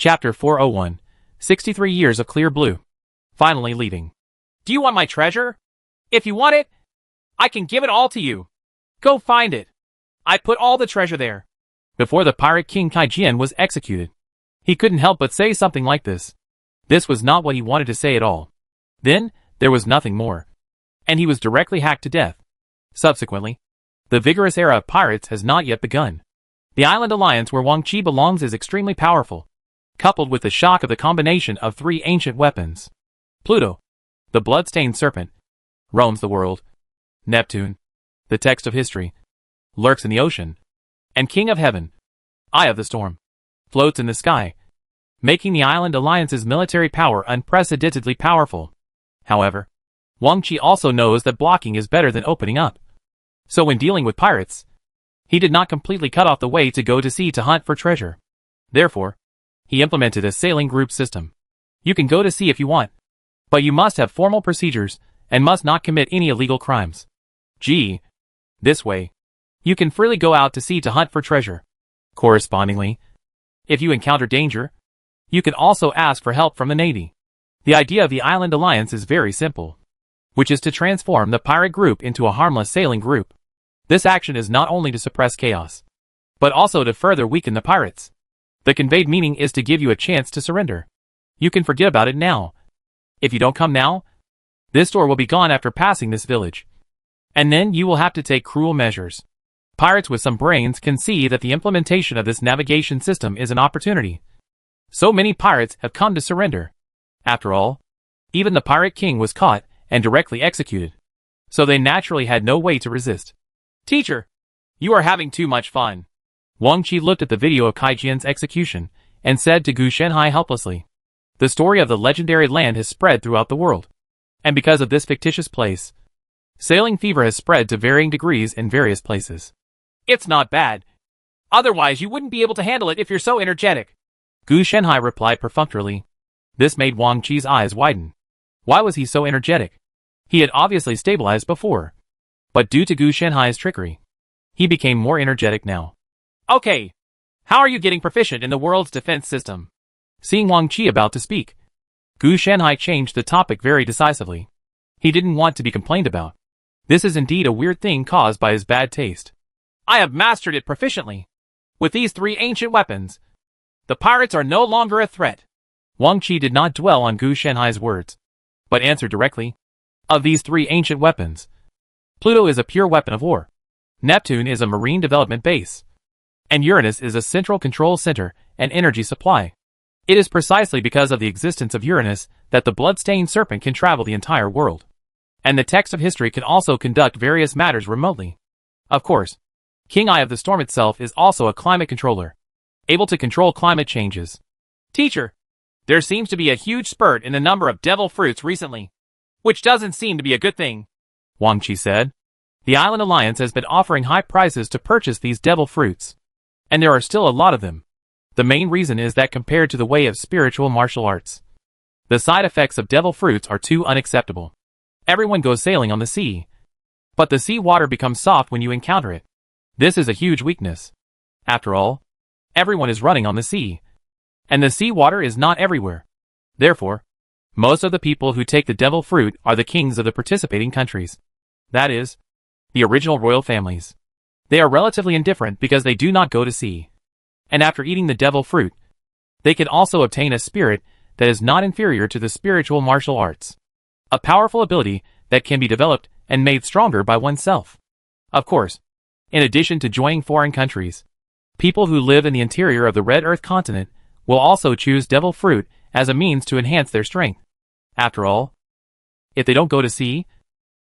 Chapter 401. 63 Years of Clear Blue. Finally leaving. Do you want my treasure? If you want it, I can give it all to you. Go find it. I put all the treasure there. Before the pirate king Kaijian was executed, he couldn't help but say something like this. This was not what he wanted to say at all. Then, there was nothing more. And he was directly hacked to death. Subsequently, the vigorous era of pirates has not yet begun. The island alliance where Wang Qi belongs is extremely powerful, coupled with the shock of the combination of three ancient weapons. Pluto, the blood-stained serpent, roams the world. Neptune, the text of history, lurks in the ocean. And King of Heaven, Eye of the Storm, floats in the sky, making the island alliance's military power unprecedentedly powerful. However, Wang Qi also knows that blocking is better than opening up. So when dealing with pirates, he did not completely cut off the way to go to sea to hunt for treasure. Therefore, he implemented a sailing group system. You can go to sea if you want, but you must have formal procedures and must not commit any illegal crimes. This way, you can freely go out to sea to hunt for treasure. Correspondingly, if you encounter danger, you can also ask for help from the Navy. The idea of the Island Alliance is very simple, which is to transform the pirate group into a harmless sailing group. This action is not only to suppress chaos, but also to further weaken the pirates. The conveyed meaning is to give you a chance to surrender. You can forget about it now. If you don't come now, this door will be gone after passing this village. And then you will have to take cruel measures. Pirates with some brains can see that the implementation of this navigation system is an opportunity. So many pirates have come to surrender. After all, even the pirate king was caught and directly executed. So they naturally had no way to resist. Teacher, you are having too much fun. Wang Qi looked at the video of Kaijian's execution and said to Gu Shenhai helplessly. The story of the legendary land has spread throughout the world. And because of this fictitious place, sailing fever has spread to varying degrees in various places. It's not bad. Otherwise you wouldn't be able to handle it if you're so energetic. Gu Shenhai replied perfunctorily. This made Wang Qi's eyes widen. Why was he so energetic? He had obviously stabilized before. But due to Gu Shenhai's trickery, he became more energetic now. Okay. How are you getting proficient in the world's defense system? Seeing Wang Qi about to speak, Gu Shenhai changed the topic very decisively. He didn't want to be complained about. This is indeed a weird thing caused by his bad taste. I have mastered it proficiently. With these three ancient weapons, the pirates are no longer a threat. Wang Qi did not dwell on Gu Shenhai's words, but answered directly. Of these three ancient weapons, Pluto is a pure weapon of war. Neptune is a marine development base. And Uranus is a central control center and energy supply. It is precisely because of the existence of Uranus that the blood-stained serpent can travel the entire world. And the text of history can also conduct various matters remotely. Of course, King Eye of the Storm itself is also a climate controller, able to control climate changes. Teacher, there seems to be a huge spurt in the number of devil fruits recently, which doesn't seem to be a good thing. Wang Qi said. The Island Alliance has been offering high prices to purchase these devil fruits. And there are still a lot of them. The main reason is that compared to the way of spiritual martial arts, the side effects of devil fruits are too unacceptable. Everyone goes sailing on the sea, but the sea water becomes soft when you encounter it. This is a huge weakness. After all, everyone is running on the sea, and the sea water is not everywhere. Therefore, most of the people who take the devil fruit are the kings of the participating countries. That is, the original royal families. They are relatively indifferent because they do not go to sea. And after eating the devil fruit, they can also obtain a spirit that is not inferior to the spiritual martial arts. A powerful ability that can be developed and made stronger by oneself. Of course, in addition to joining foreign countries, people who live in the interior of the Red Earth continent will also choose devil fruit as a means to enhance their strength. After all, if they don't go to sea,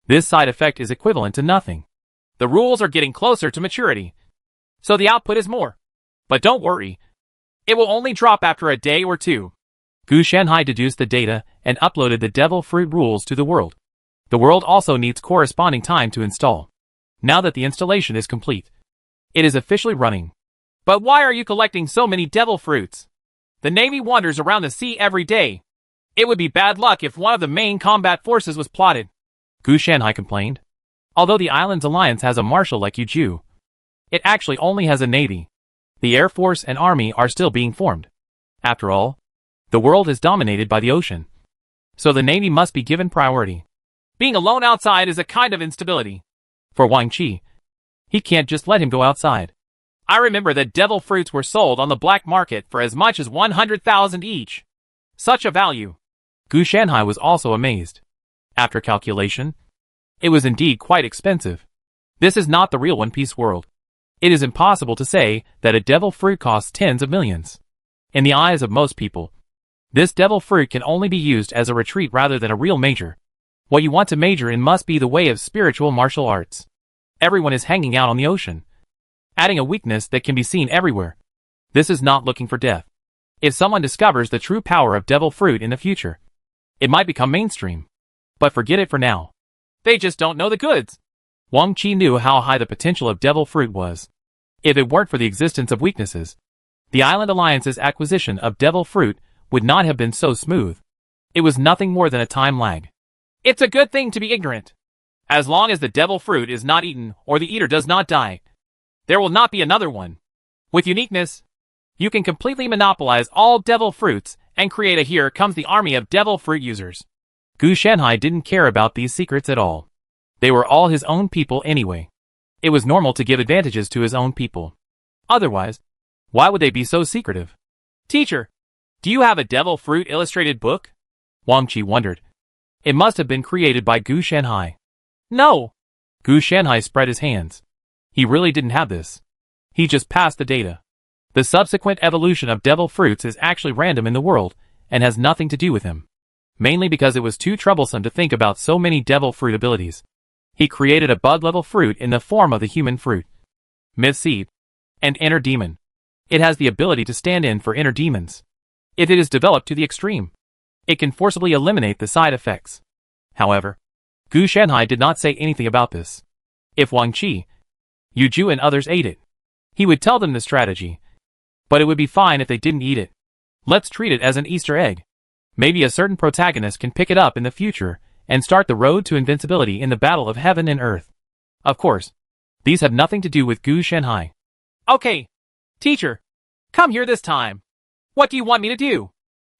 this side effect is equivalent to nothing. The rules are getting closer to maturity, so the output is more. But don't worry, it will only drop after a day or two. Gu Shenhai deduced the data and uploaded the devil fruit rules to the world. The world also needs corresponding time to install. Now that the installation is complete, it is officially running. But why are you collecting so many devil fruits? The Navy wanders around the sea every day. It would be bad luck if one of the main combat forces was plotted. Gu Shenhai complained. Although the Islands Alliance has a marshal like Yu Ju, it actually only has a navy. The Air Force and Army are still being formed. After all, the world is dominated by the ocean, so the Navy must be given priority. Being alone outside is a kind of instability. For Wang Qi, he can't just let him go outside. I remember that devil fruits were sold on the black market for as much as 100,000 each. Such a value. Gu Shanhai was also amazed. After calculation, it was indeed quite expensive. This is not the real One Piece world. It is impossible to say that a devil fruit costs tens of millions. In the eyes of most people, this devil fruit can only be used as a retreat rather than a real major. What you want to major in must be the way of spiritual martial arts. Everyone is hanging out on the ocean, adding a weakness that can be seen everywhere. This is not looking for death. If someone discovers the true power of devil fruit in the future, it might become mainstream. But forget it for now. They just don't know the goods. Wang Qi knew how high the potential of devil fruit was. If it weren't for the existence of weaknesses, the Island Alliance's acquisition of devil fruit would not have been so smooth. It was nothing more than a time lag. It's a good thing to be ignorant. As long as the devil fruit is not eaten or the eater does not die, there will not be another one. With uniqueness, you can completely monopolize all devil fruits and create a here comes the army of devil fruit users. Gu Shanhai didn't care about these secrets at all. They were all his own people anyway. It was normal to give advantages to his own people. Otherwise, why would they be so secretive? Teacher, do you have a devil fruit illustrated book? Wang Qi wondered. It must have been created by Gu Shanhai. No. Gu Shanhai spread his hands. He really didn't have this. He just passed the data. The subsequent evolution of devil fruits is actually random in the world and has nothing to do with him. Mainly because it was too troublesome to think about so many devil fruit abilities. He created a bug-level fruit in the form of the human fruit, myth seed, and inner demon. It has the ability to stand in for inner demons. If it is developed to the extreme, it can forcibly eliminate the side effects. However, Gu Shanhai did not say anything about this. If Wang Qi, Yu Ju and others ate it, he would tell them the strategy. But it would be fine if they didn't eat it. Let's treat it as an Easter egg. Maybe a certain protagonist can pick it up in the future and start the road to invincibility in the battle of heaven and earth. Of course, these have nothing to do with Gu Shanhai. Okay. Teacher, come here this time. What do you want me to do?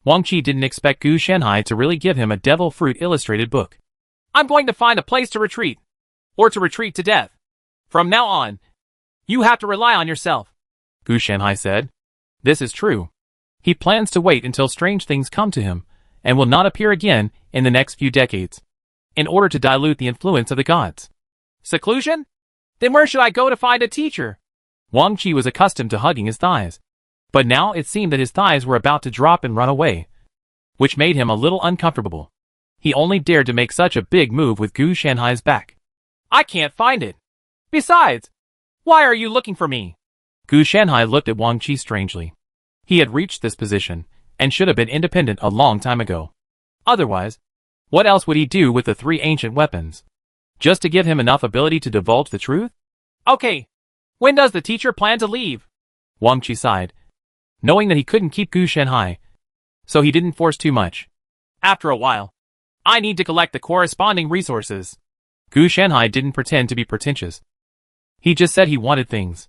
Wang Qi didn't expect Gu Shanhai to really give him a devil fruit illustrated book. I'm going to find a place to retreat. Or to retreat to death. From now on, you have to rely on yourself. Gu Shanhai said. This is true. He plans to wait until strange things come to him, and will not appear again in the next few decades, in order to dilute the influence of the gods. Seclusion? Then where should I go to find a teacher? Wang Qi was accustomed to hugging his thighs, but now it seemed that his thighs were about to drop and run away, which made him a little uncomfortable. He only dared to make such a big move with Gu Shanhai's back. I can't find it. Besides, why are you looking for me? Gu Shanhai looked at Wang Qi strangely. He had reached this position, and should have been independent a long time ago. Otherwise, what else would he do with the 3 ancient weapons? Just to give him enough ability to divulge the truth? Okay. When does the teacher plan to leave? Wang Qi sighed, knowing that he couldn't keep Gu Shanhai, so he didn't force too much. After a while, I need to collect the corresponding resources. Gu Shanhai didn't pretend to be pretentious. He just said he wanted things.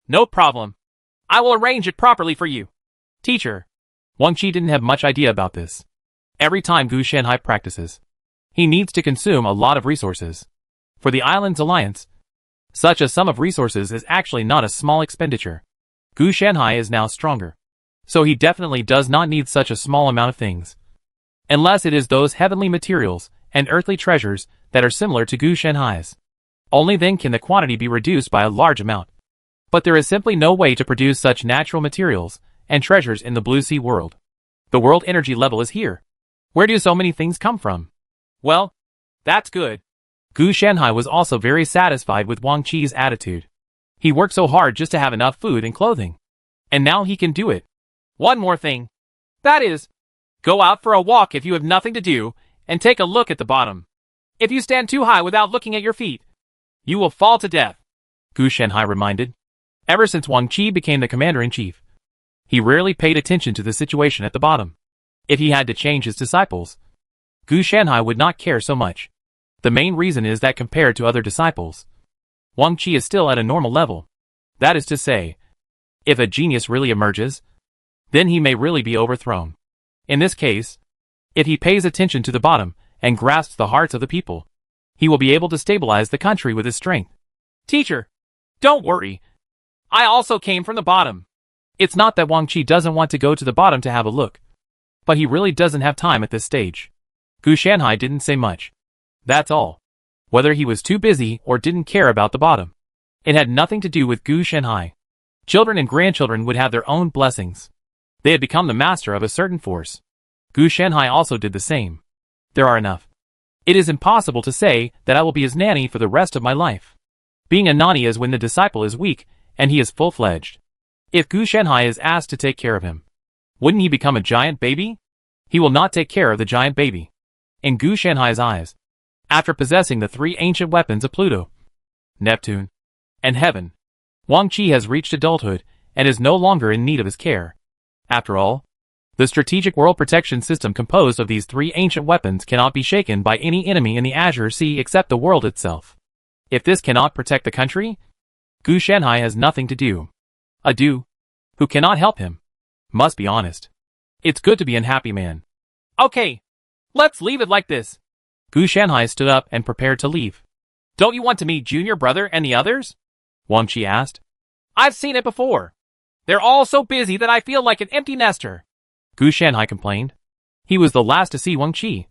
No problem. I will arrange it properly for you. Teacher. Wang Qi didn't have much idea about this. Every time Gu Shanhai practices, he needs to consume a lot of resources. For the Island's alliance, such a sum of resources is actually not a small expenditure. Gu Shanhai is now stronger, so he definitely does not need such a small amount of things. Unless it is those heavenly materials and earthly treasures that are similar to Gu Shanhai's. Only then can the quantity be reduced by a large amount. But there is simply no way to produce such natural materials and treasures in the Blue Sea world. The world energy level is here. Where do so many things come from? Well, that's good. Gu Shanhai was also very satisfied with Wang Qi's attitude. He worked so hard just to have enough food and clothing. And now he can do it. One more thing. That is, go out for a walk if you have nothing to do, and take a look at the bottom. If you stand too high without looking at your feet, you will fall to death. Gu Shanhai reminded. Ever since Wang Qi became the commander-in-chief, he rarely paid attention to the situation at the bottom. If he had to change his disciples, Gu Shanhai would not care so much. The main reason is that compared to other disciples, Wang Qi is still at a normal level. That is to say, if a genius really emerges, then he may really be overthrown. In this case, if he pays attention to the bottom and grasps the hearts of the people, he will be able to stabilize the country with his strength. Teacher, don't worry. I also came from the bottom. It's not that Wang Qi doesn't want to go to the bottom to have a look, but he really doesn't have time at this stage. Gu Shanhai didn't say much. That's all. Whether he was too busy or didn't care about the bottom, it had nothing to do with Gu Shanhai. Children and grandchildren would have their own blessings. They had become the master of a certain force. Gu Shanhai also did the same. There are enough. It is impossible to say that I will be his nanny for the rest of my life. Being a nanny is when the disciple is weak and he is full-fledged. If Gu Shanhai is asked to take care of him, wouldn't he become a giant baby? He will not take care of the giant baby. In Gu Shanhai's eyes, after possessing the three ancient weapons of Pluto, Neptune, and Heaven, Wang Qi has reached adulthood and is no longer in need of his care. After all, the strategic world protection system composed of these three ancient weapons cannot be shaken by any enemy in the Azure Sea except the world itself. If this cannot protect the country, Gu Shanhai has nothing to do. Adu, who cannot help him, must be honest. It's good to be an happy man. Okay, let's leave it like this. Gu Shanhai stood up and prepared to leave. Don't you want to meet Junior Brother and the others? Wang Qi asked. I've seen it before. They're all so busy that I feel like an empty nester. Gu Shanhai complained. He was the last to see Wang Qi,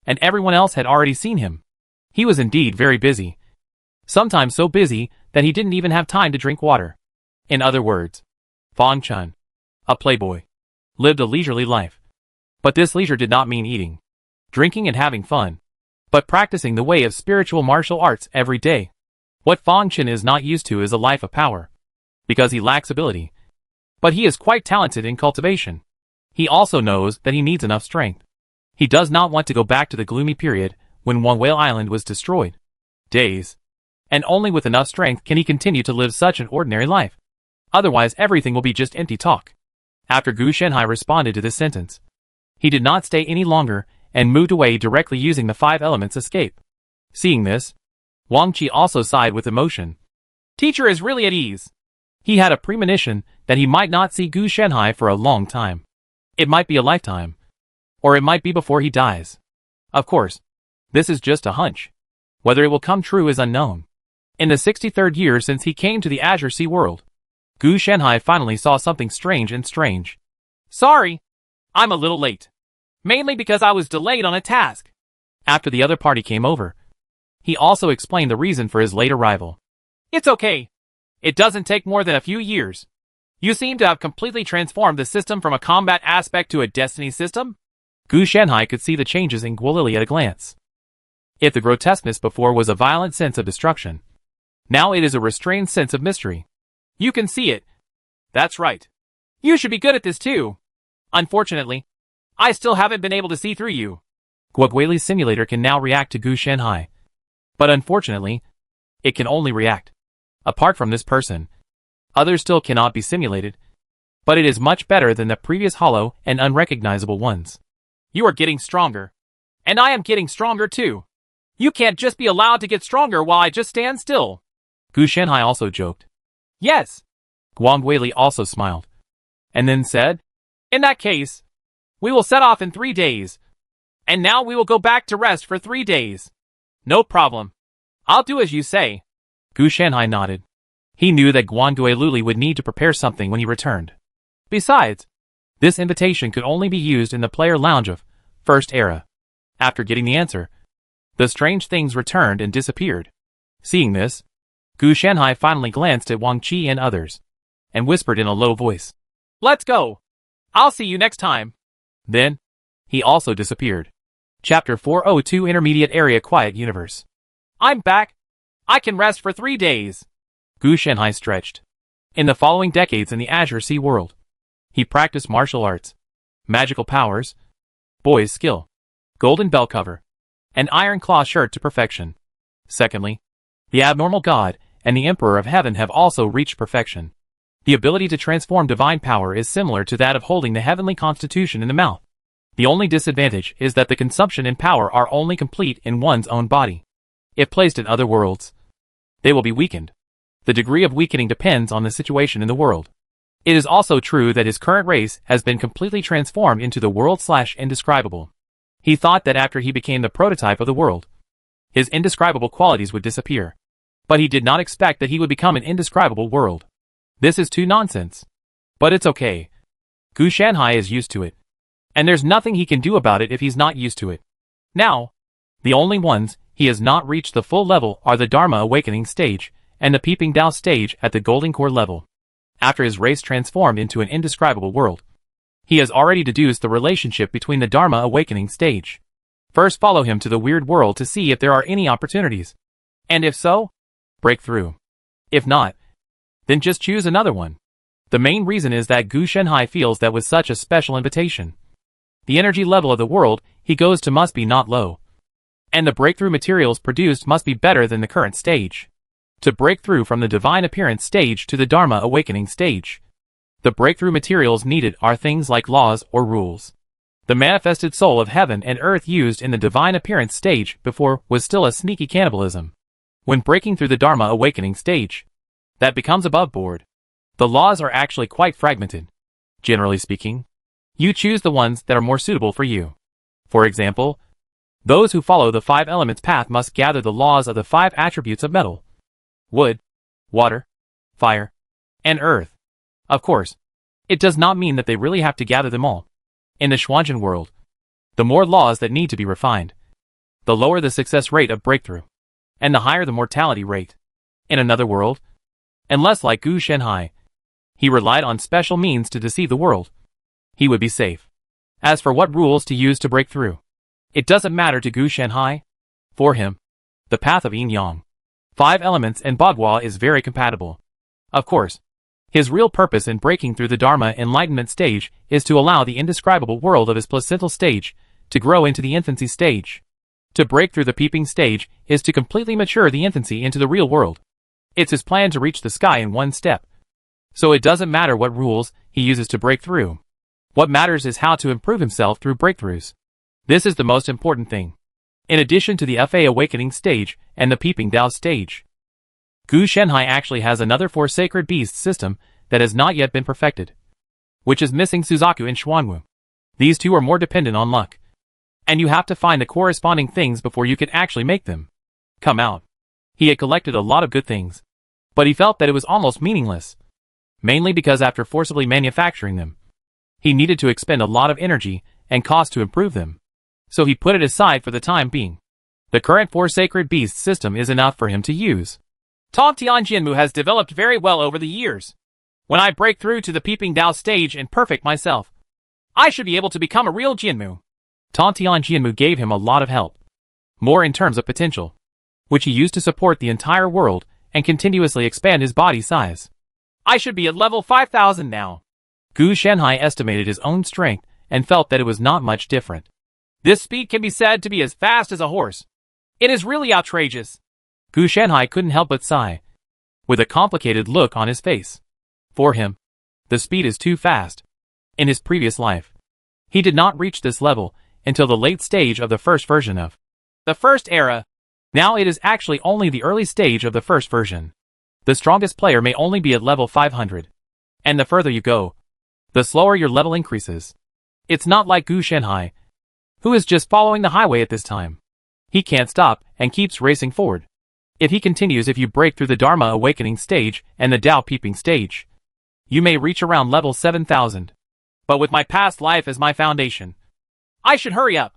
and everyone else had already seen him. He was indeed very busy. Sometimes so busy that he didn't even have time to drink water. In other words, Fang Chun, a playboy, lived a leisurely life. But this leisure did not mean eating, drinking and having fun, but practicing the way of spiritual martial arts every day. What Fang Chun is not used to is a life of power, because he lacks ability. But he is quite talented in cultivation. He also knows that he needs enough strength. He does not want to go back to the gloomy period when One Whale Island was destroyed. Days. And only with enough strength can he continue to live such an ordinary life. Otherwise everything will be just empty talk. After Gu Shanhai responded to this sentence, he did not stay any longer and moved away directly using the 5 elements escape. Seeing this, Wang Qi also sighed with emotion. Teacher is really at ease. He had a premonition that he might not see Gu Shanhai for a long time. It might be a lifetime, or it might be before he dies. Of course, this is just a hunch. Whether it will come true is unknown. In the 63rd year since he came to the Azure Sea world, Gu Shanhai finally saw something strange. Sorry, I'm a little late. Mainly because I was delayed on a task. After the other party came over, he also explained the reason for his late arrival. It's okay. It doesn't take more than a few years. You seem to have completely transformed the system from a combat aspect to a destiny system? Gu Shanhai could see the changes in Guolili at a glance. If the grotesqueness before was a violent sense of destruction, now it is a restrained sense of mystery. You can see it. That's right. You should be good at this too. Unfortunately, I still haven't been able to see through you. Guoguili's simulator can now react to Gu Shanhai. But unfortunately, it can only react. Apart from this person, others still cannot be simulated. But it is much better than the previous hollow and unrecognizable ones. You are getting stronger. And I am getting stronger too. You can't just be allowed to get stronger while I just stand still. Gu Shanhai also joked. Yes. Guoguili also smiled. And then said, in that case, we will set off in 3 days. And now we will go back to rest for 3 days. No problem. I'll do as you say. Gu Shanhai nodded. He knew that Guoguili would need to prepare something when he returned. Besides, this invitation could only be used in the player lounge of First Era. After getting the answer, the strange things returned and disappeared. Seeing this, Gu Shanhai finally glanced at Wang Qi and others, and whispered in a low voice, Let's go. I'll see you next time. Then, he also disappeared. Chapter 402 Intermediate Area Quiet Universe. I'm back. I can rest for 3 days. Gu Shanhai stretched. In the following decades in the Azure Sea world, he practiced martial arts, magical powers, boy's skill, golden bell cover, and iron claw shirt to perfection. Secondly, the abnormal god and the Emperor of Heaven have also reached perfection. The ability to transform divine power is similar to that of holding the heavenly constitution in the mouth. The only disadvantage is that the consumption and power are only complete in one's own body. If placed in other worlds, they will be weakened. The degree of weakening depends on the situation in the world. It is also true that his current race has been completely transformed into the world/indescribable. He thought that after he became the prototype of the world, his indescribable qualities would disappear. But he did not expect that he would become an indescribable world. This is too nonsense. But it's okay. Gu Shanhai is used to it. And there's nothing he can do about it if he's not used to it. Now, the only ones he has not reached the full level are the Dharma Awakening stage and the Peeping Dao stage at the Golden Core level. After his race transformed into an indescribable world, he has already deduced the relationship between the Dharma Awakening stage. First follow him to the weird world to see if there are any opportunities. And if so, break through. If not, then just choose another one. The main reason is that Gu Shanhai feels that with such a special invitation, the energy level of the world he goes to must be not low. And the breakthrough materials produced must be better than the current stage. To break through from the Divine Appearance stage to the Dharma Awakening stage, the breakthrough materials needed are things like laws or rules. The manifested soul of heaven and earth used in the Divine Appearance stage before was still a sneaky cannibalism. When breaking through the Dharma Awakening stage, that becomes above board. The laws are actually quite fragmented. Generally speaking, you choose the ones that are more suitable for you. For example, those who follow the 5 elements path must gather the laws of the 5 attributes of metal, wood, water, fire, and earth. Of course, it does not mean that they really have to gather them all. In the Xuanzhen world, the more laws that need to be refined, the lower the success rate of breakthrough, and the higher the mortality rate. In another world, unless like Gu Shanhai, he relied on special means to deceive the world, he would be safe. As for what rules to use to break through, it doesn't matter to Gu Shanhai. For him, the path of yin-yang, 5 elements and Bagua is very compatible. Of course, his real purpose in breaking through the Dharma enlightenment stage is to allow the indescribable world of his placental stage to grow into the infancy stage. To break through the peeping stage is to completely mature the infancy into the real world. It's his plan to reach the sky in one step. So it doesn't matter what rules he uses to break through. What matters is how to improve himself through breakthroughs. This is the most important thing. In addition to the FA Awakening stage and the Peeping Dao stage, Gu Shanhai actually has another 4 sacred beasts system that has not yet been perfected, which is missing Suzaku and Xuanwu. These two are more dependent on luck, and you have to find the corresponding things before you can actually make them come out. He had collected a lot of good things, but he felt that it was almost meaningless, mainly because after forcibly manufacturing them, he needed to expend a lot of energy and cost to improve them. So he put it aside for the time being. The current 4 sacred beasts system is enough for him to use. Tongtian Jinmu has developed very well over the years. When I break through to the Peeping Dao stage and perfect myself, I should be able to become a real Jinmu. Tongtian Jinmu gave him a lot of help. More in terms of potential, which he used to support the entire world and continuously expand his body size. I should be at level 5,000 now. Gu Shanhai estimated his own strength and felt that it was not much different. This speed can be said to be as fast as a horse. It is really outrageous. Gu Shanhai couldn't help but sigh, with a complicated look on his face. For him, the speed is too fast. In his previous life, he did not reach this level until the late stage of the first version of the first era. Now it is actually only the early stage of the first version. The strongest player may only be at level 500. And the further you go, the slower your level increases. It's not like Gu Shanhai, who is just following the highway at this time. He can't stop and keeps racing forward. If he continues, if you break through the Dharma Awakening stage and the Dao Peeping stage, you may reach around level 7,000. But with my past life as my foundation, I should hurry up.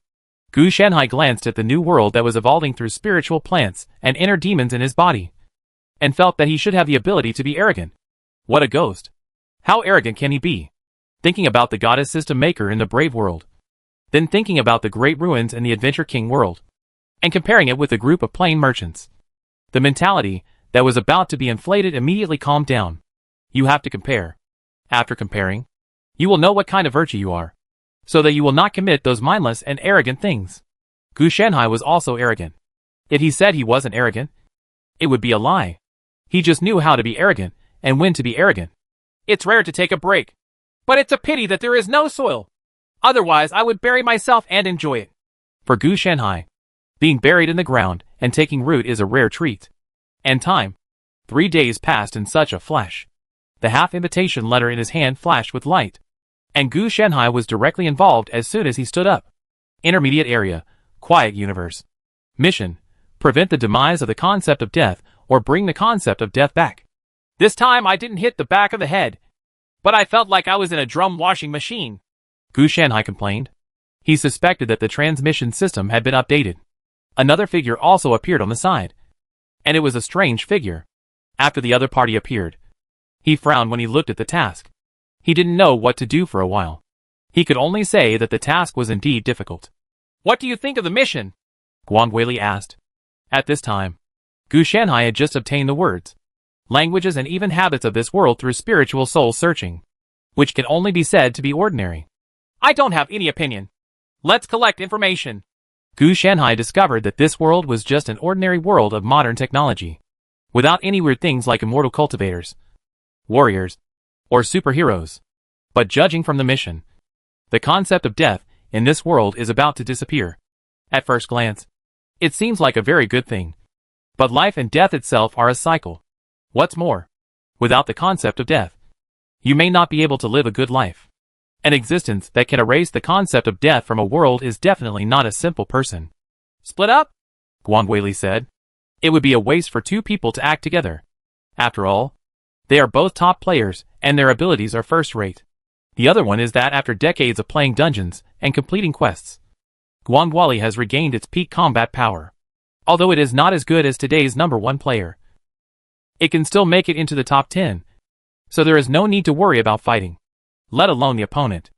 Gu Shanhai glanced at the new world that was evolving through spiritual plants and inner demons in his body, and felt that he should have the ability to be arrogant. What a ghost. How arrogant can he be? Thinking about the goddess system maker in the brave world, then thinking about the great ruins in the Adventure King world, and comparing it with a group of plain merchants. The mentality that was about to be inflated immediately calmed down. You have to compare. After comparing, you will know what kind of virtue you are, so that you will not commit those mindless and arrogant things. Gu Shanhai was also arrogant. If he said he wasn't arrogant, it would be a lie. He just knew how to be arrogant and when to be arrogant. It's rare to take a break, but it's a pity that there is no soil. Otherwise I would bury myself and enjoy it. For Gu Shanhai, being buried in the ground and taking root is a rare treat. And time, 3 days passed in such a flash. The half-invitation letter in his hand flashed with light. And Gu Shanhai was directly involved as soon as he stood up. Intermediate area. Quiet universe. Mission. Prevent the demise of the concept of death, or bring the concept of death back. This time I didn't hit the back of the head, but I felt like I was in a drum washing machine, Gu Shanhai complained. He suspected that the transmission system had been updated. Another figure also appeared on the side. And it was a strange figure. After the other party appeared, he frowned when he looked at the task. He didn't know what to do for a while. He could only say that the task was indeed difficult. What do you think of the mission? Guang Weili asked. At this time, Gu Shanhai had just obtained the words, languages and even habits of this world through spiritual soul searching, which can only be said to be ordinary. I don't have any opinion. Let's collect information. Gu Shanhai discovered that this world was just an ordinary world of modern technology, without any weird things like immortal cultivators, warriors, or superheroes. But judging from the mission, the concept of death in this world is about to disappear. At first glance, it seems like a very good thing. But life and death itself are a cycle. What's more, without the concept of death, you may not be able to live a good life. An existence that can erase the concept of death from a world is definitely not a simple person. Split up? Guang Weili said. It would be a waste for two people to act together. After all, they are both top players, and their abilities are first-rate. The other one is that after decades of playing dungeons and completing quests, Guang Weili has regained its peak combat power. Although it is not as good as today's #1 player, it can still make it into the top 10, so there is no need to worry about fighting, let alone the opponent.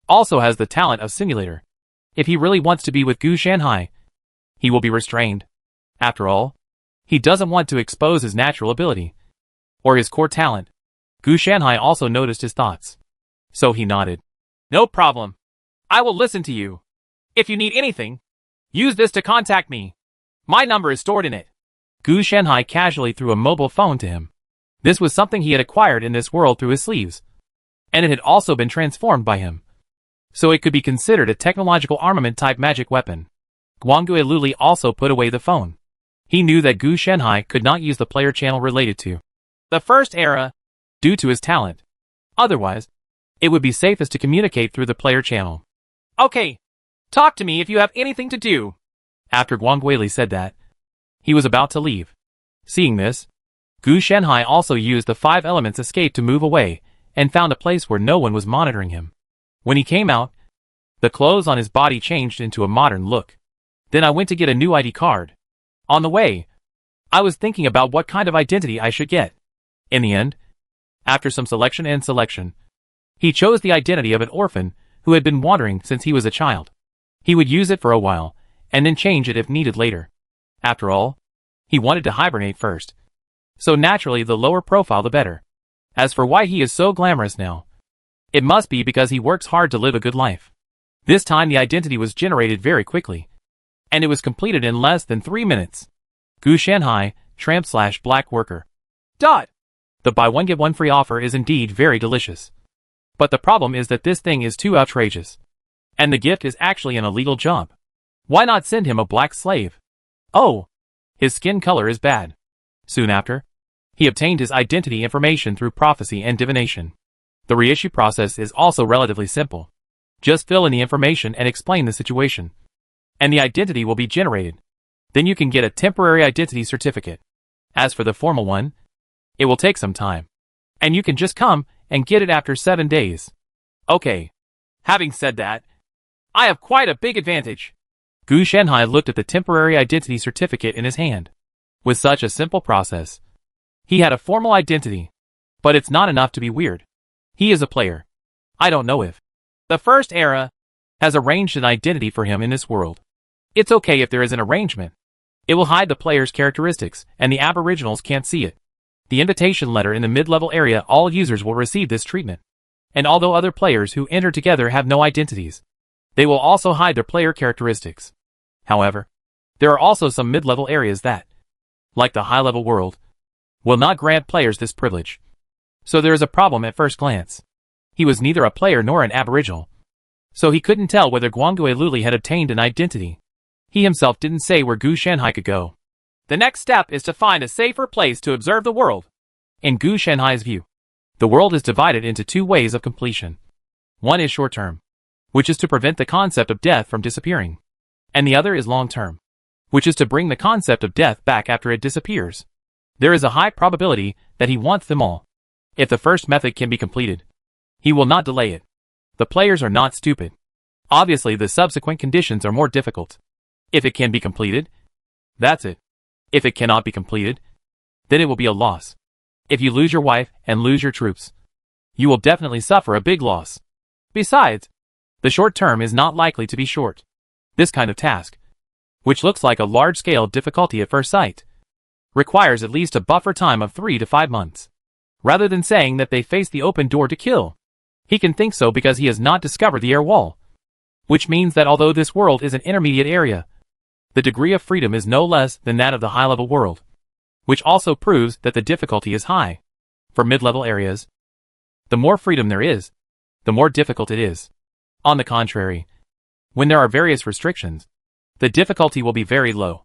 Also has the talent of simulator. If he really wants to be with Gu Shanhai, he will be restrained. After all, he doesn't want to expose his natural ability, or his core talent. Gu Shanhai also noticed his thoughts, so he nodded. No problem. I will listen to you. If you need anything, use this to contact me. My number is stored in it. Gu Shanhai casually threw a mobile phone to him. This was something he had acquired in this world through his sleeves, and it had also been transformed by him, so it could be considered a technological armament-type magic weapon. Guanggue Luli also put away the phone. He knew that Gu Shanhai could not use the player channel related to the first era, due to his talent. Otherwise, it would be safest to communicate through the player channel. Okay, talk to me if you have anything to do. After Guang Weili said that, he was about to leave. Seeing this, Gu Shanhai also used the 5 elements escape to move away, and found a place where no one was monitoring him. When he came out, the clothes on his body changed into a modern look. Then I went to get a new ID card. On the way, I was thinking about what kind of identity I should get. In the end, after some selection, he chose the identity of an orphan who had been wandering since he was a child. He would use it for a while, and then change it if needed later. After all, he wanted to hibernate first. So naturally the lower profile the better. As for why he is so glamorous now, it must be because he works hard to live a good life. This time the identity was generated very quickly, and it was completed in less than 3 minutes. Gu Shanhai, tramp/black worker. The buy one get one free offer is indeed very delicious. But the problem is that this thing is too outrageous. And the gift is actually an illegal job. Why not send him a black slave? Oh, his skin color is bad. Soon after, he obtained his identity information through prophecy and divination. The reissue process is also relatively simple. Just fill in the information and explain the situation, and the identity will be generated. Then you can get a temporary identity certificate. As for the formal one, it will take some time, and you can just come and get it after 7 days. Okay. Having said that, I have quite a big advantage. Gu Shanhai looked at the temporary identity certificate in his hand. With such a simple process, he had a formal identity. But it's not enough to be weird. He is a player. I don't know if the first era has arranged an identity for him in this world. It's okay if there is an arrangement. It will hide the player's characteristics, and the aboriginals can't see it. The invitation letter in the mid-level area, all users will receive this treatment. And although other players who enter together have no identities, they will also hide their player characteristics. However, there are also some mid-level areas that, like the high-level world, will not grant players this privilege. So there is a problem at first glance. He was neither a player nor an aboriginal, so he couldn't tell whether Guanggue Luli had obtained an identity. He himself didn't say where Gu Shanhai could go. The next step is to find a safer place to observe the world. In Gu Shanhai's view, The world is divided into two ways of completion. One is short-term, which is to prevent the concept of death from disappearing. And the other is long-term, which is to bring the concept of death back after it disappears. There is a high probability that he wants them all. If the first method can be completed, he will not delay it. The players are not stupid. Obviously, the subsequent conditions are more difficult. If it can be completed, that's it. If it cannot be completed, then it will be a loss. If you lose your wife and lose your troops, you will definitely suffer a big loss. Besides, the short term is not likely to be short. This kind of task, which looks like a large-scale difficulty at first sight, requires at least a buffer time of 3 to 5 months. Rather than saying that they face the open door to kill, he can think so because he has not discovered the air wall. Which means that although this world is an intermediate area, the degree of freedom is no less than that of the high-level world. Which also proves that the difficulty is high. For mid-level areas, the more freedom there is, the more difficult it is. On the contrary, when there are various restrictions, the difficulty will be very low.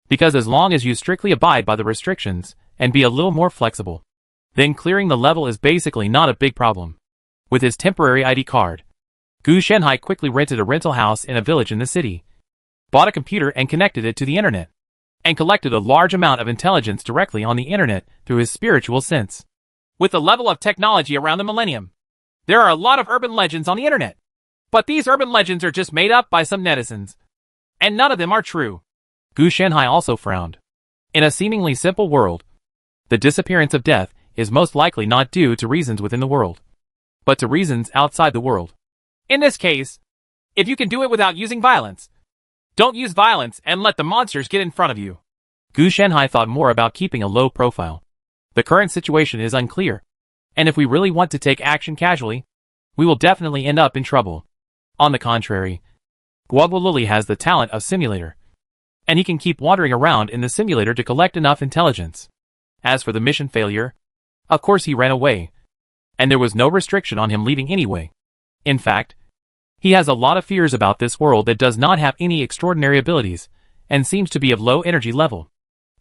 Because as long as you strictly abide by the restrictions and be a little more flexible, then clearing the level is basically not a big problem. With his temporary ID card, Gu Shenhai quickly rented a rental house in a village in the city, bought a computer and connected it to the internet, and collected a large amount of intelligence directly on the internet through his spiritual sense. With the level of technology around the millennium, there are a lot of urban legends on the internet. But these urban legends are just made up by some netizens, and none of them are true. Gu Shenhai also frowned. In a seemingly simple world, the disappearance of death is most likely not due to reasons within the world, but to reasons outside the world. In this case, if you can do it without using violence, don't use violence and let the monsters get in front of you. Gu Shenhai thought more about keeping a low profile. The current situation is unclear, and if we really want to take action casually, we will definitely end up in trouble. On the contrary, Guoguoluli has the talent of simulator, and he can keep wandering around in the simulator to collect enough intelligence. As for the mission failure, of course he ran away, and there was no restriction on him leaving anyway. In fact, he has a lot of fears about this world that does not have any extraordinary abilities, and seems to be of low energy level.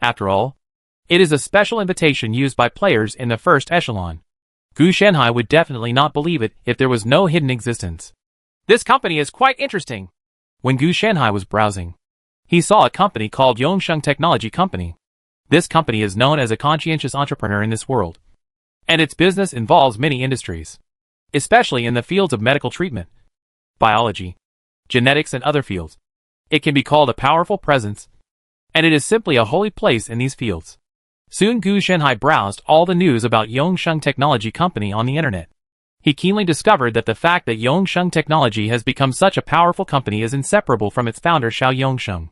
After all, it is a special invitation used by players in the first echelon. Gu Shenhai would definitely not believe it if there was no hidden existence. This company is quite interesting. When Gu Shenhai was browsing, he saw a company called Yongsheng Technology Company. This company is known as a conscientious entrepreneur in this world, and its business involves many industries, especially in the fields of medical treatment, biology, genetics and other fields. It can be called a powerful presence, and it is simply a holy place in these fields. Soon Gu Shenhai browsed all the news about Yongsheng Technology Company on the internet. He keenly discovered that the fact that Yongsheng Technology has become such a powerful company is inseparable from its founder Xiao Yongsheng.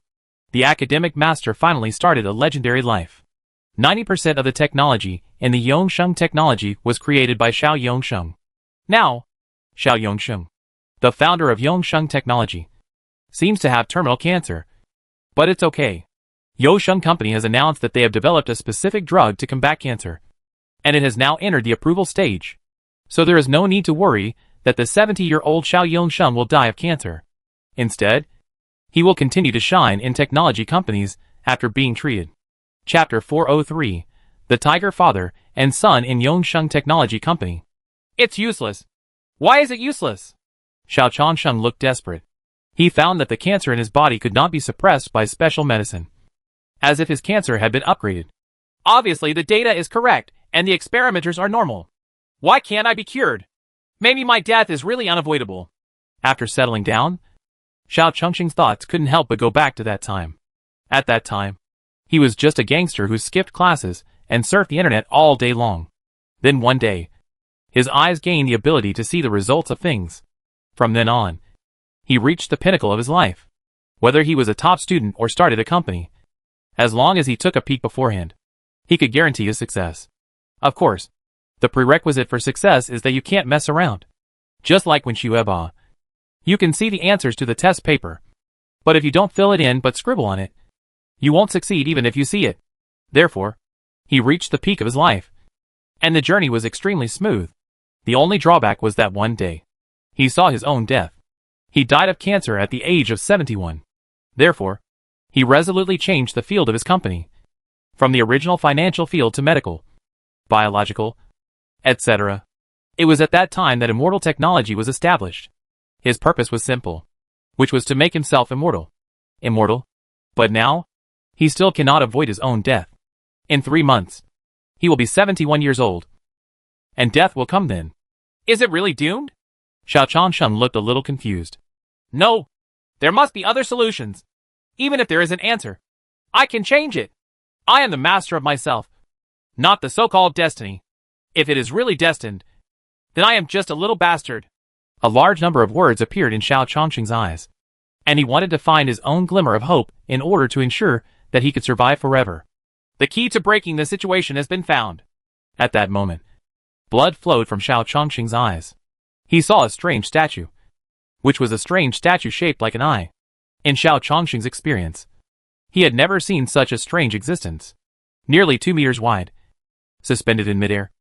The academic master finally started a legendary life. 90% of the technology in the Yongsheng Technology was created by Xiao Yongsheng. Now, Xiao Yongsheng, the founder of Yongsheng Technology, seems to have terminal cancer. But it's okay. Yongsheng Company has announced that they have developed a specific drug to combat cancer, and it has now entered the approval stage. So there is no need to worry that the 70-year-old Xiao Yongsheng will die of cancer. Instead, he will continue to shine in technology companies after being treated. Chapter 403, The Tiger Father and Son in Yongsheng Technology Company. It's useless. Why is it useless? Xiao Changsheng looked desperate. He found that the cancer in his body could not be suppressed by special medicine, as if his cancer had been upgraded. Obviously the data is correct, and the experimenters are normal. Why can't I be cured? Maybe my death is really unavoidable. After settling down, Xiao Changsheng's thoughts couldn't help but go back to that time. At that time, he was just a gangster who skipped classes and surfed the internet all day long. Then one day, his eyes gained the ability to see the results of things. From then on, he reached the pinnacle of his life. Whether he was a top student or started a company, as long as he took a peek beforehand, he could guarantee his success. Of course, the prerequisite for success is that you can't mess around. Just like when Xueba, you can see the answers to the test paper, but if you don't fill it in but scribble on it, you won't succeed even if you see it. Therefore, he reached the peak of his life, and the journey was extremely smooth. The only drawback was that one day, he saw his own death. He died of cancer at the age of 71. Therefore, he resolutely changed the field of his company, from the original financial field to medical, biological, etc. It was at that time that immortal technology was established. His purpose was simple, which was to make himself immortal. Immortal? But now, he still cannot avoid his own death. In 3 months, he will be 71 years old. And death will come then. Is it really doomed? Xiao Changsheng looked a little confused. No. There must be other solutions. Even if there is an answer, I can change it. I am the master of myself, not the so-called destiny. If it is really destined, then I am just a little bastard. A large number of words appeared in Xiao Changsheng's eyes, and he wanted to find his own glimmer of hope in order to ensure that he could survive forever. The key to breaking the situation has been found. At that moment, blood flowed from Xiao Changsheng's eyes. He saw a strange statue, which was a strange statue shaped like an eye. In Xiao Changsheng's experience, he had never seen such a strange existence. Nearly 2 meters wide, suspended in midair,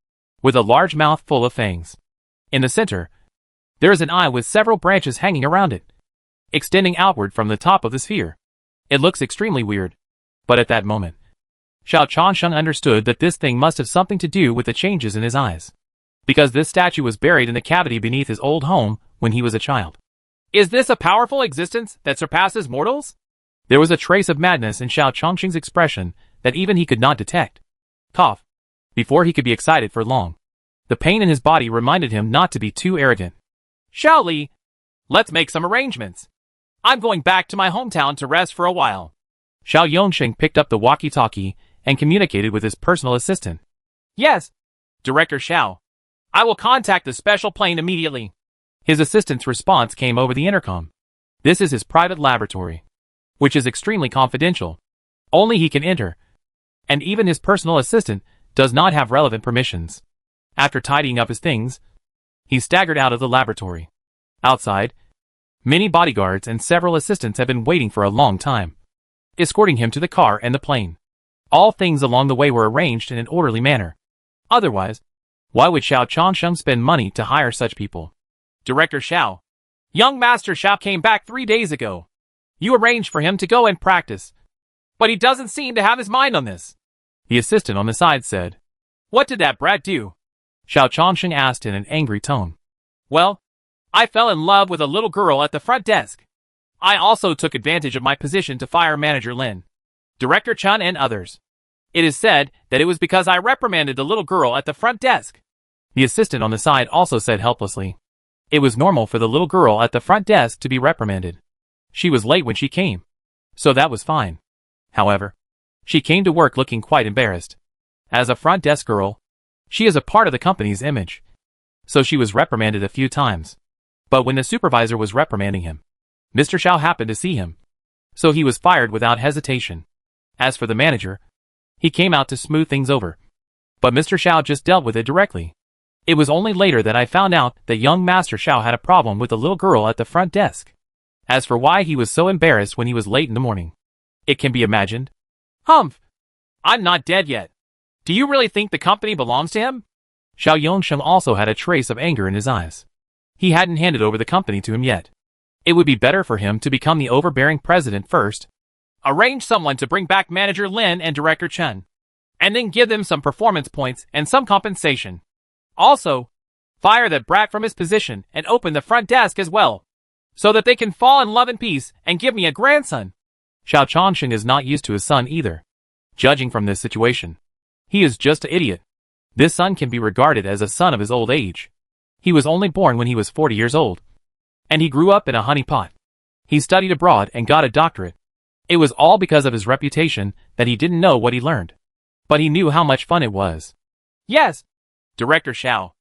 with a large mouth full of fangs. In the center, there is an eye with several branches hanging around it, extending outward from the top of the sphere. It looks extremely weird. But at that moment, Xiao Changsheng understood that this thing must have something to do with the changes in his eyes, because this statue was buried in the cavity beneath his old home when he was a child. Is this a powerful existence that surpasses mortals? There was a trace of madness in Xiao Changsheng's expression that even he could not detect. Cough. Before he could be excited for long, the pain in his body reminded him not to be too arrogant. Xiao Li, let's make some arrangements. I'm going back to my hometown to rest for a while. Xiao Yongsheng picked up the walkie-talkie and communicated with his personal assistant. Yes, Director Xiao. I will contact the special plane immediately. His assistant's response came over the intercom. This is his private laboratory, which is extremely confidential. Only he can enter, and even his personal assistant does not have relevant permissions. After tidying up his things, he staggered out of the laboratory. Outside, many bodyguards and several assistants have been waiting for a long time, escorting him to the car and the plane. All things along the way were arranged in an orderly manner. Otherwise, why would Xiao Changsheng spend money to hire such people? Director Xiao. Young Master Xiao came back 3 days ago. You arranged for him to go and practice, but he doesn't seem to have his mind on this. The assistant on the side said. What did that brat do? Xiao Changsheng asked in an angry tone. Well, I fell in love with a little girl at the front desk. I also took advantage of my position to fire Manager Lin, Director Chen and others. It is said that it was because I reprimanded the little girl at the front desk. The assistant on the side also said helplessly. It was normal for the little girl at the front desk to be reprimanded. She was late when she came, so that was fine. However, she came to work looking quite embarrassed. As a front desk girl, she is a part of the company's image, so she was reprimanded a few times. But when the supervisor was reprimanding him, Mr. Xiao happened to see him, so he was fired without hesitation. As for the manager, he came out to smooth things over, but Mr. Xiao just dealt with it directly. It was only later that I found out that young Master Xiao had a problem with the little girl at the front desk. As for why he was so embarrassed when he was late in the morning, it can be imagined. Humph! I'm not dead yet. Do you really think the company belongs to him? Xiao Yongsheng also had a trace of anger in his eyes. He hadn't handed over the company to him yet. It would be better for him to become the overbearing president first. Arrange someone to bring back Manager Lin and Director Chen, and then give them some performance points and some compensation. Also, fire that brat from his position and open the front desk as well, so that they can fall in love and peace and give me a grandson. Xiao Changsheng is not used to his son either. Judging from this situation, he is just an idiot. This son can be regarded as a son of his old age. He was only born when he was 40 years old, and he grew up in a honey pot. He studied abroad and got a doctorate. It was all because of his reputation that he didn't know what he learned, but he knew how much fun it was. Yes, Director Xiao.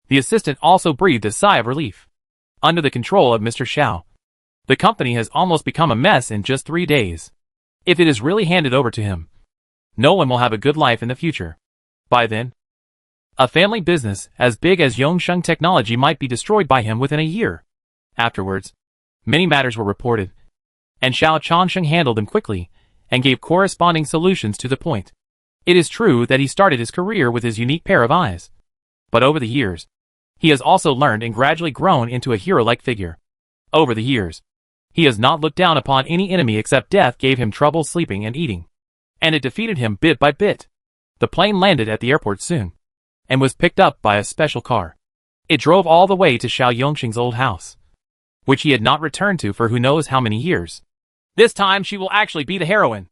The assistant also breathed a sigh of relief. Under the control of Mr. Xiao, the company has almost become a mess in just 3 days. If it is really handed over to him, no one will have a good life in the future. By then, a family business as big as Yongsheng Technology might be destroyed by him within a year. Afterwards, many matters were reported, and Xiao Changsheng handled them quickly and gave corresponding solutions to the point. It is true that he started his career with his unique pair of eyes, but over the years, he has also learned and gradually grown into a hero-like figure. Over the years, he has not looked down upon any enemy except death gave him trouble sleeping and eating, and it defeated him bit by bit. The plane landed at the airport soon, and was picked up by a special car. It drove all the way to Xiao Yongxing's old house, which he had not returned to for who knows how many years. This time she will actually be the heroine.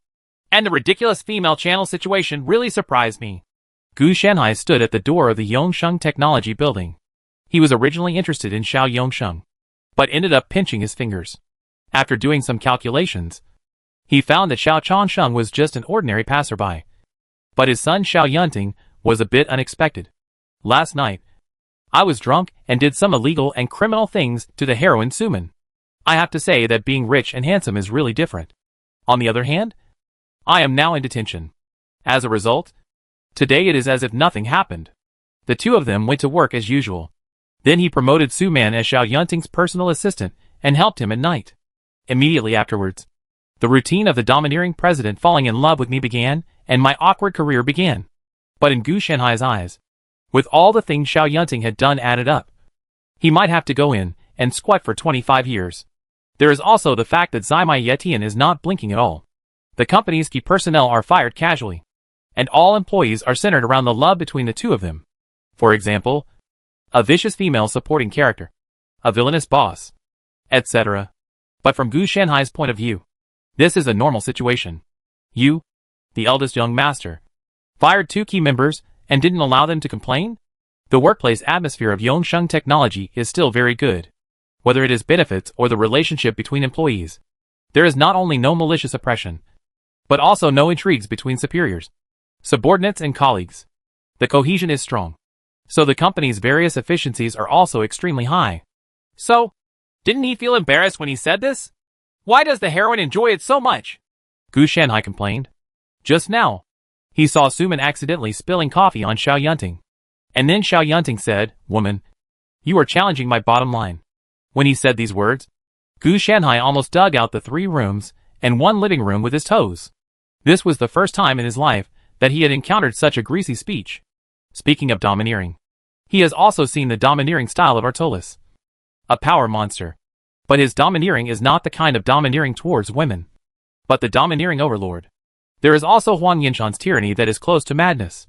And the ridiculous female channel situation really surprised me. Gu Shanhai stood at the door of the Yongsheng Technology Building. He was originally interested in Xiao Yongsheng, but ended up pinching his fingers. After doing some calculations, he found that Xiao Changsheng was just an ordinary passerby. But his son Xiao Yunting was a bit unexpected. Last night, I was drunk and did some illegal and criminal things to the heroine Suman. I have to say that being rich and handsome is really different. On the other hand, I am now in detention. As a result, today it is as if nothing happened. The two of them went to work as usual. Then he promoted Suman as Xiao Yunting's personal assistant and helped him at night. Immediately afterwards, the routine of the domineering president falling in love with me began, and my awkward career began. But in Gu Shanhai's eyes, with all the things Xiao Yunting had done added up, he might have to go in and squat for 25 years. There is also the fact that Zimai Yetian is not blinking at all. The company's key personnel are fired casually, and all employees are centered around the love between the two of them. For example, a vicious female supporting character, a villainous boss, etc. But from Gu Shanhai's point of view, this is a normal situation. You, the eldest young master, fired 2 key members and didn't allow them to complain? The workplace atmosphere of Yongsheng Technology is still very good. Whether it is benefits or the relationship between employees, there is not only no malicious oppression, but also no intrigues between superiors, subordinates and colleagues. The cohesion is strong. So the company's various efficiencies are also extremely high. So, didn't he feel embarrassed when he said this? Why does the heroine enjoy it so much? Gu Shanhai complained. Just now, he saw Suman accidentally spilling coffee on Xiao Yunting. And then Xiao Yunting said, "Woman, you are challenging my bottom line." When he said these words, Gu Shanhai almost dug out the 3 rooms and 1 living room with his toes. This was the first time in his life that he had encountered such a greasy speech. Speaking of domineering, he has also seen the domineering style of Artolis, a power monster. But his domineering is not the kind of domineering towards women, but the domineering overlord. There is also Huang Yinshan's tyranny that is close to madness,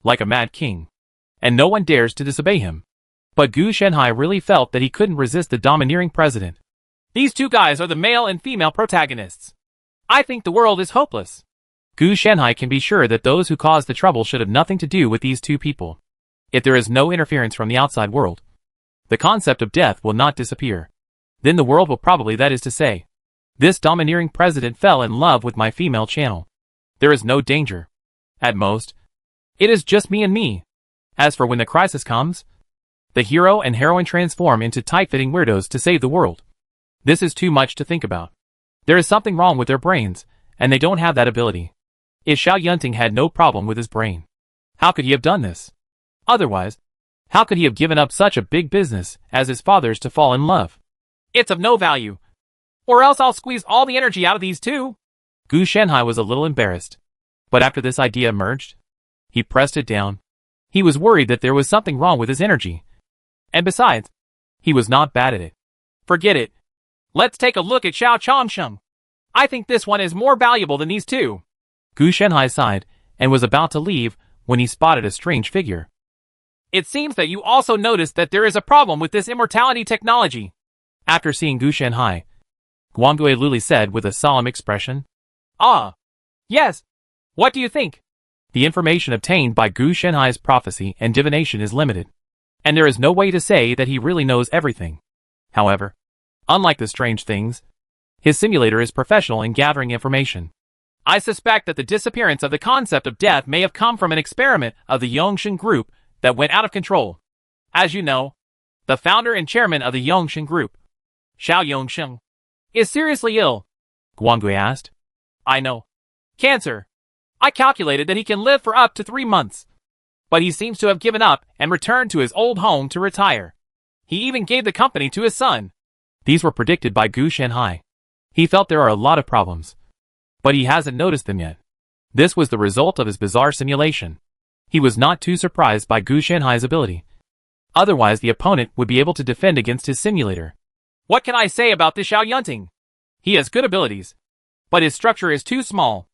like a mad king, and no one dares to disobey him. But Gu Shanhai really felt that he couldn't resist the domineering president. These 2 guys are the male and female protagonists. I think the world is hopeless. Gu Shanhai can be sure that those who caused the trouble should have nothing to do with these 2 people. If there is no interference from the outside world, the concept of death will not disappear. Then the world will probably, that is to say, this domineering president fell in love with my female channel. There is no danger. At most, it is just me and me. As for when the crisis comes, the hero and heroine transform into tight-fitting weirdos to save the world. This is too much to think about. There is something wrong with their brains, and they don't have that ability. If Xiao Yunting had no problem with his brain, how could he have done this? Otherwise, how could he have given up such a big business as his father's to fall in love? It's of no value. Or else I'll squeeze all the energy out of these 2. Gu Shanhai was a little embarrassed. But after this idea emerged, he pressed it down. He was worried that there was something wrong with his energy. And besides, he was not bad at it. Forget it. Let's take a look at Xiao Changsheng. I think this one is more valuable than these 2. Gu Shanhai sighed and was about to leave when he spotted a strange figure. It seems that you also noticed that there is a problem with this immortality technology. After seeing Gu Shanhai, Guangui Luli said with a solemn expression. Ah. Yes. What do you think? The information obtained by Gu Shanhai's prophecy and divination is limited, and there is no way to say that he really knows everything. However, unlike the strange things, his simulator is professional in gathering information. I suspect that the disappearance of the concept of death may have come from an experiment of the Yongsheng Group that went out of control. As you know, the founder and chairman of the Yongsheng Group, Xiao Yongsheng, is seriously ill. Guangui asked. I know. Cancer. I calculated that he can live for up to 3 months. But he seems to have given up and returned to his old home to retire. He even gave the company to his son. These were predicted by Gu Shanhai. He felt there are a lot of problems, but he hasn't noticed them yet. This was the result of his bizarre simulation. He was not too surprised by Gu Shanhai's ability. Otherwise the opponent would be able to defend against his simulator. What can I say about this Xiao Yunting? He has good abilities, but his structure is too small.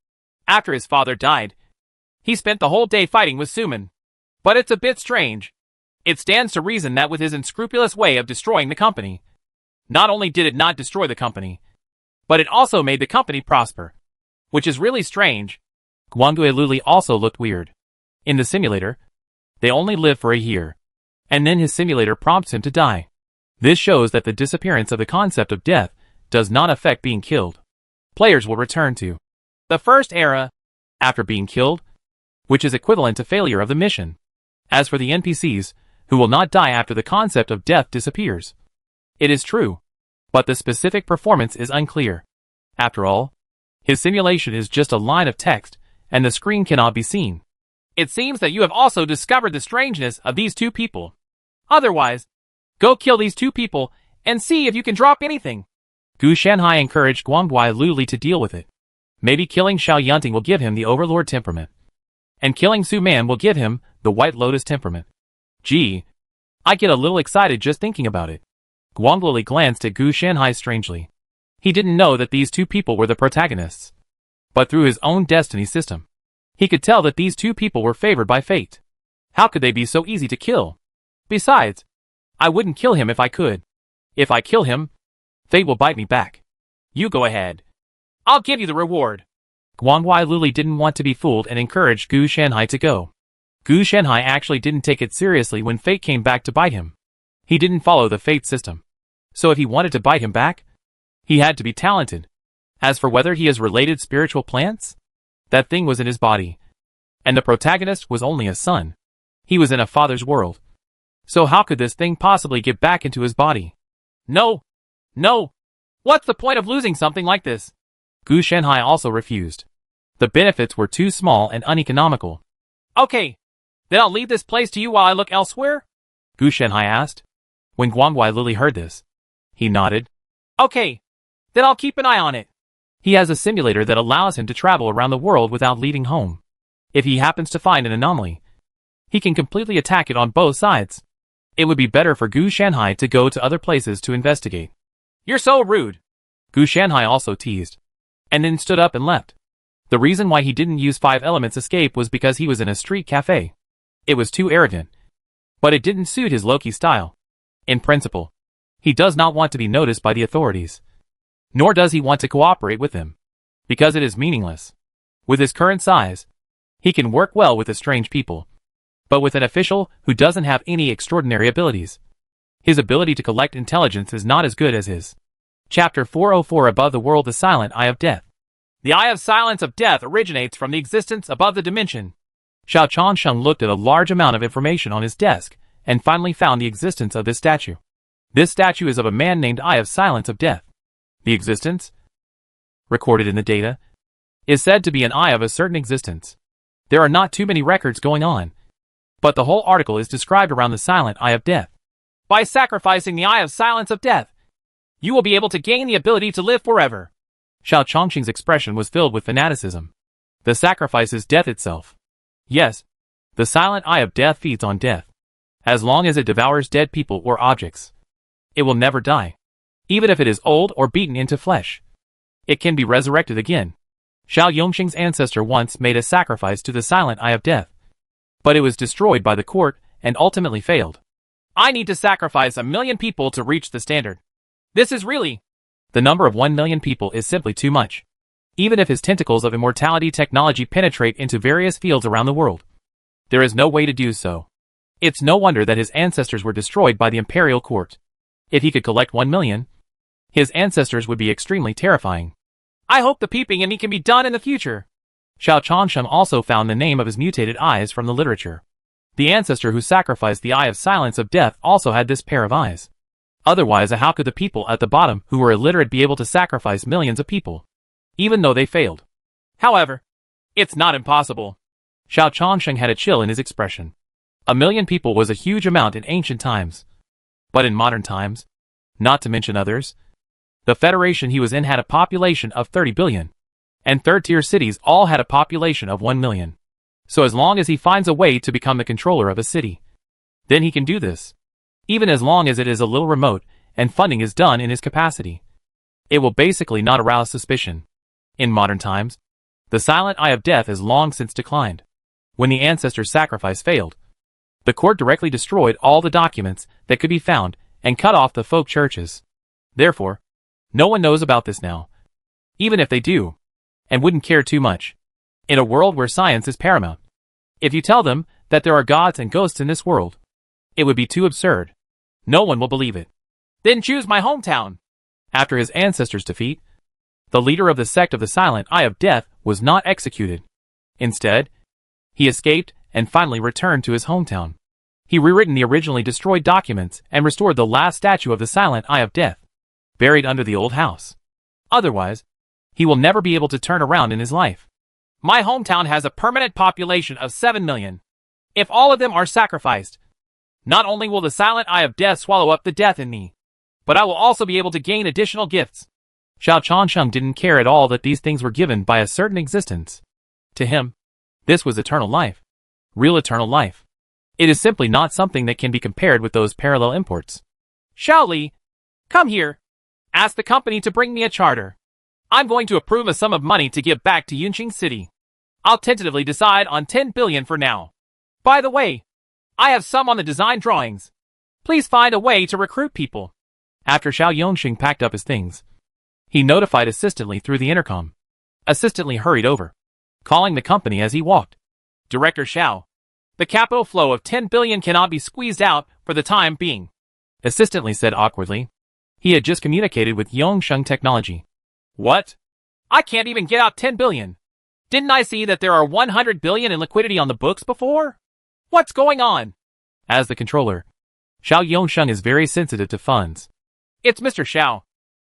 After his father died, he spent the whole day fighting with Suman. But it's a bit strange. It stands to reason that with his unscrupulous way of destroying the company, not only did it not destroy the company, but it also made the company prosper. Which is really strange. Guangdui Luli also looked weird. In the simulator, they only live for a year, and then his simulator prompts him to die. This shows that the disappearance of the concept of death does not affect being killed. Players will return to the first era after being killed, which is equivalent to failure of the mission. As for the NPCs, who will not die after the concept of death disappears. It is true, but the specific performance is unclear. After all, his simulation is just a line of text, and the screen cannot be seen. It seems that you have also discovered the strangeness of these two people. Otherwise, go kill these two people and see if you can drop anything. Gu Shanhai encouraged Guangdui Luli to deal with it. Maybe killing Xiao Yunting will give him the Overlord temperament. And killing Su Man will give him the White Lotus temperament. Gee, I get a little excited just thinking about it. Guangdui glanced at Gu Shanhai strangely. He didn't know that these two people were the protagonists. But through his own destiny system, he could tell that these two people were favored by fate. How could they be so easy to kill? Besides, I wouldn't kill him if I could. If I kill him, fate will bite me back. You go ahead. I'll give you the reward. Guangdui Luli didn't want to be fooled and encouraged Gu Shanhai to go. Gu Shanhai actually didn't take it seriously when fate came back to bite him. He didn't follow the fate system. So if he wanted to bite him back, he had to be talented. As for whether he has related spiritual plants, that thing was in his body. And the protagonist was only a son. He was in a father's world. So how could this thing possibly get back into his body? No. No. What's the point of losing something like this? Gu Shanhai also refused. The benefits were too small and uneconomical. Okay. Then I'll leave this place to you while I look elsewhere? Gu Shanhai asked. When Guangdui Luli heard this, he nodded. Okay. Then I'll keep an eye on it. He has a simulator that allows him to travel around the world without leaving home. If he happens to find an anomaly, he can completely attack it on both sides. It would be better for Gu Shanhai to go to other places to investigate. You're so rude. Gu Shanhai also teased, and then stood up and left. The reason why he didn't use 5 Elements Escape was because he was in a street cafe. It was too arrogant. But it didn't suit his Loki style. In principle, he does not want to be noticed by the authorities. Nor does he want to cooperate with them. Because it is meaningless. With his current size, he can work well with the strange people. But with an official who doesn't have any extraordinary abilities, his ability to collect intelligence is not as good as his. Chapter 404 Above the World, the Silent Eye of Death. The Eye of Silence of Death originates from the existence above the dimension. Xiao Changsheng looked at a large amount of information on his desk, and finally found the existence of this statue. This statue is of a man named Eye of Silence of Death. The existence, recorded in the data, is said to be an eye of a certain existence. There are not too many records going on, but the whole article is described around the silent eye of death. By sacrificing the Eye of Silence of Death, you will be able to gain the ability to live forever. Xiao Chongqing's expression was filled with fanaticism. The sacrifice is death itself. Yes, the silent eye of death feeds on death. As long as it devours dead people or objects, it will never die. Even if it is old or beaten into flesh, it can be resurrected again. Xiao Yongxing's ancestor once made a sacrifice to the silent eye of death, but it was destroyed by the court and ultimately failed. I need to sacrifice 1 million people to reach the standard. This is really... The number of 1 million people is simply too much. Even if his tentacles of immortality technology penetrate into various fields around the world, there is no way to do so. It's no wonder that his ancestors were destroyed by the imperial court. If he could collect 1 million, his ancestors would be extremely terrifying. I hope the peeping in me can be done in the future. Xiao Changsheng also found the name of his mutated eyes from the literature. The ancestor who sacrificed the Eye of Silence of Death also had this pair of eyes. Otherwise, how could the people at the bottom who were illiterate be able to sacrifice millions of people, even though they failed? However, it's not impossible. Xiao Changsheng had a chill in his expression. 1 million people was a huge amount in ancient times. But in modern times, not to mention others, the Federation he was in had a population of 30 billion. And third-tier cities all had a population of 1 million. So as long as he finds a way to become the controller of a city, then he can do this. Even as long as it is a little remote, and funding is done in his capacity. It will basically not arouse suspicion. In modern times, the silent eye of death has long since declined. When the ancestor's sacrifice failed, The court directly destroyed all the documents that could be found and cut off the folk churches. Therefore, no one knows about this now. Even if they do, and wouldn't care too much. In a world where science is paramount. If you tell them that there are gods and ghosts in this world, it would be too absurd. No one will believe it. Then choose my hometown. After his ancestors' defeat, the leader of the sect of the Silent Eye of Death was not executed. Instead, he escaped and finally returned to his hometown. He rewritten the originally destroyed documents and restored the last statue of the Silent Eye of Death, buried under the old house. Otherwise, he will never be able to turn around in his life. My hometown has a permanent population of 7 million. If all of them are sacrificed, not only will the Silent Eye of Death swallow up the death in me, but I will also be able to gain additional gifts. Xiao Changsheng didn't care at all that these things were given by a certain existence. To him, this was eternal life. Real eternal life. It is simply not something that can be compared with those parallel imports. Xiao Li, come here. Ask the company to bring me a charter. I'm going to approve a sum of money to give back to Yunqing City. I'll tentatively decide on 10 billion for now. By the way, I have some on the design drawings. Please find a way to recruit people. After Xiao Yongxing packed up his things, he notified assistantly through the intercom. Assistantly hurried over, calling the company as he walked. Director Xiao, the capital flow of 10 billion cannot be squeezed out for the time being. Assistantly said awkwardly. He had just communicated with Yongsheng Technology. What? I can't even get out 10 billion. Didn't I see that there are 100 billion in liquidity on the books before? What's going on? As the controller, Xiao Yongsheng is very sensitive to funds. It's Mr. Xiao.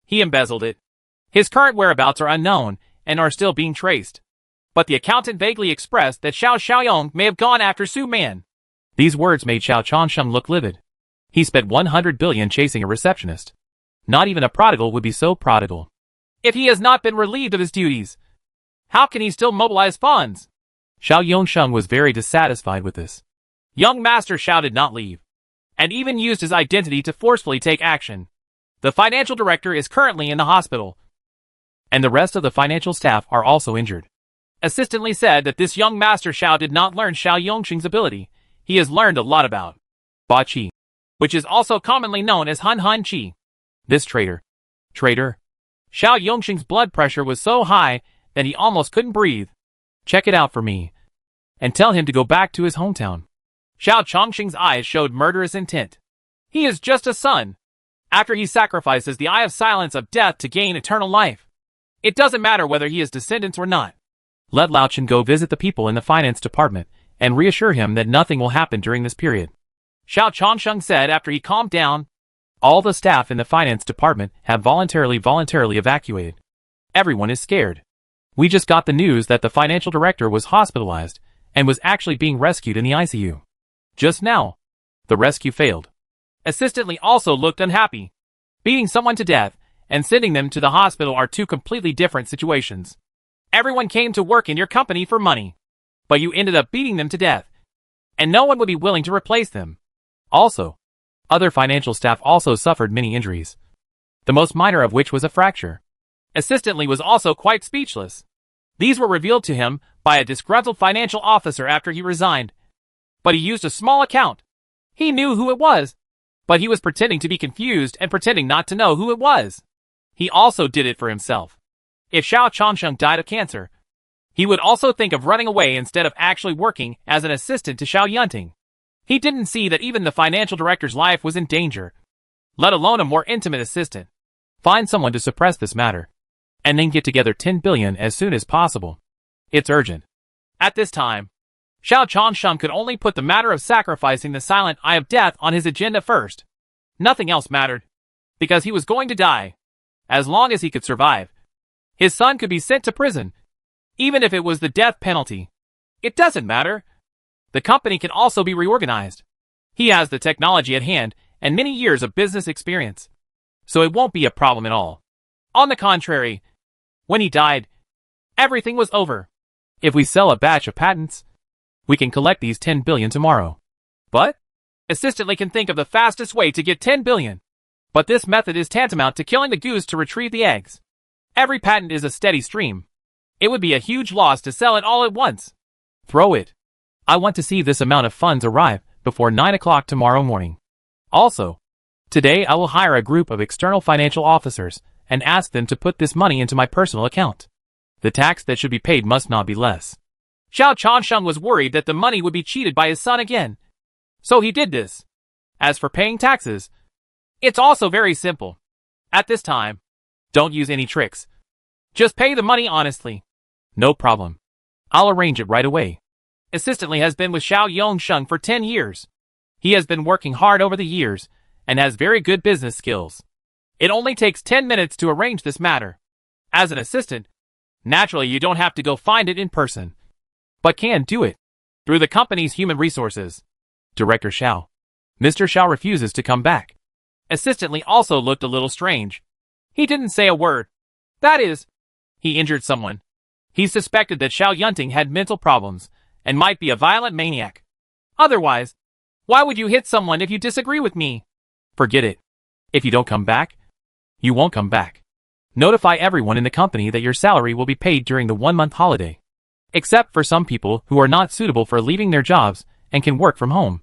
He embezzled it. His current whereabouts are unknown and are still being traced. But the accountant vaguely expressed that Xiao Xiaoyong may have gone after Su Man. These words made Xiao Changsheng look livid. He spent 100 billion chasing a receptionist. Not even a prodigal would be so prodigal. If he has not been relieved of his duties, how can he still mobilize funds? Xiao Yongsheng was very dissatisfied with this. Young Master Xiao did not leave, and even used his identity to forcefully take action. The financial director is currently in the hospital, and the rest of the financial staff are also injured. Assistantly said that this young Master Xiao did not learn Xiao Yongxing's ability. He has learned a lot about Ba Qi, which is also commonly known as Hun Hun Qi. This traitor. Xiao Yongxing's blood pressure was so high that he almost couldn't breathe. Check it out for me, and tell him to go back to his hometown. Xiao Chongqing's eyes showed murderous intent. He is just a son. After he sacrifices the Eye of Silence of Death to gain eternal life, it doesn't matter whether he has descendants or not. Let Lao Chen go visit the people in the finance department and reassure him that nothing will happen during this period. Xiao Changsheng said after he calmed down. All the staff in the finance department have voluntarily evacuated. Everyone is scared. We just got the news that the financial director was hospitalized and was actually being rescued in the ICU. Just now, the rescue failed. Assistantly also looked unhappy. Beating someone to death and sending them to the hospital are two completely different situations. Everyone came to work in your company for money, but you ended up beating them to death, and no one would be willing to replace them. Also, other financial staff also suffered many injuries, the most minor of which was a fracture. Assistantly was also quite speechless. These were revealed to him by a disgruntled financial officer after he resigned. But he used a small account. He knew who it was, but he was pretending to be confused and pretending not to know who it was. He also did it for himself. If Xiao Changsheng died of cancer, he would also think of running away instead of actually working as an assistant to Xiao Yunting. He didn't see that even the financial director's life was in danger, let alone a more intimate assistant. Find someone to suppress this matter, and then get together 10 billion as soon as possible. It's urgent. At this time, Xiao Changsheng could only put the matter of sacrificing the Silent Eye of Death on his agenda first. Nothing else mattered, because he was going to die. As long as he could survive, his son could be sent to prison, even if it was the death penalty. It doesn't matter. The company can also be reorganized. He has the technology at hand and many years of business experience, so it won't be a problem at all. On the contrary, when he died, everything was over. If we sell a batch of patents, we can collect these 10 billion tomorrow. But assistantly can think of the fastest way to get 10 billion. But this method is tantamount to killing the goose to retrieve the eggs. Every patent is a steady stream. It would be a huge loss to sell it all at once. Throw it. I want to see this amount of funds arrive before 9 o'clock tomorrow morning. Also, today I will hire a group of external financial officers and ask them to put this money into my personal account. The tax that should be paid must not be less. Xiao Changsheng was worried that the money would be cheated by his son again. So he did this. As for paying taxes, it's also very simple. At this time, don't use any tricks. Just pay the money honestly. No problem. I'll arrange it right away. Assistantly has been with Xiao Yongsheng for 10 years. He has been working hard over the years and has very good business skills. It only takes 10 minutes to arrange this matter. As an assistant, naturally you don't have to go find it in person, but can do it through the company's human resources. Director Xiao. Mr. Xiao refuses to come back. Assistantly also looked a little strange. He didn't say a word. That is, he injured someone. He suspected that Xiao Yunting had mental problems and might be a violent maniac. Otherwise, why would you hit someone if you disagree with me? Forget it. If you don't come back, you won't come back. Notify everyone in the company that your salary will be paid during the 1-month holiday. Except for some people who are not suitable for leaving their jobs and can work from home.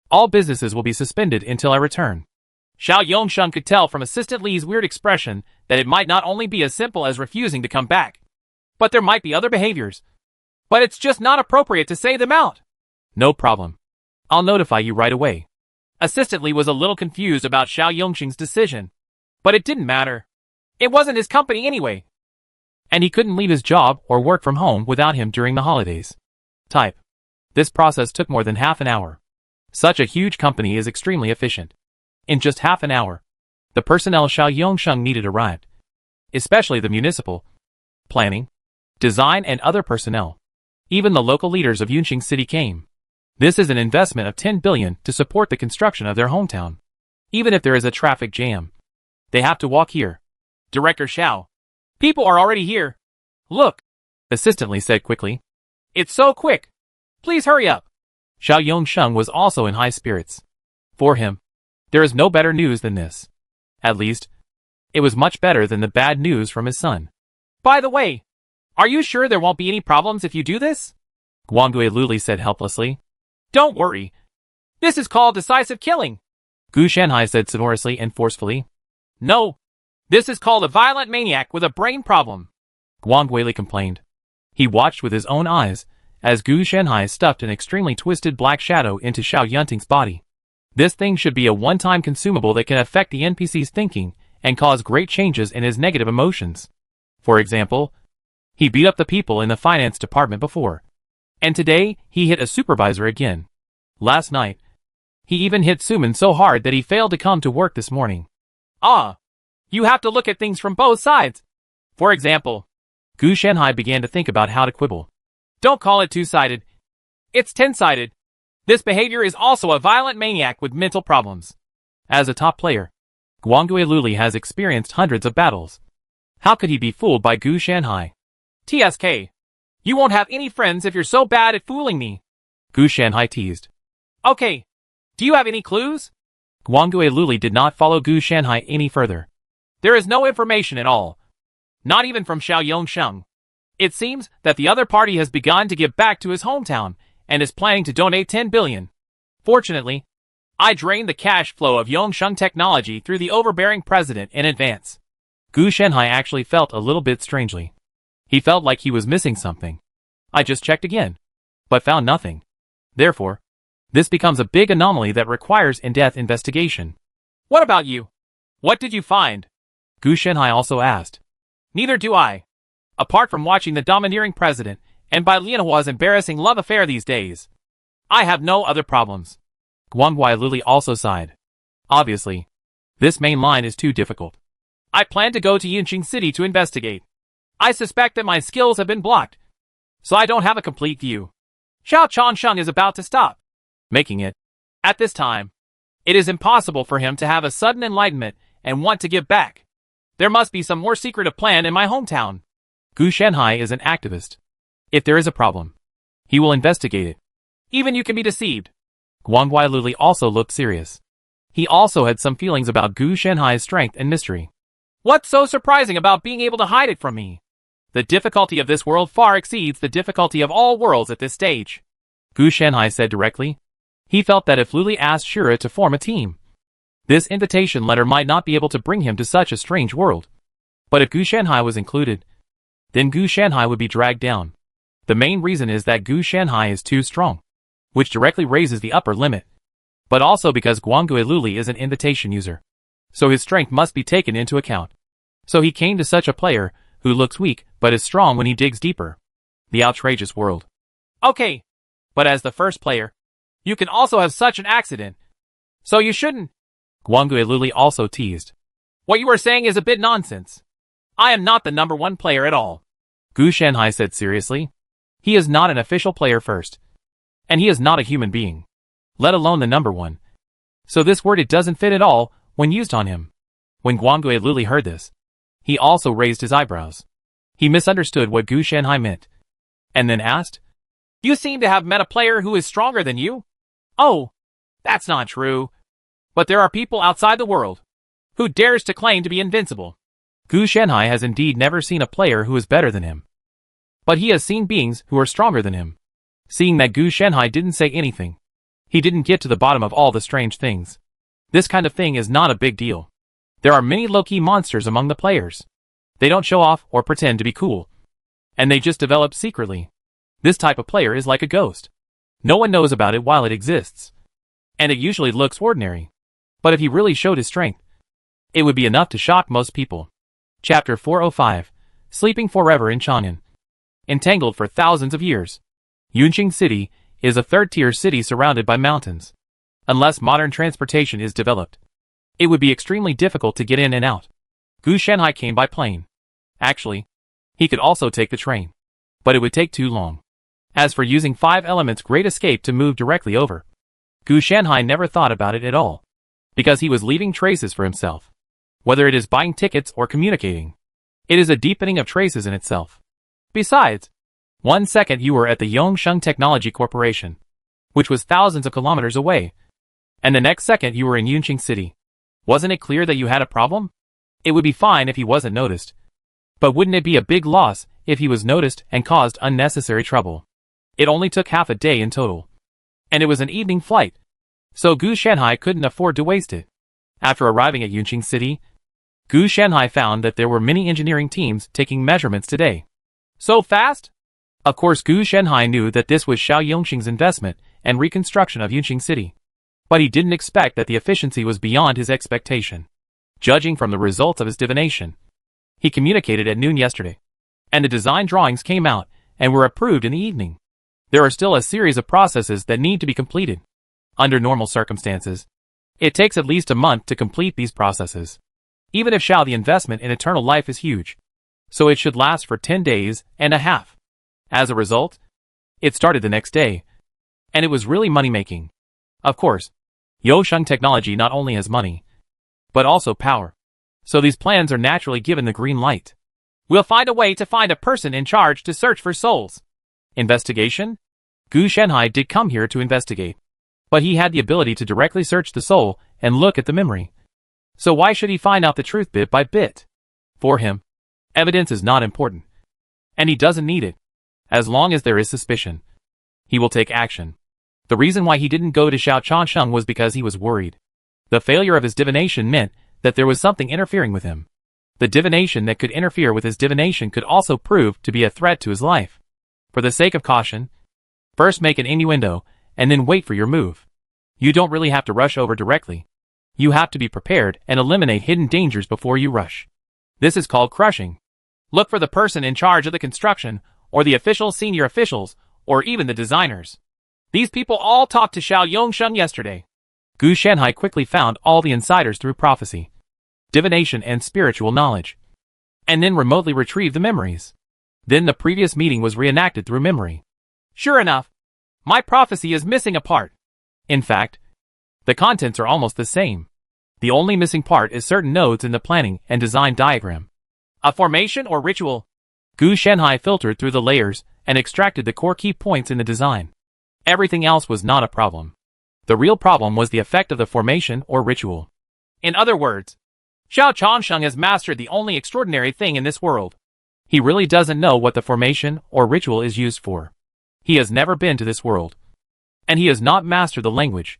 All businesses will be suspended until I return. Xiao Yongsheng could tell from Assistant Li's weird expression that it might not only be as simple as refusing to come back, but there might be other behaviors. But it's just not appropriate to say them out. No problem. I'll notify you right away. Assistant Li was a little confused about Xiao Yongsheng's decision. But it didn't matter. It wasn't his company anyway. And he couldn't leave his job or work from home without him during the holidays. Type. This process took more than half an hour. Such a huge company is extremely efficient. In just half an hour, the personnel Xiao Yongsheng needed arrived. Especially the municipal, planning, design and other personnel. Even the local leaders of Yunqing City came. This is an investment of 10 billion to support the construction of their hometown. Even if there is a traffic jam, they have to walk here. Director Xiao. People are already here. Look. Assistant Li said quickly. It's so quick. Please hurry up. Xiao Yongsheng was also in high spirits. For him, there is no better news than this. At least, it was much better than the bad news from his son. By the way, are you sure there won't be any problems if you do this? Guangui Luli said helplessly. Don't worry. This is called decisive killing. Gu Shanhai said sonorously and forcefully. No. This is called a violent maniac with a brain problem. Guang Guili complained. He watched with his own eyes as Gu Shanhai stuffed an extremely twisted black shadow into Xiao Yunting's body. This thing should be a one-time consumable that can affect the NPC's thinking and cause great changes in his negative emotions. For example, he beat up the people in the finance department before. And today, he hit a supervisor again. Last night, he even hit Suman so hard that he failed to come to work this morning. You have to look at things from both sides. For example, Gu Shanhai began to think about how to quibble. Don't call it two-sided. It's 10-sided. This behavior is also a violent maniac with mental problems. As a top player, Guangui Luli has experienced hundreds of battles. How could he be fooled by Gu Shanhai? TSK. You won't have any friends if you're so bad at fooling me. Gu Shanhai teased. Okay. Do you have any clues? Guangui Luli did not follow Gu Shanhai any further. There is no information at all. Not even from Xiao Yongsheng. It seems that the other party has begun to give back to his hometown and is planning to donate 10 billion. Fortunately, I drained the cash flow of Yongsheng Technology through the overbearing president in advance. Gu Shanhai actually felt a little bit strangely. He felt like he was missing something. I just checked again, but found nothing. Therefore, this becomes a big anomaly that requires in-depth investigation. What about you? What did you find? Gu Shanhai also asked. Neither do I. Apart from watching the domineering president and Bai Lianhua's embarrassing love affair these days, I have no other problems. Guangui Luli also sighed. Obviously, this main line is too difficult. I plan to go to Yunqing City to investigate. I suspect that my skills have been blocked, so I don't have a complete view. Xiao Changsheng is about to stop, making it. At this time, it is impossible for him to have a sudden enlightenment and want to give back. There must be some more secretive plan in my hometown. Gu Shanhai is an activist. If there is a problem, he will investigate it. Even you can be deceived. Guangui Luli also looked serious. He also had some feelings about Gu Shanhai's strength and mystery. What's so surprising about being able to hide it from me? The difficulty of this world far exceeds the difficulty of all worlds at this stage. Gu Shanhai said directly. He felt that if Luli asked Shura to form a team, this invitation letter might not be able to bring him to such a strange world. But if Gu Shanhai was included, then Gu Shanhai would be dragged down. The main reason is that Gu Shanhai is too strong, which directly raises the upper limit. But also because Guangui Luli is an invitation user, so his strength must be taken into account. So he came to such a player, who looks weak, but is strong when he digs deeper. The outrageous world. Okay, but as the first player, you can also have such an accident. So you shouldn't. Guangui Luli also teased. What you are saying is a bit nonsense. I am not the number one player at all. Gu Shanhai said seriously. He is not an official player first. And he is not a human being, let alone the number one. So this word it doesn't fit at all when used on him. When Guangui Luli heard this, he also raised his eyebrows. He misunderstood what Gu Shanhai meant, and then asked, You seem to have met a player who is stronger than you? Oh, that's not true. But there are people outside the world who dares to claim to be invincible. Gu Shanhai has indeed never seen a player who is better than him. But he has seen beings who are stronger than him. Seeing that Gu Shanhai didn't say anything, he didn't get to the bottom of all the strange things. This kind of thing is not a big deal. There are many low-key monsters among the players. They don't show off or pretend to be cool. And they just develop secretly. This type of player is like a ghost. No one knows about it while it exists. And it usually looks ordinary. But if he really showed his strength, it would be enough to shock most people. Chapter 405. Sleeping Forever in Chang'an. Entangled for thousands of years, Yunqing City is a third-tier city surrounded by mountains. Unless modern transportation is developed, it would be extremely difficult to get in and out. Gu Shanhai came by plane. Actually, he could also take the train, but it would take too long. As for using 5 Elements Great Escape to move directly over, Gu Shanhai never thought about it at all, because he was leaving traces for himself. Whether it is buying tickets or communicating, it is a deepening of traces in itself. Besides, 1 second you were at the Yongsheng Technology Corporation, which was thousands of kilometers away, and the next second you were in Yunqing City. Wasn't it clear that you had a problem? It would be fine if he wasn't noticed. But wouldn't it be a big loss if he was noticed and caused unnecessary trouble? It only took half a day in total. And it was an evening flight, so Gu Shanhai couldn't afford to waste it. After arriving at Yunqing City, Gu Shanhai found that there were many engineering teams taking measurements today. So fast? Of course Gu Shanhai knew that this was Xiao Yongxing's investment and reconstruction of Yunqing City. But he didn't expect that the efficiency was beyond his expectation. Judging from the results of his divination, he communicated at noon yesterday, and the design drawings came out and were approved in the evening. There are still a series of processes that need to be completed. Under normal circumstances, it takes at least a month to complete these processes. Even if Xiao the investment in eternal life is huge, so it should last for 10 days and a half. As a result, it started the next day, and it was really money-making. Of course, Yongsheng Technology not only has money, but also power. So these plans are naturally given the green light. We'll find a way to find a person in charge to search for souls. Investigation? Gu Shanhai did come here to investigate, but he had the ability to directly search the soul and look at the memory. So why should he find out the truth bit by bit? For him, evidence is not important, and he doesn't need it. As long as there is suspicion, he will take action. The reason why he didn't go to Xiao Changsheng was because he was worried. The failure of his divination meant that there was something interfering with him. The divination that could interfere with his divination could also prove to be a threat to his life. For the sake of caution, first make an innuendo, and then wait for your move. You don't really have to rush over directly. You have to be prepared and eliminate hidden dangers before you rush. This is called crushing. Look for the person in charge of the construction, or the official senior officials, or even the designers. These people all talked to Xiao Yongsheng yesterday. Gu Shanhai quickly found all the insiders through prophecy, divination and spiritual knowledge, and then remotely retrieved the memories. Then the previous meeting was reenacted through memory. Sure enough, my prophecy is missing a part. In fact, the contents are almost the same. The only missing part is certain nodes in the planning and design diagram. A formation or ritual? Gu Shanhai filtered through the layers and extracted the core key points in the design. Everything else was not a problem. The real problem was the effect of the formation or ritual. In other words, Xiao Changsheng has mastered the only extraordinary thing in this world. He really doesn't know what the formation or ritual is used for. He has never been to this world. and he has not mastered the language,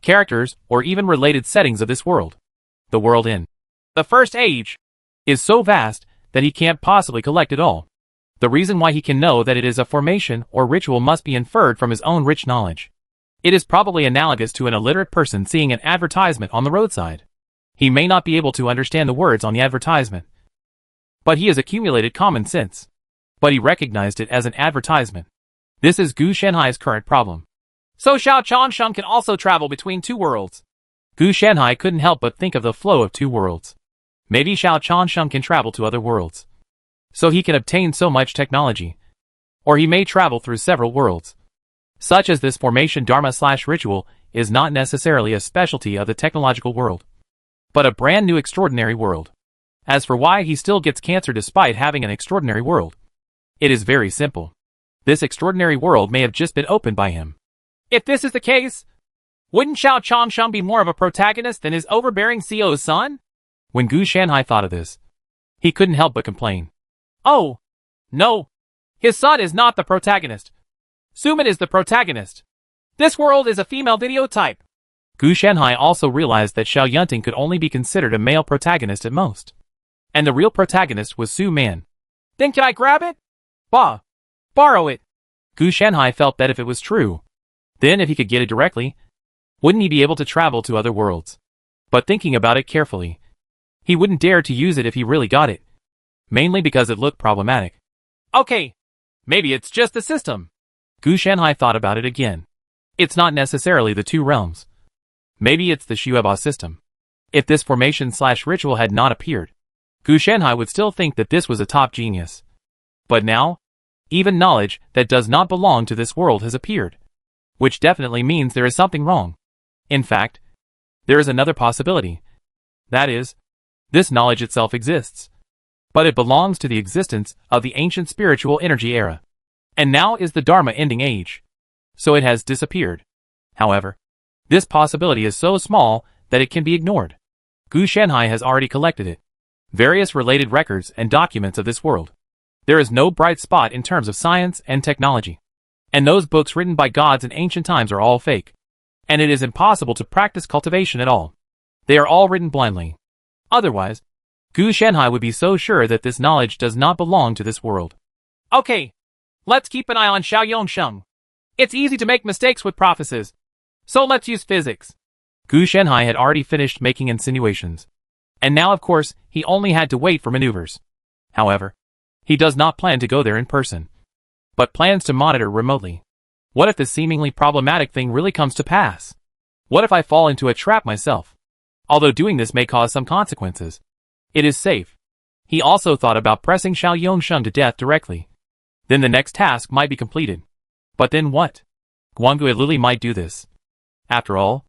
characters, or even related settings of this world. The world in the First Age is so vast that he can't possibly collect it all. The reason why he can know that it is a formation or ritual must be inferred from his own rich knowledge. It is probably analogous to an illiterate person seeing an advertisement on the roadside. He may not be able to understand the words on the advertisement, but he has accumulated common sense. But he recognized it as an advertisement. This is Gu Shanhai's current problem. So Xiao Changsheng can also travel between two worlds. Gu Shanhai couldn't help but think of the flow of two worlds. Maybe Xiao Changsheng can travel to other worlds, so he can obtain so much technology. Or he may travel through several worlds. Such as this formation dharma/ritual is not necessarily a specialty of the technological world, but a brand new extraordinary world. As for why he still gets cancer despite having an extraordinary world, it is very simple. This extraordinary world may have just been opened by him. If this is the case, wouldn't Xiao Changsheng be more of a protagonist than his overbearing CEO's son? When Gu Shanhai thought of this, he couldn't help but complain. Oh, no. His son is not the protagonist. Suman is the protagonist. This world is a female video type. Gu Shanhai also realized that Xiao Yunting could only be considered a male protagonist at most, and the real protagonist was Su Man. Then can I grab it? Borrow it. Gu Shanhai felt that if it was true, then if he could get it directly, wouldn't he be able to travel to other worlds? But thinking about it carefully, he wouldn't dare to use it if he really got it, mainly because it looked problematic. Okay, maybe it's just the system. Gu Shanhai thought about it again. It's not necessarily the two realms. Maybe it's the Xueba system. If this formation/ritual had not appeared, Gu Shanhai would still think that this was a top genius. But now, even knowledge that does not belong to this world has appeared, which definitely means there is something wrong. In fact, there is another possibility. That is, this knowledge itself exists, but it belongs to the existence of the ancient spiritual energy era, and now is the Dharma ending age. So it has disappeared. However, this possibility is so small that it can be ignored. Gu Shanhai has already collected it. Various related records and documents of this world. There is no bright spot in terms of science and technology. And those books written by gods in ancient times are all fake. And it is impossible to practice cultivation at all. They are all written blindly. Otherwise, Gu Shanhai would be so sure that this knowledge does not belong to this world. Okay, let's keep an eye on Xiao Yongsheng. It's easy to make mistakes with prophecies, so let's use physics. Gu Shanhai had already finished making insinuations, and now of course he only had to wait for maneuvers. However, he does not plan to go there in person, but plans to monitor remotely. What if this seemingly problematic thing really comes to pass? What if I fall into a trap myself? Although doing this may cause some consequences, it is safe. He also thought about pressing Xiao Yongsheng to death directly. Then the next task might be completed. But then what? Guangui Lili might do this. After all,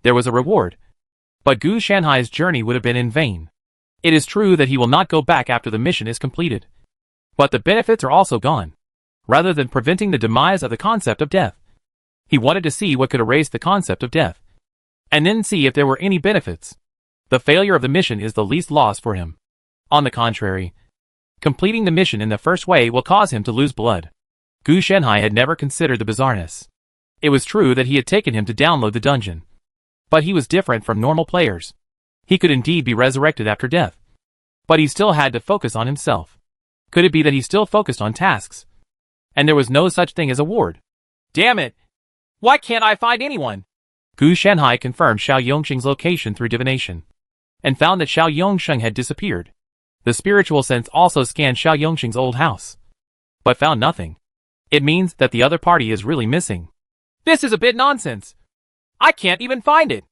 there was a reward. But Gu Shanhai's journey would have been in vain. It is true that he will not go back after the mission is completed, but the benefits are also gone. Rather than preventing the demise of the concept of death, he wanted to see what could erase the concept of death, and then see if there were any benefits. The failure of the mission is the least loss for him. On the contrary, completing the mission in the first way will cause him to lose blood. Gu Shanhai had never considered the bizarreness. It was true that he had taken him to download the dungeon, but he was different from normal players. He could indeed be resurrected after death, but he still had to focus on himself. Could it be that he still focused on tasks, and there was no such thing as a ward? Damn it! Why can't I find anyone? Gu Shanhai confirmed Xiao Yongsheng's location through divination, and found that Xiao Yongsheng had disappeared. The spiritual sense also scanned Xiao Yongsheng's old house, but found nothing. It means that the other party is really missing. This is a bit nonsense. I can't even find it.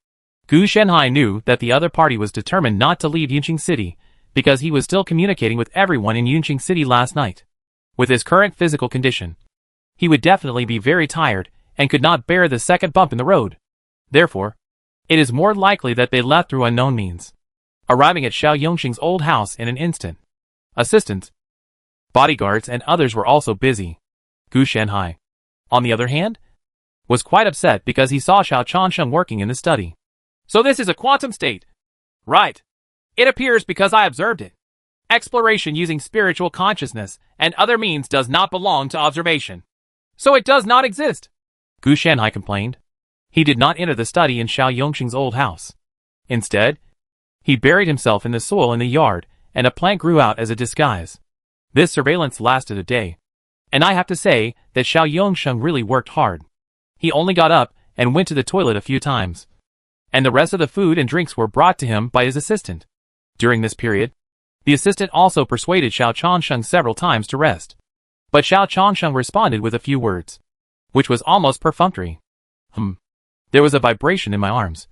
Gu Shanhai knew that the other party was determined not to leave Yunqing City, because he was still communicating with everyone in Yunqing City last night. With his current physical condition, he would definitely be very tired and could not bear the second bump in the road. Therefore, it is more likely that they left through unknown means, arriving at Xiao Yongsheng's old house in an instant. Assistants, bodyguards and others were also busy. Gu Shanhai, on the other hand, was quite upset because he saw Xiao Changsheng working in the study. So this is a quantum state. Right. It appears because I observed it. Exploration using spiritual consciousness and other means does not belong to observation. So it does not exist. Gu Shanhai complained. He did not enter the study in Xiao Yongxing's old house. Instead, he buried himself in the soil in the yard, and a plant grew out as a disguise. This surveillance lasted a day. And I have to say that Xiao Yongxing really worked hard. He only got up and went to the toilet a few times. And the rest of the food and drinks were brought to him by his assistant. During this period, the assistant also persuaded Xiao Changsheng several times to rest. But Xiao Changsheng responded with a few words, which was almost perfunctory. There was a vibration in my arms.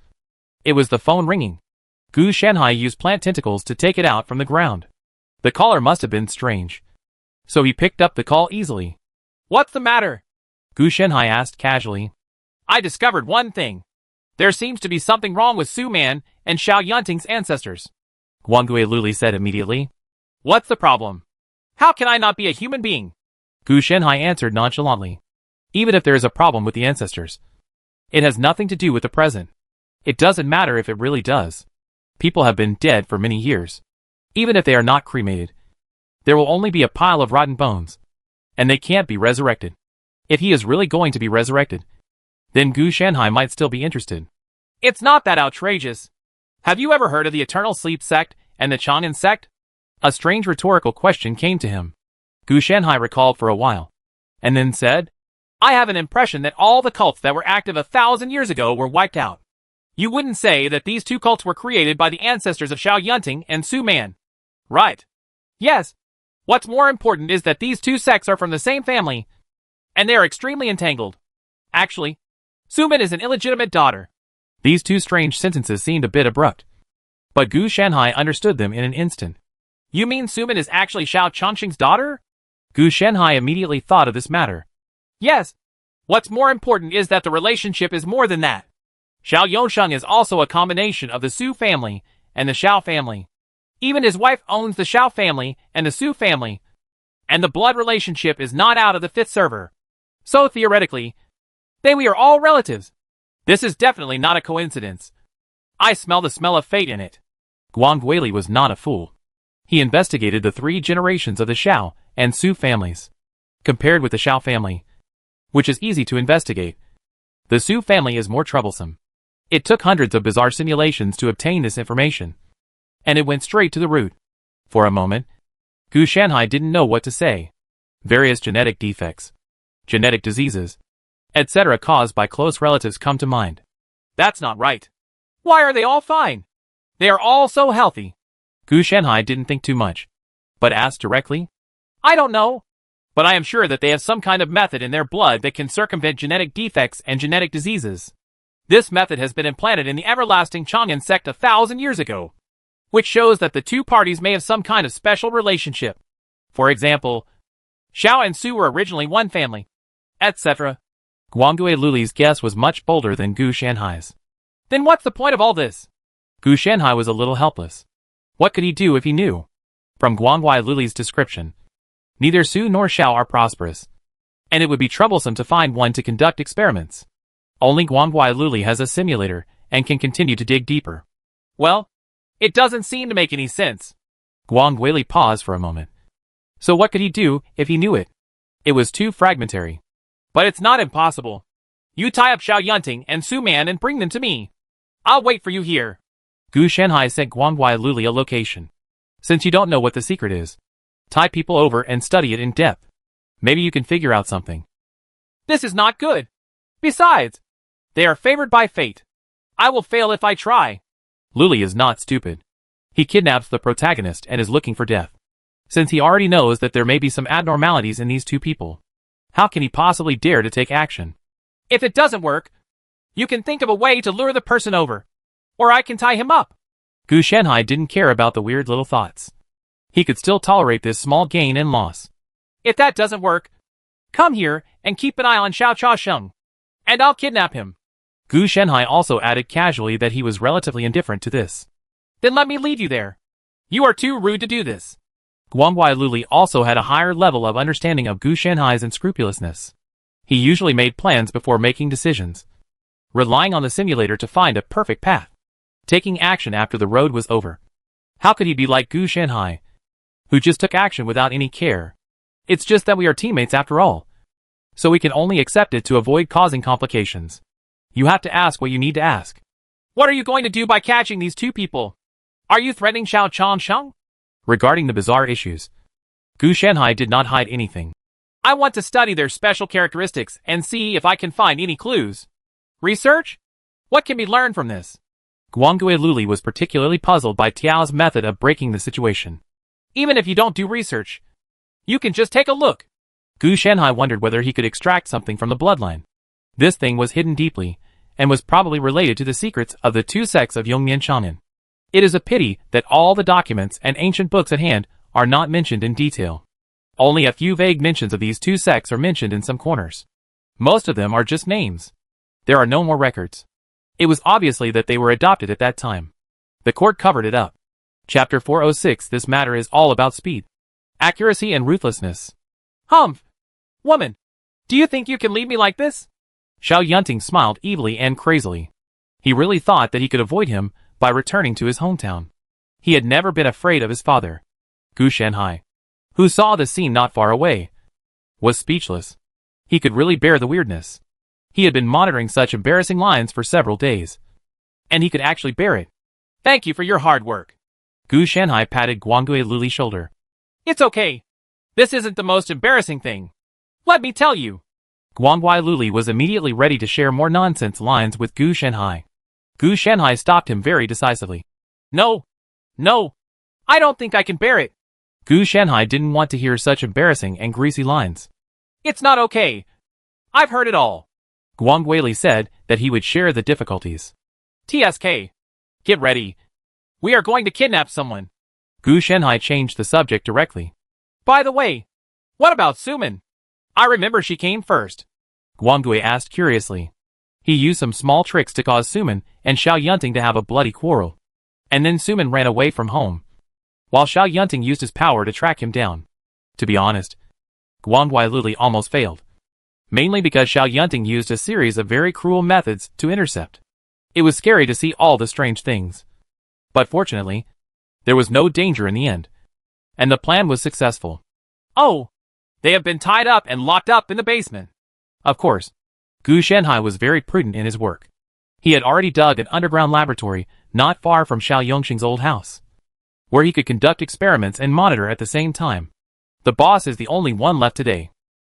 It was the phone ringing. Gu Shanhai used plant tentacles to take it out from the ground. The caller must have been strange. So he picked up the call easily. What's the matter? Gu Shanhai asked casually. I discovered one thing. There seems to be something wrong with Su Man and Xiao Yunting's ancestors. Guangui Luli said immediately. What's the problem? How can I not be a human being? Gu Shanhai answered nonchalantly. Even if there is a problem with the ancestors, it has nothing to do with the present. It doesn't matter if it really does. People have been dead for many years. Even if they are not cremated, there will only be a pile of rotten bones. And they can't be resurrected. If he is really going to be resurrected, then Gu Shanhai might still be interested. It's not that outrageous. Have you ever heard of the Eternal Sleep sect and the Chang'an sect? A strange rhetorical question came to him. Gu Shanhai recalled for a while, and then said, I have an impression that all the cults that were active 1,000 years ago were wiped out. You wouldn't say that these two cults were created by the ancestors of Xiao Yunting and Su Man, right? Yes. What's more important is that these two sects are from the same family, and they are extremely entangled. Actually, Su Man is an illegitimate daughter. These two strange sentences seemed a bit abrupt, but Gu Shanhai understood them in an instant. You mean Su Man is actually Xiao Changxing's daughter? Gu Shanhai immediately thought of this matter. Yes. What's more important is that the relationship is more than that. Xiao Yongsheng is also a combination of the Su family and the Xiao family. Even his wife owns the Xiao family and the Su family. And the blood relationship is not out of the fifth server. So theoretically, then we are all relatives. This is definitely not a coincidence. I smell the smell of fate in it. Guang Guili was not a fool. He investigated the 3 generations of the Xiao and Su families. Compared with the Xiao family, which is easy to investigate, the Su family is more troublesome. It took hundreds of bizarre simulations to obtain this information. And it went straight to the root. For a moment, Gu Shanhai didn't know what to say. Various genetic defects, genetic diseases, etc. caused by close relatives come to mind. That's not right. Why are they all fine? They are all so healthy. Gu Shanhai didn't think too much, but asked directly. I don't know. But I am sure that they have some kind of method in their blood that can circumvent genetic defects and genetic diseases. This method has been implanted in the everlasting Chang'an sect 1,000 years ago, which shows that the two parties may have some kind of special relationship. For example, Xiao and Su were originally one family, etc. Guangui Luli's guess was much bolder than Gu Shanhai's. Then what's the point of all this? Gu Shanhai was a little helpless. What could he do if he knew? From Guangui Luli's description, neither Su nor Xiao are prosperous, and it would be troublesome to find one to conduct experiments. Only Guangui Luli has a simulator and can continue to dig deeper. Well, it doesn't seem to make any sense. Guang Guili paused for a moment. So what could he do if he knew it? It was too fragmentary. But it's not impossible. You tie up Xiao Yunting and Su Man and bring them to me. I'll wait for you here. Gu Shanhai sent Guangui Luli a location. Since you don't know what the secret is, tie people over and study it in depth. Maybe you can figure out something. This is not good. Besides, they are favored by fate. I will fail if I try. Luli is not stupid. He kidnaps the protagonist and is looking for death. Since he already knows that there may be some abnormalities in these two people, how can he possibly dare to take action? If it doesn't work, you can think of a way to lure the person over. Or I can tie him up. Gu Shanhai didn't care about the weird little thoughts. He could still tolerate this small gain and loss. If that doesn't work, come here and keep an eye on Xiao Changsheng, and I'll kidnap him. Gu Shanhai also added casually that he was relatively indifferent to this. Then let me lead you there. You are too rude to do this. Guangui Luli also had a higher level of understanding of Gu Shanhai's unscrupulousness. He usually made plans before making decisions, relying on the simulator to find a perfect path, taking action after the road was over. How could he be like Gu Shanhai, who just took action without any care? It's just that we are teammates after all. so we can only accept it to avoid causing complications. You have to ask what you need to ask. What are you going to do by catching these two people? Are you threatening Xiao Changsheng? Regarding the bizarre issues, Gu Shanhai did not hide anything. I want to study their special characteristics and see if I can find any clues. Research? What can be learned from this? Guangui Luli was particularly puzzled by Tiao's method of breaking the situation. Even if you don't do research, you can just take a look. Gu Shanhai wondered whether he could extract something from the bloodline. This thing was hidden deeply, and was probably related to the secrets of the two sects of Yongmian Shaman. It is a pity that all the documents and ancient books at hand are not mentioned in detail. Only a few vague mentions of these two sects are mentioned in some corners. Most of them are just names. There are no more records. It was obviously that they were adopted at that time. The court covered it up. Chapter 406. This matter is all about speed, accuracy and ruthlessness. Humph! Woman! Do you think you can leave me like this? Xiao Yunting smiled evilly and crazily. He really thought that he could avoid him by returning to his hometown. He had never been afraid of his father. Gu Shanhai, who saw the scene not far away, was speechless. He could really bear the weirdness. He had been monitoring such embarrassing lines for several days, and he could actually bear it. Thank you for your hard work. Gu Shanhai patted Guangui Luli's shoulder. It's okay. This isn't the most embarrassing thing. Let me tell you. Guangui Luli was immediately ready to share more nonsense lines with Gu Shanhai. Gu Shanhai stopped him very decisively. No. I don't think I can bear it. Gu Shanhai didn't want to hear such embarrassing and greasy lines. It's not okay. I've heard it all. Guangui Li said that he would share the difficulties. TSK. Get ready. We are going to kidnap someone. Gu Shanhai changed the subject directly. By the way, what about Suman? I remember she came first. Guangui asked curiously. He used some small tricks to cause Suman and Xiao Yunting to have a bloody quarrel. And then Suman ran away from home, while Xiao Yunting used his power to track him down. To be honest, Guangui Luli almost failed. Mainly because Xiao Yunting used a series of very cruel methods to intercept. It was scary to see all the strange things. But fortunately, there was no danger in the end, and the plan was successful. Oh, they have been tied up and locked up in the basement. Of course, Gu Shanhai was very prudent in his work. He had already dug an underground laboratory not far from Xiao Yongxing's old house, where he could conduct experiments and monitor at the same time. The boss is the only one left today.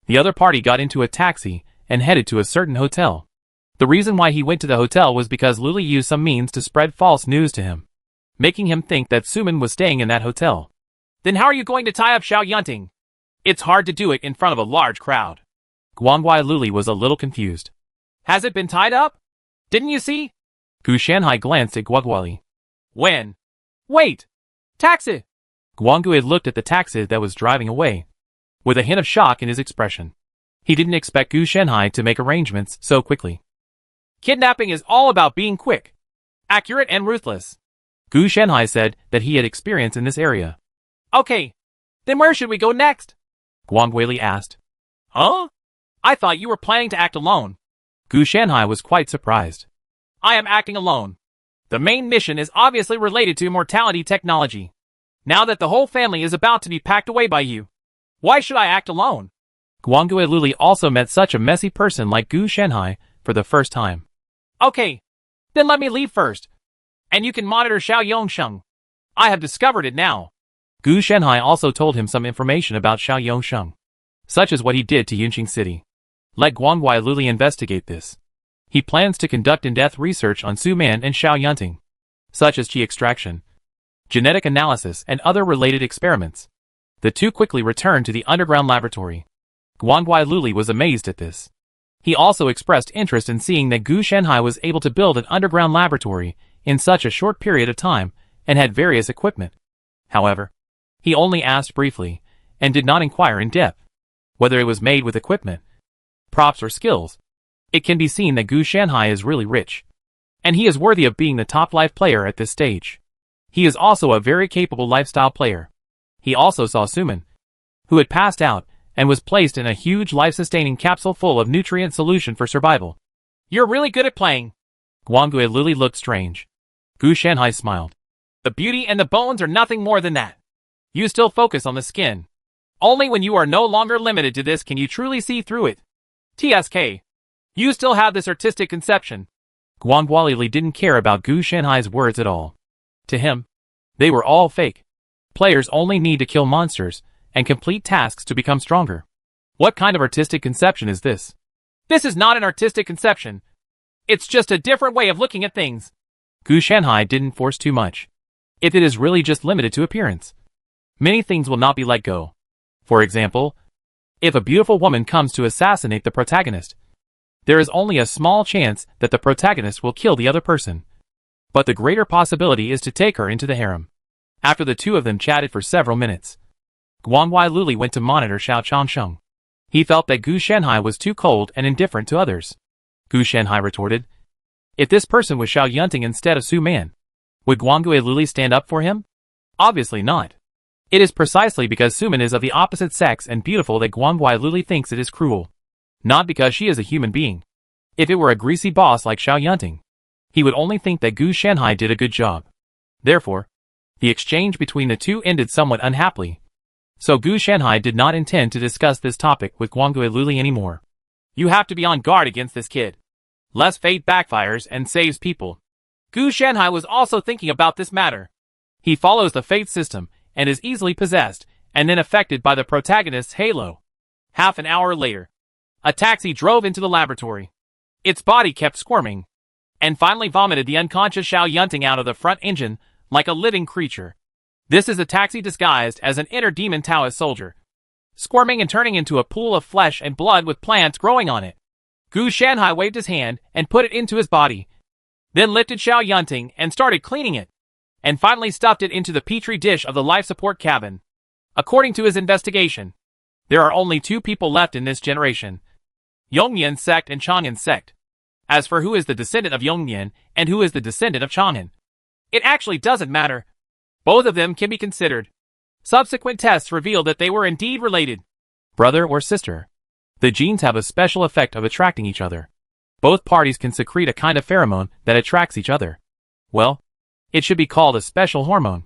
The other party got into a taxi and headed to a certain hotel. The reason why he went to the hotel was because Luli used some means to spread false news to him, making him think that Suman was staying in that hotel. Then how are you going to tie up Xiao Yunting? It's hard to do it in front of a large crowd. Guangui Luli was a little confused. Has it been tied up? Didn't you see? Gu Shanhai glanced at Guangui. When? Wait! Taxi! Guangui looked at the taxi that was driving away, with a hint of shock in his expression. He didn't expect Gu Shanhai to make arrangements so quickly. Kidnapping is all about being quick, accurate and ruthless. Gu Shanhai said that he had experience in this area. Okay, then where should we go next? Guangui Li asked. Huh? I thought you were planning to act alone. Gu Shanhai was quite surprised. I am acting alone. The main mission is obviously related to immortality technology. Now that the whole family is about to be packed away by you, why should I act alone? Guangui Luli also met such a messy person like Gu Shanhai for the first time. Okay, then let me leave first, and you can monitor Xiao Yongsheng. I have discovered it now. Gu Shanhai also told him some information about Xiao Yongsheng, such as what he did to Yunqing City. Let Guangui Luli investigate this. He plans to conduct in-depth research on Suman and Xiao Yunting, such as qi extraction, genetic analysis, and other related experiments. The two quickly returned to the underground laboratory. Guangui Luli was amazed at this. He also expressed interest in seeing that Gu Shanhai was able to build an underground laboratory in such a short period of time and had various equipment. However, he only asked briefly and did not inquire in depth whether it was made with equipment, props, or skills. It can be seen that Gu Shanhai is really rich, and he is worthy of being the top life player at this stage. He is also a very capable lifestyle player. He also saw Suman, who had passed out and was placed in a huge life-sustaining capsule full of nutrient solution for survival. You're really good at playing. Guangui Luli looked strange. Gu Shanhai smiled. The beauty and the bones are nothing more than that. You still focus on the skin. Only when you are no longer limited to this can you truly see through it. TSK. You still have this artistic conception. Guangguo didn't care about Gu Shanhai's words at all. To him, they were all fake. Players only need to kill monsters and complete tasks to become stronger. What kind of artistic conception is this? This is not an artistic conception. It's just a different way of looking at things. Gu Shanhai didn't force too much. If it is really just limited to appearance, many things will not be let go. For example, if a beautiful woman comes to assassinate the protagonist, there is only a small chance that the protagonist will kill the other person. But the greater possibility is to take her into the harem. After the two of them chatted for several minutes, Guangwai Luli went to monitor Xiao Changsheng. He felt that Gu Shanhai was too cold and indifferent to others. Gu Shanhai retorted, if this person was Xiao Yunting instead of Su Man, would Guangwai Luli stand up for him? Obviously not. It is precisely because Su Man is of the opposite sex and beautiful that Guangwai Luli thinks it is cruel. Not because she is a human being. If it were a greasy boss like Xiao Yunting, he would only think that Gu Shanhai did a good job. Therefore, the exchange between the two ended somewhat unhappily. So Gu Shanhai did not intend to discuss this topic with Guangwai Luli anymore. You have to be on guard against this kid. Lest fate backfires and saves people. Gu Shanhai was also thinking about this matter. He follows the fate system and is easily possessed and then affected by the protagonist's halo. Half an hour later, a taxi drove into the laboratory. Its body kept squirming, and finally vomited the unconscious Xiao Yunting out of the front engine like a living creature. This is a taxi disguised as an inner demon Taoist soldier, squirming and turning into a pool of flesh and blood with plants growing on it. Gu Shanhai waved his hand and put it into his body, then lifted Xiao Yunting and started cleaning it, and finally stuffed it into the petri dish of the life support cabin. According to his investigation, there are only two people left in this generation, Yongnian sect and Chang'an sect. As for who is the descendant of Yongnian and who is the descendant of Chang'an, it actually doesn't matter. Both of them can be considered. Subsequent tests revealed that they were indeed related. Brother or sister. The genes have a special effect of attracting each other. Both parties can secrete a kind of pheromone that attracts each other. Well, it should be called a special hormone.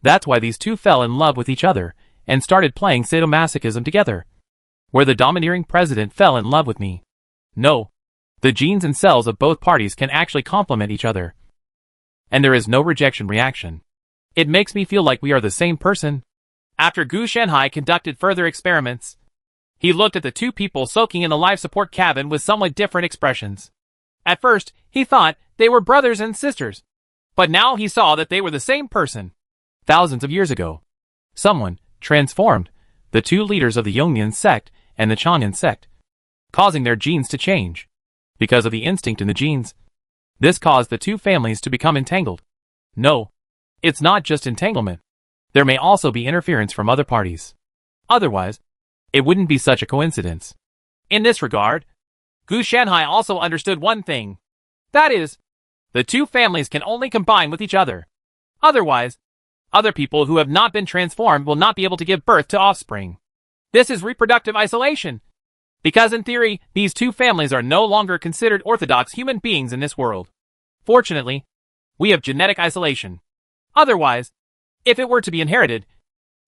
That's why these two fell in love with each other and started playing sadomasochism together. Where the domineering president fell in love with me. No. The genes and cells of both parties can actually complement each other. And there is no rejection reaction. It makes me feel like we are the same person. After Gu Shanhai conducted further experiments, he looked at the two people soaking in the life support cabin with somewhat different expressions. At first, he thought they were brothers and sisters. But now he saw that they were the same person. Thousands of years ago, someone transformed the two leaders of the Yongnian sect and the Chang'an sect, causing their genes to change. Because of the instinct in the genes, this caused the two families to become entangled. No, it's not just entanglement. There may also be interference from other parties. Otherwise, it wouldn't be such a coincidence. In this regard, Gu Shanhai also understood one thing. That is, the two families can only combine with each other. Otherwise, other people who have not been transformed will not be able to give birth to offspring. This is reproductive isolation. Because in theory, these two families are no longer considered orthodox human beings in this world. Fortunately, we have genetic isolation. Otherwise, if it were to be inherited,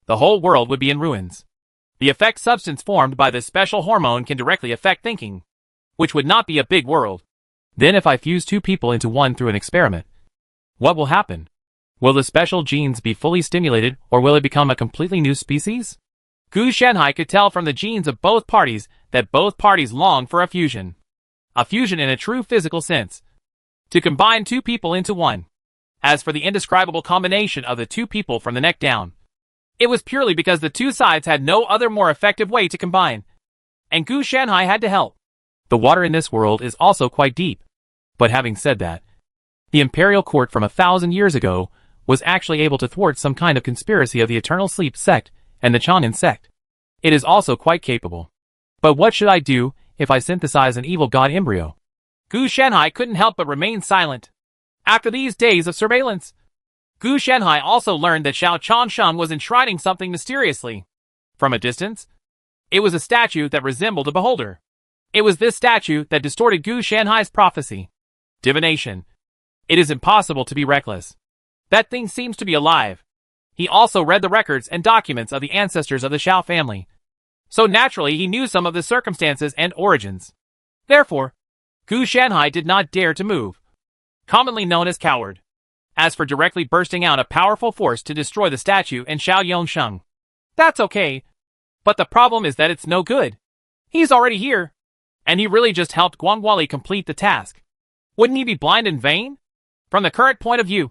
the whole world would be in ruins. The effect substance formed by this special hormone can directly affect thinking, which would not be a big world. Then if I fuse two people into one through an experiment, what will happen? Will the special genes be fully stimulated or will it become a completely new species? Gu Shanhai could tell from the genes of both parties that both parties long for a fusion. A fusion in a true physical sense. To combine two people into one. As for the indescribable combination of the two people from the neck down, it was purely because the two sides had no other more effective way to combine. And Gu Shanhai had to help. The water in this world is also quite deep. But having said that, the imperial court from 1,000 years ago was actually able to thwart some kind of conspiracy of the Eternal Sleep sect and the Chang'an sect. It is also quite capable. But what should I do if I synthesize an evil god embryo? Gu Shanhai couldn't help but remain silent. After these days of surveillance, Gu Shanhai also learned that Xiao Changshan was enshrining something mysteriously. From a distance, it was a statue that resembled a beholder. It was this statue that distorted Gu Shanhai's prophecy. Divination. It is impossible to be reckless. That thing seems to be alive. He also read the records and documents of the ancestors of the Xiao family. So naturally he knew some of the circumstances and origins. Therefore, Gu Shanhai did not dare to move, commonly known as coward. As for directly bursting out a powerful force to destroy the statue and Xiao Yongsheng, that's okay, but the problem is that it's no good. He's already here, and he really just helped Guangwali complete the task. Wouldn't he be blind in vain? From the current point of view,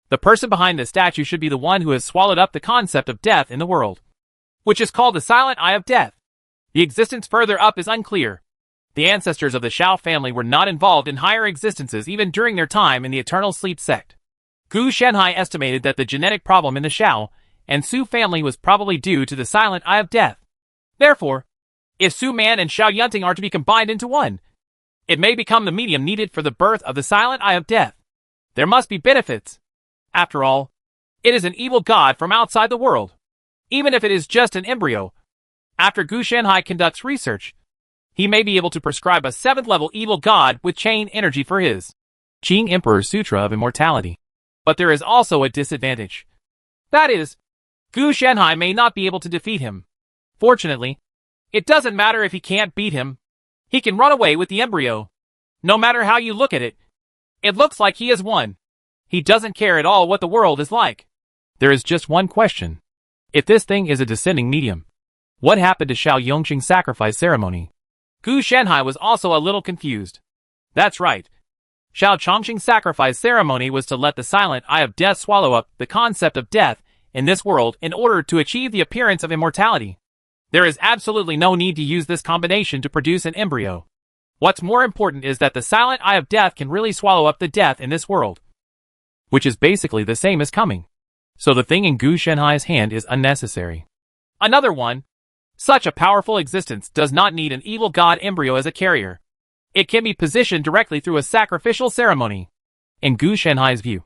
the person behind the statue should be the one who has swallowed up the concept of death in the world, which is called the Silent Eye of Death. The existence further up is unclear. The ancestors of the Shao family were not involved in higher existences even during their time in the Eternal Sleep sect. Gu Shanhai estimated that the genetic problem in the Shao and Su family was probably due to the Silent Eye of Death. Therefore, if Su Man and Xiao Yunting are to be combined into one, it may become the medium needed for the birth of the Silent Eye of Death. There must be benefits. After all, it is an evil god from outside the world, even if it is just an embryo. After Gu Shanhai conducts research, he may be able to prescribe a 7th-level evil god with chain energy for his Qing Emperor's Sutra of Immortality. But there is also a disadvantage. That is, Gu Shanhai may not be able to defeat him. Fortunately, it doesn't matter if he can't beat him. He can run away with the embryo. No matter how you look at it, it looks like he has won. He doesn't care at all what the world is like. There is just one question. If this thing is a descending medium, what happened to Xiao Yongqing's sacrifice ceremony? Gu Shanhai was also a little confused. That's right. Xiao Chongqing's sacrifice ceremony was to let the Silent Eye of Death swallow up the concept of death in this world in order to achieve the appearance of immortality. There is absolutely no need to use this combination to produce an embryo. What's more important is that the Silent Eye of Death can really swallow up the death in this world, which is basically the same as coming. So the thing in Gu Shanhai's hand is unnecessary. Another one. Such a powerful existence does not need an evil god embryo as a carrier. It can be positioned directly through a sacrificial ceremony. In Gu Shanhai's view,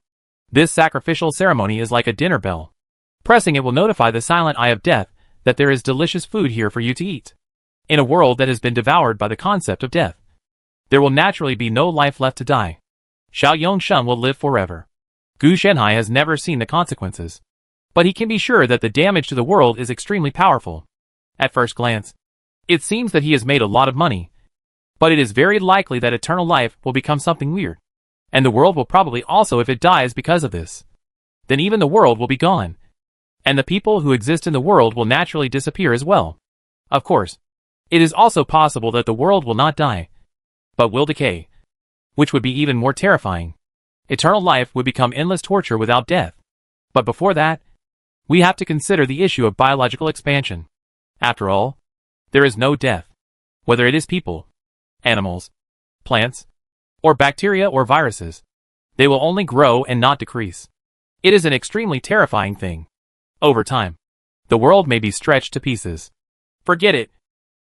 this sacrificial ceremony is like a dinner bell. Pressing it will notify the Silent Eye of Death that there is delicious food here for you to eat. In a world that has been devoured by the concept of death, there will naturally be no life left to die. Xiao Yongsheng will live forever. Gu Shanhai has never seen the consequences, but he can be sure that the damage to the world is extremely powerful. At first glance, it seems that he has made a lot of money, but it is very likely that eternal life will become something weird, and the world will probably also if it dies because of this. Then even the world will be gone, and the people who exist in the world will naturally disappear as well. Of course, it is also possible that the world will not die, but will decay, which would be even more terrifying. Eternal life would become endless torture without death. But before that, we have to consider the issue of biological expansion. After all, there is no death. Whether it is people, animals, plants, or bacteria or viruses, they will only grow and not decrease. It is an extremely terrifying thing. Over time, the world may be stretched to pieces. Forget it.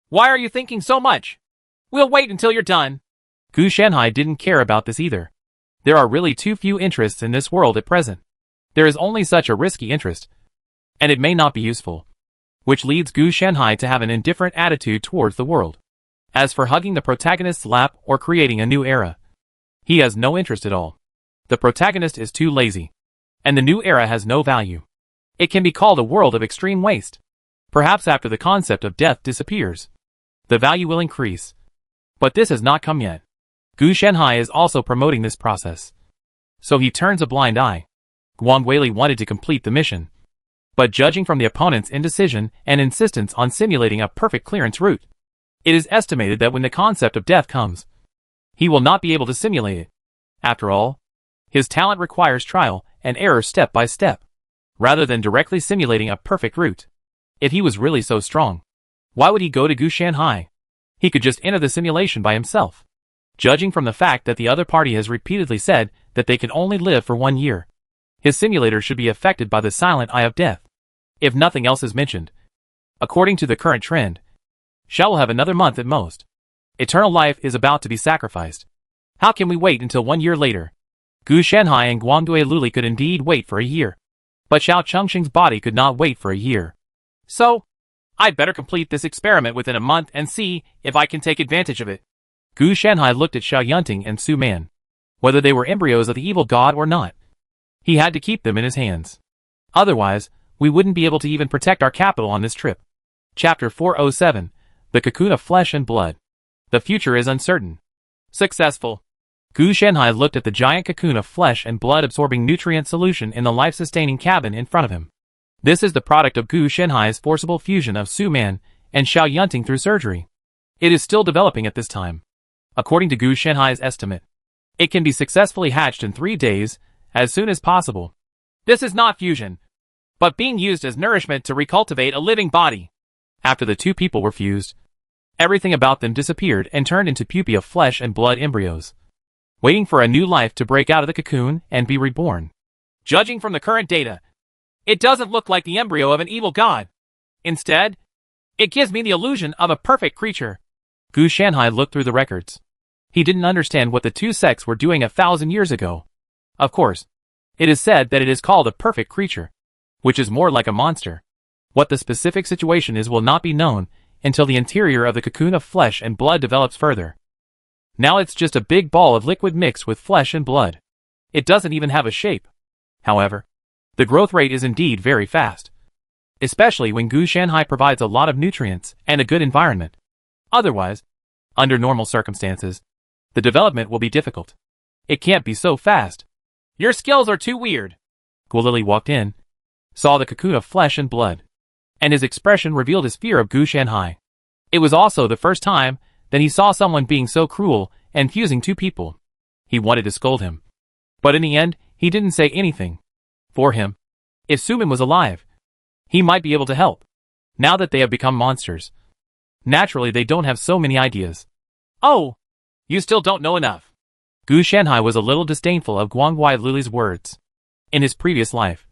Why are you thinking so much? We'll wait until you're done. Gu Shanhai didn't care about this either. There are really too few interests in this world at present. There is only such a risky interest, and it may not be useful, which leads Gu Shanhai to have an indifferent attitude towards the world. As for hugging the protagonist's lap or creating a new era, he has no interest at all. The protagonist is too lazy, and the new era has no value. It can be called a world of extreme waste. Perhaps after the concept of death disappears, the value will increase. But this has not come yet. Gu Shanhai is also promoting this process, so he turns a blind eye. Guangwei wanted to complete the mission, but judging from the opponent's indecision and insistence on simulating a perfect clearance route, it is estimated that when the concept of death comes, he will not be able to simulate it. After all, his talent requires trial and error step by step, rather than directly simulating a perfect route. If he was really so strong, why would he go to Gu Shanhai? He could just enter the simulation by himself. Judging from the fact that the other party has repeatedly said that they can only live for 1 year, his simulator should be affected by the Silent Eye of Death. If nothing else is mentioned, according to the current trend, Xiao will have another month at most. Eternal life is about to be sacrificed. How can we wait until 1 year later? Gu Shanhai and Guangdui Luli could indeed wait for a year, but Xiao Chongqing's body could not wait for a year. So, I'd better complete this experiment within a month and see if I can take advantage of it. Gu Shanhai looked at Xiao Yunting and Su Man, whether they were embryos of the evil god or not. He had to keep them in his hands. Otherwise, we wouldn't be able to even protect our capital on this trip. Chapter 407, The Cocoon of Flesh and Blood. The future is uncertain. Successful. Gu Shanhai looked at the giant cocoon of flesh and blood-absorbing nutrient solution in the life-sustaining cabin in front of him. This is the product of Gu Shanhai's forcible fusion of Su Man and Xiao Yunting through surgery. It is still developing at this time. According to Gu Shanhai's estimate, it can be successfully hatched in 3 days, as soon as possible. This is not fusion, but being used as nourishment to recultivate a living body. After the two people were fused, everything about them disappeared and turned into pupae of flesh and blood embryos, waiting for a new life to break out of the cocoon and be reborn. Judging from the current data, it doesn't look like the embryo of an evil god. Instead, it gives me the illusion of a perfect creature. Gu Shanhai looked through the records. He didn't understand what the two sects were doing 1,000 years ago. Of course, it is said that it is called a perfect creature, which is more like a monster. What the specific situation is will not be known until the interior of the cocoon of flesh and blood develops further. Now it's just a big ball of liquid mixed with flesh and blood. It doesn't even have a shape. However, the growth rate is indeed very fast, especially when Gu Shanhai provides a lot of nutrients and a good environment. Otherwise, under normal circumstances, the development will be difficult. It can't be so fast. Your skills are too weird. Guolili walked in, saw the cocoon of flesh and blood, and his expression revealed his fear of Gu Shanhai. It was also the first time that he saw someone being so cruel and fusing two people. He wanted to scold him, but in the end, he didn't say anything. For him, if Su Man was alive, he might be able to help. Now that they have become monsters, naturally they don't have so many ideas. Oh, you still don't know enough. Gu Shanhai was a little disdainful of Guangwai Luli's words. In his previous life,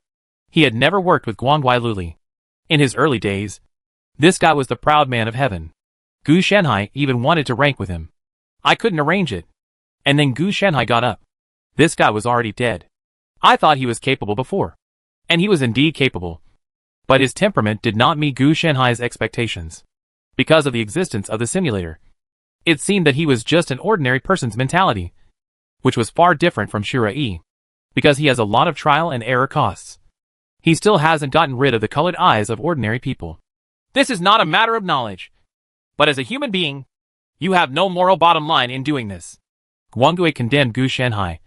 he had never worked with Guangwai Luli. In his early days, this guy was the proud man of heaven. Gu Shanhai even wanted to rank with him. I couldn't arrange it. And then Gu Shanhai got up. This guy was already dead. I thought he was capable before. And he was indeed capable. But his temperament did not meet Gu Shanhai's expectations. Because of the existence of the simulator, it seemed that he was just an ordinary person's mentality, which was far different from Shira Yi, because he has a lot of trial and error costs. He still hasn't gotten rid of the colored eyes of ordinary people. This is not a matter of knowledge. But as a human being, you have no moral bottom line in doing this. Guangui condemned Gu Shanhai.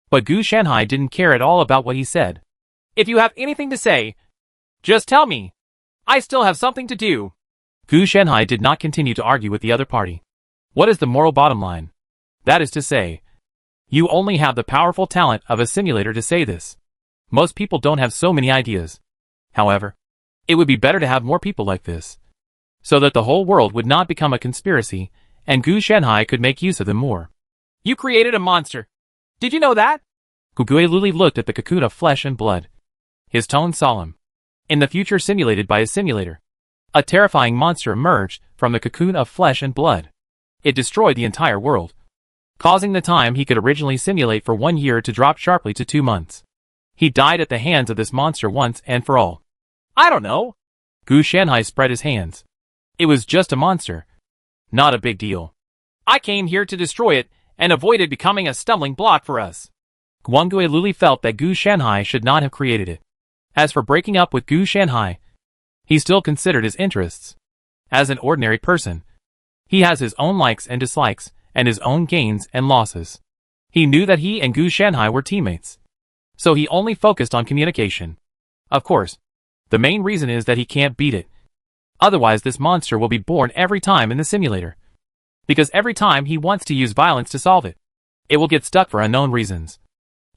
But Gu Shanhai didn't care at all about what he said. If you have anything to say, just tell me. I still have something to do. Gu Shanhai did not continue to argue with the other party. What is the moral bottom line? That is to say, you only have the powerful talent of a simulator to say this. Most people don't have so many ideas. However, it would be better to have more people like this, so that the whole world would not become a conspiracy, and Gu Shanhai could make use of them more. You created a monster. Did you know that? Gugui Luli looked at the cocoon of flesh and blood. His tone solemn. In the future simulated by a simulator, a terrifying monster emerged from the cocoon of flesh and blood. It destroyed the entire world, causing the time he could originally simulate for 1 year to drop sharply to 2 months. He died at the hands of this monster once and for all. I don't know. Gu Shanhai spread his hands. It was just a monster. Not a big deal. I came here to destroy it and avoid it becoming a stumbling block for us. Guangui Luli felt that Gu Shanhai should not have created it. As for breaking up with Gu Shanhai, he still considered his interests. As an ordinary person, he has his own likes and dislikes, and his own gains and losses. He knew that he and Gu Shanhai were teammates, so he only focused on communication. Of course, the main reason is that he can't beat it. Otherwise this monster will be born every time in the simulator. Because every time he wants to use violence to solve it, it will get stuck for unknown reasons.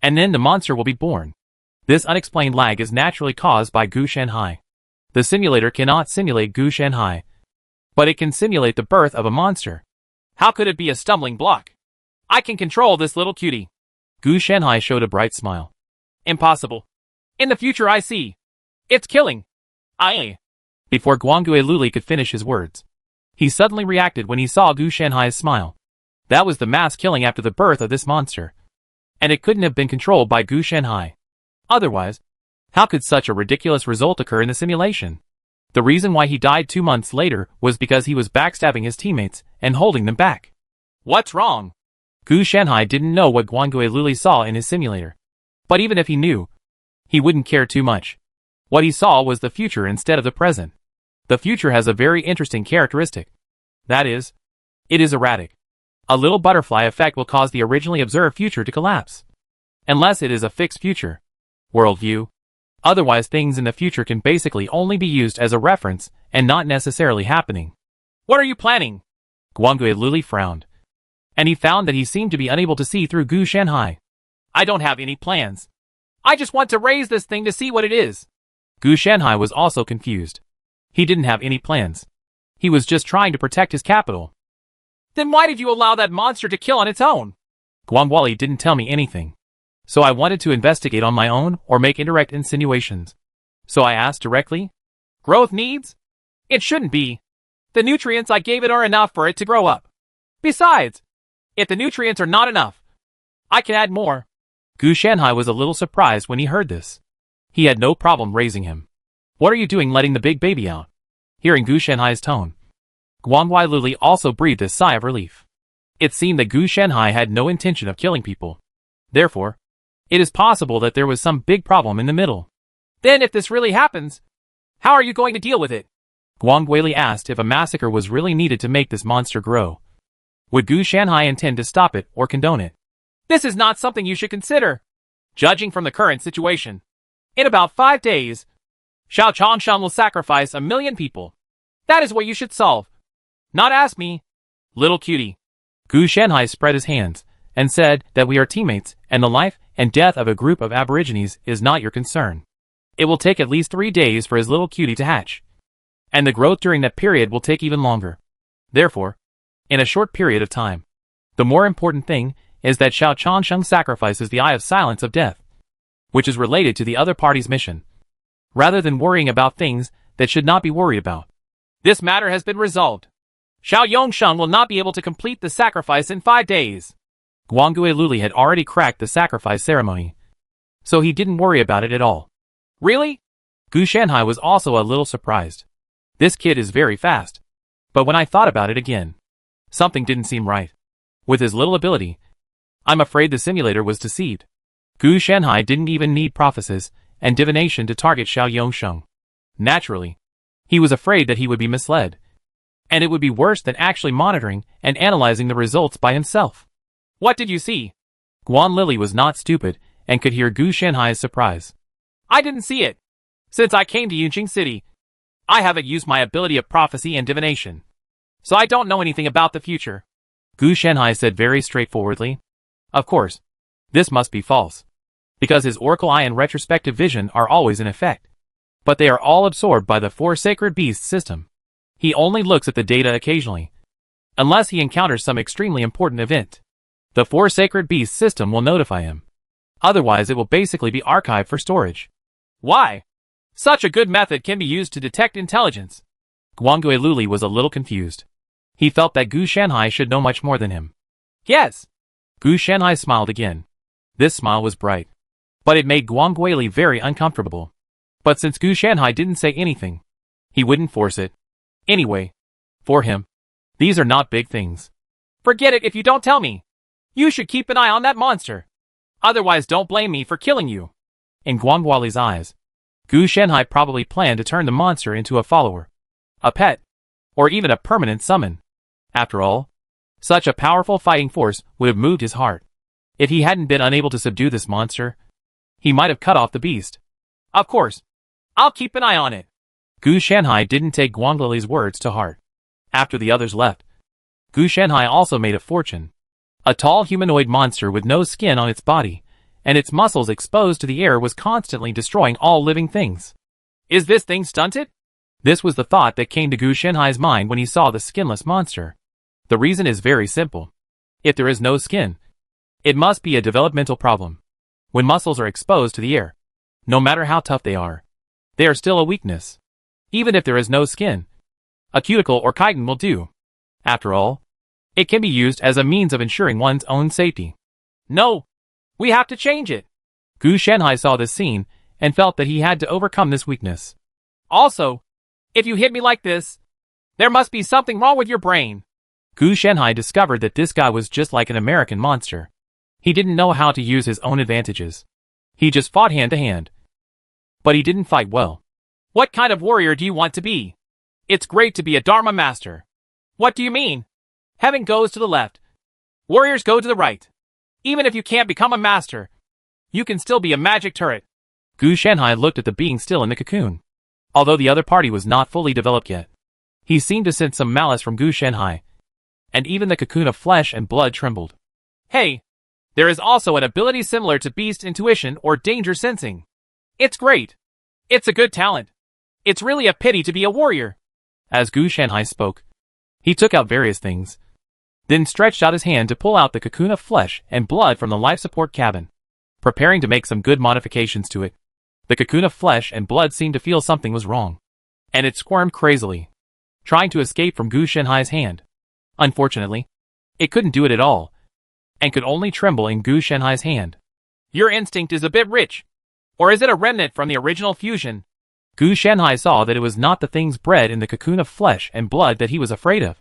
And then the monster will be born. This unexplained lag is naturally caused by Gu Shanhai. The simulator cannot simulate Gu Shanhai, but it can simulate the birth of a monster. How could it be a stumbling block? I can control this little cutie. Gu Shanhai showed a bright smile. Impossible. In the future I see. It's killing. Before Guangui Luli could finish his words, he suddenly reacted when he saw Gu Shanhai's smile. That was the mass killing after the birth of this monster. And it couldn't have been controlled by Gu Shanhai. Otherwise, how could such a ridiculous result occur in the simulation? The reason why he died 2 months later was because he was backstabbing his teammates and holding them back. What's wrong? Gu Shanhai didn't know what Guangui Luli saw in his simulator. But even if he knew, he wouldn't care too much. What he saw was the future instead of the present. The future has a very interesting characteristic. That is, It is erratic. A little butterfly effect will cause the originally observed future to collapse. Unless it is a fixed future worldview. Otherwise, things in the future can basically only be used as a reference and not necessarily happening. What are you planning? Guangui Luli frowned. And he found that he seemed to be unable to see through Gu Shanhai. I don't have any plans. I just want to raise this thing to see what it is. Gu Shanhai was also confused. He didn't have any plans. He was just trying to protect his capital. Then why did you allow that monster to kill on its own? Guangwali didn't tell me anything. So I wanted to investigate on my own or make indirect insinuations. So I asked directly. Growth needs? It shouldn't be. The nutrients I gave it are enough for it to grow up. Besides, if the nutrients are not enough, I can add more. Gu Shanhai was a little surprised when he heard this. He had no problem raising him. What are you doing letting the big baby out? Hearing Gu Shanhai's tone, Guangwai Luli also breathed a sigh of relief. It seemed that Gu Shanhai had no intention of killing people. Therefore, it is possible that there was some big problem in the middle. Then if this really happens, how are you going to deal with it? Guangwei asked if a massacre was really needed to make this monster grow. Would Gu Shanhai intend to stop it or condone it? This is not something you should consider. Judging from the current situation, in about 5 days, Xiao Changshan will sacrifice 1 million people. That is what you should solve. Not ask me, little cutie. Gu Shanhai spread his hands and said that we are teammates and the life and death of a group of aborigines is not your concern. It will take at least 3 days for his little cutie to hatch. And the growth during that period will take even longer. Therefore, in a short period of time, the more important thing is that Xiao Changshan sacrifices the Eye of Silence of Death, which is related to the other party's mission, rather than worrying about things that should not be worried about. This matter has been resolved. Xiao Yongsheng will not be able to complete the sacrifice in 5 days. Guangui Luli had already cracked the sacrifice ceremony, so he didn't worry about it at all. Really? Gu Shanhai was also a little surprised. This kid is very fast. But when I thought about it again, something didn't seem right. With his little ability, I'm afraid the simulator was deceived. Gu Shanhai didn't even need prophecies and divination to target Xiao Yongsheng. Naturally, he was afraid that he would be misled. And it would be worse than actually monitoring and analyzing the results by himself. What did you see? Guan Lili was not stupid and could hear Gu Shanhai's surprise. I didn't see it. Since I came to Yunqing City, I haven't used my ability of prophecy and divination. So I don't know anything about the future. Gu Shanhai said very straightforwardly. Of course, this must be false. Because his Oracle Eye and Retrospective Vision are always in effect. But they are all absorbed by the 4 Sacred Beasts system. He only looks at the data occasionally. Unless he encounters some extremely important event. The 4 Sacred Beasts system will notify him. Otherwise it will basically be archived for storage. Why? Such a good method can be used to detect intelligence. Guangui Luli was a little confused. He felt that Gu Shanhai should know much more than him. Yes. Gu Shanhai smiled again. This smile was bright. But it made Guangui Li very uncomfortable. But since Gu Shanhai didn't say anything, he wouldn't force it. Anyway, for him, these are not big things. Forget it if you don't tell me. You should keep an eye on that monster. Otherwise don't blame me for killing you. In Guangguali's eyes, Gu Shanhai probably planned to turn the monster into a follower, a pet, or even a permanent summon. After all, such a powerful fighting force would have moved his heart. If he hadn't been unable to subdue this monster, he might have cut off the beast. Of course, I'll keep an eye on it. Gu Shanhai didn't take Guanglili's words to heart. After the others left, Gu Shanhai also made a fortune. A tall humanoid monster with no skin on its body, and its muscles exposed to the air was constantly destroying all living things. Is this thing stunted? This was the thought that came to Gu Shanhai's mind when he saw the skinless monster. The reason is very simple. If there is no skin, it must be a developmental problem. When muscles are exposed to the air, no matter how tough they are still a weakness. Even if there is no skin, a cuticle or chitin will do. After all, it can be used as a means of ensuring one's own safety. No, we have to change it. Gu Shanhai saw this scene and felt that he had to overcome this weakness. Also, if you hit me like this, there must be something wrong with your brain. Gu Shanhai discovered that this guy was just like an American monster. He didn't know how to use his own advantages. He just fought hand to hand. But he didn't fight well. What kind of warrior do you want to be? It's great to be a Dharma master. What do you mean? Heaven goes to the left. Warriors go to the right. Even if you can't become a master, you can still be a magic turret. Gu Shanhai looked at the being still in the cocoon. Although the other party was not fully developed yet, he seemed to sense some malice from Gu Shanhai, and even the cocoon of flesh and blood trembled. Hey, there is also an ability similar to beast intuition or danger sensing. It's great. It's a good talent. It's really a pity to be a warrior. As Gu Shanhai spoke, he took out various things, then stretched out his hand to pull out the cocoon of flesh and blood from the life support cabin, preparing to make some good modifications to it. The cocoon of flesh and blood seemed to feel something was wrong, and it squirmed crazily, trying to escape from Gu Shanhai's hand. Unfortunately, it couldn't do it at all, and could only tremble in Gu Shanhai's hand. Your instinct is a bit rich. Or is it a remnant from the original fusion? Gu Shanhai saw that it was not the things bred in the cocoon of flesh and blood that he was afraid of,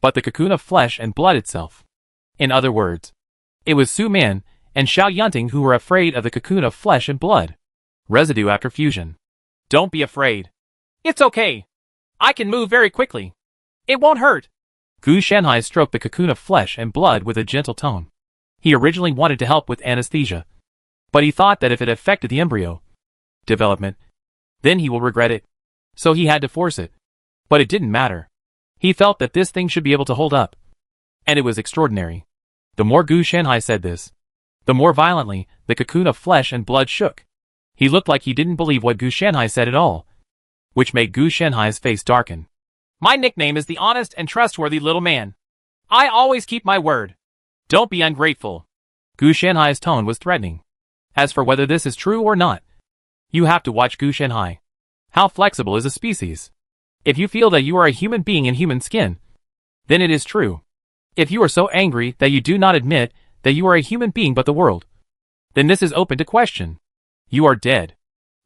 but the cocoon of flesh and blood itself. In other words, it was Su Man and Xiao Yunting who were afraid of the cocoon of flesh and blood. Residue after fusion. Don't be afraid. It's okay. I can move very quickly. It won't hurt. Gu Shanhai stroked the cocoon of flesh and blood with a gentle tone. He originally wanted to help with anesthesia, but he thought that if it affected the embryo development, then he will regret it. So he had to force it. But it didn't matter. He felt that this thing should be able to hold up. And it was extraordinary. The more Gu Shanhai said this, the more violently the cocoon of flesh and blood shook. He looked like he didn't believe what Gu Shanhai said at all, which made Gu Shanhai's face darken. My nickname is the honest and trustworthy little man. I always keep my word. Don't be ungrateful. Gu Shanhai's tone was threatening. As for whether this is true or not, you have to watch Gu Shanhai. How flexible is a species? If you feel that you are a human being in human skin, then it is true. If you are so angry that you do not admit that you are a human being but the world, then this is open to question. You are dead.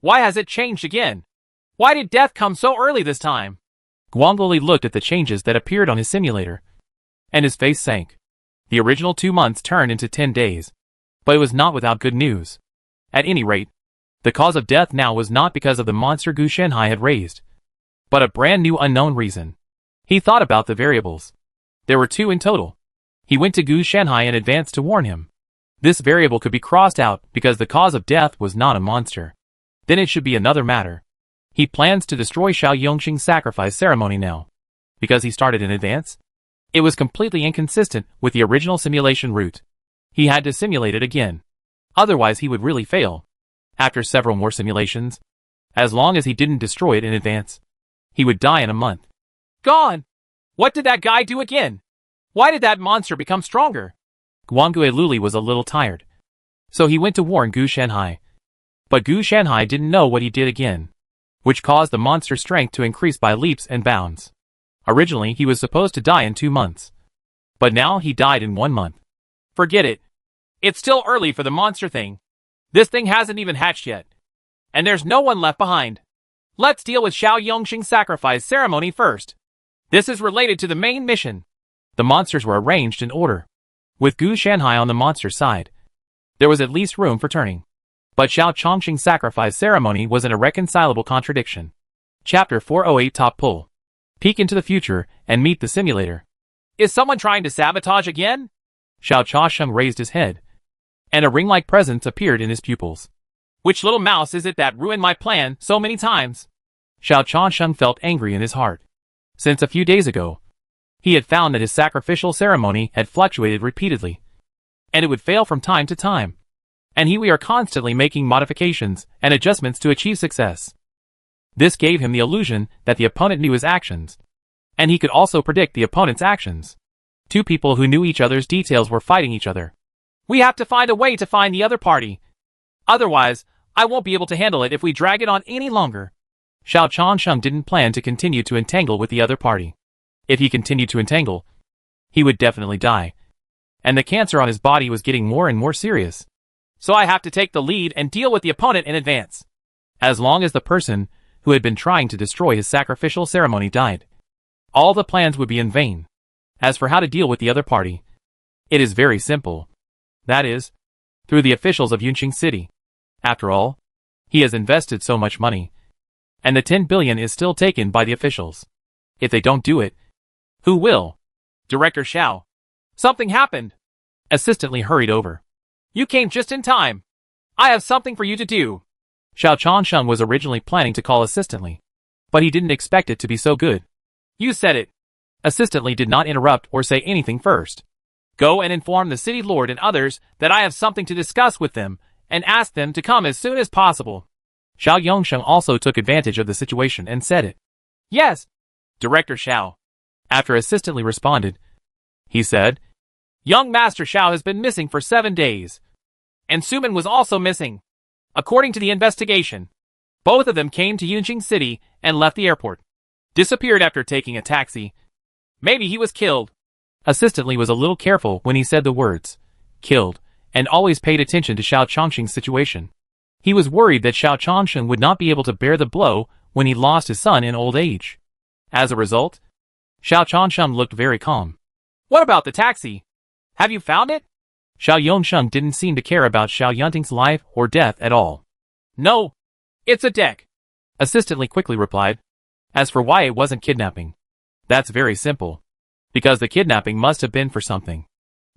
Why has it changed again? Why did death come so early this time? Guangoli looked at the changes that appeared on his simulator, and his face sank. The original 2 months turned into 10 days. But it was not without good news. At any rate, the cause of death now was not because of the monster Gu Shanhai had raised, but a brand new unknown reason. He thought about the variables. There were 2 in total. He went to Gu Shanhai in advance to warn him. This variable could be crossed out because the cause of death was not a monster. Then it should be another matter. He plans to destroy Xiao Yongxing's sacrifice ceremony now. Because he started in advance? It was completely inconsistent with the original simulation route. He had to simulate it again. Otherwise he would really fail. After several more simulations, as long as he didn't destroy it in advance, he would die in a month. Gone! What did that guy do again? Why did that monster become stronger? Guangui Luli was a little tired, so he went to warn Gu Shanhai. But Gu Shanhai didn't know what he did again, which caused the monster's strength to increase by leaps and bounds. Originally he was supposed to die in 2 months, but now he died in 1 month. Forget it. It's still early for the monster thing. This thing hasn't even hatched yet. And there's no one left behind. Let's deal with Xiao Yongxing's sacrifice ceremony first. This is related to the main mission. The monsters were arranged in order. With Gu Shanhai on the monster side, there was at least room for turning. But Xiao Chongqing's sacrifice ceremony was an irreconcilable contradiction. Chapter 408 Top Pull. Peek into the future and meet the simulator. Is someone trying to sabotage again? Xiao Chongqing raised his head, and a ring-like presence appeared in his pupils. Which little mouse is it that ruined my plan so many times? Xiao Chongqing felt angry in his heart. Since a few days ago, he had found that his sacrificial ceremony had fluctuated repeatedly, and it would fail from time to time. And we are constantly making modifications and adjustments to achieve success. This gave him the illusion that the opponent knew his actions, and he could also predict the opponent's actions. 2 people who knew each other's details were fighting each other. We have to find a way to find the other party. Otherwise, I won't be able to handle it if we drag it on any longer. Xiao Chongqing didn't plan to continue to entangle with the other party. If he continued to entangle, he would definitely die. And the cancer on his body was getting more and more serious. So I have to take the lead and deal with the opponent in advance. As long as the person who had been trying to destroy his sacrificial ceremony died, all the plans would be in vain. As for how to deal with the other party, it is very simple. That is, through the officials of Yunqing City. After all, he has invested so much money, and the 10 billion is still taken by the officials. If they don't do it, who will? Director Xiao. Something happened. Assistant Li hurried over. You came just in time. I have something for you to do. Xiao Changsheng was originally planning to call Assistant Li, but he didn't expect it to be so good. You said it. Assistant Li did not interrupt or say anything first. Go and inform the city lord and others that I have something to discuss with them, and ask them to come as soon as possible. Xiao Yongsheng also took advantage of the situation and said it. Yes, Director Xiao. After Assistant Li responded, he said, Young Master Xiao has been missing for 7 days. And Suman was also missing. According to the investigation, both of them came to Yunqing City and left the airport. Disappeared after taking a taxi. Maybe he was killed. Assistant Li was a little careful when he said the words, killed, and always paid attention to Xiao Changsheng's situation. He was worried that Xiao Changsheng would not be able to bear the blow when he lost his son in old age. As a result, Xiao Changsheng looked very calm. What about the taxi? Have you found it? Xiao Yongsheng didn't seem to care about Xiao Yunting's life or death at all. No. It's a deck. Assistant Li quickly replied. As for why it wasn't kidnapping, that's very simple. Because the kidnapping must have been for something.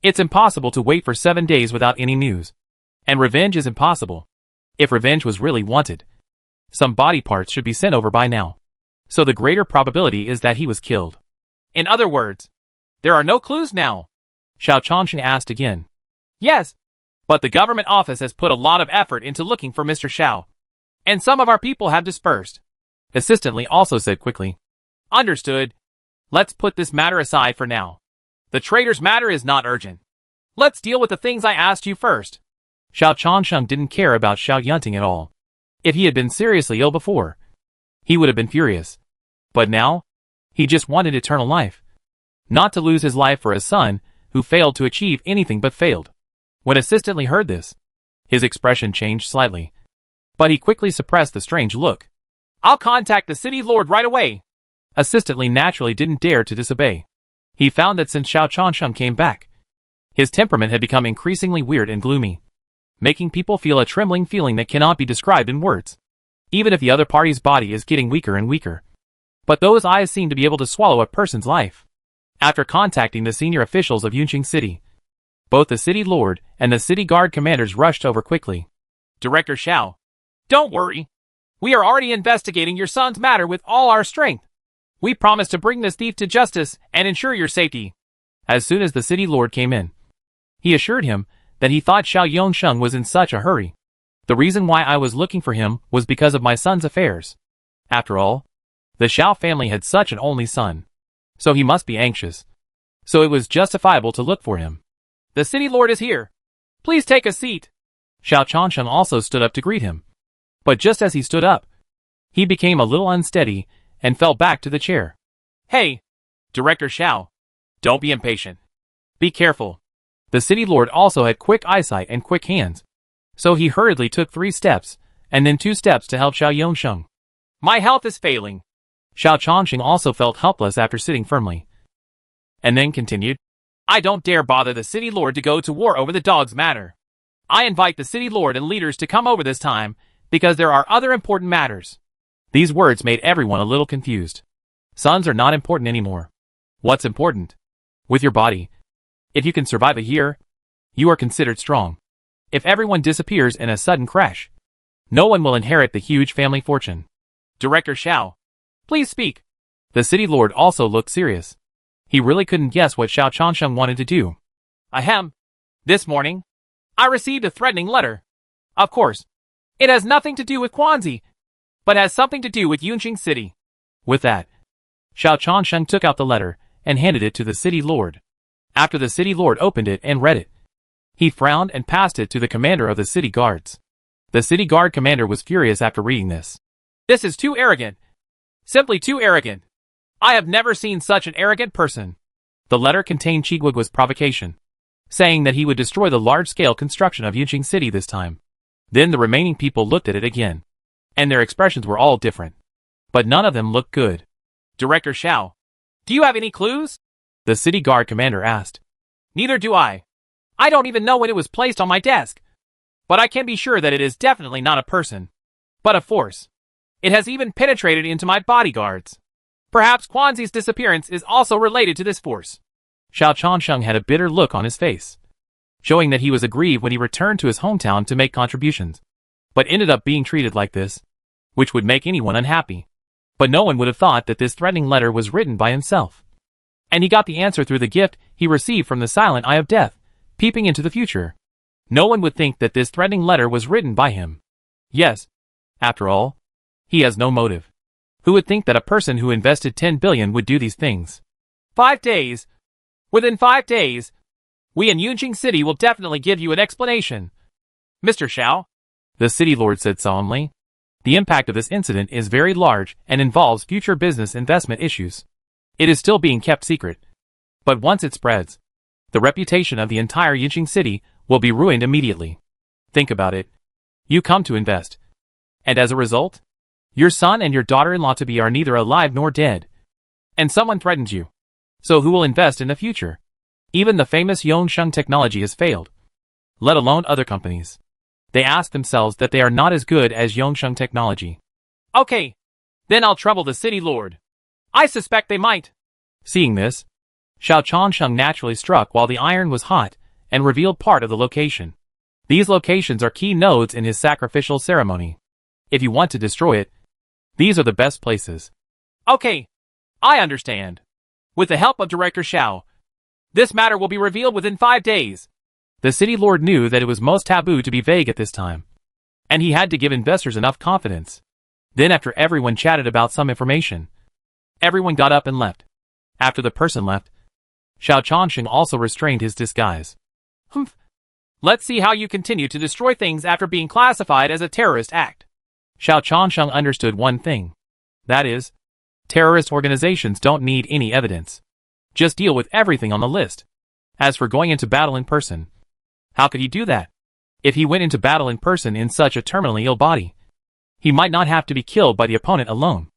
It's impossible to wait for 7 days without any news. And revenge is impossible. If revenge was really wanted, some body parts should be sent over by now. So the greater probability is that he was killed. In other words, there are no clues now. Xiao Changsheng asked again. Yes, but the government office has put a lot of effort into looking for Mr. Xiao. And some of our people have dispersed. Assistant Li also said quickly. Understood. Let's put this matter aside for now. The traitor's matter is not urgent. Let's deal with the things I asked you first. Xiao Changsheng didn't care about Xiao Yunting at all. If he had been seriously ill before, he would have been furious. But now, he just wanted eternal life. Not to lose his life for a son who failed to achieve anything but failed. When Assistant Li heard this, his expression changed slightly. But he quickly suppressed the strange look. I'll contact the city lord right away. Assistant Li naturally didn't dare to disobey. He found that since Xiao Changsheng came back, his temperament had become increasingly weird and gloomy, making people feel a trembling feeling that cannot be described in words. Even if the other party's body is getting weaker and weaker. But those eyes seem to be able to swallow a person's life. After contacting the senior officials of Yunqing City, both the city lord and the city guard commanders rushed over quickly. Director Xiao, don't worry. We are already investigating your son's matter with all our strength. We promise to bring this thief to justice and ensure your safety. As soon as the city lord came in, he assured him that he thought Xiao Yongsheng was in such a hurry. The reason why I was looking for him was because of my son's affairs. After all, the Xiao family had such an only son. So he must be anxious. So it was justifiable to look for him. The city lord is here. Please take a seat. Xiao Changsheng also stood up to greet him. But just as he stood up, he became a little unsteady and fell back to the chair. Hey, Director Xiao, don't be impatient. Be careful. The city lord also had quick eyesight and quick hands. So he hurriedly took 3 steps, and then 2 steps to help Xiao Yongsheng. My health is failing. Xiao Changsheng also felt helpless after sitting firmly. And then continued. I don't dare bother the city lord to go to war over the dog's matter. I invite the city lord and leaders to come over this time, because there are other important matters. These words made everyone a little confused. Sons are not important anymore. What's important? With your body. If you can survive a year, you are considered strong. If everyone disappears in a sudden crash, no one will inherit the huge family fortune. Director Xiao, please speak. The city lord also looked serious. He really couldn't guess what Xiao Changsheng wanted to do. Ahem. This morning, I received a threatening letter. Of course, it has nothing to do with Quanzi, but has something to do with Yunqing City. With that, Xiao Changsheng took out the letter and handed it to the city lord. After the city lord opened it and read it, he frowned and passed it to the commander of the city guards. The city guard commander was furious after reading this. This is too arrogant. Simply too arrogant. I have never seen such an arrogant person. The letter contained Chiguagua's provocation, saying that he would destroy the large-scale construction of Yunqing City this time. Then the remaining people looked at it again, and their expressions were all different. But none of them looked good. Director Xiao, do you have any clues? The city guard commander asked. Neither do I. I don't even know when it was placed on my desk. But I can be sure that it is definitely not a person, but a force. It has even penetrated into my bodyguards. Perhaps Quanzi's disappearance is also related to this force. Xiao Changsheng had a bitter look on his face, showing that he was aggrieved when he returned to his hometown to make contributions, but ended up being treated like this, which would make anyone unhappy. But no one would have thought that this threatening letter was written by himself. And he got the answer through the gift he received from the silent eye of death, peeping into the future. No one would think that this threatening letter was written by him. Yes, after all, he has no motive. Who would think that a person who invested 10 billion would do these things? 5 days. Within 5 days, we in Yunqing City will definitely give you an explanation. Mr. Xiao, the city lord said solemnly. The impact of this incident is very large and involves future business investment issues. It is still being kept secret. But once it spreads, the reputation of the entire Yunqing City will be ruined immediately. Think about it. You come to invest. And as a result, your son and your daughter-in-law-to-be are neither alive nor dead. And someone threatens you. So who will invest in the future? Even the famous Yongsheng technology has failed. Let alone other companies. They ask themselves that they are not as good as Yongsheng technology. Okay. Then I'll trouble the city lord. I suspect they might. Seeing this, Xiao Changsheng naturally struck while the iron was hot and revealed part of the location. These locations are key nodes in his sacrificial ceremony. If you want to destroy it, these are the best places. Okay. I understand. With the help of Director Xiao, this matter will be revealed within 5 days. The city lord knew that it was most taboo to be vague at this time, and he had to give investors enough confidence. Then after everyone chatted about some information, everyone got up and left. After the person left, Xiao Changsheng also restrained his disguise. Humph. Let's see how you continue to destroy things after being classified as a terrorist act. Xiao Changsheng understood one thing. That is, terrorist organizations don't need any evidence. Just deal with everything on the list. As for going into battle in person, how could he do that? If he went into battle in person in such a terminally ill body, he might not have to be killed by the opponent alone.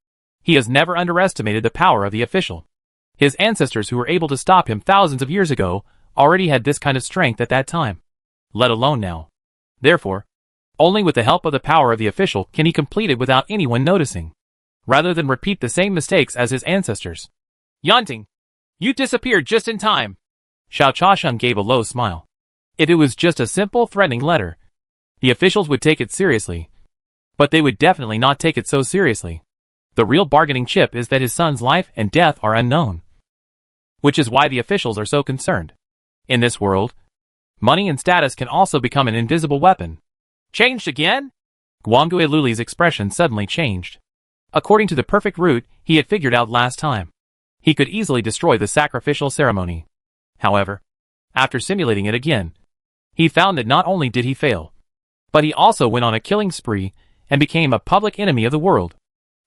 He has never underestimated the power of the official. His ancestors who were able to stop him thousands of years ago already had this kind of strength at that time, let alone now. Therefore, only with the help of the power of the official can he complete it without anyone noticing, rather than repeat the same mistakes as his ancestors. Yanting, you disappeared just in time. Xiao Changsheng gave a low smile. If it was just a simple threatening letter, the officials would take it seriously. But they would definitely not take it so seriously. The real bargaining chip is that his son's life and death are unknown. Which is why the officials are so concerned. In this world, money and status can also become an invisible weapon. Changed again? Guangui Luli's expression suddenly changed. According to the perfect route he had figured out last time, he could easily destroy the sacrificial ceremony. However, after simulating it again, he found that not only did he fail, but he also went on a killing spree and became a public enemy of the world.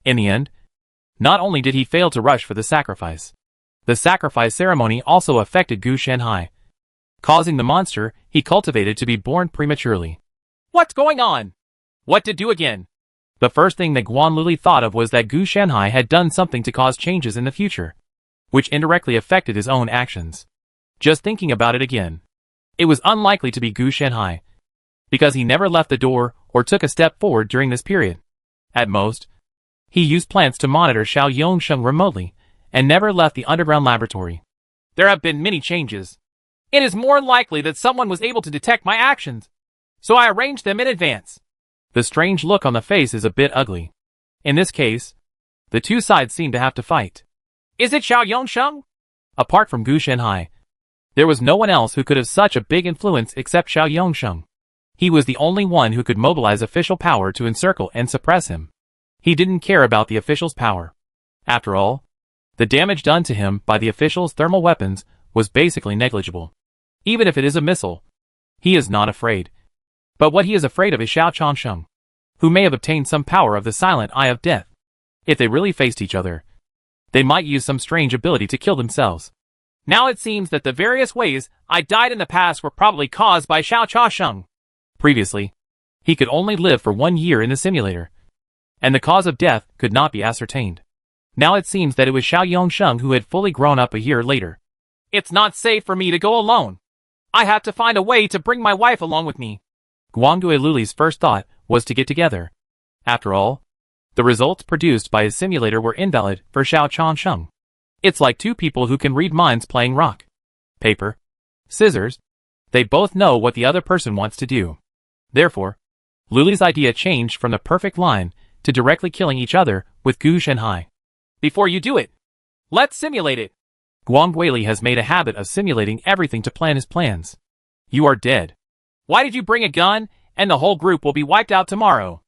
In the end, not only did he fail to rush for the sacrifice ceremony also affected Gu Shanhai, causing the monster he cultivated to be born prematurely. What's going on? What to do again? The first thing that Guan Luli thought of was that Gu Shanhai had done something to cause changes in the future, which indirectly affected his own actions. Just thinking about it again, it was unlikely to be Gu Shanhai, because he never left the door or took a step forward during this period. At most, he used plants to monitor Xiao Yongsheng remotely, and never left the underground laboratory. There have been many changes. It is more likely that someone was able to detect my actions, so I arranged them in advance. The strange look on the face is a bit ugly. In this case, the two sides seem to have to fight. Is it Xiao Yongsheng? Apart from Gu Shanhai, there was no one else who could have such a big influence except Xiao Yongsheng. He was the only one who could mobilize official power to encircle and suppress him. He didn't care about the official's power. After all, the damage done to him by the official's thermal weapons was basically negligible. Even if it is a missile, he is not afraid. But what he is afraid of is Xiao Changsheng, who may have obtained some power of the silent eye of death. If they really faced each other, they might use some strange ability to kill themselves. Now it seems that the various ways I died in the past were probably caused by Xiao Changsheng. Previously, he could only live for 1 year in the simulator, and the cause of death could not be ascertained. Now it seems that it was Xiao Yongsheng who had fully grown up a year later. It's not safe for me to go alone. I have to find a way to bring my wife along with me. Guangui Luli's first thought was to get together. After all, the results produced by his simulator were invalid for Xiao Changsheng. It's like two people who can read minds playing rock. paper, scissors. They both know what the other person wants to do. Therefore, Luli's idea changed from the perfect line to directly killing each other with Gu Shenhai. Before you do it, let's simulate it. Guang Guili has made a habit of simulating everything to plan his plans. You are dead. Why did you bring a gun, and the whole group will be wiped out tomorrow?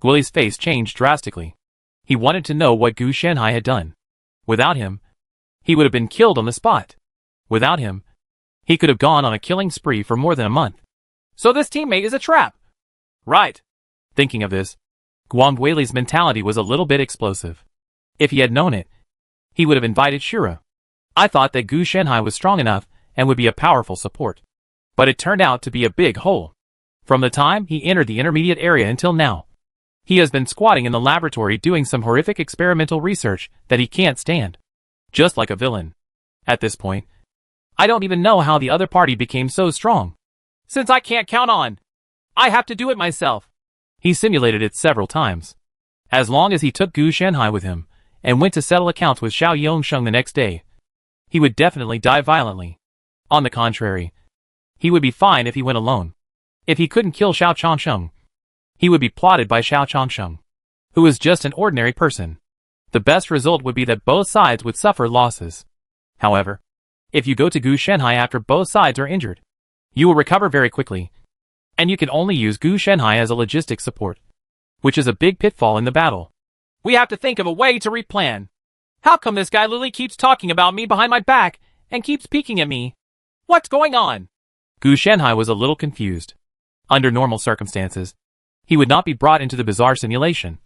Guili's face changed drastically. He wanted to know what Gu Shenhai had done. Without him, he would have been killed on the spot. Without him, he could have gone on a killing spree for more than a month. So this teammate is a trap. Right. Thinking of this, Guang Guili's mentality was a little bit explosive. If he had known it, he would have invited Shura. I thought that Gu Shenhai was strong enough and would be a powerful support. But it turned out to be a big hole. From the time he entered the intermediate area until now, he has been squatting in the laboratory doing some horrific experimental research that he can't stand. Just like a villain. At this point, I don't even know how the other party became so strong. Since I can't count on, I have to do it myself. He simulated it several times. As long as he took Gu Shenhai with him, and went to settle accounts with Xiao Yongsheng the next day, he would definitely die violently. On the contrary, he would be fine if he went alone. If he couldn't kill Xiao Changsheng, he would be plotted by Xiao Changsheng, who is just an ordinary person. The best result would be that both sides would suffer losses. However, if you go to Gu Shenhai after both sides are injured, you will recover very quickly, and you can only use Gu Shenhai as a logistics support, which is a big pitfall in the battle. We have to think of a way to replan. How come this guy Luli keeps talking about me behind my back and keeps peeking at me? What's going on? Gu Shenhai was a little confused. Under normal circumstances, he would not be brought into the bizarre simulation,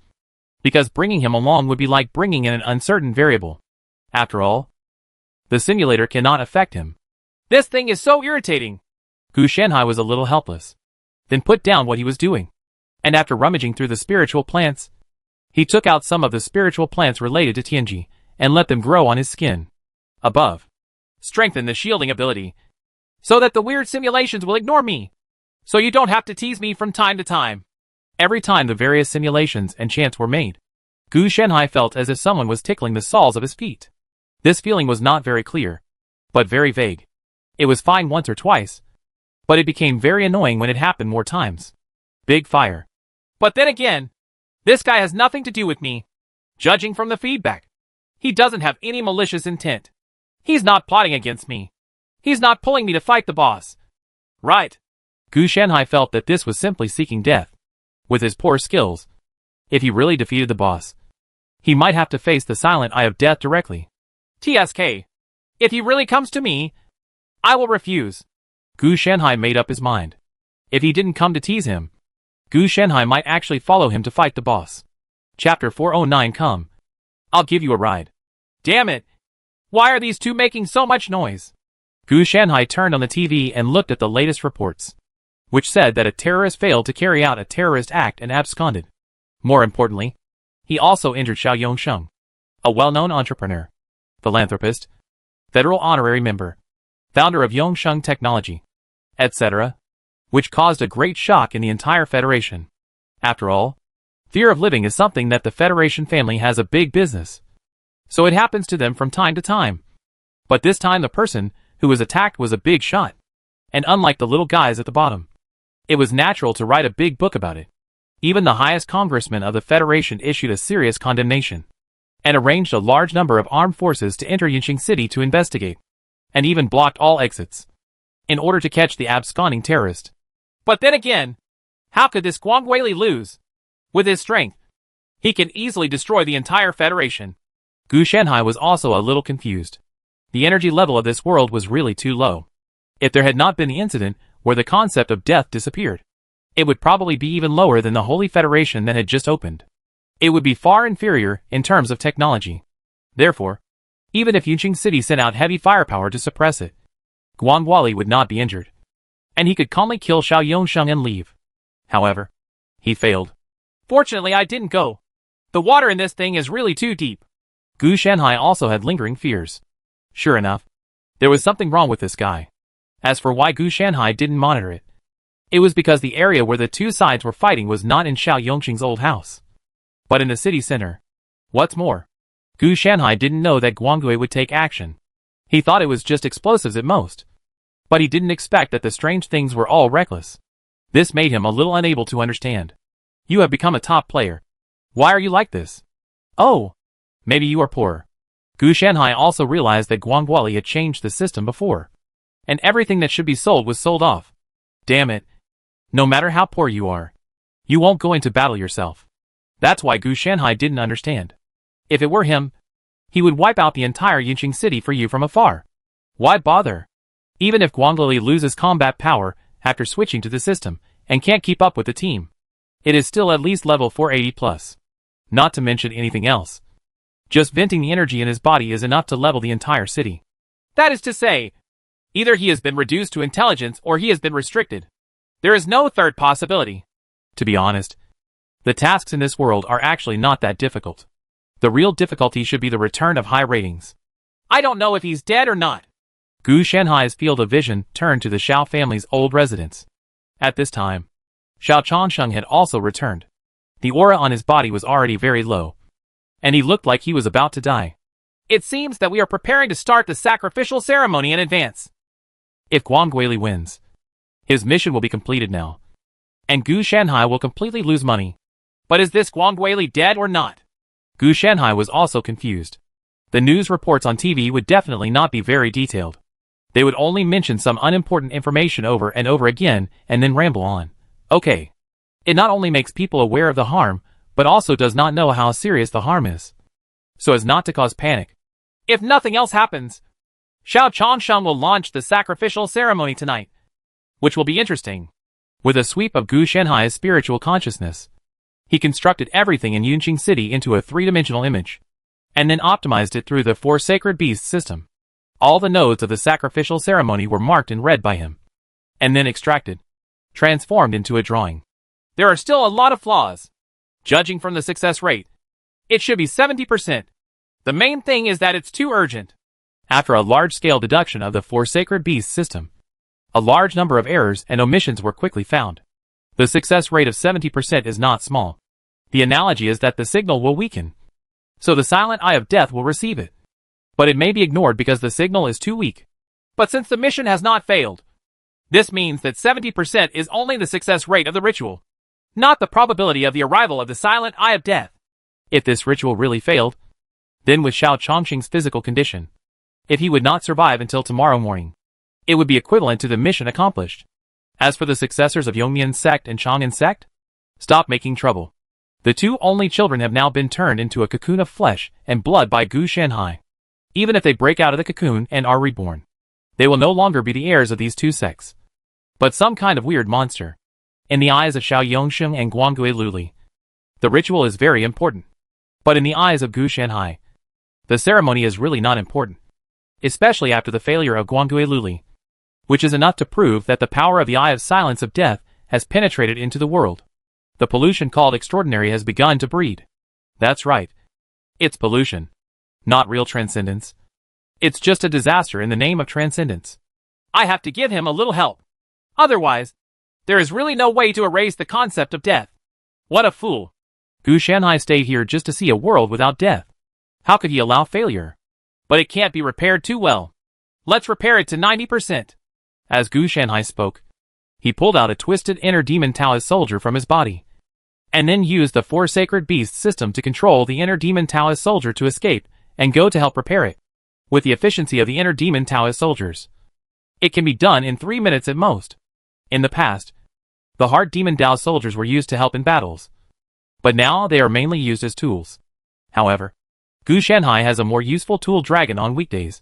because bringing him along would be like bringing in an uncertain variable. After all, the simulator cannot affect him. This thing is so irritating. Gu Shenhai was a little helpless, then put down what he was doing, and after rummaging through the spiritual plants, he took out some of the spiritual plants related to Tianji and let them grow on his skin. Above, strengthen the shielding ability, so that the weird simulations will ignore me, so you don't have to tease me from time to time. Every time the various simulations and chants were made, Gu Shenhai felt as if someone was tickling the soles of his feet. This feeling was not very clear, but very vague. It was fine once or twice, but it became very annoying when it happened more times. Big fire. But then again, this guy has nothing to do with me. Judging from the feedback, he doesn't have any malicious intent. He's not plotting against me. He's not pulling me to fight the boss. Right. Gu Shenhai felt that this was simply seeking death. With his poor skills, if he really defeated the boss, he might have to face the silent eye of death directly. TSK. If he really comes to me, I will refuse. Gu Shenhai made up his mind. If he didn't come to tease him, Gu Shenhai might actually follow him to fight the boss. Chapter 409 Come. I'll give you a ride. Damn it. Why are these two making so much noise? Gu Shenhai turned on the TV and looked at the latest reports, which said that a terrorist failed to carry out a terrorist act and absconded. More importantly, he also injured Xiao Yongsheng, a well-known entrepreneur, philanthropist, federal honorary member, founder of Yongsheng Technology, etc., which caused a great shock in the entire Federation. After all, fear of living is something that the Federation family has a big business, so it happens to them from time to time. But this time the person who was attacked was a big shot, and unlike the little guys at the bottom, it was natural to write a big book about it. Even the highest congressman of the Federation issued a serious condemnation, and arranged a large number of armed forces to enter Yinqing City to investigate, and even blocked all exits, in order to catch the absconding terrorist. But then again, how could this Guang Guili lose? With his strength, he can easily destroy the entire Federation. Gu Shenhai was also a little confused. The energy level of this world was really too low. If there had not been the incident where the concept of death disappeared, it would probably be even lower than the Holy Federation that had just opened. It would be far inferior in terms of technology. Therefore, even if Yinqing City sent out heavy firepower to suppress it, Guang Guili would not be injured, and he could calmly kill Xiao Yongsheng and leave. However, he failed. Fortunately, I didn't go. The water in this thing is really too deep. Gu Shenhai also had lingering fears. Sure enough, there was something wrong with this guy. As for why Gu Shenhai didn't monitor it, it was because the area where the two sides were fighting was not in Xiao Yongsheng's old house, but in the city center. What's more, Gu Shenhai didn't know that Guang Gui would take action. He thought it was just explosives at most. But he didn't expect that the strange things were all reckless. This made him a little unable to understand. You have become a top player. Why are you like this? Oh, maybe you are poor. Gu Shanhai also realized that Guangguoli had changed the system before. And everything that should be sold was sold off. Damn it. No matter how poor you are, you won't go into battle yourself. That's why Gu Shanhai didn't understand. If it were him, he would wipe out the entire Yinqing city for you from afar. Why bother? Even if Guangguoli loses combat power after switching to the system and can't keep up with the team, it is still at least level 480 plus. Not to mention anything else. Just venting the energy in his body is enough to level the entire city. That is to say, either he has been reduced to intelligence or he has been restricted. There is no third possibility. To be honest, the tasks in this world are actually not that difficult. The real difficulty should be the return of high ratings. I don't know if he's dead or not. Gu Shanhai's field of vision turned to the Xiao family's old residence. At this time, Xiao Changsheng had also returned. The aura on his body was already very low, and he looked like he was about to die. It seems that we are preparing to start the sacrificial ceremony in advance. If Guangguoli wins, his mission will be completed now, and Gu Shanhai will completely lose money. But is this Guangguoli dead or not? Gu Shanhai was also confused. The news reports on TV would definitely not be very detailed. They would only mention some unimportant information over and over again and then ramble on. Okay. It not only makes people aware of the harm, but also does not know how serious the harm is, so as not to cause panic. If nothing else happens, Xiao Changsheng will launch the sacrificial ceremony tonight, which will be interesting. With a sweep of Gu Shanhai's spiritual consciousness, he constructed everything in Yunqing City into a three-dimensional image, and then optimized it through the Four Sacred Beasts system. All the nodes of the sacrificial ceremony were marked in red by him, and then extracted, transformed into a drawing. There are still a lot of flaws. Judging from the success rate, it should be 70%. The main thing is that it's too urgent. After a large-scale deduction of the Four Sacred Beasts system, a large number of errors and omissions were quickly found. The success rate of 70% is not small. The analogy is that the signal will weaken, so the silent eye of death will receive it. But it may be ignored because the signal is too weak. But since the mission has not failed, this means that 70% is only the success rate of the ritual, not the probability of the arrival of the silent eye of death. If this ritual really failed, then with Xiao Changsheng's physical condition, if he would not survive until tomorrow morning, it would be equivalent to the mission accomplished. As for the successors of Yongmian's sect and Chang'an sect, stop making trouble. The two only children have now been turned into a cocoon of flesh and blood by Gu Shanhai. Even if they break out of the cocoon and are reborn, they will no longer be the heirs of these two sects, but some kind of weird monster. In the eyes of Xiao Yongsheng and Guangguoli Luli, the ritual is very important. But in the eyes of Gu Shanhai, the ceremony is really not important, especially after the failure of Guangguoli Luli, which is enough to prove that the power of the Eye of Silence of Death has penetrated into the world. The pollution called extraordinary has begun to breed. That's right. It's pollution. Not real transcendence. It's just a disaster in the name of transcendence. I have to give him a little help. Otherwise, there is really no way to erase the concept of death. What a fool. Gu Shanhai stayed here just to see a world without death. How could he allow failure? But it can't be repaired too well. Let's repair it to 90%. As Gu Shanhai spoke, he pulled out a twisted inner demon Taoist soldier from his body, and then used the Four Sacred Beasts system to control the inner demon Taoist soldier to escape and go to help repair it. With the efficiency of the inner demon Taoist soldiers, it can be done in 3 minutes at most. In the past, the hard demon Dao soldiers were used to help in battles, but now they are mainly used as tools. However, Gu Shanhai has a more useful tool dragon on weekdays,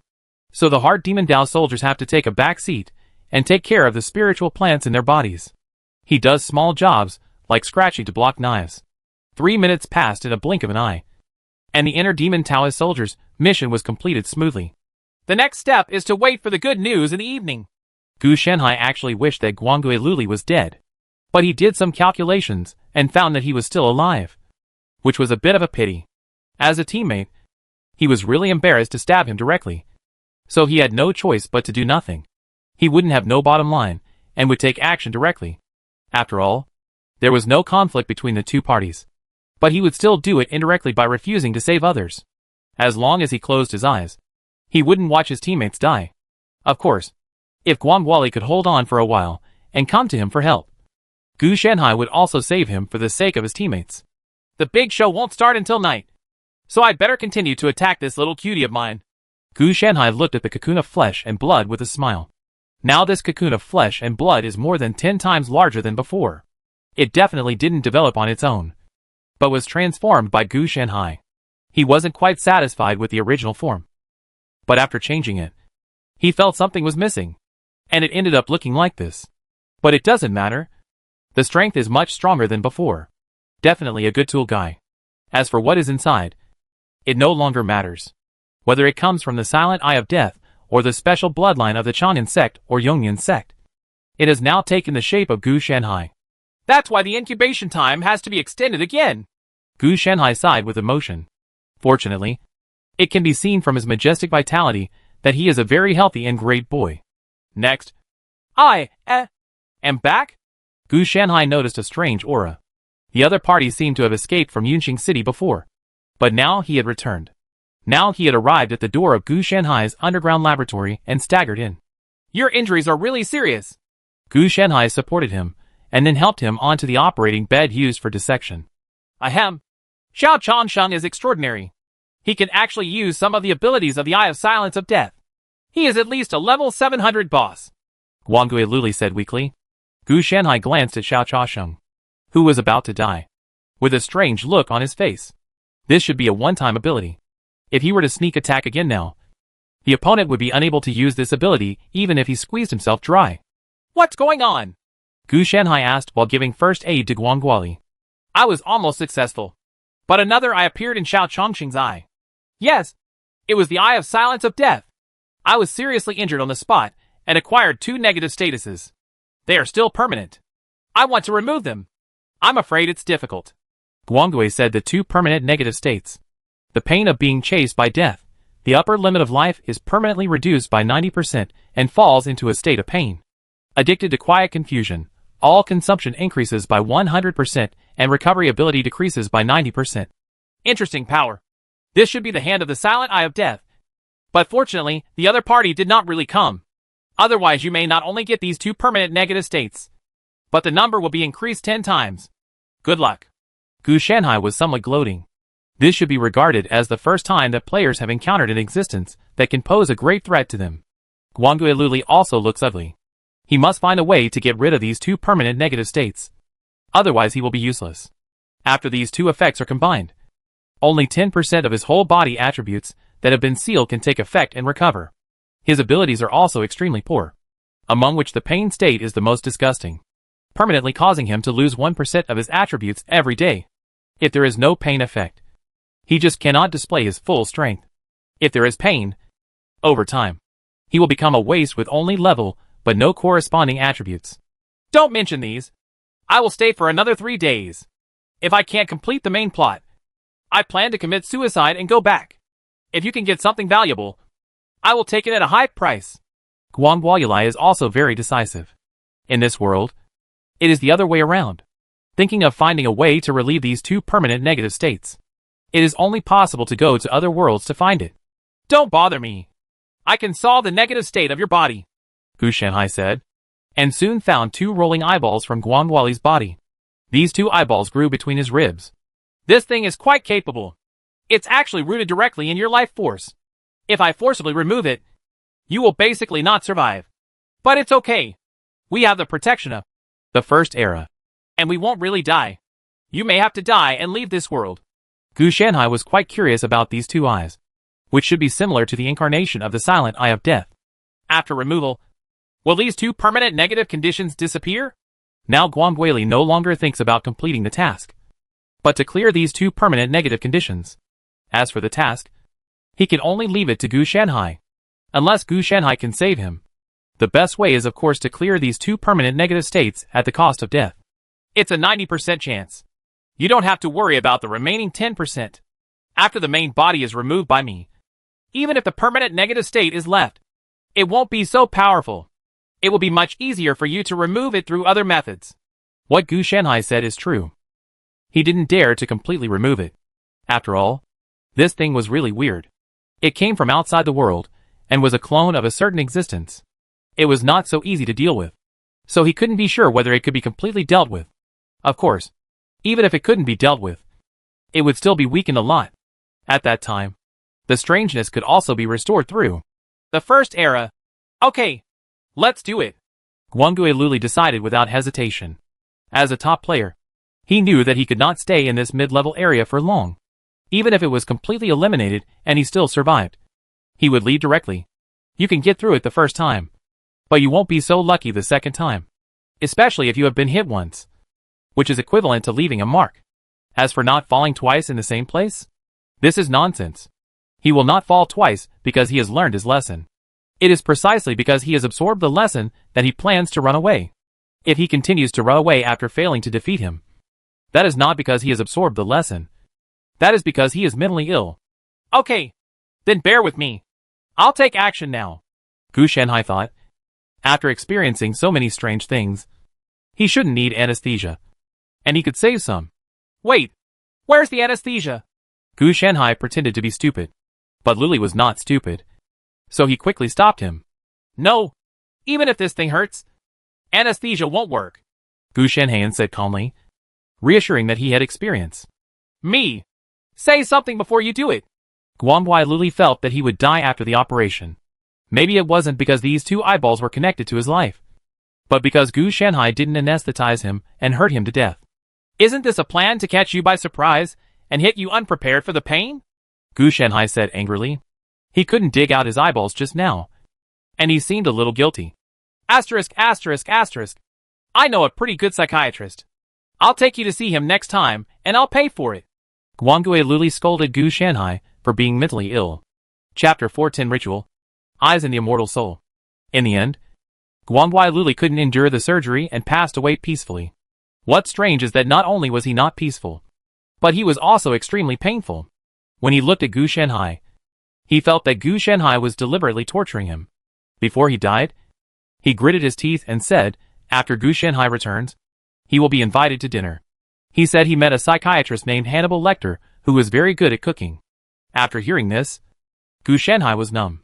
so the hard demon Dao soldiers have to take a back seat and take care of the spiritual plants in their bodies. He does small jobs, like scratching to block knives. 3 minutes passed in a blink of an eye, and the inner demon Taoist soldiers' mission was completed smoothly. The next step is to wait for the good news in the evening. Gu Shanhai actually wished that Guangguoli Luli was dead, but he did some calculations and found that he was still alive, which was a bit of a pity. As a teammate, he was really embarrassed to stab him directly, so he had no choice but to do nothing. He wouldn't have no bottom line, and would take action directly. After all, there was no conflict between the two parties, but he would still do it indirectly by refusing to save others. As long as he closed his eyes, he wouldn't watch his teammates die. Of course, If Guangguoli could hold on for a while and come to him for help, Gu Shanhai would also save him for the sake of his teammates. The big show won't start until night, so I'd better continue to attack this little cutie of mine. Gu Shanhai looked at the cocoon of flesh and blood with a smile. Now this cocoon of flesh and blood is more than 10 times larger than before. It definitely didn't develop on its own, but was transformed by Gu Shanhai. He wasn't quite satisfied with the original form, but after changing it, he felt something was missing, and it ended up looking like this. But it doesn't matter. The strength is much stronger than before. Definitely a good tool guy. As for what is inside, it no longer matters. Whether it comes from the Silent Eye of Death or the special bloodline of the Chanyan sect or Yongyan sect, it has now taken the shape of Gu Shanhai. That's why the incubation time has to be extended again. Gu Shanhai sighed with emotion. Fortunately, it can be seen from his majestic vitality that he is a very healthy and great boy. Next, I am back? Gu Shanhai noticed a strange aura. The other party seemed to have escaped from Yunqing City before, but now he had returned. Now he had arrived at the door of Gu Shanhai's underground laboratory and staggered in. Your injuries are really serious. Gu Shanhai supported him, and then helped him onto the operating bed used for dissection. Ahem. Xiao Changsheng is extraordinary. He can actually use some of the abilities of the Eye of Silence of Death. He is at least a level 700 boss. Guangui Luli said weakly. Gu Shanhai glanced at Xiao Changsheng, who was about to die, with a strange look on his face. This should be a one-time ability. If he were to sneak attack again now, the opponent would be unable to use this ability even if he squeezed himself dry. What's going on? Gu Shanhai asked while giving first aid to Guangguoli. I was almost successful, but another eye appeared in Xiao Changsheng's eye. Yes, it was the Eye of Silence of Death. I was seriously injured on the spot and acquired 2 negative statuses. They are still permanent. I want to remove them. I'm afraid it's difficult. Guangui said the 2 permanent negative states. The pain of being chased by death. The upper limit of life is permanently reduced by 90% and falls into a state of pain. Addicted to quiet confusion. All consumption increases by 100% and recovery ability decreases by 90%. Interesting power. This should be the hand of the Silent Eye of Death. But fortunately, the other party did not really come. Otherwise you may not only get these 2 permanent negative states, but the number will be increased 10 times. Good luck. Gu Shanhai was somewhat gloating. This should be regarded as the first time that players have encountered an existence that can pose a great threat to them. Guangui Luli also looks ugly. He must find a way to get rid of these 2 permanent negative states. Otherwise he will be useless. After these 2 effects are combined, only 10% of his whole body attributes that have been sealed can take effect and recover. His abilities are also extremely poor, among which the pain state is the most disgusting, permanently causing him to lose 1% of his attributes every day. If there is no pain effect, he just cannot display his full strength. If there is pain, over time, he will become a waste with only level but no corresponding attributes. Don't mention these. I will stay for another 3 days. If I can't complete the main plot, I plan to commit suicide and go back. If you can get something valuable, I will take it at a high price. Guangguoli is also very decisive. In this world, it is the other way around. Thinking of finding a way to relieve these 2 permanent negative states. It is only possible to go to other worlds to find it. Don't bother me. I can solve the negative state of your body, Gu Shanhai said, and soon found 2 rolling eyeballs from Guangguoli's body. These 2 eyeballs grew between his ribs. This thing is quite capable. It's actually rooted directly in your life force. If I forcibly remove it, you will basically not survive. But it's okay. We have the protection of the first era, and we won't really die. You may have to die and leave this world. Gu Shanhai was quite curious about these 2 eyes, which should be similar to the incarnation of the Silent Eye of Death. After removal, will these 2 permanent negative conditions disappear? Now Guangguoli no longer thinks about completing the task, but to clear these 2 permanent negative conditions. As for the task, he can only leave it to Gu Shanhai, unless Gu Shanhai can save him. The best way is of course to clear these 2 permanent negative states at the cost of death. It's a 90% chance. You don't have to worry about the remaining 10%. After the main body is removed by me, even if the permanent negative state is left, it won't be so powerful. It will be much easier for you to remove it through other methods. What Gu Shanhai said is true. He didn't dare to completely remove it. After all, this thing was really weird. It came from outside the world, and was a clone of a certain existence. It was not so easy to deal with. So he couldn't be sure whether it could be completely dealt with. Of course, even if it couldn't be dealt with, it would still be weakened a lot. At that time, the strangeness could also be restored through the first era. Okay, let's do it. Guangui Luli decided without hesitation. As a top player, he knew that he could not stay in this mid-level area for long. Even if it was completely eliminated and he still survived, he would leave directly. You can get through it the first time, but you won't be so lucky the second time. Especially if you have been hit once, which is equivalent to leaving a mark. As for not falling twice in the same place, this is nonsense. He will not fall twice because he has learned his lesson. It is precisely because he has absorbed the lesson that he plans to run away. If he continues to run away after failing to defeat him, that is not because he has absorbed the lesson. That is because he is mentally ill. Okay, then bear with me. I'll take action now. Gu Shanhai thought. After experiencing so many strange things, he shouldn't need anesthesia. And he could save some. Wait, where's the anesthesia? Gu Shanhai pretended to be stupid. But Luli was not stupid. So he quickly stopped him. No, even if this thing hurts, anesthesia won't work. Gu Shanhai said calmly, reassuring that he had experience. Me! Say something before you do it. Guangui Luli felt that he would die after the operation. Maybe it wasn't because these two eyeballs were connected to his life, but because Gu Shanhai didn't anesthetize him and hurt him to death. Isn't this a plan to catch you by surprise and hit you unprepared for the pain? Gu Shanhai said angrily. He couldn't dig out his eyeballs just now, and he seemed a little guilty. Asterisk, asterisk, asterisk. I know a pretty good psychiatrist. I'll take you to see him next time, and I'll pay for it. Guangui Luli scolded Gu Shanhai for being mentally ill. Chapter 410 Ritual. Eyes in the Immortal Soul. In the end, Guangui Luli couldn't endure the surgery and passed away peacefully. What's strange is that not only was he not peaceful, but he was also extremely painful. When he looked at Gu Shanhai, he felt that Gu Shanhai was deliberately torturing him. Before he died, he gritted his teeth and said, after Gu Shanhai returns, he will be invited to dinner. He said he met a psychiatrist named Hannibal Lecter who was very good at cooking. After hearing this, Gu Shanhai was numb.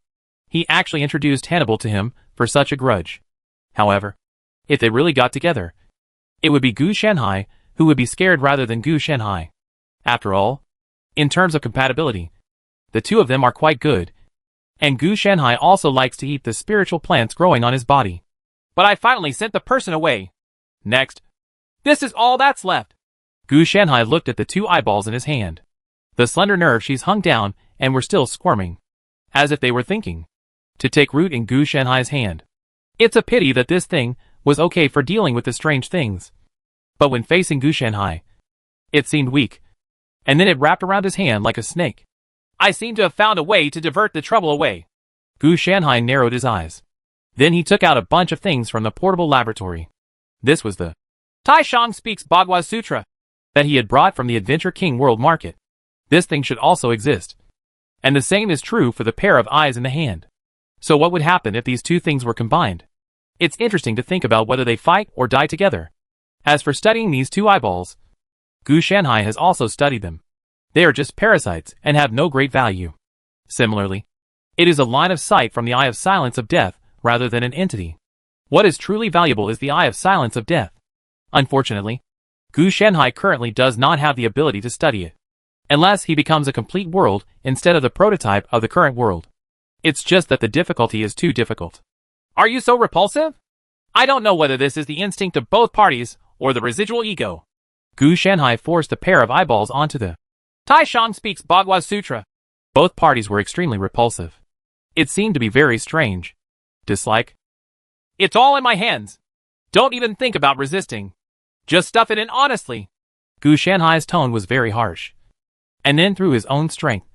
He actually introduced Hannibal to him for such a grudge. However, if they really got together, it would be Gu Shanhai who would be scared rather than Gu Shanhai. After all, in terms of compatibility, the two of them are quite good, and Gu Shanhai also likes to eat the spiritual plants growing on his body. But I finally sent the person away. Next. This is all that's left. Gu Shanhai looked at the two eyeballs in his hand. The slender nerve sheaths hung down and were still squirming, as if they were thinking to take root in Gu Shanhai's hand. It's a pity that this thing was okay for dealing with the strange things. But when facing Gu Shanhai, it seemed weak, and then it wrapped around his hand like a snake. I seem to have found a way to divert the trouble away. Gu Shanhai narrowed his eyes. Then he took out a bunch of things from the portable laboratory. This was the Tai Shang Speaks Bagua Sutra that he had brought from the Adventure King World Market. This thing should also exist. And the same is true for the pair of eyes in the hand. So what would happen if these two things were combined? It's interesting to think about whether they fight or die together. As for studying these two eyeballs, Gu Shanhai has also studied them. They are just parasites and have no great value. Similarly, it is a line of sight from the Eye of Silence of Death rather than an entity. What is truly valuable is the Eye of Silence of Death. Unfortunately, Gu Shanhai currently does not have the ability to study it, unless he becomes a complete world instead of the prototype of the current world. It's just that the difficulty is too difficult. Are you so repulsive? I don't know whether this is the instinct of both parties or the residual ego. Gu Shanhai forced a pair of eyeballs onto the Tai Shang Speaks Bagua Sutra. Both parties were extremely repulsive. It seemed to be very strange. Dislike. It's all in my hands. Don't even think about resisting. Just stuff it in honestly. Gu Shanhai's tone was very harsh. And then through his own strength,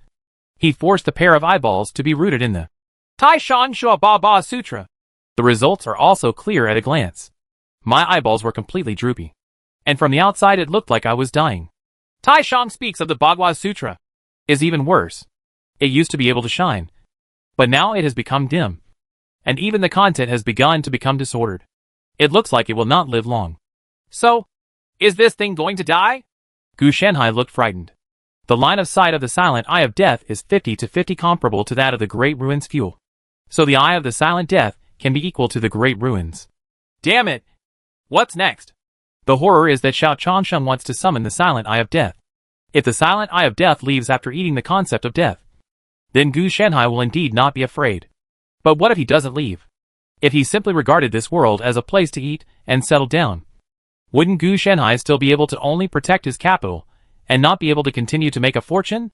he forced a pair of eyeballs to be rooted in the Tai Shan Shua Ba Ba Sutra. The results are also clear at a glance. My eyeballs were completely droopy, and from the outside it looked like I was dying. Tai Shang Speaks of the Bagua Sutra is even worse. It used to be able to shine, but now it has become dim, and even the content has begun to become disordered. It looks like it will not live long. So, is this thing going to die? Gu Shanhai looked frightened. The line of sight of the Silent Eye of Death is 50 to 50 comparable to that of the Great Ruin's Fuel. So the Eye of the Silent Death can be equal to the great ruins. Damn it! What's next? The horror is that Xiao Changsheng wants to summon the Silent Eye of Death. If the Silent Eye of Death leaves after eating the concept of death, then Gu Shanhai will indeed not be afraid. But what if he doesn't leave? If he simply regarded this world as a place to eat and settle down, wouldn't Gu Shanhai still be able to only protect his capital and not be able to continue to make a fortune?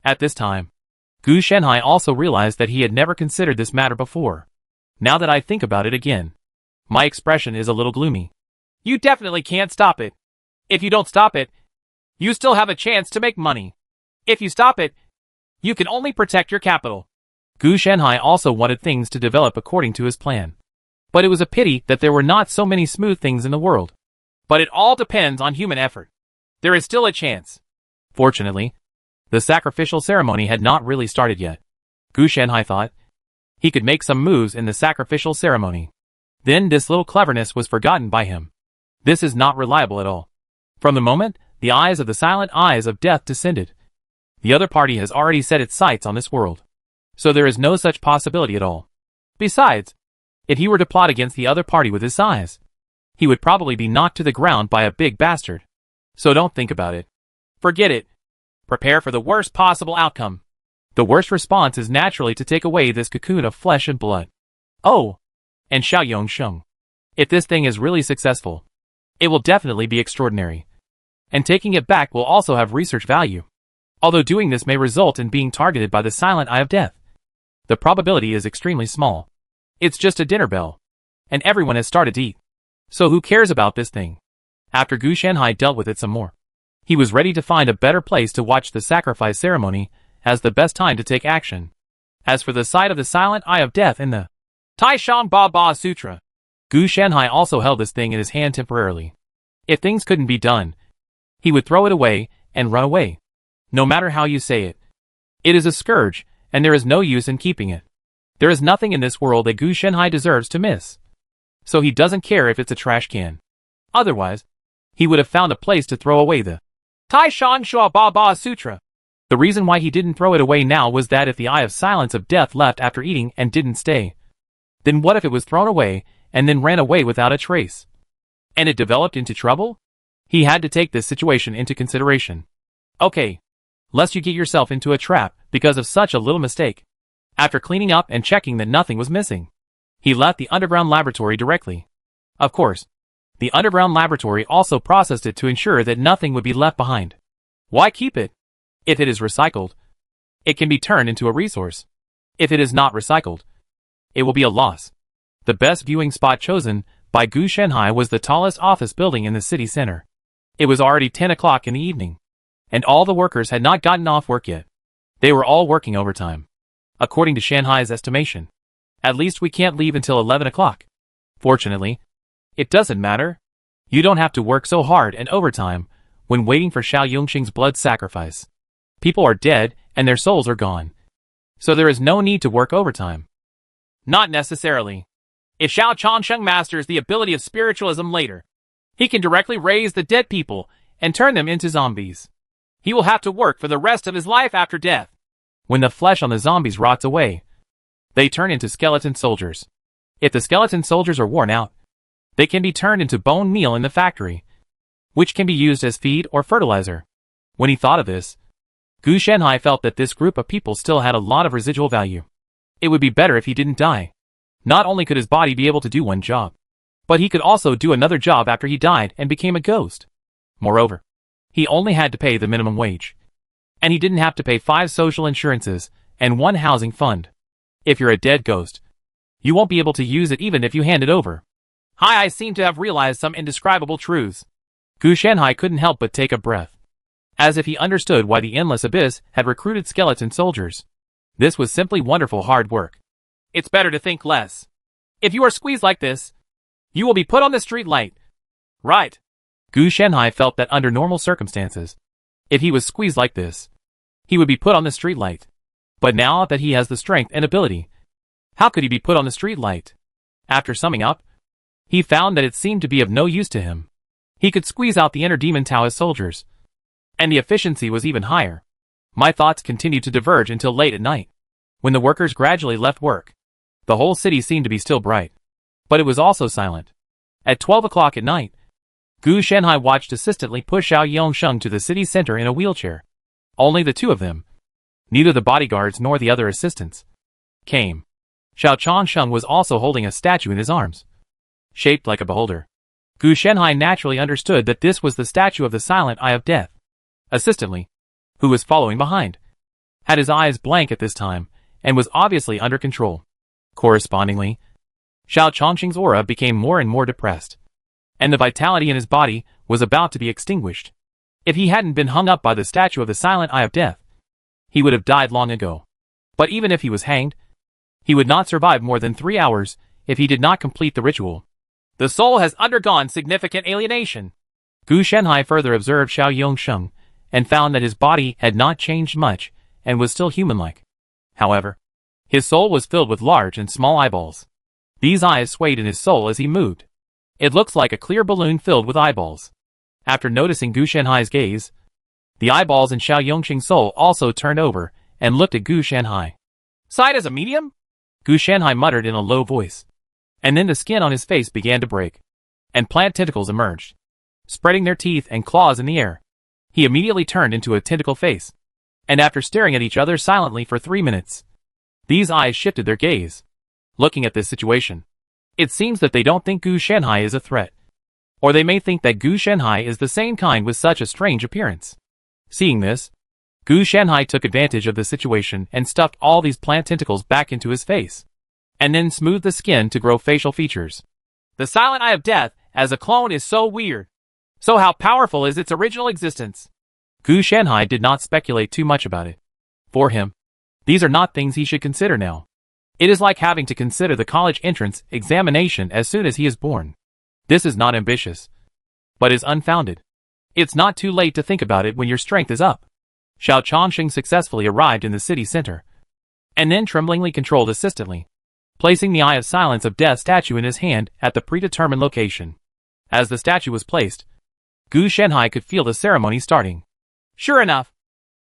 At this time, Gu Shanhai also realized that he had never considered this matter before. Now that I think about it again, my expression is a little gloomy. You definitely can't stop it. If you don't stop it, you still have a chance to make money. If you stop it, you can only protect your capital. Gu Shanhai also wanted things to develop according to his plan. But it was a pity that there were not so many smooth things in the world. But it all depends on human effort. There is still a chance. Fortunately, the sacrificial ceremony had not really started yet. Gu Shanhai thought he could make some moves in the sacrificial ceremony. Then this little cleverness was forgotten by him. This is not reliable at all. From the moment the eyes of the Silent Eyes of Death descended, the other party has already set its sights on this world. So there is no such possibility at all. Besides, if he were to plot against the other party with his eyes, he would probably be knocked to the ground by a big bastard. So don't think about it. Forget it. Prepare for the worst possible outcome. The worst response is naturally to take away this cocoon of flesh and blood. Oh, and Xiao Yongsheng. If this thing is really successful, it will definitely be extraordinary. And taking it back will also have research value. Although doing this may result in being targeted by the Silent Eye of Death, the probability is extremely small. It's just a dinner bell, and everyone has started to eat. So who cares about this thing? After Gu Shanhai dealt with it some more, he was ready to find a better place to watch the sacrifice ceremony as the best time to take action. As for the sight of the Silent Eye of Death in the Taishan Ba Ba Sutra, Gu Shanhai also held this thing in his hand temporarily. If things couldn't be done, he would throw it away and run away. No matter how you say it. It is a scourge, and there is no use in keeping it. There is nothing in this world that Gu Shanhai deserves to miss. So he doesn't care if it's a trash can. Otherwise, he would have found a place to throw away the Taishan Shua Ba Ba Sutra. The reason why he didn't throw it away now was that if the Eye of Silence of Death left after eating and didn't stay, then what if it was thrown away and then ran away without a trace? And it developed into trouble? He had to take this situation into consideration. Okay, lest you get yourself into a trap because of such a little mistake. After cleaning up and checking that nothing was missing, he left the underground laboratory directly. Of course, the underground laboratory also processed it to ensure that nothing would be left behind. Why keep it? If it is recycled, it can be turned into a resource. If it is not recycled, it will be a loss. The best viewing spot chosen by Gu Shanhai was the tallest office building in the city center. It was already 10 o'clock in the evening, and all the workers had not gotten off work yet. They were all working overtime. According to Shanhai's estimation, at least we can't leave until 11 o'clock. Fortunately, it doesn't matter. You don't have to work so hard and overtime when waiting for Xiao Yongsheng's blood sacrifice. People are dead and their souls are gone. So there is no need to work overtime. Not necessarily. If Xiao Changsheng masters the ability of spiritualism later, he can directly raise the dead people and turn them into zombies. He will have to work for the rest of his life after death. When the flesh on the zombies rots away, they turn into skeleton soldiers. If the skeleton soldiers are worn out, they can be turned into bone meal in the factory, which can be used as feed or fertilizer. When he thought of this, Gu Shanhai felt that this group of people still had a lot of residual value. It would be better if he didn't die. Not only could his body be able to do one job, but he could also do another job after he died and became a ghost. Moreover, he only had to pay the minimum wage. And he didn't have to pay 5 social insurances and 1 housing fund. If you're a dead ghost, you won't be able to use it even if you hand it over. I seem to have realized some indescribable truths. Gu Shanhai couldn't help but take a breath, as if he understood why the Endless Abyss had recruited skeleton soldiers. This was simply wonderful hard work. It's better to think less. If you are squeezed like this, you will be put on the street light. Right. Gu Shanhai felt that under normal circumstances, if he was squeezed like this, he would be put on the street light. But now that he has the strength and ability, how could he be put on the street light? After summing up, he found that it seemed to be of no use to him. He could squeeze out the inner demon Taoist soldiers, and the efficiency was even higher. My thoughts continued to diverge until late at night, when the workers gradually left work. The whole city seemed to be still bright. But it was also silent. At 12 o'clock at night, Gu Shenhai watched assistantly push Xiao Yongsheng to the city center in a wheelchair. Only the two of them. Neither the bodyguards nor the other assistants came. Xiao Changsheng was also holding a statue in his arms, shaped like a beholder. Gu Shenhai naturally understood that this was the statue of the Silent Eye of Death. Assistantly, who was following behind, had his eyes blank at this time, and was obviously under control. Correspondingly, Xiao Changsheng's aura became more and more depressed, and the vitality in his body was about to be extinguished. If he hadn't been hung up by the statue of the Silent Eye of Death, he would have died long ago. But even if he was hanged, he would not survive more than 3 hours if he did not complete the ritual. The soul has undergone significant alienation. Gu Shenhai further observed Xiao Yongsheng and found that his body had not changed much and was still human-like. However, his soul was filled with large and small eyeballs. These eyes swayed in his soul as he moved. It looks like a clear balloon filled with eyeballs. After noticing Gu Shenhai's gaze, the eyeballs in Xiao Yongsheng's soul also turned over and looked at Gu Shenhai. Sight as a medium? Gu Shenhai muttered in a low voice. And then the skin on his face began to break, and plant tentacles emerged, spreading their teeth and claws in the air. He immediately turned into a tentacle face, and after staring at each other silently for 3 minutes, these eyes shifted their gaze. Looking at this situation, it seems that they don't think Gu Shenhai is a threat. Or they may think that Gu Shenhai is the same kind with such a strange appearance. Seeing this, Gu Shenhai took advantage of the situation and stuffed all these plant tentacles back into his face, and then smoothed the skin to grow facial features. The Silent Eye of Death, as a clone, is so weird. So how powerful is its original existence? Gu Shenhai did not speculate too much about it. For him, these are not things he should consider now. It is like having to consider the college entrance examination as soon as he is born. This is not ambitious, but is unfounded. It's not too late to think about it when your strength is up. Xiao Changsheng successfully arrived in the city center, and then tremblingly controlled assistantly, placing the Eye of Silence of Death statue in his hand at the predetermined location. As the statue was placed, Gu Shenhai could feel the ceremony starting. Sure enough,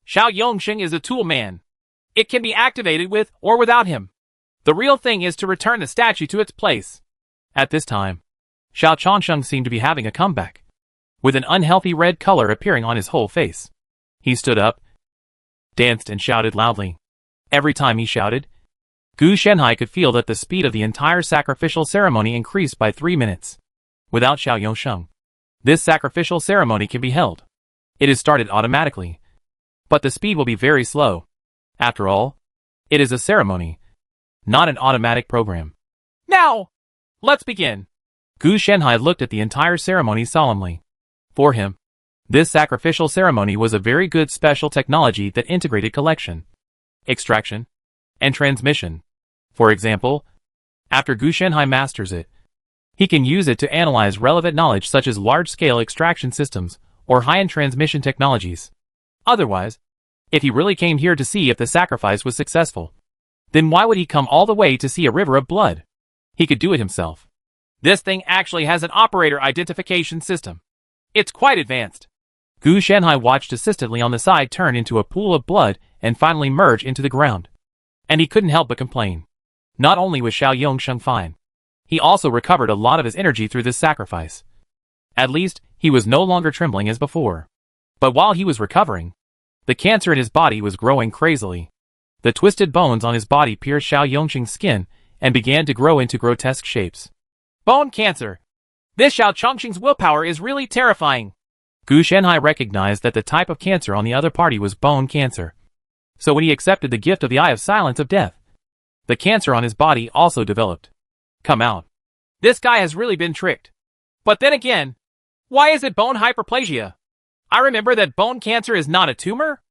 Xiao Yongsheng is a tool man. It can be activated with or without him. The real thing is to return the statue to its place. At this time, Xiao Changsheng seemed to be having a comeback, with an unhealthy red color appearing on his whole face. He stood up, danced and shouted loudly. Every time he shouted, Gu Shenhai could feel that the speed of the entire sacrificial ceremony increased by 3 minutes. Without Xiao Yongsheng, this sacrificial ceremony can be held. It is started automatically, but the speed will be very slow. After all, it is a ceremony, not an automatic program. Now, let's begin. Gu Shenhai looked at the entire ceremony solemnly. For him, this sacrificial ceremony was a very good special technology that integrated collection, extraction, and transmission. For example, after Gu Shenhai masters it, he can use it to analyze relevant knowledge such as large-scale extraction systems or high-end transmission technologies. Otherwise, if he really came here to see if the sacrifice was successful, then why would he come all the way to see a river of blood? He could do it himself. This thing actually has an operator identification system. It's quite advanced. Gu Shenhai watched assistantly on the side turn into a pool of blood and finally merge into the ground. And he couldn't help but complain. Not only was Xiao Yongsheng fine, he also recovered a lot of his energy through this sacrifice. At least, he was no longer trembling as before. But while he was recovering, the cancer in his body was growing crazily. The twisted bones on his body pierced Xiao Yongsheng's skin and began to grow into grotesque shapes. Bone cancer! This Xiao Changsheng's willpower is really terrifying. Gu Shenhai recognized that the type of cancer on the other party was bone cancer. So when he accepted the gift of the Eye of Silence of Death, the cancer on his body also developed. Come out. This guy has really been tricked. But then again, why is it bone hyperplasia? I remember that bone cancer is not a tumor?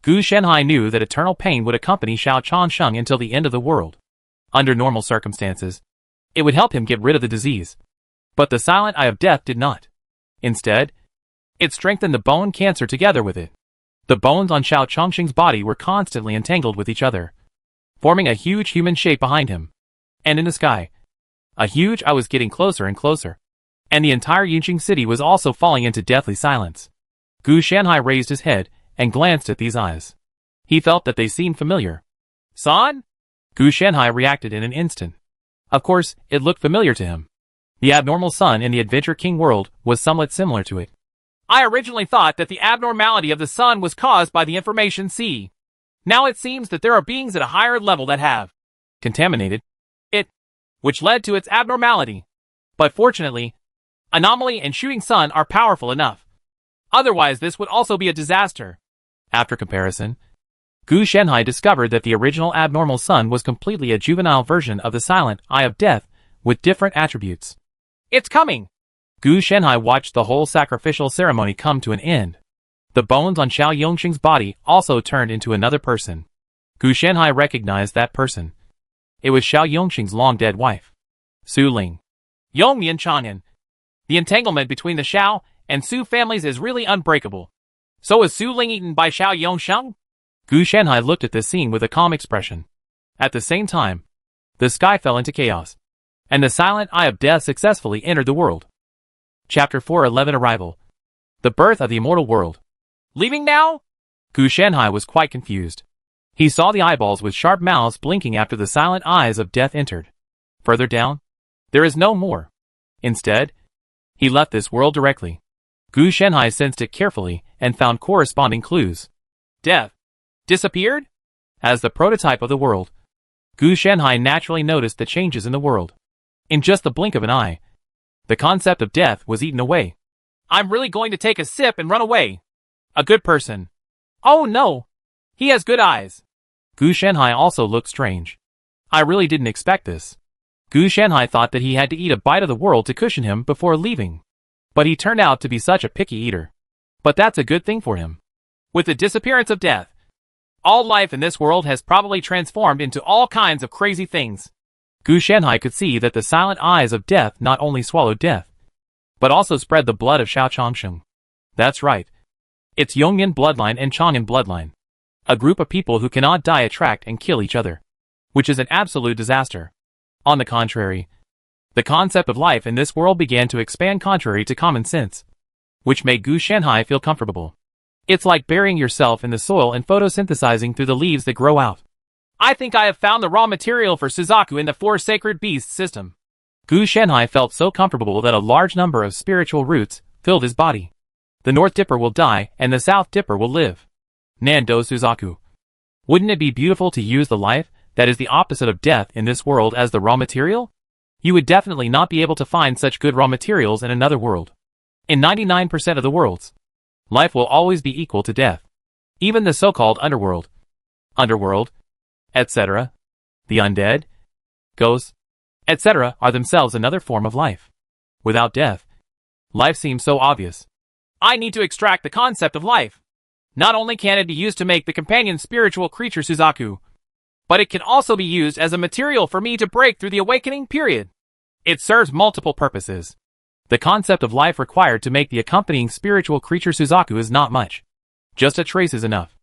Gu Shenhai knew that eternal pain would accompany Xiao Changsheng until the end of the world. Under normal circumstances, it would help him get rid of the disease. But the Silent Eye of Death did not. Instead, it strengthened the bone cancer together with it. The bones on Xiao Changsheng's body were constantly entangled with each other, forming a huge human shape behind him. And in the sky, a huge eye was getting closer and closer. And the entire Yunqing city was also falling into deathly silence. Gu Shenhai raised his head and glanced at these eyes. He felt that they seemed familiar. San? Gu Shenhai reacted in an instant. Of course, it looked familiar to him. The abnormal sun in the Adventure King world was somewhat similar to it. I originally thought that the abnormality of the sun was caused by the information sea. Now it seems that there are beings at a higher level that have Contaminated. it, which led to its abnormality. But fortunately, anomaly and shooting sun are powerful enough. Otherwise this would also be a disaster. After comparison, Gu Shenhai discovered that the original abnormal sun was completely a juvenile version of the silent Eye of Death with different attributes. It's coming! Gu Shenhai watched the whole sacrificial ceremony come to an end. The bones on Xiao Yongxing's body also turned into another person. Gu Shenhai recognized that person. It was Xiao Yongxing's long-dead wife, Su Ling. Yongmian Chang'an. The entanglement between the Xiao and Su families is really unbreakable. So is Su Ling eaten by Xiao Yongsheng? Gu Shenhai looked at this scene with a calm expression. At the same time, the sky fell into chaos, and the silent Eye of Death successfully entered the world. Chapter 4:11 Arrival. The birth of the immortal world. Leaving now? Gu Shenhai was quite confused. He saw the eyeballs with sharp mouths blinking after the silent eyes of death entered. Further down, there is no more. Instead, he left this world directly. Gu Shenhai sensed it carefully and found corresponding clues. Death. Disappeared? As the prototype of the world, Gu Shenhai naturally noticed the changes in the world. In just the blink of an eye, the concept of death was eaten away. I'm really going to take a sip and run away. A good person. Oh no! He has good eyes. Gu Shenhai also looked strange. I really didn't expect this. Gu Shenhai thought that he had to eat a bite of the world to cushion him before leaving. But he turned out to be such a picky eater. But that's a good thing for him. With the disappearance of death, all life in this world has probably transformed into all kinds of crazy things. Gu Shenhai could see that the silent eyes of death not only swallowed death, but also spread the blood of Xiao Changsheng. That's right. It's Yongyan bloodline and Chang'an bloodline. A group of people who cannot die attract and kill each other, which is an absolute disaster. On the contrary, the concept of life in this world began to expand contrary to common sense, which made Gu Shenhai feel comfortable. It's like burying yourself in the soil and photosynthesizing through the leaves that grow out. I think I have found the raw material for Suzaku in the Four Sacred Beasts system. Gu Shenhai felt so comfortable that a large number of spiritual roots filled his body. The North Dipper will die and the South Dipper will live. Nando Suzaku. Wouldn't it be beautiful to use the life that is the opposite of death in this world as the raw material? You would definitely not be able to find such good raw materials in another world. In 99% of the worlds, life will always be equal to death. Even the so-called underworld, etc., the undead, ghosts, etc. are themselves another form of life. Without death, life seems so obvious. I need to extract the concept of life. Not only can it be used to make the companion spiritual creature Suzaku, but it can also be used as a material for me to break through the awakening period. It serves multiple purposes. The concept of life required to make the accompanying spiritual creature Suzaku is not much. Just a trace is enough.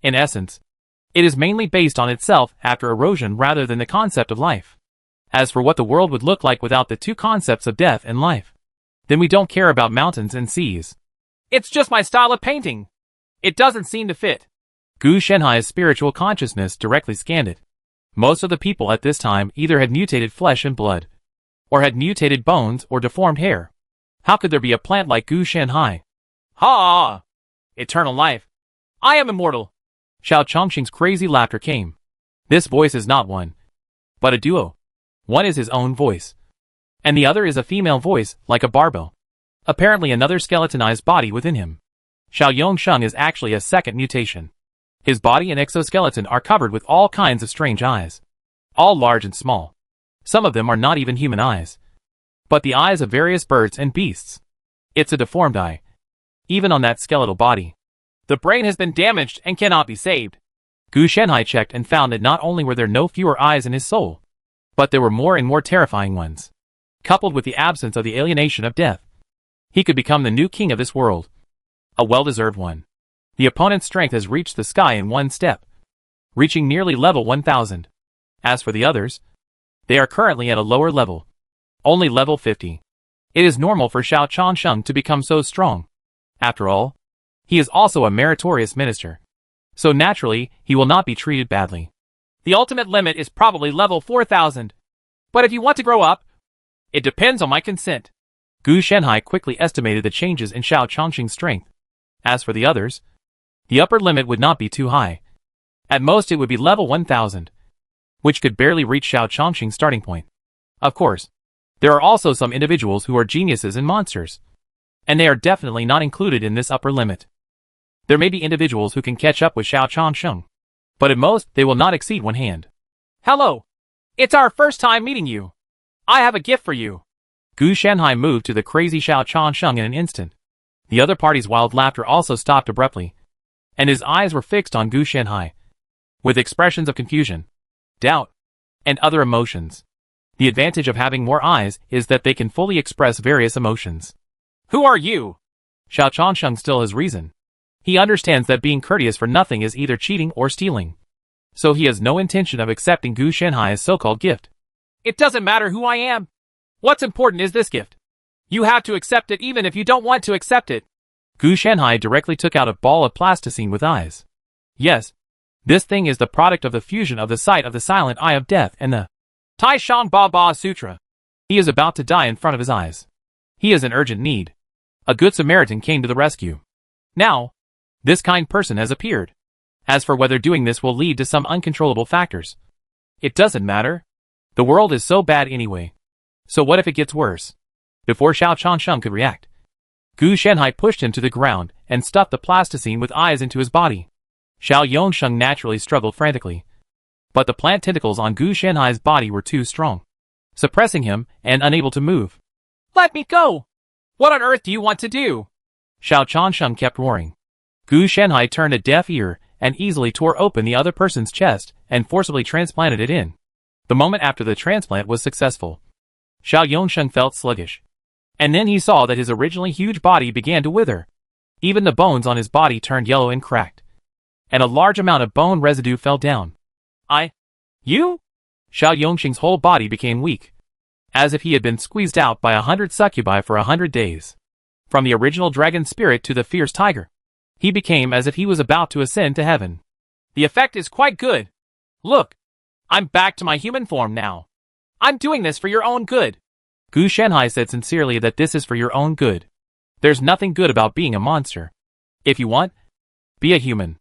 In essence, it is mainly based on itself after erosion rather than the concept of life. As for what the world would look like without the two concepts of death and life, then we don't care about mountains and seas. It's just my style of painting. It doesn't seem to fit. Gu Shenhai's spiritual consciousness directly scanned it. Most of the people at this time either had mutated flesh and blood, or had mutated bones or deformed hair. How could there be a plant like Gu Shenhai? Ha! Eternal life. I am immortal. Xiao Chongqing's crazy laughter came. This voice is not one, but a duo. One is his own voice, and the other is a female voice, like a barbell. Apparently another skeletonized body within him. Xiao Yongsheng is actually a second mutation. His body and exoskeleton are covered with all kinds of strange eyes. All large and small. Some of them are not even human eyes, but the eyes of various birds and beasts. It's a deformed eye, even on that skeletal body. The brain has been damaged and cannot be saved. Gu Shenhai checked and found that not only were there no fewer eyes in his soul, but there were more and more terrifying ones. Coupled with the absence of the alienation of death, he could become the new king of this world. A well-deserved one. The opponent's strength has reached the sky in one step, reaching nearly level 1000. As for the others, they are currently at a lower level, only level 50. It is normal for Xiao Changsheng to become so strong. After all, he is also a meritorious minister, so naturally he will not be treated badly. The ultimate limit is probably level 4000. But if you want to grow up, it depends on my consent. Gu Shanhai quickly estimated the changes in Xiao Chongqing's strength. As for the others, the upper limit would not be too high. At most it would be level 1000, which could barely reach Xiao Chongqing's starting point. Of course, there are also some individuals who are geniuses and monsters, and they are definitely not included in this upper limit. There may be individuals who can catch up with Xiao Chongqing, but at most they will not exceed one hand. Hello! It's our first time meeting you. I have a gift for you. Gu Shanhai moved to the crazy Xiao Chongqing in an instant. The other party's wild laughter also stopped abruptly, and his eyes were fixed on Gu Shanhai, with expressions of confusion, doubt, and other emotions. The advantage of having more eyes is that they can fully express various emotions. Who are you? Xiao Chongqing still has reason. He understands that being courteous for nothing is either cheating or stealing. So he has no intention of accepting Gu Shanhai's so-called gift. It doesn't matter who I am. What's important is this gift. You have to accept it even if you don't want to accept it. Gu Shanhai directly took out a ball of plasticine with eyes. Yes, this thing is the product of the fusion of the sight of the silent eye of death and the Tai Shang Ba Ba Sutra. He is about to die in front of his eyes. He is in urgent need. A good Samaritan came to the rescue. Now, this kind person has appeared. As for whether doing this will lead to some uncontrollable factors, it doesn't matter. The world is so bad anyway. So what if it gets worse? Before Xiao Chongqing could react, Gu Shanhai pushed him to the ground and stuffed the plasticine with eyes into his body. Xiao Yongsheng naturally struggled frantically, but the plant tentacles on Gu Shanhai's body were too strong, suppressing him and unable to move. Let me go! What on earth do you want to do? Xiao Chongqing kept roaring. Gu Shanhai turned a deaf ear and easily tore open the other person's chest and forcibly transplanted it in. The moment after the transplant was successful, Xiao Yongsheng felt sluggish. And then he saw that his originally huge body began to wither. Even the bones on his body turned yellow and cracked, and a large amount of bone residue fell down. You? Xiao Yongsheng's whole body became weak, as if he had been squeezed out by 100 succubi for 100 days. From the original dragon spirit to the fierce tiger, he became as if he was about to ascend to heaven. The effect is quite good. Look, I'm back to my human form now. I'm doing this for your own good. Gu Shanhai said sincerely that this is for your own good. There's nothing good about being a monster. If you want, be a human.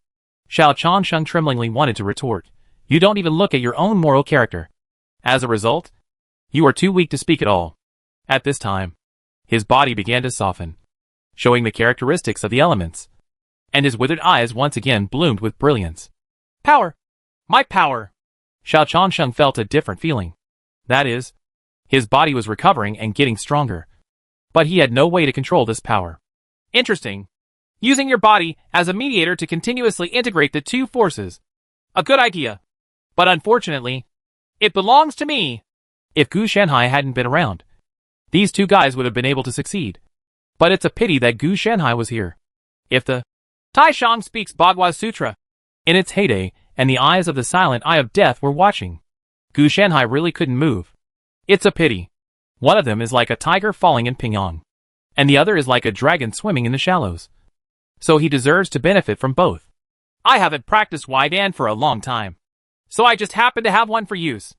Xiao Chongqing tremblingly wanted to retort. You don't even look at your own moral character. As a result, you are too weak to speak at all. At this time, his body began to soften, showing the characteristics of the elements, and his withered eyes once again bloomed with brilliance. Power! My power! Xiao Chongqing felt a different feeling. That is, his body was recovering and getting stronger, but he had no way to control this power. Interesting. Using your body as a mediator to continuously integrate the two forces. A good idea. But unfortunately, it belongs to me. If Gu Shanhai hadn't been around, these two guys would have been able to succeed. But it's a pity that Gu Shanhai was here. If the Tai Shang speaks Bagua Sutra in its heyday, and the eyes of the silent eye of death were watching, Gu Shanhai really couldn't move. It's a pity. One of them is like a tiger falling in Pingyang, and the other is like a dragon swimming in the shallows. So he deserves to benefit from both. I haven't practiced Wai Dan for a long time, so I just happen to have one for use.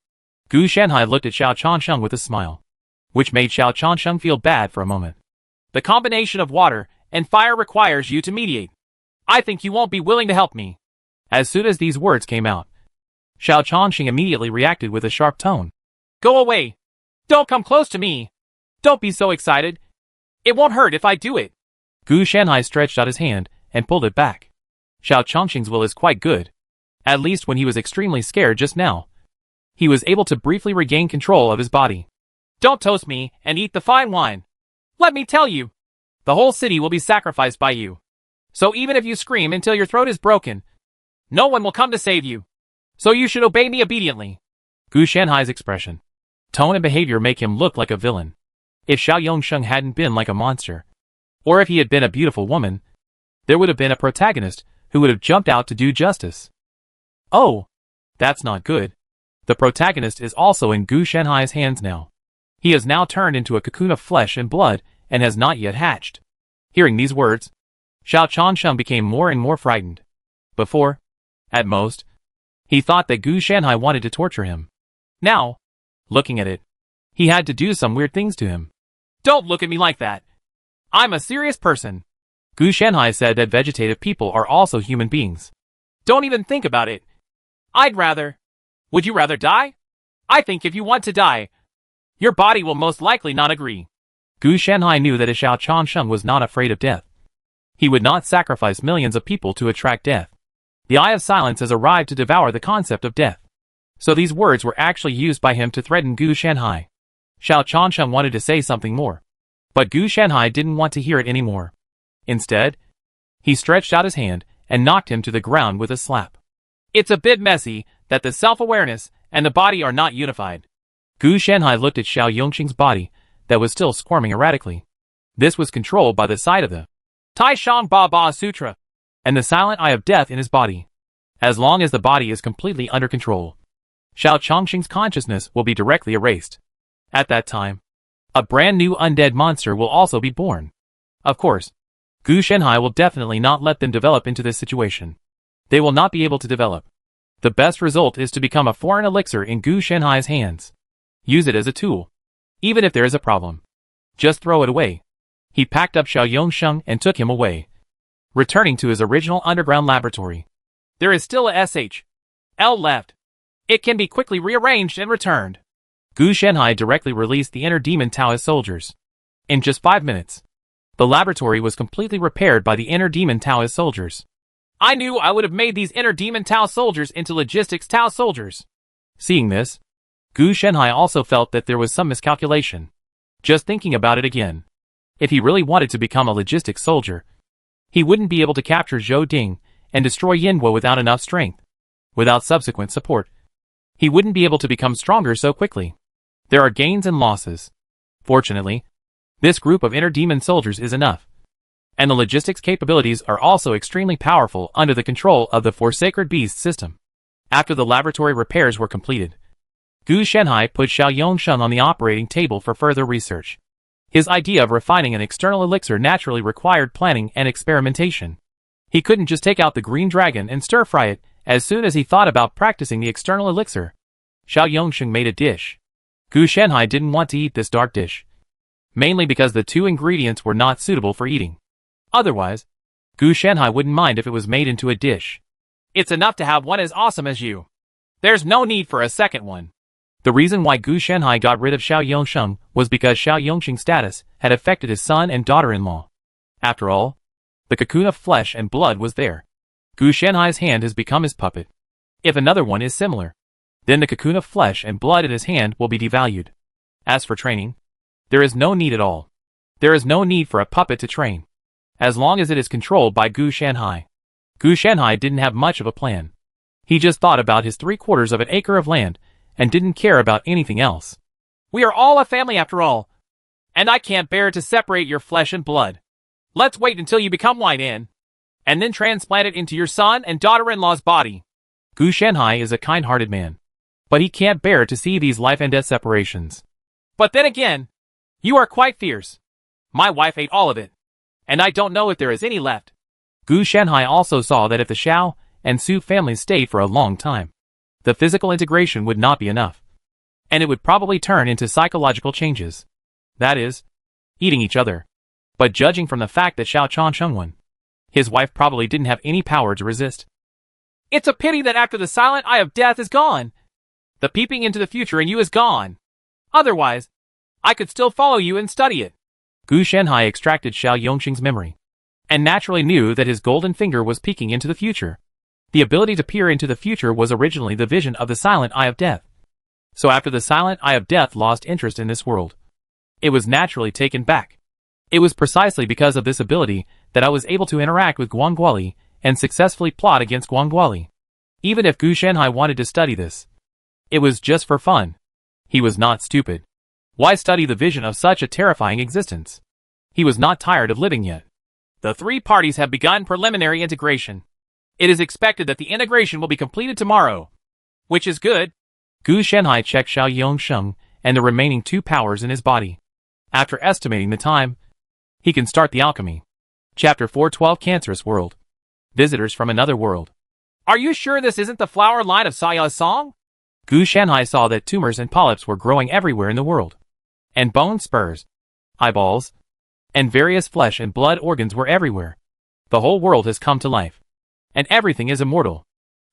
Gu Shanhai looked at Xiao Chongqing with a smile, which made Xiao Chongqing feel bad for a moment. The combination of water and fire requires you to mediate. I think you won't be willing to help me. As soon as these words came out, Xiao Chongqing immediately reacted with a sharp tone. Go away. Don't come close to me. Don't be so excited. It won't hurt if I do it. Gu Shanhai stretched out his hand and pulled it back. Xiao Chongqing's will is quite good. At least when he was extremely scared just now, he was able to briefly regain control of his body. Don't toast me and eat the fine wine. Let me tell you, the whole city will be sacrificed by you. So even if you scream until your throat is broken, no one will come to save you. So you should obey me obediently. Gu Shanhai's expression, tone and behavior make him look like a villain. If Xiao Yongsheng hadn't been like a monster, or if he had been a beautiful woman, there would have been a protagonist who would have jumped out to do justice. Oh, that's not good. The protagonist is also in Gu Shanhai's hands now. He has now turned into a cocoon of flesh and blood and has not yet hatched. Hearing these words, Xiao Chongqing became more and more frightened. Before, at most, he thought that Gu Shanhai wanted to torture him. Now, Looking at it, he had to do some weird things to him. Don't look at me like that. I'm a serious person. Gu Shanhai said that vegetative people are also human beings. Don't even think about it. I'd rather. Would you rather die? I think if you want to die, your body will most likely not agree. Gu Shanhai knew that Xiao Changsheng was not afraid of death. He would not sacrifice millions of people to attract death. The Eye of Silence has arrived to devour the concept of death. So these words were actually used by him to threaten Gu Shanhai. Xiao Changsheng wanted to say something more. But Gu Shanhai didn't want to hear it anymore. Instead, he stretched out his hand and knocked him to the ground with a slap. It's a bit messy that the self-awareness and the body are not unified. Gu Shanhai looked at Xiao Yongqing's body that was still squirming erratically. This was controlled by the sight of the Tai Shang Ba Ba Sutra and the silent eye of death in his body. As long as the body is completely under control, Xiao Chongqing's consciousness will be directly erased. At that time, a brand new undead monster will also be born. Of course, Gu Shanhai will definitely not let them develop into this situation. They will not be able to develop. The best result is to become a foreign elixir in Gu Shanhai's hands. Use it as a tool. Even if there is a problem, just throw it away. He packed up Xiao Yongsheng and took him away, returning to his original underground laboratory. There is still a SHL left. It can be quickly rearranged and returned. Gu Shanhai directly released the inner demon Taoist soldiers. In just 5 minutes, the laboratory was completely repaired by the inner demon Taoist soldiers. I knew I would have made these inner demon Tao soldiers into logistics Tao soldiers. Seeing this, Gu Shanhai also felt that there was some miscalculation. Just thinking about it again. If he really wanted to become a logistics soldier, he wouldn't be able to capture Zhou Ding and destroy Yinwo without enough strength. Without subsequent support, he wouldn't be able to become stronger so quickly. There are gains and losses. Fortunately, this group of inner demon soldiers is enough. And the logistics capabilities are also extremely powerful under the control of the Four Sacred Beasts system. After the laboratory repairs were completed, Gu Shanhai put Xiao Yongsheng on the operating table for further research. His idea of refining an external elixir naturally required planning and experimentation. He couldn't just take out the green dragon and stir-fry it as soon as he thought about practicing the external elixir. Xiao Yongsheng made a dish. Gu Shanhai didn't want to eat this dark dish, mainly because the 2 ingredients were not suitable for eating. Otherwise, Gu Shanhai wouldn't mind if it was made into a dish. It's enough to have one as awesome as you. There's no need for a second one. The reason why Gu Shanhai got rid of Xiao Yongsheng was because Xiao Yongqing's status had affected his son and daughter-in-law. After all, the cocoon of flesh and blood was there. Gu Shanhai's hand has become his puppet. If another one is similar, then the cocoon of flesh and blood in his hand will be devalued. As for training, there is no need at all. There is no need for a puppet to train, as long as it is controlled by Gu Shanhai. Gu Shanhai didn't have much of a plan. He just thought about his 3/4 of an acre of land and didn't care about anything else. We are all a family after all, and I can't bear to separate your flesh and blood. Let's wait until you become White An, and then transplant it into your son and daughter-in-law's body. Gu Shanhai is a kind-hearted man, but he can't bear to see these life and death separations. But then again, you are quite fierce. My wife ate all of it, and I don't know if there is any left. Gu Shanhai also saw that if the Xiao and Su families stayed for a long time, the physical integration would not be enough, and it would probably turn into psychological changes. That is, eating each other. But judging from the fact that Xiao Changsheng won, his wife probably didn't have any power to resist. It's a pity that after the silent eye of death is gone, the peeping into the future in you is gone. Otherwise, I could still follow you and study it. Gu Shanhai extracted Xiao Yongqing's memory, and naturally knew that his golden finger was peeking into the future. The ability to peer into the future was originally the vision of the silent eye of death. So after the silent eye of death lost interest in this world, it was naturally taken back. It was precisely because of this ability that I was able to interact with Guangguoli and successfully plot against Guangguoli. Even if Gu Shanhai wanted to study this, it was just for fun. He was not stupid. Why study the vision of such a terrifying existence? He was not tired of living yet. The 3 parties have begun preliminary integration. It is expected that the integration will be completed tomorrow, which is good. Gu Shanhai checked Xiao Yongsheng and the remaining 2 powers in his body. After estimating the time, he can start the alchemy. Chapter 412 Cancerous World. Visitors from another world. Are you sure this isn't the flower line of Saya's song? Gu Shanhai saw that tumors and polyps were growing everywhere in the world. And bone spurs, eyeballs, and various flesh and blood organs were everywhere. The whole world has come to life. And everything is immortal.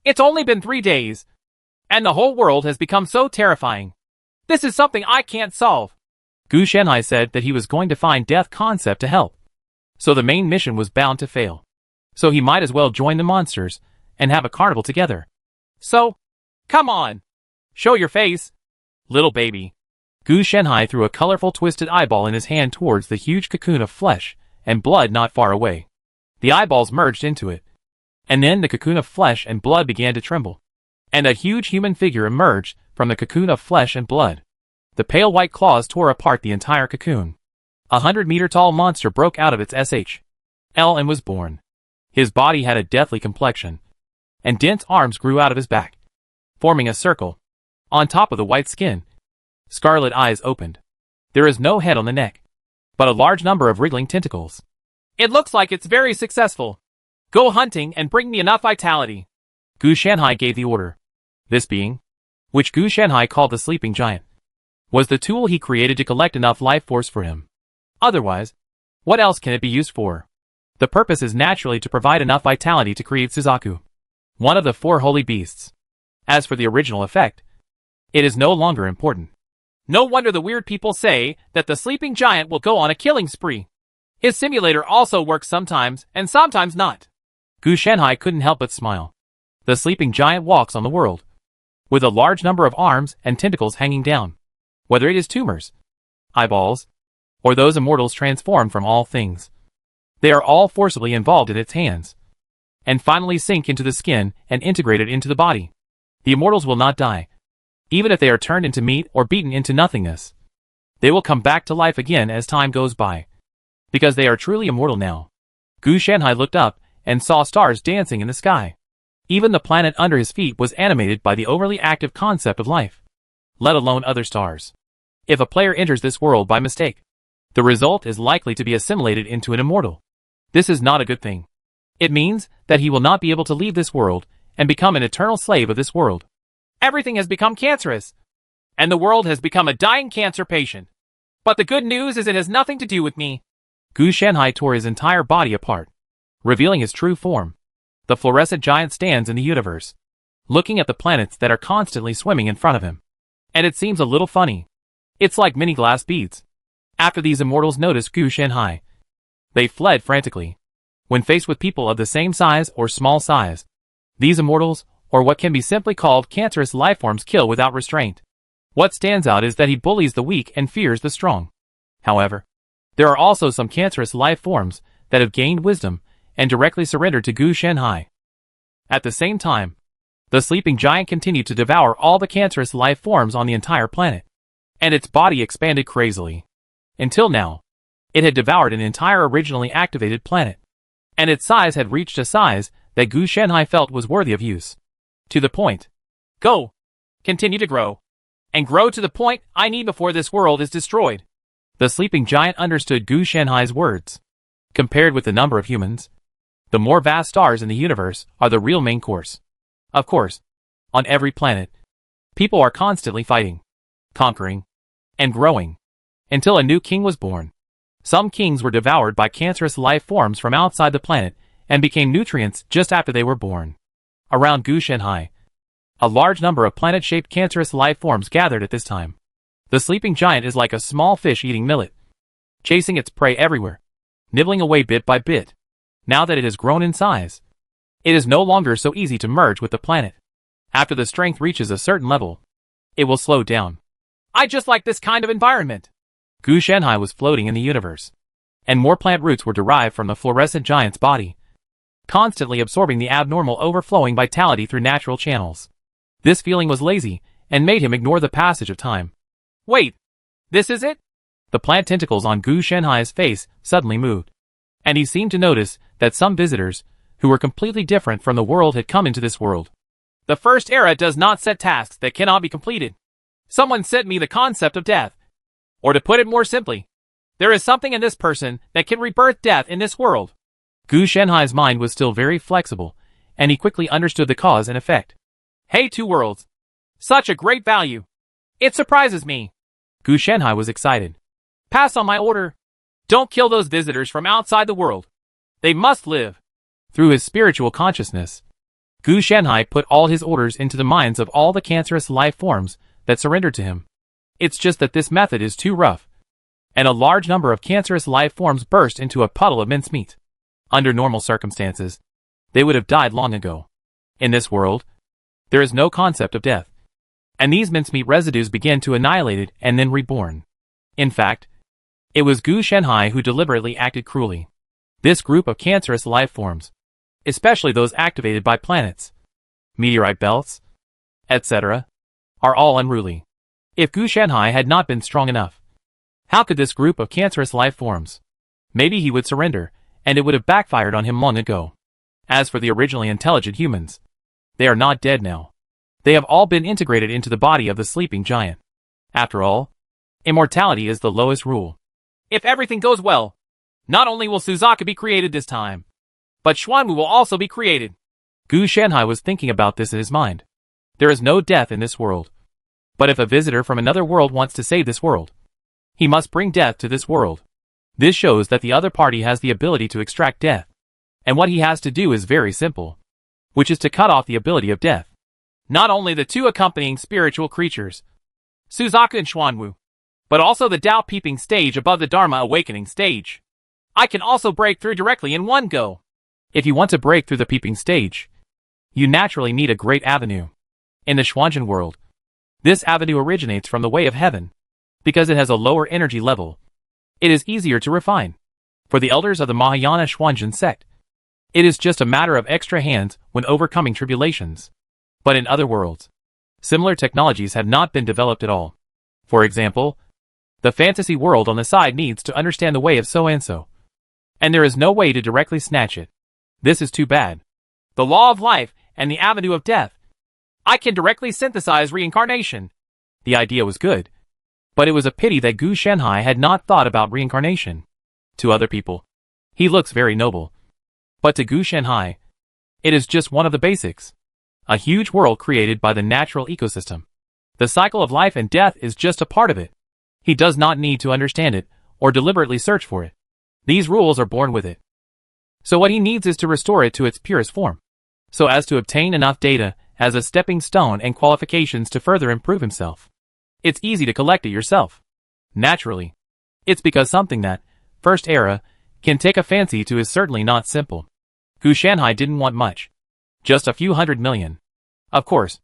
It's only been 3 days. And the whole world has become so terrifying. This is something I can't solve. Gu Shanhai said that he was going to find Death Concept to help. So the main mission was bound to fail. So he might as well join the monsters and have a carnival together. So, come on. Show your face, little baby. Gu Shanhai threw a colorful twisted eyeball in his hand towards the huge cocoon of flesh and blood not far away. The eyeballs merged into it. And then the cocoon of flesh and blood began to tremble. And a huge human figure emerged from the cocoon of flesh and blood. The pale white claws tore apart the entire cocoon. 100-meter-tall monster broke out of its shell and was born. His body had a deathly complexion. And dense arms grew out of his back, forming a circle on top of the white skin. Scarlet eyes opened. There is no head on the neck, but a large number of wriggling tentacles. It looks like it's very successful. Go hunting and bring me enough vitality. Gu Shanhai gave the order. This being, which Gu Shanhai called the sleeping giant, was the tool he created to collect enough life force for him. Otherwise, what else can it be used for? The purpose is naturally to provide enough vitality to create Suzaku, one of the 4 holy beasts. As for the original effect, it is no longer important. No wonder the weird people say that the sleeping giant will go on a killing spree. His simulator also works sometimes and sometimes not. Gu Shanhai couldn't help but smile. The sleeping giant walks on the world, with a large number of arms and tentacles hanging down. Whether it is tumors, eyeballs, or those immortals transformed from all things, they are all forcibly involved in its hands, and finally sink into the skin and integrated into the body. The immortals will not die, even if they are turned into meat or beaten into nothingness. They will come back to life again as time goes by, because they are truly immortal now. Gu Shanhai looked up and saw stars dancing in the sky. Even the planet under his feet was animated by the overly active concept of life, let alone other stars. If a player enters this world by mistake, the result is likely to be assimilated into an immortal. This is not a good thing. It means that he will not be able to leave this world and become an eternal slave of this world. Everything has become cancerous, and the world has become a dying cancer patient. But the good news is it has nothing to do with me. Gu Shanhai tore his entire body apart, revealing his true form. The fluorescent giant stands in the universe, looking at the planets that are constantly swimming in front of him. And it seems a little funny. It's like mini glass beads. After these immortals noticed Gu Shanhai, they fled frantically. When faced with people of the same size or small size, these immortals, or what can be simply called cancerous lifeforms, kill without restraint. What stands out is that he bullies the weak and fears the strong. However, there are also some cancerous lifeforms that have gained wisdom and directly surrendered to Gu Shanhai. At the same time, the sleeping giant continued to devour all the cancerous life forms on the entire planet, and its body expanded crazily. Until now, it had devoured an entire originally activated planet, and its size had reached a size that Gu Shanhai felt was worthy of use. To the point. Go. Continue to grow. And grow to the point I need before this world is destroyed. The sleeping giant understood Gu Shanhai's words. Compared with the number of humans, the more vast stars in the universe are the real main course. Of course, on every planet, people are constantly fighting, conquering, and growing, until a new king was born. Some kings were devoured by cancerous life forms from outside the planet and became nutrients just after they were born. Around Gu Shanhai, a large number of planet-shaped cancerous life forms gathered at this time. The sleeping giant is like a small fish eating millet, chasing its prey everywhere, nibbling away bit by bit. Now that it has grown in size, it is no longer so easy to merge with the planet. After the strength reaches a certain level, it will slow down. I just like this kind of environment. Gu Shanhai was floating in the universe, and more plant roots were derived from the fluorescent giant's body, constantly absorbing the abnormal overflowing vitality through natural channels. This feeling was lazy and made him ignore the passage of time. Wait, this is it? The plant tentacles on Gu Shanhai's face suddenly moved, and he seemed to notice that some visitors, who were completely different from the world, had come into this world. The first era does not set tasks that cannot be completed. Someone sent me the concept of death. Or to put it more simply, there is something in this person that can rebirth death in this world. Gu Shanhai's mind was still very flexible, and he quickly understood the cause and effect. Hey, two worlds. Such a great value. It surprises me. Gu Shanhai was excited. Pass on my order. Don't kill those visitors from outside the world. They must live. Through his spiritual consciousness, Gu Shanhai put all his orders into the minds of all the cancerous life forms that surrendered to him. It's just that this method is too rough, and a large number of cancerous life forms burst into a puddle of mincemeat. Under normal circumstances, they would have died long ago. In this world, there is no concept of death, and these mincemeat residues begin to annihilate it and then reborn. In fact, it was Gu Shanhai who deliberately acted cruelly. This group of cancerous life forms, especially those activated by planets, meteorite belts, etc., are all unruly. If Gu Shanhai had not been strong enough, how could this group of cancerous life forms? Maybe he would surrender, and it would have backfired on him long ago. As for the originally intelligent humans, they are not dead now. They have all been integrated into the body of the sleeping giant. After all, immortality is the lowest rule. If everything goes well, not only will Suzaka be created this time, but Xuanwu will also be created. Gu Shanhai was thinking about this in his mind. There is no death in this world. But if a visitor from another world wants to save this world, he must bring death to this world. This shows that the other party has the ability to extract death. And what he has to do is very simple, which is to cut off the ability of death. Not only the two accompanying spiritual creatures, Suzaka and Xuanwu, but also the Tao peeping stage above the Dharma awakening stage. I can also break through directly in one go. If you want to break through the peeping stage, you naturally need a great avenue. In the Xuanzhen world, this avenue originates from the way of heaven, because it has a lower energy level. It is easier to refine. For the elders of the Mahayana Xuanzhen sect, it is just a matter of extra hands when overcoming tribulations. But in other worlds, similar technologies have not been developed at all. For example, the fantasy world on the side needs to understand the way of so-and-so, and there is no way to directly snatch it. This is too bad. The law of life and the avenue of death. I can directly synthesize reincarnation. The idea was good, but it was a pity that Gu Shanhai had not thought about reincarnation. To other people, he looks very noble. But to Gu Shanhai, it is just one of the basics. A huge world created by the natural ecosystem. The cycle of life and death is just a part of it. He does not need to understand it, or deliberately search for it. These rules are born with it. So what he needs is to restore it to its purest form, so as to obtain enough data as a stepping stone and qualifications to further improve himself. It's easy to collect it yourself. Naturally. It's because something that, first era, can take a fancy to is certainly not simple. Gu Shanhai didn't want much. Just a few 100 million. Of course.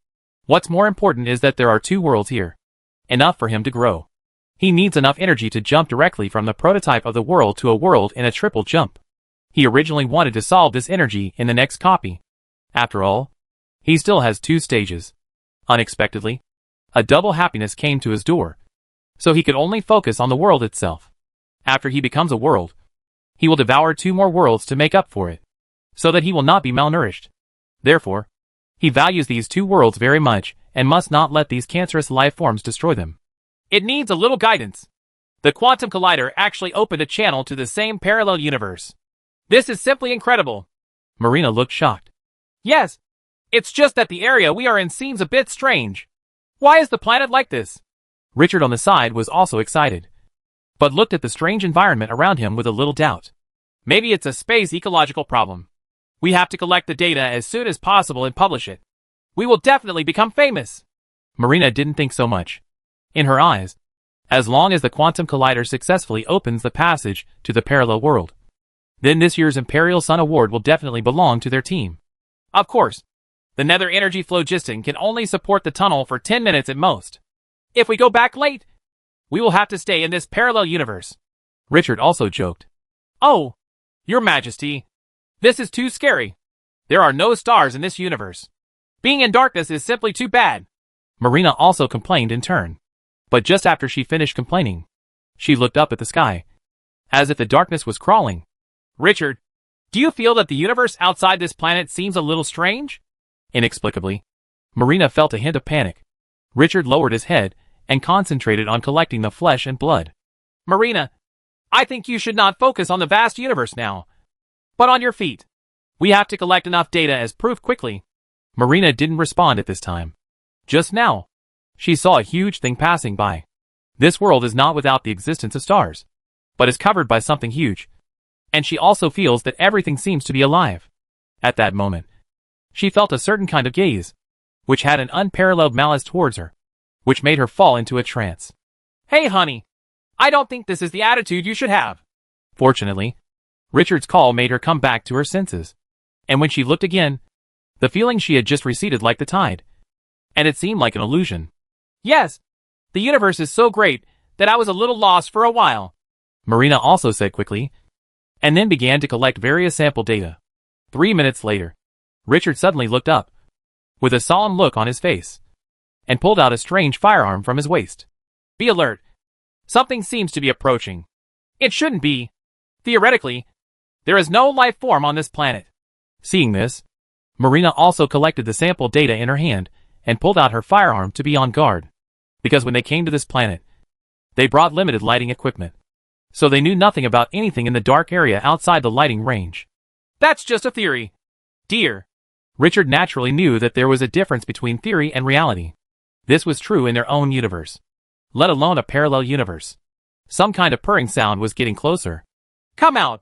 What's more important is that there are 2 worlds here. Enough for him to grow. He needs enough energy to jump directly from the prototype of the world to a world in a triple jump. He originally wanted to solve this energy in the next copy. After all, he still has 2 stages. Unexpectedly, a double happiness came to his door, so he could only focus on the world itself. After he becomes a world, he will devour 2 more worlds to make up for it, so that he will not be malnourished. Therefore, he values these 2 worlds very much and must not let these cancerous life forms destroy them. It needs a little guidance. The Quantum Collider actually opened a channel to the same parallel universe. This is simply incredible. Marina looked shocked. Yes. It's just that the area we are in seems a bit strange. Why is the planet like this? Richard on the side was also excited, but looked at the strange environment around him with a little doubt. Maybe it's a space ecological problem. We have to collect the data as soon as possible and publish it. We will definitely become famous. Marina didn't think so much. In her eyes, as long as the Quantum Collider successfully opens the passage to the parallel world, then this year's Imperial Sun Award will definitely belong to their team. Of course. The Nether Energy Phlogiston can only support the tunnel for 10 minutes at most. If we go back late, we will have to stay in this parallel universe. Richard also joked. Oh, Your Majesty. This is too scary. There are no stars in this universe. Being in darkness is simply too bad. Marina also complained in turn. But just after she finished complaining, she looked up at the sky, as if the darkness was crawling. Richard, do you feel that the universe outside this planet seems a little strange? Inexplicably, Marina felt a hint of panic. Richard lowered his head and concentrated on collecting the flesh and blood. Marina, I think you should not focus on the vast universe now, but on your feet. We have to collect enough data as proof quickly. Marina didn't respond at this time. Just now, She saw a huge thing passing by. This world is not without the existence of stars, but is covered by something huge. And she also feels that everything seems to be alive. At that moment, she felt a certain kind of gaze, which had an unparalleled malice towards her, which made her fall into a trance. Hey honey, I don't think this is the attitude you should have. Fortunately, Richard's call made her come back to her senses. And when she looked again, the feeling she had just receded like the tide. And it seemed like an illusion. Yes, the universe is so great that I was a little lost for a while, Marina also said quickly, and then began to collect various sample data. 3 minutes later, Richard suddenly looked up, with a solemn look on his face, and pulled out a strange firearm from his waist. Be alert. Something seems to be approaching. It shouldn't be. Theoretically, there is no life form on this planet. Seeing this, Marina also collected the sample data in her hand and pulled out her firearm to be on guard. Because when they came to this planet, they brought limited lighting equipment. So they knew nothing about anything in the dark area outside the lighting range. That's just a theory, dear. Richard naturally knew that there was a difference between theory and reality. This was true in their own universe, let alone a parallel universe. Some kind of purring sound was getting closer. Come out,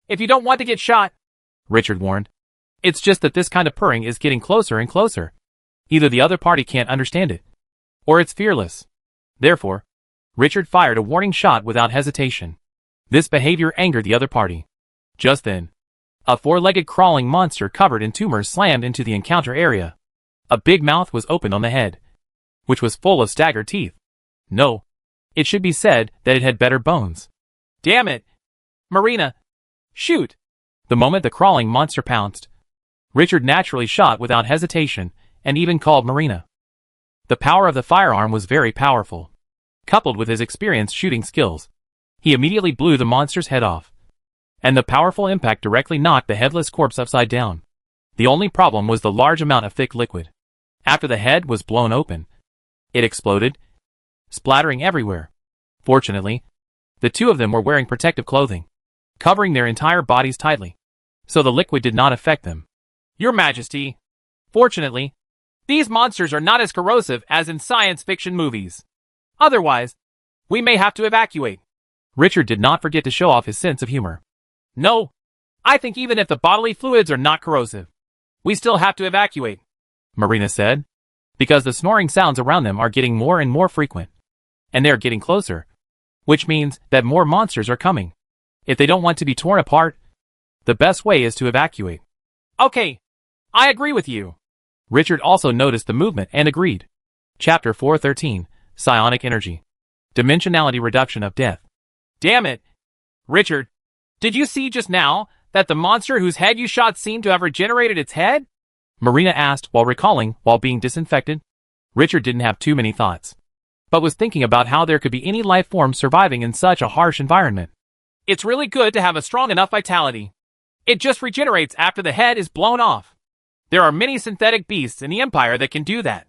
if you don't want to get shot, Richard warned. It's just that this kind of purring is getting closer and closer. Either the other party can't understand it, or it's fearless. Therefore, Richard fired a warning shot without hesitation. This behavior angered the other party. Just then, a four-legged crawling monster covered in tumors slammed into the encounter area. A big mouth was opened on the head, which was full of staggered teeth. No, it should be said that it had better bones. Damn it! Marina! Shoot! The moment the crawling monster pounced, Richard naturally shot without hesitation and even called Marina. The power of the firearm was very powerful. Coupled with his experienced shooting skills, he immediately blew the monster's head off. And the powerful impact directly knocked the headless corpse upside down. The only problem was the large amount of thick liquid. After the head was blown open, it exploded, splattering everywhere. Fortunately, the two of them were wearing protective clothing, covering their entire bodies tightly, so the liquid did not affect them. Your Majesty, fortunately, these monsters are not as corrosive as in science fiction movies. Otherwise, we may have to evacuate. Richard did not forget to show off his sense of humor. No, I think even if the bodily fluids are not corrosive, we still have to evacuate, Marina said, because the snoring sounds around them are getting more and more frequent, and they are getting closer, which means that more monsters are coming. If they don't want to be torn apart, the best way is to evacuate. Okay, I agree with you. Richard also noticed the movement and agreed. Chapter 413, Psionic Energy. Dimensionality Reduction of Death. Damn it. Richard, did you see just now that the monster whose head you shot seemed to have regenerated its head? Marina asked while recalling while being disinfected. Richard didn't have too many thoughts, but was thinking about how there could be any life form surviving in such a harsh environment. It's really good to have a strong enough vitality. It just regenerates after the head is blown off. There are many synthetic beasts in the Empire that can do that.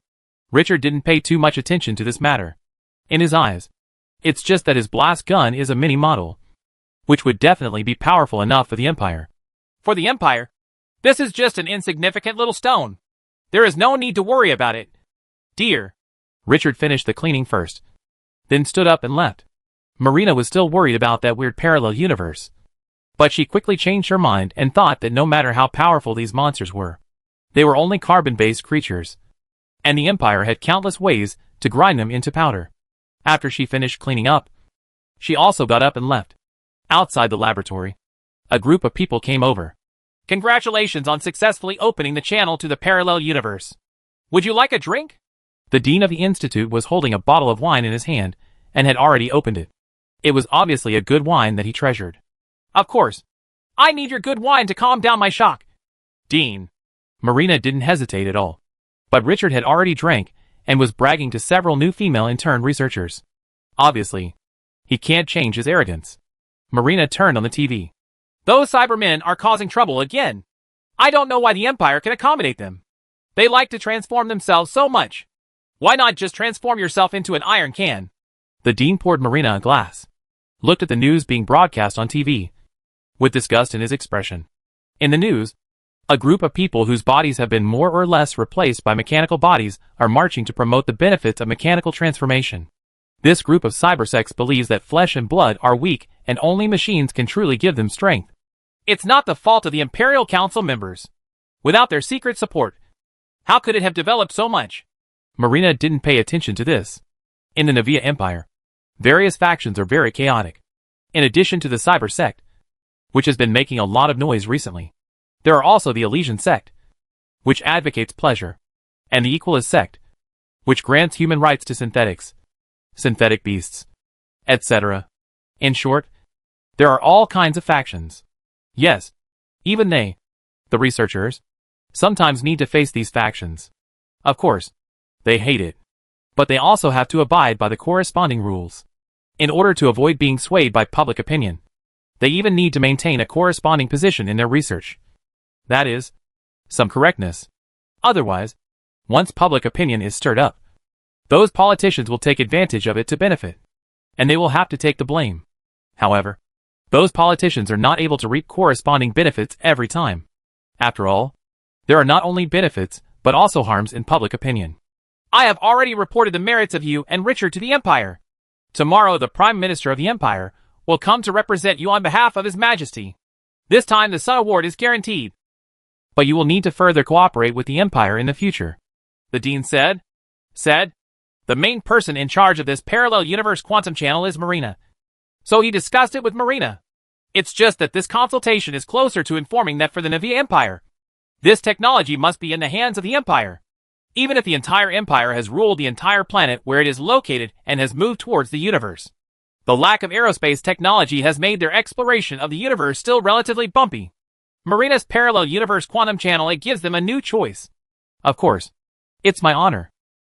Richard didn't pay too much attention to this matter. In his eyes, it's just that his blast gun is a mini model, which would definitely be powerful enough for the Empire. For the Empire, this is just an insignificant little stone. There is no need to worry about it, dear. Richard finished the cleaning first, then stood up and left. Marina was still worried about that weird parallel universe, but she quickly changed her mind and thought that no matter how powerful these monsters were, they were only carbon-based creatures, and the Empire had countless ways to grind them into powder. After she finished cleaning up, she also got up and left. Outside the laboratory, a group of people came over. Congratulations on successfully opening the channel to the parallel universe. Would you like a drink? The dean of the institute was holding a bottle of wine in his hand and had already opened it. It was obviously a good wine that he treasured. Of course. I need your good wine to calm down my shock, Dean. Marina didn't hesitate at all. But Richard had already drank and was bragging to several new female intern researchers. Obviously, he can't change his arrogance. Marina turned on the TV. Those Cybermen are causing trouble again. I don't know why the Empire can accommodate them. They like to transform themselves so much. Why not just transform yourself into an iron can? The dean poured Marina a glass, looked at the news being broadcast on TV, with disgust in his expression. In the news, A group of people whose bodies have been more or less replaced by mechanical bodies are marching to promote the benefits of mechanical transformation. This group of cybersects believes that flesh and blood are weak and only machines can truly give them strength. It's not the fault of the Imperial Council members. Without their secret support, how could it have developed so much? Marina didn't pay attention to this. In the Navia Empire, various factions are very chaotic. In addition to the Cyber Sect, which has been making a lot of noise recently, there are also the Elysian Sect, which advocates pleasure, and the Equalist Sect, which grants human rights to synthetics, synthetic beasts, etc. In short, there are all kinds of factions. Yes, even they, the researchers, sometimes need to face these factions. Of course, they hate it. But they also have to abide by the corresponding rules. In order to avoid being swayed by public opinion, they even need to maintain a corresponding position in their research. That is, some correctness. Otherwise, once public opinion is stirred up, those politicians will take advantage of it to benefit, and they will have to take the blame. However, those politicians are not able to reap corresponding benefits every time. After all, there are not only benefits, but also harms in public opinion. I have already reported the merits of you and Richard to the Empire. Tomorrow the Prime Minister of the Empire will come to represent you on behalf of His Majesty. This time the Sun Award is guaranteed. But you will need to further cooperate with the Empire in the future, the Dean said. The main person in charge of this parallel universe quantum channel is Marina. So he discussed it with Marina. It's just that this consultation is closer to informing that for the Navia Empire, this technology must be in the hands of the Empire. Even if the entire Empire has ruled the entire planet where it is located and has moved towards the universe, the lack of aerospace technology has made their exploration of the universe still relatively bumpy. Marina's parallel universe quantum channel, it gives them a new choice. Of course, it's my honor.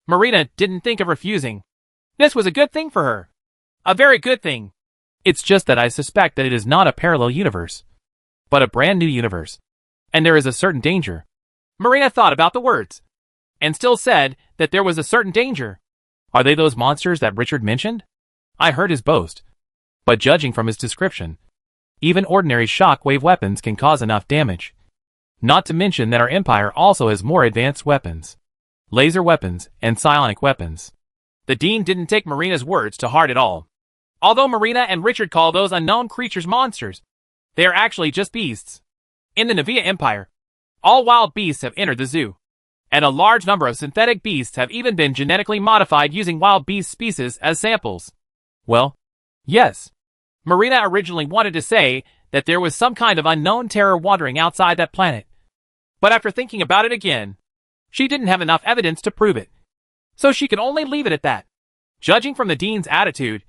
Marina didn't think of refusing. This was a good thing for her. A very good thing. It's just that I suspect that it is not a parallel universe, but a brand new universe. And there is a certain danger. Marina thought about the words, and still said that there was a certain danger. Are they those monsters that Richard mentioned? I heard his boast. But judging from his description, even ordinary shockwave weapons can cause enough damage. Not to mention that our Empire also has more advanced weapons. Laser weapons and psionic weapons. The Dean didn't take Marina's words to heart at all. Although Marina and Richard call those unknown creatures monsters, they are actually just beasts. In the Navia Empire, all wild beasts have entered the zoo, and a large number of synthetic beasts have even been genetically modified using wild beast species as samples. Well, yes. Marina originally wanted to say that there was some kind of unknown terror wandering outside that planet. But after thinking about it again, she didn't have enough evidence to prove it. So she could only leave it at that. Judging from the Dean's attitude,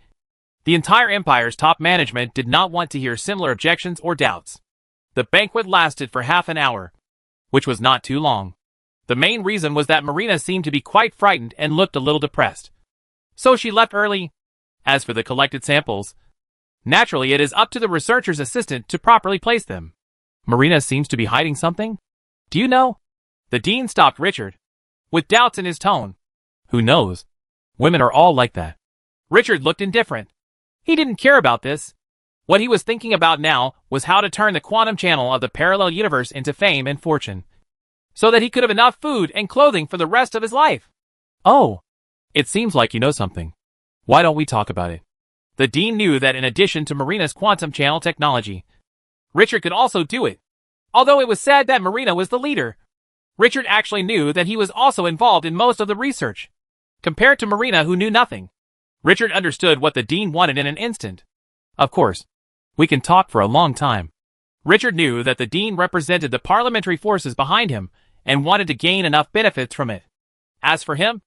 the entire Empire's top management did not want to hear similar objections or doubts. The banquet lasted for half an hour, which was not too long. The main reason was that Marina seemed to be quite frightened and looked a little depressed. So she left early. As for the collected samples, naturally it is up to the researcher's assistant to properly place them. Marina seems to be hiding something. Do you know? The Dean stopped Richard, with doubts in his tone. Who knows? Women are all like that. Richard looked indifferent. He didn't care about this. What he was thinking about now was how to turn the quantum channel of the parallel universe into fame and fortune, so that he could have enough food and clothing for the rest of his life. Oh, it seems like you know something. Why don't we talk about it? The Dean knew that in addition to Marina's quantum channel technology, Richard could also do it. Although it was said that Marina was the leader, Richard actually knew that he was also involved in most of the research. Compared to Marina, who knew nothing, Richard understood what the Dean wanted in an instant. Of course, we can talk for a long time. Richard knew that the Dean represented the parliamentary forces behind him and wanted to gain enough benefits from it. As for him,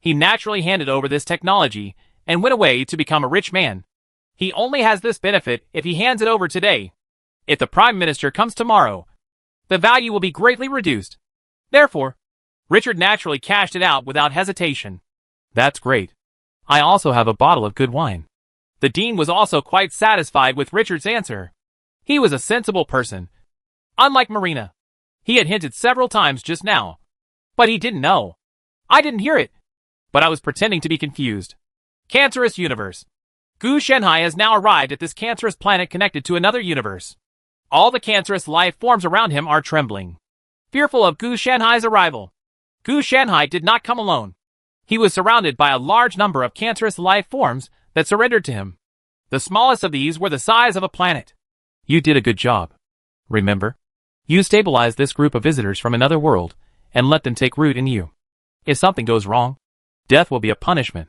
he naturally handed over this technology and went away to become a rich man. He only has this benefit if he hands it over today. If the Prime Minister comes tomorrow, the value will be greatly reduced. Therefore, Richard naturally cashed it out without hesitation. That's great. I also have a bottle of good wine. The Dean was also quite satisfied with Richard's answer. He was a sensible person. Unlike Marina, he had hinted several times just now. But he didn't know. I didn't hear it. But I was pretending to be confused. Cancerous universe. Gu Shenhai has now arrived at this cancerous planet connected to another universe. All the cancerous life forms around him are trembling. fearful of Gu Shanhai's arrival. Gu Shanhai did not come alone. He was surrounded by a large number of cancerous life forms that surrendered to him. The smallest of these were the size of a planet. You did a good job. Remember? You stabilized this group of visitors from another world and let them take root in you. If something goes wrong, death will be a punishment.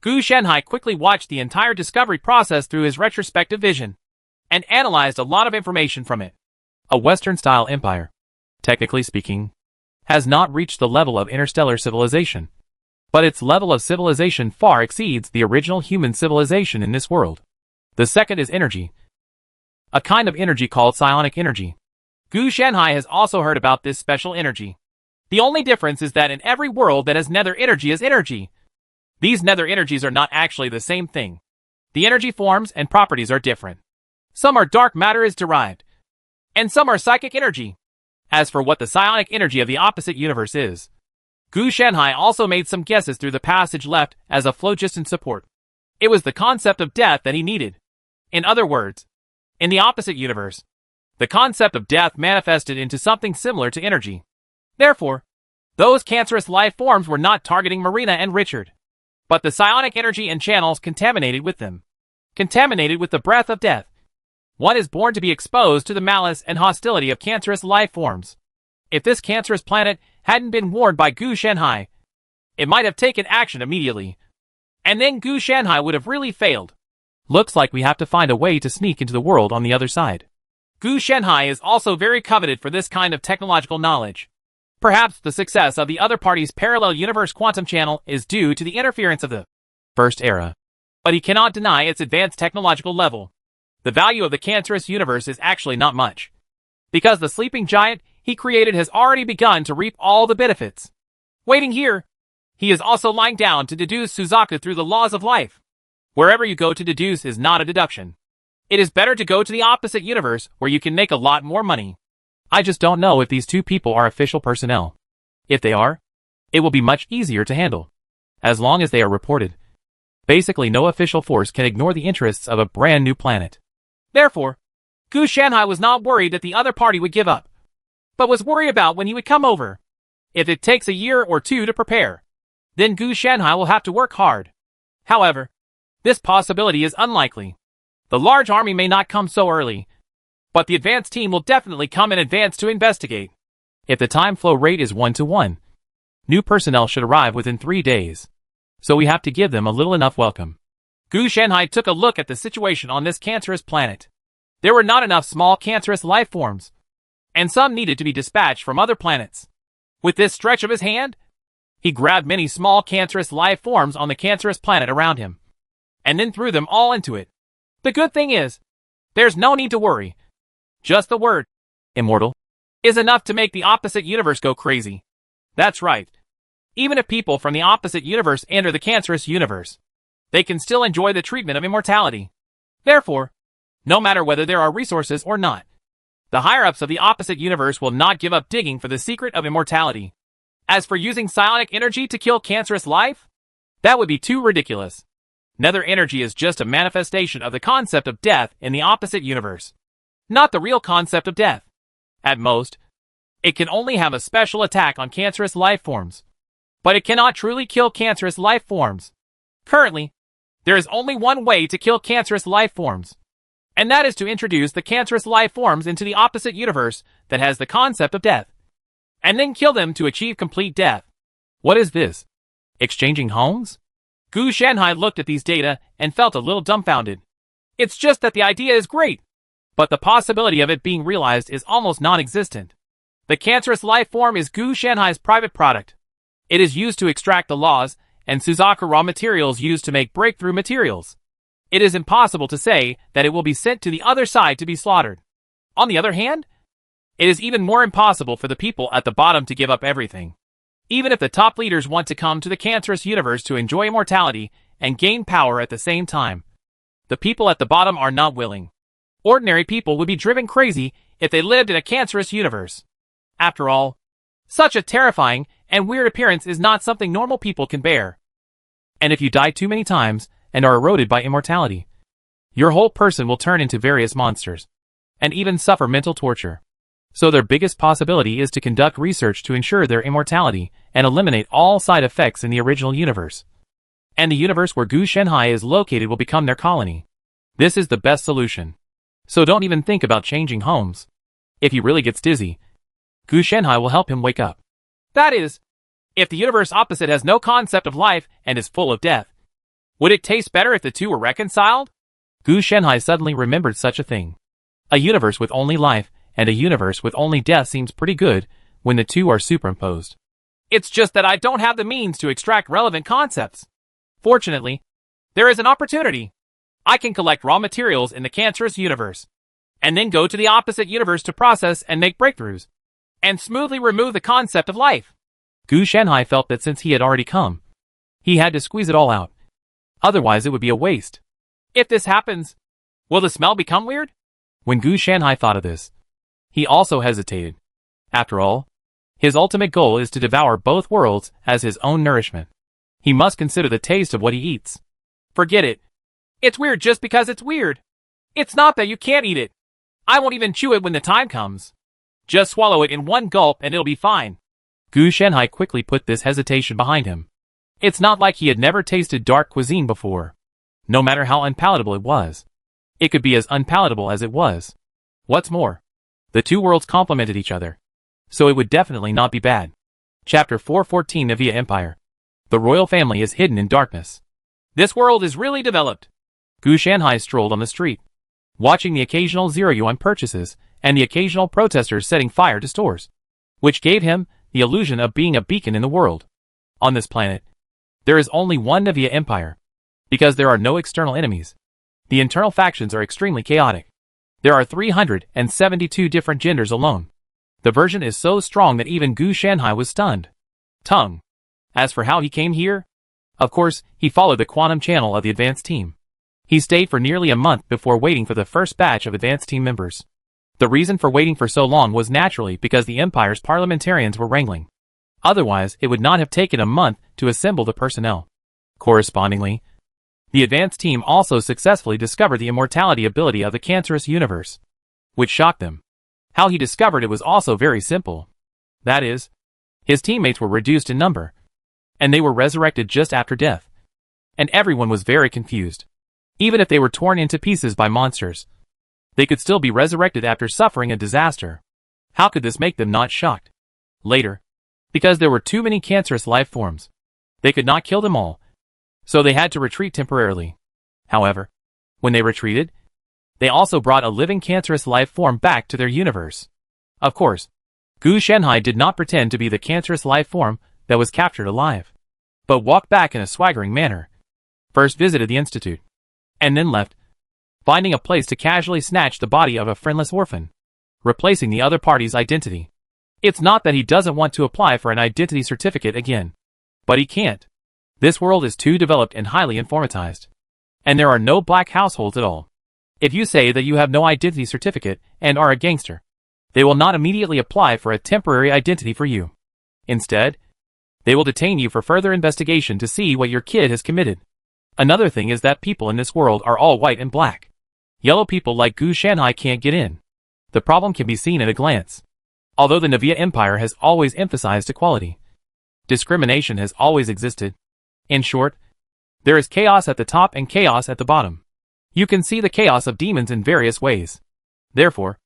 Gu Shanhai quickly watched the entire discovery process through his retrospective vision and analyzed a lot of information from it. A Western-style empire, technically speaking, has not reached the level of interstellar civilization, but its level of civilization far exceeds the original human civilization in this world. The second is energy, a kind of energy called psionic energy. Gu Shanhai has also heard about this special energy. The only difference is that in every world that has nether energy is energy. These nether energies are not actually the same thing. The energy forms and properties are different. Some are dark matter is derived, and some are psychic energy. As for what the psionic energy of the opposite universe is, Gu Shanhai also made some guesses through the passage left as a phlogiston support. It was the concept of death that he needed. In other words, in the opposite universe, the concept of death manifested into something similar to energy. Therefore, those cancerous life forms were not targeting Marina and Richard, but the psionic energy and channels contaminated with them. Contaminated with the breath of death. One is born to be exposed to the malice and hostility of cancerous life forms. If this cancerous planet hadn't been warned by Gu Shanhai, it might have taken action immediately. And then Gu Shanhai would have really failed. Looks like we have to find a way to sneak into the world on the other side. Gu Shanhai is also very coveted for this kind of technological knowledge. Perhaps the success of the other party's parallel universe quantum channel is due to the interference of the First Era. But he cannot deny its advanced technological level. The value of the cancerous universe is actually not much. Because the sleeping giant he created has already begun to reap all the benefits. Waiting here, he is also lying down to deduce Suzaku through the laws of life. Wherever you go to deduce is not a deduction. It is better to go to the opposite universe where you can make a lot more money. I just don't know if these two people are official personnel. If they are, it will be much easier to handle. As long as they are reported. Basically, no official force can ignore the interests of a brand new planet. Therefore, Gu Shanhai was not worried that the other party would give up, but was worried about when he would come over. If it takes a year or two to prepare, then Gu Shanhai will have to work hard. However, this possibility is unlikely. The large army may not come so early, but the advance team will definitely come in advance to investigate. If the time flow rate is 1-to-1, new personnel should arrive within 3 days. So we have to give them a little enough welcome. Gu Shanhai took a look at the situation on this cancerous planet. There were not enough small cancerous life forms, and some needed to be dispatched from other planets. With this stretch of his hand, he grabbed many small cancerous life forms on the cancerous planet around him, and then threw them all into it. The good thing is, there's no need to worry. Just the word, immortal, is enough to make the opposite universe go crazy. That's right. Even if people from the opposite universe enter the cancerous universe, they can still enjoy the treatment of immortality. Therefore, no matter whether there are resources or not, the higher-ups of the opposite universe will not give up digging for the secret of immortality. As for using psionic energy to kill cancerous life, that would be too ridiculous. Nether energy is just a manifestation of the concept of death in the opposite universe, not the real concept of death. At most, it can only have a special attack on cancerous life forms, but it cannot truly kill cancerous life forms. Currently, there is only one way to kill cancerous life forms, and that is to introduce the cancerous life forms into the opposite universe that has the concept of death, and then kill them to achieve complete death. What is this? Exchanging homes? Gu Shanhai looked at these data and felt a little dumbfounded. It's just that the idea is great, but the possibility of it being realized is almost non-existent. The cancerous life form is Gu Shanhai's private product. It is used to extract the laws, and Suzaku raw materials used to make breakthrough materials. It is impossible to say that it will be sent to the other side to be slaughtered. On the other hand, it is even more impossible for the people at the bottom to give up everything. Even if the top leaders want to come to the cancerous universe to enjoy immortality and gain power at the same time, the people at the bottom are not willing. Ordinary people would be driven crazy if they lived in a cancerous universe. After all, such a terrifying and weird appearance is not something normal people can bear. And if you die too many times and are eroded by immortality, your whole person will turn into various monsters, and even suffer mental torture. So their biggest possibility is to conduct research to ensure their immortality and eliminate all side effects in the original universe. And the universe where Gu Shenhai is located will become their colony. This is the best solution. So don't even think about changing homes. If he really gets dizzy, Gu Shenhai will help him wake up. That is, if the universe opposite has no concept of life and is full of death. Would it taste better if the two were reconciled? Gu Shenhai suddenly remembered such a thing. A universe with only life and a universe with only death seems pretty good when the two are superimposed. It's just that I don't have the means to extract relevant concepts. Fortunately, there is an opportunity. I can collect raw materials in the cancerous universe, and then go to the opposite universe to process and make breakthroughs, and smoothly remove the concept of life. Gu Shenhai felt that since he had already come, he had to squeeze it all out. Otherwise it would be a waste. If this happens, will the smell become weird? When Gu Shenhai thought of this, he also hesitated. After all, his ultimate goal is to devour both worlds as his own nourishment. He must consider the taste of what he eats. Forget it. It's weird just because it's weird. It's not that you can't eat it. I won't even chew it when the time comes. Just swallow it in one gulp and it'll be fine. Gu Shenhai quickly put this hesitation behind him. It's not like he had never tasted dark cuisine before. No matter how unpalatable it was, it could be as unpalatable as it was. What's more, the two worlds complemented each other, so it would definitely not be bad. Chapter 414 Navia Empire. The royal family is hidden in darkness. This world is really developed. Gu Shenhai strolled on the street, watching the occasional zero-yuan purchases and the occasional protesters setting fire to stores, which gave him the illusion of being a beacon in the world. On this planet, there is only one Navia Empire, because there are no external enemies. The internal factions are extremely chaotic. There are 372 different genders alone. The version is so strong that even Gu Shenhai was stunned. Tongue. As for how he came here, of course, he followed the quantum channel of the advanced team. He stayed for nearly a month before waiting for the first batch of advanced team members. The reason for waiting for so long was naturally because the Empire's parliamentarians were wrangling. Otherwise, it would not have taken a month to assemble the personnel. Correspondingly, the advanced team also successfully discovered the immortality ability of the cancerous universe, which shocked them. How he discovered it was also very simple. That is, his teammates were reduced in number, and they were resurrected just after death. And everyone was very confused. Even if they were torn into pieces by monsters, they could still be resurrected after suffering a disaster. How could this make them not shocked? Later, because there were too many cancerous life forms, they could not kill them all, so they had to retreat temporarily. However, when they retreated, they also brought a living cancerous life form back to their universe. Of course, Gu Shenhai did not pretend to be the cancerous life form that was captured alive, but walked back in a swaggering manner. First visited the institute, and then left, finding a place to casually snatch the body of a friendless orphan, replacing the other party's identity. It's not that he doesn't want to apply for an identity certificate again, but he can't. This world is too developed and highly informatized, and there are no black households at all. If you say that you have no identity certificate and are a gangster, they will not immediately apply for a temporary identity for you. Instead, they will detain you for further investigation to see what your kid has committed. Another thing is that people in this world are all white and black. Yellow people like Gu Shenhai can't get in. The problem can be seen at a glance. Although the Navia Empire has always emphasized equality, discrimination has always existed. In short, there is chaos at the top and chaos at the bottom. You can see the chaos of demons in various ways. Therefore,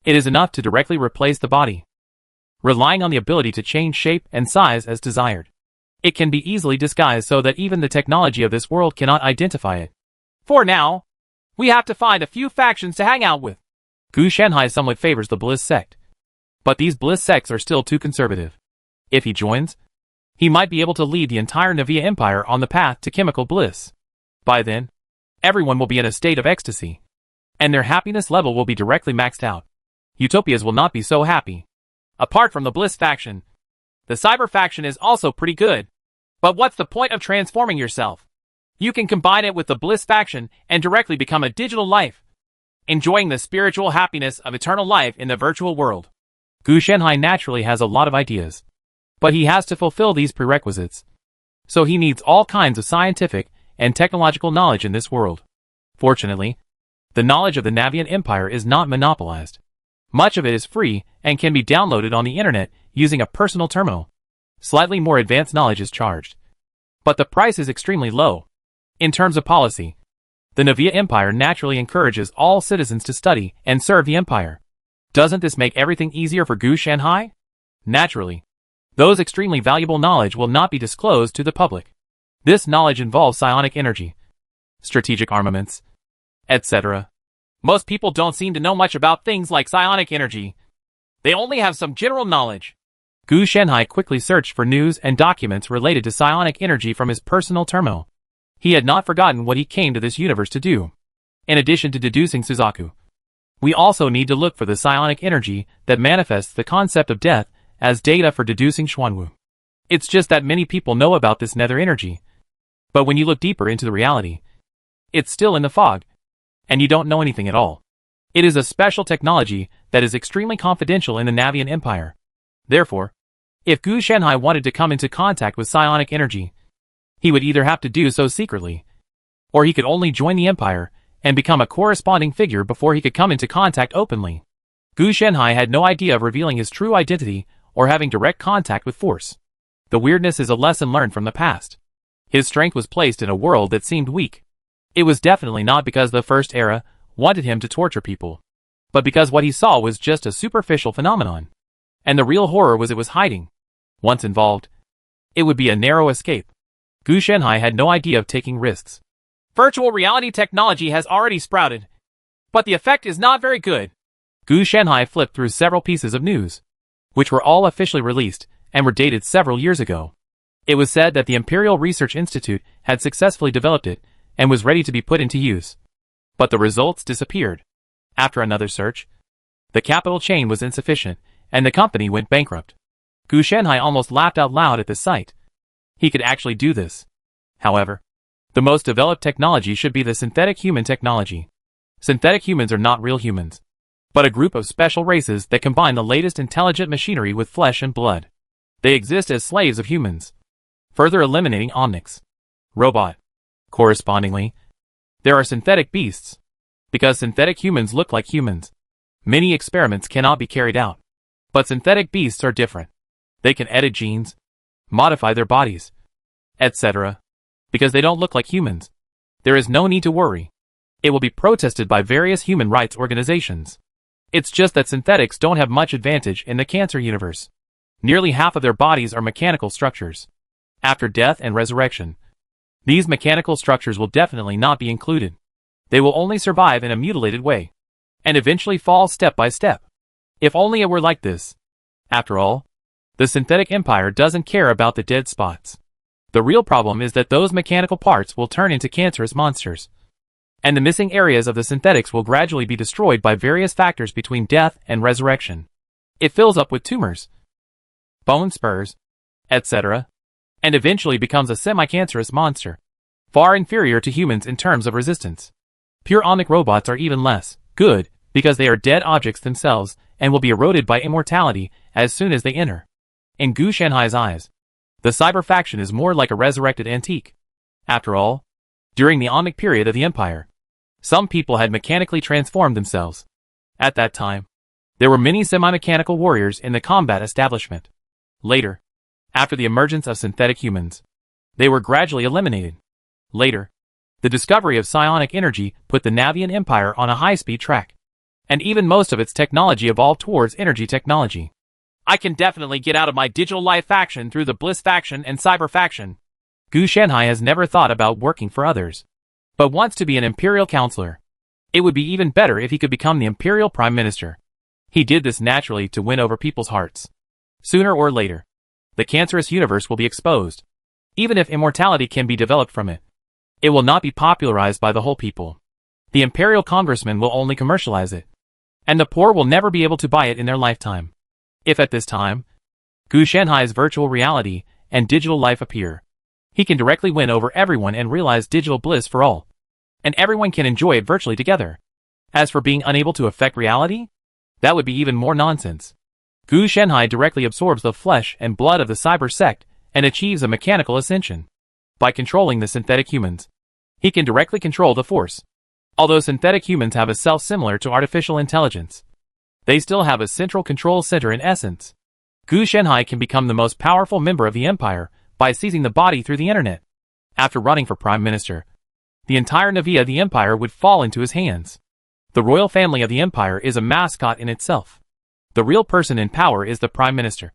it is enough to directly replace the body, relying on the ability to change shape and size as desired. It can be easily disguised so that even the technology of this world cannot identify it. For now, we have to find a few factions to hang out with. Gu Shenhai somewhat favors the Bliss sect, but these Bliss sects are still too conservative. If he joins, he might be able to lead the entire Navia Empire on the path to chemical bliss. By then, everyone will be in a state of ecstasy, and their happiness level will be directly maxed out. Utopias will not be so happy. Apart from the Bliss faction, the Cyber faction is also pretty good. But what's the point of transforming yourself? You can combine it with the Bliss faction and directly become a digital life, enjoying the spiritual happiness of eternal life in the virtual world. Gu Shenhai naturally has a lot of ideas, but he has to fulfill these prerequisites. So he needs all kinds of scientific and technological knowledge in this world. Fortunately, the knowledge of the Navian Empire is not monopolized. Much of it is free and can be downloaded on the internet using a personal terminal. Slightly more advanced knowledge is charged, but the price is extremely low. In terms of policy, the Navia Empire naturally encourages all citizens to study and serve the empire. Doesn't this make everything easier for Gu Shanhai? Naturally, those extremely valuable knowledge will not be disclosed to the public. This knowledge involves psionic energy, strategic armaments, etc. Most people don't seem to know much about things like psionic energy. They only have some general knowledge. Gu Shanhai quickly searched for news and documents related to psionic energy from his personal terminal. He had not forgotten what he came to this universe to do. In addition to deducing Suzaku, we also need to look for the psionic energy that manifests the concept of death as data for deducing Xuanwu. It's just that many people know about this nether energy. But when you look deeper into the reality, it's still in the fog, and you don't know anything at all. It is a special technology that is extremely confidential in the Navian Empire. Therefore, if Gu Shanhai wanted to come into contact with psionic energy, he would either have to do so secretly, or he could only join the empire and become a corresponding figure before he could come into contact openly. Gu Shanhai had no idea of revealing his true identity or having direct contact with force. The weirdness is a lesson learned from the past. His strength was placed in a world that seemed weak. It was definitely not because the First Era wanted him to torture people, but because what he saw was just a superficial phenomenon. And the real horror was it was hiding. Once involved, it would be a narrow escape. Gu Shanhai had no idea of taking risks. Virtual reality technology has already sprouted, but the effect is not very good. Gu Shanhai flipped through several pieces of news, which were all officially released and were dated several years ago. It was said that the Imperial Research Institute had successfully developed it and was ready to be put into use. But the results disappeared. After another search, the capital chain was insufficient, and the company went bankrupt. Gu Shanhai almost laughed out loud at the sight. He could actually do this. However, the most developed technology should be the synthetic human technology. Synthetic humans are not real humans, but a group of special races that combine the latest intelligent machinery with flesh and blood. They exist as slaves of humans, further eliminating Omnics. Robot. Correspondingly, there are synthetic beasts. Because synthetic humans look like humans, many experiments cannot be carried out. But synthetic beasts are different. They can edit genes, modify their bodies, etc. Because they don't look like humans, there is no need to worry. It will be protested by various human rights organizations. It's just that synthetics don't have much advantage in the cancer universe. Nearly half of their bodies are mechanical structures. After death and resurrection, these mechanical structures will definitely not be included. They will only survive in a mutilated way, and eventually fall step by step. If only it were like this. After all, the synthetic empire doesn't care about the dead spots. The real problem is that those mechanical parts will turn into cancerous monsters, and the missing areas of the synthetics will gradually be destroyed by various factors between death and resurrection. It fills up with tumors, bone spurs, etc., and eventually becomes a semi-cancerous monster, far inferior to humans in terms of resistance. Pure Omnic robots are even less good, because they are dead objects themselves and will be eroded by immortality as soon as they enter. In Gu Shanhai's eyes, the cyber faction is more like a resurrected antique. After all, during the Omnic period of the Empire, some people had mechanically transformed themselves. At that time, there were many semi-mechanical warriors in the combat establishment. Later, after the emergence of synthetic humans, they were gradually eliminated. Later, the discovery of psionic energy put the Navian Empire on a high-speed track, and even most of its technology evolved towards energy technology. I can definitely get out of my digital life faction through the Bliss faction and Cyber faction. Gu Shanhai has never thought about working for others, but wants to be an Imperial Counselor. It would be even better if he could become the Imperial Prime Minister. He did this naturally to win over people's hearts. Sooner or later, the cancerous universe will be exposed. Even if immortality can be developed from it, it will not be popularized by the whole people. The Imperial Congressmen will only commercialize it, and the poor will never be able to buy it in their lifetime. If at this time, Gu Shanhai's virtual reality and digital life appear, he can directly win over everyone and realize digital bliss for all, and everyone can enjoy it virtually together. As for being unable to affect reality, that would be even more nonsense. Gu Shanhai directly absorbs the flesh and blood of the cyber sect and achieves a mechanical ascension. By controlling the synthetic humans, he can directly control the force. Although synthetic humans have a self similar to artificial intelligence, They still have a central control center in essence. Gu Shenhai can become the most powerful member of the empire by seizing the body through the internet. After running for prime minister, the entire Navia of the empire would fall into his hands. The royal family of the empire is a mascot in itself. The real person in power is the prime minister.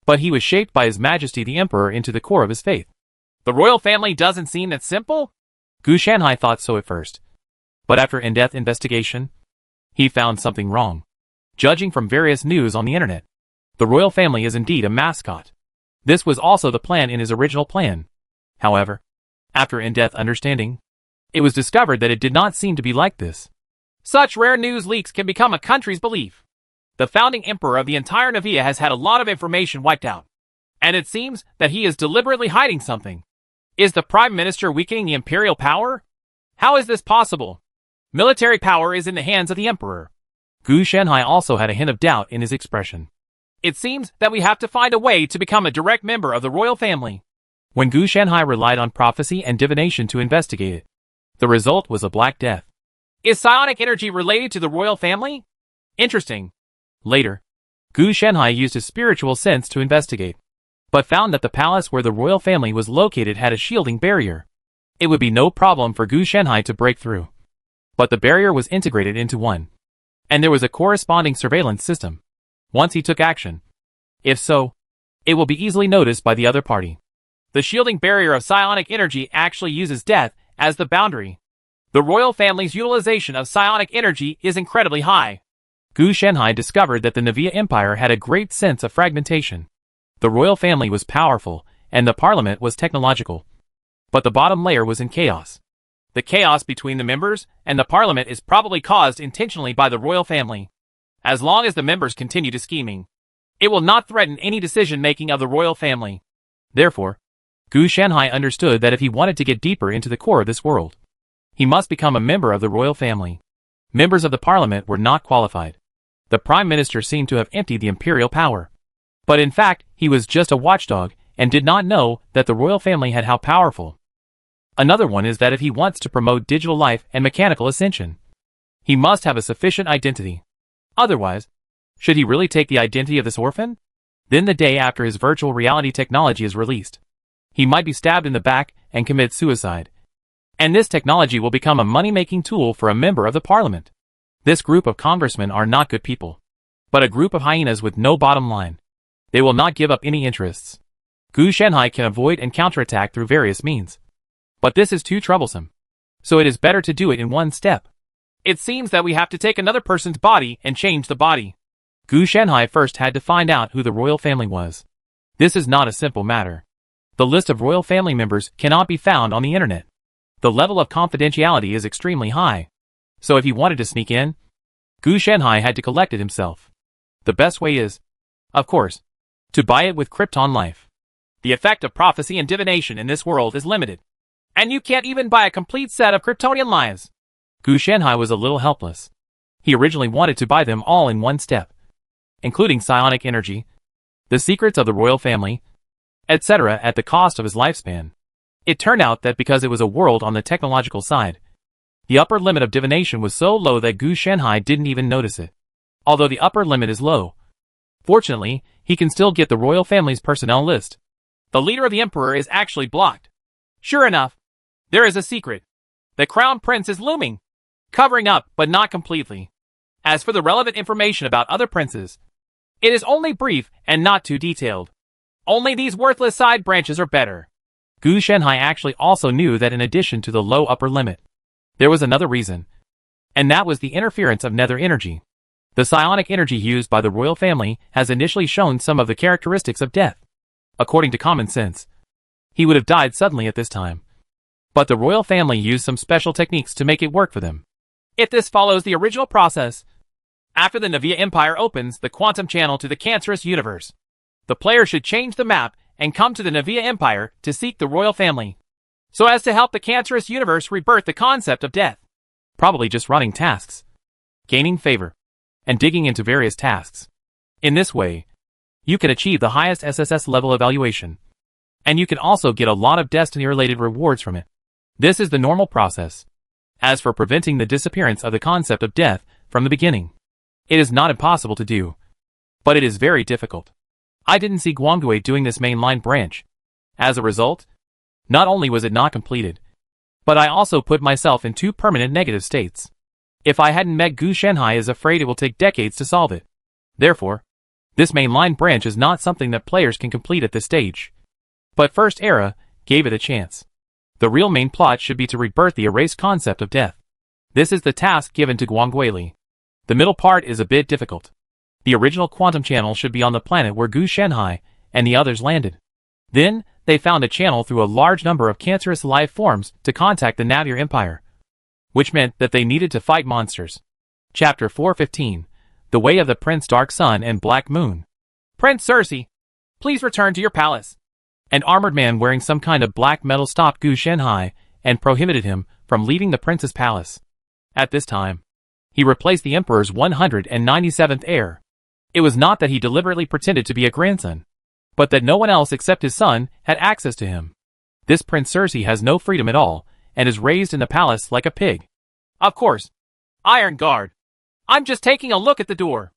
But he was shaped by His Majesty the Emperor into the core of his faith. The royal family doesn't seem that simple? Gu Shanhai thought so at first. But after in-depth investigation, he found something wrong. Judging from various news on the internet, the royal family is indeed a mascot. This was also the plan in his original plan. However, after in-depth understanding, it was discovered that it did not seem to be like this. Such rare news leaks can become a country's belief. The founding emperor of the entire Navia has had a lot of information wiped out. And it seems that he is deliberately hiding something. Is the prime minister weakening the imperial power? How is this possible? Military power is in the hands of the emperor. Gu Shanhai also had a hint of doubt in his expression. It seems that we have to find a way to become a direct member of the royal family. When Gu Shanhai relied on prophecy and divination to investigate it, the result was a Black Death. Is psionic energy related to the royal family? Interesting. Later, Gu Shanhai used his spiritual sense to investigate, but found that the palace where the royal family was located had a shielding barrier. It would be no problem for Gu Shanhai to break through. But the barrier was integrated into one, and there was a corresponding surveillance system. Once he took action, if so, it will be easily noticed by the other party. The shielding barrier of psionic energy actually uses death as the boundary. The royal family's utilization of psionic energy is incredibly high. Gu Shanhai discovered that the Navia Empire had a great sense of fragmentation. The royal family was powerful, and the parliament was technological. But the bottom layer was in chaos. The chaos between the members and the parliament is probably caused intentionally by the royal family. As long as the members continue to scheming, it will not threaten any decision-making of the royal family. Therefore, Gu Shanhai understood that if he wanted to get deeper into the core of this world, he must become a member of the royal family. Members of the parliament were not qualified. The prime minister seemed to have emptied the imperial power. But in fact, he was just a watchdog and did not know that the royal family had how powerful. Another one is that if he wants to promote digital life and mechanical ascension, he must have a sufficient identity. Otherwise, should he really take the identity of this orphan? Then the day after his virtual reality technology is released, he might be stabbed in the back and commit suicide. And this technology will become a money-making tool for a member of the parliament. This group of congressmen are not good people, but a group of hyenas with no bottom line. They will not give up any interests. Gu Shanhai can avoid and counterattack through various means. But this is too troublesome. So it is better to do it in one step. It seems that we have to take another person's body and change the body. Gu Shanhai first had to find out who the royal family was. This is not a simple matter. The list of royal family members cannot be found on the internet. The level of confidentiality is extremely high. So if he wanted to sneak in, Gu Shanhai had to collect it himself. The best way is, of course, to buy it with Krypton Life. The effect of prophecy and divination in this world is limited. And you can't even buy a complete set of Kryptonian lives. Gu Shanhai was a little helpless. He originally wanted to buy them all in one step, including psionic energy, the secrets of the royal family, etc. at the cost of his lifespan. It turned out that because it was a world on the technological side, the upper limit of divination was so low that Gu Shanhai didn't even notice it. Although the upper limit is low, fortunately, he can still get the royal family's personnel list. The leader of the emperor is actually blocked. Sure enough, there is a secret. The crown prince is looming, covering up but not completely. As for the relevant information about other princes, it is only brief and not too detailed. Only these worthless side branches are better. Gu Shanhai actually also knew that in addition to the low upper limit, there was another reason, and that was the interference of nether energy. The psionic energy used by the royal family has initially shown some of the characteristics of death. According to common sense, he would have died suddenly at this time. But the royal family used some special techniques to make it work for them. If this follows the original process, after the Navia Empire opens the quantum channel to the cancerous universe, the player should change the map and come to the Navia Empire to seek the royal family, so as to help the cancerous universe rebirth the concept of death. Probably just running tasks, gaining favor, and digging into various tasks. In this way, you can achieve the highest SSS level evaluation, and you can also get a lot of destiny-related rewards from it. This is the normal process. As for preventing the disappearance of the concept of death from the beginning, It is not impossible to do, but it is very difficult. I didn't see Guangwei doing this mainline branch. As a result, not only was it not completed, but I also put myself in 2 permanent negative states. If I hadn't met Gu Shenhai is afraid it will take decades to solve it. Therefore, this mainline branch is not something that players can complete at this stage. But First Era gave it a chance. The real main plot should be to rebirth the erased concept of death. This is the task given to Guangwei Li. The middle part is a bit difficult. The original quantum channel should be on the planet where Gu Shenhai and the others landed. Then, they found a channel through a large number of cancerous life forms to contact the Navier Empire, which meant that they needed to fight monsters. Chapter 415, The Way of the Prince Dark Sun and Black Moon. Prince Cersei, please return to your palace. An armored man wearing some kind of black metal stopped Gu Shenhai and prohibited him from leaving the prince's palace. At this time, he replaced the emperor's 197th heir. It was not that he deliberately pretended to be a grandson, but that no one else except his son had access to him. This Prince Cersei has no freedom at all, and is raised in the palace like a pig. Of course. Iron Guard. I'm just taking a look at the door.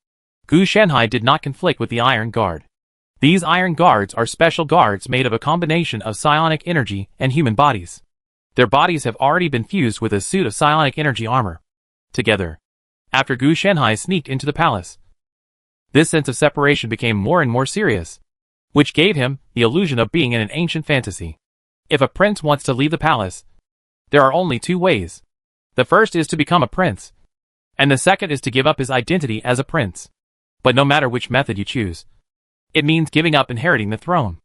Gu Shenhai did not conflict with the Iron Guard. These Iron Guards are special guards made of a combination of psionic energy and human bodies. Their bodies have already been fused with a suit of psionic energy armor. Together, after Gu Shenhai sneaked into the palace, this sense of separation became more and more serious, which gave him the illusion of being in an ancient fantasy. If a prince wants to leave the palace, there are only 2 ways. The first is to become a prince, and the second is to give up his identity as a prince. But no matter which method you choose, it means giving up inheriting the throne.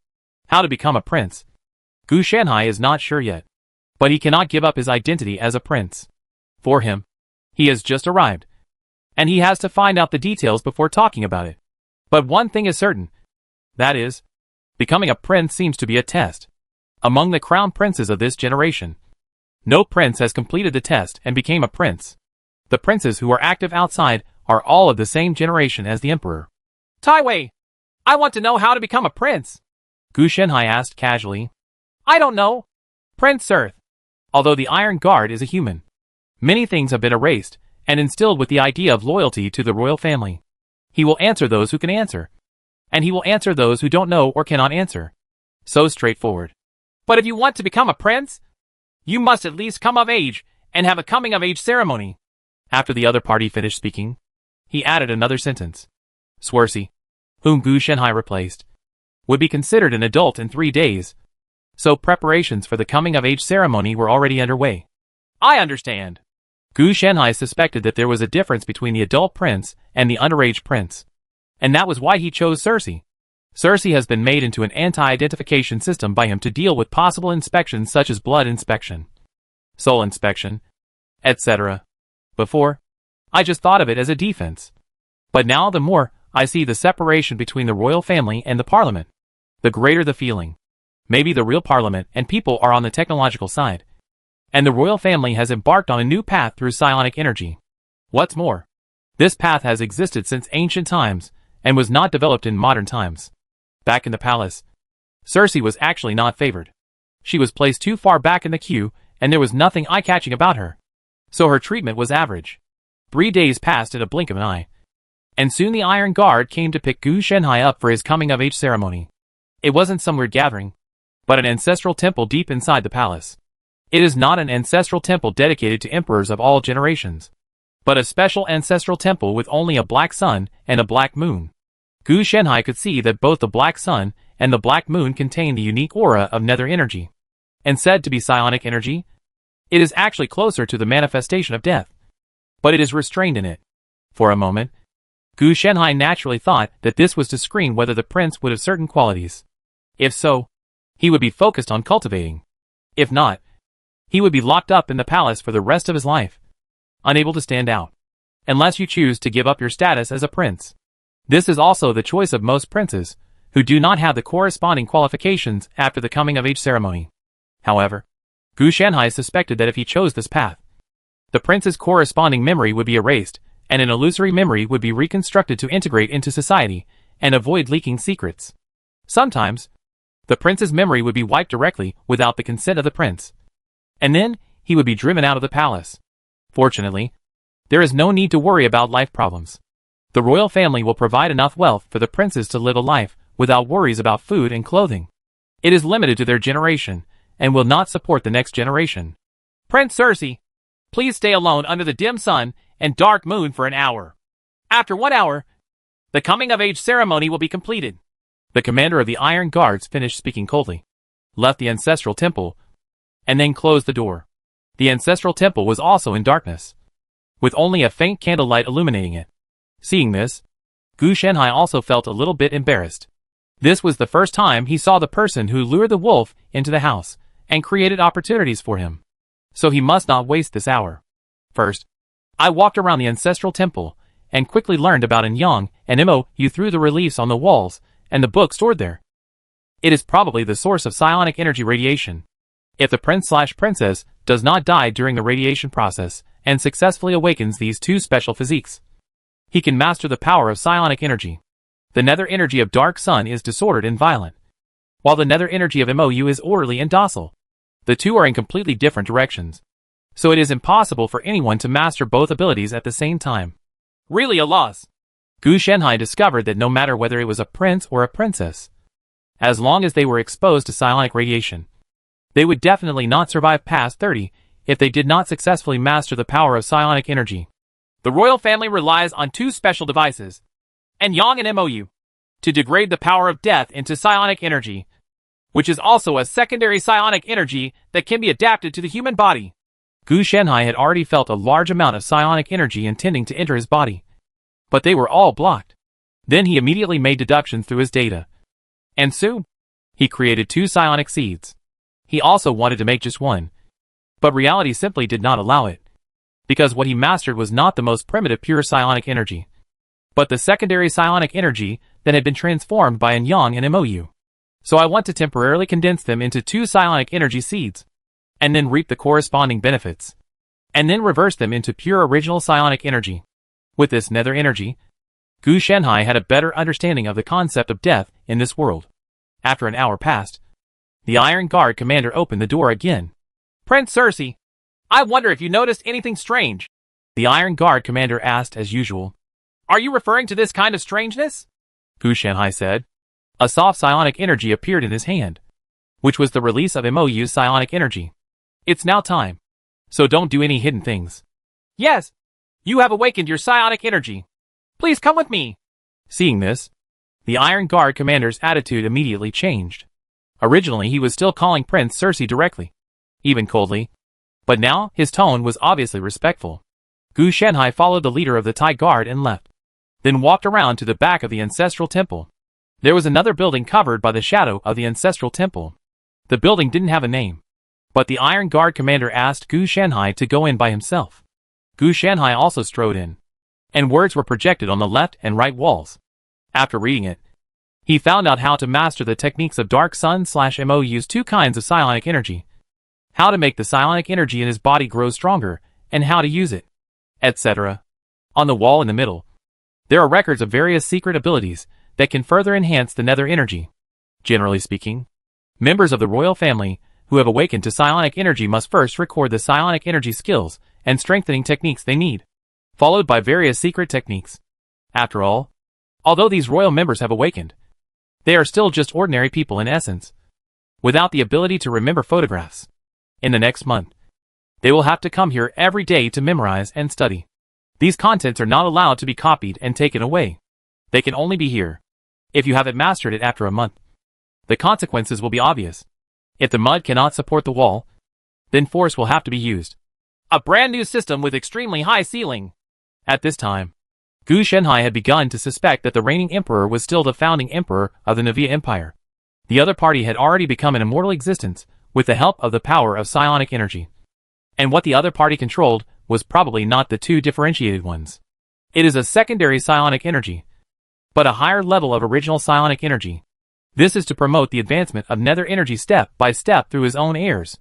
How to become a prince? Gu Shenhai is not sure yet, but he cannot give up his identity as a prince. For him, he has just arrived, and he has to find out the details before talking about it. But one thing is certain. That is, becoming a prince seems to be a test. Among the crown princes of this generation, no prince has completed the test and became a prince. The princes who are active outside are all of the same generation as the emperor. Tai Wei, I want to know how to become a prince. Gu Shenhai asked casually. I don't know. Prince Cirth. Although the Iron Guard is a human, many things have been erased and instilled with the idea of loyalty to the royal family. He will answer those who can answer, and he will answer those who don't know or cannot answer. So straightforward. But if you want to become a prince, you must at least come of age and have a coming-of-age ceremony. After the other party finished speaking, he added another sentence. Cersei, whom Gu Shenhai replaced, would be considered an adult in 3 days, so preparations for the coming-of-age ceremony were already underway. I understand. Gu Shenhai suspected that there was a difference between the adult prince and the underage prince, and that was why he chose Cersei. Cersei has been made into an anti-identification system by him to deal with possible inspections such as blood inspection, soul inspection, etc. Before, I just thought of it as a defense. But now the more I see the separation between the royal family and the parliament, the greater the feeling. Maybe the real parliament and people are on the technological side, and the royal family has embarked on a new path through psionic energy. What's more, this path has existed since ancient times and was not developed in modern times. Back in the palace, Cersei was actually not favored. She was placed too far back in the queue, and there was nothing eye-catching about her. So her treatment was average. 3 days passed in a blink of an eye, and soon the Iron Guard came to pick Gu Shenhai up for his coming-of-age ceremony. It wasn't some weird gathering, but an ancestral temple deep inside the palace. It is not an ancestral temple dedicated to emperors of all generations, but a special ancestral temple with only a black sun and a black moon. Gu Shenhai could see that both the black sun and the black moon contain the unique aura of nether energy. And said to be psionic energy, it is actually closer to the manifestation of death, but it is restrained in it. For a moment, Gu Shenhai naturally thought that this was to screen whether the prince would have certain qualities. If so, he would be focused on cultivating. If not, he would be locked up in the palace for the rest of his life, unable to stand out, unless you choose to give up your status as a prince. This is also the choice of most princes, who do not have the corresponding qualifications after the coming-of-age ceremony. However, Gu Shenhai suspected that if he chose this path, the prince's corresponding memory would be erased, and an illusory memory would be reconstructed to integrate into society and avoid leaking secrets. Sometimes, the prince's memory would be wiped directly without the consent of the prince, and then he would be driven out of the palace. Fortunately, there is no need to worry about life problems. The royal family will provide enough wealth for the princes to live a life without worries about food and clothing. It is limited to their generation and will not support the next generation. Prince Cersei, please stay alone under the dim sun and dark moon for an hour. After 1 hour, the coming-of-age ceremony will be completed. The commander of the Iron Guards finished speaking coldly, left the ancestral temple, and then closed the door. The ancestral temple was also in darkness, with only a faint candlelight illuminating it. Seeing this, Gu Shenhai also felt a little bit embarrassed. This was the first time he saw the person who lured the wolf into the house and created opportunities for him. So he must not waste this hour. First, I walked around the ancestral temple and quickly learned about Enyang and Mo-yu through the reliefs on the walls and the book stored there. It is probably the source of psionic energy radiation. If the prince/princess does not die during the radiation process and successfully awakens these two special physiques, he can master the power of psionic energy. The nether energy of Dark Sun is disordered and violent, while the nether energy of Mo-yu is orderly and docile. The two are in completely different directions, so it is impossible for anyone to master both abilities at the same time. Really a loss. Gu Shenhai discovered that no matter whether it was a prince or a princess, as long as they were exposed to psionic radiation, they would definitely not survive past 30 if they did not successfully master the power of psionic energy. The royal family relies on two special devices, Enyang and Mo-yu, to degrade the power of death into psionic energy, which is also a secondary psionic energy that can be adapted to the human body. Gu Shenhai had already felt a large amount of psionic energy intending to enter his body, but they were all blocked. Then he immediately made deductions through his data, and soon, he created 2 psionic seeds. He also wanted to make just one, but reality simply did not allow it, because what he mastered was not the most primitive pure psionic energy, but the secondary psionic energy that had been transformed by Enyang and Mo-yu. So I want to temporarily condense them into 2 psionic energy seeds, and then reap the corresponding benefits, and then reverse them into pure original psionic energy. With this nether energy, Gu Shenhai had a better understanding of the concept of death in this world. After an hour passed, the Iron Guard commander opened the door again. Prince Cersei, I wonder if you noticed anything strange? The Iron Guard commander asked as usual. Are you referring to this kind of strangeness? Gu Shenhai said. A soft psionic energy appeared in his hand, which was the release of Mo-yu's psionic energy. It's now time, so don't do any hidden things. Yes, you have awakened your psionic energy. Please come with me. Seeing this, the Iron Guard commander's attitude immediately changed. Originally he was still calling Prince Cersei directly, even coldly, but now his tone was obviously respectful. Gu Shenhai followed the leader of the Tai Guard and left, then walked around to the back of the ancestral temple. There was another building covered by the shadow of the ancestral temple. The building didn't have a name, but the Iron Guard commander asked Gu Shenhai to go in by himself. Gu Shenhai also strode in, and words were projected on the left and right walls. After reading it, he found out how to master the techniques of Dark Sun/Mo-yu's 2 kinds of psionic energy, how to make the psionic energy in his body grow stronger, and how to use it, etc. On the wall in the middle, there are records of various secret abilities that can further enhance the nether energy. Generally speaking, members of the royal family who have awakened to psionic energy must first record the psionic energy skills and strengthening techniques they need, followed by various secret techniques. After all, although these royal members have awakened, they are still just ordinary people in essence, without the ability to remember photographs. In the next month, they will have to come here every day to memorize and study. These contents are not allowed to be copied and taken away. They can only be here. If you haven't mastered it after a month, the consequences will be obvious. If the mud cannot support the wall, then force will have to be used. A brand new system with extremely high ceiling. At this time, Gu Shenhai had begun to suspect that the reigning emperor was still the founding emperor of the Navia Empire. The other party had already become an immortal existence with the help of the power of psionic energy. And what the other party controlled was probably not the 2 differentiated ones. It is a secondary psionic energy, but a higher level of original psionic energy. This is to promote the advancement of nether energy step by step through his own heirs.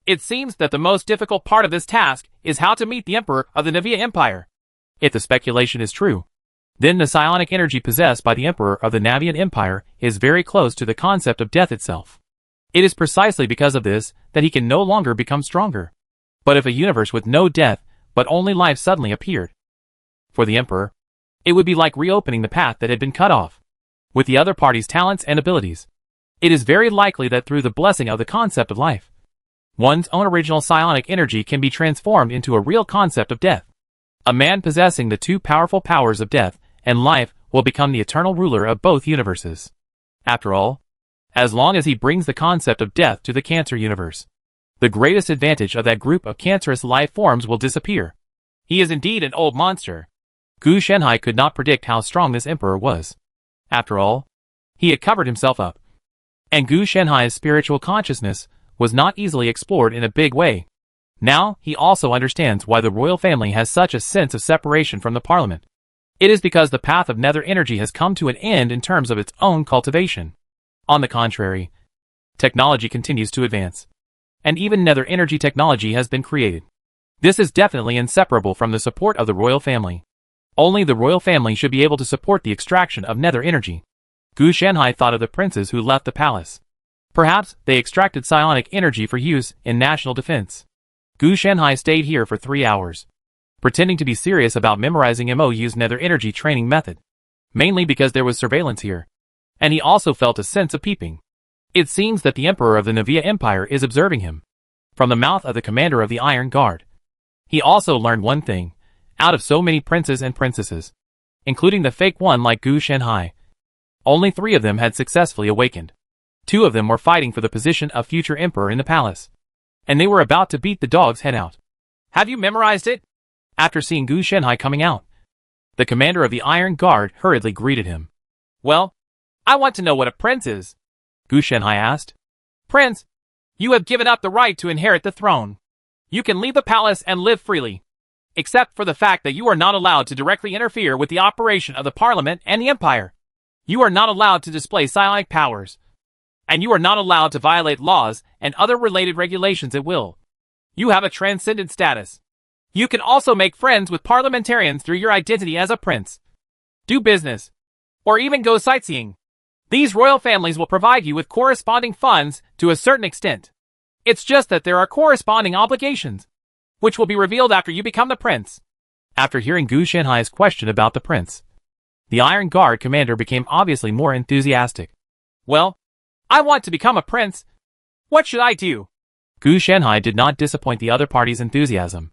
It seems that the most difficult part of this task is how to meet the emperor of the Navia Empire. If the speculation is true, then the psionic energy possessed by the emperor of the Navian Empire is very close to the concept of death itself. It is precisely because of this that he can no longer become stronger. But if a universe with no death but only life suddenly appeared, for the emperor, It would be like reopening the path that had been cut off. With the other party's talents and abilities, it is very likely that through the blessing of the concept of life, one's own original psionic energy can be transformed into a real concept of death. A man possessing the two powerful powers of death and life will become the eternal ruler of both universes. After all, as long as he brings the concept of death to the Cancer universe, the greatest advantage of that group of cancerous life forms will disappear. He is indeed an old monster. Gu Shenhai could not predict how strong this emperor was. After all, he had covered himself up. And Gu Shenhai's spiritual consciousness was not easily explored in a big way. Now, he also understands why the royal family has such a sense of separation from the parliament. It is because the path of nether energy has come to an end in terms of its own cultivation. On the contrary, technology continues to advance. And even nether energy technology has been created. This is definitely inseparable from the support of the royal family. Only the royal family should be able to support the extraction of nether energy. Gu Shenhai thought of the princes who left the palace. Perhaps they extracted psionic energy for use in national defense. Gu Shenhai stayed here for 3 hours, pretending to be serious about memorizing MOU's nether energy training method, mainly because there was surveillance here. And he also felt a sense of peeping. It seems that the emperor of the Navia Empire is observing him. From the mouth of the commander of the Iron Guard. He also learned one thing. Out of so many princes and princesses, including the fake one like Gu Shenhai, only 3 of them had successfully awakened. 2 of them were fighting for the position of future emperor in the palace. And they were about to beat the dog's head out. Have you memorized it? After seeing Gu Shenhai coming out, the commander of the Iron Guard hurriedly greeted him. Well, I want to know what a prince is, Gu Shenhai asked. Prince, you have given up the right to inherit the throne. You can leave the palace and live freely, except for the fact that you are not allowed to directly interfere with the operation of the parliament and the empire. You are not allowed to display psionic powers, and you are not allowed to violate laws and other related regulations at will. You have a transcendent status. You can also make friends with parliamentarians through your identity as a prince, do business, or even go sightseeing. These royal families will provide you with corresponding funds to a certain extent. It's just that there are corresponding obligations, which will be revealed after you become the prince. After hearing Gu Shenhai's question about the prince, the Iron Guard commander became obviously more enthusiastic. Well, I want to become a prince. What should I do? Gu Shenhai did not disappoint the other party's enthusiasm.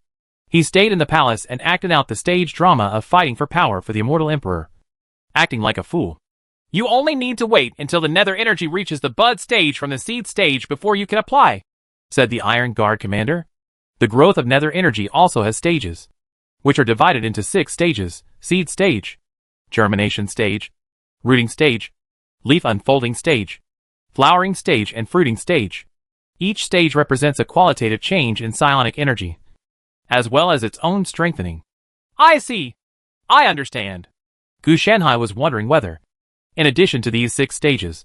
He stayed in the palace and acted out the stage drama of fighting for power for the immortal emperor, acting like a fool. You only need to wait until the nether energy reaches the bud stage from the seed stage before you can apply, said the Iron Guard commander. The growth of nether energy also has stages, which are divided into 6 stages: seed stage, germination stage, rooting stage, leaf unfolding stage, flowering stage, and fruiting stage. Each stage represents a qualitative change in psionic energy, as well as its own strengthening. I see. I understand. Gu Shenhai was wondering whether, in addition to these 6 stages,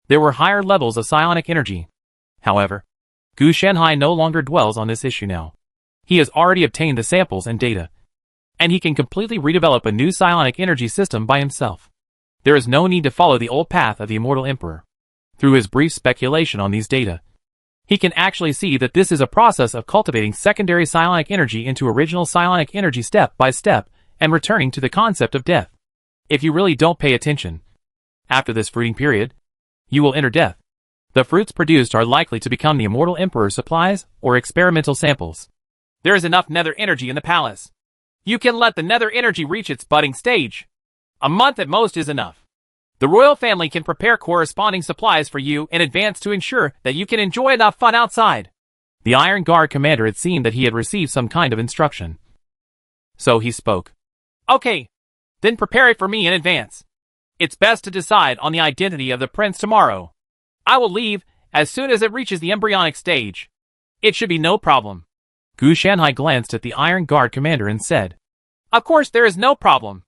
there were higher levels of psionic energy. However, Gu Shenhai no longer dwells on this issue now. He has already obtained the samples and data, and he can completely redevelop a new psionic energy system by himself. There is no need to follow the old path of the immortal emperor. Through his brief speculation on these data, he can actually see that this is a process of cultivating secondary psionic energy into original psionic energy step by step and returning to the concept of death. If you really don't pay attention, after this fruiting period, you will enter death. The fruits produced are likely to become the immortal emperor's supplies or experimental samples. There is enough nether energy in the palace. You can let the nether energy reach its budding stage. A month at most is enough. The royal family can prepare corresponding supplies for you in advance to ensure that you can enjoy enough fun outside. The Iron Guard commander had seen that he had received some kind of instruction. So he spoke. Okay, then prepare it for me in advance. It's best to decide on the identity of the prince tomorrow. I will leave as soon as it reaches the embryonic stage. It should be no problem. Gu Shenhai glanced at the Iron Guard commander and said, Of course there is no problem.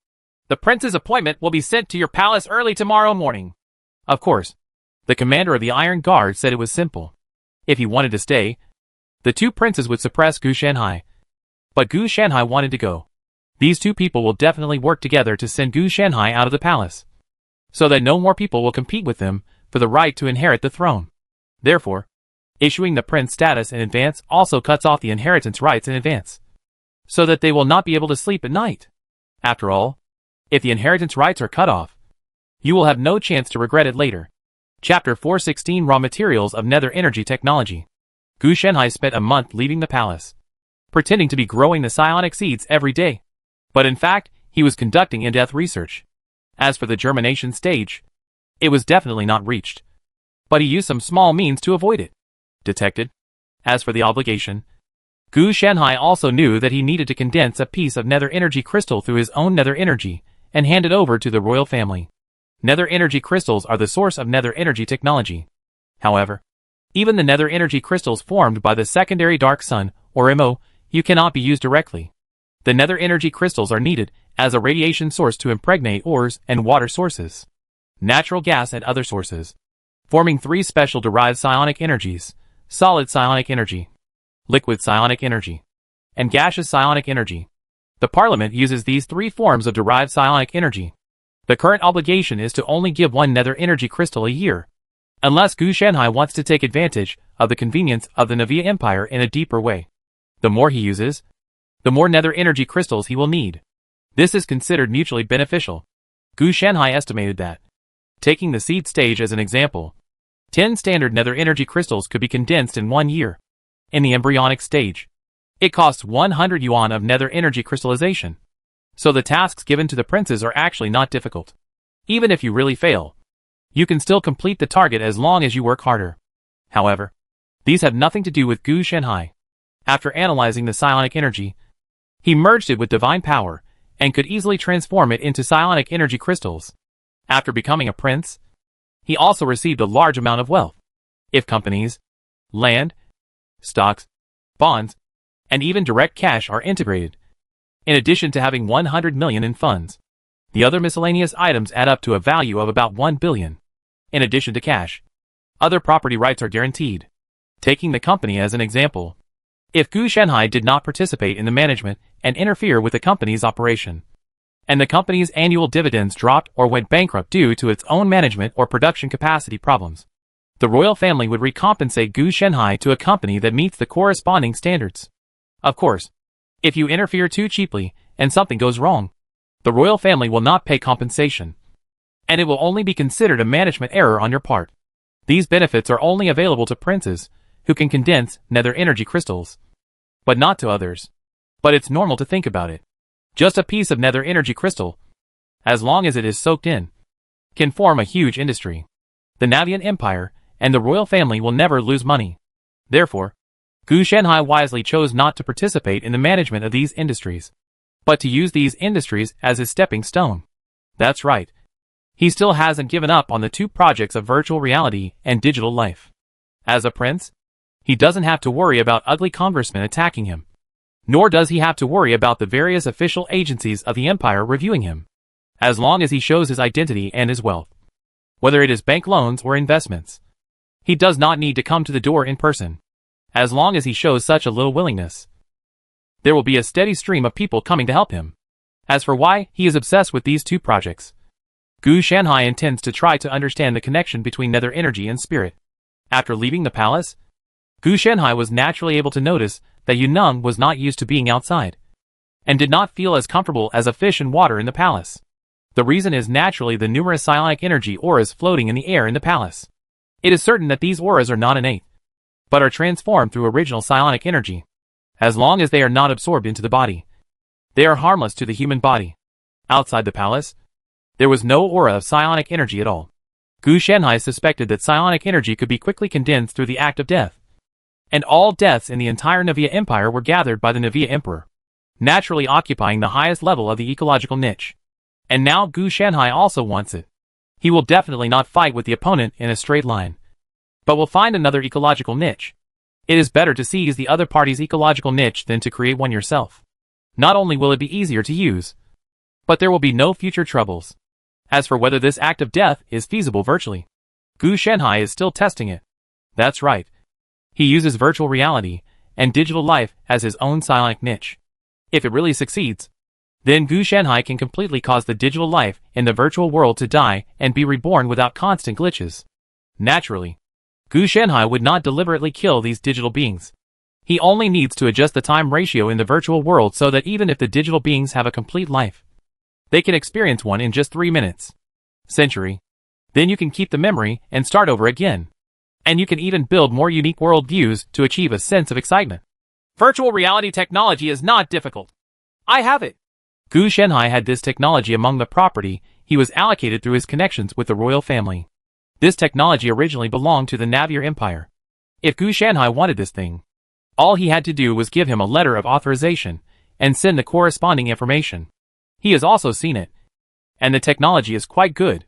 The prince's appointment will be sent to your palace early tomorrow morning. Of course, the commander of the Iron Guard said it was simple. If he wanted to stay, the 2 princes would suppress Gu Shenhai. But Gu Shenhai wanted to go. These 2 people will definitely work together to send Gu Shenhai out of the palace, so that no more people will compete with them for the right to inherit the throne. Therefore, issuing the prince status in advance also cuts off the inheritance rights in advance, so that they will not be able to sleep at night. After all, If the inheritance rights are cut off, you will have no chance to regret it later. Chapter 416 Raw Materials of Nether Energy Technology. Gu Shenhai spent a month leaving the palace, pretending to be growing the psionic seeds every day. But in fact, he was conducting in-depth research. As for the germination stage, it was definitely not reached. But he used some small means to avoid it. Detected. As for the obligation, Gu Shenhai also knew that he needed to condense a piece of nether energy crystal through his own nether energy and hand it over to the royal family. Nether energy crystals are the source of nether energy technology. However, even the nether energy crystals formed by the secondary dark sun, or MO, you cannot be used directly. The nether energy crystals are needed as a radiation source to impregnate ores and water sources, natural gas and other sources, forming three special derived psionic energies: solid psionic energy, liquid psionic energy, and gaseous psionic energy. The Parliament uses these three forms of derived psionic energy. The current obligation is to only give one nether energy crystal a year, unless Gu Shenhai wants to take advantage of the convenience of the Navia Empire in a deeper way. The more he uses, the more nether energy crystals he will need. This is considered mutually beneficial. Gu Shenhai estimated that, taking the seed stage as an example, 10 standard nether energy crystals could be condensed in 1 year. In the embryonic stage, it costs 100 yuan of nether energy crystallization. So the tasks given to the princes are actually not difficult. Even if you really fail, you can still complete the target as long as you work harder. However, these have nothing to do with Gu Shenhai. After analyzing the psionic energy, he merged it with divine power and could easily transform it into psionic energy crystals. After becoming a prince, he also received a large amount of wealth. If companies, land, stocks, bonds, and even direct cash are integrated, in addition to having 100 million in funds, the other miscellaneous items add up to a value of about 1 billion. In addition to cash, other property rights are guaranteed. Taking the company as an example, if Gu Shenhai did not participate in the management and interfere with the company's operation, and the company's annual dividends dropped or went bankrupt due to its own management or production capacity problems, the royal family would recompensate Gu Shenhai to a company that meets the corresponding standards. Of course, if you interfere too cheaply and something goes wrong, the royal family will not pay compensation, and it will only be considered a management error on your part. These benefits are only available to princes who can condense nether energy crystals, but not to others. But it's normal to think about it. Just a piece of nether energy crystal, as long as it is soaked in, can form a huge industry. The Navian Empire and the royal family will never lose money. Therefore, Gu Shenhai wisely chose not to participate in the management of these industries, but to use these industries as his stepping stone. That's right. He still hasn't given up on the two projects of virtual reality and digital life. As a prince, he doesn't have to worry about ugly congressmen attacking him, nor does he have to worry about the various official agencies of the empire reviewing him, as long as he shows his identity and his wealth. Whether it is bank loans or investments, he does not need to come to the door in person. As long as he shows such a little willingness, there will be a steady stream of people coming to help him. As for why he is obsessed with these two projects, Gu Shenhai intends to try to understand the connection between nether energy and spirit. After leaving the palace, Gu Shenhai was naturally able to notice that Yuneng was not used to being outside, and did not feel as comfortable as a fish in water in the palace. The reason is naturally the numerous psionic energy auras floating in the air in the palace. It is certain that these auras are not innate, but are transformed through original psionic energy. As long as they are not absorbed into the body, they are harmless to the human body. Outside the palace, there was no aura of psionic energy at all. Gu Shenhai suspected that psionic energy could be quickly condensed through the act of death, and all deaths in the entire Navia Empire were gathered by the Navia Emperor, naturally occupying the highest level of the ecological niche. And now Gu Shenhai also wants it. He will definitely not fight with the opponent in a straight line, but will find another ecological niche. It is better to seize the other party's ecological niche than to create one yourself. Not only will it be easier to use, but there will be no future troubles. As for whether this act of death is feasible virtually, Gu Shenhai is still testing it. That's right. He uses virtual reality and digital life as his own psionic niche. If it really succeeds, then Gu Shenhai can completely cause the digital life in the virtual world to die and be reborn without constant glitches. Naturally, Gu Shenhai would not deliberately kill these digital beings. He only needs to adjust the time ratio in the virtual world so that even if the digital beings have a complete life, They can experience one in just 3 minutes. Century. Then you can keep the memory and start over again. And you can even build more unique world views to achieve a sense of excitement. Virtual reality technology is not difficult. I have it. Gu Shenhai had this technology among the property he was allocated through his connections with the royal family. This technology originally belonged to the Navier Empire. If Gu Shenhai wanted this thing, all he had to do was give him a letter of authorization and send the corresponding information. He has also seen it. And the technology is quite good.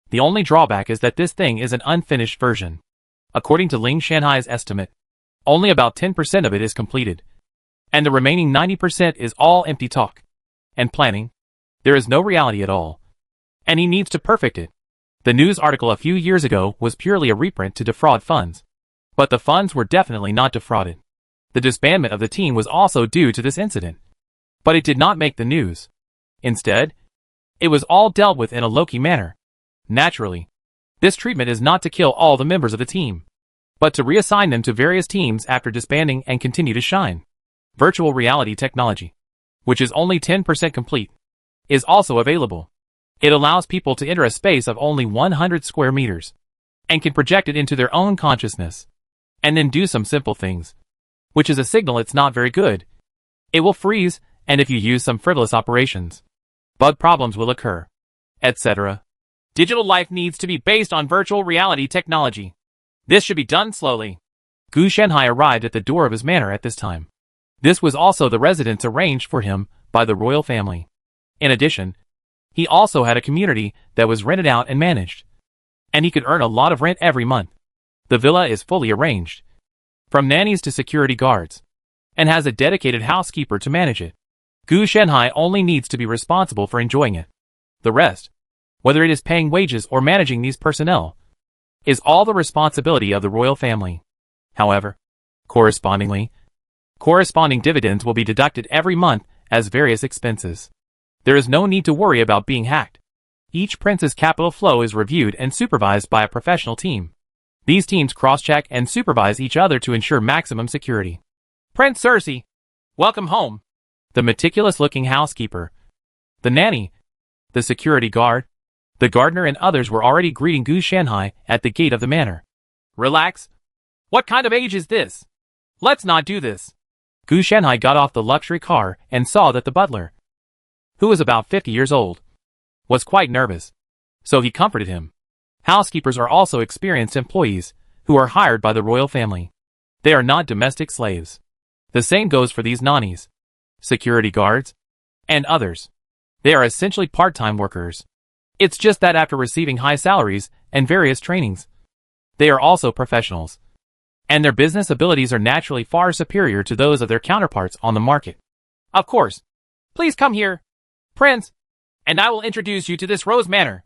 The only drawback is that this thing is an unfinished version. According to Ling Shanhai's estimate, only about 10% of it is completed. And the remaining 90% is all empty talk and planning. There is no reality at all. And he needs to perfect it. The news article a few years ago was purely a reprint to defraud funds. But the funds were definitely not defrauded. The disbandment of the team was also due to this incident. But it did not make the news. Instead, it was all dealt with in a low-key manner. Naturally, this treatment is not to kill all the members of the team, but to reassign them to various teams after disbanding and continue to shine. Virtual reality technology, which is only 10% complete, is also available. It allows people to enter a space of only 100 square meters and can project it into their own consciousness and then do some simple things, which is a signal it's not very good. It will freeze, and if you use some frivolous operations, bug problems will occur, etc. Digital life needs to be based on virtual reality technology. This should be done slowly. Gu Shenhai arrived at the door of his manor at this time. This was also the residence arranged for him by the royal family. In addition, he also had a community that was rented out and managed. And he could earn a lot of rent every month. The villa is fully arranged, from nannies to security guards, and has a dedicated housekeeper to manage it. Gu Shenhai only needs to be responsible for enjoying it. The rest, whether it is paying wages or managing these personnel, is all the responsibility of the royal family. However, corresponding dividends will be deducted every month as various expenses. There is no need to worry about being hacked. Each prince's capital flow is reviewed and supervised by a professional team. These teams cross-check and supervise each other to ensure maximum security. Prince Cersei, welcome home. The meticulous-looking housekeeper, the nanny, the security guard, the gardener and others were already greeting Gu Shenhai at the gate of the manor. Relax. What kind of age is this? Let's not do this. Gu Shenhai got off the luxury car and saw that the butler, who was about 50 years old, was quite nervous. So he comforted him. Housekeepers are also experienced employees who are hired by the royal family. They are not domestic slaves. The same goes for these nannies, security guards, and others. They are essentially part-time workers. It's just that after receiving high salaries and various trainings, they are also professionals. And their business abilities are naturally far superior to those of their counterparts on the market. Of course. Please come here, Prince, and I will introduce you to this Rose Manor.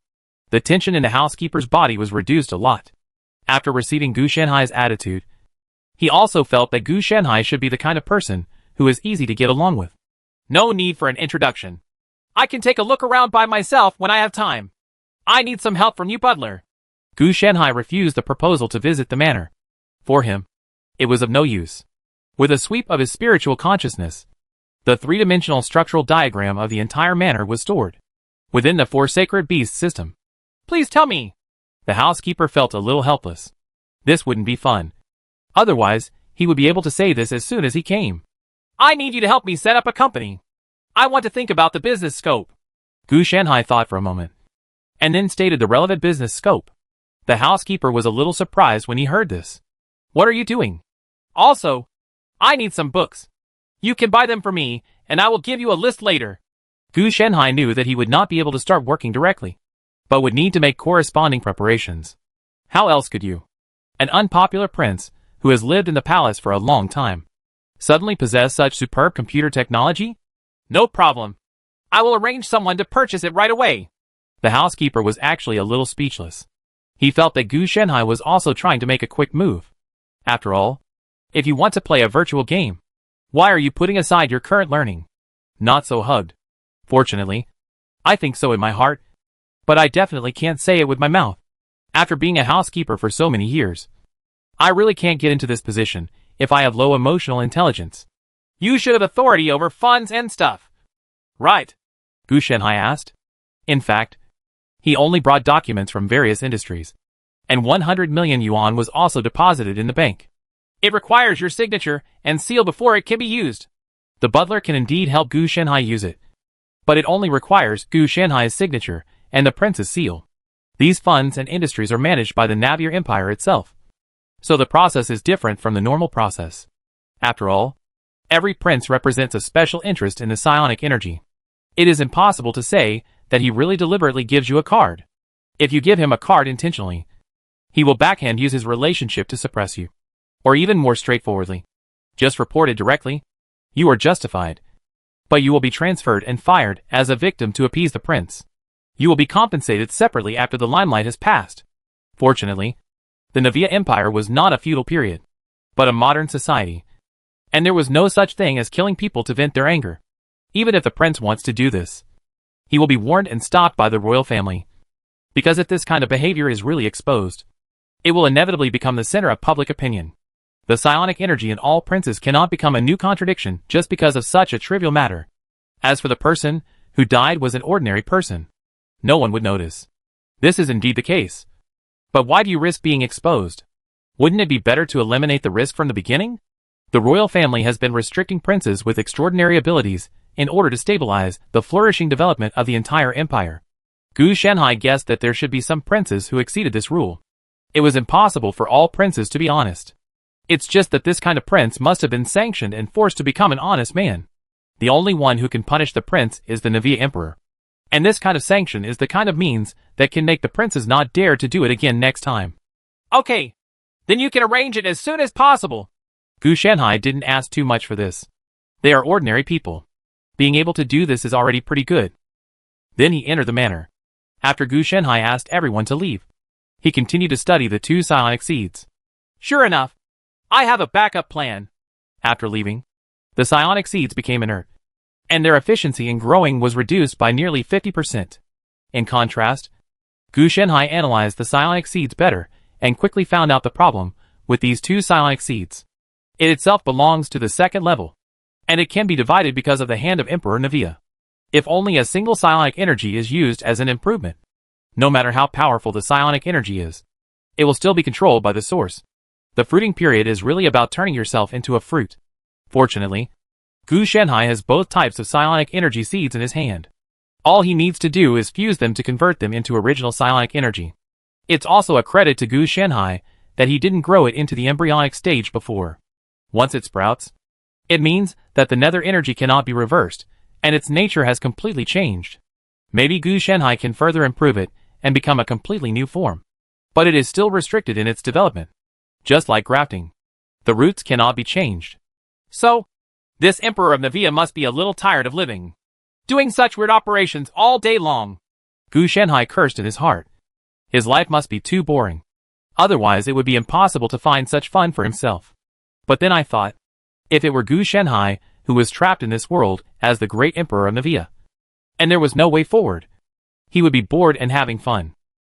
The tension in the housekeeper's body was reduced a lot. After receiving Gu Shenhai's attitude, he also felt that Gu Shenhai should be the kind of person who is easy to get along with. No need for an introduction. I can take a look around by myself when I have time. I need some help from you, butler. Gu Shenhai refused the proposal to visit the manor. For him, it was of no use. With a sweep of his spiritual consciousness, the three-dimensional structural diagram of the entire manor was stored within the Four Sacred Beasts system. Please tell me. The housekeeper felt a little helpless. This wouldn't be fun. Otherwise, he would be able to say this as soon as he came. I need you to help me set up a company. I want to think about the business scope. Gu Shenhai thought for a moment, and then stated the relevant business scope. The housekeeper was a little surprised when he heard this. What are you doing? Also, I need some books. You can buy them for me, and I will give you a list later. Gu Shenhai knew that he would not be able to start working directly, but would need to make corresponding preparations. How else could you? An unpopular prince, who has lived in the palace for a long time, suddenly possess such superb computer technology? No problem. I will arrange someone to purchase it right away. The housekeeper was actually a little speechless. He felt that Gu Shenhai was also trying to make a quick move. After all, if you want to play a virtual game, why are you putting aside your current learning? Not so hugged. Fortunately, I think so in my heart, but I definitely can't say it with my mouth. After being a housekeeper for so many years, I really can't get into this position if I have low emotional intelligence. You should have authority over funds and stuff. Right? Gu Shenhai asked. In fact, he only brought documents from various industries, and 100 million yuan was also deposited in the bank. It requires your signature and seal before it can be used. The butler can indeed help Gu Shanhai use it, but it only requires Gu Shanhai's signature and the prince's seal. These funds and industries are managed by the Navier Empire itself, so the process is different from the normal process. After all, every prince represents a special interest in the psionic energy. It is impossible to say that he really deliberately gives you a card. If you give him a card intentionally, he will backhand use his relationship to suppress you. Or even more straightforwardly, just report it directly. You are justified, but you will be transferred and fired as a victim to appease the prince. You will be compensated separately after the limelight has passed. Fortunately, the Navier Empire was not a feudal period, but a modern society, and there was no such thing as killing people to vent their anger. Even if the prince wants to do this, he will be warned and stopped by the royal family, because if this kind of behavior is really exposed, it will inevitably become the center of public opinion. The psionic energy in all princes cannot become a new contradiction just because of such a trivial matter. As for the person who died was an ordinary person, no one would notice. This is indeed the case. But why do you risk being exposed? Wouldn't it be better to eliminate the risk from the beginning? The royal family has been restricting princes with extraordinary abilities in order to stabilize the flourishing development of the entire empire. Gu Shanhai guessed that there should be some princes who exceeded this rule. It was impossible for all princes to be honest. It's just that this kind of prince must have been sanctioned and forced to become an honest man. The only one who can punish the prince is the Navier Emperor. And this kind of sanction is the kind of means that can make the princes not dare to do it again next time. Okay, then you can arrange it as soon as possible. Gu Shanhai didn't ask too much for this. They are ordinary people. Being able to do this is already pretty good. Then he entered the manor. After Gu Shanhai asked everyone to leave, he continued to study the two psionic seeds. Sure enough, I have a backup plan. After leaving, the psionic seeds became inert, and their efficiency in growing was reduced by nearly 50%. In contrast, Gu Shanhai analyzed the psionic seeds better and quickly found out the problem with these two psionic seeds. It itself belongs to the second level, and it can be divided because of the hand of Emperor Navier. If only a single psionic energy is used as an improvement, no matter how powerful the psionic energy is, it will still be controlled by the source. The fruiting period is really about turning yourself into a fruit. Fortunately, Gu Shanhai has both types of psionic energy seeds in his hand. All he needs to do is fuse them to convert them into original psionic energy. It's also a credit to Gu Shanhai that he didn't grow it into the embryonic stage before. Once it sprouts, it means that the nether energy cannot be reversed, and its nature has completely changed. Maybe Gu Shanhai can further improve it and become a completely new form. But it is still restricted in its development. Just like grafting, the roots cannot be changed. So, this Emperor of Navier must be a little tired of living, doing such weird operations all day long. Gu Shanhai cursed in his heart. His life must be too boring. Otherwise it would be impossible to find such fun for himself. But then I thought, if it were Gu Shanhai who was trapped in this world as the great Emperor of Navier, and there was no way forward, he would be bored and having fun.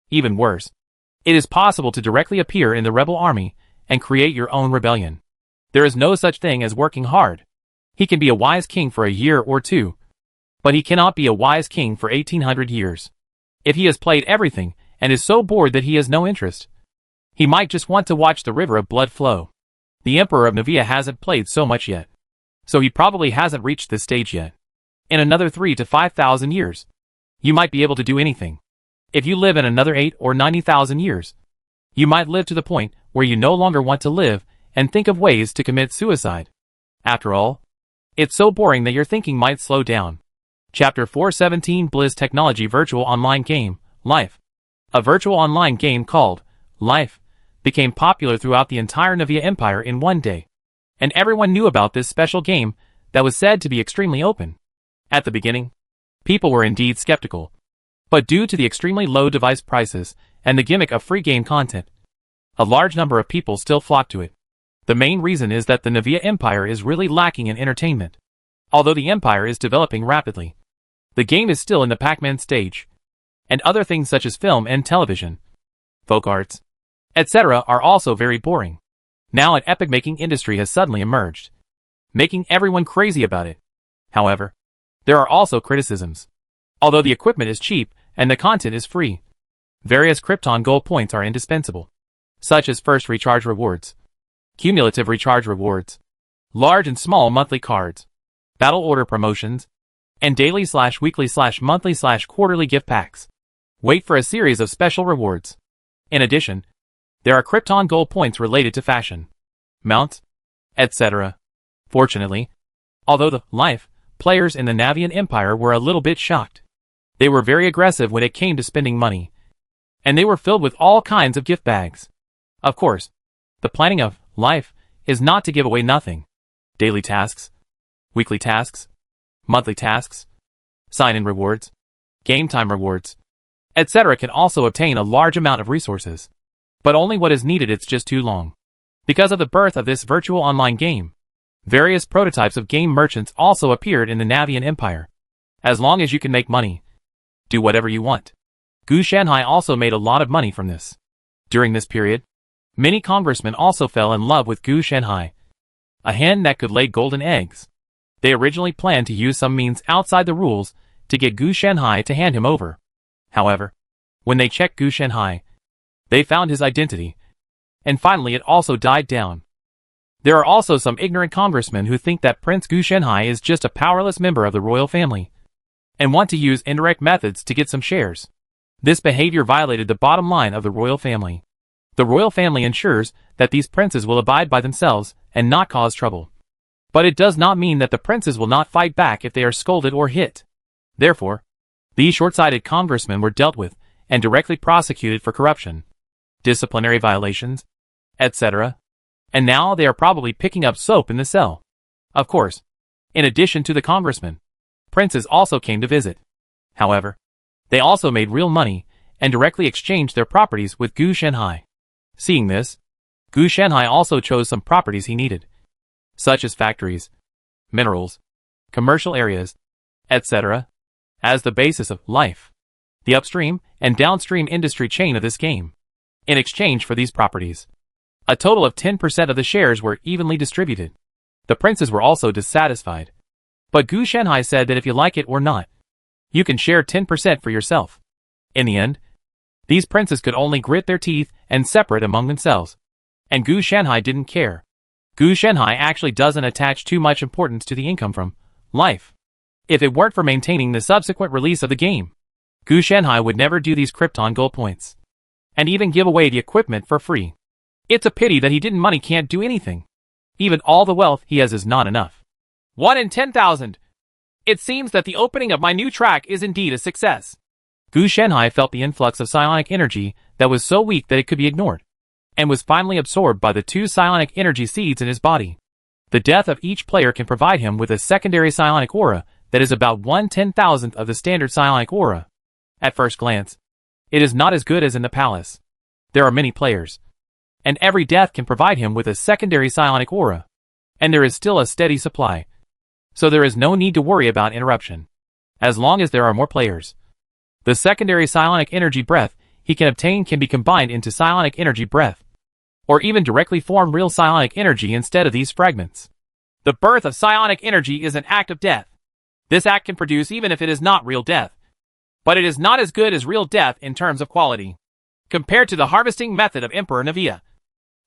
Even worse, it is possible to directly appear in the rebel army and create your own rebellion. There is no such thing as working hard. He can be a wise king for a year or two, but he cannot be a wise king for 1800 years. If he has played everything and is so bored that he has no interest, he might just want to watch the river of blood flow. The Emperor of Navier hasn't played so much yet, so he probably hasn't reached this stage yet. In another 3,000 to 5,000 years, you might be able to do anything. If you live in another 8,000 or 90,000 years, you might live to the point where you no longer want to live and think of ways to commit suicide. After all, it's so boring that your thinking might slow down. Chapter 417 Blizz Technology Virtual Online Game, Life. A virtual online game called Life became popular throughout the entire Navier Empire in one day, and everyone knew about this special game that was said to be extremely open. At the beginning, people were indeed skeptical, but due to the extremely low device prices and the gimmick of free game content, a large number of people still flocked to it. The main reason is that the Navier Empire is really lacking in entertainment. Although the empire is developing rapidly, the game is still in the Pac-Man stage, and other things such as film and television, folk arts, etc. are also very boring. Now an epic-making industry has suddenly emerged, making everyone crazy about it. However, there are also criticisms. Although the equipment is cheap, and the content is free. Various Krypton gold points are indispensable, such as first recharge rewards, cumulative recharge rewards, large and small monthly cards, battle order promotions, and daily/weekly/monthly/quarterly gift packs. Wait for a series of special rewards. In addition, there are Krypton gold points related to fashion, mounts, etc. Fortunately, although the life players in the Navian Empire were a little bit shocked, they were very aggressive when it came to spending money, and they were filled with all kinds of gift bags. Of course, the planning of life is not to give away nothing. Daily tasks, weekly tasks, monthly tasks, sign-in rewards, game time rewards, etc. can also obtain a large amount of resources. But only what is needed. It's just too long. Because of the birth of this virtual online game, various prototypes of game merchants also appeared in the Navian Empire. As long as you can make money, do whatever you want. Gu Shanhai also made a lot of money from this. During this period, many congressmen also fell in love with Gu Shanhai, a hen that could lay golden eggs. They originally planned to use some means outside the rules to get Gu Shanhai to hand him over. However, when they checked Gu Shanhai, they found his identity, and finally it also died down. There are also some ignorant congressmen who think that Prince Gu Shanhai is just a powerless member of the royal family, and want to use indirect methods to get some shares. This behavior violated the bottom line of the royal family. The royal family ensures that these princes will abide by themselves and not cause trouble. But it does not mean that the princes will not fight back if they are scolded or hit. Therefore, these short-sighted congressmen were dealt with and directly prosecuted for corruption, disciplinary violations, etc. And now they are probably picking up soap in the cell. Of course, in addition to the congressmen, princes also came to visit. However, they also made real money and directly exchanged their properties with Gu Shanhai. Seeing this, Gu Shanhai also chose some properties he needed, such as factories, minerals, commercial areas, etc., as the basis of life, the upstream and downstream industry chain of this game. In exchange for these properties, a total of 10% of the shares were evenly distributed. The princes were also dissatisfied, but Gu Shanhai said that if you like it or not, you can share 10% for yourself. In the end, these princes could only grit their teeth and separate among themselves, and Gu Shanhai didn't care. Gu Shanhai actually doesn't attach too much importance to the income from life. If it weren't for maintaining the subsequent release of the game, Gu Shanhai would never do these Krypton gold points, and even give away the equipment for free. It's a pity that he didn't. Money can't do anything. Even all the wealth he has is not enough. 1 in 10,000. It seems that the opening of my new track is indeed a success. Gu Shanhai felt the influx of psionic energy that was so weak that it could be ignored, and was finally absorbed by the 2 psionic energy seeds in his body. The death of each player can provide him with a secondary psionic aura that is about 1/10,000th of the standard psionic aura. At first glance, it is not as good as in the palace. There are many players, and every death can provide him with a secondary psionic aura, and there is still a steady supply, so there is no need to worry about interruption. As long as there are more players, the secondary psionic energy breath he can obtain can be combined into psionic energy breath, or even directly form real psionic energy instead of these fragments. The birth of psionic energy is an act of death. This act can produce even if it is not real death, but it is not as good as real death in terms of quality. Compared to the harvesting method of Emperor Navia,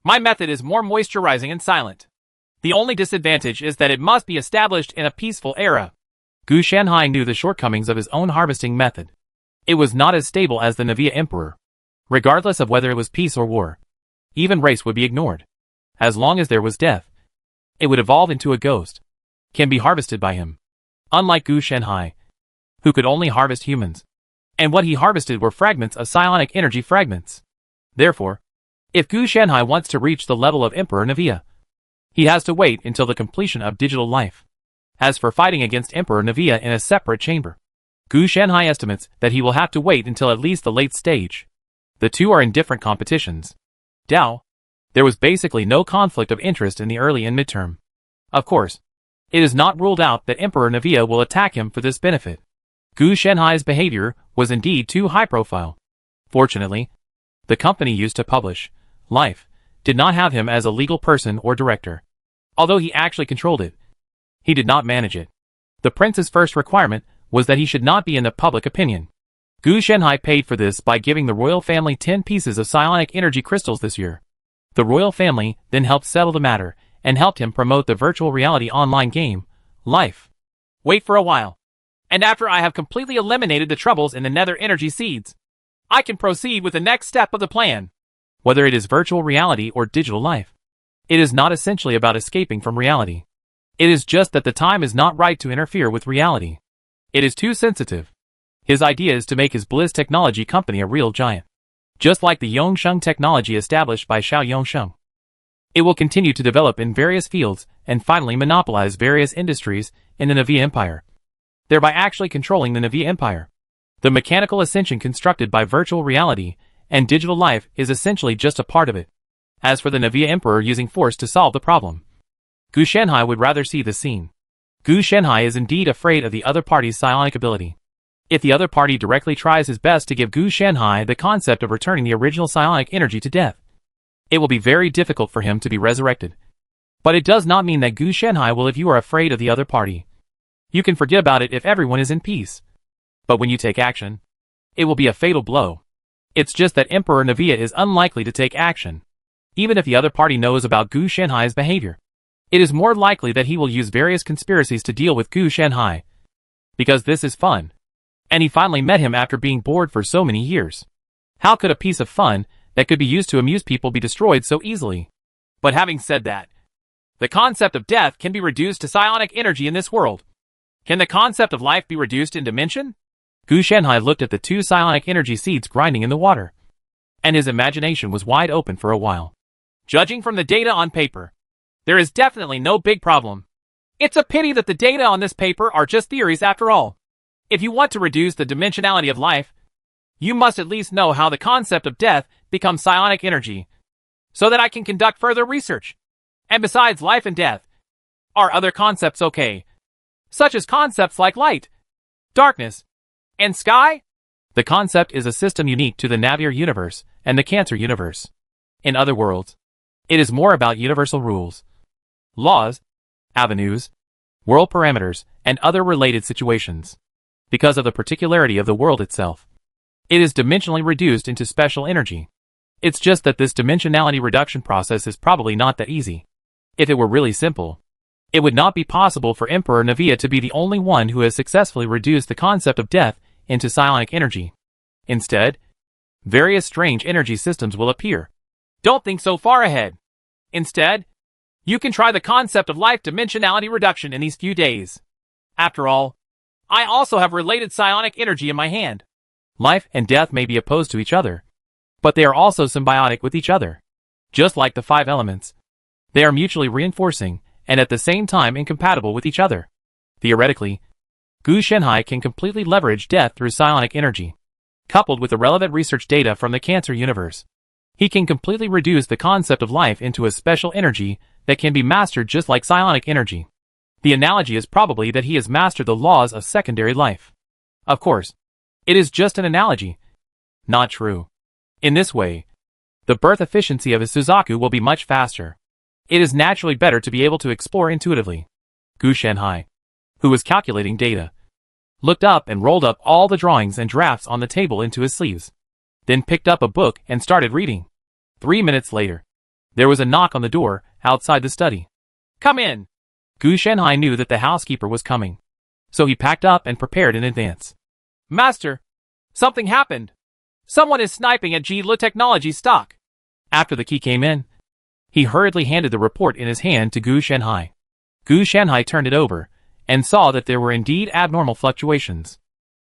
my method is more moisturizing and silent. The only disadvantage is that it must be established in a peaceful era. Gu Shanhai knew the shortcomings of his own harvesting method. It was not as stable as the Navia Emperor. Regardless of whether it was peace or war, even race would be ignored. As long as there was death, it would evolve into a ghost, can be harvested by him. Unlike Gu Shanhai, who could only harvest humans, and what he harvested were fragments of psionic energy fragments. Therefore, if Gu Shanhai wants to reach the level of Emperor Navia, he has to wait until the completion of digital life. As for fighting against Emperor Navia in a separate chamber, Gu Shanhai estimates that he will have to wait until at least the late stage. The two are in different competitions. Dao, there was basically no conflict of interest in the early and midterm. Of course, it is not ruled out that Emperor Navia will attack him for this benefit. Gu Shanhai's behavior was indeed too high profile. Fortunately, the company used to publish Life did not have him as a legal person or director. Although he actually controlled it, he did not manage it. The prince's first requirement was that he should not be in the public opinion. Gu Shenhai paid for this by giving the royal family 10 pieces of psionic energy crystals this year. The royal family then helped settle the matter and helped him promote the virtual reality online game, Life. Wait for a while. And after I have completely eliminated the troubles in the nether energy seeds, I can proceed with the next step of the plan. Whether it is virtual reality or digital life, it is not essentially about escaping from reality. It is just that the time is not right to interfere with reality. It is too sensitive. His idea is to make his Blizz Technology company a real giant. Just like the Yongsheng technology established by Xiao Yongsheng. It will continue to develop in various fields and finally monopolize various industries in the Navia Empire, thereby actually controlling the Navia Empire. The mechanical ascension constructed by virtual reality and digital life is essentially just a part of it. As for the Navia Emperor using force to solve the problem, Gu Shenhai would rather see the scene. Gu Shenhai is indeed afraid of the other party's psionic ability. If the other party directly tries his best to give Gu Shenhai the concept of returning the original psionic energy to death, it will be very difficult for him to be resurrected. But it does not mean that Gu Shenhai will if you are afraid of the other party. You can forget about it if everyone is in peace. But when you take action, it will be a fatal blow. It's just that Emperor Navia is unlikely to take action. Even if the other party knows about Gu Shenhai's behavior, it is more likely that he will use various conspiracies to deal with Gu Shenhai. Because this is fun. And he finally met him after being bored for so many years. How could a piece of fun that could be used to amuse people be destroyed so easily? But having said that, the concept of death can be reduced to psionic energy in this world. Can the concept of life be reduced in dimension? Gu Shenhai looked at the 2 psionic energy seeds grinding in the water, and his imagination was wide open for a while. Judging from the data on paper, there is definitely no big problem. It's a pity that the data on this paper are just theories after all. If you want to reduce the dimensionality of life, you must at least know how the concept of death becomes psionic energy, so that I can conduct further research. And besides life and death, are other concepts okay? Such as concepts like light, darkness, and sky? The concept is a system unique to the Navier universe and the Cancer universe. In other words, it is more about universal rules, laws, avenues, world parameters, and other related situations. Because of the particularity of the world itself, it is dimensionally reduced into special energy. It's just that this dimensionality reduction process is probably not that easy. If it were really simple, it would not be possible for Emperor Navia to be the only one who has successfully reduced the concept of death into psionic energy. Instead, various strange energy systems will appear. Don't think so far ahead. Instead, you can try the concept of life dimensionality reduction in these few days. After all, I also have related psionic energy in my hand. Life and death may be opposed to each other, but they are also symbiotic with each other. Just like the 5 elements, they are mutually reinforcing and at the same time incompatible with each other. Theoretically, Gu Shenhai can completely leverage death through psionic energy. Coupled with the relevant research data from the Cancer universe, he can completely reduce the concept of life into a special energy that can be mastered just like psionic energy. The analogy is probably that he has mastered the laws of secondary life. Of course, it is just an analogy. Not true. In this way, the birth efficiency of his Suzaku will be much faster. It is naturally better to be able to explore intuitively. Gu Shenhai, who was calculating data, looked up and rolled up all the drawings and drafts on the table into his sleeves, then picked up a book and started reading. 3 minutes later, there was a knock on the door outside the study. Come in! Gu Shenhai knew that the housekeeper was coming, so he packed up and prepared in advance. Master, something happened. Someone is sniping at Ji Le Technology stock. After the key came in, he hurriedly handed the report in his hand to Gu Shenhai. Gu Shenhai turned it over and saw that there were indeed abnormal fluctuations.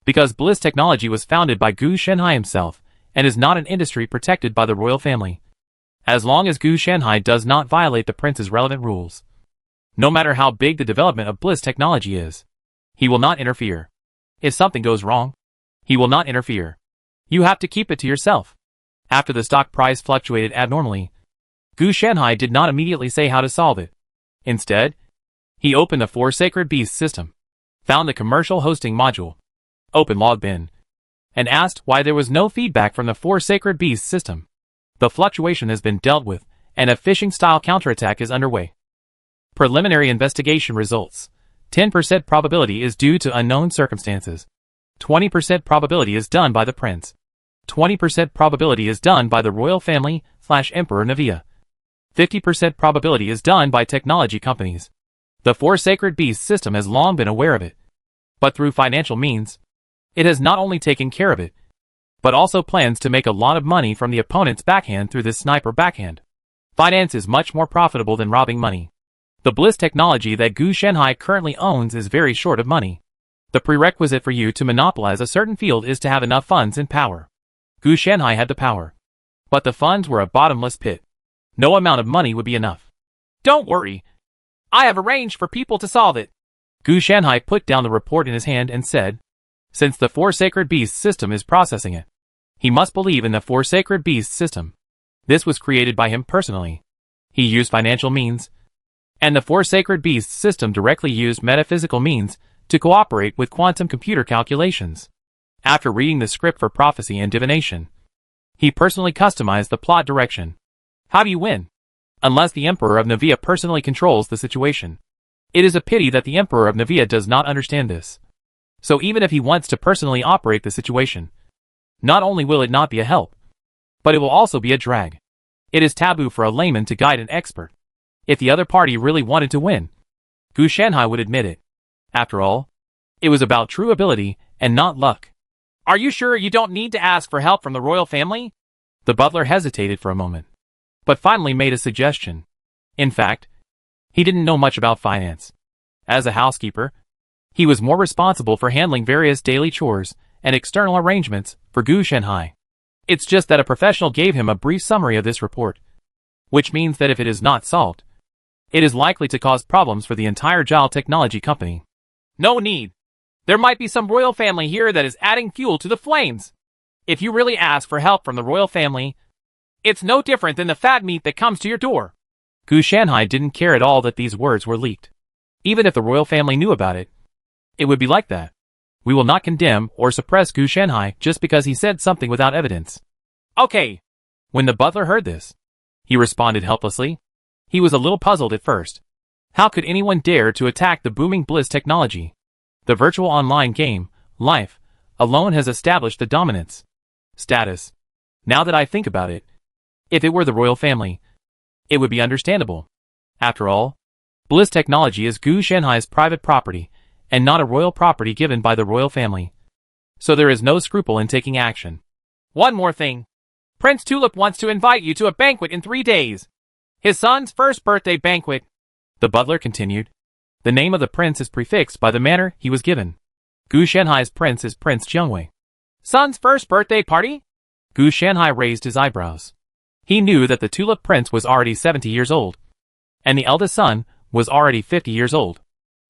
Because Blizz Technology was founded by Gu Shenhai himself and is not an industry protected by the royal family. As long as Gu Shenhai does not violate the prince's relevant rules, no matter how big the development of Blizz Technology is, he will not interfere. If something goes wrong, he will not interfere. You have to keep it to yourself. After the stock price fluctuated abnormally, Gu Shenhai did not immediately say how to solve it. Instead, he opened the 4 Sacred Beasts system, found the commercial hosting module, opened Logbin, and asked why there was no feedback from the 4 Sacred Beasts system. The fluctuation has been dealt with, and a phishing-style counterattack is underway. Preliminary investigation results. 10% probability is due to unknown circumstances. 20% probability is done by the prince. 20% probability is done by the royal family / Emperor Navia. 50% probability is done by technology companies. The Four Sacred Beasts system has long been aware of it. But through financial means, it has not only taken care of it, but also plans to make a lot of money from the opponent's backhand through this sniper backhand. Finance is much more profitable than robbing money. The Bliss technology that Gu Shanhai currently owns is very short of money. The prerequisite for you to monopolize a certain field is to have enough funds and power. Gu Shanhai had the power, but the funds were a bottomless pit. No amount of money would be enough. Don't worry. I have arranged for people to solve it. Gu Shanhai put down the report in his hand and said, since the Four Sacred Beasts system is processing it, he must believe in the Four Sacred Beasts system. This was created by him personally. He used financial means, and the Four Sacred Beasts system directly used metaphysical means to cooperate with quantum computer calculations. After reading the script for prophecy and divination, he personally customized the plot direction. How do you win? Unless the Emperor of Navia personally controls the situation. It is a pity that the Emperor of Navia does not understand this. So even if he wants to personally operate the situation, not only will it not be a help, but it will also be a drag. It is taboo for a layman to guide an expert. If the other party really wanted to win, Gu Shanhai would admit it. After all, it was about true ability and not luck. Are you sure you don't need to ask for help from the royal family? The butler hesitated for a moment, but finally made a suggestion. In fact, he didn't know much about finance. As a housekeeper, he was more responsible for handling various daily chores and external arrangements for Gu Shanhai. It's just that a professional gave him a brief summary of this report, which means that if it is not solved, it is likely to cause problems for the entire Jile Technology Company. No need. There might be some royal family here that is adding fuel to the flames. If you really ask for help from the royal family, it's no different than the fat meat that comes to your door. Gu Shanhai didn't care at all that these words were leaked. Even if the royal family knew about it, it would be like that. We will not condemn or suppress Gu Shanhai just because he said something without evidence. Okay. When the butler heard this, he responded helplessly. He was a little puzzled at first. How could anyone dare to attack the booming Bliss technology? The virtual online game, Life, alone has established the dominance status. Now that I think about it, if it were the royal family, it would be understandable. After all, Bliss technology is Gu Shanhai's private property, and not a royal property given by the royal family. So there is no scruple in taking action. One more thing. Prince Tulip wants to invite you to a banquet in 3 days. His son's first birthday banquet. The butler continued. The name of the prince is prefixed by the manner he was given. Gu Shanhai's prince is Prince Jiangwei. Son's first birthday party? Gu Shanhai raised his eyebrows. He knew that the Tulip Prince was already 70 years old, and the eldest son was already 50 years old.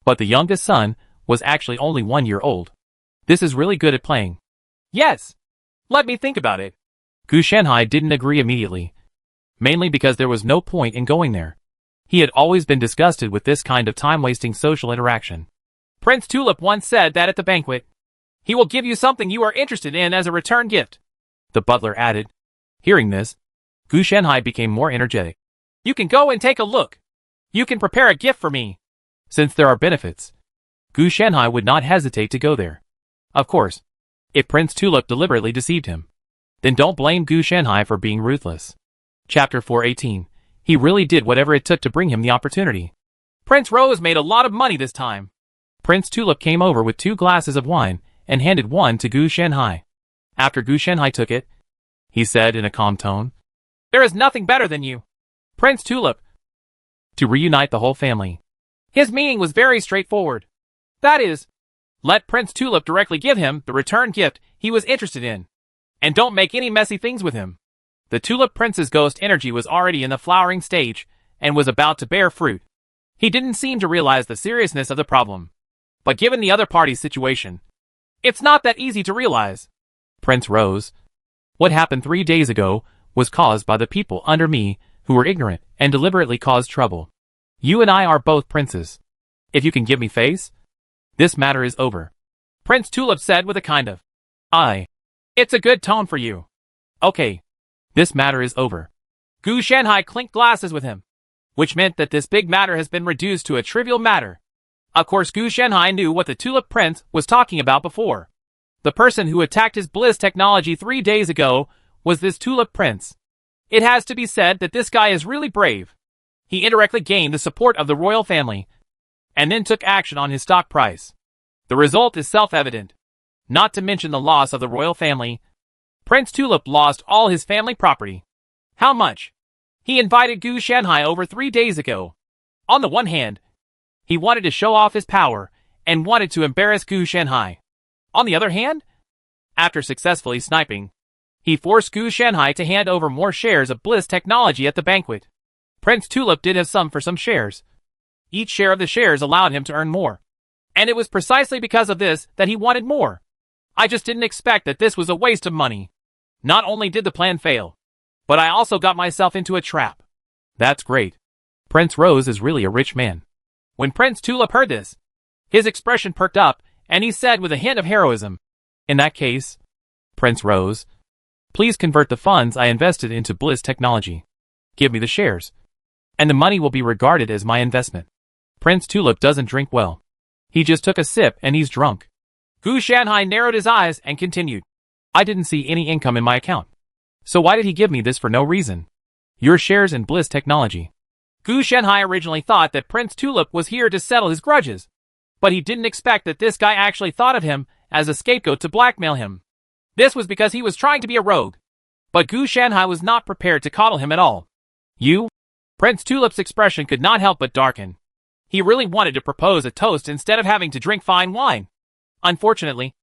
But the youngest son was actually only 1 year old. This is really good at playing. Yes. Let me think about it. Gu Shanhai didn't agree immediately, mainly because there was no point in going there. He had always been disgusted with this kind of time-wasting social interaction. Prince Tulip once said that at the banquet, he will give you something you are interested in as a return gift. The butler added. Hearing this, Gu Shanhai became more energetic. You can go and take a look. You can prepare a gift for me. Since there are benefits, Gu Shanhai would not hesitate to go there. Of course, if Prince Tulip deliberately deceived him, then don't blame Gu Shanhai for being ruthless. Chapter 418. He really did whatever it took to bring him the opportunity. Prince Rose made a lot of money this time. Prince Tulip came over with 2 glasses of wine and handed one to Gu Shanhai. After Gu Shanhai took it, he said in a calm tone, There is nothing better than you, Prince Tulip, to reunite the whole family. His meaning was very straightforward. That is, let Prince Tulip directly give him the return gift he was interested in, and don't make any messy things with him. The Tulip Prince's ghost energy was already in the flowering stage and was about to bear fruit. He didn't seem to realize the seriousness of the problem. But given the other party's situation, it's not that easy to realize. Prince Rose, what happened 3 days ago was caused by the people under me who were ignorant and deliberately caused trouble. You and I are both princes. If you can give me face, this matter is over. Prince Tulip said with a kind of, It's a good tone for you. Okay. This matter is over. Gu Shanhai clinked glasses with him, which meant that this big matter has been reduced to a trivial matter. Of course Gu Shanhai knew what the Tulip Prince was talking about before. The person who attacked his Bliss technology 3 days ago was this Tulip Prince. It has to be said that this guy is really brave. He indirectly gained the support of the royal family, and then took action on his stock price. The result is self-evident. Not to mention the loss of the royal family. Prince Tulip lost all his family property. How much? He invited Gu Shanhai over 3 days ago. On the one hand, he wanted to show off his power and wanted to embarrass Gu Shanhai. On the other hand, after successfully sniping, he forced Gu Shanhai to hand over more shares of Bliss technology at the banquet. Prince Tulip did have some for some shares. Each share of the shares allowed him to earn more. And it was precisely because of this that he wanted more. I just didn't expect that this was a waste of money. Not only did the plan fail, but I also got myself into a trap. That's great. Prince Rose is really a rich man. When Prince Tulip heard this, his expression perked up, and he said with a hint of heroism, In that case, Prince Rose, please convert the funds I invested into Bliss technology. Give me the shares, and the money will be regarded as my investment. Prince Tulip doesn't drink well. He just took a sip and he's drunk. Gu Shanhai narrowed his eyes and continued. I didn't see any income in my account. So why did he give me this for no reason? Your shares in Bliss technology. Gu Shanhai originally thought that Prince Tulip was here to settle his grudges, but he didn't expect that this guy actually thought of him as a scapegoat to blackmail him. This was because he was trying to be a rogue. But Gu Shanhai was not prepared to coddle him at all. You? Prince Tulip's expression could not help but darken. He really wanted to propose a toast instead of having to drink fine wine. Unfortunately,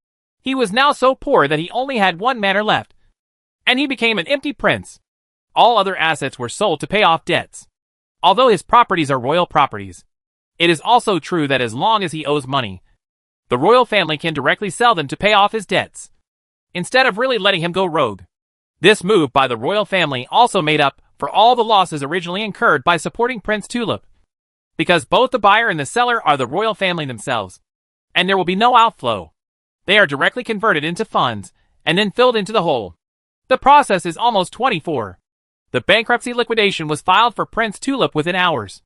he was now so poor that he only had one manor left, and he became an empty prince. All other assets were sold to pay off debts. Although his properties are royal properties, it is also true that as long as he owes money, the royal family can directly sell them to pay off his debts, instead of really letting him go rogue. This move by the royal family also made up for all the losses originally incurred by supporting Prince Tulip, because both the buyer and the seller are the royal family themselves, and there will be no outflow. They are directly converted into funds, and then filled into the whole. The process is almost 24. The bankruptcy liquidation was filed for Prince Tulip within hours.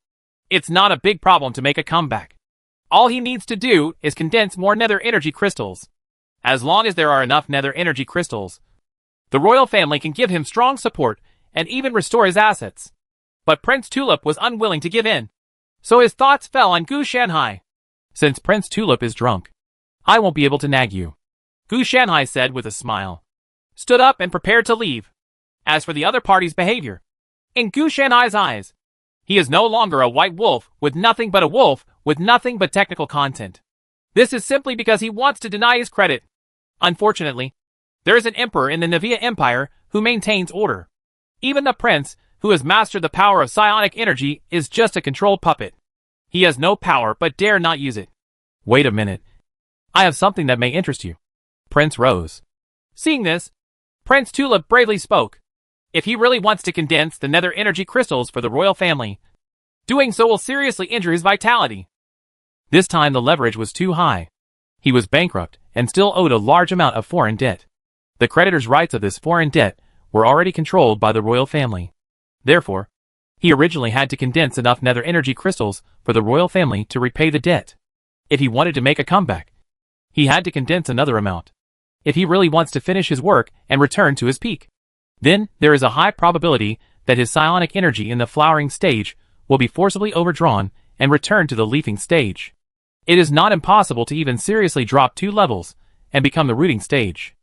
It's not a big problem to make a comeback. All he needs to do is condense more nether energy crystals. As long as there are enough nether energy crystals, the royal family can give him strong support and even restore his assets. But Prince Tulip was unwilling to give in, so his thoughts fell on Gu Shanhai. Since Prince Tulip is drunk, I won't be able to nag you, Gu Shanhai said with a smile, stood up and prepared to leave. As for the other party's behavior, in Gu Shanhai's eyes, he is no longer a white wolf with nothing but a wolf with nothing but technical content. This is simply because he wants to deny his credit. Unfortunately, there is an emperor in the Navia Empire who maintains order. Even the prince, who has mastered the power of psionic energy, is just a control puppet. He has no power but dare not use it. Wait a minute. I have something that may interest you. Prince Rose. Seeing this, Prince Tulip bravely spoke. If he really wants to condense the nether energy crystals for the royal family, doing so will seriously injure his vitality. This time the leverage was too high. He was bankrupt and still owed a large amount of foreign debt. The creditor's rights of this foreign debt were already controlled by the royal family. Therefore, he originally had to condense enough nether energy crystals for the royal family to repay the debt. If he wanted to make a comeback, he had to condense another amount. If he really wants to finish his work and return to his peak, then there is a high probability that his psionic energy in the flowering stage will be forcibly overdrawn and return to the leafing stage. It is not impossible to even seriously drop 2 levels and become the rooting stage.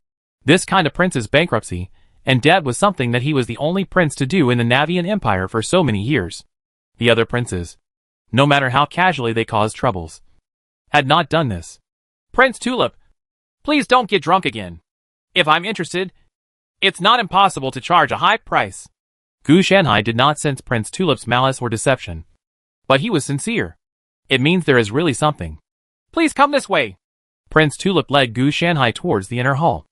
This kind of prince's bankruptcy and debt was something that he was the only prince to do in the Navian Empire for so many years. The other princes, no matter how casually they caused troubles, had not done this. Prince Tulip, please don't get drunk again. If I'm interested, it's not impossible to charge a high price. Gu Shanhai did not sense Prince Tulip's malice or deception, but he was sincere. It means there is really something. Please come this way. Prince Tulip led Gu Shanhai towards the inner hall.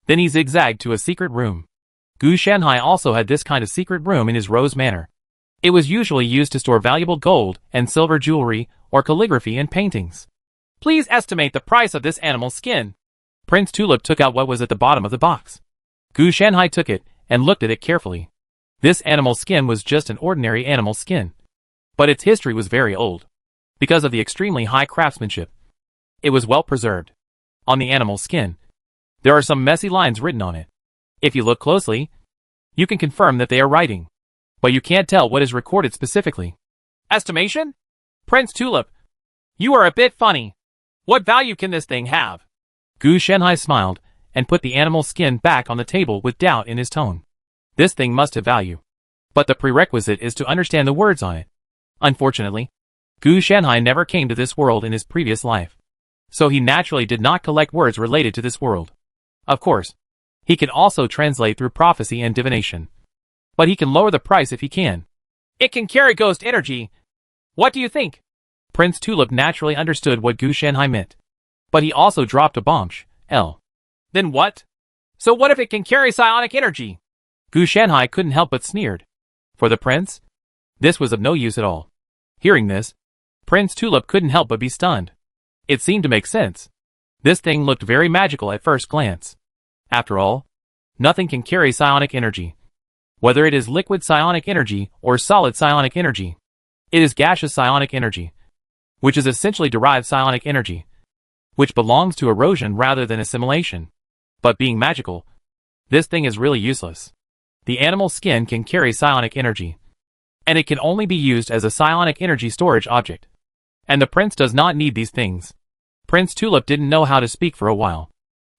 Then he zigzagged to a secret room. Gu Shanhai also had this kind of secret room in his Rose Manor. It was usually used to store valuable gold and silver jewelry or calligraphy and paintings. Please estimate the price of this animal's skin. Prince Tulip took out what was at the bottom of the box. Gu Shanhai took it and looked at it carefully. This animal's skin was just an ordinary animal skin, but its history was very old. Because of the extremely high craftsmanship, it was well preserved. On the animal's skin, There are some messy lines written on it. If you look closely, you can confirm that they are writing, but you can't tell what is recorded specifically. Estimation? Prince Tulip, you are a bit funny. What value can this thing have? Gu Shenhai smiled and put the animal skin back on the table with doubt in his tone. This thing must have value, but the prerequisite is to understand the words on it. Unfortunately, Gu Shenhai never came to this world in his previous life, so he naturally did not collect words related to this world. Of course, he can also translate through prophecy and divination, but he can lower the price if he can. It can carry ghost energy. What do you think? Prince Tulip naturally understood what Gu Shenhai meant, but he also dropped a bombshell. Then what? So what if it can carry psionic energy? Gu Shenhai couldn't help but sneered. For the prince, this was of no use at all. Hearing this, Prince Tulip couldn't help but be stunned. It seemed to make sense. This thing looked very magical at first glance. After all, nothing can carry psionic energy. Whether it is liquid psionic energy or solid psionic energy, it is gaseous psionic energy, which is essentially derived psionic energy, which belongs to erosion rather than assimilation. But being magical, this thing is really useless. The animal skin can carry psionic energy, and it can only be used as a psionic energy storage object. And the prince does not need these things. Prince Tulip didn't know how to speak for a while.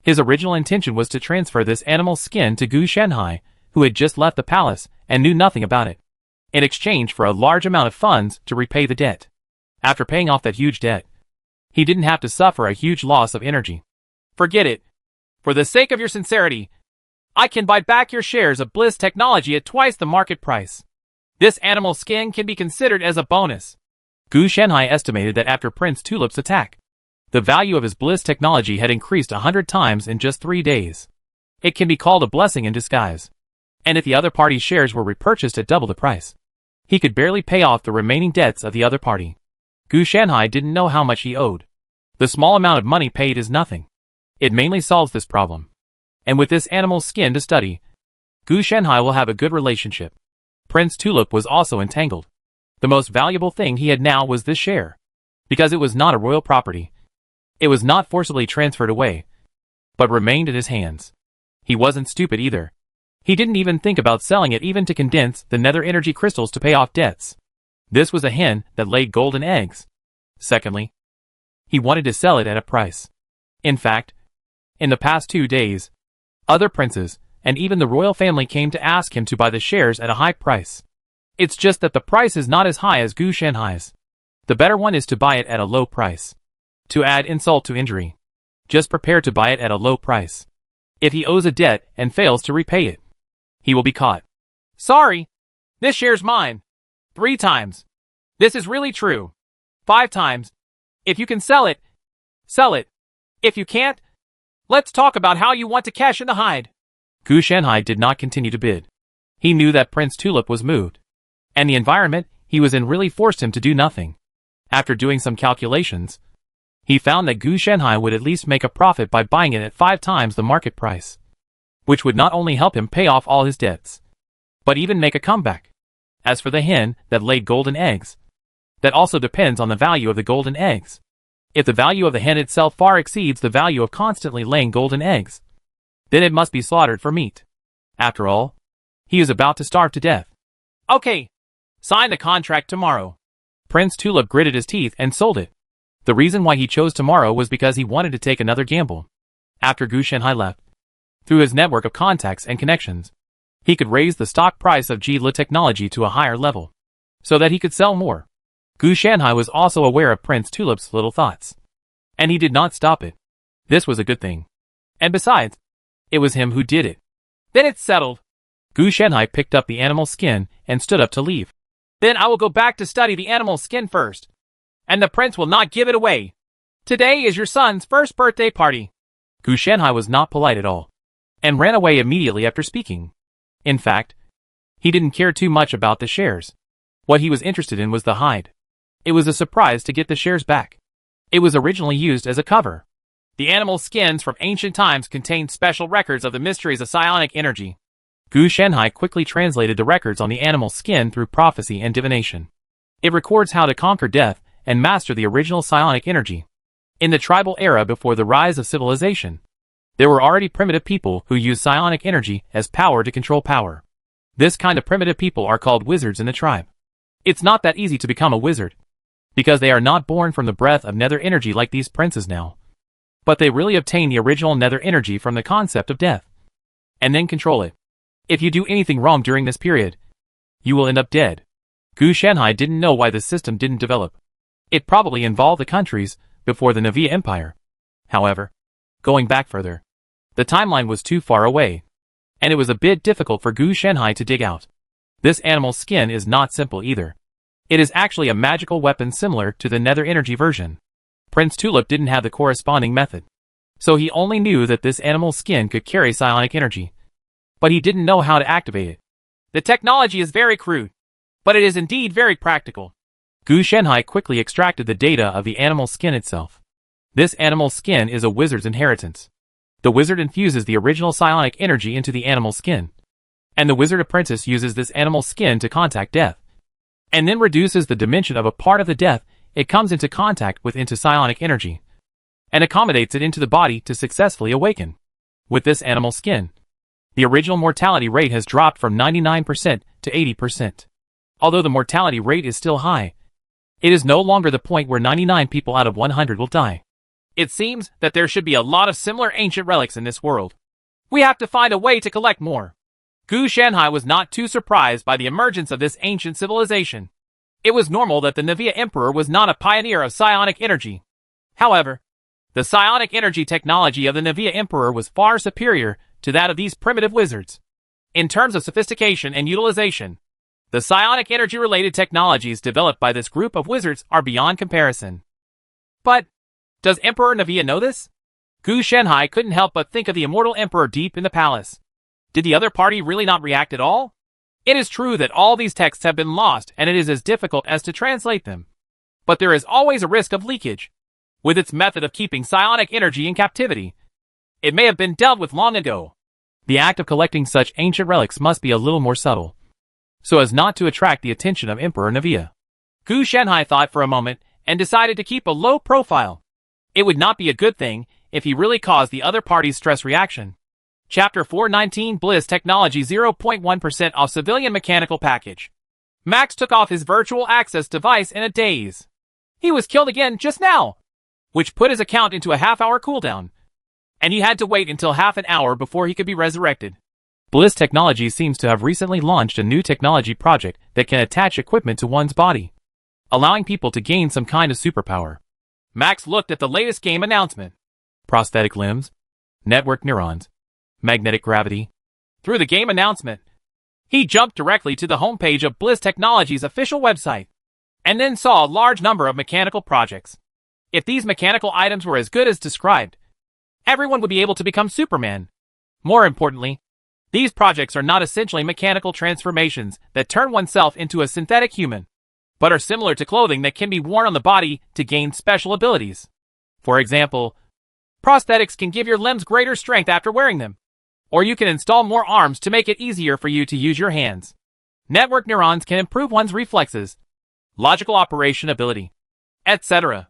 His original intention was to transfer this animal skin to Gu Shenhai, who had just left the palace and knew nothing about it, in exchange for a large amount of funds to repay the debt. After paying off that huge debt, he didn't have to suffer a huge loss of energy. Forget it. For the sake of your sincerity, I can buy back your shares of Bliss Technology at twice the market price. This animal skin can be considered as a bonus. Gu Shenhai estimated that after Prince Tulip's attack, the value of his Bliss Technology had increased 100 times in just 3 days. It can be called a blessing in disguise. And if the other party's shares were repurchased at double the price, he could barely pay off the remaining debts of the other party. Gu Shenhai didn't know how much he owed. The small amount of money paid is nothing. It mainly solves this problem. And with this animal skin to study, Gu Shenhai will have a good relationship. Prince Tulip was also entangled. The most valuable thing he had now was this share, because it was not a royal property. It was not forcibly transferred away, but remained in his hands. He wasn't stupid either. He didn't even think about selling it even to condense the nether energy crystals to pay off debts. This was a hen that laid golden eggs. Secondly, he wanted to sell it at a price. In fact, in the past 2 days, other princes and even the royal family came to ask him to buy the shares at a high price. It's just that the price is not as high as Gu Shenhai's. The better one is to buy it at a low price. To add insult to injury, just prepare to buy it at a low price. If he owes a debt and fails to repay it, he will be caught. Sorry, this share's mine. 3 times. This is really true. 5 times. If you can sell it, sell it. If you can't, let's talk about how you want to cash in the hide. Gu Shenhai did not continue to bid. He knew that Prince Tulip was moved, and the environment he was in really forced him to do nothing. After doing some calculations, he found that Gu Shenhai would at least make a profit by buying it at 5 times the market price, which would not only help him pay off all his debts, but even make a comeback. As for the hen that laid golden eggs, that also depends on the value of the golden eggs. If the value of the hen itself far exceeds the value of constantly laying golden eggs, then it must be slaughtered for meat. After all, he is about to starve to death. Okay, sign the contract tomorrow. Prince Tulip gritted his teeth and sold it. The reason why he chose tomorrow was because he wanted to take another gamble. After Gu Shenhai left, through his network of contacts and connections, he could raise the stock price of Bliss Technology to a higher level, so that he could sell more. Gu Shenhai was also aware of Prince Tulip's little thoughts, and he did not stop it. This was a good thing. And besides, it was him who did it. Then it's settled. Gu Shenhai picked up the animal skin and stood up to leave. Then I will go back to study the animal skin first, and the prince will not give it away. Today is your son's first birthday party. Gu Shenhai was not polite at all, and ran away immediately after speaking. In fact, he didn't care too much about the shares. What he was interested in was the hide. It was a surprise to get the shares back. It was originally used as a cover. The animal skins from ancient times contained special records of the mysteries of psionic energy. Gu Shenhai quickly translated the records on the animal skin through prophecy and divination. It records how to conquer death and master the original psionic energy. In the tribal era before the rise of civilization, There were already primitive people who used psionic energy as power to control power. This kind of primitive people are called wizards in the tribe. It's not that easy to become a wizard, because they are not born from the breath of nether energy like these princes now. But they really obtain the original nether energy from the concept of death, and then control it. If you do anything wrong during this period, you will end up dead. Gu Shanhai didn't know why this system didn't develop. It probably involved the countries before the Navia Empire. However, going back further, the timeline was too far away, and it was a bit difficult for Gu Shanhai to dig out. This animal's skin is not simple either. It is actually a magical weapon similar to the nether energy version. Prince Tulip didn't have the corresponding method, so he only knew that this animal's skin could carry psionic energy, but he didn't know how to activate it. The technology is very crude, but it is indeed very practical. Gu Shanhai quickly extracted the data of the animal's skin itself. This animal's skin is a wizard's inheritance. The wizard infuses the original psionic energy into the animal's skin, and the wizard apprentice uses this animal's skin to contact death, and then reduces the dimension of a part of the death it comes into contact with into psionic energy, and accommodates it into the body to successfully awaken. With this animal's skin, the original mortality rate has dropped from 99% to 80%. Although the mortality rate is still high, it is no longer the point where 99 people out of 100 will die. It seems that there should be a lot of similar ancient relics in this world. We have to find a way to collect more. Gu Shanhai was not too surprised by the emergence of this ancient civilization. It was normal that the Navia Emperor was not a pioneer of psionic energy. However, the psionic energy technology of the Navia Emperor was far superior to that of these primitive wizards. In terms of sophistication and utilization, the psionic energy-related technologies developed by this group of wizards are beyond comparison. But, does Emperor Navia know this? Gu Shanhai couldn't help but think of the immortal emperor deep in the palace. Did the other party really not react at all? It is true that all these texts have been lost and it is as difficult as to translate them. But there is always a risk of leakage. With its method of keeping psionic energy in captivity, it may have been dealt with long ago. The act of collecting such ancient relics must be a little more subtle, so as not to attract the attention of Emperor Navia. Gu Shanhai thought for a moment and decided to keep a low profile. It would not be a good thing if he really caused the other party's stress reaction. Chapter 419 Bliss Technology 0.1% off Civilian Mechanical Package. Max took off his virtual access device in a daze. He was killed again just now, which put his account into a half-hour cooldown, and he had to wait until half an hour before he could be resurrected. Bliss Technology seems to have recently launched a new technology project that can attach equipment to one's body, allowing people to gain some kind of superpower. Max looked at the latest game announcement. Prosthetic limbs, network neurons, magnetic gravity. Through the game announcement, he jumped directly to the homepage of Bliss Technology's official website, and then saw a large number of mechanical projects. If these mechanical items were as good as described, everyone would be able to become Superman. More importantly, these projects are not essentially mechanical transformations that turn oneself into a synthetic human, but are similar to clothing that can be worn on the body to gain special abilities. For example, prosthetics can give your limbs greater strength after wearing them, or you can install more arms to make it easier for you to use your hands. Network neurons can improve one's reflexes, logical operation ability, etc.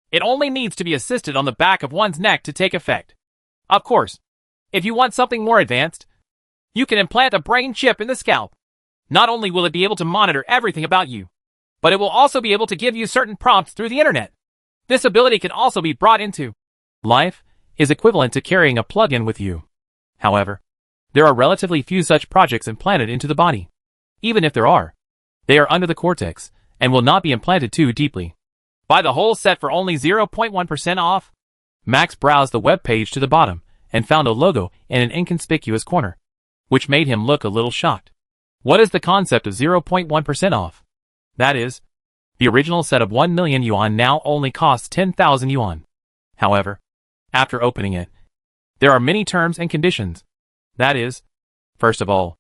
It only needs to be assisted on the back of one's neck to take effect. Of course, if you want something more advanced, you can implant a brain chip in the scalp. Not only will it be able to monitor everything about you, but it will also be able to give you certain prompts through the internet. This ability can also be brought into life, is equivalent to carrying a plug-in with you. However, there are relatively few such projects implanted into the body. Even if there are, they are under the cortex, and will not be implanted too deeply. Buy the whole set for only 0.1% off. Max browsed the web page to the bottom, and found a logo in an inconspicuous corner, which made him look a little shocked. What is the concept of 0.1% off? That is, the original set of 1 million yuan now only costs 10,000 yuan. However, after opening it, there are many terms and conditions. That is, first of all,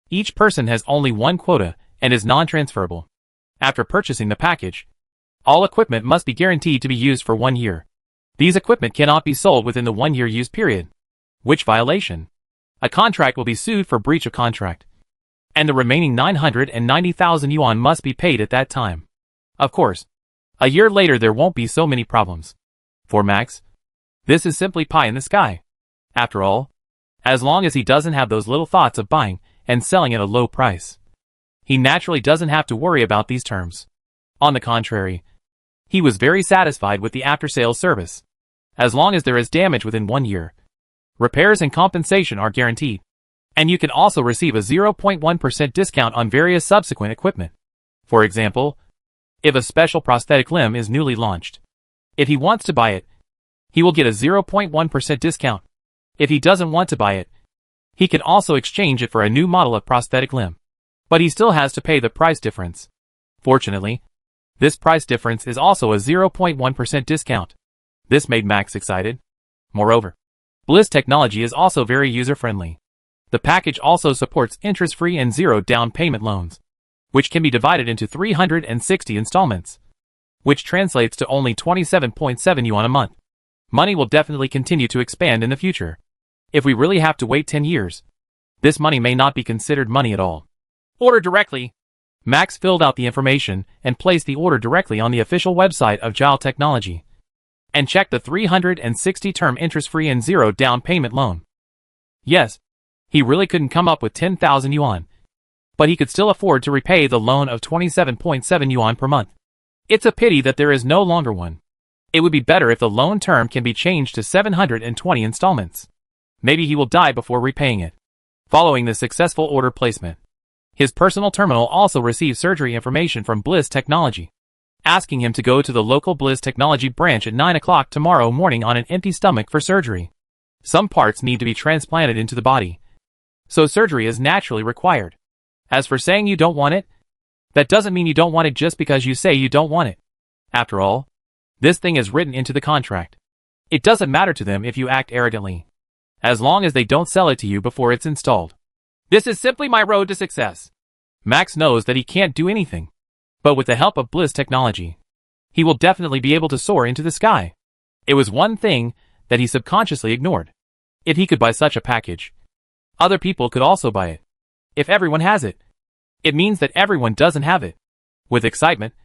each person has only one quota and is non-transferable. After purchasing the package, all equipment must be guaranteed to be used for 1 year. These equipment cannot be sold within the 1-year use period. Which violation? A contract will be sued for breach of contract, and the remaining 990,000 yuan must be paid at that time. Of course, a year later there won't be so many problems. For Max, this is simply pie in the sky. After all, as long as he doesn't have those little thoughts of buying and selling at a low price, he naturally doesn't have to worry about these terms. On the contrary, he was very satisfied with the after-sales service. As long as there is damage within 1 year, repairs and compensation are guaranteed. And you can also receive a 0.1% discount on various subsequent equipment. For example, if a special prosthetic limb is newly launched, if he wants to buy it, he will get a 0.1% discount. If he doesn't want to buy it, he can also exchange it for a new model of prosthetic limb. But he still has to pay the price difference. Fortunately, this price difference is also a 0.1% discount. This made Max excited. Moreover, Bliss technology is also very user-friendly. The package also supports interest-free and zero down payment loans, which can be divided into 360 installments, which translates to only 27.7 yuan a month. Money will definitely continue to expand in the future. If we really have to wait 10 years, this money may not be considered money at all. Order directly. Max filled out the information and placed the order directly on the official website of JAL Technology, and checked the 360-term interest-free and zero down payment loan. Yes, he really couldn't come up with 10,000 yuan, but he could still afford to repay the loan of 27.7 yuan per month. It's a pity that there is no longer one. It would be better if the loan term can be changed to 720 installments. Maybe he will die before repaying it. Following the successful order placement, his personal terminal also received surgery information from Bliss Technology, asking him to go to the local Bliss Technology branch at 9 o'clock tomorrow morning on an empty stomach for surgery. Some parts need to be transplanted into the body, so surgery is naturally required. As for saying you don't want it, that doesn't mean you don't want it just because you say you don't want it. After all, this thing is written into the contract. It doesn't matter to them if you act arrogantly, as long as they don't sell it to you before it's installed. This is simply my road to success. Max knows that he can't do anything, but with the help of Bliss Technology, he will definitely be able to soar into the sky. It was one thing that he subconsciously ignored. If he could buy such a package, other people could also buy it. If everyone has it, it means that everyone doesn't have it. With excitement,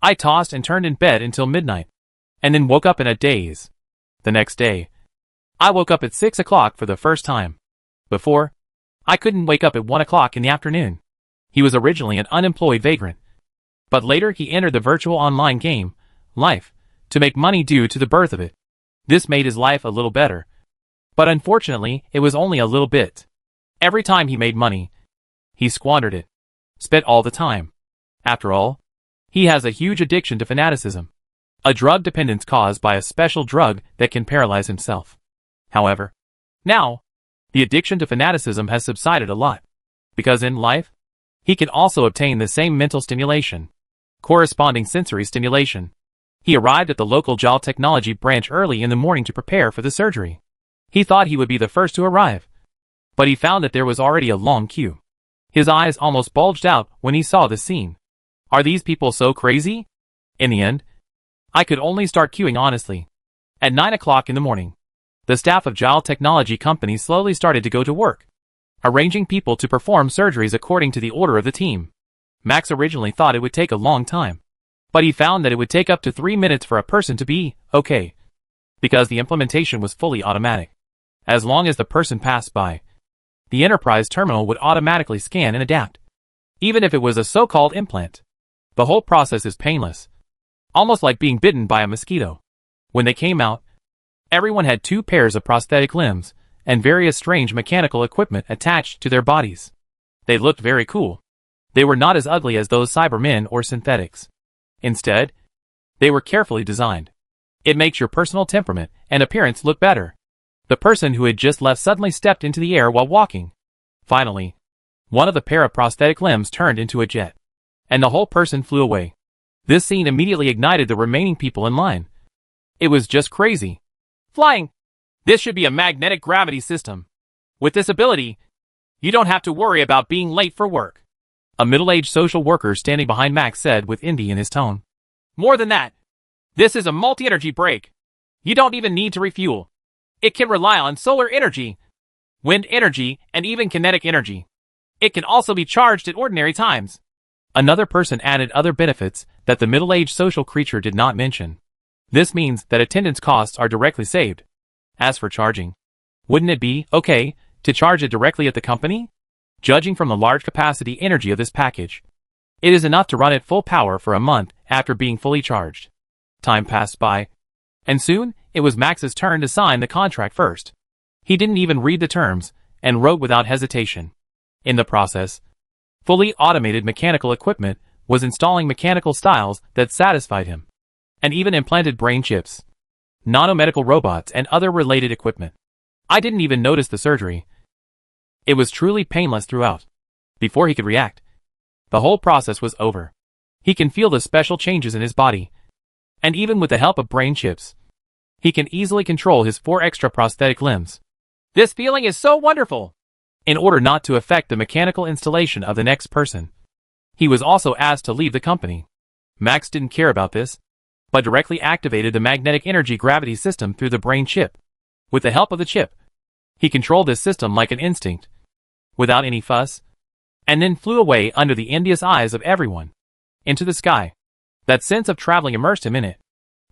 I tossed and turned in bed until midnight, and then woke up in a daze. The next day, I woke up at 6 o'clock for the first time. Before, I couldn't wake up at 1 o'clock in the afternoon. He was originally an unemployed vagrant, but later he entered the virtual online game, Life, to make money due to the birth of it. This made his life a little better, but unfortunately it was only a little bit. Every time he made money, he squandered it, spent all the time. After all, he has a huge addiction to fanaticism, a drug dependence caused by a special drug that can paralyze himself. However, now, the addiction to fanaticism has subsided a lot, because in life, he can also obtain the same mental stimulation, corresponding sensory stimulation. He arrived at the local JAL Technology branch early in the morning to prepare for the surgery. He thought he would be the first to arrive, but he found that there was already a long queue. His eyes almost bulged out when he saw the scene. Are these people so crazy? In the end, I could only start queuing honestly. At 9 o'clock in the morning, the staff of JAL Technology Company slowly started to go to work, arranging people to perform surgeries according to the order of the team. Max originally thought it would take a long time, but he found that it would take up to 3 minutes for a person to be okay, because the implementation was fully automatic. As long as the person passed by, the enterprise terminal would automatically scan and adapt, even if it was a so-called implant. The whole process is painless, almost like being bitten by a mosquito. When they came out, everyone had 2 pairs of prosthetic limbs and various strange mechanical equipment attached to their bodies. They looked very cool. They were not as ugly as those Cybermen or synthetics. Instead, they were carefully designed. It makes your personal temperament and appearance look better. The person who had just left suddenly stepped into the air while walking. Finally, one of the pair of prosthetic limbs turned into a jet, and the whole person flew away. This scene immediately ignited the remaining people in line. It was just crazy. Flying! This should be a magnetic gravity system. With this ability, you don't have to worry about being late for work. A middle-aged social worker standing behind Max said with envy in his tone. More than that, this is a multi-energy brake. You don't even need to refuel. It can rely on solar energy, wind energy, and even kinetic energy. It can also be charged at ordinary times. Another person added other benefits that the middle-aged social creature did not mention. This means that attendance costs are directly saved. As for charging, Wouldn't it be okay to charge it directly at the company? Judging from the large capacity energy of this package, it is enough to run at full power for a month after being fully charged. Time passed by, and soon it was Max's turn to sign the contract first. He didn't even read the terms and wrote without hesitation. In the process, fully automated mechanical equipment was installing mechanical styles that satisfied him, and even implanted brain chips, nanomedical robots, and other related equipment. I didn't even notice the surgery. It was truly painless throughout. Before he could react, the whole process was over. He can feel the special changes in his body, and even with the help of brain chips, he can easily control his 4 extra prosthetic limbs. This feeling is so wonderful! In order not to affect the mechanical installation of the next person, he was also asked to leave the company. Max didn't care about this, but directly activated the magnetic energy gravity system through the brain chip. With the help of the chip, he controlled this system like an instinct, without any fuss, and then flew away under the envious eyes of everyone, into the sky. That sense of traveling immersed him in it.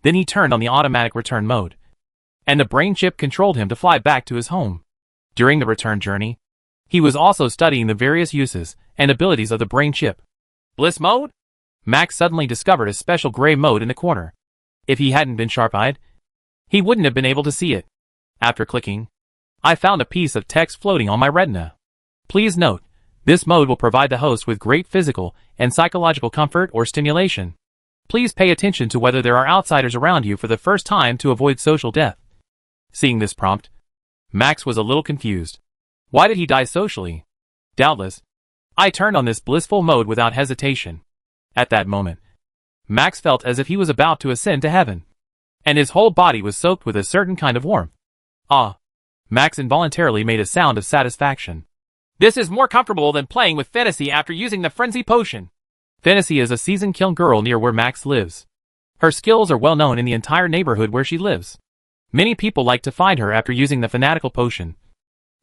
Then he turned on the automatic return mode, and the brain chip controlled him to fly back to his home. During the return journey, he was also studying the various uses and abilities of the brain chip. Bliss mode? Max suddenly discovered a special gray mode in the corner. If he hadn't been sharp-eyed, he wouldn't have been able to see it. After clicking, I found a piece of text floating on my retina. Please note, this mode will provide the host with great physical and psychological comfort or stimulation. Please pay attention to whether there are outsiders around you for the first time to avoid social death. Seeing this prompt, Max was a little confused. Why did he die socially? Doubtless, I turned on this blissful mode without hesitation. At that moment, Max felt as if he was about to ascend to heaven, and his whole body was soaked with a certain kind of warmth. Ah! Max involuntarily made a sound of satisfaction. This is more comfortable than playing with Fantasy after using the Frenzy Potion. Fantasy is a seasoned kiln girl near where Max lives. Her skills are well known in the entire neighborhood where she lives. Many people like to find her after using the Fanatical Potion,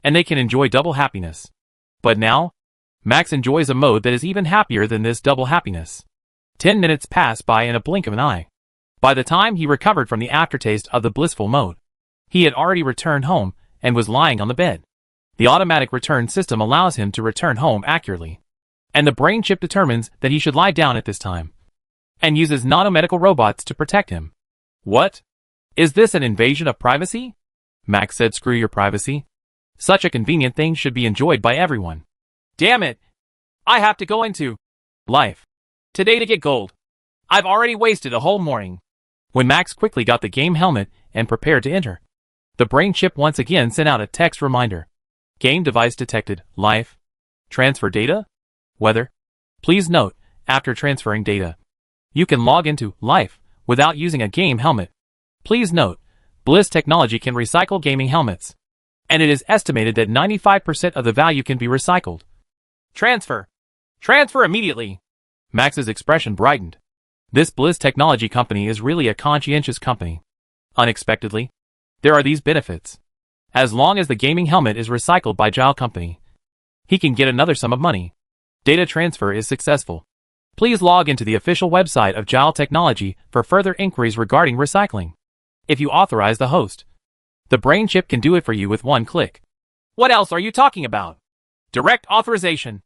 and they can enjoy double happiness. But now, Max enjoys a mode that is even happier than this double happiness. 10 minutes passed by in a blink of an eye. By the time he recovered from the aftertaste of the blissful mode, he had already returned home and was lying on the bed. The automatic return system allows him to return home accurately, and the brain chip determines that he should lie down at this time, and uses nanomedical robots to protect him. What? Is this an invasion of privacy? Max said, screw your privacy. Such a convenient thing should be enjoyed by everyone. Damn it! I have to go into life today to get gold. I've already wasted a whole morning. When Max quickly got the game helmet and prepared to enter, the brain chip once again sent out a text reminder. Game device detected. Life. Transfer data? Weather. Please note, after transferring data, you can log into Life without using a game helmet. Please note, Bliss Technology can recycle gaming helmets, and it is estimated that 95% of the value can be recycled. Transfer. Transfer immediately. Max's expression brightened. This Bliss Technology company is really a conscientious company. Unexpectedly, there are these benefits. As long as the gaming helmet is recycled by Gile Company, he can get another sum of money. Data transfer is successful. Please log into the official website of Gile Technology for further inquiries regarding recycling. If you authorize the host, the brain chip can do it for you with one click. What else are you talking about? Direct authorization.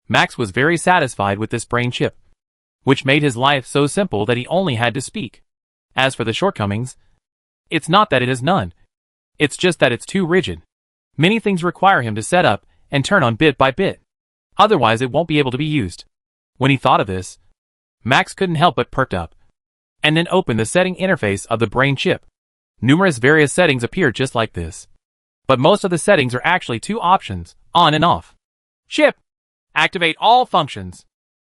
Max was very satisfied with this brain chip, which made his life so simple that he only had to speak. As for the shortcomings, it's not that it has none. It's just that it's too rigid. Many things require him to set up and turn on bit by bit. Otherwise it won't be able to be used. When he thought of this, Max couldn't help but perked up, and then opened the setting interface of the brain chip. Numerous various settings appeared just like this, but most of the settings are actually 2 options, on and off. Chip. Activate all functions.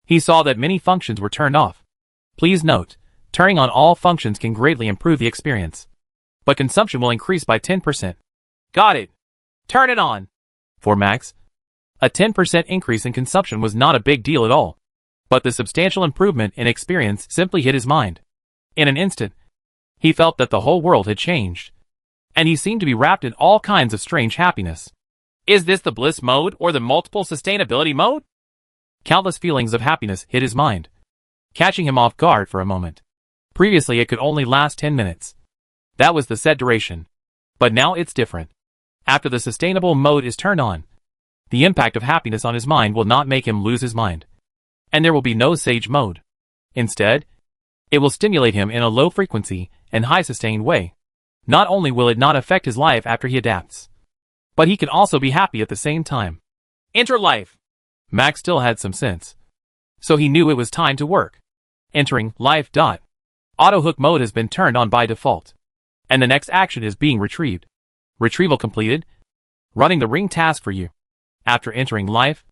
He saw that many functions were turned off. Please note, turning on all functions can greatly improve the experience, but consumption will increase by 10%. Got it. Turn it on. For Max, a 10% increase in consumption was not a big deal at all, but the substantial improvement in experience simply hit his mind. In an instant, he felt that the whole world had changed, and he seemed to be wrapped in all kinds of strange happiness. Is this the bliss mode or the multiple sustainability mode? Countless feelings of happiness hit his mind, catching him off guard for a moment. Previously it could only last 10 minutes. That was the set duration. But now it's different. After the sustainable mode is turned on, the impact of happiness on his mind will not make him lose his mind. And there will be no sage mode. Instead, it will stimulate him in a low frequency and high sustained way. Not only will it not affect his life after he adapts, but he can also be happy at the same time. Enter life. Max still had some sense, so he knew it was time to work. Entering life. Auto hook mode has been turned on by default, and the next action is being retrieved. Retrieval completed. Running the ring task for you. After entering life,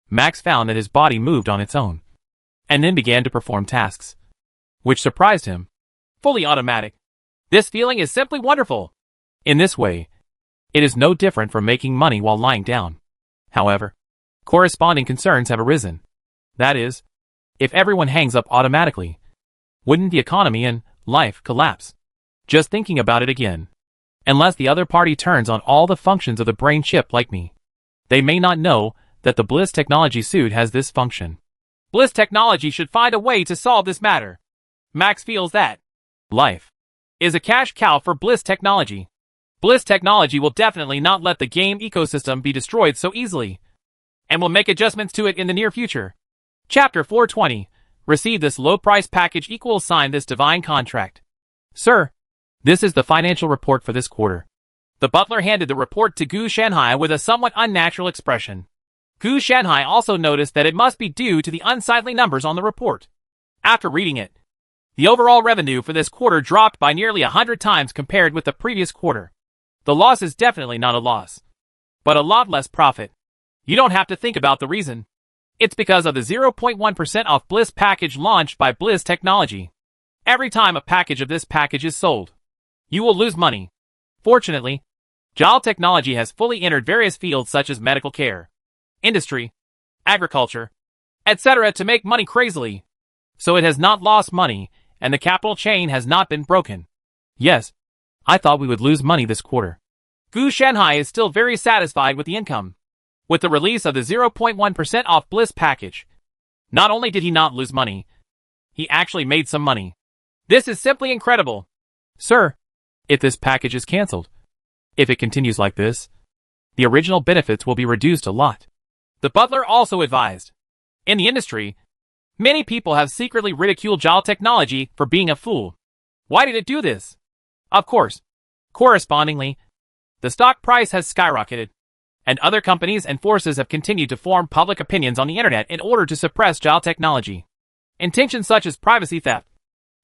Max found that his body moved on its own, and then began to perform tasks, which surprised him. Fully automatic. This feeling is simply wonderful. In this way, it is no different from making money while lying down. However, corresponding concerns have arisen. That is, if everyone hangs up automatically, wouldn't the economy and life collapse? Just thinking about it again. Unless the other party turns on all the functions of the brain chip like me, they may not know that the Bliss Technology suit has this function. Bliss Technology should find a way to solve this matter. Max feels that life is a cash cow for Bliss Technology. Bliss Technology will definitely not let the game ecosystem be destroyed so easily, and will make adjustments to it in the near future. Chapter 420. Receive this low price package equals sign this divine contract. Sir, this is the financial report for this quarter. The butler handed the report to Gu Shanhai with a somewhat unnatural expression. Gu Shanhai also noticed that it must be due to the unsightly numbers on the report. After reading it, the overall revenue for this quarter dropped by nearly 100 times compared with the previous quarter. The loss is definitely not a loss, but a lot less profit. You don't have to think about the reason. It's because of the 0.1% off Bliss package launched by Bliss Technology. Every time a package of this package is sold, you will lose money. Fortunately, JAL Technology has fully entered various fields such as medical care, industry, agriculture, etc. to make money crazily. So it has not lost money, and the capital chain has not been broken. Yes, I thought we would lose money this quarter. Gu Shanhai is still very satisfied with the income. With the release of the 0.1% off Bliss package, not only did he not lose money, he actually made some money. This is simply incredible. Sir, if this package is cancelled, if it continues like this, the original benefits will be reduced a lot. The butler also advised. In the industry, many people have secretly ridiculed JAL Technology for being a fool. Why did it do this? Of course, correspondingly, the stock price has skyrocketed, and other companies and forces have continued to form public opinions on the internet in order to suppress JAL Technology. Intentions such as privacy theft,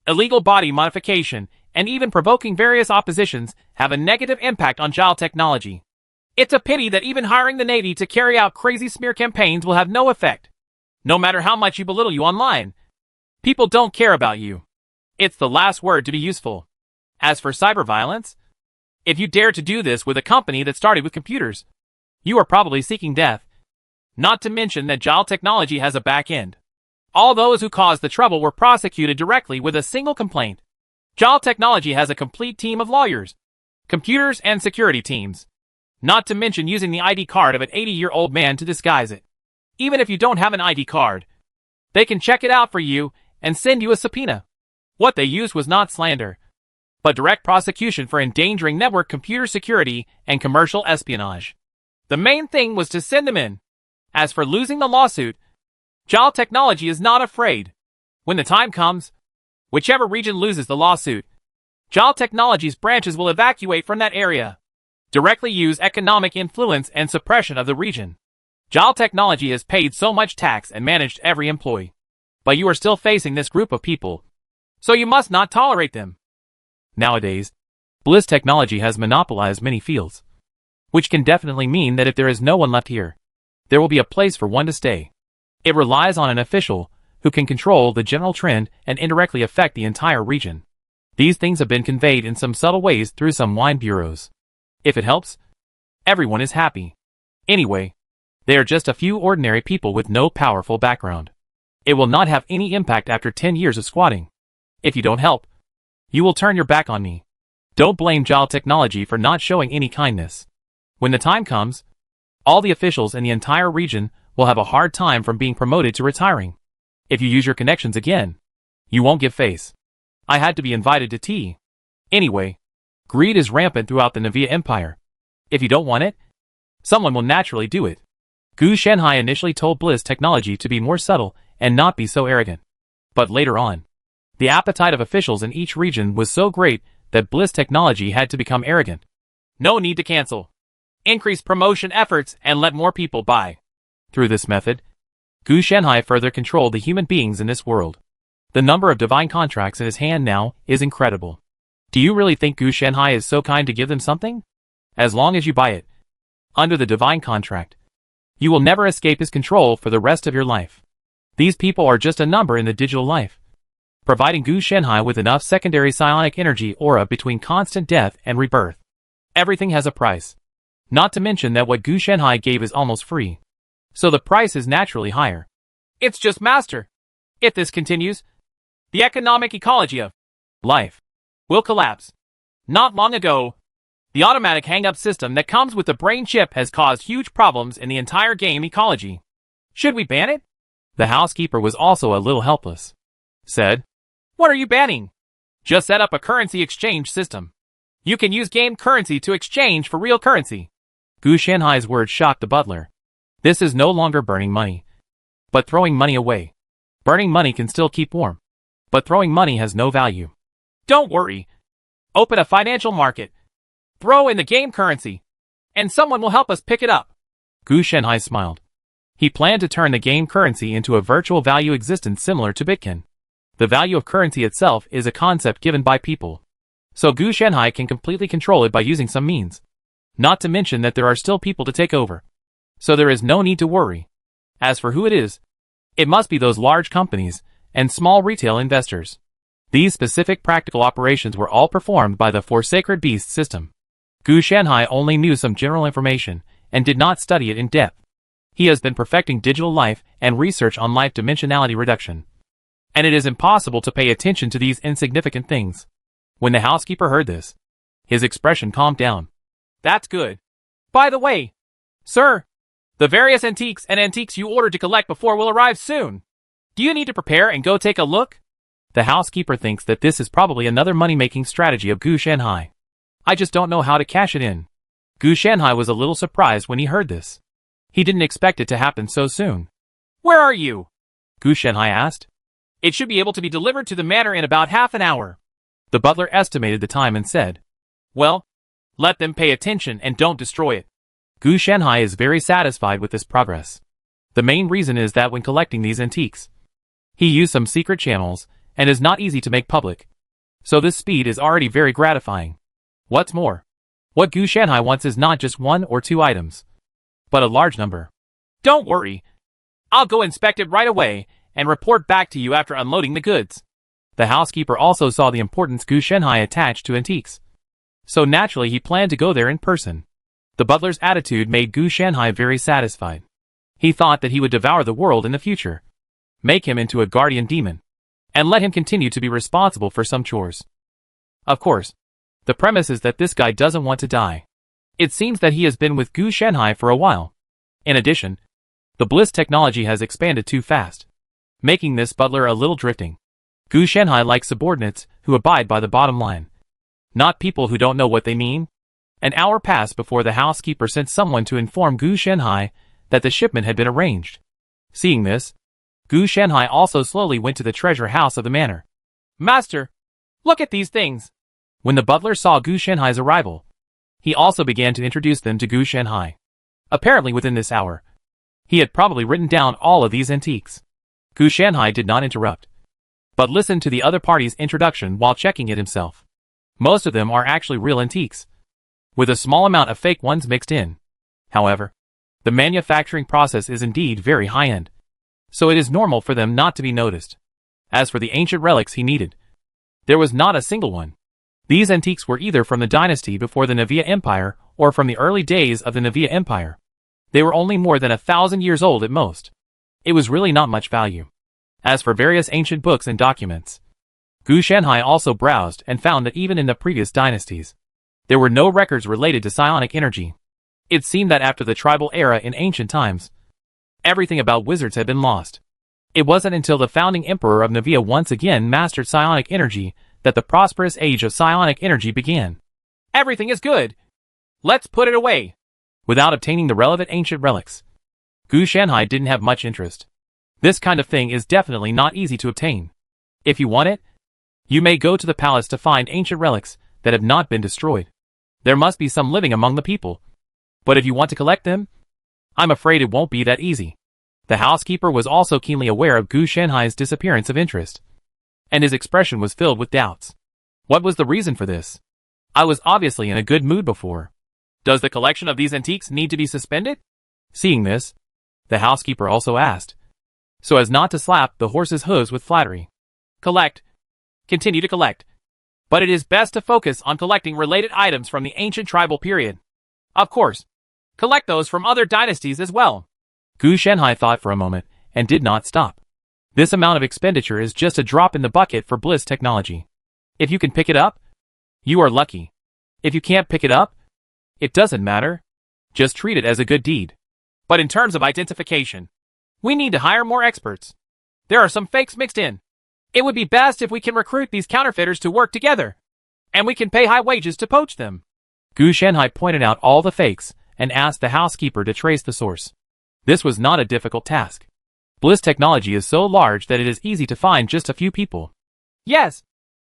illegal body modification, and even provoking various oppositions have a negative impact on JAL Technology. It's a pity that even hiring the Navy to carry out crazy smear campaigns will have no effect. No matter how much you belittle you online, people don't care about you. It's the last word to be useful. As for cyber violence, if you dare to do this with a company that started with computers, you are probably seeking death. Not to mention that JAL Technology has a back end. All those who caused the trouble were prosecuted directly with a single complaint. JAL Technology has a complete team of lawyers, computers, and security teams. Not to mention using the ID card of an 80-year-old man to disguise it. Even if you don't have an ID card, they can check it out for you and send you a subpoena. What they used was not slander, but direct prosecution for endangering network computer security and commercial espionage. The main thing was to send them in. As for losing the lawsuit, JAL Technology is not afraid. When the time comes, whichever region loses the lawsuit, JAL Technology's branches will evacuate from that area. Directly use economic influence and suppression of the region. JAL Technology has paid so much tax and managed every employee. But you are still facing this group of people, so you must not tolerate them. Nowadays, Bliss Technology has monopolized many fields, which can definitely mean that if there is no one left here, there will be a place for one to stay. It relies on an official who can control the general trend and indirectly affect the entire region. These things have been conveyed in some subtle ways through some wine bureaus. If it helps, everyone is happy. Anyway, they are just a few ordinary people with no powerful background. It will not have any impact after 10 years of squatting. If you don't help, you will turn your back on me. Don't blame JAL Technology for not showing any kindness. When the time comes, all the officials in the entire region will have a hard time from being promoted to retiring. If you use your connections again, you won't give face. I had to be invited to tea. Anyway, greed is rampant throughout the Navia Empire. If you don't want it, someone will naturally do it. Gu Shanhai initially told Bliss Technology to be more subtle and not be so arrogant. But later on, the appetite of officials in each region was so great that Bliss Technology had to become arrogant. No need to cancel. Increase promotion efforts and let more people buy. Through this method, Gu Shanhai further controlled the human beings in this world. The number of divine contracts in his hand now is incredible. Do you really think Gu Shanhai is so kind to give them something? As long as you buy it under the divine contract, you will never escape his control for the rest of your life. These people are just a number in the digital life, providing Gu Shanhai with enough secondary psionic energy aura between constant death and rebirth. Everything has a price. Not to mention that what Gu Shanhai gave is almost free. So the price is naturally higher. It's just master. If this continues, the economic ecology of life will collapse. Not long ago, the automatic hang-up system that comes with the brain chip has caused huge problems in the entire game ecology. Should we ban it? The housekeeper was also a little helpless. Said, "What are you banning? Just set up a currency exchange system. You can use game currency to exchange for real currency." Gu Shanhai's words shocked the butler. This is no longer burning money, but throwing money away. Burning money can still keep warm, but throwing money has no value. Don't worry. Open a financial market. Throw in the game currency, and someone will help us pick it up. Gu Shanhai smiled. He planned to turn the game currency into a virtual value existence similar to Bitcoin. The value of currency itself is a concept given by people, so Gu Shanhai can completely control it by using some means. Not to mention that there are still people to take over, so there is no need to worry. As for who it is, it must be those large companies and small retail investors. These specific practical operations were all performed by the Four Sacred Beasts system. Gu Shanhai only knew some general information and did not study it in depth. He has been perfecting digital life and research on life dimensionality reduction, and it is impossible to pay attention to these insignificant things. When the housekeeper heard this, his expression calmed down. That's good. By the way, sir, the various antiques you ordered to collect before will arrive soon. Do you need to prepare and go take a look? The housekeeper thinks that this is probably another money-making strategy of Gu Shanhai. I just don't know how to cash it in. Gu Shanhai was a little surprised when he heard this. He didn't expect it to happen so soon. Where are you? Gu Shanhai asked. It should be able to be delivered to the manor in about half an hour. The butler estimated the time and said, Well, let them pay attention and don't destroy it. Gu Shanhai is very satisfied with this progress. The main reason is that when collecting these antiques, he used some secret channels and is not easy to make public. So this speed is already very gratifying. What's more, what Gu Shanhai wants is not just 1 or 2 items, but a large number. Don't worry. I'll go inspect it right away and report back to you after unloading the goods. The housekeeper also saw the importance Gu Shanhai attached to antiques, so naturally he planned to go there in person. The butler's attitude made Gu Shanhai very satisfied. He thought that he would devour the world in the future, make him into a guardian demon, and let him continue to be responsible for some chores. Of course, the premise is that this guy doesn't want to die. It seems that he has been with Gu Shanhai for a while. In addition, the Bliss technology has expanded too fast, making this butler a little drifting. Gu Shanhai likes subordinates who abide by the bottom line, not people who don't know what they mean. An hour passed before the housekeeper sent someone to inform Gu Shanhai that the shipment had been arranged. Seeing this, Gu Shanhai also slowly went to the treasure house of the manor. Master, look at these things. When the butler saw Gu Shanhai's arrival, he also began to introduce them to Gu Shanhai. Apparently within this hour, he had probably written down all of these antiques. Gu Shanhai did not interrupt, but listened to the other party's introduction while checking it himself. Most of them are actually real antiques, with a small amount of fake ones mixed in. However, the manufacturing process is indeed very high-end, so it is normal for them not to be noticed. As for the ancient relics he needed, there was not a single one. These antiques were either from the dynasty before the Navia Empire or from the early days of the Navia Empire. They were only more than 1,000 years old at most. It was really not much value. As for various ancient books and documents, Gu Shanhai also browsed and found that even in the previous dynasties, there were no records related to psionic energy. It seemed that after the tribal era in ancient times, everything about wizards had been lost. It wasn't until the founding emperor of Navia once again mastered psionic energy that the prosperous age of psionic energy began. Everything is good. Let's put it away. Without obtaining the relevant ancient relics, Gu Shanhai didn't have much interest. This kind of thing is definitely not easy to obtain. If you want it, you may go to the palace to find ancient relics that have not been destroyed. There must be some living among the people. But if you want to collect them, I'm afraid it won't be that easy. The housekeeper was also keenly aware of Gu Shanhai's disappearance of interest, and his expression was filled with doubts. What was the reason for this? I was obviously in a good mood before. Does the collection of these antiques need to be suspended? Seeing this, the housekeeper also asked, so as not to slap the horse's hooves with flattery. Collect. Continue to collect. But it is best to focus on collecting related items from the ancient tribal period. Of course, collect those from other dynasties as well. Gu Shanhai thought for a moment and did not stop. This amount of expenditure is just a drop in the bucket for Bliss Technology. If you can pick it up, you are lucky. If you can't pick it up, it doesn't matter. Just treat it as a good deed. But in terms of identification, we need to hire more experts. There are some fakes mixed in. It would be best if we can recruit these counterfeiters to work together. And we can pay high wages to poach them. Gu Shanhai pointed out all the fakes and asked the housekeeper to trace the source. This was not a difficult task. Bliss Technology is so large that it is easy to find just a few people. Yes,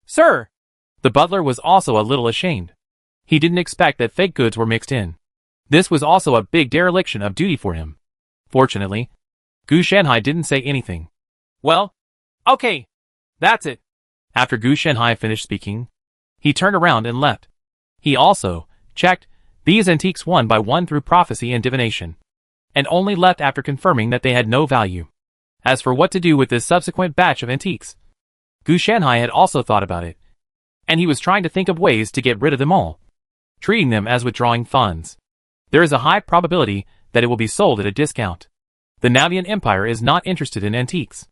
sir. The butler was also a little ashamed. He didn't expect that fake goods were mixed in. This was also a big dereliction of duty for him. Fortunately, Gu Shanhai didn't say anything. Well, okay. That's it. After Gu Shanhai finished speaking, he turned around and left. He also checked these antiques one by one through prophecy and divination, and only left after confirming that they had no value. As for what to do with this subsequent batch of antiques, Gu Shanhai had also thought about it, and he was trying to think of ways to get rid of them all, treating them as withdrawing funds. There is a high probability that it will be sold at a discount. The Navian Empire is not interested in antiques.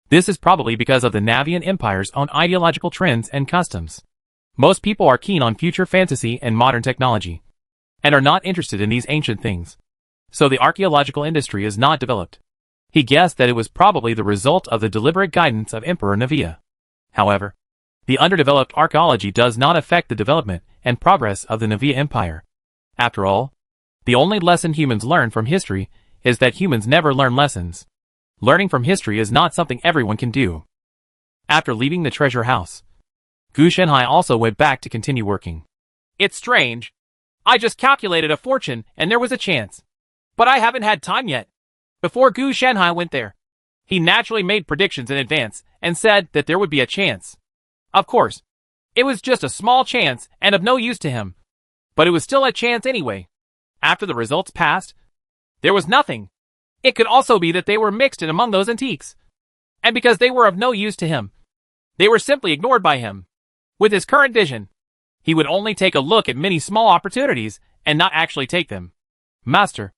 This is probably because of the Navian Empire's own ideological trends and customs. Most people are keen on future fantasy and modern technology, and are not interested in these ancient things. So the archaeological industry is not developed. He guessed that it was probably the result of the deliberate guidance of Emperor Navia. However, the underdeveloped archaeology does not affect the development and progress of the Navia Empire. After all, the only lesson humans learn from history is that humans never learn lessons. Learning from history is not something everyone can do. After leaving the treasure house, Gu Shanhai also went back to continue working. It's strange. I just calculated a fortune and there was a chance. But I haven't had time yet. Before Gu Shanhai went there, he naturally made predictions in advance and said that there would be a chance. Of course, it was just a small chance and of no use to him. But it was still a chance anyway. After the results passed, there was nothing. It could also be that they were mixed in among those antiques. And because they were of no use to him, they were simply ignored by him. With his current vision, he would only take a look at many small opportunities and not actually take them. Master,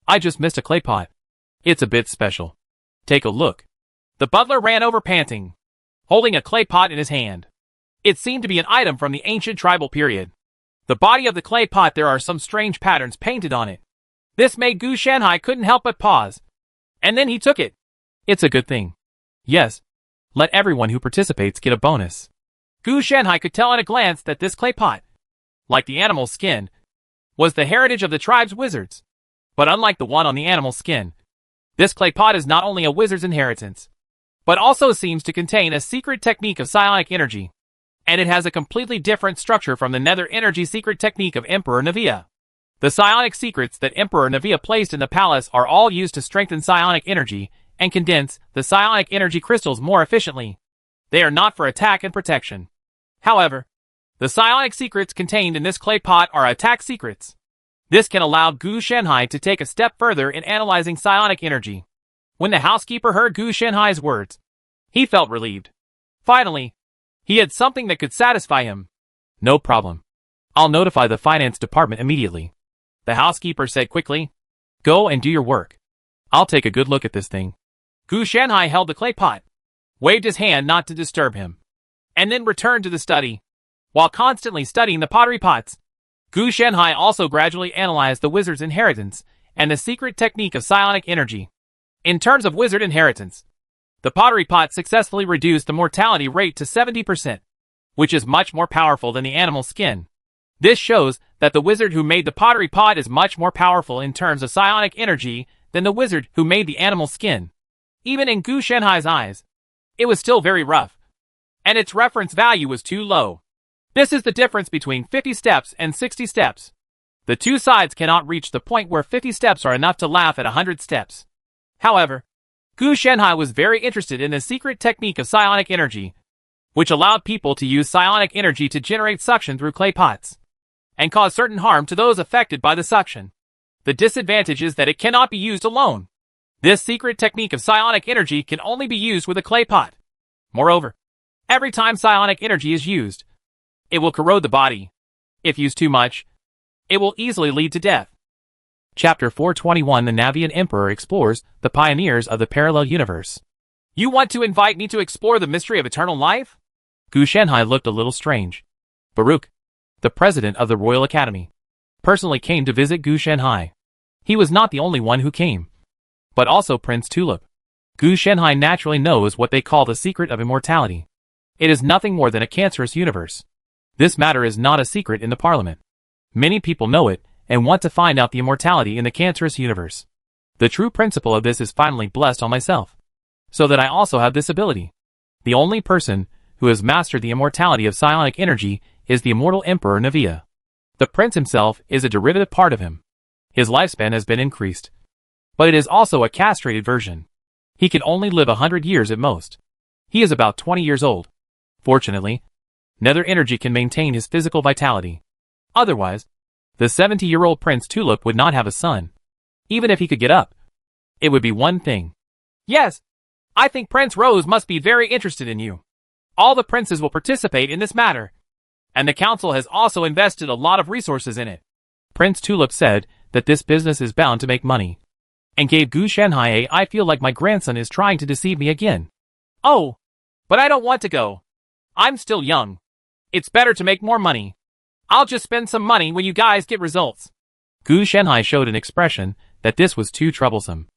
I just missed a clay pot. It's a bit special. Take a look. The butler ran over panting, holding a clay pot in his hand. It seemed to be an item from the ancient tribal period. The body of the clay pot, there are some strange patterns painted on it. This made Gu Shanhai couldn't help but pause. And then he took it. It's a good thing. Yes. Let everyone who participates get a bonus. Gu Shanhai could tell at a glance that this clay pot, like the animal's skin, was the heritage of the tribe's wizards. But unlike the one on the animal's skin, this clay pot is not only a wizard's inheritance, but also seems to contain a secret technique of psionic energy. And it has a completely different structure from the nether energy secret technique of Emperor Navia. The psionic secrets that Emperor Navia placed in the palace are all used to strengthen psionic energy and condense the psionic energy crystals more efficiently. They are not for attack and protection. However, the psionic secrets contained in this clay pot are attack secrets. This can allow Gu Shanhai to take a step further in analyzing psionic energy. When the housekeeper heard Gu Shanhai's words, he felt relieved. Finally, he had something that could satisfy him. No problem. I'll notify the finance department immediately. The housekeeper said quickly. Go and do your work. I'll take a good look at this thing. Gu Shanhai held the clay pot, waved his hand not to disturb him, and then returned to the study. While constantly studying the pottery pots, Gu Shanhai also gradually analyzed the wizard's inheritance and the secret technique of psionic energy. In terms of wizard inheritance, the pottery pot successfully reduced the mortality rate to 70%, which is much more powerful than the animal skin. This shows that the wizard who made the pottery pot is much more powerful in terms of psionic energy than the wizard who made the animal skin. Even in Gu Shenhai's eyes, it was still very rough, and its reference value was too low. This is the difference between 50 steps and 60 steps. The two sides cannot reach the point where 50 steps are enough to laugh at 100 steps. However, Gu Shenhai was very interested in the secret technique of psionic energy, which allowed people to use psionic energy to generate suction through clay pots and cause certain harm to those affected by the suction. The disadvantage is that it cannot be used alone. This secret technique of psionic energy can only be used with a clay pot. Moreover, every time psionic energy is used, it will corrode the body. If used too much, it will easily lead to death. Chapter 421 The Navian Emperor explores the pioneers of the parallel universe. You want to invite me to explore the mystery of eternal life? Gu Shenhai looked a little strange. Baruch, the president of the Royal Academy, personally came to visit Gu Shenhai. He was not the only one who came, but also Prince Tulip. Gu Shenhai naturally knows what they call the secret of immortality. It is nothing more than a cancerous universe. This matter is not a secret in the parliament. Many people know it and want to find out the immortality in the cancerous universe. The true principle of this is finally blessed on myself, so that I also have this ability. The only person who has mastered the immortality of psionic energy is the immortal Emperor Navia. The prince himself is a derivative part of him. His lifespan has been increased, but it is also a castrated version. He can only live 100 years at most. He is about 20 years old. Fortunately, nether energy can maintain his physical vitality. Otherwise, the 70-year-old Prince Tulip would not have a son. Even if he could get up, it would be one thing. Yes, I think Prince Rose must be very interested in you. All the princes will participate in this matter, and the council has also invested a lot of resources in it. Prince Tulip said that this business is bound to make money, and gave Gu Shenhai I feel like my grandson is trying to deceive me again. Oh, but I don't want to go. I'm still young. It's better to make more money. I'll just spend some money when you guys get results. Gu Shenhai showed an expression that this was too troublesome.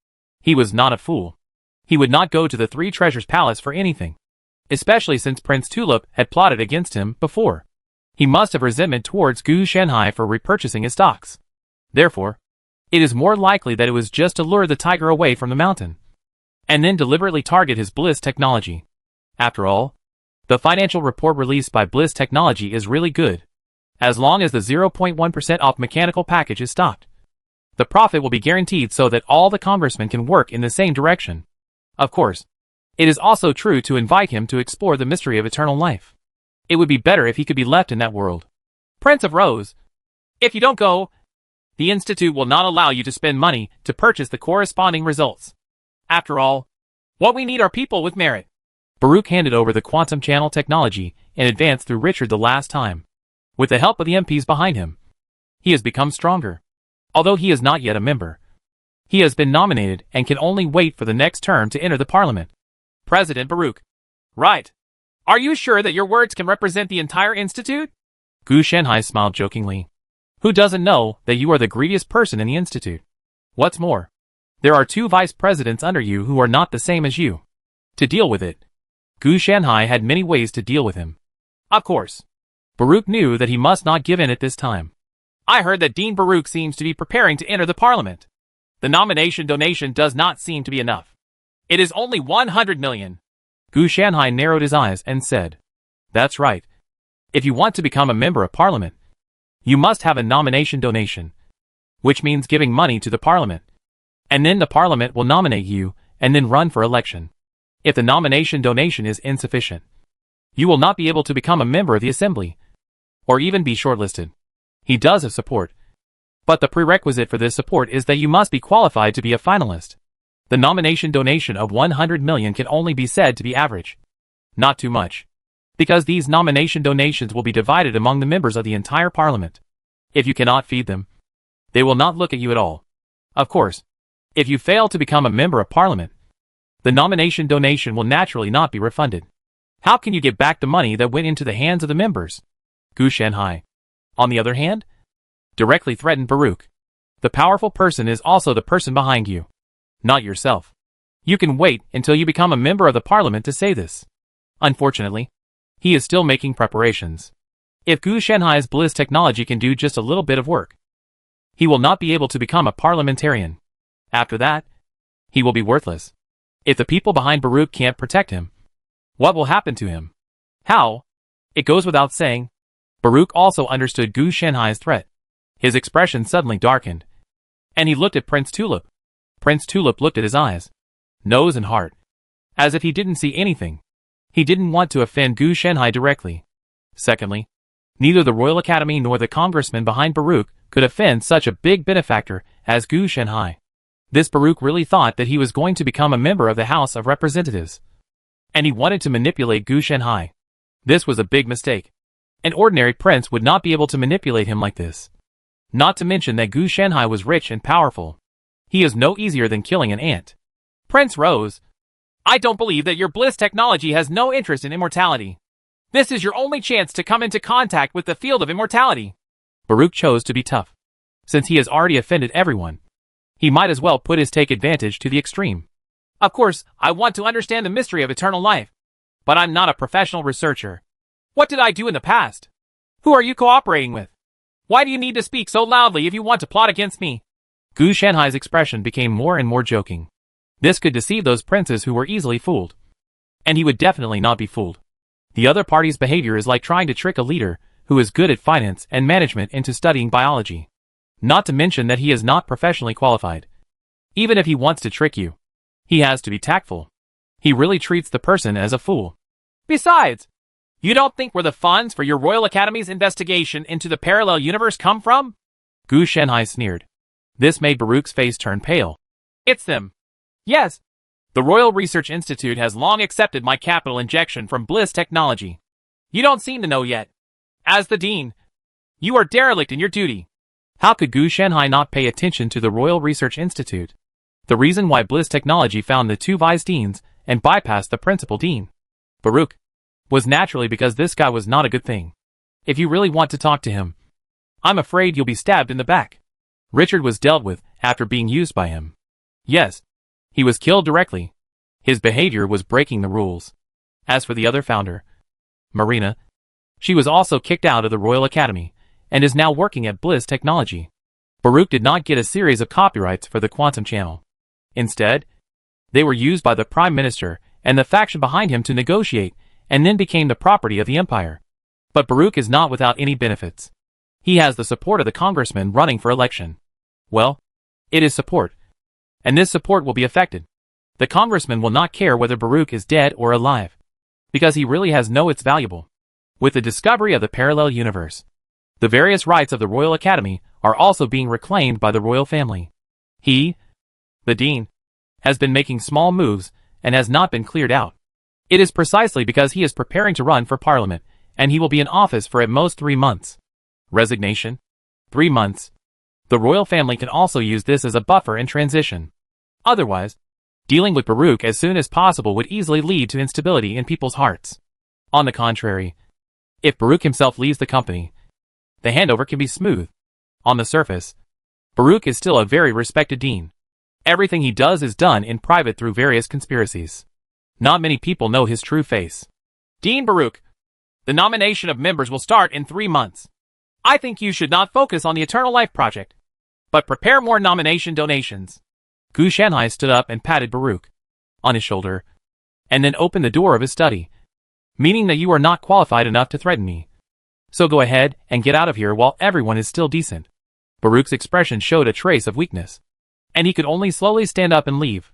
He was not a fool. He would not go to the Three Treasures Palace for anything, especially since Prince Tulip had plotted against him before. He must have resentment towards Gu Shenhai for repurchasing his stocks. Therefore, it is more likely that it was just to lure the tiger away from the mountain, and then deliberately target his Bliss technology. After all, the financial report released by Bliss Technology is really good. As long as the 0.1% off mechanical package is stopped, the profit will be guaranteed so that all the congressmen can work in the same direction. Of course, it is also true to invite him to explore the mystery of eternal life. It would be better if he could be left in that world. Prince of Rose, if you don't go, the Institute will not allow you to spend money to purchase the corresponding results. After all, what we need are people with merit. Baruch handed over the quantum channel technology and advanced through Richard the last time. With the help of the MPs behind him, he has become stronger. Although he is not yet a member, he has been nominated and can only wait for the next term to enter the parliament. President Baruch. Right. Are you sure that your words can represent the entire institute? Gu Shenhai smiled jokingly. Who doesn't know that you are the greediest person in the institute? What's more, there are 2 vice presidents under you who are not the same as you. To deal with it, Gu Shenhai had many ways to deal with him. Of course. Baruch knew that he must not give in at this time. I heard that Dean Baruch seems to be preparing to enter the parliament. The nomination donation does not seem to be enough. It is only 100 million. Gu Shenhai narrowed his eyes and said, "That's right. If you want to become a member of parliament, you must have a nomination donation, which means giving money to the parliament. And then the parliament will nominate you and then run for election. If the nomination donation is insufficient, you will not be able to become a member of the assembly, or even be shortlisted. He does have support, but the prerequisite for this support is that you must be qualified to be a finalist. The nomination donation of 100 million can only be said to be average. Not too much, because these nomination donations will be divided among the members of the entire parliament. If you cannot feed them, they will not look at you at all. Of course, if you fail to become a member of parliament, the nomination donation will naturally not be refunded. How can you get back the money that went into the hands of the members? Gu Shenhai, on the other hand, directly threatened Baruch. The powerful person is also the person behind you, not yourself. You can wait until you become a member of the parliament to say this. Unfortunately, he is still making preparations. If Gu Shanhai's Bliss technology can do just a little bit of work, he will not be able to become a parliamentarian. After that, he will be worthless. If the people behind Baruch can't protect him, what will happen to him? How? It goes without saying. Baruch also understood Gu Shanhai's threat. His expression suddenly darkened, and he looked at Prince Tulip. Prince Tulip looked at his eyes, nose and heart, as if he didn't see anything. He didn't want to offend Gu Shanhai directly. Secondly, neither the Royal Academy nor the congressman behind Baruch could offend such a big benefactor as Gu Shanhai. This Baruch really thought that he was going to become a member of the House of Representatives, and he wanted to manipulate Gu Shanhai. This was a big mistake. An ordinary prince would not be able to manipulate him like this. Not to mention that Gu Shanhai was rich and powerful. He is no easier than killing an ant. Prince Rose, I don't believe that your Bliss technology has no interest in immortality. This is your only chance to come into contact with the field of immortality. Baruch chose to be tough. Since he has already offended everyone, he might as well put his take advantage to the extreme. Of course, I want to understand the mystery of eternal life, but I'm not a professional researcher. What did I do in the past? Who are you cooperating with? Why do you need to speak so loudly if you want to plot against me? Gu Shanhai's expression became more and more joking. This could deceive those princes who were easily fooled. And he would definitely not be fooled. The other party's behavior is like trying to trick a leader who is good at finance and management into studying biology. Not to mention that he is not professionally qualified. Even if he wants to trick you, he has to be tactful. He really treats the person as a fool. Besides, you don't think where the funds for your Royal Academy's investigation into the parallel universe come from? Gu Shanhai sneered. This made Baruch's face turn pale. It's them. Yes. The Royal Research Institute has long accepted my capital injection from Bliss Technology. You don't seem to know yet. As the Dean, you are derelict in your duty. How could Gu Shanhai not pay attention to the Royal Research Institute? The reason why Bliss Technology found the two vice deans and bypassed the principal dean, Baruch, was naturally because this guy was not a good thing. If you really want to talk to him, I'm afraid you'll be stabbed in the back. Richard was dealt with after being used by him. Yes, he was killed directly. His behavior was breaking the rules. As for the other founder, Marina, she was also kicked out of the Royal Academy and is now working at Bliss Technology. Baruch did not get a series of copyrights for the Quantum Channel. Instead, they were used by the Prime Minister and the faction behind him to negotiate and then became the property of the Empire. But Baruch is not without any benefits. He has the support of the congressman running for election. Well, it is support. And this support will be affected. The congressman will not care whether Baruch is dead or alive, because he really has no it's valuable. With the discovery of the parallel universe, the various rights of the Royal Academy are also being reclaimed by the royal family. He, the Dean, has been making small moves and has not been cleared out. It is precisely because he is preparing to run for Parliament, and he will be in office for at most 3 months. Resignation? 3 months. The royal family can also use this as a buffer in transition. Otherwise, dealing with Baruch as soon as possible would easily lead to instability in people's hearts. On the contrary, if Baruch himself leaves the company, the handover can be smooth. On the surface, Baruch is still a very respected dean. Everything he does is done in private through various conspiracies. Not many people know his true face. Dean Baruch, the nomination of members will start in 3 months. I think you should not focus on the Eternal Life Project, but prepare more nomination donations. Gu Shanhai stood up and patted Baruch on his shoulder, and then opened the door of his study, meaning that you are not qualified enough to threaten me. So go ahead and get out of here while everyone is still decent. Baruch's expression showed a trace of weakness, and he could only slowly stand up and leave.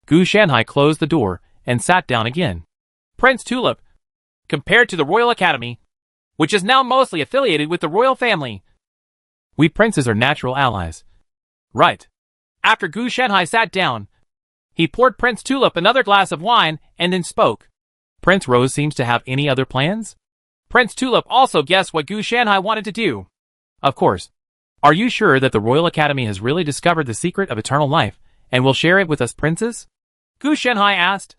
Gu Shanhai closed the door and sat down again. Prince Tulip, compared to the Royal Academy, which is now mostly affiliated with the royal family, we princes are natural allies. Right. After Gu Shanhai sat down, he poured Prince Tulip another glass of wine and then spoke. Prince Rose seems to have any other plans? Prince Tulip also guessed what Gu Shanhai wanted to do. Of course. Are you sure that the Royal Academy has really discovered the secret of eternal life and will share it with us princes? Gu Shanhai asked.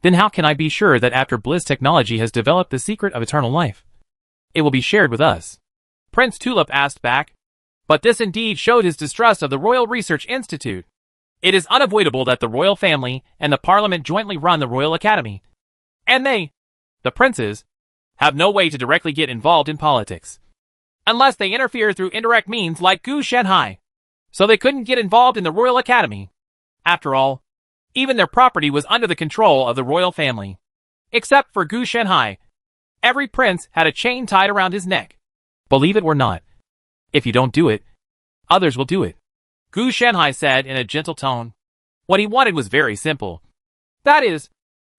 Then how can I be sure that after Bliss Technology has developed the secret of eternal life, it will be shared with us? Prince Tulip asked back. But this indeed showed his distrust of the Royal Research Institute. It is unavoidable that the royal family and the Parliament jointly run the Royal Academy. And they, the princes, have no way to directly get involved in politics, unless they interfere through indirect means like Gu Shanhai. So they couldn't get involved in the Royal Academy. After all, even their property was under the control of the royal family. Except for Gu Shanhai. Every prince had a chain tied around his neck. Believe it or not, if you don't do it, others will do it. Gu Shanhai said in a gentle tone. What he wanted was very simple. That is,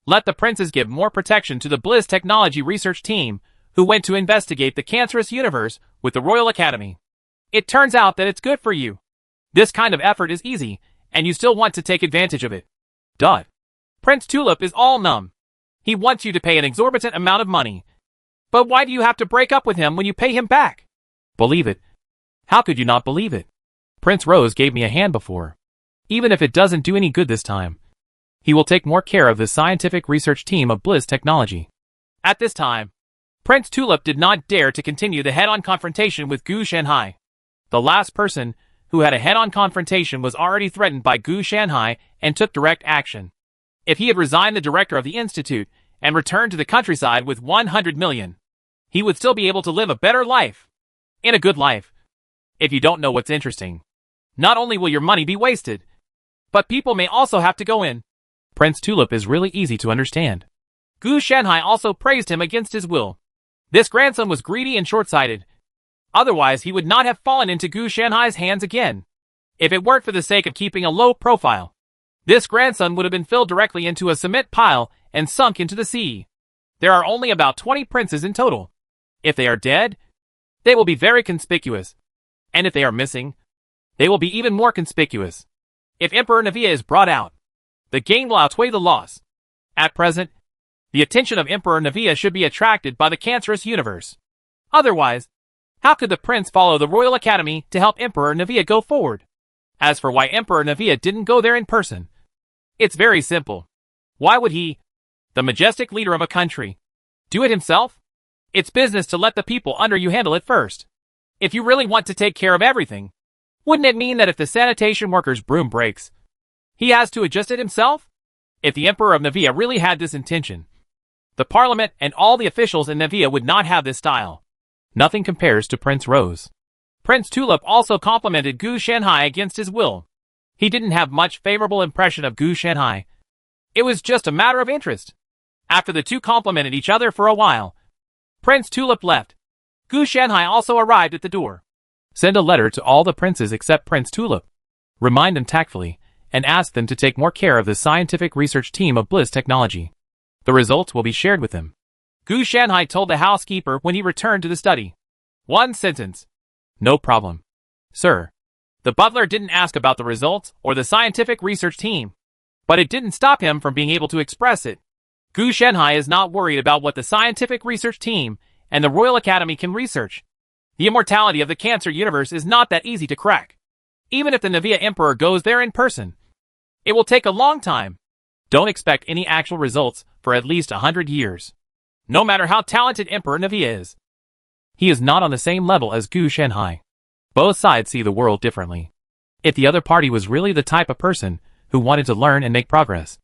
let the princes give more protection to the Bliss Technology Research Team, who went to investigate the cancerous universe with the Royal Academy. It turns out that it's good for you. This kind of effort is easy, and you still want to take advantage of it. Prince Tulip is all numb. He wants you to pay an exorbitant amount of money. But why do you have to break up with him when you pay him back? Believe it. How could you not believe it? Prince Rose gave me a hand before. Even if it doesn't do any good this time, he will take more care of the scientific research team of Bliss Technology. At this time, Prince Tulip did not dare to continue the head-on confrontation with Gu Shanhai. The last person who had a head-on confrontation was already threatened by Gu Shanhai and took direct action. If he had resigned the director of the institute and returned to the countryside with 100 million, he would still be able to live a better life. In a good life. If you don't know what's interesting, not only will your money be wasted, but people may also have to go in. Prince Tulip is really easy to understand. Gu Shanhai also praised him against his will. This grandson was greedy and short-sighted. Otherwise, he would not have fallen into Gu Shanhai's hands again. If it weren't for the sake of keeping a low profile, this grandson would have been filled directly into a cement pile and sunk into the sea. There are only about 20 princes in total. If they are dead, they will be very conspicuous. And if they are missing, they will be even more conspicuous. If Emperor Navia is brought out, the gain will outweigh the loss. At present, the attention of Emperor Navia should be attracted by the cancerous universe. Otherwise, how could the prince follow the Royal Academy to help Emperor Navia go forward? As for why Emperor Navia didn't go there in person, it's very simple. Why would he, the majestic leader of a country, do it himself? It's business to let the people under you handle it first. If you really want to take care of everything, wouldn't it mean that if the sanitation worker's broom breaks, he has to adjust it himself? If the Emperor of Navia really had this intention, the Parliament and all the officials in Navia would not have this style. Nothing compares to Prince Rose. Prince Tulip also complimented Gu Shanhai against his will. He didn't have much favorable impression of Gu Shanhai. It was just a matter of interest. After the two complimented each other for a while, Prince Tulip left. Gu Shanhai also arrived at the door. Send a letter to all the princes except Prince Tulip. Remind them tactfully, and ask them to take more care of the scientific research team of Bliss Technology. The results will be shared with them. Gu Shanhai told the housekeeper when he returned to the study. One sentence. No problem. Sir. The butler didn't ask about the results or the scientific research team, but it didn't stop him from being able to express it. Gu Shanhai is not worried about what the scientific research team and the Royal Academy can research. The immortality of the cancer universe is not that easy to crack. Even if the Navia Emperor goes there in person, it will take a long time. Don't expect any actual results for at least 100 years. No matter how talented Emperor Navia is, he is not on the same level as Gu Shanhai. Both sides see the world differently. If the other party was really the type of person who wanted to learn and make progress,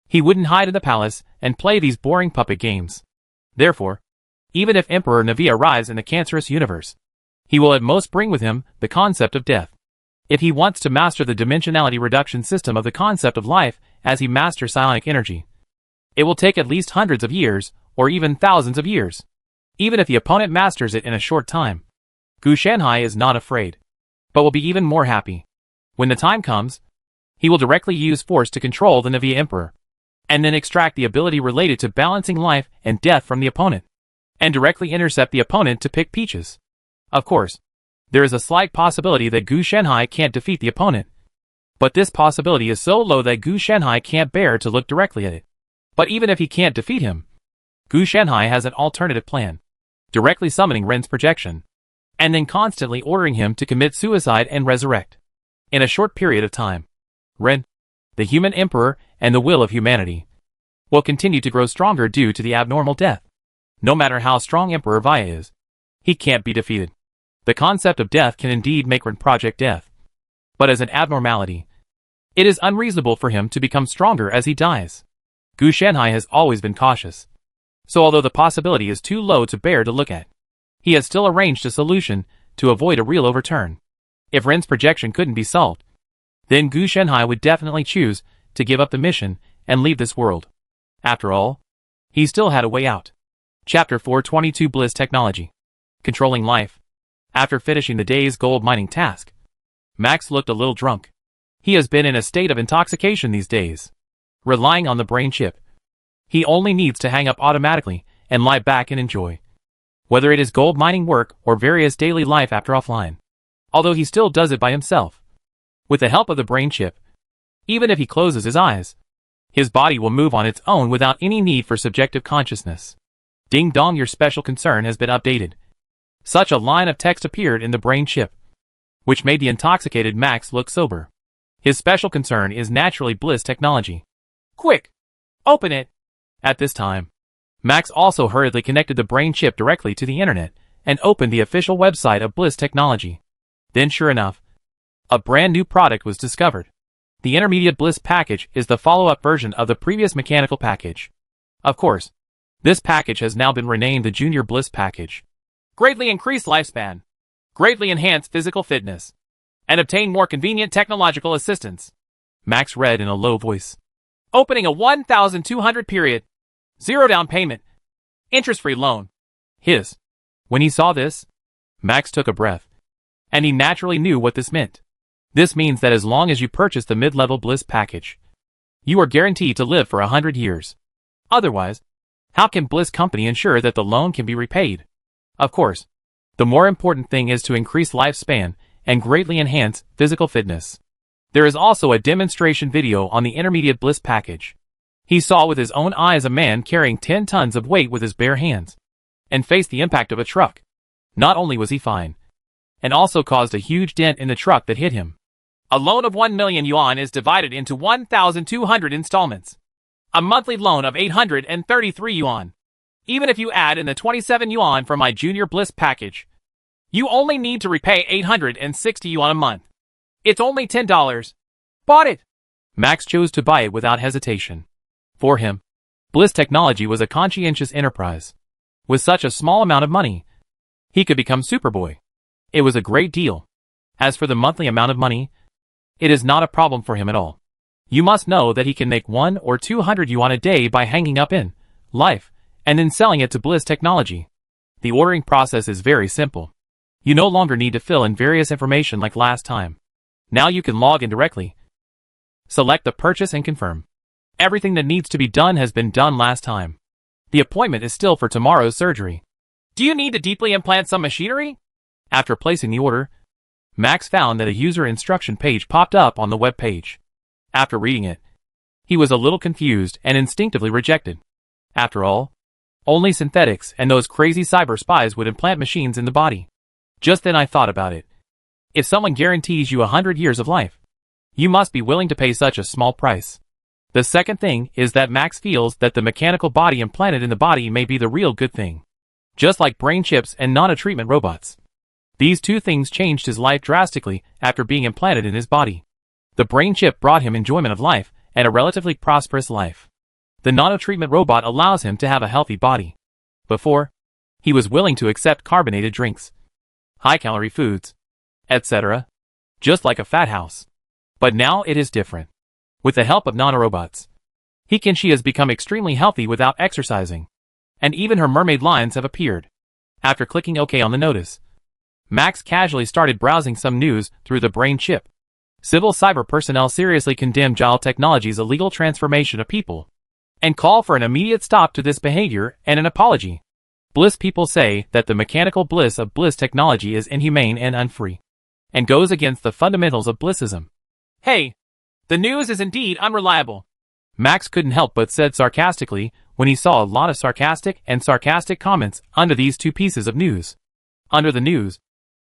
he wouldn't hide in the palace and play these boring puppet games. Therefore, even if Emperor Navia arrives in the cancerous universe, he will at most bring with him the concept of death. If he wants to master the dimensionality reduction system of the concept of life as he masters psionic energy, it will take at least hundreds of years or even thousands of years. Even if the opponent masters it in a short time, Gu Shanhai is not afraid, but will be even more happy. When the time comes, he will directly use force to control the Navia Emperor, and then extract the ability related to balancing life and death from the opponent, and directly intercept the opponent to pick peaches. Of course, there is a slight possibility that Gu Shanhai can't defeat the opponent, but this possibility is so low that Gu Shanhai can't bear to look directly at it. But even if he can't defeat him, Gu Shanhai has an alternative plan, directly summoning Ren's projection, and then constantly ordering him to commit suicide and resurrect. In a short period of time, Ren, the human emperor and the will of humanity, will continue to grow stronger due to the abnormal death. No matter how strong Emperor Vaya is, he can't be defeated. The concept of death can indeed make Ren project death, but as an abnormality, it is unreasonable for him to become stronger as he dies. Gu Shanhai has always been cautious. So although the possibility is too low to bear to look at, he has still arranged a solution to avoid a real overturn. If Ren's projection couldn't be solved, then Gu Shenhai would definitely choose to give up the mission and leave this world. After all, he still had a way out. Chapter 422 Bliss Technology. Controlling Life. After finishing the day's gold mining task, Max looked a little drunk. He has been in a state of intoxication these days, relying on the brain chip. He only needs to hang up automatically and lie back and enjoy, whether it is gold mining work or various daily life after offline. Although he still does it by himself, with the help of the brain chip. Even if he closes his eyes, his body will move on its own without any need for subjective consciousness. Ding dong, your special concern has been updated. Such a line of text appeared in the brain chip, which made the intoxicated Max look sober. His special concern is naturally Bliss Technology. Quick! Open it! At this time, Max also hurriedly connected the brain chip directly to the internet and opened the official website of Bliss Technology. Then sure enough, a brand new product was discovered. The Intermediate Bliss package is the follow-up version of the previous mechanical package. Of course, this package has now been renamed the Junior Bliss package. Greatly increased lifespan, greatly enhanced physical fitness, and obtain more convenient technological assistance. Max read in a low voice. Opening a 1,200 period, 0 down payment, interest-free loan. When he saw this, Max took a breath, and he naturally knew what this meant. This means that as long as you purchase the mid-level Bliss package, you are guaranteed to live for 100 years. Otherwise, how can Bliss Company ensure that the loan can be repaid? Of course, the more important thing is to increase lifespan and greatly enhance physical fitness. There is also a demonstration video on the Intermediate Bliss package. He saw with his own eyes a man carrying 10 tons of weight with his bare hands, and faced the impact of a truck. Not only was he fine, and also caused a huge dent in the truck that hit him. A loan of 1 million yuan is divided into 1,200 installments. A monthly loan of 833 yuan. Even if you add in the 27 yuan from my Junior Bliss package, you only need to repay 860 yuan a month. It's only $10. Bought it! Max chose to buy it without hesitation. For him, Bliss Technology was a conscientious enterprise. With such a small amount of money, he could become Superboy. It was a great deal. As for the monthly amount of money, it is not a problem for him at all. You must know that he can make 100 or 200 yuan a day by hanging up in life, and then selling it to Bliss Technology. The ordering process is very simple. You no longer need to fill in various information like last time. Now you can log in directly, select the purchase and confirm. Everything that needs to be done has been done last time. The appointment is still for tomorrow's surgery. Do you need to deeply implant some machinery? After placing the order, Max found that a user instruction page popped up on the web page. After reading it, he was a little confused and instinctively rejected. After all, only synthetics and those crazy cyber spies would implant machines in the body. Just then I thought about it. If someone guarantees you 100 years of life, you must be willing to pay such a small price. The second thing is that Max feels that the mechanical body implanted in the body may be the real good thing. Just like brain chips and nano-treatment robots. These two things changed his life drastically after being implanted in his body. The brain chip brought him enjoyment of life and a relatively prosperous life. The nano-treatment robot allows him to have a healthy body. Before, he was willing to accept carbonated drinks, high-calorie foods, etc., just like a fat house. But now it is different. With the help of nanorobots, she has become extremely healthy without exercising. And even her mermaid lines have appeared. After clicking OK on the notice, Max casually started browsing some news through the brain chip. Civil cyber personnel seriously condemn Jile Technology's illegal transformation of people, and call for an immediate stop to this behavior and an apology. Bliss people say that the mechanical bliss of Bliss Technology is inhumane and unfree, and goes against the fundamentals of Blissism. Hey, the news is indeed unreliable. Max couldn't help but said sarcastically when he saw a lot of sarcastic comments under these two pieces of news. Under the news,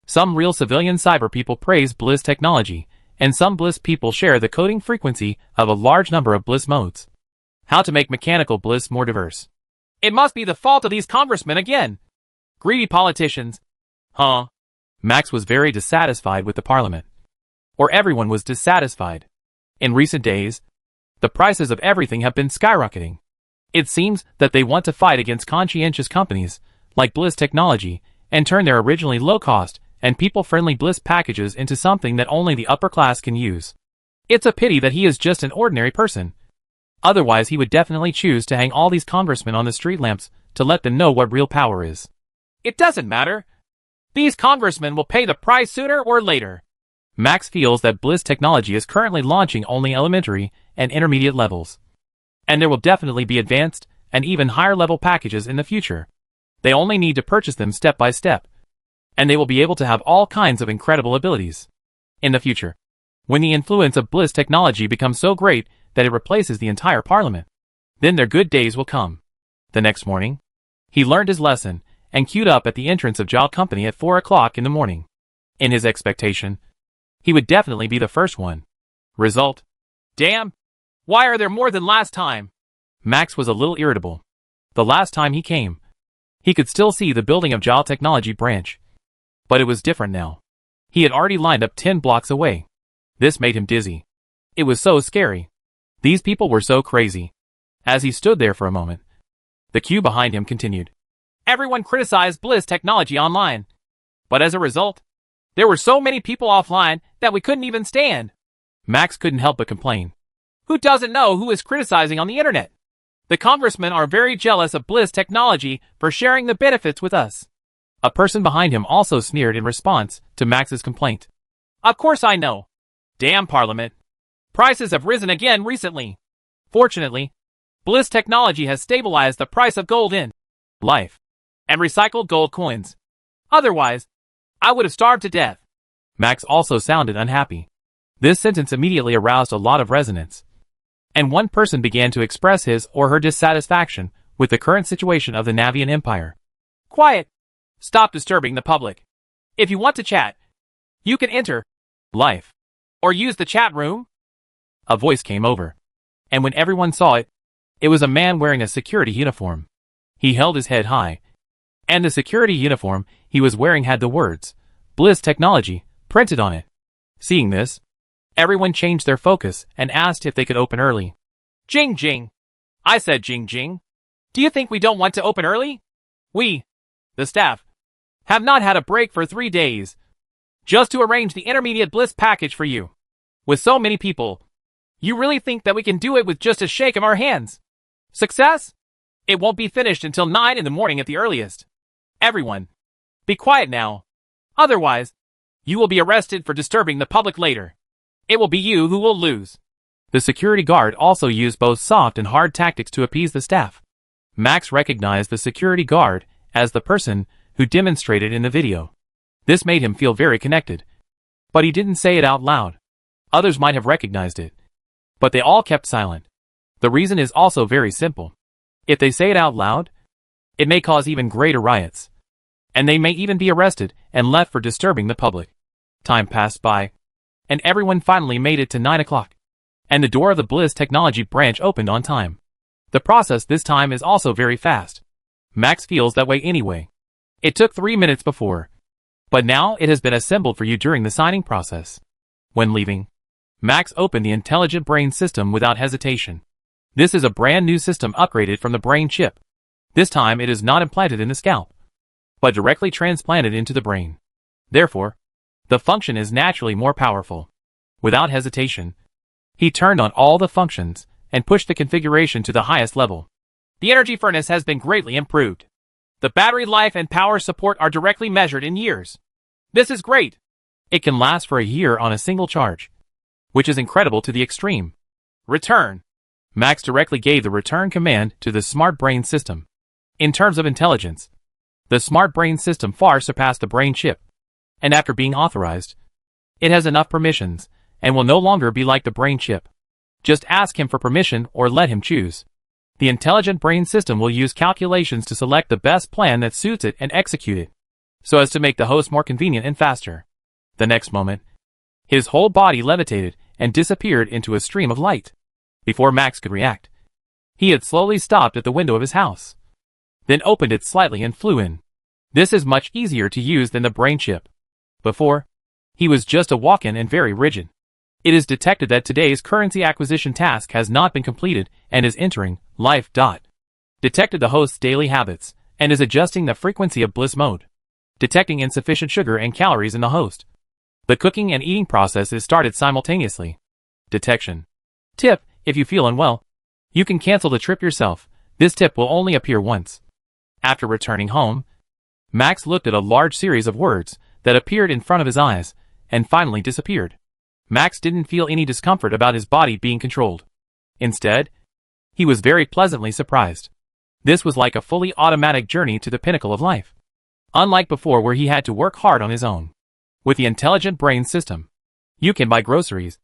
some real civilian cyber people praise Bliss Technology, and some Bliss people share the coding frequency of a large number of Bliss modes. How to make mechanical bliss more diverse. It must be the fault of these congressmen again. Greedy politicians. Huh? Max was very dissatisfied with the parliament. Or everyone was dissatisfied. In recent days, the prices of everything have been skyrocketing. It seems that they want to fight against conscientious companies, like Bliss Technology, and turn their originally low-cost and people-friendly Bliss packages into something that only the upper class can use. It's a pity that he is just an ordinary person. Otherwise he would definitely choose to hang all these congressmen on the street lamps to let them know what real power is. It doesn't matter. These congressmen will pay the price sooner or later. Max feels that Bliss Technology is currently launching only elementary and intermediate levels. And there will definitely be advanced and even higher level packages in the future. They only need to purchase them step by step. And they will be able to have all kinds of incredible abilities. In the future, when the influence of Bliss Technology becomes so great that it replaces the entire parliament, then their good days will come. The next morning, he learned his lesson and queued up at the entrance of Jiao Company at 4 o'clock in the morning. In his expectation, he would definitely be the first one. Result: damn! Why are there more than last time? Max was a little irritable. The last time he came, he could still see the building of Jiao Technology branch. But it was different now. He had already lined up 10 blocks away. This made him dizzy. It was so scary. These people were so crazy. As he stood there for a moment, the queue behind him continued. Everyone criticized Bliss Technology online. But as a result, there were so many people offline that we couldn't even stand. Max couldn't help but complain. Who doesn't know who is criticizing on the internet? The congressmen are very jealous of Bliss Technology for sharing the benefits with us. A person behind him also sneered in response to Max's complaint. Of course I know. Damn Parliament. Prices have risen again recently. Fortunately, Bliss Technology has stabilized the price of gold in life and recycled gold coins. Otherwise, I would have starved to death. Max also sounded unhappy. This sentence immediately aroused a lot of resonance. And one person began to express his or her dissatisfaction with the current situation of the Navian Empire. Quiet! Stop disturbing the public. If you want to chat, you can enter life or use the chat room. A voice came over. And when everyone saw it, it was a man wearing a security uniform. He held his head high. And the security uniform he was wearing had the words, Bliss Technology, printed on it. Seeing this, everyone changed their focus and asked if they could open early. Jing Jing. I said Jing Jing. Do you think we don't want to open early? We, the staff, have not had a break for 3 days. Just to arrange the intermediate Bliss package for you. With so many people, you really think that we can do it with just a shake of our hands? Success? It won't be finished until 9 in the morning at the earliest. Everyone, be quiet now. Otherwise, you will be arrested for disturbing the public later. It will be you who will lose. The security guard also used both soft and hard tactics to appease the staff. Max recognized the security guard as the person who demonstrated in the video. This made him feel very connected. But he didn't say it out loud. Others might have recognized it. But they all kept silent. The reason is also very simple. If they say it out loud, it may cause even greater riots. And they may even be arrested and left for disturbing the public. Time passed by, and everyone finally made it to 9 o'clock. And the door of the Bliss Technology branch opened on time. The process this time is also very fast. Max feels that way anyway. It took 3 minutes before. But now it has been assembled for you during the signing process. When leaving, Max opened the Intelligent Brain System without hesitation. This is a brand new system upgraded from the brain chip. This time it is not implanted in the scalp, but directly transplanted into the brain. Therefore, the function is naturally more powerful. Without hesitation, he turned on all the functions and pushed the configuration to the highest level. The energy furnace has been greatly improved. The battery life and power support are directly measured in years. This is great. It can last for a year on a single charge, which is incredible to the extreme. Return. Max directly gave the return command to the Smart Brain System. In terms of intelligence, the Smart Brain System far surpassed the brain chip. And after being authorized, it has enough permissions and will no longer be like the brain chip. Just ask him for permission or let him choose. The Intelligent Brain System will use calculations to select the best plan that suits it and execute it, so as to make the host more convenient and faster. The next moment, his whole body levitated and disappeared into a stream of light. Before Max could react, he had slowly stopped at the window of his house, then opened it slightly and flew in. This is much easier to use than the brain chip. Before, he was just a walk-in and very rigid. It is detected that today's currency acquisition task has not been completed and is entering life. detected the host's daily habits, and is adjusting the frequency of bliss mode, detecting insufficient sugar and calories in the host. The cooking and eating process is started simultaneously. Detection. Tip: if you feel unwell, you can cancel the trip yourself. This tip will only appear once. After returning home, Max looked at a large series of words that appeared in front of his eyes and finally disappeared. Max didn't feel any discomfort about his body being controlled. Instead, he was very pleasantly surprised. This was like a fully automatic journey to the pinnacle of life. Unlike before where he had to work hard on his own. With the intelligent brain system, you can buy groceries,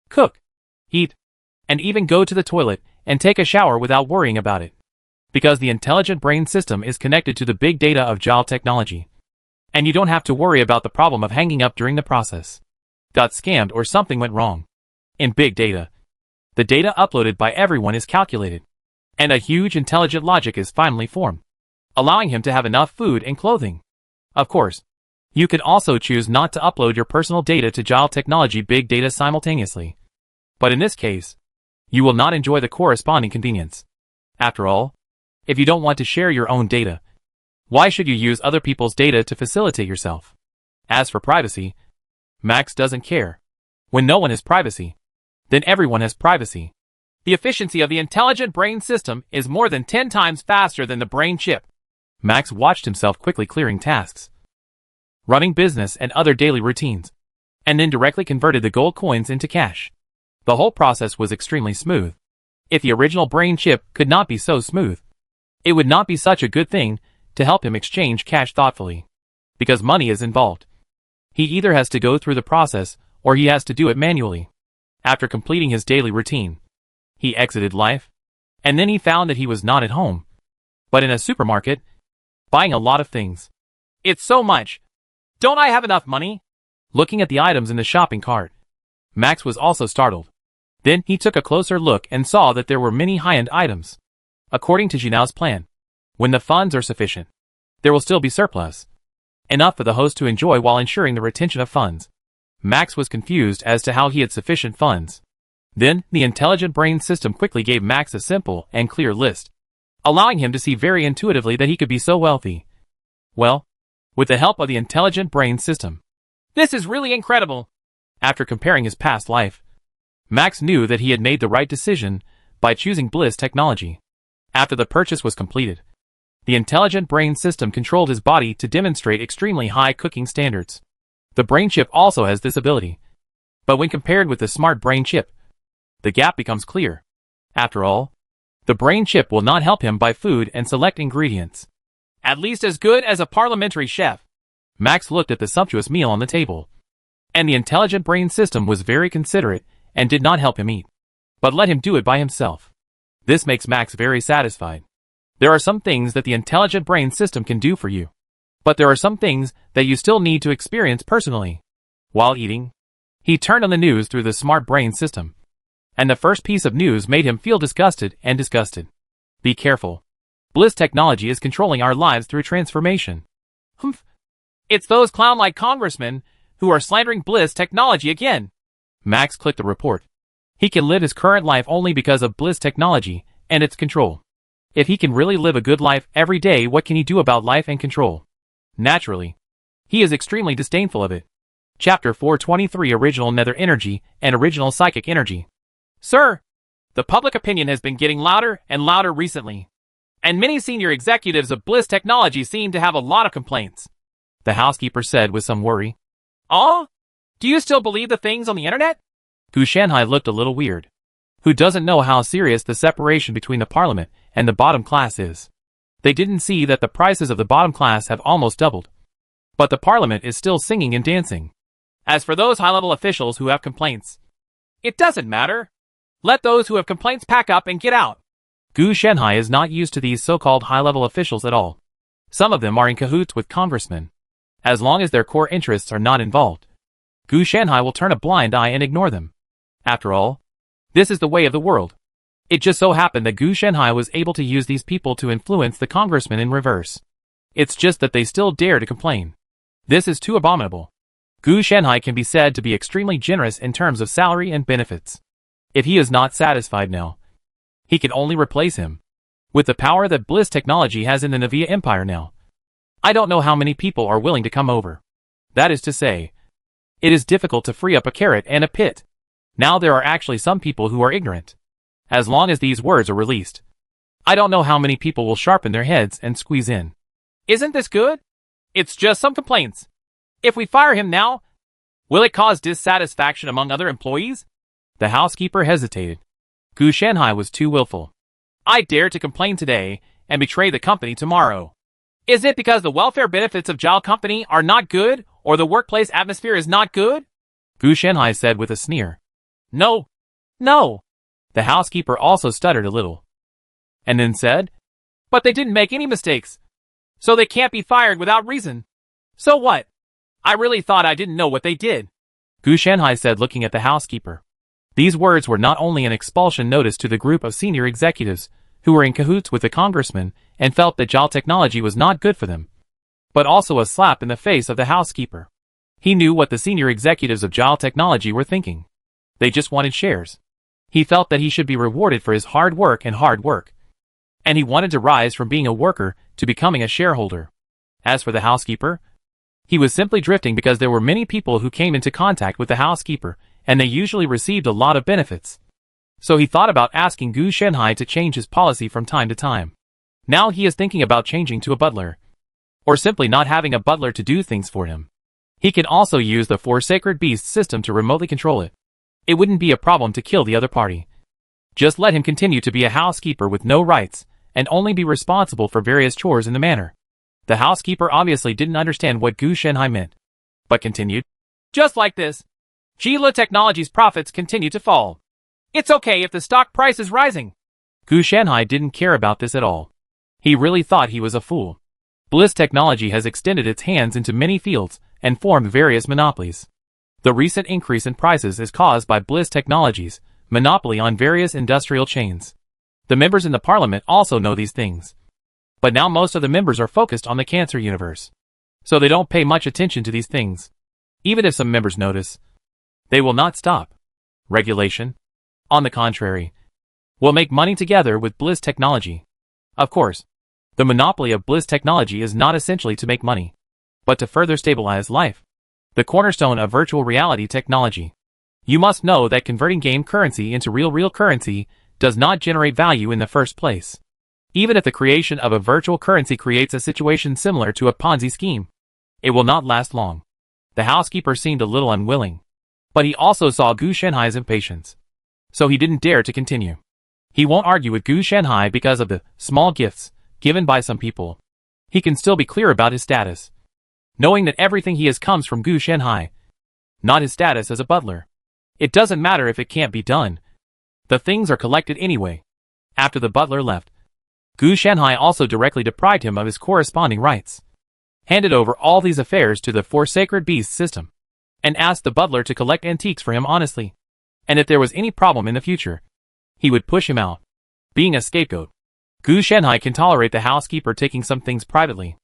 cook, eat, and even go to the toilet and take a shower without worrying about it. Because the intelligent brain system is connected to the big data of JAL technology. And you don't have to worry about the problem of hanging up during the process. Got scammed or something went wrong. In big data, the data uploaded by everyone is calculated. And a huge intelligent logic is finally formed, allowing him to have enough food and clothing. Of course, you could also choose not to upload your personal data to JAL technology big data simultaneously. But in this case, you will not enjoy the corresponding convenience. After all, if you don't want to share your own data, why should you use other people's data to facilitate yourself? As for privacy, Max doesn't care. When no one has privacy, then everyone has privacy. The efficiency of the intelligent brain system is more than 10 times faster than the brain chip. Max watched himself quickly clearing tasks, running business and other daily routines, and then directly converted the gold coins into cash. The whole process was extremely smooth. If the original brain chip could not be so smooth, it would not be such a good thing to help him exchange cash thoughtfully. Because money is involved. He either has to go through the process, or he has to do it manually. After completing his daily routine, he exited life, and then he found that he was not at home, but in a supermarket, buying a lot of things. It's so much. Don't I have enough money? Looking at the items in the shopping cart, Max was also startled. Then he took a closer look and saw that there were many high-end items. According to Jinao's plan, when the funds are sufficient, there will still be surplus. Enough for the host to enjoy while ensuring the retention of funds. Max was confused as to how he had sufficient funds. Then, the intelligent brain system quickly gave Max a simple and clear list, allowing him to see very intuitively that he could be so wealthy. Well, with the help of the intelligent brain system. This is really incredible. After comparing his past life, Max knew that he had made the right decision by choosing Bliss technology. After the purchase was completed, the intelligent brain system controlled his body to demonstrate extremely high cooking standards. The brain chip also has this ability. But when compared with the smart brain chip, the gap becomes clear. After all, the brain chip will not help him buy food and select ingredients. At least as good as a parliamentary chef. Max looked at the sumptuous meal on the table. And the intelligent brain system was very considerate and did not help him eat, but let him do it by himself. This makes Max very satisfied. There are some things that the intelligent brain system can do for you, but there are some things that you still need to experience personally. While eating, he turned on the news through the smart brain system, and the first piece of news made him feel disgusted. Be careful. Bliss technology is controlling our lives through transformation. Humph. It's those clown-like congressmen who are slandering Bliss technology again. Max clicked the report. He can live his current life only because of Bliss technology and its control. If he can really live a good life every day, what can he do about life and control? Naturally, he is extremely disdainful of it. Chapter 423 Original Nether Energy and Original Psychic Energy. Sir, the public opinion has been getting louder and louder recently, and many senior executives of Bliss Technology seem to have a lot of complaints, the housekeeper said with some worry. Oh? Do you still believe the things on the internet? Gu Shanhai looked a little weird. Who doesn't know how serious the separation between the parliament and the bottom class is? They didn't see that the prices of the bottom class have almost doubled. But the parliament is still singing and dancing. As for those high-level officials who have complaints, it doesn't matter. Let those who have complaints pack up and get out. Gu Shanhai is not used to these so-called high-level officials at all. Some of them are in cahoots with congressmen. As long as their core interests are not involved, Gu Shanhai will turn a blind eye and ignore them. After all, this is the way of the world. It just so happened that Gu Shanhai was able to use these people to influence the congressmen in reverse. It's just that they still dare to complain. This is too abominable. Gu Shanhai can be said to be extremely generous in terms of salary and benefits. If he is not satisfied now, he can only replace him. With the power that Bliss Technology has in the Navia Empire now, I don't know how many people are willing to come over. That is to say, it is difficult to free up a carrot and a pit. Now there are actually some people who are ignorant. As long as these words are released, I don't know how many people will sharpen their heads and squeeze in. Isn't this good? It's just some complaints. If we fire him now, will it cause dissatisfaction among other employees? The housekeeper hesitated. Gu Shanhai was too willful. I dare to complain today and betray the company tomorrow. Is it because the welfare benefits of Zhao Company are not good, or the workplace atmosphere is not good? Gu Shanhai said with a sneer. No. No. The housekeeper also stuttered a little. And then said, But they didn't make any mistakes. So they can't be fired without reason. So what? I really thought I didn't know what they did. Gu Shanhai said, looking at the housekeeper. These words were not only an expulsion notice to the group of senior executives who were in cahoots with the congressman and felt that Zhao Technology was not good for them, but also a slap in the face of the housekeeper. He knew what the senior executives of Zhao Technology were thinking. They just wanted shares. He felt that he should be rewarded for his hard work. And he wanted to rise from being a worker to becoming a shareholder. As for the housekeeper, he was simply drifting because there were many people who came into contact with the housekeeper, and they usually received a lot of benefits. So he thought about asking Gu Shanhai to change his policy from time to time. Now he is thinking about changing to a butler. Or simply not having a butler to do things for him. He can also use the Four Sacred Beasts system to remotely control it. It wouldn't be a problem to kill the other party. Just let him continue to be a housekeeper with no rights, and only be responsible for various chores in the manor. The housekeeper obviously didn't understand what Gu Shanhai meant, but continued. Just like this, Jila Technology's profits continue to fall. It's okay if the stock price is rising. Gu Shanhai didn't care about this at all. He really thought he was a fool. Bliss Technology has extended its hands into many fields and formed various monopolies. The recent increase in prices is caused by Bliss Technology's monopoly on various industrial chains. The members in the parliament also know these things. But now most of the members are focused on the cancer universe. So they don't pay much attention to these things. Even if some members notice, they will not stop. Regulation, on the contrary, will make money together with Bliss Technology. Of course, the monopoly of Bliss Technology is not essentially to make money, but to further stabilize life. The cornerstone of virtual reality technology. You must know that converting game currency into real currency does not generate value in the first place. Even if the creation of a virtual currency creates a situation similar to a Ponzi scheme, it will not last long. The housekeeper seemed a little unwilling, but he also saw Gu Shanhai's impatience. So he didn't dare to continue. He won't argue with Gu Shanhai because of the small gifts given by some people. He can still be clear about his status, knowing that everything he has comes from Gu Shanhai, not his status as a butler. It doesn't matter if it can't be done. The things are collected anyway. After the butler left, Gu Shanhai also directly deprived him of his corresponding rights, handed over all these affairs to the Four Sacred Beasts system, and asked the butler to collect antiques for him honestly. And if there was any problem in the future, he would push him out. Being a scapegoat, Gu Shanhai can tolerate the housekeeper taking some things privately,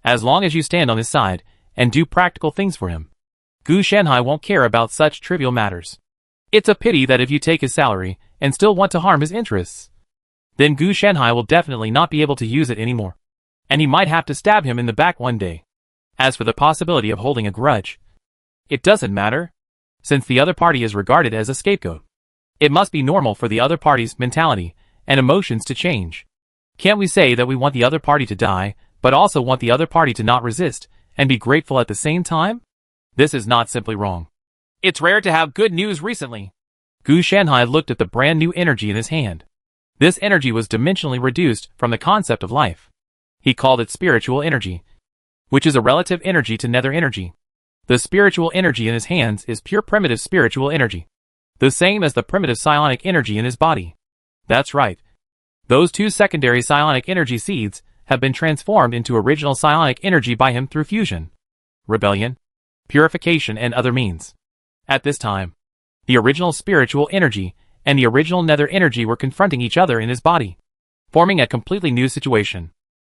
as long as you stand on his side and do practical things for him. Gu Shanhai won't care about such trivial matters. It's a pity that if you take his salary and still want to harm his interests, then Gu Shanhai will definitely not be able to use it anymore, and he might have to stab him in the back one day. As for the possibility of holding a grudge, it doesn't matter, since the other party is regarded as a scapegoat. It must be normal for the other party's mentality and emotions to change. Can't we say that we want the other party to die, but also want the other party to not resist and be grateful at the same time? This is not simply wrong. It's rare to have good news recently. Gu Shanhai looked at the brand new energy in his hand. This energy was dimensionally reduced from the concept of life. He called it spiritual energy, which is a relative energy to nether energy. The spiritual energy in his hands is pure primitive spiritual energy, the same as the primitive psionic energy in his body. That's right. Those two secondary psionic energy seeds have been transformed into original psionic energy by him through fusion, rebellion, purification, and other means. At this time, the original spiritual energy and the original nether energy were confronting each other in his body, forming a completely new situation.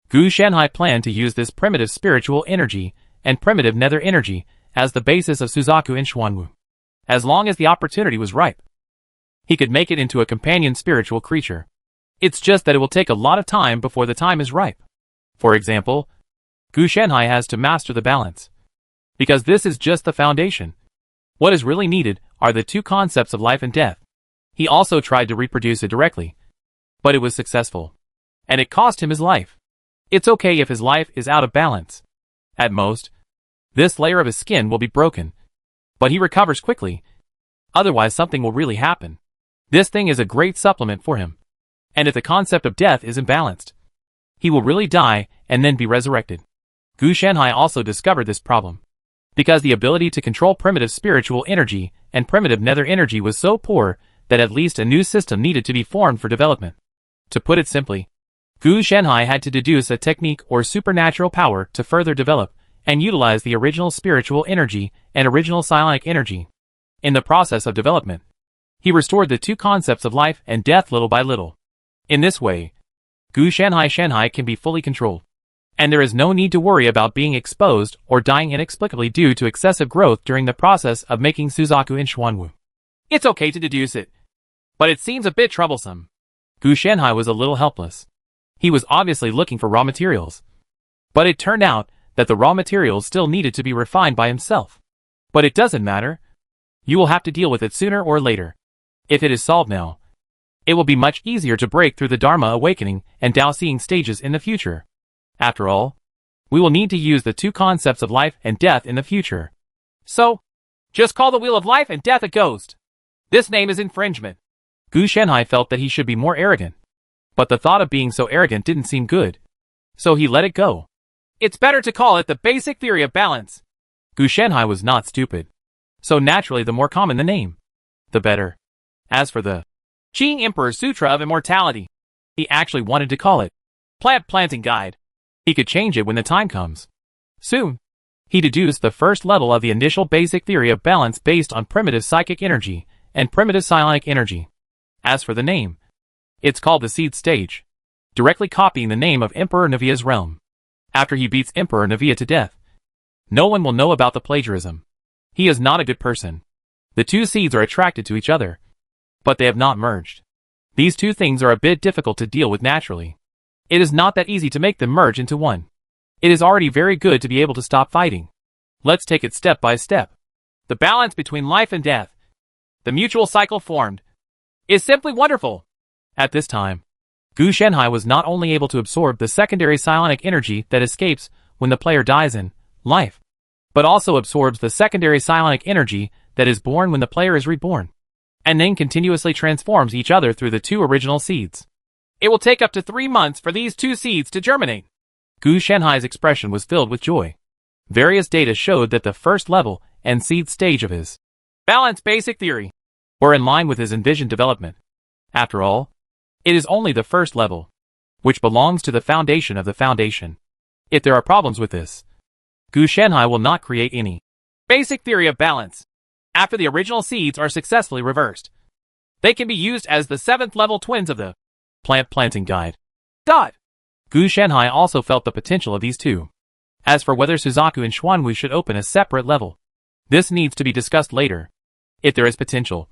Gu Shanhai planned to use this primitive spiritual energy and primitive nether energy as the basis of Suzaku and Xuanwu. As long as the opportunity was ripe, he could make it into a companion spiritual creature. It's just that it will take a lot of time before the time is ripe. For example, Gu Shanhai has to master the balance. Because this is just the foundation. What is really needed are the two concepts of life and death. He also tried to reproduce it directly. But it was successful. And it cost him his life. It's okay if his life is out of balance. At most, this layer of his skin will be broken. But he recovers quickly. Otherwise something will really happen. This thing is a great supplement for him. And if the concept of death is imbalanced, he will really die and then be resurrected. Gu Shanhai also discovered this problem. Because the ability to control primitive spiritual energy and primitive nether energy was so poor that at least a new system needed to be formed for development. To put it simply, Gu Shanhai had to deduce a technique or supernatural power to further develop and utilize the original spiritual energy and original psionic energy. In the process of development, he restored the two concepts of life and death little by little. In this way, Gu Shanhai can be fully controlled. And there is no need to worry about being exposed or dying inexplicably due to excessive growth during the process of making Suzaku in Xuanwu. It's okay to deduce it. But it seems a bit troublesome. Gu Shanhai was a little helpless. He was obviously looking for raw materials. But it turned out that the raw materials still needed to be refined by himself. But it doesn't matter. You will have to deal with it sooner or later. If it is solved now, it will be much easier to break through the Dharma awakening and Dao seeing stages in the future. After all, we will need to use the two concepts of life and death in the future. So, just call the Wheel of Life and Death a ghost. This name is infringement. Gu Shanhai felt that he should be more arrogant. But the thought of being so arrogant didn't seem good. So he let it go. It's better to call it the basic theory of balance. Gu Shanhai was not stupid. So naturally the more common the name, the better. As for the Qing Emperor Sutra of Immortality, he actually wanted to call it Plant Planting Guide. He could change it when the time comes. Soon, he deduced the first level of the initial basic theory of balance based on primitive psychic energy and primitive psionic energy. As for the name, it's called the Seed Stage, directly copying the name of Emperor Navia's realm. After he beats Emperor Navia to death, no one will know about the plagiarism. He is not a good person. The two seeds are attracted to each other, but they have not merged. These two things are a bit difficult to deal with naturally. It is not that easy to make them merge into one. It is already very good to be able to stop fighting. Let's take it step by step. The balance between life and death, the mutual cycle formed, is simply wonderful. At this time, Gu Shanhai was not only able to absorb the secondary psionic energy that escapes when the player dies in life, but also absorbs the secondary psionic energy that is born when the player is reborn, and then continuously transforms each other through the two original seeds. It will take up to 3 months for these two seeds to germinate. Gu Shanhai's expression was filled with joy. Various data showed that the first level and seed stage of his balance basic theory were in line with his envisioned development. After all, it is only the first level, which belongs to the foundation of the foundation. If there are problems with this, Gu Shanhai will not create any basic theory of balance. After the original seeds are successfully reversed, they can be used as the 7th level twins of the Plant Planting Guide. Gu Shanhai also felt the potential of these two. As for whether Suzaku and Xuanwu should open a separate level, this needs to be discussed later. If there is potential,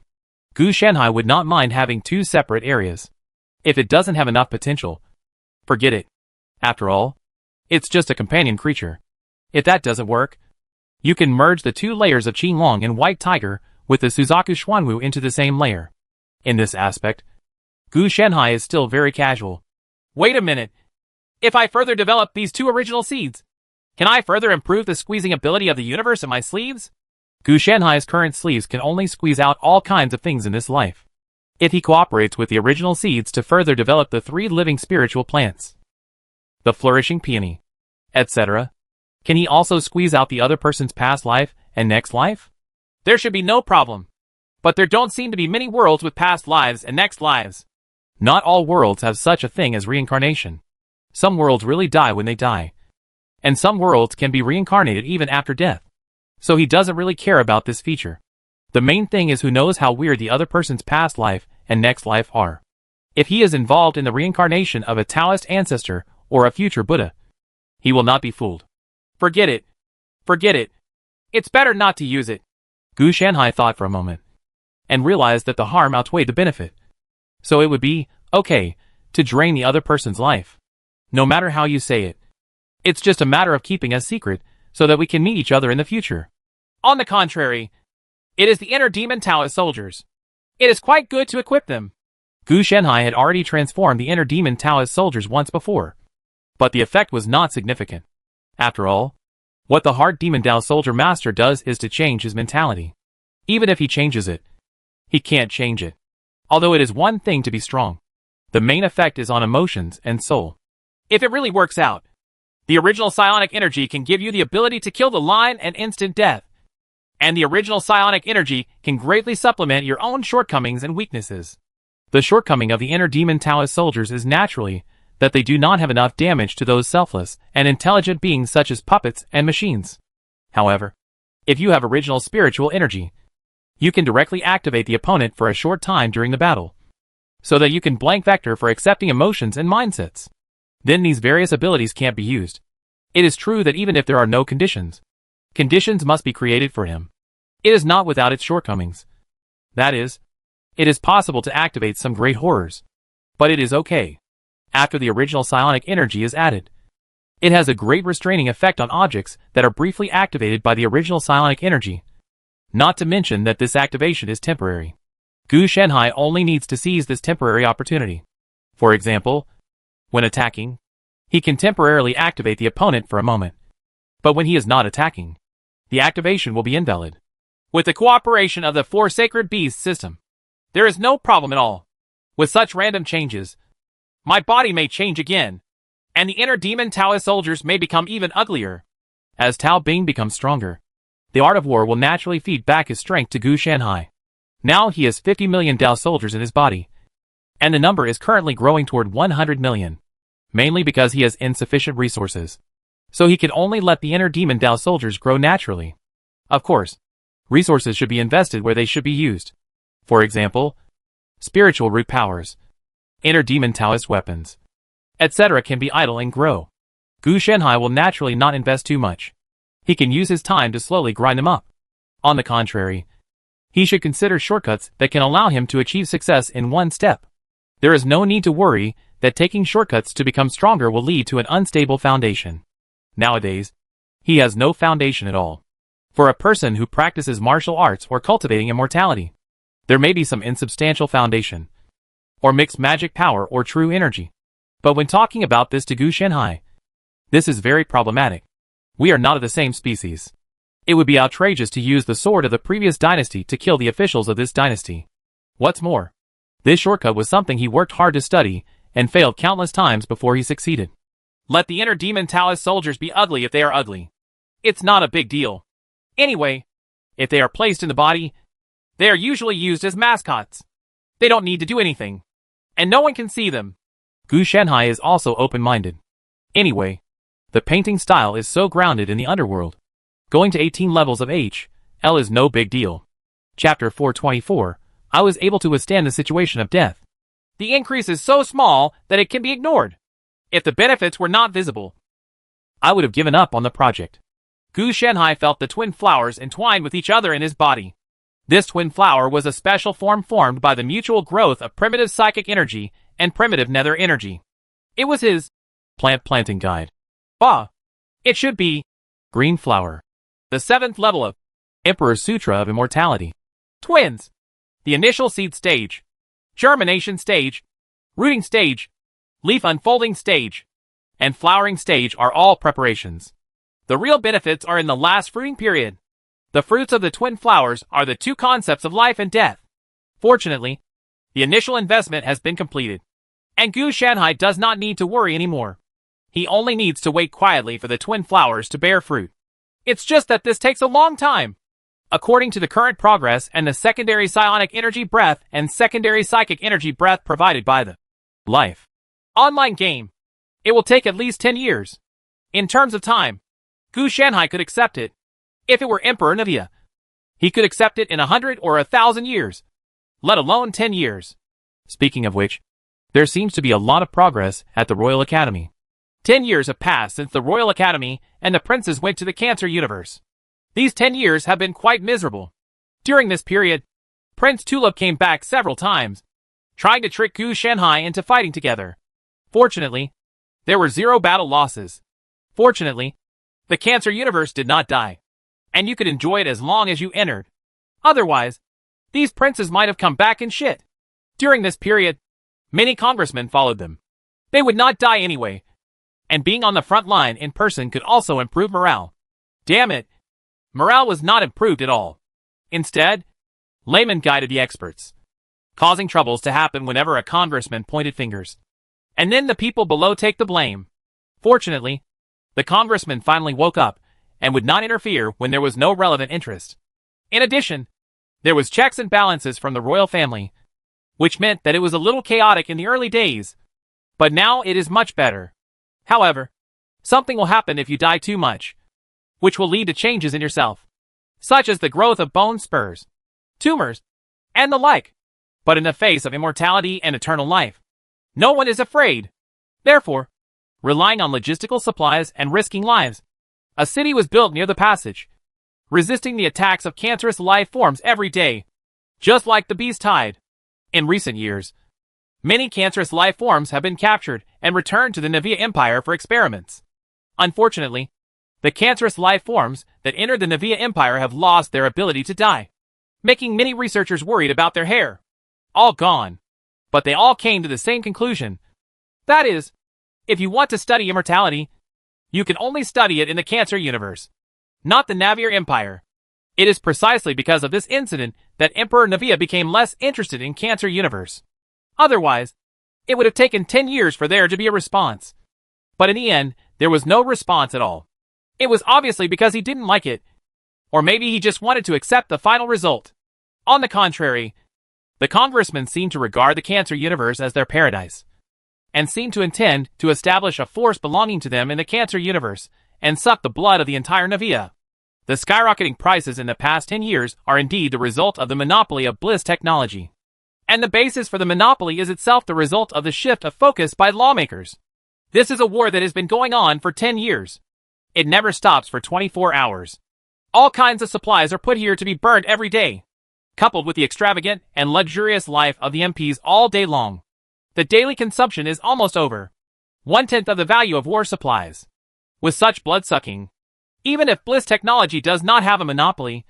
Gu Shanhai would not mind having 2 separate areas. If it doesn't have enough potential, forget it. After all, it's just a companion creature. If that doesn't work, you can merge the 2 layers of Qinglong and White Tiger with the Suzaku Xuanwu into the same layer. In this aspect, Gu Shanhai is still very casual. Wait a minute. If I further develop these 2 original seeds, can I further improve the squeezing ability of the universe in my sleeves? Gu Shanhai's current sleeves can only squeeze out all kinds of things in this life. If he cooperates with the original seeds to further develop the 3 living spiritual plants, the flourishing peony, etc., can he also squeeze out the other person's past life and next life? There should be no problem. But there don't seem to be many worlds with past lives and next lives. Not all worlds have such a thing as reincarnation. Some worlds really die when they die. And some worlds can be reincarnated even after death. So he doesn't really care about this feature. The main thing is who knows how weird the other person's past life and next life are. If he is involved in the reincarnation of a Taoist ancestor or a future Buddha, he will not be fooled. Forget it. Forget it. It's better not to use it. Gu Shanhai thought for a moment, and realized that the harm outweighed the benefit. So it would be okay to drain the other person's life. No matter how you say it. It's just a matter of keeping a secret so that we can meet each other in the future. On the contrary, it is the inner demon Taoist soldiers. It is quite good to equip them. Gu Shenhai had already transformed the inner demon Taoist soldiers once before. But the effect was not significant. After all, what the Heart Demon Dao Soldier Master does is to change his mentality. Even if he changes it, he can't change it. Although it is one thing to be strong, the main effect is on emotions and soul. If it really works out, the original psionic energy can give you the ability to kill the lion and instant death. And the original psionic energy can greatly supplement your own shortcomings and weaknesses. The shortcoming of the inner demon Taoist soldiers is naturally that they do not have enough damage to those selfless and intelligent beings such as puppets and machines. However, if you have original spiritual energy, you can directly activate the opponent for a short time during the battle, so that you can blank vector for accepting emotions and mindsets. Then these various abilities can't be used. It is true that even if there are no conditions, conditions must be created for him. It is not without its shortcomings. That is, it is possible to activate some great horrors. But it is okay. After the original psionic energy is added, it has a great restraining effect on objects that are briefly activated by the original psionic energy. Not to mention that this activation is temporary. Gu Shenhai only needs to seize this temporary opportunity. For example, when attacking, he can temporarily activate the opponent for a moment. But when he is not attacking, the activation will be invalid. With the cooperation of the Four Sacred Beasts system, there is no problem at all. With such random changes, my body may change again, and the inner demon Taoist soldiers may become even uglier. As Tao Bing becomes stronger, the art of war will naturally feed back his strength to Gu Shenhai. Now he has 50 million Dao soldiers in his body, and the number is currently growing toward 100 million, mainly because he has insufficient resources. So he can only let the inner demon Dao soldiers grow naturally. Of course, resources should be invested where they should be used. For example, spiritual root powers, inner demon Taoist weapons, etc. can be idle and grow. Gu Shenhai will naturally not invest too much. He can use his time to slowly grind them up. On the contrary, he should consider shortcuts that can allow him to achieve success in one step. There is no need to worry that taking shortcuts to become stronger will lead to an unstable foundation. Nowadays, he has no foundation at all. For a person who practices martial arts or cultivating immortality, there may be some insubstantial foundation, or mixed magic power or true energy. But when talking about this to Gu Shenhai, this is very problematic. We are not of the same species. It would be outrageous to use the sword of the previous dynasty to kill the officials of this dynasty. What's more, this shortcut was something he worked hard to study and failed countless times before he succeeded. Let the inner demon Taoist soldiers be ugly if they are ugly. It's not a big deal. Anyway, if they are placed in the body, they are usually used as mascots. They don't need to do anything, and no one can see them. Gu Shenhai is also open-minded. Anyway, the painting style is so grounded in the underworld. Going to 18 levels of H.L. is no big deal. Chapter 424, I was able to withstand the situation of death. The increase is so small that it can be ignored. If the benefits were not visible, I would have given up on the project. Gu Shenhai felt the twin flowers entwined with each other in his body. This twin flower was a special form formed by the mutual growth of primitive psychic energy and primitive nether energy. It was his plant planting guide. Bah! It should be green flower. The 7th level of Emperor's Sutra of Immortality. Twins. The initial seed stage, germination stage, rooting stage, leaf unfolding stage, and flowering stage are all preparations. The real benefits are in the last fruiting period. The fruits of the twin flowers are the two concepts of life and death. Fortunately, the initial investment has been completed, and Gu Shenhai does not need to worry anymore. He only needs to wait quietly for the twin flowers to bear fruit. It's just that this takes a long time. According to the current progress and the secondary psionic energy breath and secondary psychic energy breath provided by the life online game, it will take at least 10 years. In terms of time, Gu Shenhai could accept it. If it were Emperor Navia, he could accept it in 100 or 1,000 years, let alone 10 years. Speaking of which, there seems to be a lot of progress at the Royal Academy. 10 years have passed since the Royal Academy and the princes went to the Cancer Universe. These 10 years have been quite miserable. During this period, Prince Tulip came back several times, trying to trick Gu Shenhai into fighting together. Fortunately, there were 0 battle losses. Fortunately, the Cancer universe did not die, and you could enjoy it as long as you entered. Otherwise, these princes might have come back and shit. During this period, many congressmen followed them. They would not die anyway, and being on the front line in person could also improve morale. Damn it, morale was not improved at all. Instead, laymen guided the experts, causing troubles to happen whenever a congressman pointed fingers. And then the people below take the blame. Fortunately, the congressman finally woke up and would not interfere when there was no relevant interest. In addition, there was checks and balances from the royal family, which meant that it was a little chaotic in the early days, but now it is much better. However, something will happen if you die too much, which will lead to changes in yourself, such as the growth of bone spurs, tumors, and the like. But in the face of immortality and eternal life, no one is afraid. Therefore, relying on logistical supplies and risking lives, a city was built near the passage, resisting the attacks of cancerous life forms every day, just like the beast tide. In recent years, many cancerous life forms have been captured and returned to the Navia Empire for experiments. Unfortunately, the cancerous life forms that entered the Navia Empire have lost their ability to die, making many researchers worried about their hair. All gone. But they all came to the same conclusion. That is, if you want to study immortality, you can only study it in the Cancer universe, not the Navia Empire. It is precisely because of this incident that Emperor Navia became less interested in Cancer universe. Otherwise, it would have taken 10 years for there to be a response. But in the end, there was no response at all. It was obviously because he didn't like it, or maybe he just wanted to accept the final result. On the contrary, the congressmen seemed to regard the Cancer universe as their paradise, and seemed to intend to establish a force belonging to them in the Cancer universe, and suck the blood of the entire Navia. The skyrocketing prices in the past 10 years are indeed the result of the monopoly of Bliss technology. And the basis for the monopoly is itself the result of the shift of focus by lawmakers. This is a war that has been going on for 10 years. It never stops for 24 hours. All kinds of supplies are put here to be burned every day, coupled with the extravagant and luxurious life of the MPs all day long. The daily consumption is almost over. 1/10 of the value of war supplies. With such blood-sucking, even if Bliss technology does not have a monopoly,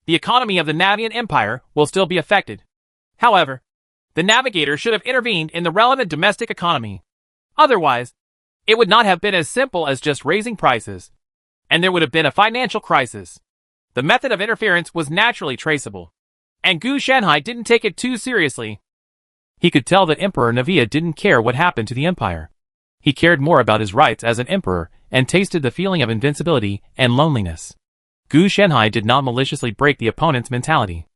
the economy of the Navian Empire will still be affected. However, the navigator should have intervened in the relevant domestic economy. Otherwise, it would not have been as simple as just raising prices, and there would have been a financial crisis. The method of interference was naturally traceable, and Gu Shanhai didn't take it too seriously. He could tell that Emperor Navia didn't care what happened to the empire. He cared more about his rights as an emperor and tasted the feeling of invincibility and loneliness. Gu Shanhai did not maliciously break the opponent's mentality.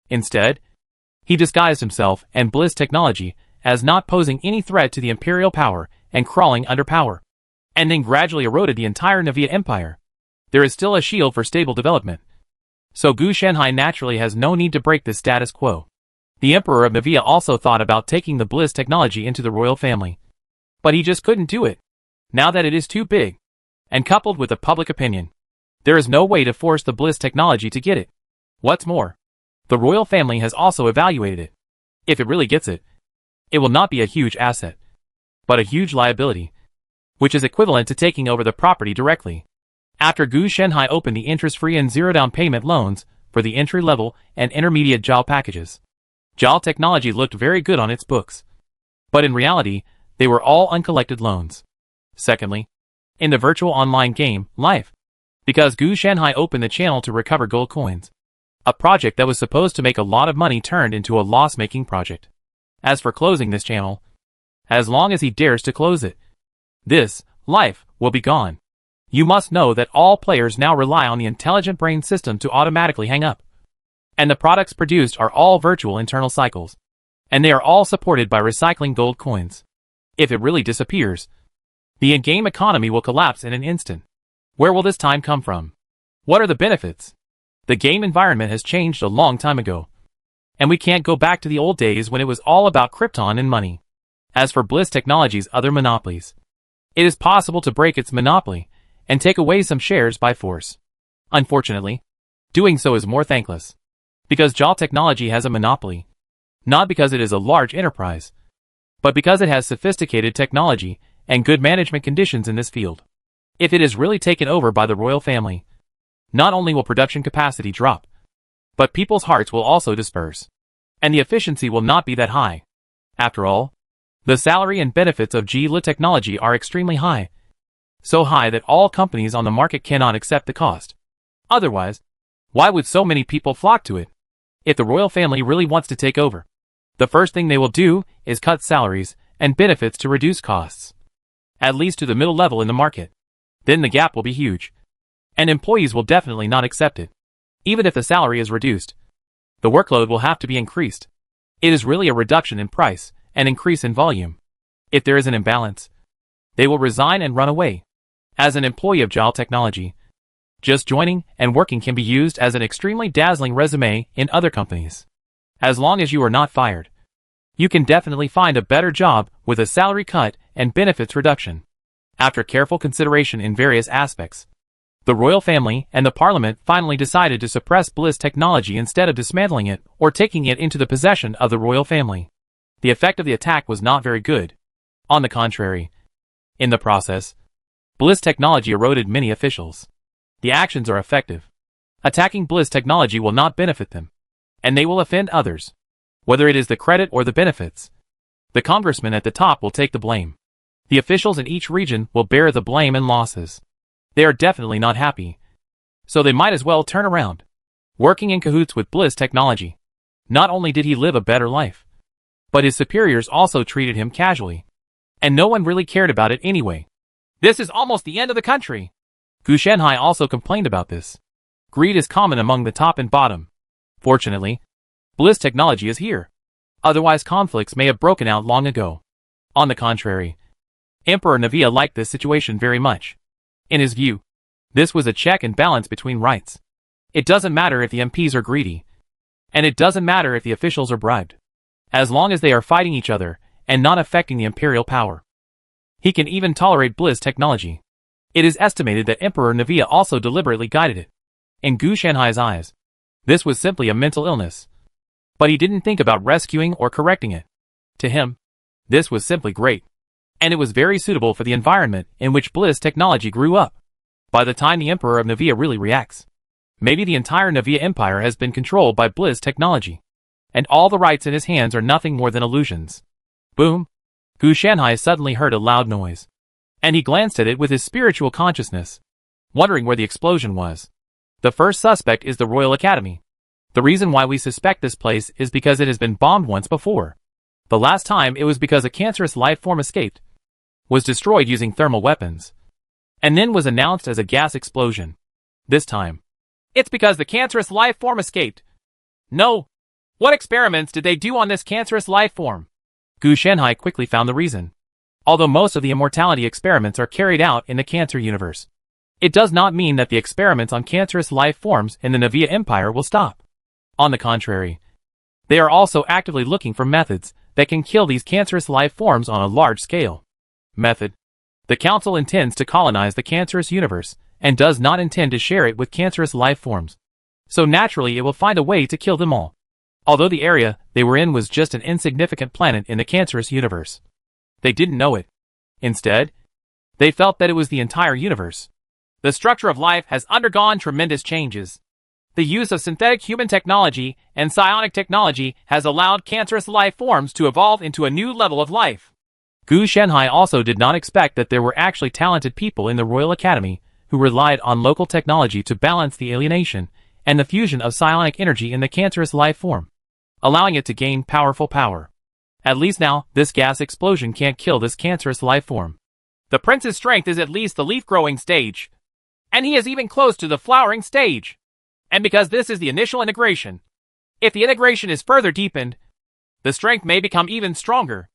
Instead, he disguised himself and Bliss technology as not posing any threat to the imperial power and crawling under power, and then gradually eroded the entire Navia Empire. There is still a shield for stable development, so Gu Shanhai naturally has no need to break the status quo. The Emperor of Navia also thought about taking the Bliss technology into the royal family, but he just couldn't do it. Now that it is too big, and coupled with the public opinion, there is no way to force the Bliss technology to get it. What's more, the royal family has also evaluated it. If it really gets it, it will not be a huge asset, but a huge liability, which is equivalent to taking over the property directly. After Gu Shanhai opened the interest-free and zero-down payment loans for the entry-level and intermediate JAL packages, JAL technology looked very good on its books, but in reality, they were all uncollected loans. Secondly, in the virtual online game, Life, because Gu Shanhai opened the channel to recover gold coins, a project that was supposed to make a lot of money turned into a loss-making project. As for closing this channel, as long as he dares to close it, this Life will be gone. You must know that all players now rely on the intelligent brain system to automatically hang up. And the products produced are all virtual internal cycles, and they are all supported by recycling gold coins. If it really disappears, the in-game economy will collapse in an instant. Where will this time come from? What are the benefits? The game environment has changed a long time ago, and we can't go back to the old days when it was all about Krypton and money. As for Bliss Technology's other monopolies, it is possible to break its monopoly and take away some shares by force. Unfortunately, doing so is more thankless, because JAL Technology has a monopoly, not because it is a large enterprise, but because it has sophisticated technology and good management conditions in this field. If it is really taken over by the royal family, not only will production capacity drop, but people's hearts will also disperse, and the efficiency will not be that high. After all, the salary and benefits of Geely Technology are extremely high, so high that all companies on the market cannot accept the cost. Otherwise, why would so many people flock to it? If the royal family really wants to take over, the first thing they will do is cut salaries and benefits to reduce costs, at least to the middle level in the market. Then the gap will be huge, and employees will definitely not accept it. Even if the salary is reduced, the workload will have to be increased. It is really a reduction in price and increase in volume. If there is an imbalance, they will resign and run away. As an employee of Geely Technology, just joining and working can be used as an extremely dazzling resume in other companies. As long as you are not fired, you can definitely find a better job with a salary cut and benefits reduction. After careful consideration in various aspects, the royal family and the parliament finally decided to suppress Bliss Technology instead of dismantling it or taking it into the possession of the royal family. The effect of the attack was not very good. On the contrary, in the process, Bliss Technology eroded many officials. The actions are effective. Attacking Bliss Technology will not benefit them, and they will offend others. Whether it is the credit or the benefits, the congressman at the top will take the blame. The officials in each region will bear the blame and losses. They are definitely not happy, so they might as well turn around. Working in cahoots with Bliss Technology, not only did he live a better life, but his superiors also treated him casually, and no one really cared about it anyway. This is almost the end of the country. Gu Shanhai also complained about this. Greed is common among the top and bottom. Fortunately, Bliss Technology is here. Otherwise conflicts may have broken out long ago. On the contrary, Emperor Navia liked this situation very much. In his view, this was a check and balance between rights. It doesn't matter if the MPs are greedy, and it doesn't matter if the officials are bribed, as long as they are fighting each other and not affecting the imperial power. He can even tolerate Bliss Technology. It is estimated that Emperor Navia also deliberately guided it. In Gu Shanhai's eyes, this was simply a mental illness. But he didn't think about rescuing or correcting it. To him, this was simply great. And it was very suitable for the environment in which Bliss Technology grew up. By the time the Emperor of Navia really reacts, maybe the entire Navia Empire has been controlled by Bliss Technology, and all the rights in his hands are nothing more than illusions. Boom! Gu Shanhai suddenly heard a loud noise, and he glanced at it with his spiritual consciousness, wondering where the explosion was. The first suspect is the Royal Academy. The reason why we suspect this place is because it has been bombed once before. The last time it was because a cancerous life form escaped, was destroyed using thermal weapons, and then was announced as a gas explosion. This time, it's because the cancerous life form escaped. No! What experiments did they do on this cancerous life form? Gu Shanhai quickly found the reason. Although most of the immortality experiments are carried out in the Cancer universe, it does not mean that the experiments on cancerous life forms in the Navia Empire will stop. On the contrary, they are also actively looking for methods that can kill these cancerous life forms on a large scale. Method. The Council intends to colonize the cancerous universe and does not intend to share it with cancerous life forms. So naturally it will find a way to kill them all. Although the area they were in was just an insignificant planet in the cancerous universe, they didn't know it. Instead, they felt that it was the entire universe. The structure of life has undergone tremendous changes. The use of synthetic human technology and psionic technology has allowed cancerous life forms to evolve into a new level of life. Gu Shanhai also did not expect that there were actually talented people in the Royal Academy who relied on local technology to balance the alienation and the fusion of psionic energy in the cancerous life form, allowing it to gain powerful power. At least now, this gas explosion can't kill this cancerous life form. The prince's strength is at least the leaf-growing stage, and he is even close to the flowering stage. And because this is the initial integration, if the integration is further deepened, the strength may become even stronger.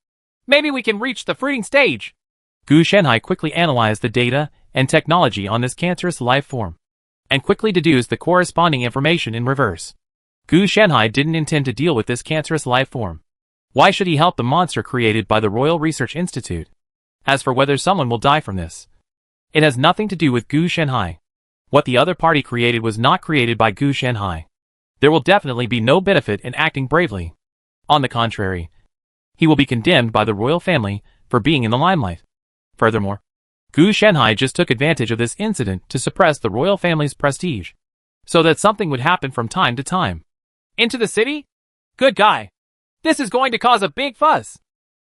Maybe we can reach the fruiting stage. Gu Shanhai quickly analyzed the data and technology on this cancerous life form, and quickly deduced the corresponding information in reverse. Gu Shanhai didn't intend to deal with this cancerous life form. Why should he help the monster created by the Royal Research Institute? As for whether someone will die from this, it has nothing to do with Gu Shanhai. What the other party created was not created by Gu Shanhai. There will definitely be no benefit in acting bravely. On the contrary, He will be condemned by the royal family for being in the limelight. Furthermore, Gu Shenhai just took advantage of this incident to suppress the royal family's prestige, so that something would happen from time to time. Into the city? Good guy. This is going to cause a big fuss.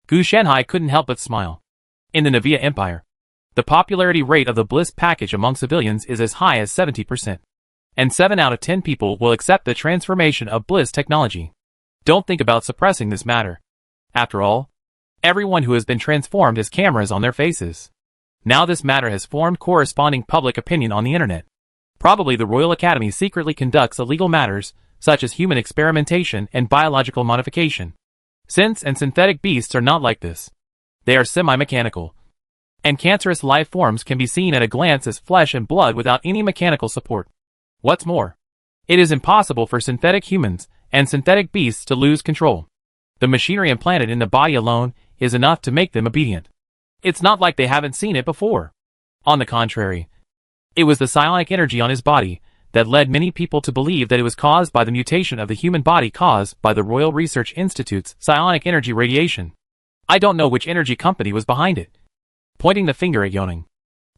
Gu Shenhai couldn't help but smile. In the Navia Empire, the popularity rate of the Bliss package among civilians is as high as 70%. And 7 out of 10 people will accept the transformation of Bliss technology. Don't think about suppressing this matter. After all, everyone who has been transformed has cameras on their faces. Now this matter has formed corresponding public opinion on the internet. Probably the Royal Academy secretly conducts illegal matters, such as human experimentation and biological modification. Synths and synthetic beasts are not like this. They are semi-mechanical. And cancerous life forms can be seen at a glance as flesh and blood without any mechanical support. What's more, it is impossible for synthetic humans and synthetic beasts to lose control. The machinery implanted in the body alone is enough to make them obedient. It's not like they haven't seen it before. On the contrary, it was the psionic energy on his body that led many people to believe that it was caused by the mutation of the human body caused by the Royal Research Institute's psionic energy radiation. I don't know which energy company was behind it. Pointing the finger at Yoning.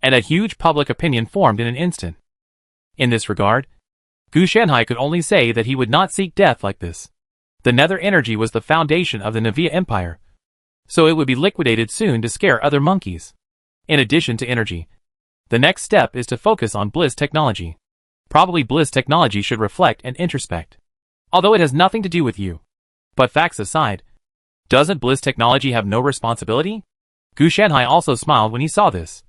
And a huge public opinion formed in an instant. In this regard, Gu Shenhai could only say that he would not seek death like this. The nether energy was the foundation of the Navia Empire, so it would be liquidated soon to scare other monkeys. In addition to energy, the next step is to focus on Bliss technology. Probably Bliss technology should reflect and introspect, although it has nothing to do with you. But facts aside, doesn't Bliss technology have no responsibility? Gu Shenhai also smiled when he saw this,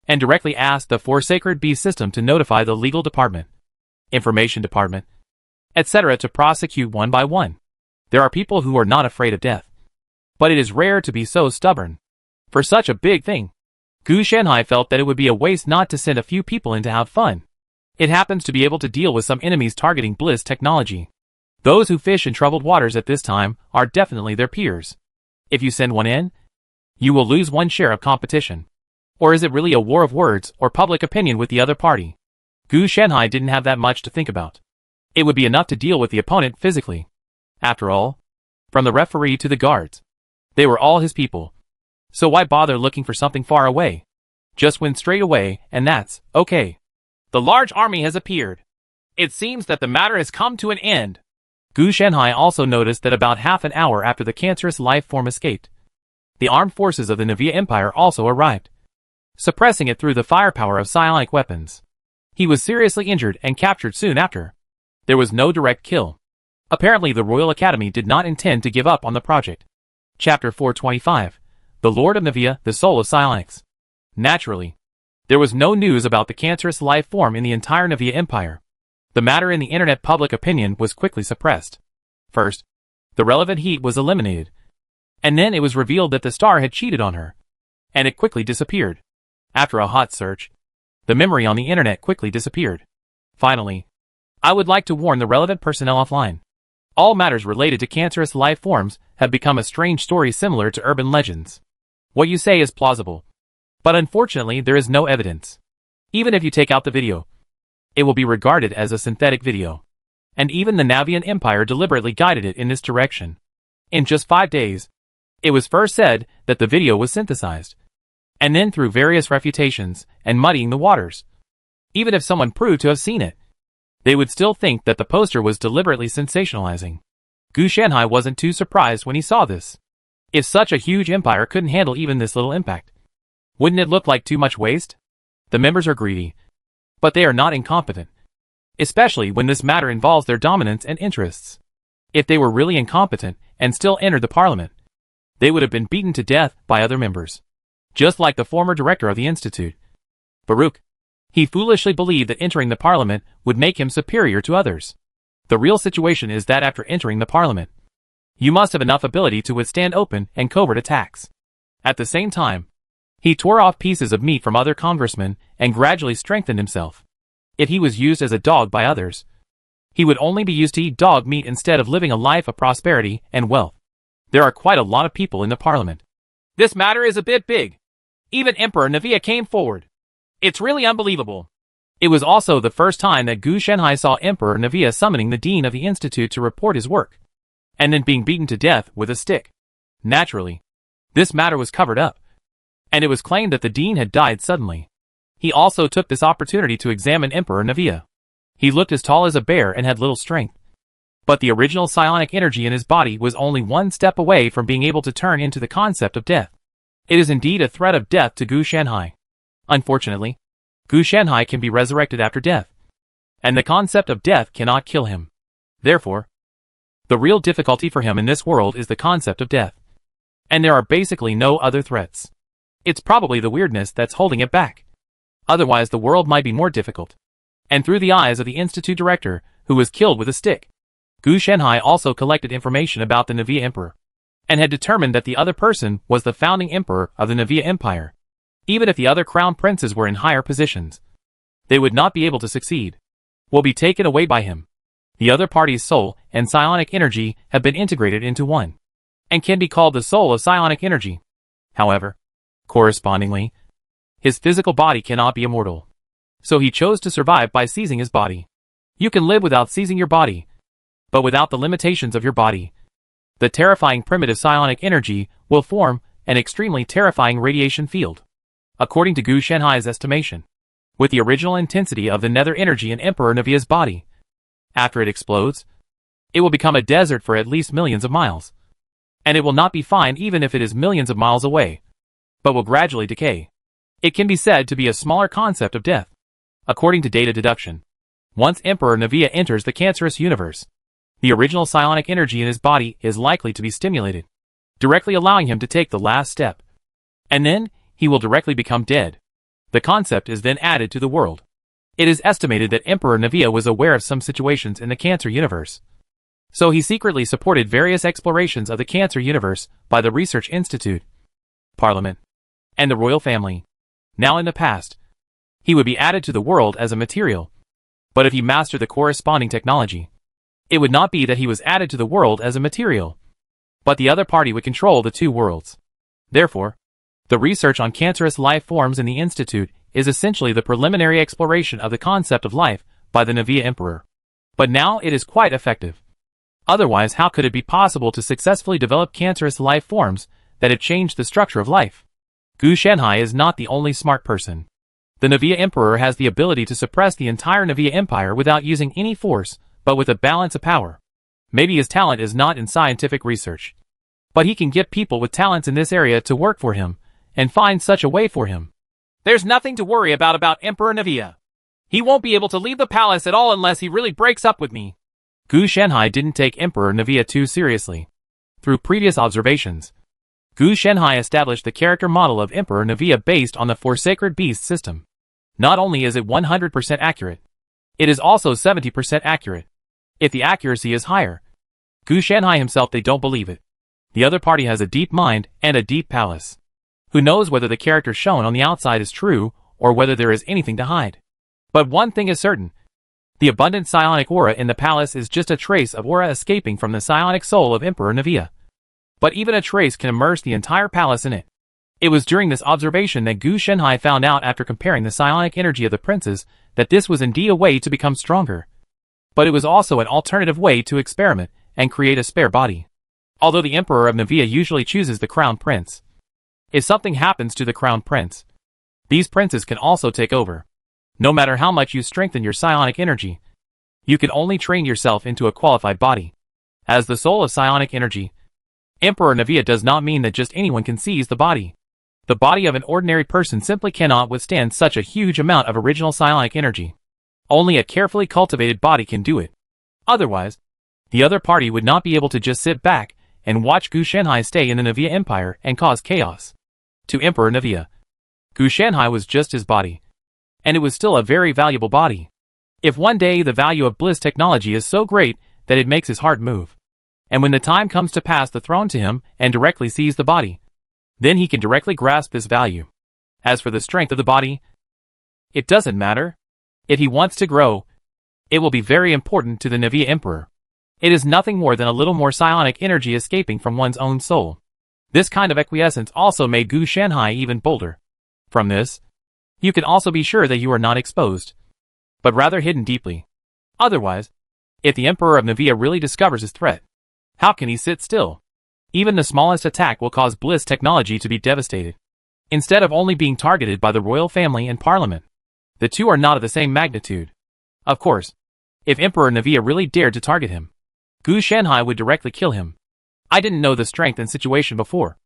and directly asked the Forsacred Beast system to notify the legal department, information department, etc. to prosecute one by one. There are people who are not afraid of death, but it is rare to be so stubborn. For such a big thing, Gu Shenhai felt that it would be a waste not to send a few people in to have fun. It happens to be able to deal with some enemies targeting Bliss technology. Those who fish in troubled waters at this time are definitely their peers. If you send one in, you will lose one share of competition. Or is it really a war of words or public opinion with the other party? Gu Shenhai didn't have that much to think about. It would be enough to deal with the opponent physically. After all, from the referee to the guards, they were all his people. So why bother looking for something far away? Just win straight away, and that's okay. The large army has appeared. It seems that the matter has come to an end. Gu Shenhai also noticed that about half an hour after the cancerous life form escaped, the armed forces of the Navia Empire also arrived, suppressing it through the firepower of psionic weapons. He was seriously injured and captured soon after. There was no direct kill. Apparently the Royal Academy did not intend to give up on the project. Chapter 425. The Lord of Navia, the Soul of Psionics. Naturally, there was no news about the cancerous life form in the entire Navia Empire. The matter in the internet public opinion was quickly suppressed. First, the relevant heat was eliminated, and then it was revealed that the star had cheated on her, and it quickly disappeared. After a hot search, the memory on the internet quickly disappeared. Finally, I would like to warn the relevant personnel offline. All matters related to cancerous life forms have become a strange story similar to urban legends. What you say is plausible, but unfortunately there is no evidence. Even if you take out the video, it will be regarded as a synthetic video. And even the Navian Empire deliberately guided it in this direction. In just 5 days, it was first said that the video was synthesized, and then through various refutations and muddying the waters. Even if someone proved to have seen it, they would still think that the poster was deliberately sensationalizing. Gu Shenhai wasn't too surprised when he saw this. If such a huge empire couldn't handle even this little impact, wouldn't it look like too much waste? The members are greedy, but they are not incompetent, especially when this matter involves their dominance and interests. If they were really incompetent and still entered the parliament, they would have been beaten to death by other members. Just like the former director of the institute, Baruch. He foolishly believed that entering the parliament would make him superior to others. The real situation is that after entering the parliament, you must have enough ability to withstand open and covert attacks. At the same time, he tore off pieces of meat from other congressmen and gradually strengthened himself. If he was used as a dog by others, he would only be used to eat dog meat instead of living a life of prosperity and wealth. There are quite a lot of people in the parliament. This matter is a bit big. Even Emperor Navia came forward. It's really unbelievable. It was also the first time that Gu Shenhai saw Emperor Navia summoning the dean of the institute to report his work, and then being beaten to death with a stick. Naturally, this matter was covered up, and it was claimed that the dean had died suddenly. He also took this opportunity to examine Emperor Navia. He looked as tall as a bear and had little strength. But the original psionic energy in his body was only one step away from being able to turn into the concept of death. It is indeed a threat of death to Gu Shanhai. Unfortunately, Gu Shanhai can be resurrected after death, and the concept of death cannot kill him. Therefore, the real difficulty for him in this world is the concept of death. And there are basically no other threats. It's probably the weirdness that's holding it back. Otherwise the world might be more difficult. And through the eyes of the Institute director, who was killed with a stick, Gu Shanhai also collected information about the Navia Emperor, and had determined that the other person was the founding emperor of the Navia Empire. Even if the other crown princes were in higher positions, they would not be able to succeed, will be taken away by him. The other party's soul and psionic energy have been integrated into one, and can be called the soul of psionic energy. However, correspondingly, his physical body cannot be immortal. So he chose to survive by seizing his body. You can live without seizing your body, but without the limitations of your body. The terrifying primitive psionic energy will form an extremely terrifying radiation field. According to Gu Shanhai's estimation, with the original intensity of the nether energy in Emperor Navia's body, after it explodes, it will become a desert for at least millions of miles. And it will not be fine even if it is millions of miles away, but will gradually decay. It can be said to be a smaller concept of death. According to data deduction, once Emperor Navia enters the cancerous universe, the original psionic energy in his body is likely to be stimulated, directly allowing him to take the last step. And then, he will directly become dead. The concept is then added to the world. It is estimated that Emperor Navia was aware of some situations in the Cancer universe. So he secretly supported various explorations of the Cancer universe by the Research Institute, Parliament, and the royal family. Now in the past, he would be added to the world as a material. But if he mastered the corresponding technology, it would not be that he was added to the world as a material, but the other party would control the two worlds. Therefore, the research on cancerous life forms in the Institute is essentially the preliminary exploration of the concept of life by the Navia Emperor. But now it is quite effective. Otherwise, how could it be possible to successfully develop cancerous life forms that have changed the structure of life? Gu Shanhai is not the only smart person. The Navia Emperor has the ability to suppress the entire Navia Empire without using any force, but with a balance of power. Maybe his talent is not in scientific research, but he can get people with talents in this area to work for him, and find such a way for him. There's nothing to worry about Emperor Navia. He won't be able to leave the palace at all unless he really breaks up with me. Gu Shanhai didn't take Emperor Navia too seriously. Through previous observations, Gu Shanhai established the character model of Emperor Navia based on the Four Sacred Beasts system. Not only is it 100% accurate, it is also 70% accurate. If the accuracy is higher, Gu Shanhai himself they don't believe it. The other party has a deep mind and a deep palace. Who knows whether the character shown on the outside is true, or whether there is anything to hide. But one thing is certain. The abundant psionic aura in the palace is just a trace of aura escaping from the psionic soul of Emperor Navia. But even a trace can immerse the entire palace in it. It was during this observation that Gu Shanhai found out after comparing the psionic energy of the princes that this was indeed a way to become stronger. But it was also an alternative way to experiment and create a spare body. Although the Emperor of Navia usually chooses the Crown Prince, if something happens to the Crown Prince, these princes can also take over. No matter how much you strengthen your psionic energy, you can only train yourself into a qualified body. As the soul of psionic energy, Emperor Navia does not mean that just anyone can seize the body. The body of an ordinary person simply cannot withstand such a huge amount of original psionic energy. Only a carefully cultivated body can do it. Otherwise, the other party would not be able to just sit back and watch Gu Shanhai stay in the Navia Empire and cause chaos. To Emperor Navia, Gu Shanhai was just his body. And it was still a very valuable body. If one day the value of Bliss technology is so great that it makes his heart move, and when the time comes to pass the throne to him and directly seize the body, then he can directly grasp this value. As for the strength of the body, it doesn't matter. If he wants to grow, it will be very important to the Navia Emperor. It is nothing more than a little more psionic energy escaping from one's own soul. This kind of acquiescence also made Gu Shanhai even bolder. From this, you can also be sure that you are not exposed, but rather hidden deeply. Otherwise, if the Emperor of Navia really discovers his threat, how can he sit still? Even the smallest attack will cause Bliss technology to be devastated. Instead of only being targeted by the royal family and parliament, the two are not of the same magnitude. Of course, if Emperor Navia really dared to target him, Gu Shanhai would directly kill him. I didn't know the strength and situation before,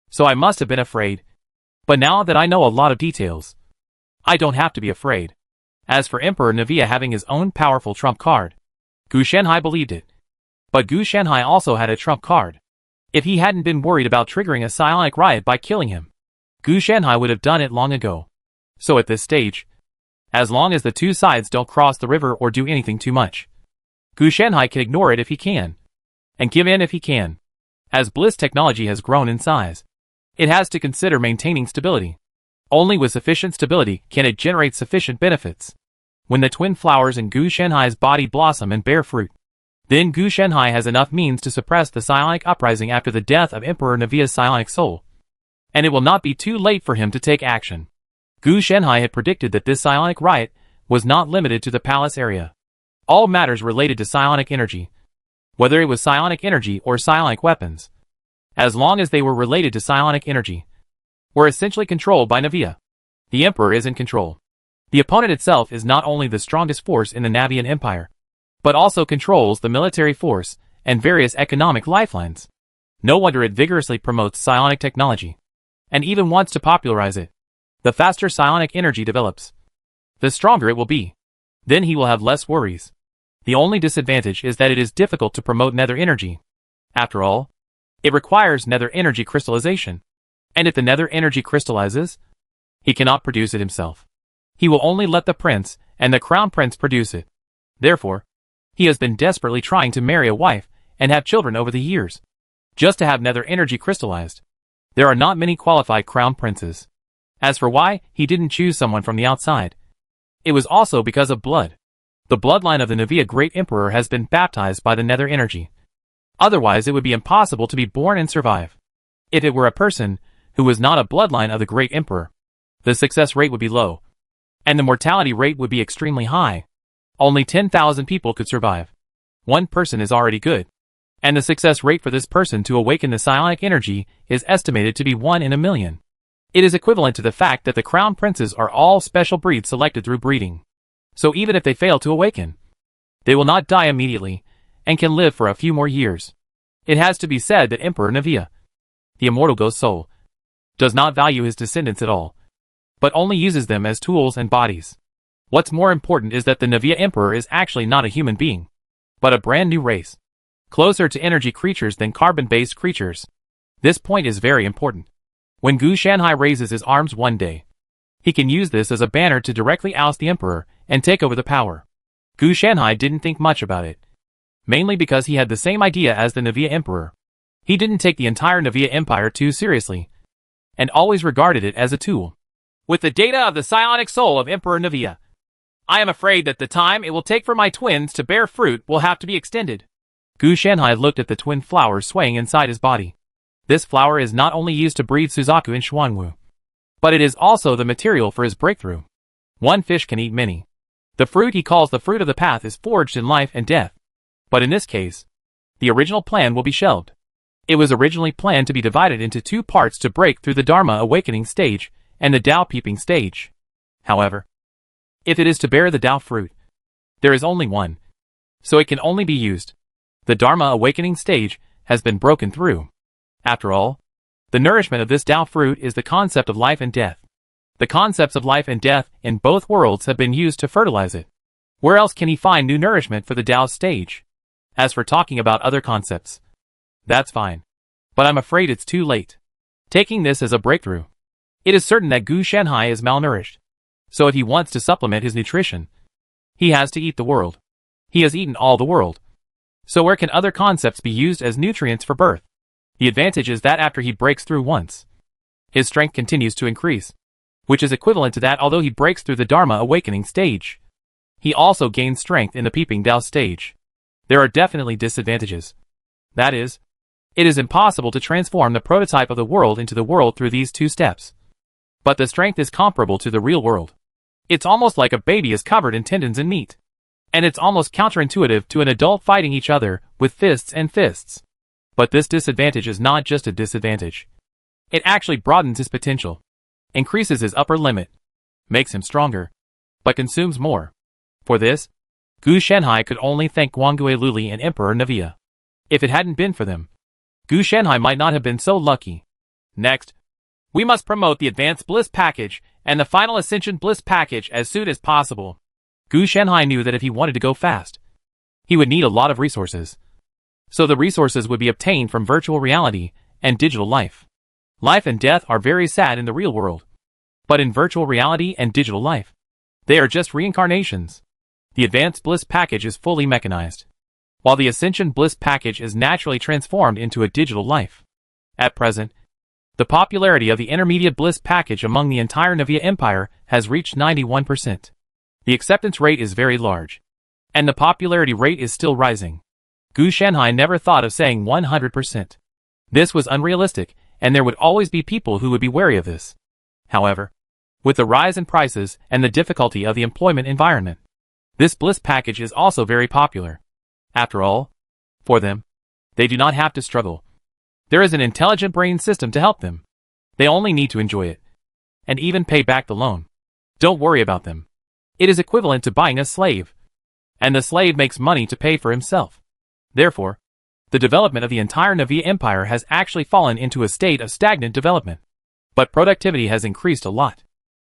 so I must have been afraid. But now that I know a lot of details, I don't have to be afraid. As for Emperor Navia having his own powerful trump card, Gu Shanhai believed it. But Gu Shanhai also had a trump card. If he hadn't been worried about triggering a psionic riot by killing him, Gu Shanhai would have done it long ago. So at this stage, as long as the two sides don't cross the river or do anything too much, Gu Shanhai can ignore it if he can, and give in if he can. As Bliss technology has grown in size, it has to consider maintaining stability. Only with sufficient stability can it generate sufficient benefits. When the twin flowers in Gu Shanhai's body blossom and bear fruit, then Gu Shanhai has enough means to suppress the psionic uprising after the death of Emperor Navia's psionic soul. And it will not be too late for him to take action. Gu Shanhai had predicted that this psionic riot was not limited to the palace area. All matters related to psionic energy, whether it was psionic energy or psionic weapons, as long as they were related to psionic energy, were essentially controlled by Navia. The Emperor is in control. The opponent itself is not only the strongest force in the Navian Empire, but also controls the military force and various economic lifelines. No wonder it vigorously promotes psionic technology, and even wants to popularize it. The faster psionic energy develops, the stronger it will be. Then he will have less worries. The only disadvantage is that it is difficult to promote nether energy. After all, it requires nether energy crystallization. And if the nether energy crystallizes, he cannot produce it himself. He will only let the prince and the crown prince produce it. Therefore, he has been desperately trying to marry a wife and have children over the years, just to have nether energy crystallized. There are not many qualified crown princes. As for why he didn't choose someone from the outside, it was also because of blood. The bloodline of the Navia Great Emperor has been baptized by the nether energy. Otherwise it would be impossible to be born and survive. If it were a person who was not a bloodline of the Great Emperor, the success rate would be low, and the mortality rate would be extremely high. Only 10,000 people could survive. One person is already good, and the success rate for this person to awaken the psionic energy is estimated to be 1 in a million. It is equivalent to the fact that the crown princes are all special breeds selected through breeding. So even if they fail to awaken, they will not die immediately, and can live for a few more years. It has to be said that Emperor Navia, the immortal ghost soul, does not value his descendants at all, but only uses them as tools and bodies. What's more important is that the Navia Emperor is actually not a human being, but a brand new race, closer to energy creatures than carbon-based creatures. This point is very important. When Gu Shanhai raises his arms one day, he can use this as a banner to directly oust the Emperor and take over the power. Gu Shanhai didn't think much about it, mainly because he had the same idea as the Navia Emperor. He didn't take the entire Navia Empire too seriously, and always regarded it as a tool. With the data of the psionic soul of Emperor Navia, I am afraid that the time it will take for my twins to bear fruit will have to be extended. Gu Shanhai looked at the twin flowers swaying inside his body. This flower is not only used to breed Suzaku and Xuanwu, but it is also the material for his breakthrough. One fish can eat many. The fruit he calls the fruit of the path is forged in life and death. But in this case, the original plan will be shelved. It was originally planned to be divided into two parts to break through the Dharma awakening stage and the Tao peeping stage. However, if it is to bear the Tao fruit, there is only one, so it can only be used. The Dharma awakening stage has been broken through. After all, the nourishment of this Tao fruit is the concept of life and death. The concepts of life and death in both worlds have been used to fertilize it. Where else can he find new nourishment for the Tao stage? As for talking about other concepts, that's fine. But I'm afraid it's too late. Taking this as a breakthrough, it is certain that Gu Shanhai is malnourished. So if he wants to supplement his nutrition, he has to eat the world. He has eaten all the world. So where can other concepts be used as nutrients for birth? The advantage is that after he breaks through once, his strength continues to increase, which is equivalent to that although he breaks through the Dharma awakening stage. He also gains strength in the peeping Tao stage. There are definitely disadvantages. That is, it is impossible to transform the prototype of the world into the world through these two steps. But the strength is comparable to the real world. It's almost like a baby is covered in tendons and meat. And it's almost counterintuitive to an adult fighting each other with fists and fists. But this disadvantage is not just a disadvantage. It actually broadens his potential, increases his upper limit, makes him stronger, but consumes more. For this, Gu Shenhai could only thank Guangui Luli and Emperor Navia. If it hadn't been for them, Gu Shenhai might not have been so lucky. Next, we must promote the Advanced Bliss Package and the Final Ascension Bliss Package as soon as possible. Gu Shenhai knew that if he wanted to go fast, he would need a lot of resources. So the resources would be obtained from virtual reality and digital life. Life and death are very sad in the real world. But in virtual reality and digital life, they are just reincarnations. The Advanced Bliss Package is fully mechanized, while the Ascension Bliss Package is naturally transformed into a digital life. At present, the popularity of the Intermediate Bliss Package among the entire Navia Empire has reached 91%. The acceptance rate is very large, and the popularity rate is still rising. Gu Shenhai never thought of saying 100%. This was unrealistic, and there would always be people who would be wary of this. However, with the rise in prices and the difficulty of the employment environment, this Bliss Package is also very popular. After all, for them, they do not have to struggle. There is an intelligent brain system to help them. They only need to enjoy it, and even pay back the loan. Don't worry about them. It is equivalent to buying a slave, and the slave makes money to pay for himself. Therefore, the development of the entire Navia Empire has actually fallen into a state of stagnant development. But productivity has increased a lot.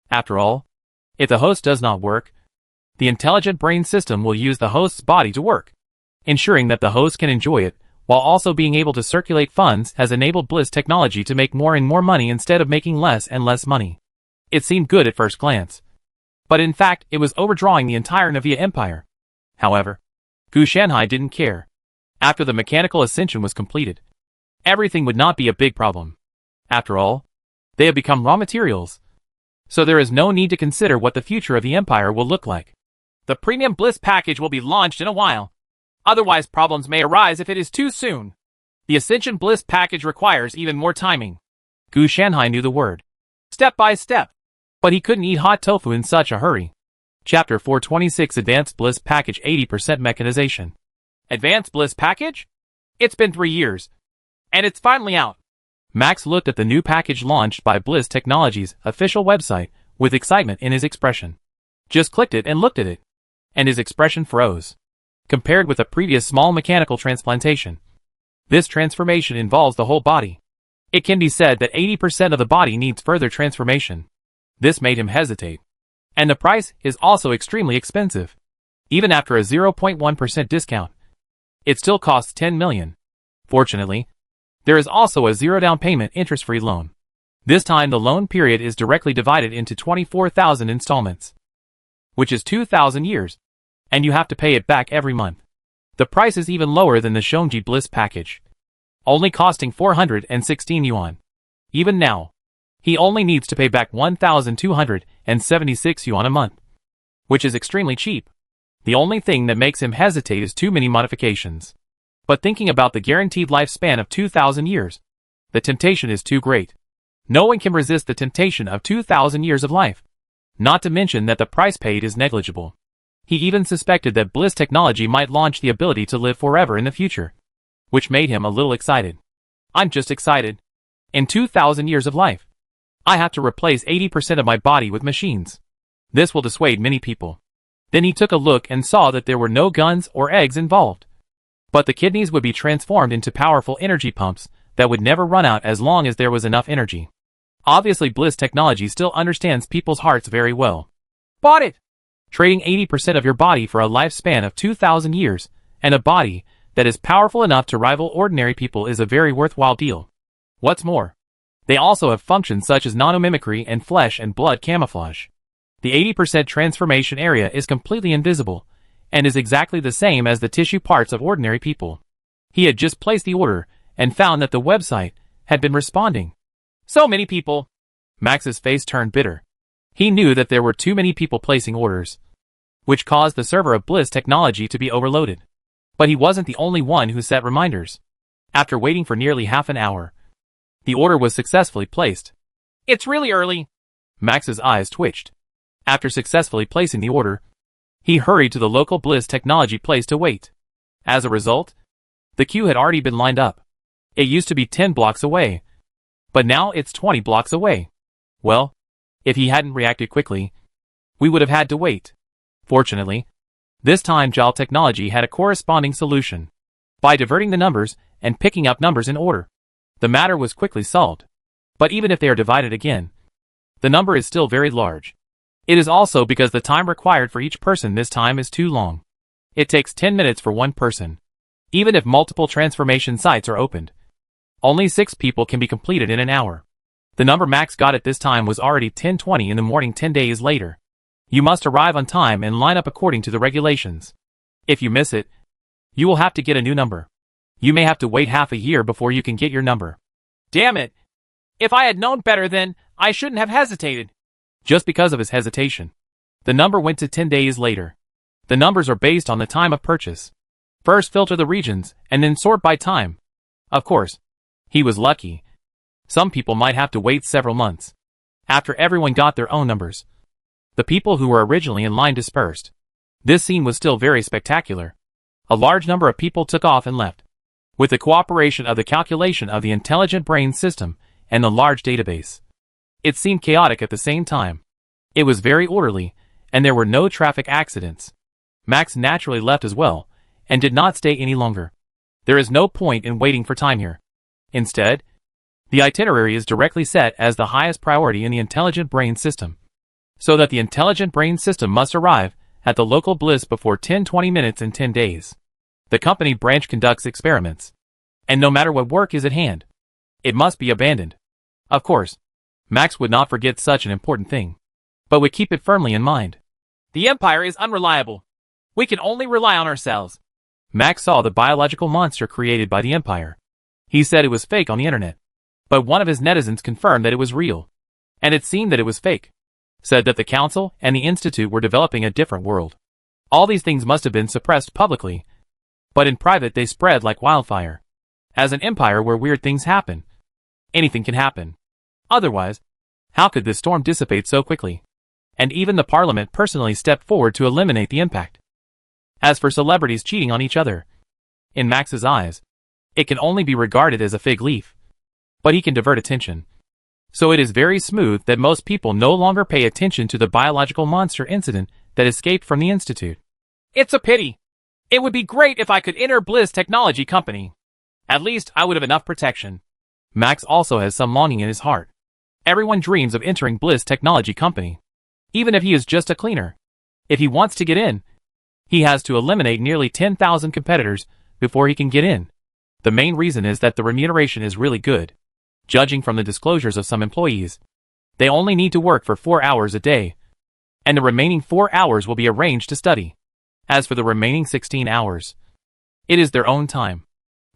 After all, if the host does not work, the intelligent brain system will use the host's body to work. Ensuring that the host can enjoy it, while also being able to circulate funds, has enabled Bliss technology to make more and more money instead of making less and less money. It seemed good at first glance, but in fact it was overdrawing the entire Navia Empire. However, Gu Shenhai didn't care. After the mechanical ascension was completed, everything would not be a big problem. After all, they have become raw materials, so there is no need to consider what the future of the Empire will look like. The Premium Bliss Package will be launched in a while. Otherwise problems may arise if it is too soon. The Ascension Bliss Package requires even more timing. Gu Shenhai knew the word. Step by step. But he couldn't eat hot tofu in such a hurry. Chapter 426 Advanced Bliss Package 80% Mechanization. Advanced Bliss Package? It's been 3 years. And it's finally out. Max looked at the new package launched by Bliss Technologies' official website with excitement in his expression. Just clicked it and looked at it, and his expression froze. Compared with a previous small mechanical transplantation, this transformation involves the whole body. It can be said that 80% of the body needs further transformation. This made him hesitate. And the price is also extremely expensive. Even after a 0.1% discount, it still costs 10 million. Fortunately, there is also a zero down payment interest-free loan. This time the loan period is directly divided into 24,000 installments, which is 2,000 years, and you have to pay it back every month. The price is even lower than the Shonji Bliss package, only costing 416 yuan. Even now, he only needs to pay back 1,276 yuan a month, which is extremely cheap. The only thing that makes him hesitate is too many modifications. But thinking about the guaranteed lifespan of 2,000 years, the temptation is too great. No one can resist the temptation of 2,000 years of life. Not to mention that the price paid is negligible. He even suspected that Bliss Technology might launch the ability to live forever in the future, which made him a little excited. I'm just excited. In 2,000 years of life, I have to replace 80% of my body with machines. This will dissuade many people. Then he took a look and saw that there were no guns or eggs involved. But the kidneys would be transformed into powerful energy pumps that would never run out as long as there was enough energy. Obviously Bliss Technology still understands people's hearts very well. Bought it! Trading 80% of your body for a lifespan of 2,000 years, and a body that is powerful enough to rival ordinary people is a very worthwhile deal. What's more, they also have functions such as nanomimicry and flesh and blood camouflage. The 80% transformation area is completely invisible, and is exactly the same as the tissue parts of ordinary people. He had just placed the order, and found that the website had been responding. So many people! Max's face turned bitter. He knew that there were too many people placing orders, which caused the server of Bliss Technology to be overloaded. But he wasn't the only one who set reminders. After waiting for nearly half an hour, the order was successfully placed. It's really early. Max's eyes twitched. After successfully placing the order, he hurried to the local Bliss Technology place to wait. As a result, the queue had already been lined up. It used to be 10 blocks away, but now it's 20 blocks away. Well, if he hadn't reacted quickly, we would have had to wait. Fortunately, this time JAL Technology had a corresponding solution. By diverting the numbers and picking up numbers in order, the matter was quickly solved. But even if they are divided again, the number is still very large. It is also because the time required for each person this time is too long. It takes 10 minutes for one person. Even if multiple transformation sites are opened, only 6 people can be completed in an hour. The number Max got at this time was already 10:20 in the morning 10 days later. You must arrive on time and line up according to the regulations. If you miss it, you will have to get a new number. You may have to wait half a year before you can get your number. Damn it! If I had known better then, I shouldn't have hesitated. Just because of his hesitation, the number went to 10 days later. The numbers are based on the time of purchase. First filter the regions, and then sort by time. Of course, he was lucky. Some people might have to wait several months. After everyone got their own numbers, the people who were originally in line dispersed. This scene was still very spectacular. A large number of people took off and left. With the cooperation of the calculation of the intelligent brain system and the large database. It seemed chaotic at the same time. It was very orderly, and there were no traffic accidents. Max naturally left as well, and did not stay any longer. There is no point in waiting for time here. Instead, the itinerary is directly set as the highest priority in the intelligent brain system, so that the intelligent brain system must arrive at the local bliss before 10-20 minutes in 10 days. The company branch conducts experiments, and no matter what work is at hand, it must be abandoned. Of course, Max would not forget such an important thing, but would keep it firmly in mind. The Empire is unreliable. We can only rely on ourselves. Max saw the biological monster created by the Empire. He said it was fake on the internet, but one of his netizens confirmed that it was real, and it seemed that it was fake. Said that the Council and the Institute were developing a different world. All these things must have been suppressed publicly, but in private they spread like wildfire. As an empire where weird things happen, anything can happen. Otherwise, how could this storm dissipate so quickly? And even the Parliament personally stepped forward to eliminate the impact. As for celebrities cheating on each other, in Max's eyes, it can only be regarded as a fig leaf. But he can divert attention. So it is very smooth that most people no longer pay attention to the biological monster incident that escaped from the Institute. It's a pity. It would be great if I could enter Bliss Technology Company. At least I would have enough protection. Max also has some longing in his heart. Everyone dreams of entering Bliss Technology Company. Even if he is just a cleaner. If he wants to get in, he has to eliminate nearly 10,000 competitors before he can get in. The main reason is that the remuneration is really good. Judging from the disclosures of some employees, they only need to work for 4 hours a day, and the remaining 4 hours will be arranged to study. As for the remaining 16 hours, it is their own time.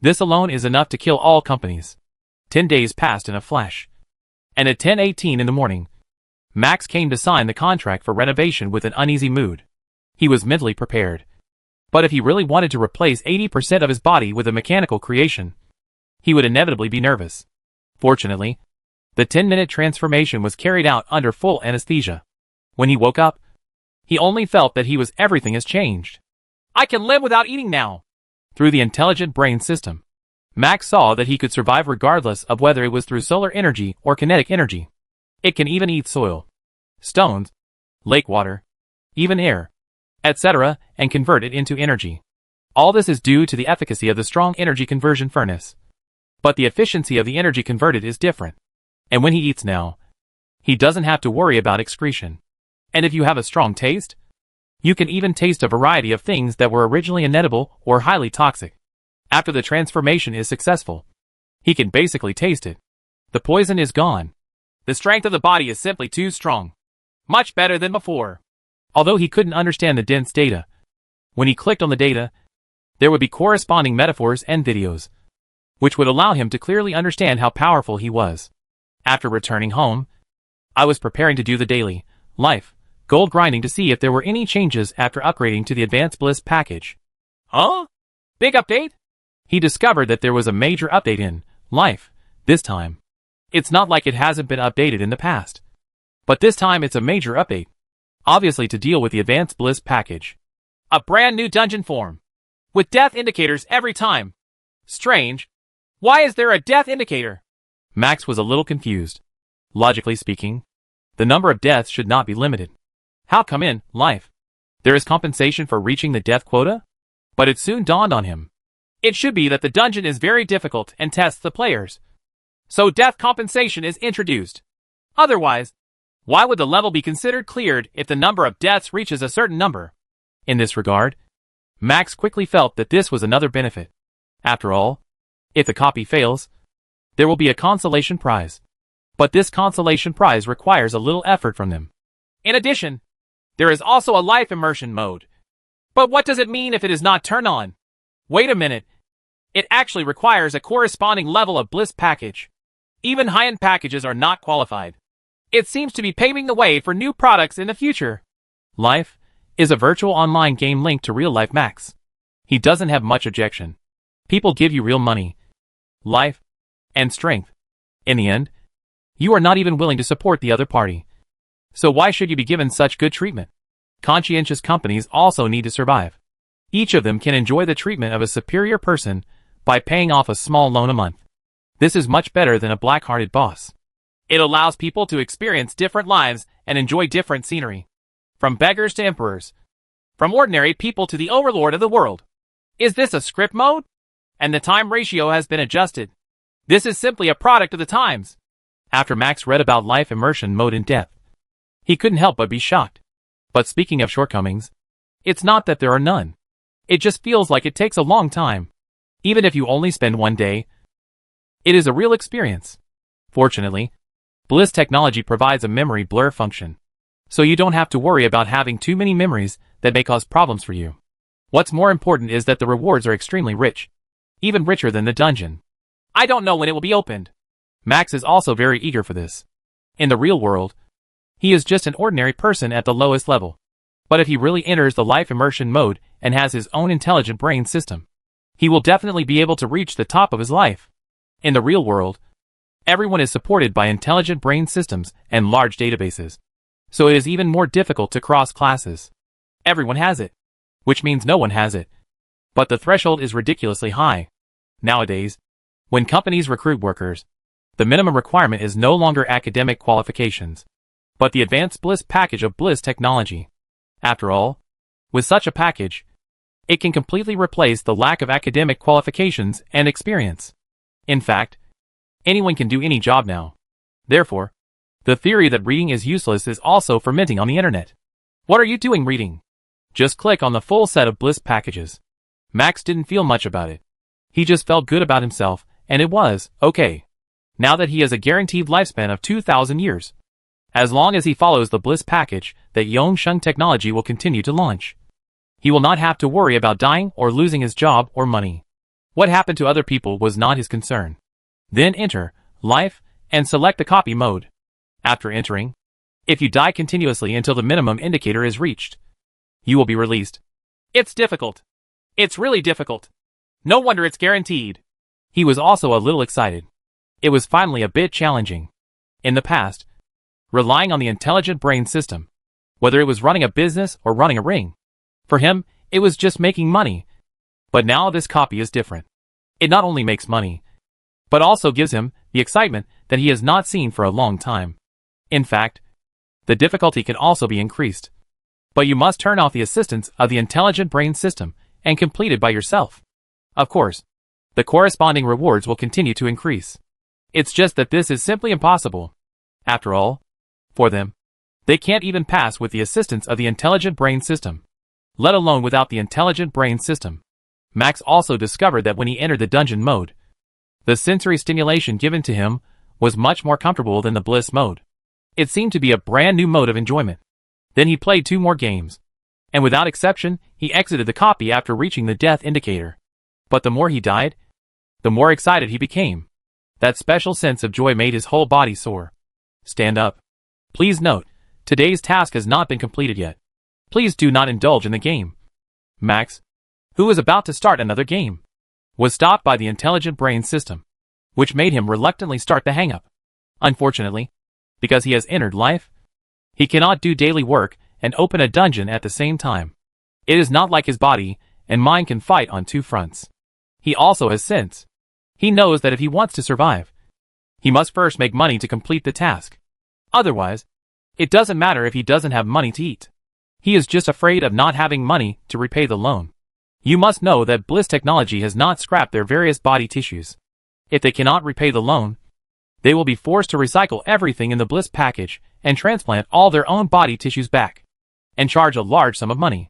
This alone is enough to kill all companies. 10 days passed in a flash, and at 10:18 in the morning, Max came to sign the contract for renovation with an uneasy mood. He was mentally prepared. But if he really wanted to replace 80% of his body with a mechanical creation, he would inevitably be nervous. Fortunately, the 10-minute transformation was carried out under full anesthesia. When he woke up, he only felt that everything has changed. I can live without eating now. Through the intelligent brain system, Max saw that he could survive regardless of whether it was through solar energy or kinetic energy. It can even eat soil, stones, lake water, even air, etc., and convert it into energy. All this is due to the efficacy of the strong energy conversion furnace. But the efficiency of the energy converted is different. And when he eats now, he doesn't have to worry about excretion. And if you have a strong taste, you can even taste a variety of things that were originally inedible or highly toxic. After the transformation is successful, he can basically taste it. The poison is gone. The strength of the body is simply too strong. Much better than before. Although he couldn't understand the dense data, when he clicked on the data, there would be corresponding metaphors and videos, which would allow him to clearly understand how powerful he was. After returning home, I was preparing to do the daily life gold grinding to see if there were any changes after upgrading to the Advanced Bliss package. Huh? Big update? He discovered that there was a major update in life this time. It's not like it hasn't been updated in the past, but this time it's a major update, obviously to deal with the Advanced Bliss package. A brand new dungeon form, with death indicators every time. Strange. Why is there a death indicator? Max was a little confused. Logically speaking, the number of deaths should not be limited. How come in life there is compensation for reaching the death quota? But it soon dawned on him. It should be that the dungeon is very difficult and tests the players. So death compensation is introduced. Otherwise, why would the level be considered cleared if the number of deaths reaches a certain number? In this regard, Max quickly felt that this was another benefit. After all, if the copy fails, there will be a consolation prize. But this consolation prize requires a little effort from them. In addition, there is also a life immersion mode. But what does it mean if it is not turned on? Wait a minute. It actually requires a corresponding level of bliss package. Even high-end packages are not qualified. It seems to be paving the way for new products in the future. Life is a virtual online game linked to real-life Max. He doesn't have much objection. People give you real money, life, and strength. In the end, you are not even willing to support the other party. So why should you be given such good treatment? Conscientious companies also need to survive. Each of them can enjoy the treatment of a superior person by paying off a small loan a month. This is much better than a black-hearted boss. It allows people to experience different lives and enjoy different scenery. From beggars to emperors. From ordinary people to the overlord of the world. Is this a script mode? And the time ratio has been adjusted. This is simply a product of the times. After Max read about life immersion mode in depth, he couldn't help but be shocked. But speaking of shortcomings, it's not that there are none. It just feels like it takes a long time. Even if you only spend one day, it is a real experience. Fortunately, Bliss Technology provides a memory blur function, so you don't have to worry about having too many memories that may cause problems for you. What's more important is that the rewards are extremely rich, even richer than the dungeon. I don't know when it will be opened. Max is also very eager for this. In the real world, he is just an ordinary person at the lowest level. But if he really enters the life immersion mode and has his own intelligent brain system, he will definitely be able to reach the top of his life. In the real world, everyone is supported by intelligent brain systems and large databases. So it is even more difficult to cross classes. Everyone has it, which means no one has it. But the threshold is ridiculously high. Nowadays, when companies recruit workers, the minimum requirement is no longer academic qualifications, but the Advanced Bliss package of Bliss Technology. After all, with such a package, it can completely replace the lack of academic qualifications and experience. In fact, anyone can do any job now. Therefore, the theory that reading is useless is also fermenting on the internet. What are you doing reading? Just click on the full set of Bliss packages. Max didn't feel much about it. He just felt good about himself, and it was okay. Now that he has a guaranteed lifespan of 2,000 years. As long as he follows the Bliss package that Yongsheng Technology will continue to launch, he will not have to worry about dying or losing his job or money. What happened to other people was not his concern. Then enter Life and select the copy mode. After entering, if you die continuously until the minimum indicator is reached, you will be released. It's difficult. It's really difficult. No wonder it's guaranteed. He was also a little excited. It was finally a bit challenging. In the past, relying on the intelligent brain system, whether it was running a business or running a ring, for him, it was just making money. But now this copy is different. It not only makes money, but also gives him the excitement that he has not seen for a long time. In fact, the difficulty can also be increased. But you must turn off the assistance of the intelligent brain system and complete it by yourself. Of course, the corresponding rewards will continue to increase. It's just that this is simply impossible. After all, for them, they can't even pass with the assistance of the intelligent brain system, let alone without the intelligent brain system. Max also discovered that when he entered the dungeon mode, the sensory stimulation given to him was much more comfortable than the Bliss mode. It seemed to be a brand new mode of enjoyment. Then he played 2 more games, and without exception, he exited the copy after reaching the death indicator. But the more he died, the more excited he became. That special sense of joy made his whole body soar. Stand up. Please note, today's task has not been completed yet. Please do not indulge in the game. Max, who was about to start another game, was stopped by the intelligent brain system, which made him reluctantly start the hang-up. Unfortunately, because he has entered life, he cannot do daily work and open a dungeon at the same time. It is not like his body and mind can fight on 2 fronts. He also has sense. He knows that if he wants to survive, he must first make money to complete the task. Otherwise, it doesn't matter if he doesn't have money to eat. He is just afraid of not having money to repay the loan. You must know that Bliss Technology has not scrapped their various body tissues. If they cannot repay the loan, they will be forced to recycle everything in the Bliss package and transplant all their own body tissues back, and charge a large sum of money.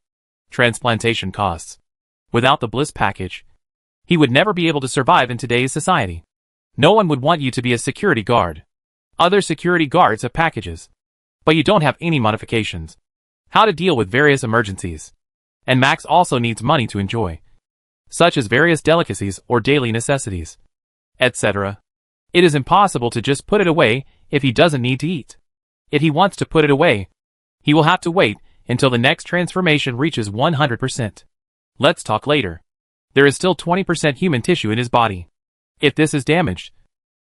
Transplantation costs. Without the Bliss package, he would never be able to survive in today's society. No one would want you to be a security guard. Other security guards have packages, but you don't have any modifications. How to deal with various emergencies. And Max also needs money to enjoy, such as various delicacies or daily necessities, etc. It is impossible to just put it away if he doesn't need to eat. If he wants to put it away, he will have to wait until the next transformation reaches 100%. Let's talk later. There is still 20% human tissue in his body. If this is damaged,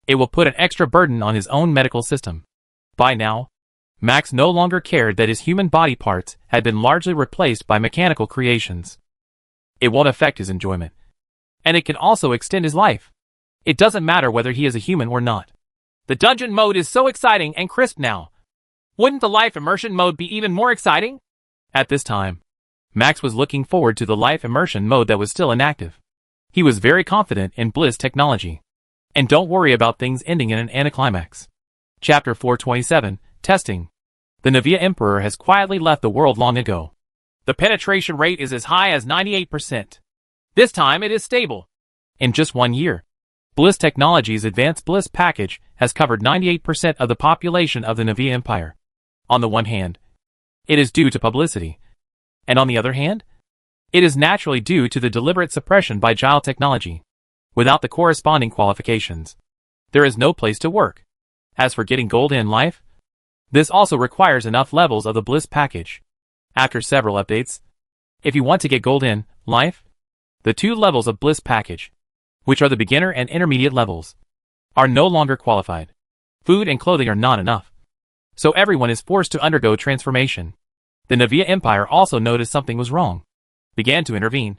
it will put an extra burden on his own medical system. By now, Max no longer cared that his human body parts had been largely replaced by mechanical creations. It won't affect his enjoyment. And it can also extend his life. It doesn't matter whether he is a human or not. The dungeon mode is so exciting and crisp now. Wouldn't the life immersion mode be even more exciting? At this time, Max was looking forward to the life immersion mode that was still inactive. He was very confident in Bliss Technology. And don't worry about things ending in an anticlimax. Chapter 427, Testing. The Navia Emperor has quietly left the world long ago. The penetration rate is as high as 98%. This time it is stable. In just 1 year, Bliss Technology's Advanced Bliss package has covered 98% of the population of the Navia Empire. On the one hand, it is due to publicity. And on the other hand, it is naturally due to the deliberate suppression by Guile Technology. Without the corresponding qualifications, there is no place to work. As for getting gold in life, this also requires enough levels of the Bliss package. After several updates, if you want to get gold in life, the 2 levels of Bliss package, which are the beginner and intermediate levels, are no longer qualified. Food and clothing are not enough. So everyone is forced to undergo transformation. The Navia Empire also noticed something was wrong, began to intervene,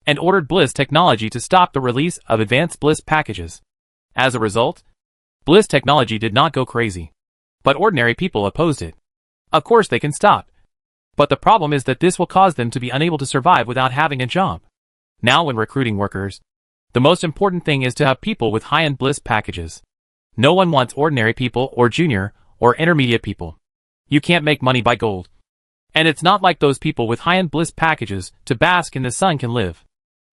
and ordered Bliss Technology to stop the release of Advanced Bliss packages. As a result, Bliss Technology did not go crazy, but ordinary people opposed it. Of course they can stop, but the problem is that this will cause them to be unable to survive without having a job. Now when recruiting workers, the most important thing is to have people with high-end Bliss packages. No one wants ordinary people or junior or intermediate people. You can't make money by gold. And it's not like those people with high-end Bliss packages to bask in the sun can live.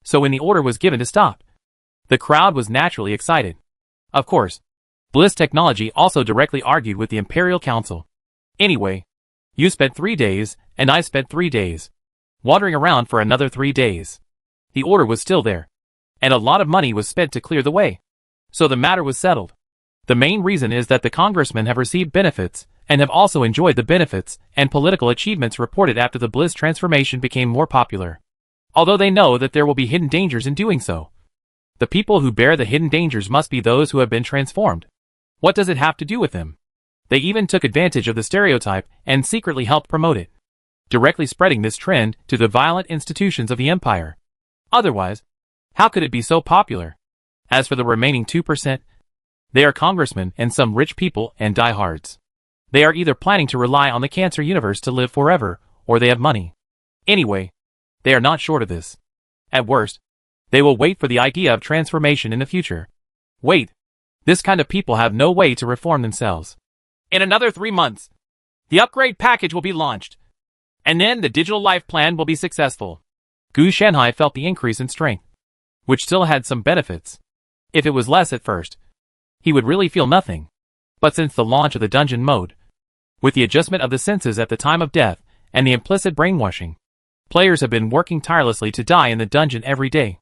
So when the order was given to stop, the crowd was naturally excited. Of course, Bliss Technology also directly argued with the Imperial Council. Anyway, you spent 3 days, and I spent 3 days, wandering around for another 3 days. The order was still there, and a lot of money was spent to clear the way. So the matter was settled. The main reason is that the congressmen have received benefits, and have also enjoyed the benefits and political achievements reported after the Bliss transformation became more popular. Although they know that there will be hidden dangers in doing so. The people who bear the hidden dangers must be those who have been transformed. What does it have to do with them? They even took advantage of the stereotype and secretly helped promote it, directly spreading this trend to the violent institutions of the empire. Otherwise, how could it be so popular? As for the remaining 2%, they are congressmen and some rich people and diehards. They are either planning to rely on the Cancer universe to live forever, or they have money. Anyway, they are not short of this. At worst, they will wait for the idea of transformation in the future. Wait. This kind of people have no way to reform themselves. In another 3 months, the upgrade package will be launched. And then the digital life plan will be successful. Gu Shanhai felt the increase in strength, which still had some benefits. If it was less at first, he would really feel nothing. But since the launch of the dungeon mode, with the adjustment of the senses at the time of death, and the implicit brainwashing, players have been working tirelessly to die in the dungeon every day.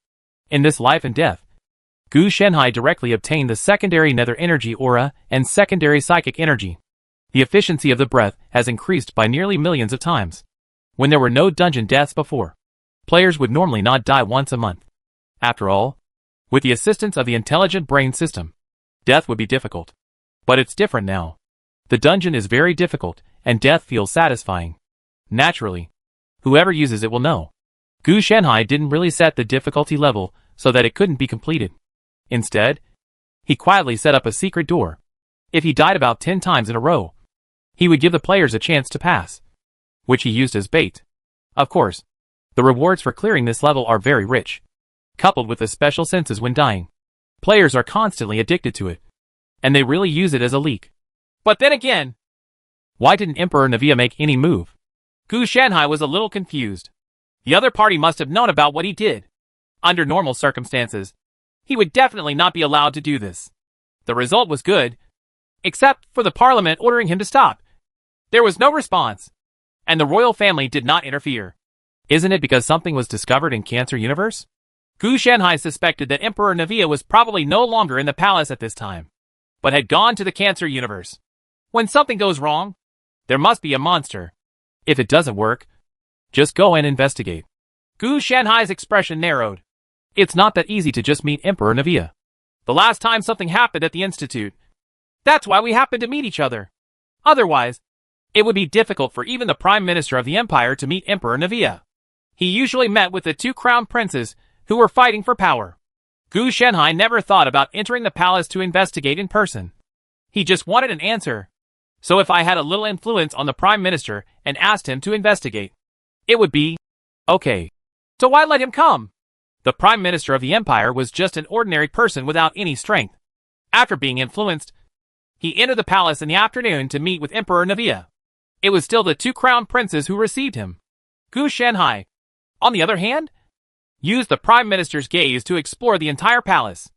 In this life and death, Gu Shanhai directly obtained the secondary nether energy aura and secondary psychic energy. The efficiency of the breath has increased by nearly millions of times. When there were no dungeon deaths before, players would normally not die once a month. After all, with the assistance of the intelligent brain system, death would be difficult. But it's different now. The dungeon is very difficult, and death feels satisfying. Naturally, whoever uses it will know. Gu Shanhai didn't really set the difficulty level so that it couldn't be completed. Instead, he quietly set up a secret door. If he died about 10 times in a row, he would give the players a chance to pass, which he used as bait. Of course, the rewards for clearing this level are very rich, coupled with the special senses when dying. Players are constantly addicted to it, and they really use it as a leak. But then again, why didn't Emperor Navia make any move? Gu Shanhai was a little confused. The other party must have known about what he did. Under normal circumstances, he would definitely not be allowed to do this. The result was good, except for the parliament ordering him to stop. There was no response, and the royal family did not interfere. Isn't it because something was discovered in Cancer Universe? Gu Shanhai suspected that Emperor Navia was probably no longer in the palace at this time, but had gone to the Cancer Universe. When something goes wrong, there must be a monster. If it doesn't work, just go and investigate. Gu Shanhai's expression narrowed. It's not that easy to just meet Emperor Navia. The last time something happened at the Institute. That's why we happened to meet each other. Otherwise, it would be difficult for even the Prime Minister of the Empire to meet Emperor Navia. He usually met with the 2 crown princes who were fighting for power. Gu Shanhai never thought about entering the palace to investigate in person. He just wanted an answer. So if I had a little influence on the Prime Minister and asked him to investigate, it would be okay. So why let him come? The Prime Minister of the Empire was just an ordinary person without any strength. After being influenced, he entered the palace in the afternoon to meet with Emperor Navia. It was still the 2 crown princes who received him. Gu Shanhai, on the other hand, used the Prime Minister's gaze to explore the entire palace.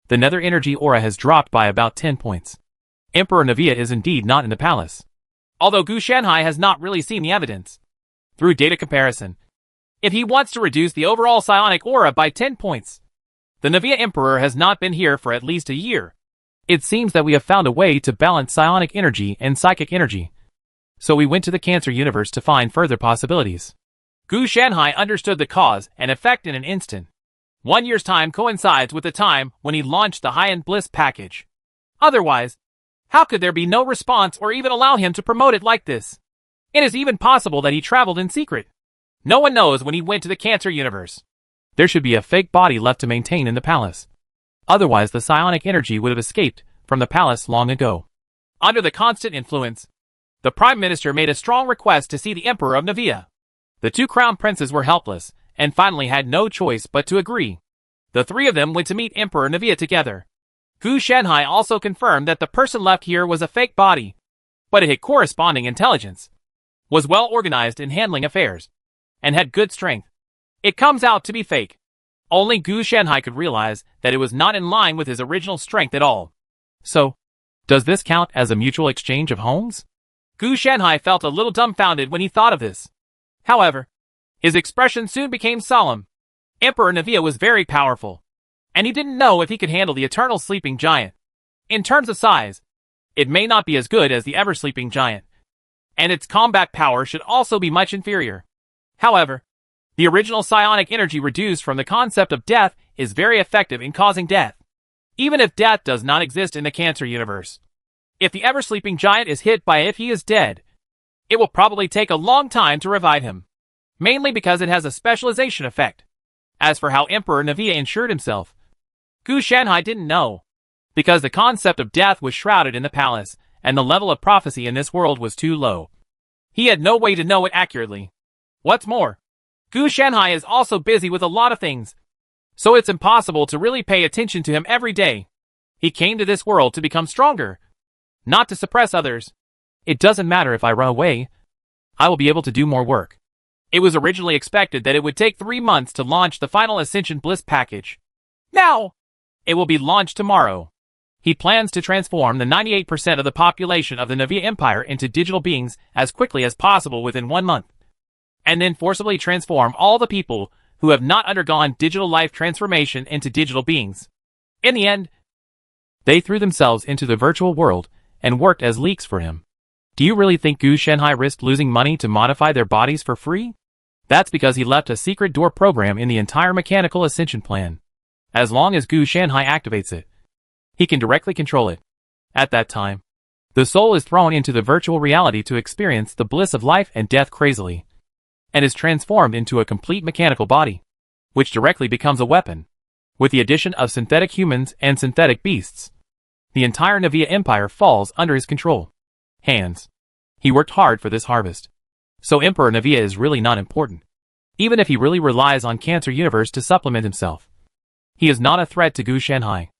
The nether energy aura has dropped by about 10 points. Emperor Navia is indeed not in the palace, although Gu Shanhai has not really seen the evidence. Through data comparison, if he wants to reduce the overall psionic aura by 10 points, the Navia Emperor has not been here for at least a year. It seems that we have found a way to balance psionic energy and psychic energy. So we went to the Cancer Universe to find further possibilities. Gu Shanhai understood the cause and effect in an instant. 1 year's time coincides with the time when he launched the high-end bliss package. Otherwise, how could there be no response or even allow him to promote it like this? It is even possible that he traveled in secret. No one knows when he went to the Cancer Universe. There should be a fake body left to maintain in the palace. Otherwise, the psionic energy would have escaped from the palace long ago. Under the constant influence, the Prime Minister made a strong request to see the Emperor of Navia. The 2 crown princes were helpless, and finally had no choice but to agree. The 3 of them went to meet Emperor Navia together. Gu Shanhai also confirmed that the person left here was a fake body, but it had corresponding intelligence, was well organized in handling affairs, and had good strength. It comes out to be fake. Only Gu Shanhai could realize that it was not in line with his original strength at all. So, does this count as a mutual exchange of homes? Gu Shanhai felt a little dumbfounded when he thought of this. However, his expression soon became solemn. Emperor Navia was very powerful, and he didn't know if he could handle the eternal sleeping giant. In terms of size, it may not be as good as the ever-sleeping giant, and its combat power should also be much inferior. However, the original psionic energy reduced from the concept of death is very effective in causing death, even if death does not exist in the Cancer Universe. If the ever-sleeping giant is hit by if he is dead, it will probably take a long time to revive him, mainly because it has a specialization effect. As for how Emperor Navia ensured himself, Gu Shanhai didn't know, because the concept of death was shrouded in the palace, and the level of prophecy in this world was too low. He had no way to know it accurately. What's more, Gu Shanhai is also busy with a lot of things, so it's impossible to really pay attention to him every day. He came to this world to become stronger, not to suppress others. It doesn't matter if I run away. I will be able to do more work. It was originally expected that it would take 3 months to launch the final Ascension Bliss package. Now, it will be launched tomorrow. He plans to transform the 98% of the population of the Navia Empire into digital beings as quickly as possible within 1 month, and then forcibly transform all the people who have not undergone digital life transformation into digital beings. In the end, they threw themselves into the virtual world and worked as leaks for him. Do you really think Gu Shanhai risked losing money to modify their bodies for free? That's because he left a secret door program in the entire mechanical ascension plan. As long as Gu Shanhai activates it, he can directly control it. At that time, the soul is thrown into the virtual reality to experience the bliss of life and death crazily, and is transformed into a complete mechanical body, which directly becomes a weapon. With the addition of synthetic humans and synthetic beasts, the entire Navia Empire falls under his control. Hands. He worked hard for this harvest. So Emperor Navia is really not important. Even if he really relies on Cancer Universe to supplement himself, he is not a threat to Gu Shanhai.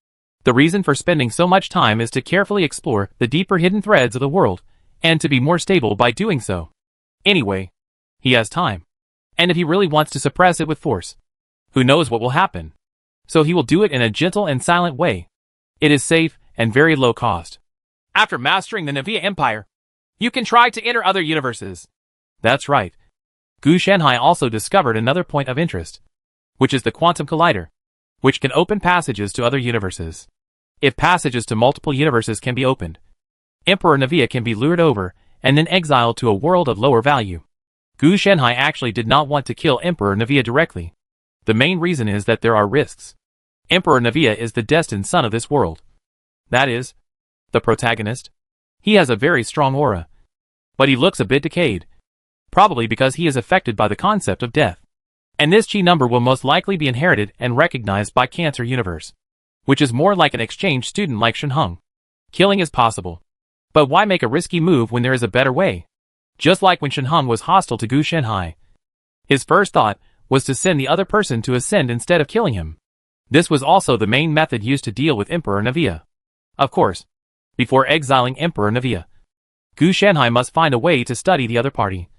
The reason for spending so much time is to carefully explore the deeper hidden threads of the world, and to be more stable by doing so. Anyway, he has time. And if he really wants to suppress it with force, who knows what will happen? So he will do it in a gentle and silent way. It is safe and very low cost. After mastering the Navia Empire, you can try to enter other universes. That's right. Gu Shanhai also discovered another point of interest, which is the Quantum Collider, which can open passages to other universes. If passages to multiple universes can be opened, Emperor Navia can be lured over and then exiled to a world of lower value. Gu Shanhai actually did not want to kill Emperor Navia directly. The main reason is that there are risks. Emperor Navia is the destined son of this world. That is, the protagonist. He has a very strong aura, but he looks a bit decayed, probably because he is affected by the concept of death. And this chi number will most likely be inherited and recognized by Cancer Universe, which is more like an exchange student like Shenheng. Killing is possible, but why make a risky move when there is a better way? Just like when Shenheng was hostile to Gu Shanhai, his first thought was to send the other person to ascend instead of killing him. This was also the main method used to deal with Emperor Navia. Of course, before exiling Emperor Navia, Gu Shanhai must find a way to study the other party,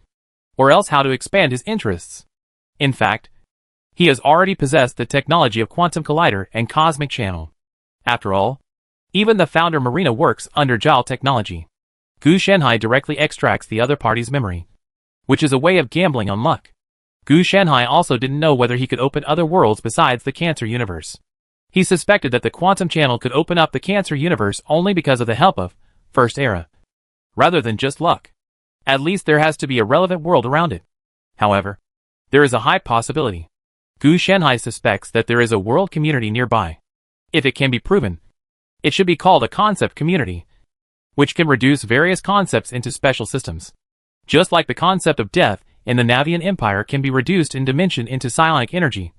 or else how to expand his interests. In fact, he has already possessed the technology of Quantum Collider and Cosmic Channel. After all, even the founder Marina works under Jiao technology. Gu Shanhai directly extracts the other party's memory, which is a way of gambling on luck. Gu Shanhai also didn't know whether he could open other worlds besides the Cancer Universe. He suspected that the Quantum Channel could open up the Cancer Universe only because of the help of First Era, rather than just luck. At least there has to be a relevant world around it. However, there is a high possibility. Gu Shanhai suspects that there is a world community nearby. If it can be proven, it should be called a concept community, which can reduce various concepts into special systems. Just like the concept of death in the Navian Empire can be reduced in dimension into psionic energy,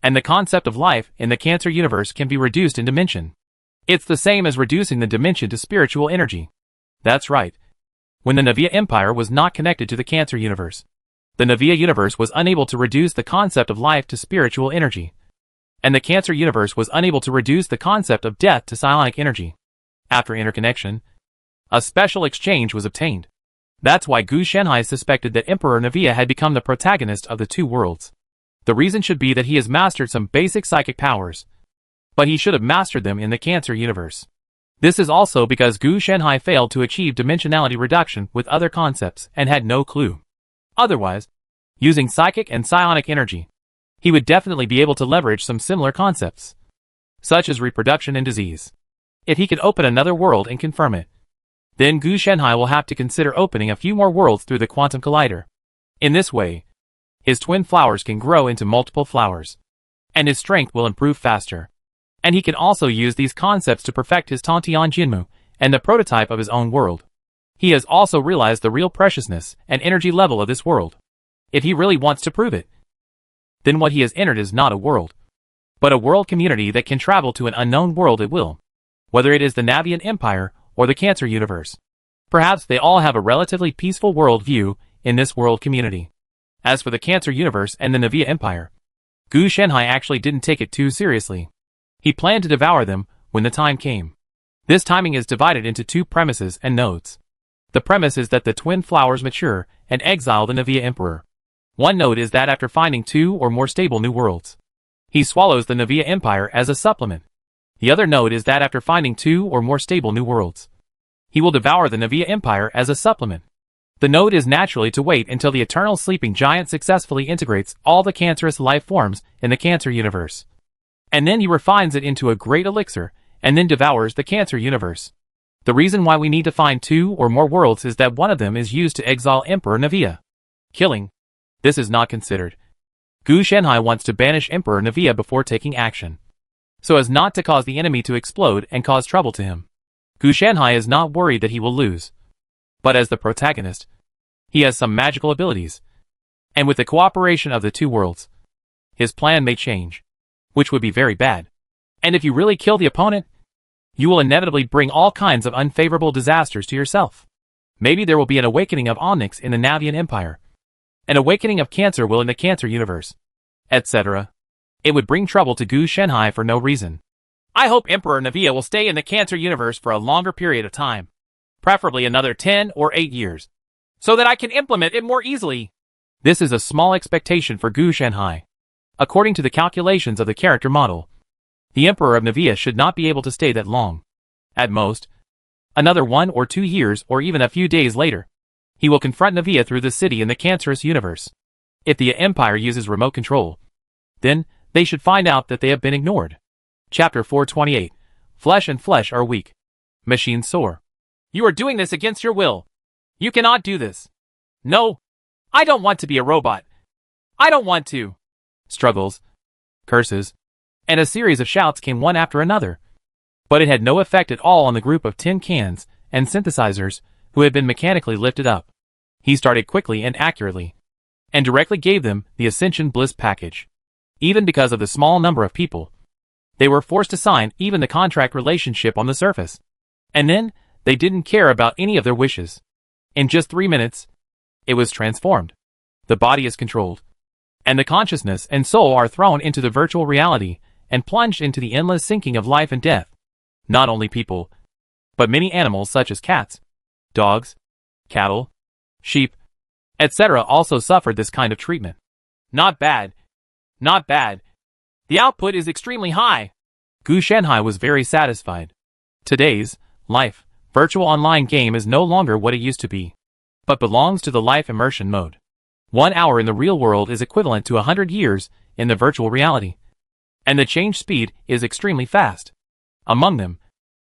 and the concept of life in the Cancer Universe can be reduced in dimension. It's the same as reducing the dimension to spiritual energy. That's right. When the Navia Empire was not connected to the Cancer Universe, the Navia Universe was unable to reduce the concept of life to spiritual energy, and the Cancer Universe was unable to reduce the concept of death to psionic energy. After interconnection, a special exchange was obtained. That's why Gu Shanhai suspected that Emperor Navia had become the protagonist of the two worlds. The reason should be that he has mastered some basic psychic powers, but he should have mastered them in the Cancer Universe. This is also because Gu Shanhai failed to achieve dimensionality reduction with other concepts and had no clue. Otherwise, using psychic and psionic energy, he would definitely be able to leverage some similar concepts, such as reproduction and disease. If he can open another world and confirm it, then Gu Shanhai will have to consider opening a few more worlds through the Quantum Collider. In this way, his twin flowers can grow into multiple flowers, and his strength will improve faster. And he can also use these concepts to perfect his Tantian Jinmu and the prototype of his own world. He has also realized the real preciousness and energy level of this world. If he really wants to prove it, then what he has entered is not a world, but a world community that can travel to an unknown world at will, whether it is the Navian Empire or the Cancer Universe. Perhaps they all have a relatively peaceful world view in this world community. As for the Cancer Universe and the Navia Empire, Gu Shanhai actually didn't take it too seriously. He planned to devour them when the time came. This timing is divided into two premises and nodes. The premise is that the twin flowers mature and exile the Navia Emperor. One node is that after finding two or more stable new worlds, he swallows the Navia Empire as a supplement. The other node is that after finding two or more stable new worlds, he will devour the Navia Empire as a supplement. The node is naturally to wait until the eternal sleeping giant successfully integrates all the cancerous life forms in the Cancer Universe. And then he refines it into a great elixir, and then devours the Cancer Universe. The reason why we need to find two or more worlds is that one of them is used to exile Emperor Navia. Killing. This is not considered. Gu Shanhai wants to banish Emperor Navia before taking action, so as not to cause the enemy to explode and cause trouble to him. Gu Shanhai is not worried that he will lose. But as the protagonist, he has some magical abilities. And with the cooperation of the two worlds, his plan may change. which would be very bad. And if you really kill the opponent, you will inevitably bring all kinds of unfavorable disasters to yourself. Maybe there will be an awakening of Onyx in the Navian Empire. An awakening of Cancer will in the Cancer universe, etc. It would bring trouble to Gu Shenhai for no reason. I hope Emperor Navia will stay in the Cancer universe for a longer period of time, preferably another 10 or 8 years, so that I can implement it more easily. This is a small expectation for Gu Shenhai. According to the calculations of the character model, the Emperor of Navia should not be able to stay that long. At most, another 1 or 2 years or even a few days later, he will confront Navia through the city in the Cancerous universe. If the Empire uses remote control, then they should find out that they have been ignored. Chapter 428. Flesh and flesh are weak. Machines soar. You are doing this against your will. You cannot do this. No. I don't want to be a robot. I don't want to. Struggles, curses, and a series of shouts came one after another. But it had no effect at all on the group of tin cans and synthesizers who had been mechanically lifted up. He started quickly and accurately, and directly gave them the Ascension Bliss package. Even because of the small number of people, they were forced to sign even the contract relationship on the surface. And then, they didn't care about any of their wishes. In just 3 minutes, it was transformed. The body is controlled, and the consciousness and soul are thrown into the virtual reality and plunged into the endless sinking of life and death. Not only people, but many animals such as cats, dogs, cattle, sheep, etc. also suffered this kind of treatment. Not bad. Not bad. The output is extremely high. Gu Shenhai was very satisfied. Today's life virtual online game is no longer what it used to be, but belongs to the life immersion mode. 1 hour in the real world is equivalent to 100 years in the virtual reality, and the change speed is extremely fast. Among them,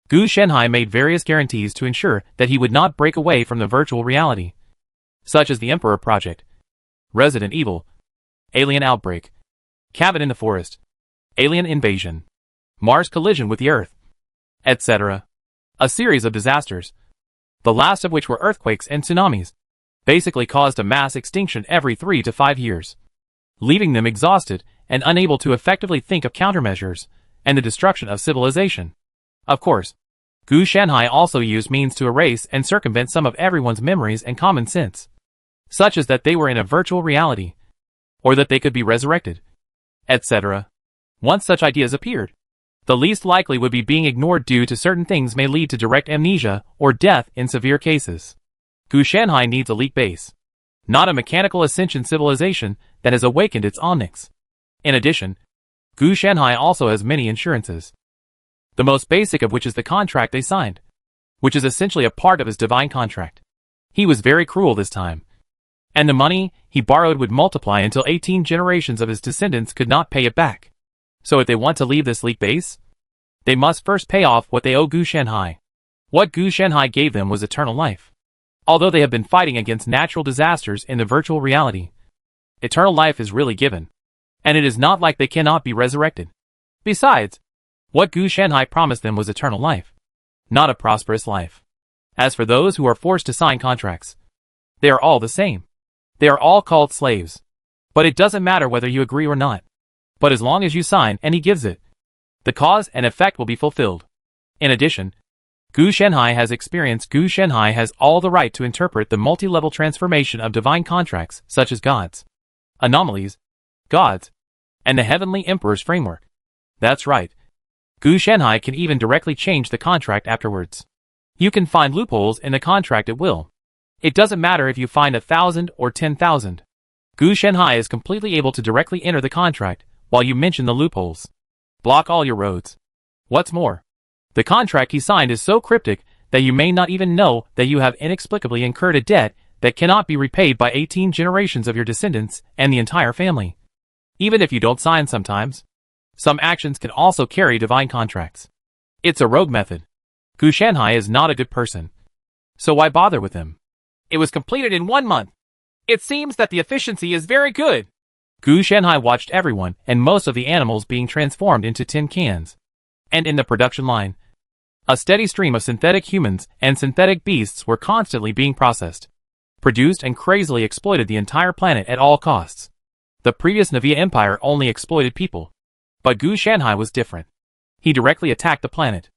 Gu Shenhai made various guarantees to ensure that he would not break away from the virtual reality, such as the Emperor Project, Resident Evil, Alien Outbreak, Cabin in the Forest, Alien Invasion, Mars collision with the Earth, etc. A series of disasters, the last of which were earthquakes and tsunamis, basically caused a mass extinction every 3 to 5 years, leaving them exhausted and unable to effectively think of countermeasures and the destruction of civilization. Of course, Gu Shenhai also used means to erase and circumvent some of everyone's memories and common sense, such as that they were in a virtual reality, or that they could be resurrected, etc. Once such ideas appeared, the least likely would be being ignored due to certain things may lead to direct amnesia or death in severe cases. Gu Shenhai needs a elite base, not a mechanical ascension civilization that has awakened its Onyx. In addition, Gu Shenhai also has many insurances, the most basic of which is the contract they signed, which is essentially a part of his divine contract. He was very cruel this time, and the money he borrowed would multiply until 18 generations of his descendants could not pay it back. So if they want to leave this elite base, they must first pay off what they owe Gu Shenhai. What Gu Shenhai gave them was eternal life. Although they have been fighting against natural disasters in the virtual reality, eternal life is really given, and it is not like they cannot be resurrected. Besides, what Gu Shenhai promised them was eternal life, not a prosperous life. As for those who are forced to sign contracts, they are all the same. They are all called slaves. But it doesn't matter whether you agree or not. But as long as you sign and he gives it, the cause and effect will be fulfilled. In addition, Gu Shenhai has experience. Gu Shenhai has all the right to interpret the multi-level transformation of divine contracts such as gods, anomalies, gods, and the Heavenly Emperor's framework. That's right. Gu Shenhai can even directly change the contract afterwards. You can find loopholes in the contract at will. It doesn't matter if you find 1,000 or 10,000. Gu Shenhai is completely able to directly enter the contract while you mention the loopholes. Block all your roads. What's more, the contract he signed is so cryptic that you may not even know that you have inexplicably incurred a debt that cannot be repaid by 18 generations of your descendants and the entire family. Even if you don't sign sometimes, some actions can also carry divine contracts. It's a rogue method. Gu Shenhai is not a good person, so why bother with him? It was completed in 1 month. It seems that the efficiency is very good. Gu Shenhai watched everyone and most of the animals being transformed into tin cans. And in the production line, a steady stream of synthetic humans and synthetic beasts were constantly being processed, produced and crazily exploited the entire planet at all costs. The previous Navia Empire only exploited people. But Gu Shanhai was different. He directly attacked the planet.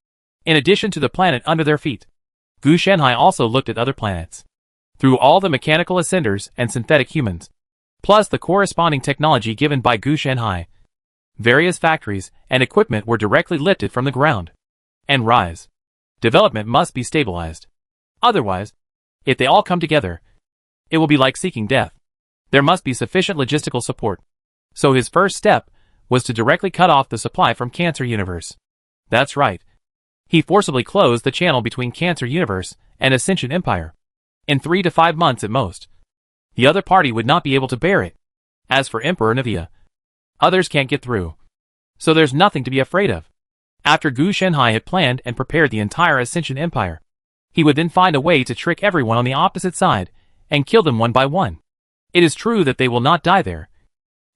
In addition to the planet under their feet, Gu Shanhai also looked at other planets. Through all the mechanical ascenders and synthetic humans, plus the corresponding technology given by Gu Shanhai, various factories and equipment were directly lifted from the ground. And rise. Development must be stabilized. Otherwise, if they all come together, it will be like seeking death. There must be sufficient logistical support. So his first step was to directly cut off the supply from Cancer Universe. That's right. He forcibly closed the channel between Cancer Universe and Ascension Empire. In 3 to 5 months at most. The other party would not be able to bear it. As for Emperor Navia, others can't get through. So there's nothing to be afraid of. After Gu Shanhai had planned and prepared the entire Ascension Empire, he would then find a way to trick everyone on the opposite side and kill them one by one. It is true that they will not die there.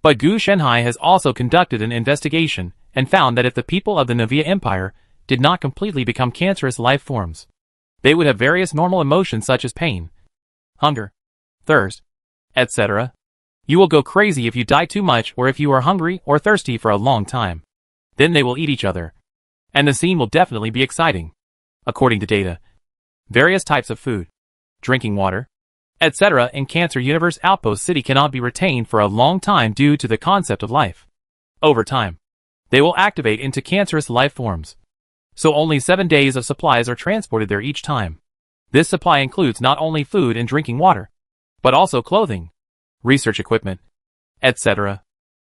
But Gu Shanhai has also conducted an investigation and found that if the people of the Navia Empire did not completely become cancerous life forms, they would have various normal emotions such as pain, hunger, thirst, etc. You will go crazy if you die too much or if you are hungry or thirsty for a long time. Then they will eat each other. And the scene will definitely be exciting. According to data, various types of food, drinking water, etc. in Cancer Universe Outpost City cannot be retained for a long time due to the concept of life. Over time, they will activate into cancerous life forms. So only 7 days of supplies are transported there each time. This supply includes not only food and drinking water, but also clothing, research equipment, etc.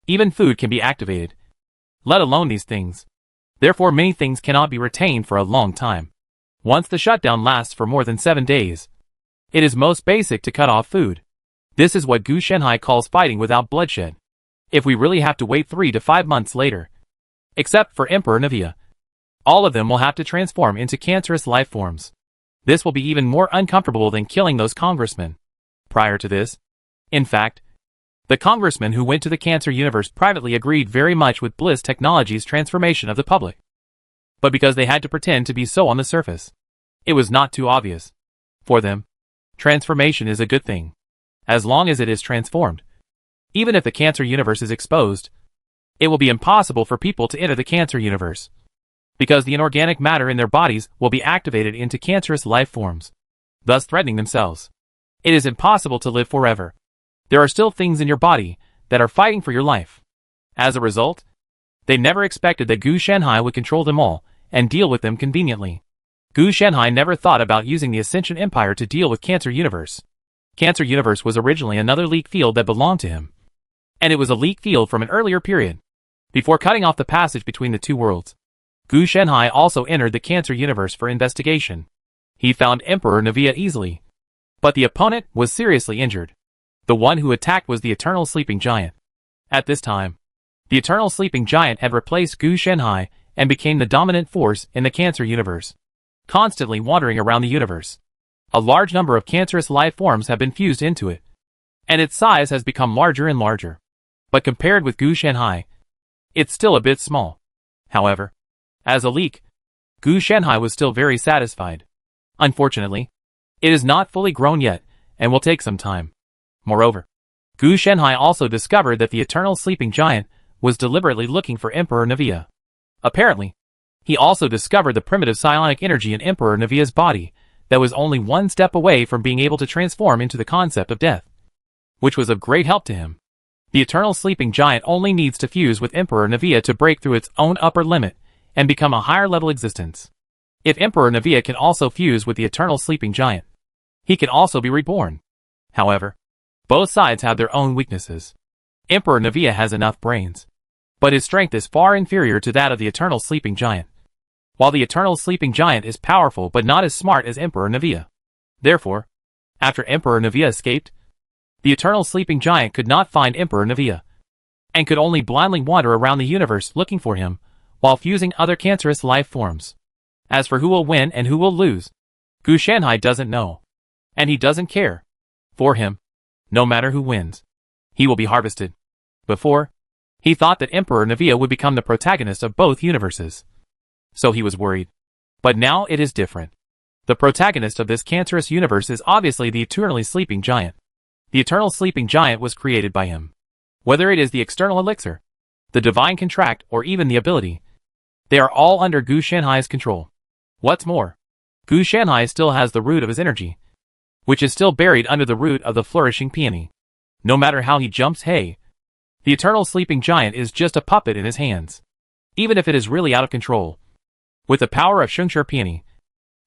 Even food can be activated, let alone these things. Therefore many things cannot be retained for a long time. Once the shutdown lasts for more than 7 days, it is most basic to cut off food. This is what Gu Shanhai calls fighting without bloodshed. If we really have to wait 3 to 5 months later, except for Emperor Navia, all of them will have to transform into cancerous life forms. This will be even more uncomfortable than killing those congressmen. Prior to this, in fact, the congressmen who went to the Cancer Universe privately agreed very much with Bliss Technologies' transformation of the public. But because they had to pretend to be so on the surface, it was not too obvious. For them, transformation is a good thing, as long as it is transformed. Even if the Cancer Universe is exposed, it will be impossible for people to enter the Cancer Universe, because the inorganic matter in their bodies will be activated into cancerous life forms, thus threatening themselves. It is impossible to live forever. There are still things in your body that are fighting for your life. As a result, they never expected that Gu Shanhai would control them all and deal with them conveniently. Gu Shanhai never thought about using the Ascension Empire to deal with Cancer Universe. Cancer Universe was originally another leak field that belonged to him. And it was a leak field from an earlier period. Before cutting off the passage between the two worlds, Gu Shanhai also entered the Cancer Universe for investigation. He found Emperor Navia easily. But the opponent was seriously injured. The one who attacked was the Eternal Sleeping Giant. At this time, the Eternal Sleeping Giant had replaced Gu Shanhai and became the dominant force in the Cancer Universe, constantly wandering around the universe. A large number of cancerous life forms have been fused into it, and its size has become larger and larger. But compared with Gu Shanhai, it's still a bit small. However, as a leak, Gu Shanhai was still very satisfied. Unfortunately, it is not fully grown yet and will take some time. Moreover, Gu Shanhai also discovered that the Eternal Sleeping Giant was deliberately looking for Emperor Navia. Apparently, he also discovered the primitive psionic energy in Emperor Navia's body that was only one step away from being able to transform into the concept of death, which was of great help to him. The Eternal Sleeping Giant only needs to fuse with Emperor Navia to break through its own upper limit and become a higher level existence. If Emperor Navia can also fuse with the Eternal Sleeping Giant, he can also be reborn. However, both sides have their own weaknesses. Emperor Navia has enough brains, but his strength is far inferior to that of the Eternal Sleeping Giant. While the Eternal Sleeping Giant is powerful but not as smart as Emperor Navia. Therefore, after Emperor Navia escaped, the Eternal Sleeping Giant could not find Emperor Navia, and could only blindly wander around the universe looking for him, while fusing other cancerous life forms. As for who will win and who will lose, Gu Shanhai doesn't know. And he doesn't care. For him, no matter who wins, he will be harvested. Before, he thought that Emperor Navia would become the protagonist of both universes. So he was worried. But now it is different. The protagonist of this cancerous universe is obviously the Eternally Sleeping Giant. The Eternal Sleeping Giant was created by him. Whether it is the external elixir, the divine contract, or even the ability. They are all under Gu Shanhai's control. What's more, Gu Shanhai still has the root of his energy, which is still buried under the root of the flourishing peony. No matter how he jumps, hey, the eternal sleeping giant is just a puppet in his hands. Even if it is really out of control. With the power of Shengshi peony,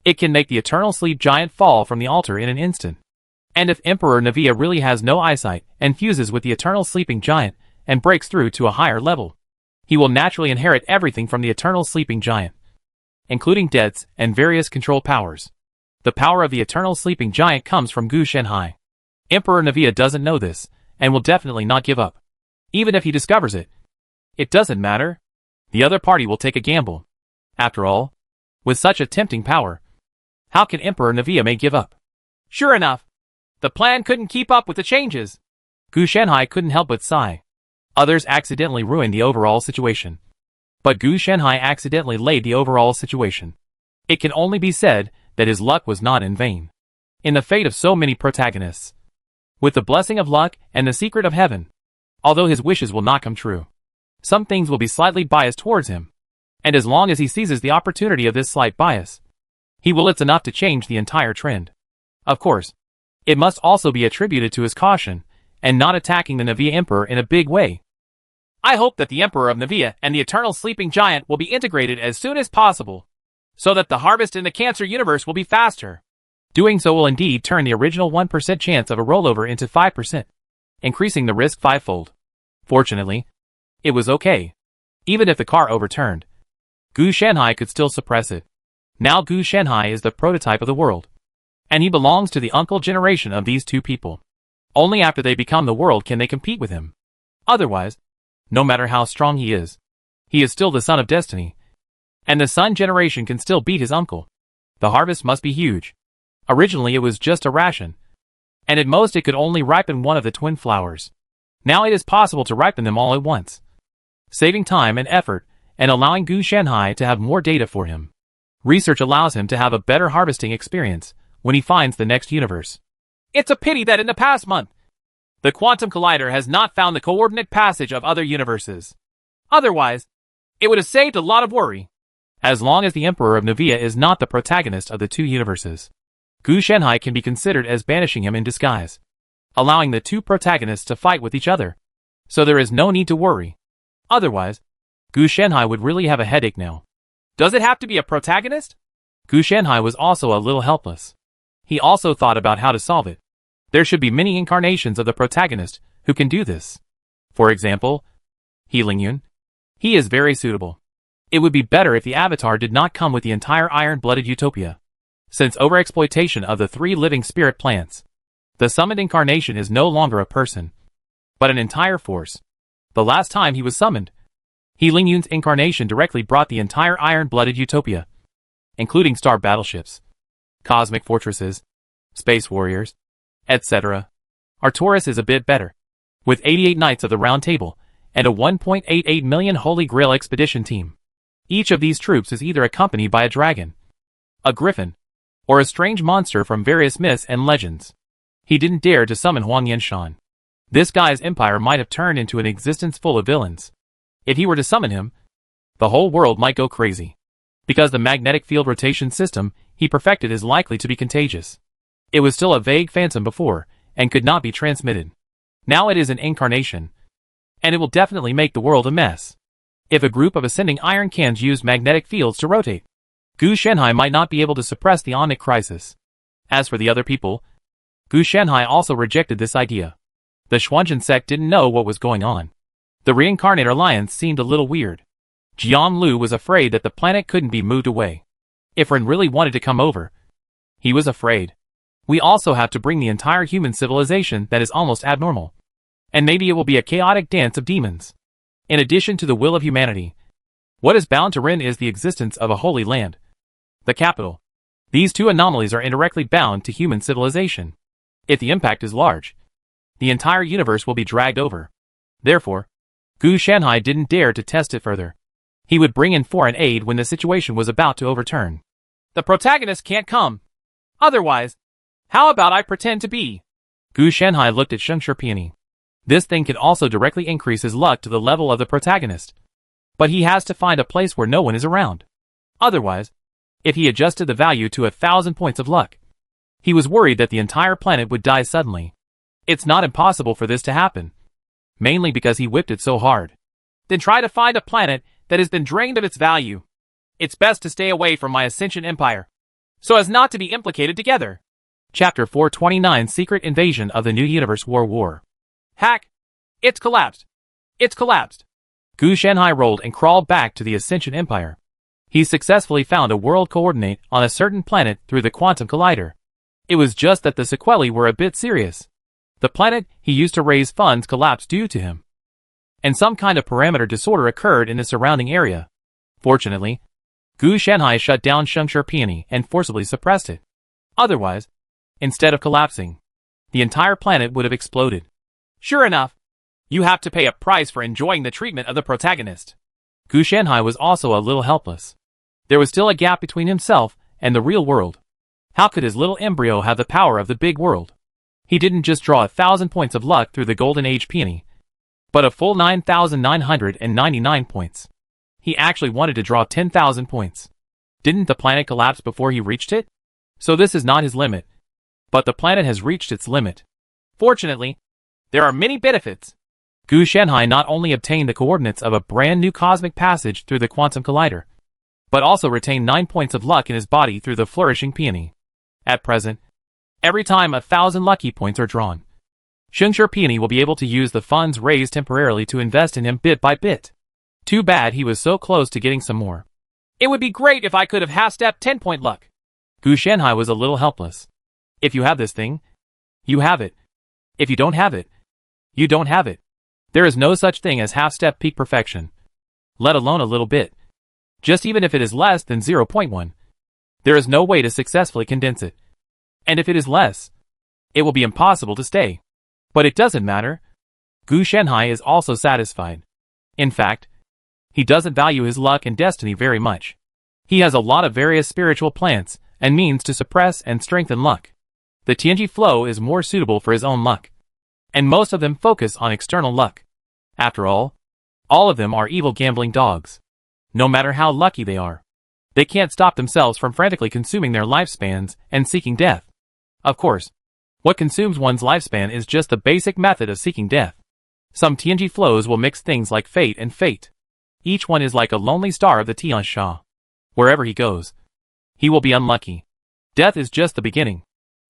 it can make the eternal sleep giant fall from the altar in an instant. And if Emperor Navia really has no eyesight and fuses with the eternal sleeping giant and breaks through to a higher level, he will naturally inherit everything from the eternal sleeping giant, including debts and various control powers. The power of the eternal sleeping giant comes from Gu Shanhai. Emperor Navia doesn't know this, and will definitely not give up. Even if he discovers it, it doesn't matter. The other party will take a gamble. After all, with such a tempting power, how can Emperor Navia may give up? Sure enough, the plan couldn't keep up with the changes. Gu Shanhai couldn't help but sigh. Others accidentally ruined the overall situation. But Gu Shanhai accidentally laid the overall situation. It can only be said that his luck was not in vain. In the fate of so many protagonists, with the blessing of luck and the secret of heaven, although his wishes will not come true, some things will be slightly biased towards him. And as long as he seizes the opportunity of this slight bias, he will it's enough to change the entire trend. Of course, it must also be attributed to his caution and not attacking the Navia Emperor in a big way. I hope that the Emperor of Navia and the Eternal Sleeping Giant will be integrated as soon as possible, so that the harvest in the Cancer universe will be faster. Doing so will indeed turn the original 1% chance of a rollover into 5%, increasing the risk fivefold. Fortunately, it was okay. Even if the car overturned, Gu Shanhai could still suppress it. Now Gu Shanhai is the prototype of the world, and he belongs to the uncle generation of these two people. Only after they become the world can they compete with him. Otherwise, no matter how strong he is still the son of destiny, and the son generation can still beat his uncle. The harvest must be huge. Originally it was just a ration, and at most it could only ripen one of the twin flowers. Now it is possible to ripen them all at once, saving time and effort and allowing Gu Shanhai to have more data for him. Research allows him to have a better harvesting experience when he finds the next universe. It's a pity that in the past month, the Quantum Collider has not found the coordinate passage of other universes. Otherwise, it would have saved a lot of worry. As long as the Emperor of Navia is not the protagonist of the two universes, Gu Shanhai can be considered as banishing him in disguise, allowing the two protagonists to fight with each other. So there is no need to worry. Otherwise, Gu Shanhai would really have a headache now. Does it have to be a protagonist? Gu Shanhai was also a little helpless. He also thought about how to solve it. There should be many incarnations of the protagonist who can do this. For example, He Lingyun. He is very suitable. It would be better if the avatar did not come with the entire iron-blooded utopia. Since overexploitation of the three living spirit plants, the summoned incarnation is no longer a person, but an entire force. The last time he was summoned, He Lingyun's incarnation directly brought the entire iron-blooded utopia, including star battleships, cosmic fortresses, space warriors, etc. Arcturus is a bit better, with 88 Knights of the Round Table and a 1.88 million Holy Grail expedition team. Each of these troops is either accompanied by a dragon, a griffin, or a strange monster from various myths and legends. He didn't dare to summon Huang Yanshan. This guy's empire might have turned into an existence full of villains. If he were to summon him, the whole world might go crazy, because the magnetic field rotation system he perfected is likely to be contagious. It was still a vague phantom before, and could not be transmitted. Now it is an incarnation, and it will definitely make the world a mess. If a group of ascending iron cans used magnetic fields to rotate, Gu Shanhai might not be able to suppress the Omnic crisis. As for the other people, Gu Shanhai also rejected this idea. The Xuanzhen sect didn't know what was going on. The Reincarnator Alliance seemed a little weird. Jiang Lu was afraid that the planet couldn't be moved away. If Ren really wanted to come over, he was afraid. We also have to bring the entire human civilization that is almost abnormal. And maybe it will be a chaotic dance of demons. In addition to the will of humanity, what is bound to Ren is the existence of a holy land, the capital. These two anomalies are indirectly bound to human civilization. If the impact is large, the entire universe will be dragged over. Therefore, Gu Shanhai didn't dare to test it further. He would bring in foreign aid when the situation was about to overturn. The protagonist can't come. Otherwise, how about I pretend to be? Gu Shanhai looked at Shengshi peony. This thing can also directly increase his luck to the level of the protagonist. But he has to find a place where no one is around. Otherwise, if he adjusted the value to 1,000 points of luck, he was worried that the entire planet would die suddenly. It's not impossible for this to happen, mainly because he whipped it so hard. Then try to find a planet that has been drained of its value. It's best to stay away from my Ascension Empire, so as not to be implicated together. Chapter 429 Secret Invasion of the New Universe War. Hack! It's collapsed. It's collapsed. Gu Shanhai rolled and crawled back to the Ascension Empire. He successfully found a world coordinate on a certain planet through the Quantum Collider. It was just that the sequelae were a bit serious. The planet he used to raise funds collapsed due to him, and some kind of parameter disorder occurred in the surrounding area. Fortunately, Gu Shanhai shut down Shengshi Peony and forcibly suppressed it. Otherwise, instead of collapsing, the entire planet would have exploded. Sure enough, you have to pay a price for enjoying the treatment of the protagonist. Gu Shanhai was also a little helpless. There was still a gap between himself and the real world. How could his little embryo have the power of the big world? He didn't just draw 1,000 points of luck through the Golden Age Peony, but a full 9,999 points. He actually wanted to draw 10,000 points. Didn't the planet collapse before he reached it? So this is not his limit. But the planet has reached its limit. Fortunately, there are many benefits. Gu Shanhai not only obtained the coordinates of a brand new cosmic passage through the Quantum Collider, but also retained 9 points of luck in his body through the Flourishing Peony. At present, every time 1,000 lucky points are drawn, Shengshi Peony will be able to use the funds raised temporarily to invest in him bit by bit. Too bad he was so close to getting some more. It would be great if I could have half-stepped 10-point luck. Gu Shanhai was a little helpless. If you have this thing, you have it. If you don't have it, you don't have it. There is no such thing as half-step peak perfection, let alone a little bit. Just even if it is less than 0.1. There is no way to successfully condense it. And if it is less, it will be impossible to stay. But it doesn't matter. Gu Shanhai is also satisfied. In fact, he doesn't value his luck and destiny very much. He has a lot of various spiritual plants and means to suppress and strengthen luck. The Tianji flow is more suitable for his own luck, and most of them focus on external luck. After all of them are evil gambling dogs. No matter how lucky they are, they can't stop themselves from frantically consuming their lifespans and seeking death. Of course, what consumes one's lifespan is just the basic method of seeking death. Some Tianji flows will mix things like fate and fate. Each one is like a lonely star of the Tian Sha. Wherever he goes, he will be unlucky. Death is just the beginning.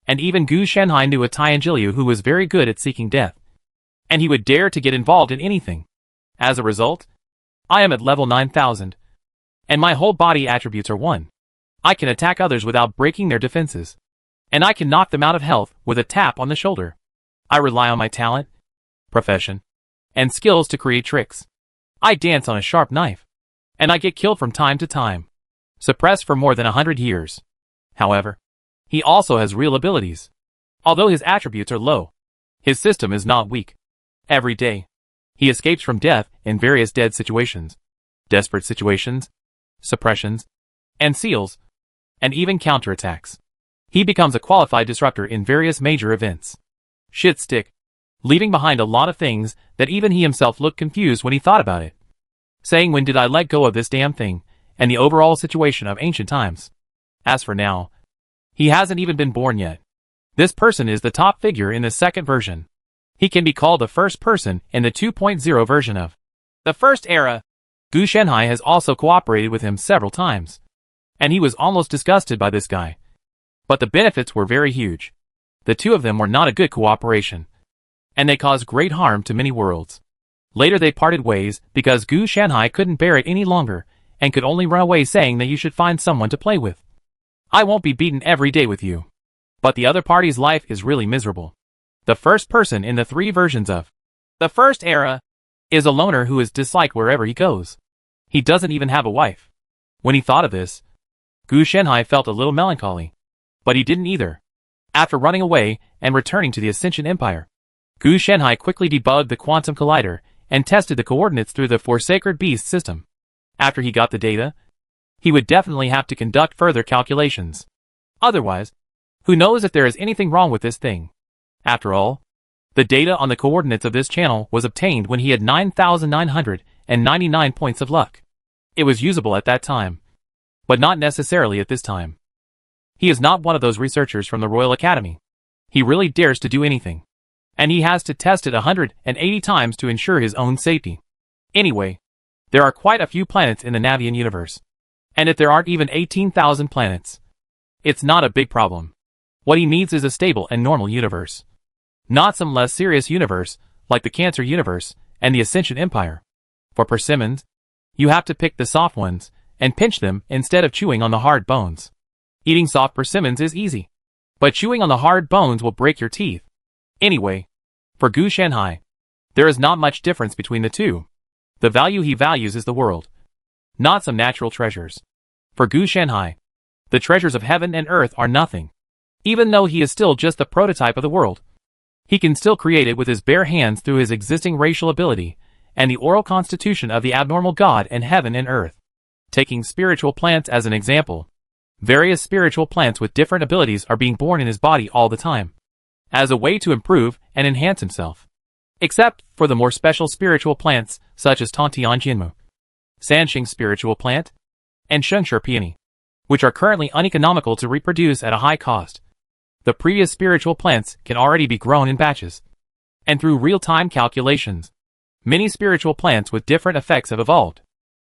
And even Gu Shanhai knew a Tianjiliu who was very good at seeking death. And he would dare to get involved in anything. As a result, I am at level 9,000. And my whole body attributes are 1. I can attack others without breaking their defenses. And I can knock them out of health with a tap on the shoulder. I rely on my talent, profession, and skills to create tricks. I dance on a sharp knife. And I get killed from time to time. Suppressed for more than 100 years. However, he also has real abilities. Although his attributes are low, his system is not weak. Every day, he escapes from death in various dead situations, desperate situations, suppressions, and seals, and even counterattacks. He becomes a qualified disruptor in various major events. Shit stick, leaving behind a lot of things that even he himself looked confused when he thought about it. Saying, when did I let go of this damn thing, and the overall situation of ancient times? As for now, he hasn't even been born yet. This person is the top figure in the second version. He can be called the first person in the 2.0 version of the first era. Gu Shanhai has also cooperated with him several times, and he was almost disgusted by this guy. But the benefits were very huge. The two of them were not a good cooperation, and they caused great harm to many worlds. Later they parted ways because Gu Shanhai couldn't bear it any longer and could only run away, saying that you should find someone to play with. I won't be beaten every day with you. But the other party's life is really miserable. The first person in the 3 versions of the first era is a loner who is disliked wherever he goes. He doesn't even have a wife. When he thought of this, Gu Shanhai felt a little melancholy. But he didn't either. After running away and returning to the Ascension Empire, Gu Shanhai quickly debugged the Quantum Collider and tested the coordinates through the Four Sacred Beasts system. After he got the data, he would definitely have to conduct further calculations. Otherwise, who knows if there is anything wrong with this thing? After all, The data on the coordinates of this channel was obtained when he had 9,999 points of luck. It was usable at that time, but not necessarily at this time. He is not one of those researchers from the Royal Academy. He really dares to do anything, and he has to test it 180 times to ensure his own safety. Anyway, there are quite a few planets in the Navian universe, and if there aren't even 18,000 planets, it's not a big problem. What he needs is a stable and normal universe, not some less serious universe like the Cancer universe and the Ascension Empire. For persimmons, you have to pick the soft ones and pinch them instead of chewing on the hard bones. Eating soft persimmons is easy, but chewing on the hard bones will break your teeth. Anyway, for Gu Shanhai, there is not much difference between the two. The value he values is the world, not some natural treasures. For Gu Shanhai, the treasures of heaven and earth are nothing. Even though he is still just the prototype of the world, he can still create it with his bare hands through his existing racial ability and the oral constitution of the abnormal god and heaven and earth. Taking spiritual plants as an example, various spiritual plants with different abilities are being born in his body all the time, as a way to improve and enhance himself. Except for the more special spiritual plants such as Tantian Jinmu, Sanxing spiritual plant, and Shengshi peony, which are currently uneconomical to reproduce at a high cost. The previous spiritual plants can already be grown in batches, and through real-time calculations, many spiritual plants with different effects have evolved.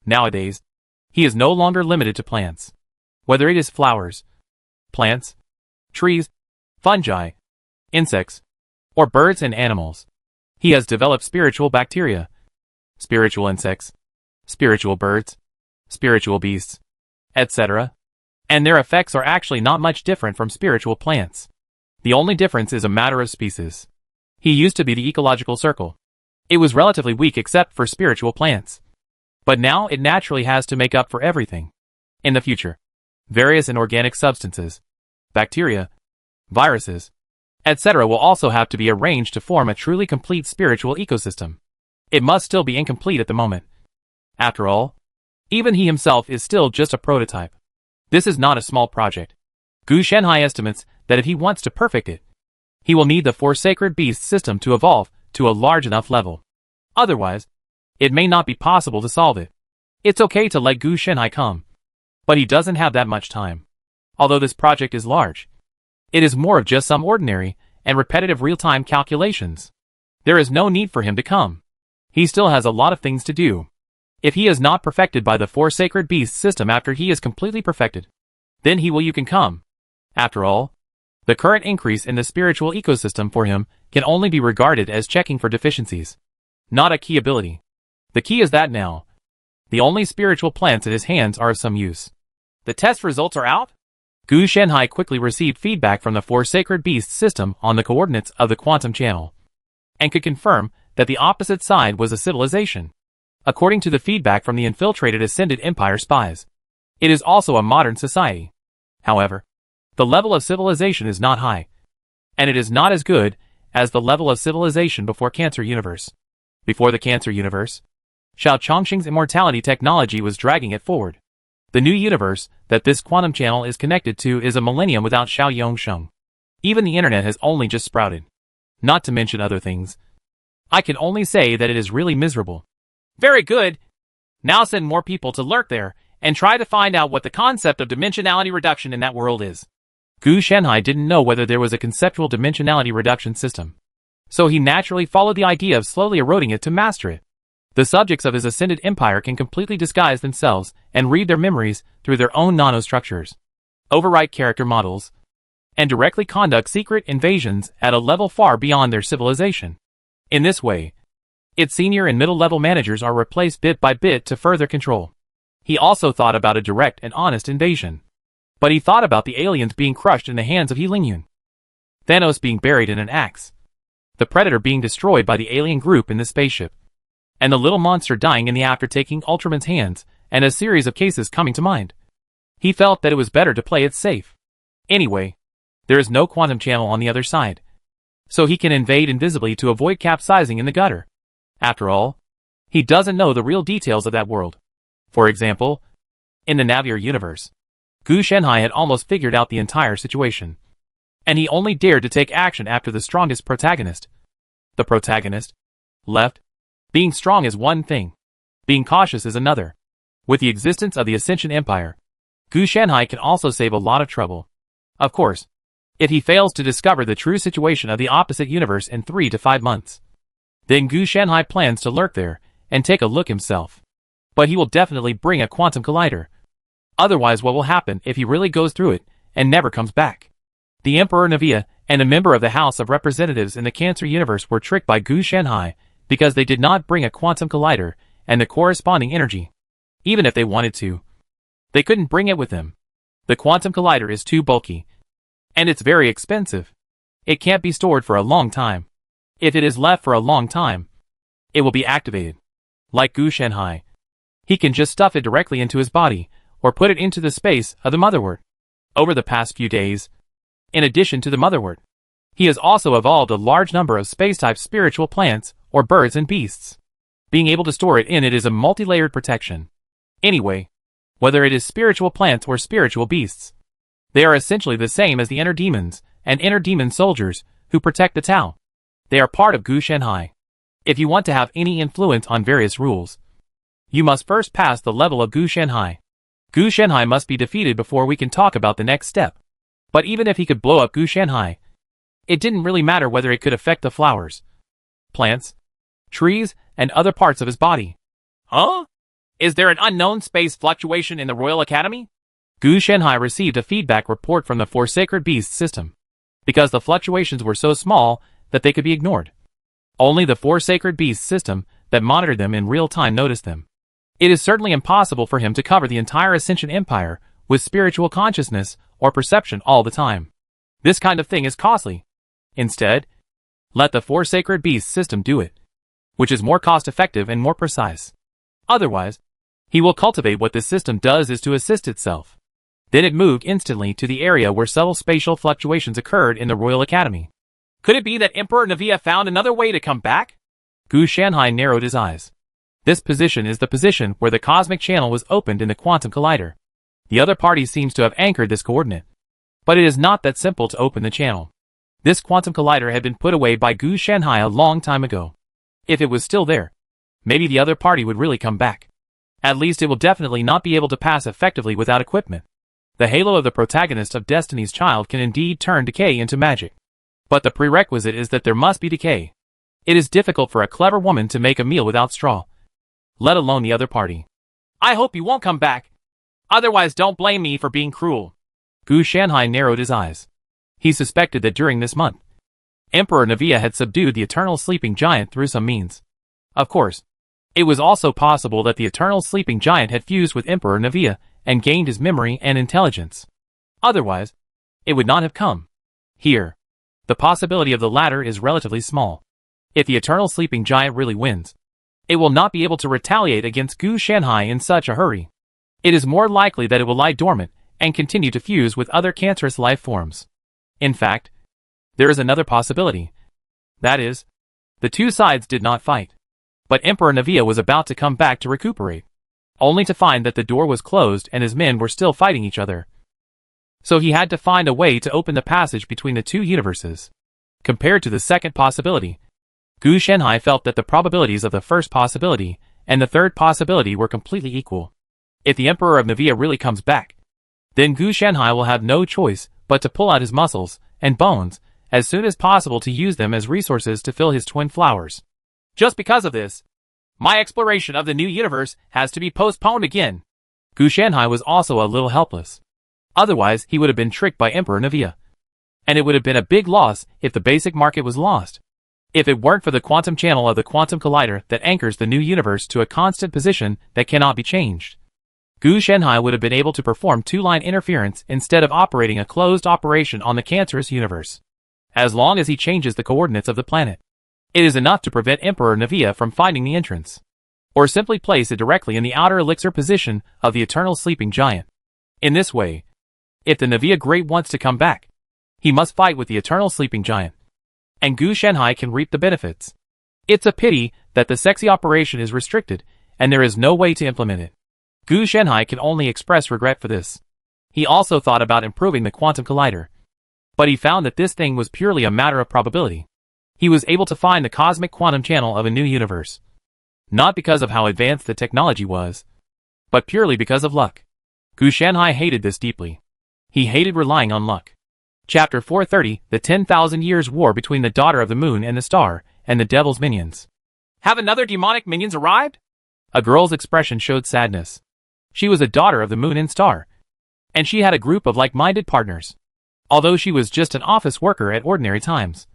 Nowadays, he is no longer limited to plants. Whether it is flowers, plants, trees, fungi, insects, or birds and animals, he has developed spiritual bacteria, spiritual insects, spiritual birds, spiritual beasts, etc. And their effects are actually not much different from spiritual plants. The only difference is a matter of species. He used to be the ecological circle. It was relatively weak except for spiritual plants. But now it naturally has to make up for everything. In the future, various inorganic substances, bacteria, viruses, etc. will also have to be arranged to form a truly complete spiritual ecosystem. It must still be incomplete at the moment. After all, even he himself is still just a prototype. This is not a small project. Gu Shanhai estimates that if he wants to perfect it, he will need the four sacred beasts system to evolve to a large enough level. Otherwise, it may not be possible to solve it. It's okay to let Gu Shanhai come, but he doesn't have that much time. Although this project is large, it is more of just some ordinary and repetitive real-time calculations. There is no need for him to come. He still has a lot of things to do. If he is not perfected by the four sacred beasts system after he is completely perfected, then you can come. After all, the current increase in the spiritual ecosystem for him can only be regarded as checking for deficiencies, not a key ability. The key is that now, the only spiritual plants in his hands are of some use. The test results are out? Gu Shanhai quickly received feedback from the four sacred beasts system on the coordinates of the quantum channel, and could confirm that the opposite side was a civilization. According to the feedback from the infiltrated Ascended Empire spies, it is also a modern society. However, the level of civilization is not high, and it is not as good as the level of civilization before Cancer Universe. Before the Cancer Universe, Xiao Chongqing's immortality technology was dragging it forward. The new universe that this quantum channel is connected to is a millennium without Xiao Yongsheng. Even the internet has only just sprouted. Not to mention other things. I can only say that it is really miserable. Very good. Now send more people to lurk there, and try to find out what the concept of dimensionality reduction in that world is. Gu Shanhai didn't know whether there was a conceptual dimensionality reduction system, so he naturally followed the idea of slowly eroding it to master it. The subjects of his ascended empire can completely disguise themselves and read their memories through their own nanostructures, overwrite character models, and directly conduct secret invasions at a level far beyond their civilization. In this way, its senior and middle-level managers are replaced bit by bit to further control. He also thought about a direct and honest invasion. But he thought about the aliens being crushed in the hands of He Lingyun, Thanos being buried in an axe, the Predator being destroyed by the alien group in the spaceship, and the little monster dying in the after-taking Ultraman's hands, and a series of cases coming to mind. He felt that it was better to play it safe. Anyway, there is no quantum channel on the other side, so he can invade invisibly to avoid capsizing in the gutter. After all, he doesn't know the real details of that world. For example, in the Navier universe, Gu Shanhai had almost figured out the entire situation, and he only dared to take action after the strongest protagonist, the protagonist, left. Being strong is one thing. Being cautious is another. With the existence of the Ascension Empire, Gu Shanhai can also save a lot of trouble. Of course, if he fails to discover the true situation of the opposite universe in 3 to 5 months. Then Gu Shanhai plans to lurk there and take a look himself. But he will definitely bring a quantum collider. Otherwise, what will happen if he really goes through it and never comes back? The Emperor Navia and a member of the House of Representatives in the Cancer Universe were tricked by Gu Shanhai because they did not bring a quantum collider and the corresponding energy. Even if they wanted to, they couldn't bring it with them. The quantum collider is too bulky. And it's very expensive. It can't be stored for a long time. If it is left for a long time, it will be activated. Like Gu Shanhai, he can just stuff it directly into his body, or put it into the space of the Motherword. Over the past few days, in addition to the Motherword, he has also evolved a large number of space-type spiritual plants, or birds and beasts. Being able to store it in it is a multi-layered protection. Anyway, whether it is spiritual plants or spiritual beasts, they are essentially the same as the inner demons and inner demon soldiers who protect the Tao. They are part of Gu Shanhai. If you want to have any influence on various rules, you must first pass the level of Gu Shanhai. Gu Shanhai must be defeated before we can talk about the next step. But even if he could blow up Gu Shanhai, it didn't really matter whether it could affect the flowers, plants, trees, and other parts of his body. Huh? Is there an unknown space fluctuation in the Royal Academy? Gu Shanhai received a feedback report from the Four Sacred Beasts system, because the fluctuations were so small that they could be ignored. Only the Four Sacred Beasts system that monitored them in real time noticed them. It is certainly impossible for him to cover the entire Ascension Empire with spiritual consciousness or perception all the time. This kind of thing is costly. Instead, let the Four Sacred Beasts system do it, which is more cost-effective and more precise. Otherwise, he will cultivate what this system does is to assist itself. Then it moved instantly to the area where subtle spatial fluctuations occurred in the Royal Academy. Could it be that Emperor Navia found another way to come back? Gu Shanhai narrowed his eyes. This position is the position where the cosmic channel was opened in the quantum collider. The other party seems to have anchored this coordinate. But it is not that simple to open the channel. This quantum collider had been put away by Gu Shanhai a long time ago. If it was still there, maybe the other party would really come back. At least it will definitely not be able to pass effectively without equipment. The halo of the protagonist of Destiny's Child can indeed turn decay into magic. But the prerequisite is that there must be decay. It is difficult for a clever woman to make a meal without straw, let alone the other party. I hope you won't come back. Otherwise don't blame me for being cruel. Gu Shanhai narrowed his eyes. He suspected that during this month, Emperor Navia had subdued the Eternal Sleeping Giant through some means. Of course, it was also possible that the Eternal Sleeping Giant had fused with Emperor Navia and gained his memory and intelligence. Otherwise, it would not have come. Here, the possibility of the latter is relatively small. If the Eternal Sleeping Giant really wins, it will not be able to retaliate against Gu Shanhai in such a hurry. It is more likely that it will lie dormant and continue to fuse with other cancerous life forms. In fact, there is another possibility. That is, the two sides did not fight. But Emperor Navia was about to come back to recuperate, only to find that the door was closed and his men were still fighting each other. So he had to find a way to open the passage between the two universes. Compared to the second possibility, Gu Shanhai felt that the probabilities of the first possibility and the third possibility were completely equal. If the Emperor of Navia really comes back, then Gu Shanhai will have no choice but to pull out his muscles and bones as soon as possible to use them as resources to fill his twin flowers. Just because of this, my exploration of the new universe has to be postponed again. Gu Shanhai was also a little helpless. Otherwise, he would have been tricked by Emperor Navia. And it would have been a big loss if the basic market was lost. If it weren't for the quantum channel of the quantum collider that anchors the new universe to a constant position that cannot be changed, Gu Shanhai would have been able to perform two-line interference instead of operating a closed operation on the cancerous universe. As long as he changes the coordinates of the planet, it is enough to prevent Emperor Navia from finding the entrance. Or simply place it directly in the outer elixir position of the Eternal Sleeping Giant. In this way, if the Navia Great wants to come back, he must fight with the Eternal Sleeping Giant. And Gu Shanhai can reap the benefits. It's a pity that the sexy operation is restricted, and there is no way to implement it. Gu Shanhai can only express regret for this. He also thought about improving the quantum collider. But he found that this thing was purely a matter of probability. He was able to find the cosmic quantum channel of a new universe. Not because of how advanced the technology was, but purely because of luck. Gu Shanhai hated this deeply. He hated relying on luck. Chapter 430, The 10,000 Years War Between the Daughter of the Moon and the Star, and the Devil's Minions. Have another demonic minions arrived? A girl's expression showed sadness. She was a daughter of the Moon and Star, and she had a group of like-minded partners. Although she was just an office worker at ordinary times,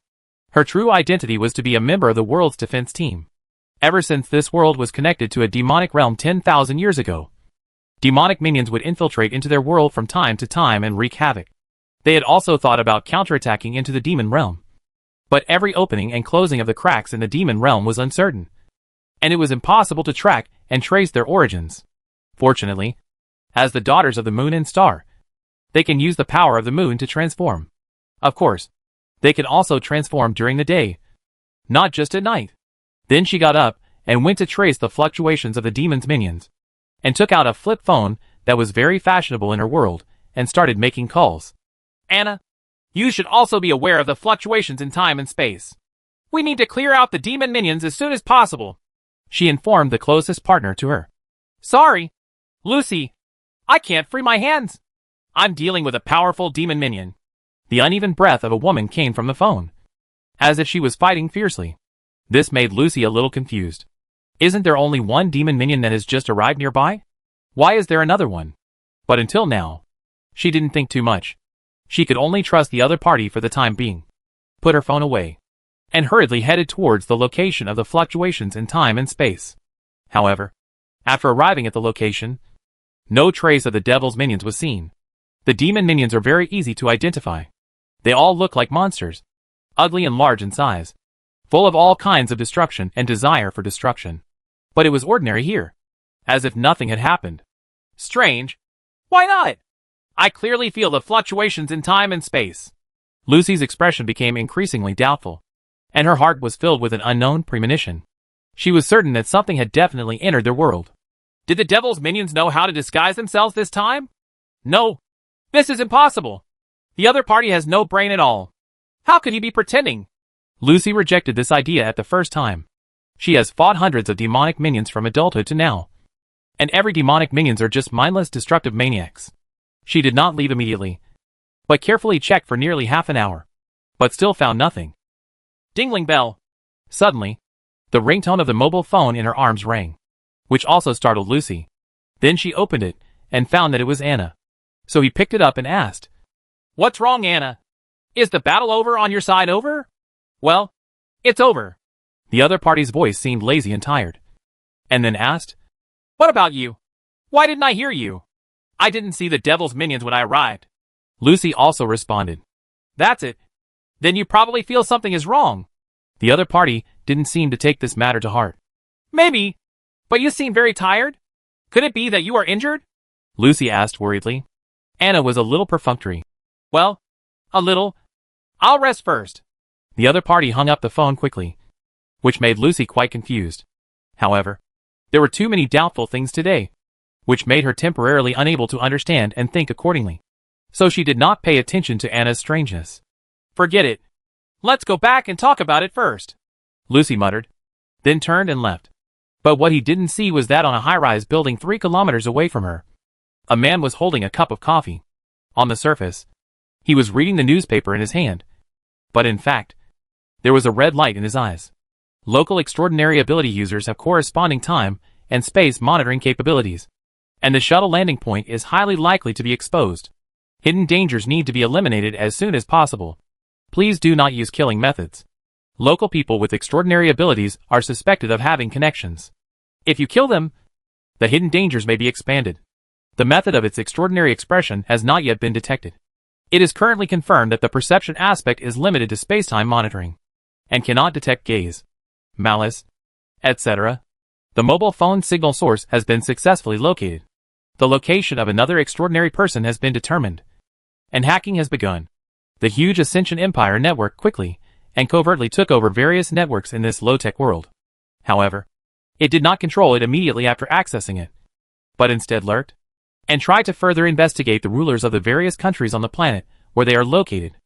her true identity was to be a member of the world's defense team. Ever since this world was connected to a demonic realm 10,000 years ago, demonic minions would infiltrate into their world from time to time and wreak havoc. They had also thought about counterattacking into the demon realm. But every opening and closing of the cracks in the demon realm was uncertain, and it was impossible to track and trace their origins. Fortunately, as the daughters of the Moon and Star, they can use the power of the moon to transform. Of course, they can also transform during the day, not just at night. Then she got up and went to trace the fluctuations of the demon's minions, and took out a flip phone that was very fashionable in her world, and started making calls. Anna, you should also be aware of the fluctuations in time and space. We need to clear out the demon minions as soon as possible, she informed the closest partner to her. Sorry, Lucy, I can't free my hands. I'm dealing with a powerful demon minion. The uneven breath of a woman came from the phone, as if she was fighting fiercely. This made Lucy a little confused. Isn't there only one demon minion that has just arrived nearby? Why is there another one? But until now, she didn't think too much. She could only trust the other party for the time being. Put her phone away, and hurriedly headed towards the location of the fluctuations in time and space. However, after arriving at the location, no trace of the devil's minions was seen. The demon minions are very easy to identify. They all look like monsters, ugly and large in size, full of all kinds of destruction and desire for destruction. But it was ordinary here, as if nothing had happened. Strange. Why not? I clearly feel the fluctuations in time and space. Lucy's expression became increasingly doubtful, and her heart was filled with an unknown premonition. She was certain that something had definitely entered their world. Did the devil's minions know how to disguise themselves this time? No. This is impossible. The other party has no brain at all. How could he be pretending? Lucy rejected this idea at the first time. She has fought hundreds of demonic minions from adulthood to now, and every demonic minions are just mindless destructive maniacs. She did not leave immediately, but carefully checked for nearly half an hour, but still found nothing. Dingling bell. Suddenly, the ringtone of the mobile phone in her arms rang, which also startled Lucy. Then she opened it and found that it was Anna. So he picked it up and asked, "What's wrong, Anna? Is the battle over on your side over?" "Well, it's over." The other party's voice seemed lazy and tired, and then asked, "What about you? Why didn't I hear you? I didn't see the devil's minions when I arrived." Lucy also responded, "That's it. Then you probably feel something is wrong." The other party didn't seem to take this matter to heart. "Maybe, but you seem very tired. Could it be that you are injured?" Lucy asked worriedly. Anna was a little perfunctory. "Well, a little. I'll rest first." The other party hung up the phone quickly, which made Lucy quite confused. However, there were too many doubtful things today, which made her temporarily unable to understand and think accordingly. So she did not pay attention to Anna's strangeness. "Forget it. Let's go back and talk about it first," Lucy muttered, then turned and left. But what he didn't see was that on a high-rise building 3 kilometers away from her, a man was holding a cup of coffee. On the surface, he was reading the newspaper in his hand, but in fact, there was a red light in his eyes. Local extraordinary ability users have corresponding time and space monitoring capabilities, and the shuttle landing point is highly likely to be exposed. Hidden dangers need to be eliminated as soon as possible. Please do not use killing methods. Local people with extraordinary abilities are suspected of having connections. If you kill them, the hidden dangers may be expanded. The method of its extraordinary expression has not yet been detected. It is currently confirmed that the perception aspect is limited to spacetime monitoring, and cannot detect gaze, malice, etc. The mobile phone signal source has been successfully located. The location of another extraordinary person has been determined, and hacking has begun. The huge Ascension Empire network quickly and covertly took over various networks in this low-tech world. However, it did not control it immediately after accessing it, but instead lurked and tried to further investigate the rulers of the various countries on the planet where they are located.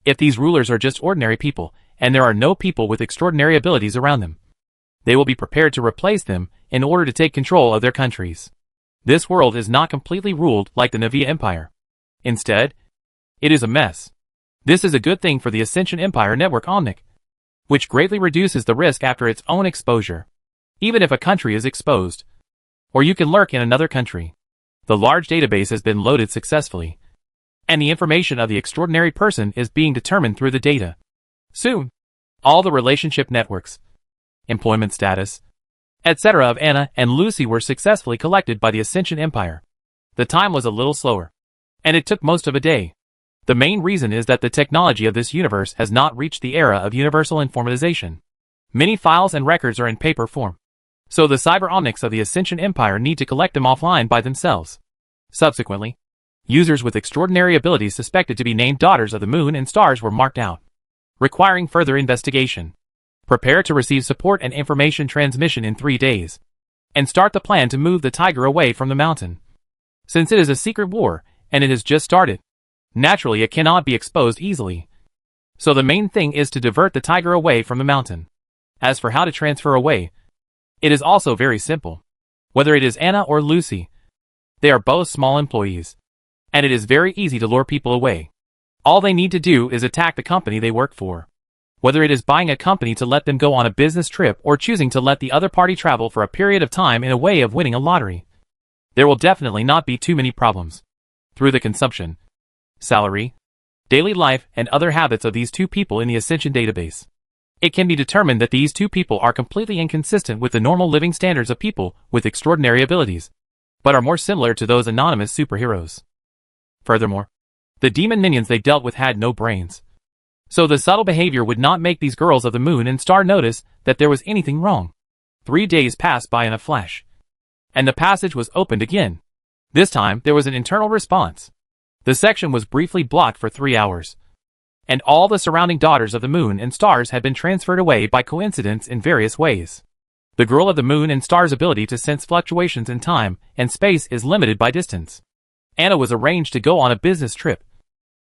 If these rulers are just ordinary people and there are no people with extraordinary abilities around them. They will be prepared to replace them in order to take control of their countries. This world is not completely ruled like the Navia Empire. Instead, it is a mess. This is a good thing for the Ascension Empire network Omnic, which greatly reduces the risk after its own exposure. Even if a country is exposed, or you can lurk in another country, the large database has been loaded successfully, and the information of the extraordinary person is being determined through the data. Soon, all the relationship networks, employment status, etc. of Anna and Lucy were successfully collected by the Ascension Empire. The time was a little slower, and it took most of a day. The main reason is that the technology of this universe has not reached the era of universal informatization. Many files and records are in paper form, so the cyber omnics of the Ascension Empire need to collect them offline by themselves. Subsequently, users with extraordinary abilities suspected to be named Daughters of the Moon and Stars were marked out, requiring further investigation. Prepare to receive support and information transmission in 3 days, and start the plan to move the tiger away from the mountain. Since it is a secret war, and it has just started, naturally it cannot be exposed easily. So the main thing is to divert the tiger away from the mountain. As for how to transfer away, it is also very simple. Whether it is Anna or Lucy, they are both small employees, and it is very easy to lure people away. All they need to do is attack the company they work for. Whether it is buying a company to let them go on a business trip or choosing to let the other party travel for a period of time in a way of winning a lottery, there will definitely not be too many problems. Through the consumption, salary, daily life, and other habits of these two people in the Ascension database, it can be determined that these two people are completely inconsistent with the normal living standards of people with extraordinary abilities, but are more similar to those anonymous superheroes. Furthermore, the demon minions they dealt with had no brains, so the subtle behavior would not make these girls of the Moon and Star notice that there was anything wrong. 3 days passed by in a flash, and the passage was opened again. This time, there was an internal response. The section was briefly blocked for 3 hours, and all the surrounding Daughters of the Moon and Stars had been transferred away by coincidence in various ways. The girl of the Moon and Stars' ability to sense fluctuations in time and space is limited by distance. Anna was arranged to go on a business trip,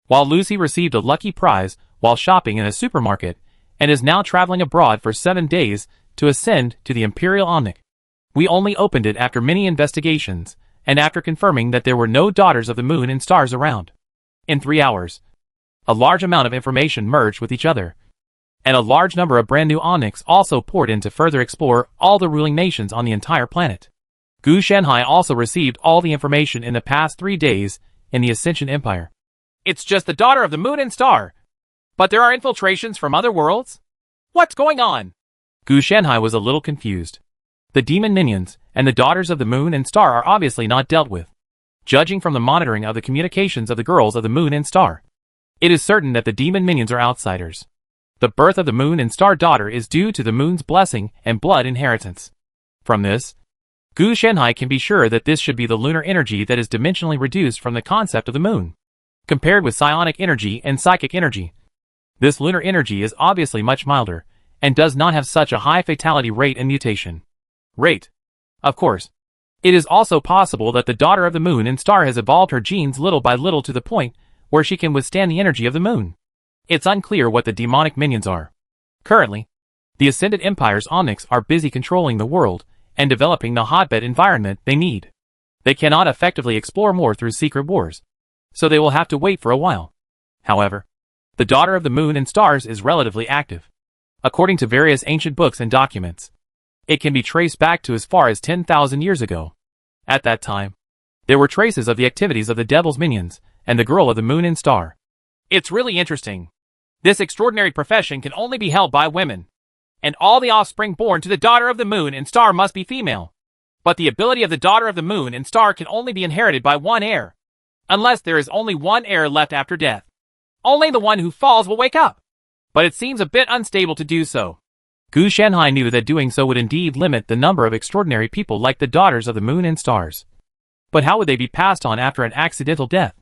while Lucy received a lucky prize while shopping in a supermarket and is now traveling abroad for 7 days to ascend to the Imperial Omnic. We only opened it after many investigations and after confirming that there were no Daughters of the Moon and Stars around. In 3 hours, a large amount of information merged with each other, and a large number of brand new Omnics also poured in to further explore all the ruling nations on the entire planet. Gu Shanhai also received all the information in the past 3 days in the Ascension Empire. It's just the Daughter of the Moon and Star. But there are infiltrations from other worlds? What's going on? Gu Shanhai was a little confused. The demon minions and the Daughters of the Moon and Star are obviously not dealt with. Judging from the monitoring of the communications of the girls of the Moon and Star, it is certain that the demon minions are outsiders. The birth of the Moon and Star daughter is due to the Moon's blessing and blood inheritance. From this, Gu Shanhai can be sure that this should be the lunar energy that is dimensionally reduced from the concept of the Moon. Compared with psionic energy and psychic energy, this lunar energy is obviously much milder, and does not have such a high fatality rate and mutation rate. Of course, it is also possible that the Daughter of the Moon and Star has evolved her genes little by little to the point where she can withstand the energy of the Moon. It's unclear what the demonic minions are. Currently, the Ascended Empire's Omnics are busy controlling the world and developing the hotbed environment they need. They cannot effectively explore more through secret wars, so they will have to wait for a while. However, the Daughter of the Moon and Stars is relatively active. According to various ancient books and documents, it can be traced back to as far as 10,000 years ago. At that time, there were traces of the activities of the Devil's minions and the Girl of the Moon and Star. It's really interesting. This extraordinary profession can only be held by women, and all the offspring born to the Daughter of the Moon and Star must be female. But the ability of the Daughter of the Moon and Star can only be inherited by one heir, unless there is only one heir left after death. Only the one who falls will wake up. But it seems a bit unstable to do so. Gu Shanhai knew that doing so would indeed limit the number of extraordinary people like the Daughters of the Moon and Stars. But how would they be passed on after an accidental death?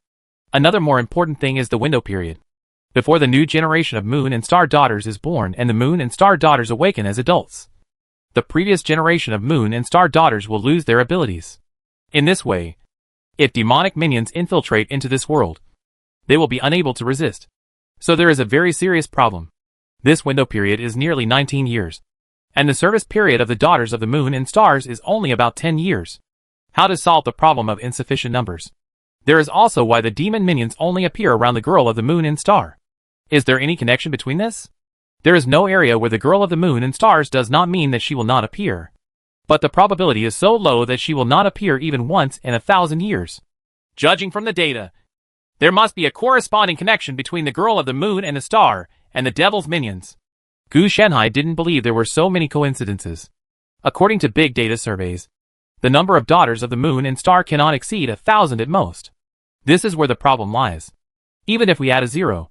Another more important thing is the window period. Before the new generation of Moon and Star Daughters is born and the Moon and Star Daughters awaken as adults, the previous generation of Moon and Star Daughters will lose their abilities. In this way, if demonic minions infiltrate into this world, they will be unable to resist. So there is a very serious problem. This window period is nearly 19 years. And the service period of the Daughters of the Moon and Stars is only about 10 years. How to solve the problem of insufficient numbers? There is also why the demon minions only appear around the Girl of the Moon and Star. Is there any connection between this? There is no area where the Girl of the Moon and Stars does not mean that she will not appear. But the probability is so low that she will not appear even once in 1,000 years. Judging from the data, there must be a corresponding connection between the Girl of the Moon and the Star and the Devil's minions. Gu Shanhai didn't believe there were so many coincidences. According to big data surveys, the number of Daughters of the Moon and Star cannot exceed 1,000 at most. This is where the problem lies. Even if we add a zero,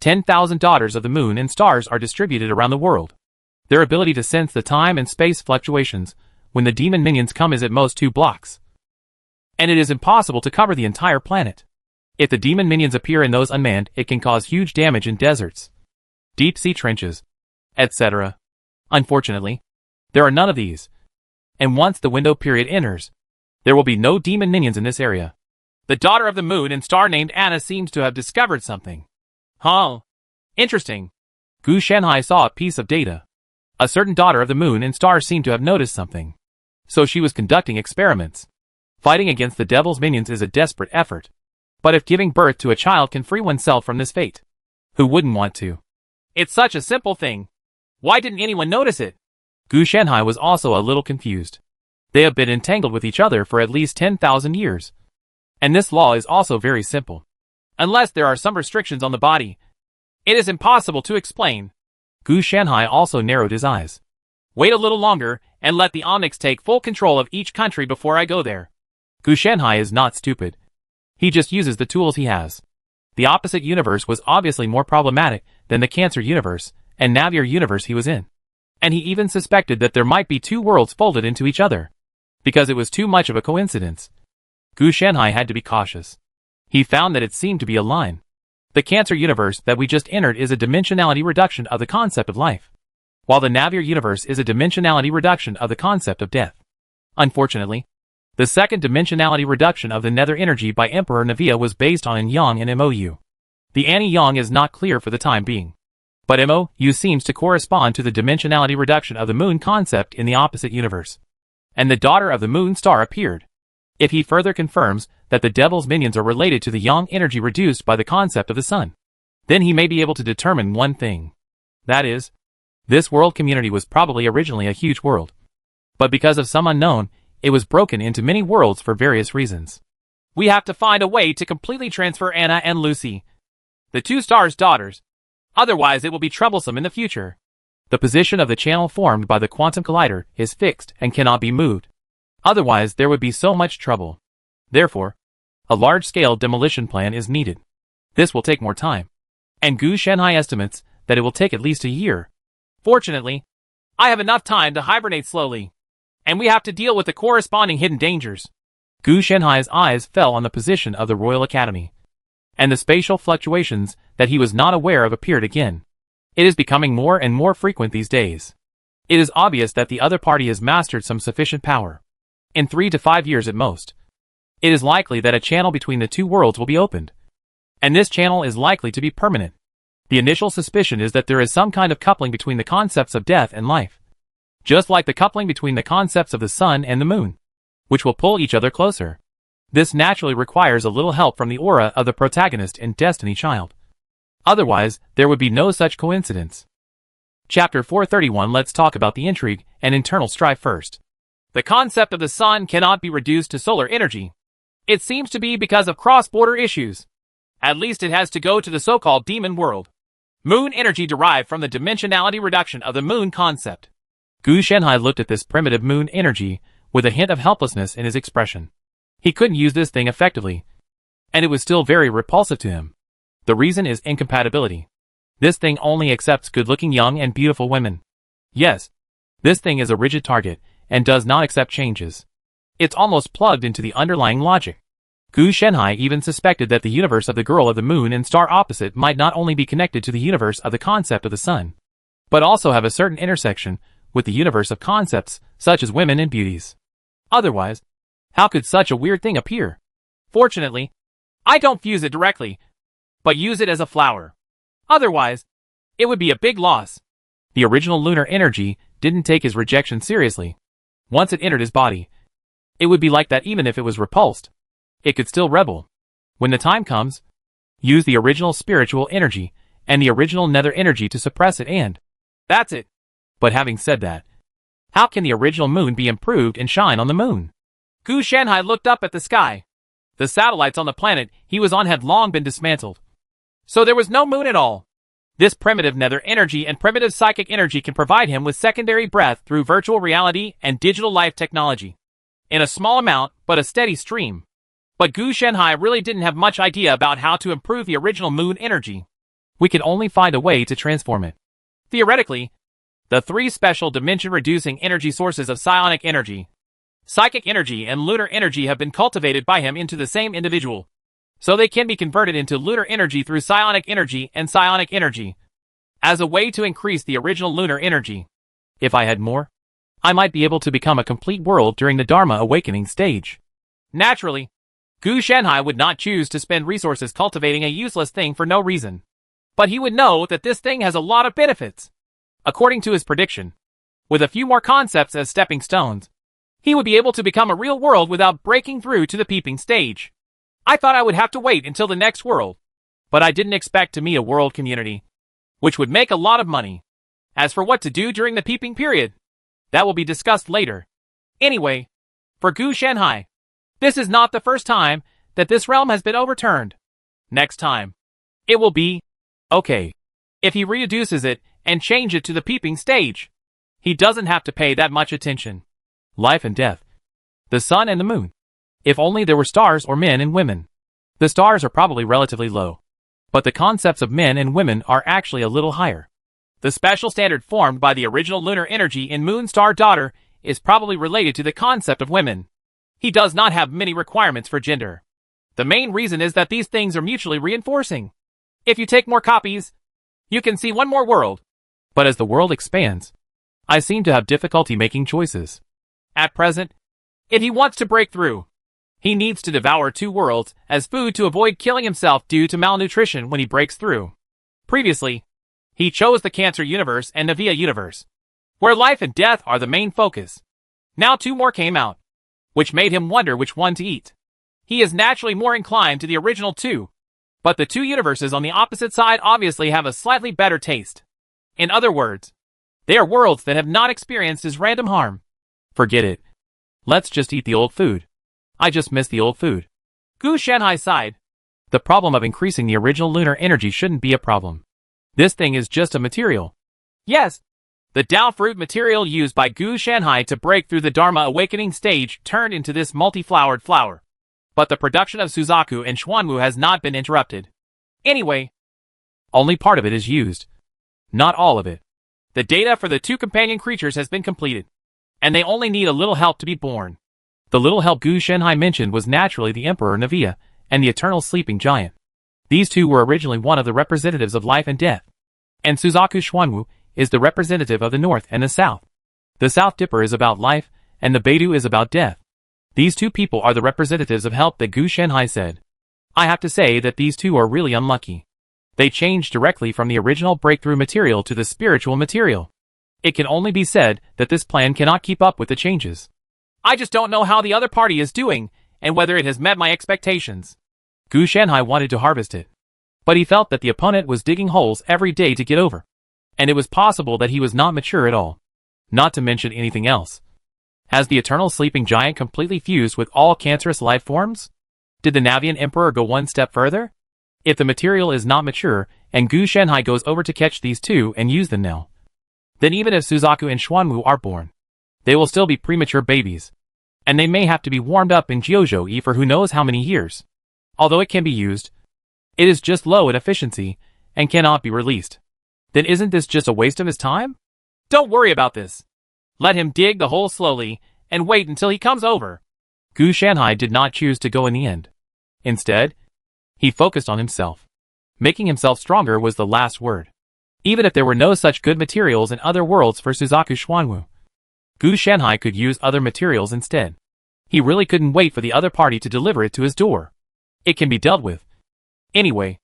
10,000 Daughters of the Moon and Stars are distributed around the world. Their ability to sense the time and space fluctuations when the demon minions come is at most 2 blocks. And it is impossible to cover the entire planet. If the demon minions appear in those unmanned, it can cause huge damage in deserts, deep sea trenches, etc. Unfortunately, there are none of these. And once the window period enters, there will be no demon minions in this area. The Daughter of the Moon and Star named Anna seems to have discovered something. Huh. Interesting. Gu Shanhai saw a piece of data. A certain Daughter of the Moon and Star seemed to have noticed something. So she was conducting experiments. Fighting against the Devil's minions is a desperate effort. But if giving birth to a child can free oneself from this fate, who wouldn't want to? It's such a simple thing. Why didn't anyone notice it? Gu Shanhai was also a little confused. They have been entangled with each other for at least 10,000 years. And this law is also very simple. Unless there are some restrictions on the body, it is impossible to explain. Gu Shanhai also narrowed his eyes. Wait a little longer, and let the Omnics take full control of each country before I go there. Gu Shanhai is not stupid. He just uses the tools he has. The opposite universe was obviously more problematic than the Cancer universe and Navier universe he was in. And he even suspected that there might be 2 worlds folded into each other. Because it was too much of a coincidence. Gu Shanhai had to be cautious. He found that it seemed to be a line. The Cancer universe that we just entered is a dimensionality reduction of the concept of life, while the Navier universe is a dimensionality reduction of the concept of death. Unfortunately, the second dimensionality reduction of the nether energy by Emperor Navia was based on Yin Yang and MOU. The Annie Yang is not clear for the time being. But MOU seems to correspond to the dimensionality reduction of the moon concept in the opposite universe. And the Daughter of the Moon Star appeared. If he further confirms that the Devil's minions are related to the Yang energy reduced by the concept of the sun, then he may be able to determine one thing. That is, this world community was probably originally a huge world. But because of some unknown, it was broken into many worlds for various reasons. We have to find a way to completely transfer Anna and Lucy, the 2 stars' daughters. Otherwise it will be troublesome in the future. The position of the channel formed by the quantum collider is fixed and cannot be moved. Otherwise there would be so much trouble. Therefore, a large-scale demolition plan is needed. This will take more time. And Gu Shanhai estimates that it will take at least a year. Fortunately, I have enough time to hibernate slowly. And we have to deal with the corresponding hidden dangers. Gu Shanhai's eyes fell on the position of the Royal Academy. And the spatial fluctuations that he was not aware of appeared again. It is becoming more and more frequent these days. It is obvious that the other party has mastered some sufficient power. In 3 to 5 years at most, it is likely that a channel between the 2 worlds will be opened. And this channel is likely to be permanent. The initial suspicion is that there is some kind of coupling between the concepts of death and life. Just like the coupling between the concepts of the sun and the moon, which will pull each other closer. This naturally requires a little help from the aura of the protagonist and Destiny Child. Otherwise, there would be no such coincidence. Chapter 431. Let's talk about the intrigue and internal strife first. The concept of the sun cannot be reduced to solar energy. It seems to be because of cross-border issues. At least it has to go to the so-called demon world. Moon energy derived from the dimensionality reduction of the moon concept. Gu Shanhai looked at this primitive moon energy with a hint of helplessness in his expression. He couldn't use this thing effectively, and it was still very repulsive to him. The reason is incompatibility. This thing only accepts good-looking young and beautiful women. Yes, this thing is a rigid target and does not accept changes. It's almost plugged into the underlying logic. Gu Shanhai even suspected that the universe of the Girl of the Moon and Star opposite might not only be connected to the universe of the concept of the sun, but also have a certain intersection with the universe of concepts such as women and beauties. Otherwise, how could such a weird thing appear? Fortunately, I don't fuse it directly, but use it as a flower. Otherwise, It would be a big loss. The original lunar energy didn't take his rejection seriously. Once it entered his body, it would be like that even if it was repulsed. It could still rebel. When the time comes, use the original spiritual energy and the original nether energy to suppress it and that's it. But having said that, how can the original moon be improved and shine on the moon? Gu Shanhai looked up at the sky. The satellites on the planet he was on had long been dismantled. So there was no moon at all. This primitive nether energy and primitive psychic energy can provide him with secondary breath through virtual reality and digital life technology. In a small amount, but a steady stream. But Gu Shanhai really didn't have much idea about how to improve the original moon energy. We could only find a way to transform it. Theoretically, the three special dimension-reducing energy sources of psionic energy, psychic energy and lunar energy have been cultivated by him into the same individual. So they can be converted into lunar energy through psionic energy and psionic energy, as a way to increase the original lunar energy. If I had more, I might be able to become a complete world during the Dharma awakening stage. Naturally, Gu Shanhai would not choose to spend resources cultivating a useless thing for no reason. But he would know that this thing has a lot of benefits. According to his prediction, with a few more concepts as stepping stones, he would be able to become a real world without breaking through to the peeping stage. I thought I would have to wait until the next world, but I didn't expect to meet a world community, which would make a lot of money. As for what to do during the peeping period, that will be discussed later. Anyway, for Gu Shanhai, this is not the first time that this realm has been overturned. Next time, it will be okay if he reduces it and change it to the peeping stage. He doesn't have to pay that much attention. Life and death. The sun and the moon. If only there were stars or men and women. The stars are probably relatively low. But the concepts of men and women are actually a little higher. The special standard formed by the original lunar energy in Moon Star Daughter is probably related to the concept of women. He does not have many requirements for gender. The main reason is that these things are mutually reinforcing. If you take more copies, you can see one more world. But as the world expands, I seem to have difficulty making choices. At present, if he wants to break through, he needs to devour 2 worlds as food to avoid killing himself due to malnutrition when he breaks through. Previously, he chose the Cancer Universe and Navia Universe, where life and death are the main focus. Now 2 more came out, which made him wonder which one to eat. He is naturally more inclined to the original 2, but the 2 universes on the opposite side obviously have a slightly better taste. In other words, they are worlds that have not experienced his random harm. Forget it. Let's just eat the old food. I just miss the old food. Gu Shanhai sighed. The problem of increasing the original lunar energy shouldn't be a problem. This thing is just a material. Yes. The Dao fruit material used by Gu Shanhai to break through the Dharma awakening stage turned into this multi-flowered flower. But the production of Suzaku and Xuanwu has not been interrupted. Anyway, only part of it is used. Not all of it. The data for the 2 companion creatures has been completed, and they only need a little help to be born. The little help Gu Shanhai mentioned was naturally the Emperor Navia and the Eternal Sleeping Giant. These 2 were originally one of the representatives of life and death. And Suzaku Xuanwu is the representative of the North and the South. The South Dipper is about life, and the Beidou is about death. These 2 people are the representatives of help that Gu Shanhai said. I have to say that these 2 are really unlucky. They changed directly from the original breakthrough material to the spiritual material. It can only be said that this plan cannot keep up with the changes. I just don't know how the other party is doing, and whether it has met my expectations. Gu Shanhai wanted to harvest it. But he felt that the opponent was digging holes every day to get over. And it was possible that he was not mature at all. Not to mention anything else. Has the Eternal Sleeping Giant completely fused with all cancerous life forms? Did the Navian Emperor go one step further? If the material is not mature, and Gu Shanhai goes over to catch these 2 and use them now, then even if Suzaku and Xuanwu are born, they will still be premature babies. And they may have to be warmed up in Jiuzhou for who knows how many years. Although it can be used, it is just low in efficiency, and cannot be released. Then isn't this just a waste of his time? Don't worry about this. Let him dig the hole slowly, and wait until he comes over. Gu Shanhai did not choose to go in the end. Instead, he focused on himself. Making himself stronger was the last word. Even if there were no such good materials in other worlds for Suzaku Xuanwu, Gu Shanhai could use other materials instead. He really couldn't wait for the other party to deliver it to his door. It can be dealt with. Anyway,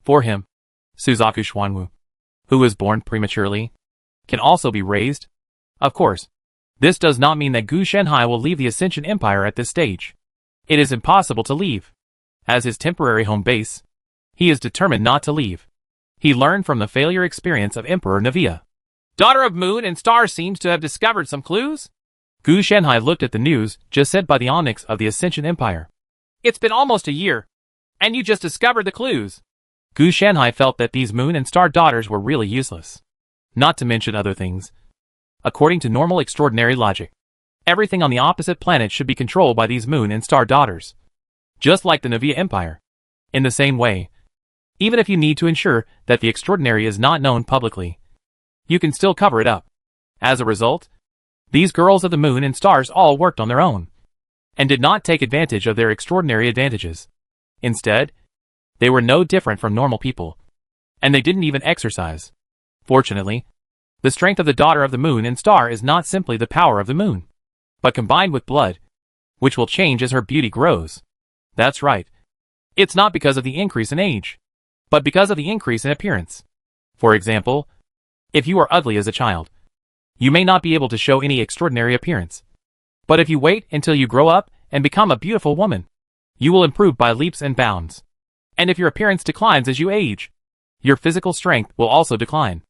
for him, Suzaku Xuanwu who was born prematurely, can also be raised. Of course, this does not mean that Gu Shenhai will leave the Ascension Empire at this stage. It is impossible to leave. As his temporary home base, he is determined not to leave. He learned from the failure experience of Emperor Navia. Daughter of Moon and Star seems to have discovered some clues. Gu Shenhai looked at the news just said by the Onyx of the Ascension Empire. It's been almost a year, and you just discovered the clues. Gu Shenhai felt that these Moon and Star daughters were really useless. Not to mention other things. According to normal extraordinary logic, everything on the opposite planet should be controlled by these Moon and Star daughters. Just like the Navia Empire. In the same way, even if you need to ensure that the extraordinary is not known publicly, you can still cover it up. As a result, these girls of the Moon and Stars all worked on their own, and did not take advantage of their extraordinary advantages. Instead, they were no different from normal people, and they didn't even exercise. Fortunately, the strength of the daughter of the Moon and Star is not simply the power of the moon, but combined with blood, which will change as her beauty grows. That's right. It's not because of the increase in age, but because of the increase in appearance. For example, if you are ugly as a child, you may not be able to show any extraordinary appearance. But if you wait until you grow up and become a beautiful woman, you will improve by leaps and bounds. And if your appearance declines as you age, your physical strength will also decline.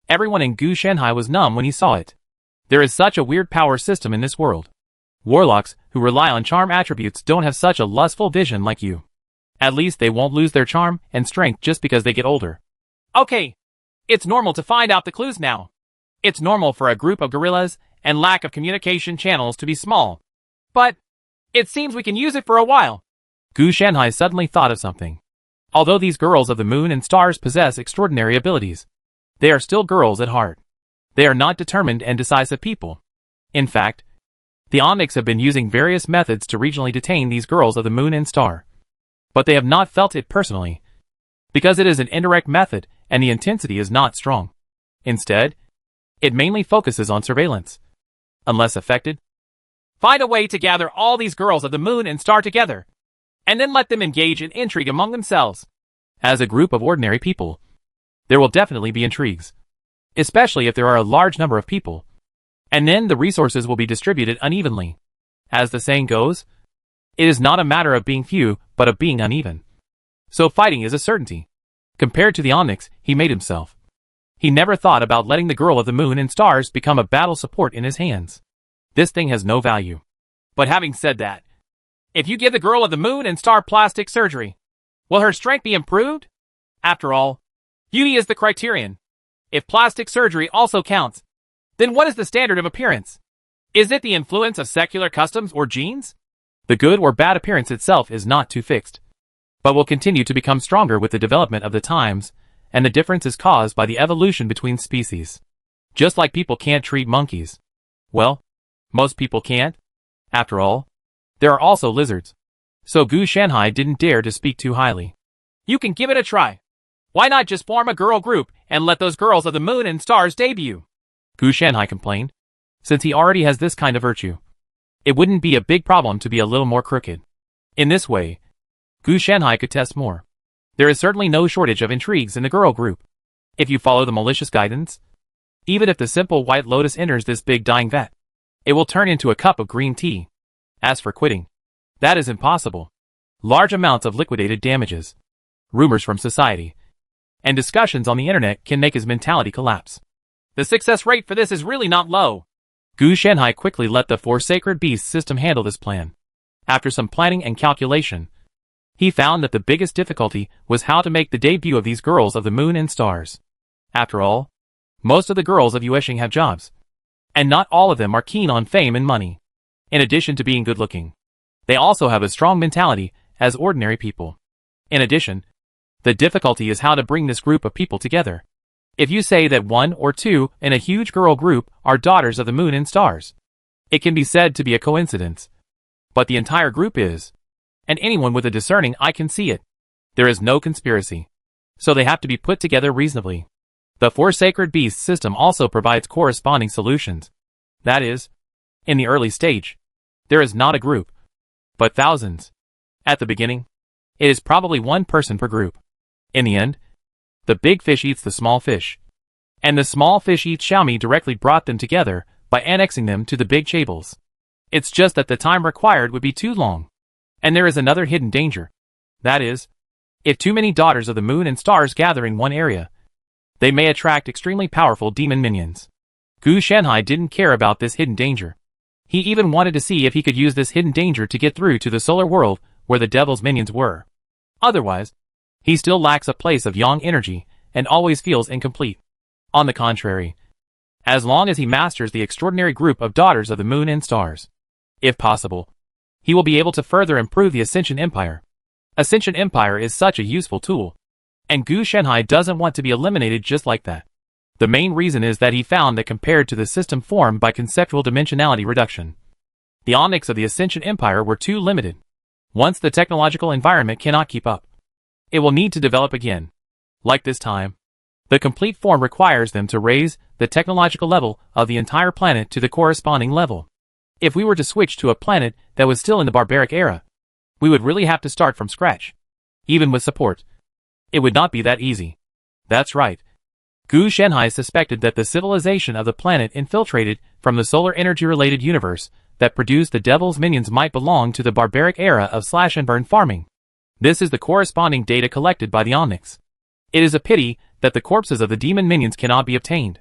Everyone in Gu Shenhai was numb when he saw it. There is such a weird power system in this world. Warlocks who rely on charm attributes don't have such a lustful vision like you. At least they won't lose their charm and strength just because they get older. Okay. It's normal to find out the clues now. It's normal for a group of gorillas and lack of communication channels to be small. But it seems we can use it for a while. Gu Shenhai suddenly thought of something. Although these girls of the Moon and Stars possess extraordinary abilities, they are still girls at heart. They are not determined and decisive people. In fact, the Onyx have been using various methods to regionally detain these girls of the Moon and Star. But they have not felt it personally, because it is an indirect method and the intensity is not strong. Instead, it mainly focuses on surveillance. Unless affected, find a way to gather all these girls of the Moon and Star together, and then let them engage in intrigue among themselves. As a group of ordinary people, there will definitely be intrigues, especially if there are a large number of people, and then the resources will be distributed unevenly. As the saying goes, it is not a matter of being few, but of being uneven. So fighting is a certainty. Compared to the Onyx he made himself, he never thought about letting the girl of the Moon and Stars become a battle support in his hands. This thing has no value. But having said that, if you give the girl of the Moon and Star plastic surgery, will her strength be improved? After all, beauty is the criterion. If plastic surgery also counts, then what is the standard of appearance? Is it the influence of secular customs or genes? The good or bad appearance itself is not too fixed, but will continue to become stronger with the development of the times, and the difference is caused by the evolution between species. Just like people can't treat monkeys. Well, most people can't. After all, there are also lizards. So Gu Shenhai didn't dare to speak too highly. You can give it a try. Why not just form a girl group and let those girls of the Moon and Stars debut? Gu Shenhai complained. Since he already has this kind of virtue, it wouldn't be a big problem to be a little more crooked. In this way, Gu Shenhai could test more. There is certainly no shortage of intrigues in the girl group. If you follow the malicious guidance, even if the simple white lotus enters this big dying vat, it will turn into a cup of green tea. As for quitting, that is impossible. Large amounts of liquidated damages, rumors from society, and discussions on the internet can make his mentality collapse. The success rate for this is really not low. Gu Shenhai quickly let the Four Sacred Beasts system handle this plan. After some planning and calculation, he found that the biggest difficulty was how to make the debut of these girls of the Moon and Stars. After all, most of the girls of Yuesheng have jobs, and not all of them are keen on fame and money. In addition to being good-looking, they also have a strong mentality as ordinary people. In addition, the difficulty is how to bring this group of people together. If you say that one or two in a huge girl group are daughters of the Moon and Stars, it can be said to be a coincidence. But the entire group is, and anyone with a discerning eye can see it. There is no conspiracy. So they have to be put together reasonably. The Four Sacred Beasts system also provides corresponding solutions. That is, in the early stage, there is not a group, but thousands. At the beginning, it is probably one person per group. In the end, the big fish eats the small fish. And the small fish eat Xiaomi directly brought them together by annexing them to the big chables. It's just that the time required would be too long. And there is another hidden danger. That is, if too many daughters of the moon and stars gather in one area, they may attract extremely powerful demon minions. Gu Shanhai didn't care about this hidden danger. He even wanted to see if he could use this hidden danger to get through to the solar world where the devil's minions were. Otherwise, he still lacks a place of yang energy and always feels incomplete. On the contrary, as long as he masters the extraordinary group of daughters of the moon and stars, if possible, he will be able to further improve the Ascension Empire. Ascension Empire is such a useful tool, and Gu Shanhai doesn't want to be eliminated just like that. The main reason is that he found that compared to the system formed by conceptual dimensionality reduction, the onyx of the Ascension Empire were too limited. Once the technological environment cannot keep up, it will need to develop again. Like this time, the complete form requires them to raise the technological level of the entire planet to the corresponding level. If we were to switch to a planet that was still in the barbaric era, we would really have to start from scratch. Even with support, it would not be that easy. That's right. Gu Shanhai suspected that the civilization of the planet infiltrated from the solar energy-related universe that produced the devil's minions might belong to the barbaric era of slash-and-burn farming. This is the corresponding data collected by the Onyx. It is a pity that the corpses of the demon minions cannot be obtained.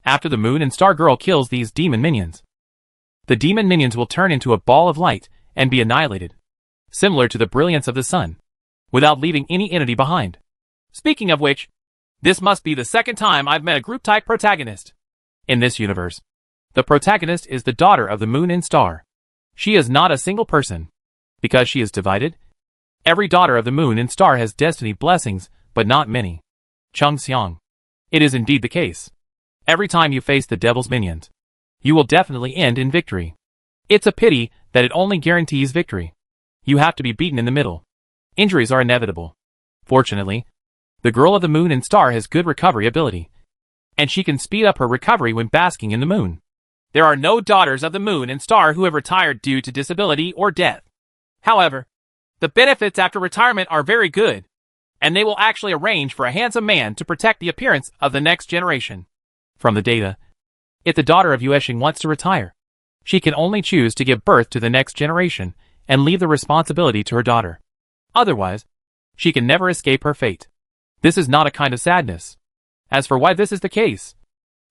After the moon and star girl kills these demon minions, the demon minions will turn into a ball of light and be annihilated, similar to the brilliance of the sun, without leaving any entity behind. Speaking of which, this must be the second time I've met a group-type protagonist. In this universe, the protagonist is the daughter of the moon and star. She is not a single person. Because she is divided, every daughter of the moon and star has destiny blessings, but not many. Chung Xiang. It is indeed the case. Every time you face the devil's minions, you will definitely end in victory. It's a pity that it only guarantees victory. You have to be beaten in the middle. Injuries are inevitable. Fortunately, the girl of the moon and star has good recovery ability, and she can speed up her recovery when basking in the moon. There are no daughters of the moon and star who have retired due to disability or death. However, the benefits after retirement are very good, and they will actually arrange for a handsome man to protect the appearance of the next generation. From the data, if the daughter of Yueshing wants to retire, she can only choose to give birth to the next generation and leave the responsibility to her daughter. Otherwise, she can never escape her fate. This is not a kind of sadness. As for why this is the case,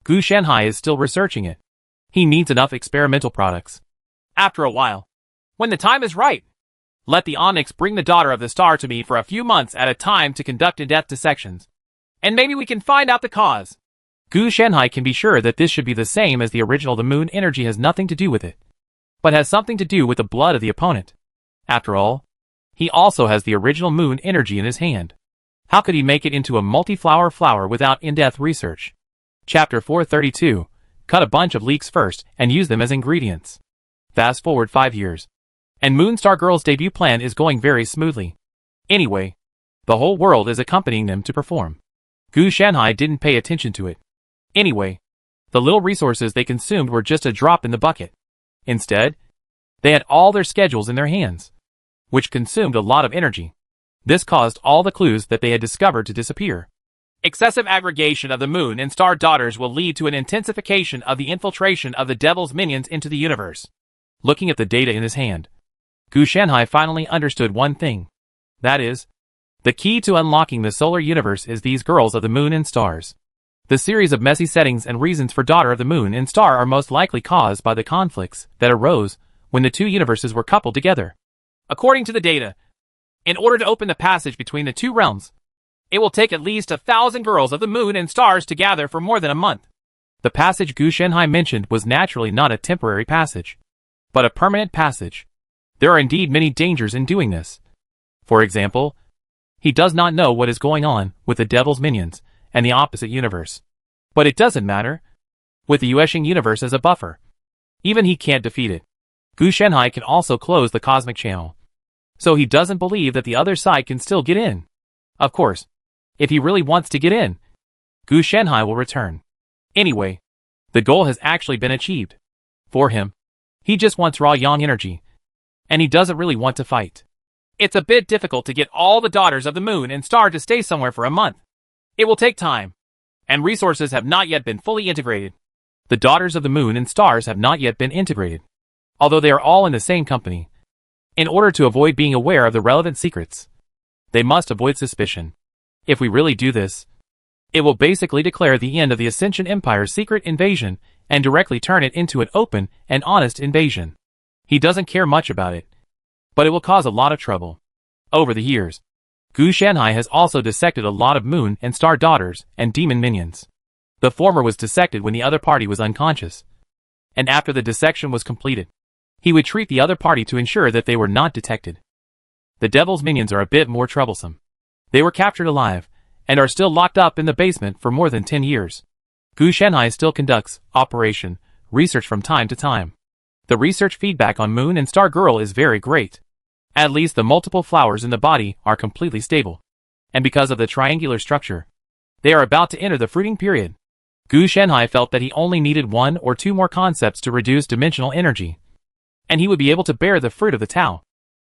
Gu Shanhai is still researching it. He needs enough experimental products. After a while, when the time is right, let the Onyx bring the daughter of the star to me for a few months at a time to conduct in-depth dissections. And maybe we can find out the cause. Gu Shanhai can be sure that this should be the same as the original. The moon energy has nothing to do with it, but has something to do with the blood of the opponent. After all, he also has the original moon energy in his hand. How could he make it into a multi-flower flower without in-depth research? Chapter 432. Cut a bunch of leeks first and use them as ingredients. Fast forward 5 years, and Moonstar Girl's debut plan is going very smoothly. Anyway, the whole world is accompanying them to perform. Gu Shanhai didn't pay attention to it. Anyway, the little resources they consumed were just a drop in the bucket. Instead, they had all their schedules in their hands, which consumed a lot of energy. This caused all the clues that they had discovered to disappear. Excessive aggregation of the moon and star daughters will lead to an intensification of the infiltration of the devil's minions into the universe. Looking at the data in his hand, Gu Shanhai finally understood one thing. That is, the key to unlocking the solar universe is these girls of the moon and stars. The series of messy settings and reasons for daughter of the moon and star are most likely caused by the conflicts that arose when the two universes were coupled together. According to the data, in order to open the passage between the two realms, it will take at least 1,000 girls of the moon and stars to gather for more than a month. The passage Gu Shanhai mentioned was naturally not a temporary passage, but a permanent passage. There are indeed many dangers in doing this. For example, he does not know what is going on with the devil's minions and the opposite universe. But it doesn't matter. With the Yueshing universe as a buffer, even he can't defeat it. Gu Shanhai can also close the cosmic channel, so he doesn't believe that the other side can still get in. Of course, if he really wants to get in, Gu Shanhai will return. Anyway, the goal has actually been achieved. For him, he just wants raw yang energy, and he doesn't really want to fight. It's a bit difficult to get all the daughters of the moon and star to stay somewhere for a month. It will take time. and resources have not yet been fully integrated. The daughters of the moon and stars have not yet been integrated, although they are all in the same company. In order to avoid being aware of the relevant secrets, they must avoid suspicion. If we really do this, it will basically declare the end of the Ascension Empire's secret invasion and directly turn it into an open and honest invasion. He doesn't care much about it, but it will cause a lot of trouble. Over the years, Gu Shanhai has also dissected a lot of moon and star daughters and demon minions. The former was dissected when the other party was unconscious, and after the dissection was completed, he would treat the other party to ensure that they were not detected. The devil's minions are a bit more troublesome. They were captured alive, and are still locked up in the basement for more than 10 years. Gu Shanhai still conducts operation research from time to time. The research feedback on Moon and Star Girl is very great. At least the multiple flowers in the body are completely stable. And because of the triangular structure, they are about to enter the fruiting period. Gu Shanhai felt that he only needed 1 or 2 more concepts to reduce dimensional energy, and he would be able to bear the fruit of the Tao.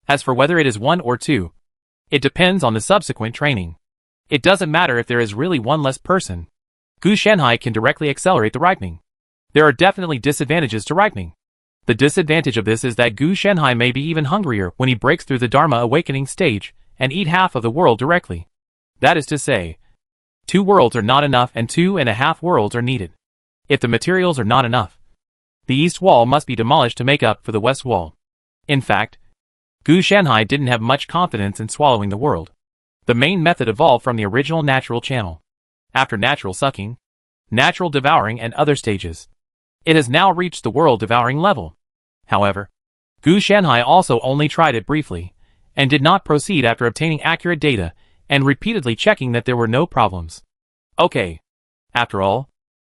As for whether it is 1 or 2, it depends on the subsequent training. It doesn't matter if there is really 1 less person. Gu Shanhai can directly accelerate the ripening. There are definitely disadvantages to ripening. The disadvantage of this is that Gu Shanhai may be even hungrier when he breaks through the Dharma awakening stage and eat half of the world directly. That is to say, 2 worlds are not enough and 2.5 worlds are needed. If the materials are not enough, the east wall must be demolished to make up for the west wall. In fact, Gu Shanhai didn't have much confidence in swallowing the world. The main method evolved from the original natural channel. After natural sucking, natural devouring and other stages, it has now reached the world devouring level. However, Gu Shanhai also only tried it briefly, and did not proceed after obtaining accurate data and repeatedly checking that there were no problems. Okay. After all,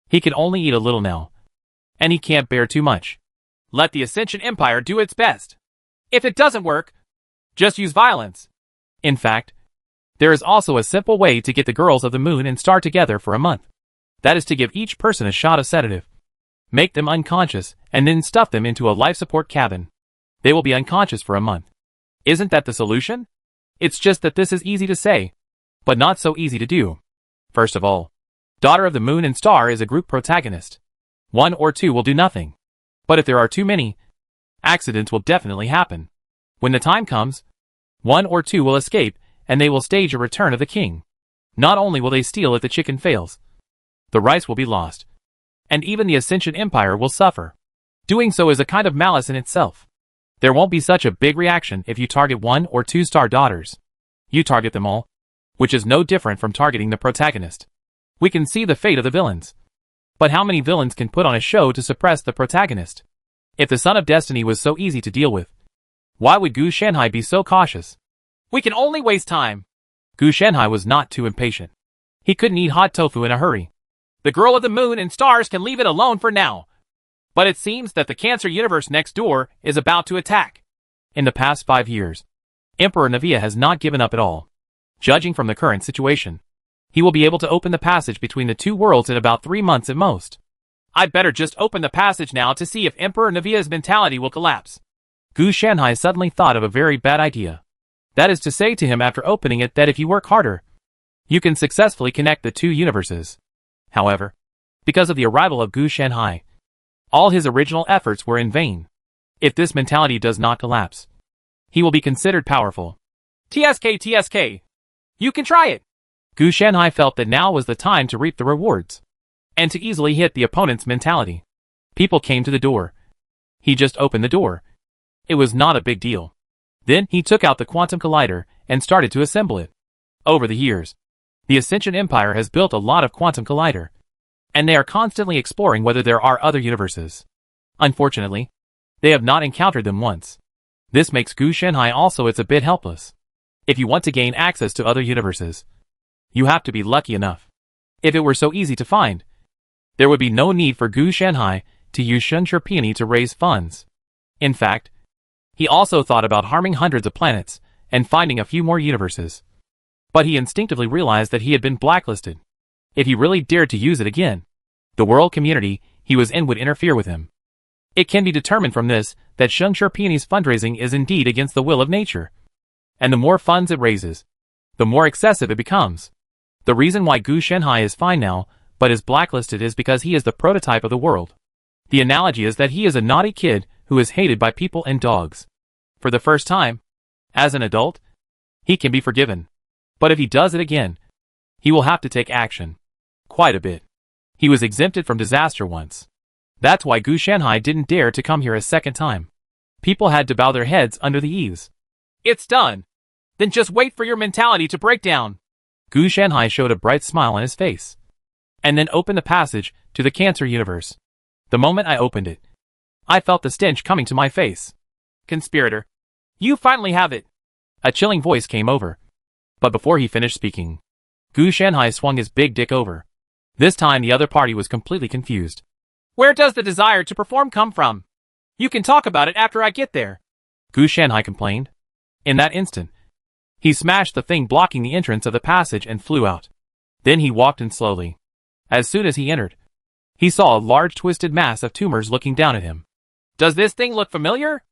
he can only eat a little now, and he can't bear too much. Let the Ascension Empire do its best. If it doesn't work, just use violence. In fact, there is also a simple way to get the girls of the moon and star together for a month. That is to give each person a shot of sedative. Make them unconscious, and then stuff them into a life support cabin. They will be unconscious for a month. Isn't that the solution? It's just that this is easy to say, but not so easy to do. First of all, Daughter of the Moon and Star is a group protagonist. 1 or 2 will do nothing. But if there are too many, accidents will definitely happen. When the time comes, 1 or 2 will escape, and they will stage a return of the king. Not only will they steal if the chicken fails, the rice will be lost, and even the Ascension Empire will suffer. Doing so is a kind of malice in itself. There won't be such a big reaction if you target 1 or 2 star daughters. You target them all, which is no different from targeting the protagonist. We can see the fate of the villains. But how many villains can put on a show to suppress the protagonist? If the Son of Destiny was so easy to deal with, why would Gu Shanhai be so cautious? We can only waste time. Gu Shanhai was not too impatient. He couldn't eat hot tofu in a hurry. The girl of the moon and stars can leave it alone for now. But it seems that the Cancer universe next door is about to attack. In the past 5 years, Emperor Navia has not given up at all. Judging from the current situation, he will be able to open the passage between the 2 worlds in about 3 months at most. I'd better just open the passage now to see if Emperor Navia's mentality will collapse. Gu Shanhai suddenly thought of a very bad idea. That is to say to him after opening it that if you work harder, you can successfully connect the 2 universes. However, because of the arrival of Gu Shanhai, all his original efforts were in vain. If this mentality does not collapse, he will be considered powerful. TSK. You can try it. Gu Shanhai felt that now was the time to reap the rewards, and to easily hit the opponent's mentality. People came to the door. He just opened the door. It was not a big deal. Then he took out the quantum collider and started to assemble it. Over the years, the Ascension Empire has built a lot of quantum collider, and they are constantly exploring whether there are other universes. Unfortunately, they have not encountered them once. This makes Gu Shanhai also a bit helpless. If you want to gain access to other universes, you have to be lucky enough. If it were so easy to find, there would be no need for Gu Shanhai to use Shun Sharpini to raise funds. In fact, he also thought about harming hundreds of planets and finding a few more universes. But he instinctively realized that he had been blacklisted. If he really dared to use it again, the world community he was in would interfere with him. It can be determined from this that Shun Sharpini's fundraising is indeed against the will of nature. And the more funds it raises, the more excessive it becomes. The reason why Gu Shanhai is fine now, but is blacklisted is because he is the prototype of the world. The analogy is that he is a naughty kid who is hated by people and dogs. For the first time, as an adult, he can be forgiven. But if he does it again, he will have to take action. Quite a bit. He was exempted from disaster once. That's why Gu Shanhai didn't dare to come here a second time. People had to bow their heads under the eaves. It's done. Then just wait for your mentality to break down. Gu Shanhai showed a bright smile on his face, and then opened the passage to the Cancer Universe. The moment I opened it, I felt the stench coming to my face. Conspirator. You finally have it. A chilling voice came over. But before he finished speaking, Gu Shanhai swung his big dick over. This time the other party was completely confused. Where does the desire to perform come from? You can talk about it after I get there. Gu Shanhai complained. In that instant, he smashed the thing blocking the entrance of the passage and flew out. Then he walked in slowly. As soon as he entered, he saw a large twisted mass of tumors looking down at him. Does this thing look familiar?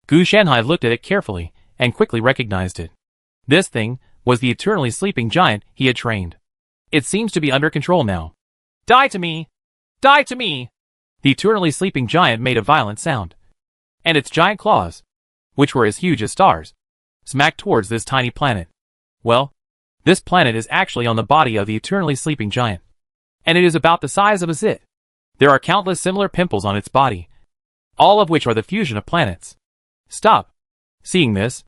Gu Shanhai looked at it carefully and quickly recognized it. This thing was the eternally sleeping giant he had trained. It seems to be under control now. Die to me! Die to me! The eternally sleeping giant made a violent sound, and its giant claws, which were as huge as stars, smacked towards this tiny planet. Well, this planet is actually on the body of the eternally sleeping giant, and it is about the size of a zit. There are countless similar pimples on its body, all of which are the fusion of planets. Stop! Seeing this,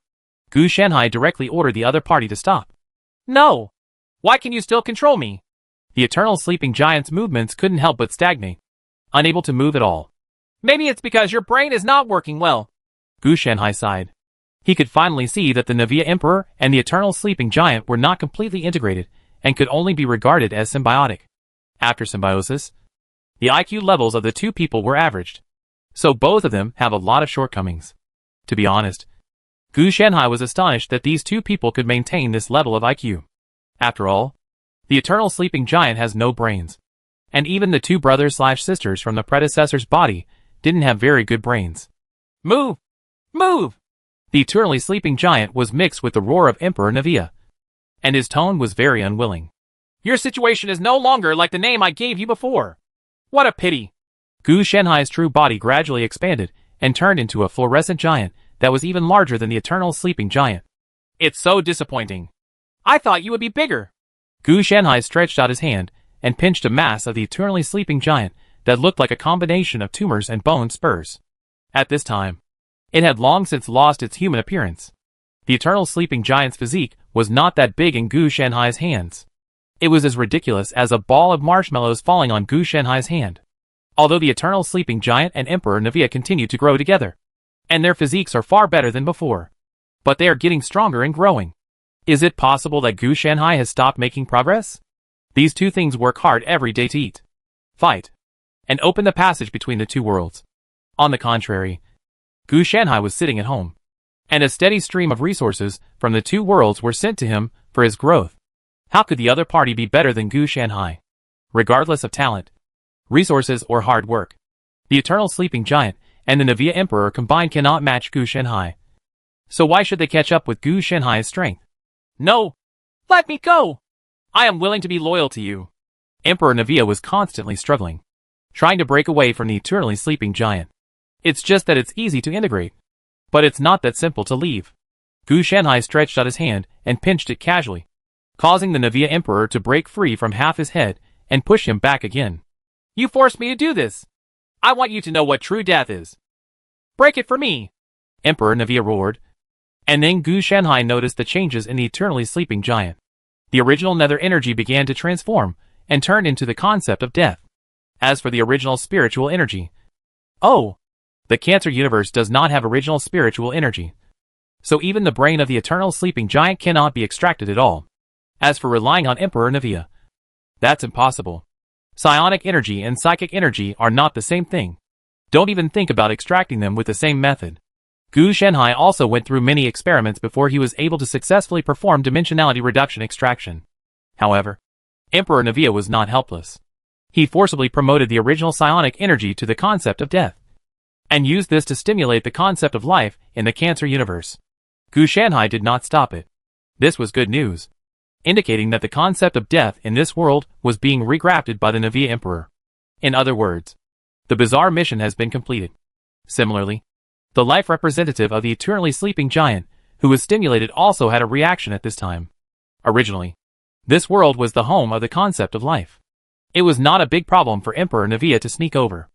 Gu Shanhai directly ordered the other party to stop. No! Why can you still control me? The eternal sleeping giant's movements couldn't help but stagnate, unable to move at all. Maybe it's because your brain is not working well. Gu Shanhai sighed. He could finally see that the Navia Emperor and the eternal sleeping giant were not completely integrated and could only be regarded as symbiotic. After symbiosis, the IQ levels of the two people were averaged, so both of them have a lot of shortcomings. To be honest, Gu Shanhai was astonished that these two people could maintain this level of IQ. After all, the eternal sleeping giant has no brains, and even the two brothers/sisters from the predecessor's body didn't have very good brains. Move! Move! The eternally sleeping giant was mixed with the roar of Emperor Navia, and his tone was very unwilling. Your situation is no longer like the name I gave you before. What a pity. Gu Shanhai's true body gradually expanded and turned into a fluorescent giant that was even larger than the eternal sleeping giant. It's so disappointing. I thought you would be bigger. Gu Shanhai stretched out his hand and pinched a mass of the eternally sleeping giant that looked like a combination of tumors and bone spurs. At this time, it had long since lost its human appearance. The eternal sleeping giant's physique was not that big in Gu Shanhai's hands. It was as ridiculous as a ball of marshmallows falling on Gu Shanhai's hand. Although the eternal sleeping giant and Emperor Navia continue to grow together, and their physiques are far better than before, but they are getting stronger and growing. Is it possible that Gu Shanhai has stopped making progress? These two things work hard every day to eat, fight, and open the passage between the two worlds. On the contrary, Gu Shanhai was sitting at home, and a steady stream of resources from the two worlds were sent to him for his growth. How could the other party be better than Gu Shanhai? Regardless of talent, resources, or hard work, the eternal sleeping giant and the Navia Emperor combined cannot match Gu Shanhai. So why should they catch up with Gu Shanhai's strength? No! Let me go! I am willing to be loyal to you. Emperor Navia was constantly struggling, trying to break away from the eternally sleeping giant. It's just that it's easy to integrate, but it's not that simple to leave. Gu Shanhai stretched out his hand and pinched it casually, causing the Navia Emperor to break free from half his head and push him back again. You forced me to do this. I want you to know what true death is. Break it for me. Emperor Navia roared. And then Gu Shanhai noticed the changes in the eternally sleeping giant. The original nether energy began to transform and turn into the concept of death. As for the original spiritual energy, the Cancer Universe does not have original spiritual energy. So even the brain of the eternal sleeping giant cannot be extracted at all. As for relying on Emperor Navia, that's impossible. Psionic energy and psychic energy are not the same thing. Don't even think about extracting them with the same method. Gu Shanhai also went through many experiments before he was able to successfully perform dimensionality reduction extraction. However, Emperor Navia was not helpless. He forcibly promoted the original psionic energy to the concept of death, and used this to stimulate the concept of life in the Cancer Universe. Gu Shanhai did not stop it. This was good news. indicating that the concept of death in this world was being regrafted by the Navia Emperor. In other words, the bizarre mission has been completed. Similarly, the life representative of the eternally sleeping giant, who was stimulated, also had a reaction at this time. Originally, this world was the home of the concept of life. It was not a big problem for Emperor Navia to sneak over.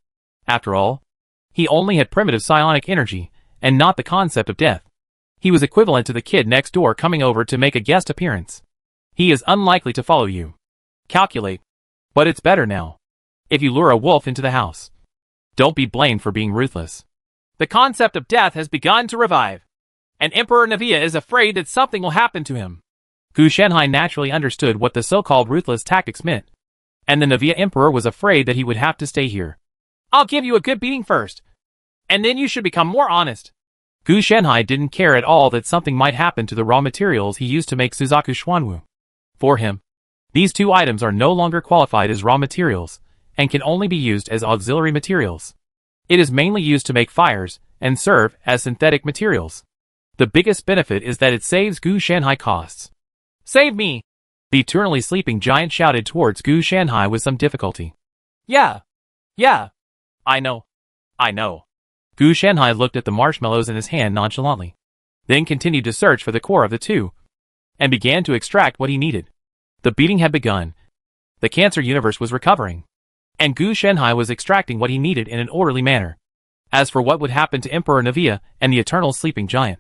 After all, he only had primitive psionic energy, and not the concept of death. He was equivalent to the kid next door coming over to make a guest appearance. He is unlikely to follow you. Calculate. But it's better now. If you lure a wolf into the house, don't be blamed for being ruthless. The concept of death has begun to revive, and Emperor Navia is afraid that something will happen to him. Gu Shanhai naturally understood what the so-called ruthless tactics meant, and the Navia Emperor was afraid that he would have to stay here. I'll give you a good beating first, and then you should become more honest. Gu Shanhai didn't care at all that something might happen to the raw materials he used to make Suzaku Xuanwu. For him, these two items are no longer qualified as raw materials, and can only be used as auxiliary materials. It is mainly used to make fires, and serve as synthetic materials. The biggest benefit is that it saves Gu Shanhai costs. Save me! The eternally sleeping giant shouted towards Gu Shanhai with some difficulty. Yeah. I know. Gu Shanhai looked at the marshmallows in his hand nonchalantly, then continued to search for the core of the two, and began to extract what he needed. The beating had begun. The cancer universe was recovering, and Gu Shanhai was extracting what he needed in an orderly manner. As for what would happen to Emperor Navia and the eternal sleeping giant,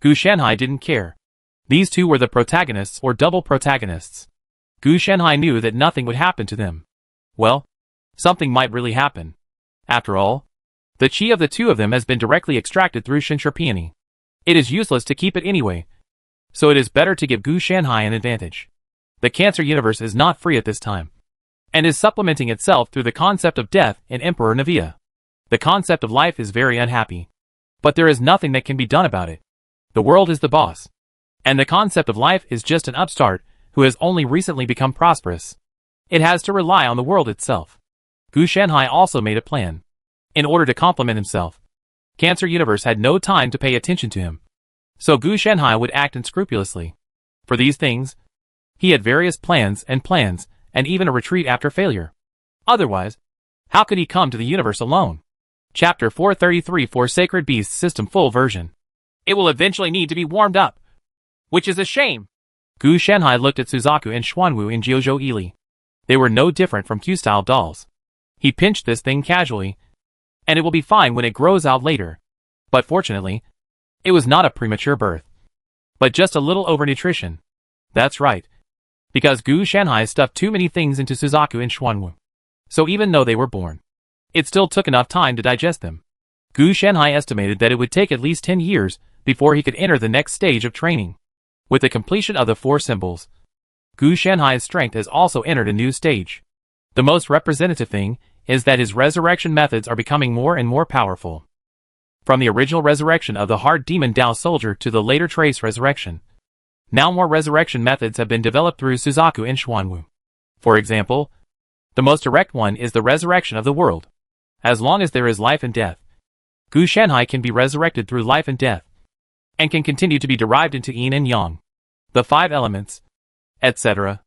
Gu Shanhai didn't care. These two were the protagonists or double protagonists. Gu Shanhai knew that nothing would happen to them. Well, something might really happen. After all, the chi of the two of them has been directly extracted through Shinsha Peony. It is useless to keep it anyway, so it is better to give Gu Shanhai an advantage. The cancer universe is not free at this time, and is supplementing itself through the concept of death in Emperor Navia. The concept of life is very unhappy, but there is nothing that can be done about it. The world is the boss, and the concept of life is just an upstart who has only recently become prosperous. It has to rely on the world itself. Gu Shanhai also made a plan. In order to complement himself, Cancer Universe had no time to pay attention to him, so Gu Shanhai would act unscrupulously. For these things, he had various plans, and even a retreat after failure. Otherwise, how could he come to the universe alone? Chapter 433 for Sacred Beasts System Full Version. It will eventually need to be warmed up, which is a shame. Gu Shanhai looked at Suzaku and Xuanwu in Jiuzhou Ili. They were no different from Q-style dolls. He pinched this thing casually, and it will be fine when it grows out later. But fortunately, it was not a premature birth, but just a little overnutrition. That's right, because Gu Shanhai stuffed too many things into Suzaku and Xuanwu. So even though they were born, it still took enough time to digest them. Gu Shanhai estimated that it would take at least 10 years before he could enter the next stage of training. With the completion of the 4 symbols, Gu Shanhai's strength has also entered a new stage. The most representative thing is that his resurrection methods are becoming more and more powerful. From the original resurrection of the hard demon Dao soldier to the later trace resurrection, now more resurrection methods have been developed through Suzaku and Xuanwu. For example, the most direct one is the resurrection of the world. As long as there is life and death, Gu Shanhai can be resurrected through life and death, and can continue to be derived into yin and yang, the 5 elements, etc.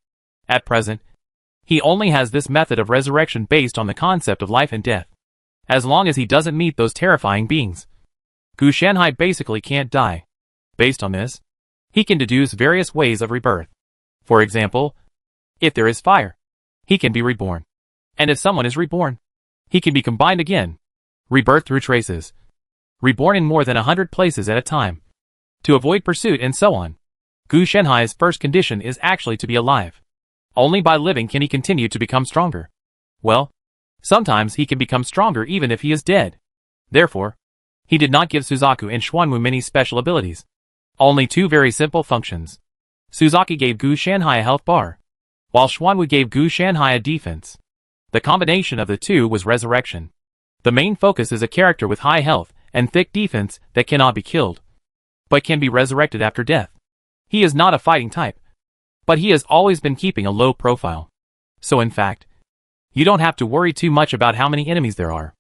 At present, he only has this method of resurrection based on the concept of life and death. As long as he doesn't meet those terrifying beings, Gu Shanhai basically can't die. Based on this, he can deduce various ways of rebirth. For example, if there is fire, he can be reborn. And if someone is reborn, he can be combined again. Rebirth through traces. Reborn in more than 100 places at a time. To avoid pursuit and so on. Gu Shanhai's first condition is actually to be alive. Only by living can he continue to become stronger. Well, sometimes he can become stronger even if he is dead. Therefore, he did not give Suzaku and Xuanwu many special abilities. Only 2 very simple functions. Suzaku gave Gu Shanhai a health bar, while Xuanwu gave Gu Shanhai a defense. The combination of the two was resurrection. The main focus is a character with high health and thick defense that cannot be killed, but can be resurrected after death. He is not a fighting type, but he has always been keeping a low profile. So in fact, you don't have to worry too much about how many enemies there are.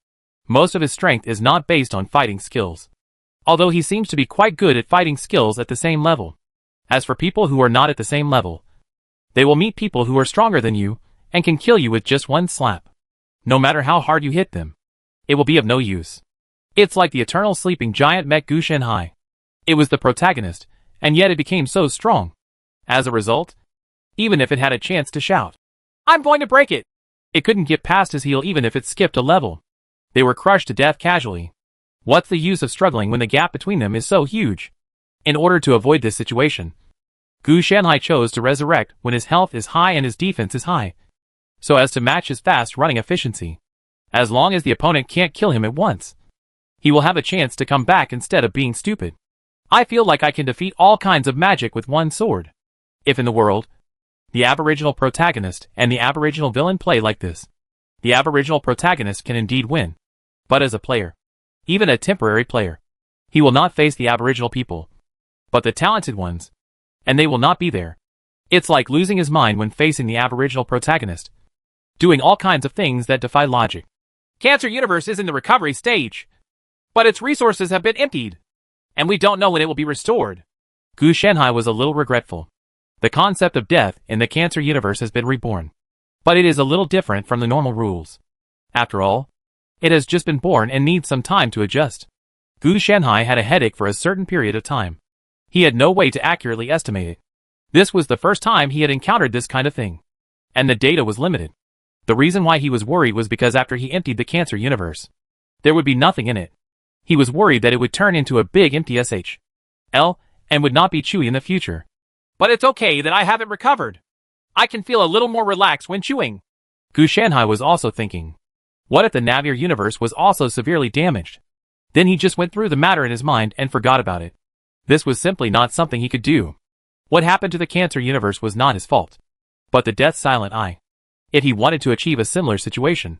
Most of his strength is not based on fighting skills, although he seems to be quite good at fighting skills at the same level. As for people who are not at the same level, They will meet people who are stronger than you and can kill you with just one slap. No matter how hard you hit them, it will be of no use. It's like the eternal sleeping giant met Gu Shanhai. It was the protagonist, and yet it became so strong. As a result, even if it had a chance to shout, "I'm going to break it!" it couldn't get past his heel even if it skipped a level. They were crushed to death casually. What's the use of struggling when the gap between them is so huge? In order to avoid this situation, Gu Shanhai chose to resurrect when his health is high and his defense is high, so as to match his fast-running efficiency. As long as the opponent can't kill him at once, he will have a chance to come back instead of being stupid. I feel like I can defeat all kinds of magic with one sword. If in the world, the aboriginal protagonist and the aboriginal villain play like this, the aboriginal protagonist can indeed win. But as a player, even a temporary player, he will not face the aboriginal people, but the talented ones, and they will not be there. It's like losing his mind when facing the aboriginal protagonist, doing all kinds of things that defy logic. Cancer Universe is in the recovery stage, but its resources have been emptied, and we don't know when it will be restored. Gu Shanhai was a little regretful. The concept of death in the Cancer Universe has been reborn, but it is a little different from the normal rules. After all, it has just been born and needs some time to adjust. Gu Shanhai had a headache for a certain period of time. He had no way to accurately estimate it. This was the first time he had encountered this kind of thing, and the data was limited. The reason why he was worried was because after he emptied the Cancer Universe, there would be nothing in it. He was worried that it would turn into a big empty SHL and would not be chewy in the future. But it's okay that I haven't recovered. I can feel a little more relaxed when chewing. Gu Shanhai was also thinking, what if the Navier universe was also severely damaged? Then he just went through the matter in his mind and forgot about it. This was simply not something he could do. What happened to the Cancer Universe was not his fault, but the Death's silent eye. If he wanted to achieve a similar situation,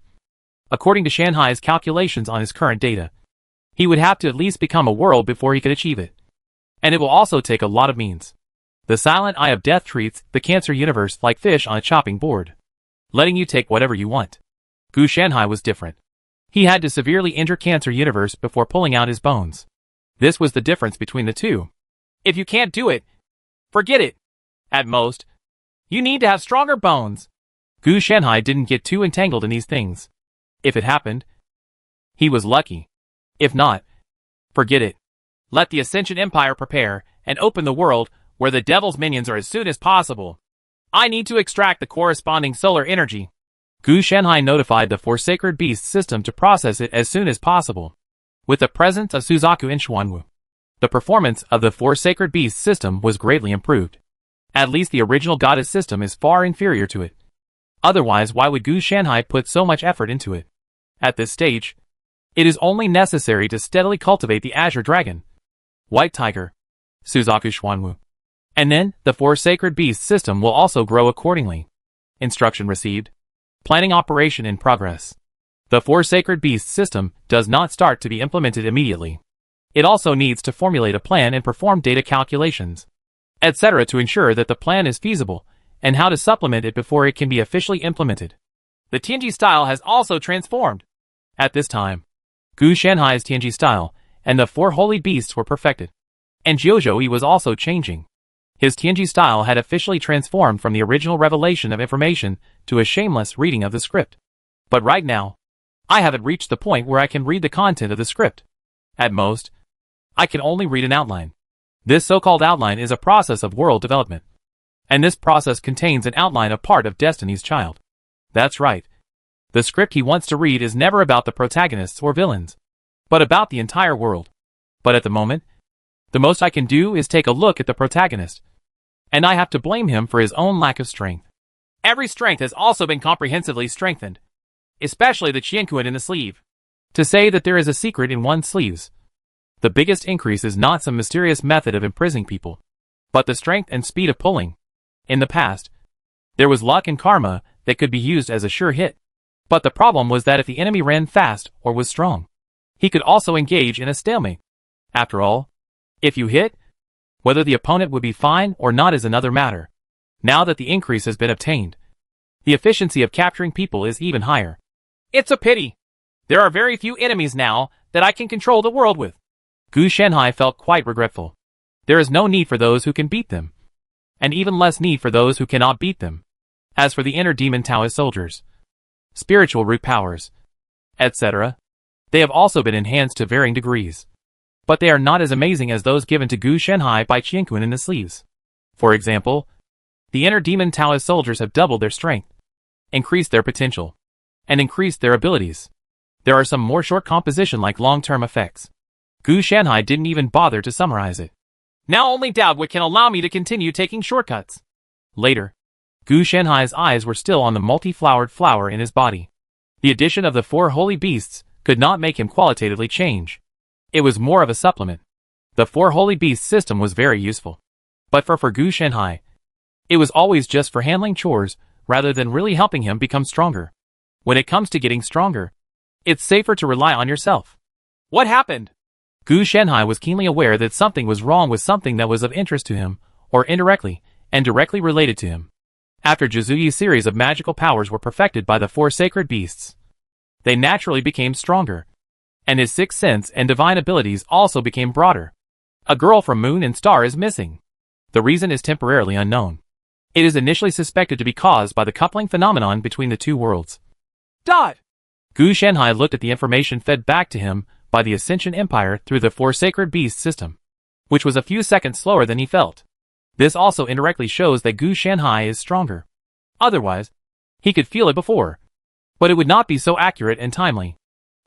according to Shanhai's calculations on his current data, he would have to at least become a world before he could achieve it. And it will also take a lot of means. The silent eye of death treats the Cancer Universe like fish on a chopping board, letting you take whatever you want. Gu Shanhai was different. He had to severely injure Cancer Universe before pulling out his bones. This was the difference between the two. If you can't do it, forget it. At most, you need to have stronger bones. Gu Shanhai didn't get too entangled in these things. If it happened, he was lucky. If not, forget it. Let the Ascension Empire prepare and open the world where the Devil's minions are as soon as possible. I need to extract the corresponding solar energy. Gu Shanhai notified the Four Sacred Beasts system to process it as soon as possible. With the presence of Suzaku and Xuanwu, the performance of the Four Sacred Beasts system was greatly improved. At least the original goddess system is far inferior to it. Otherwise, why would Gu Shanhai put so much effort into it? At this stage, it is only necessary to steadily cultivate the Azure Dragon, White Tiger, Suzaku Xuanwu. And then, the Four Sacred Beasts system will also grow accordingly. Instruction received. Planning operation in progress. The Four Sacred Beasts system does not start to be implemented immediately. It also needs to formulate a plan and perform data calculations, etc. to ensure that the plan is feasible, and how to supplement it before it can be officially implemented. The Tianji style has also transformed. At this time, Gu Shanhai's Tianji style and the Four Holy Beasts were perfected. And Jiuzhou was also changing. His Tianji style had officially transformed from the original revelation of information to a shameless reading of the script. But right now, I haven't reached the point where I can read the content of the script. At most, I can only read an outline. This so-called outline is a process of world development. And this process contains an outline of part of Destiny's Child. That's right. The script he wants to read is never about the protagonists or villains, but about the entire world. But at the moment, the most I can do is take a look at the protagonist. And I have to blame him for his own lack of strength. Every strength has also been comprehensively strengthened, especially the Qianquan in the sleeve. To say that there is a secret in one's sleeves. The biggest increase is not some mysterious method of imprisoning people, but the strength and speed of pulling. In the past, there was luck and karma that could be used as a sure hit. But the problem was that if the enemy ran fast or was strong, he could also engage in a stalemate. After all, if you hit, whether the opponent would be fine or not is another matter. Now that the increase has been obtained, the efficiency of capturing people is even higher. It's a pity. There are very few enemies now that I can control the world with. Gu Shanhai felt quite regretful. There is no need for those who can beat them. and even less need for those who cannot beat them. As for the inner demon Taoist soldiers, spiritual root powers, etc., they have also been enhanced to varying degrees. But they are not as amazing as those given to Gu Shenhai by Qiankun in the sleeves. For example, the inner demon Taoist soldiers have doubled their strength, increased their potential, and increased their abilities. There are some more short composition-like long-term effects. Gu Shenhai didn't even bother to summarize it. Now only doubt what can allow me to continue taking shortcuts. Later, Gu Shenhai's eyes were still on the multi-flowered flower in his body. The addition of the 4 holy beasts could not make him qualitatively change. It was more of a supplement. The 4 holy beasts system was very useful. But for Gu Shenhai, it was always just for handling chores rather than really helping him become stronger. When it comes to getting stronger, it's safer to rely on yourself. What happened? Gu Shenhai was keenly aware that something was wrong with something that was of interest to him, or indirectly, and directly related to him. After Jizuyi's series of magical powers were perfected by the 4 sacred beasts, they naturally became stronger, and his sixth sense and divine abilities also became broader. A girl from Moon and Star is missing. The reason is temporarily unknown. It is initially suspected to be caused by the coupling phenomenon between the 2 worlds. Dot! Gu Shenhai looked at the information fed back to him by the Ascension Empire through the 4 sacred beasts system, which was a few seconds slower than he felt. This also indirectly shows that Gu Shenhai is stronger. Otherwise, he could feel it before, but it would not be so accurate and timely.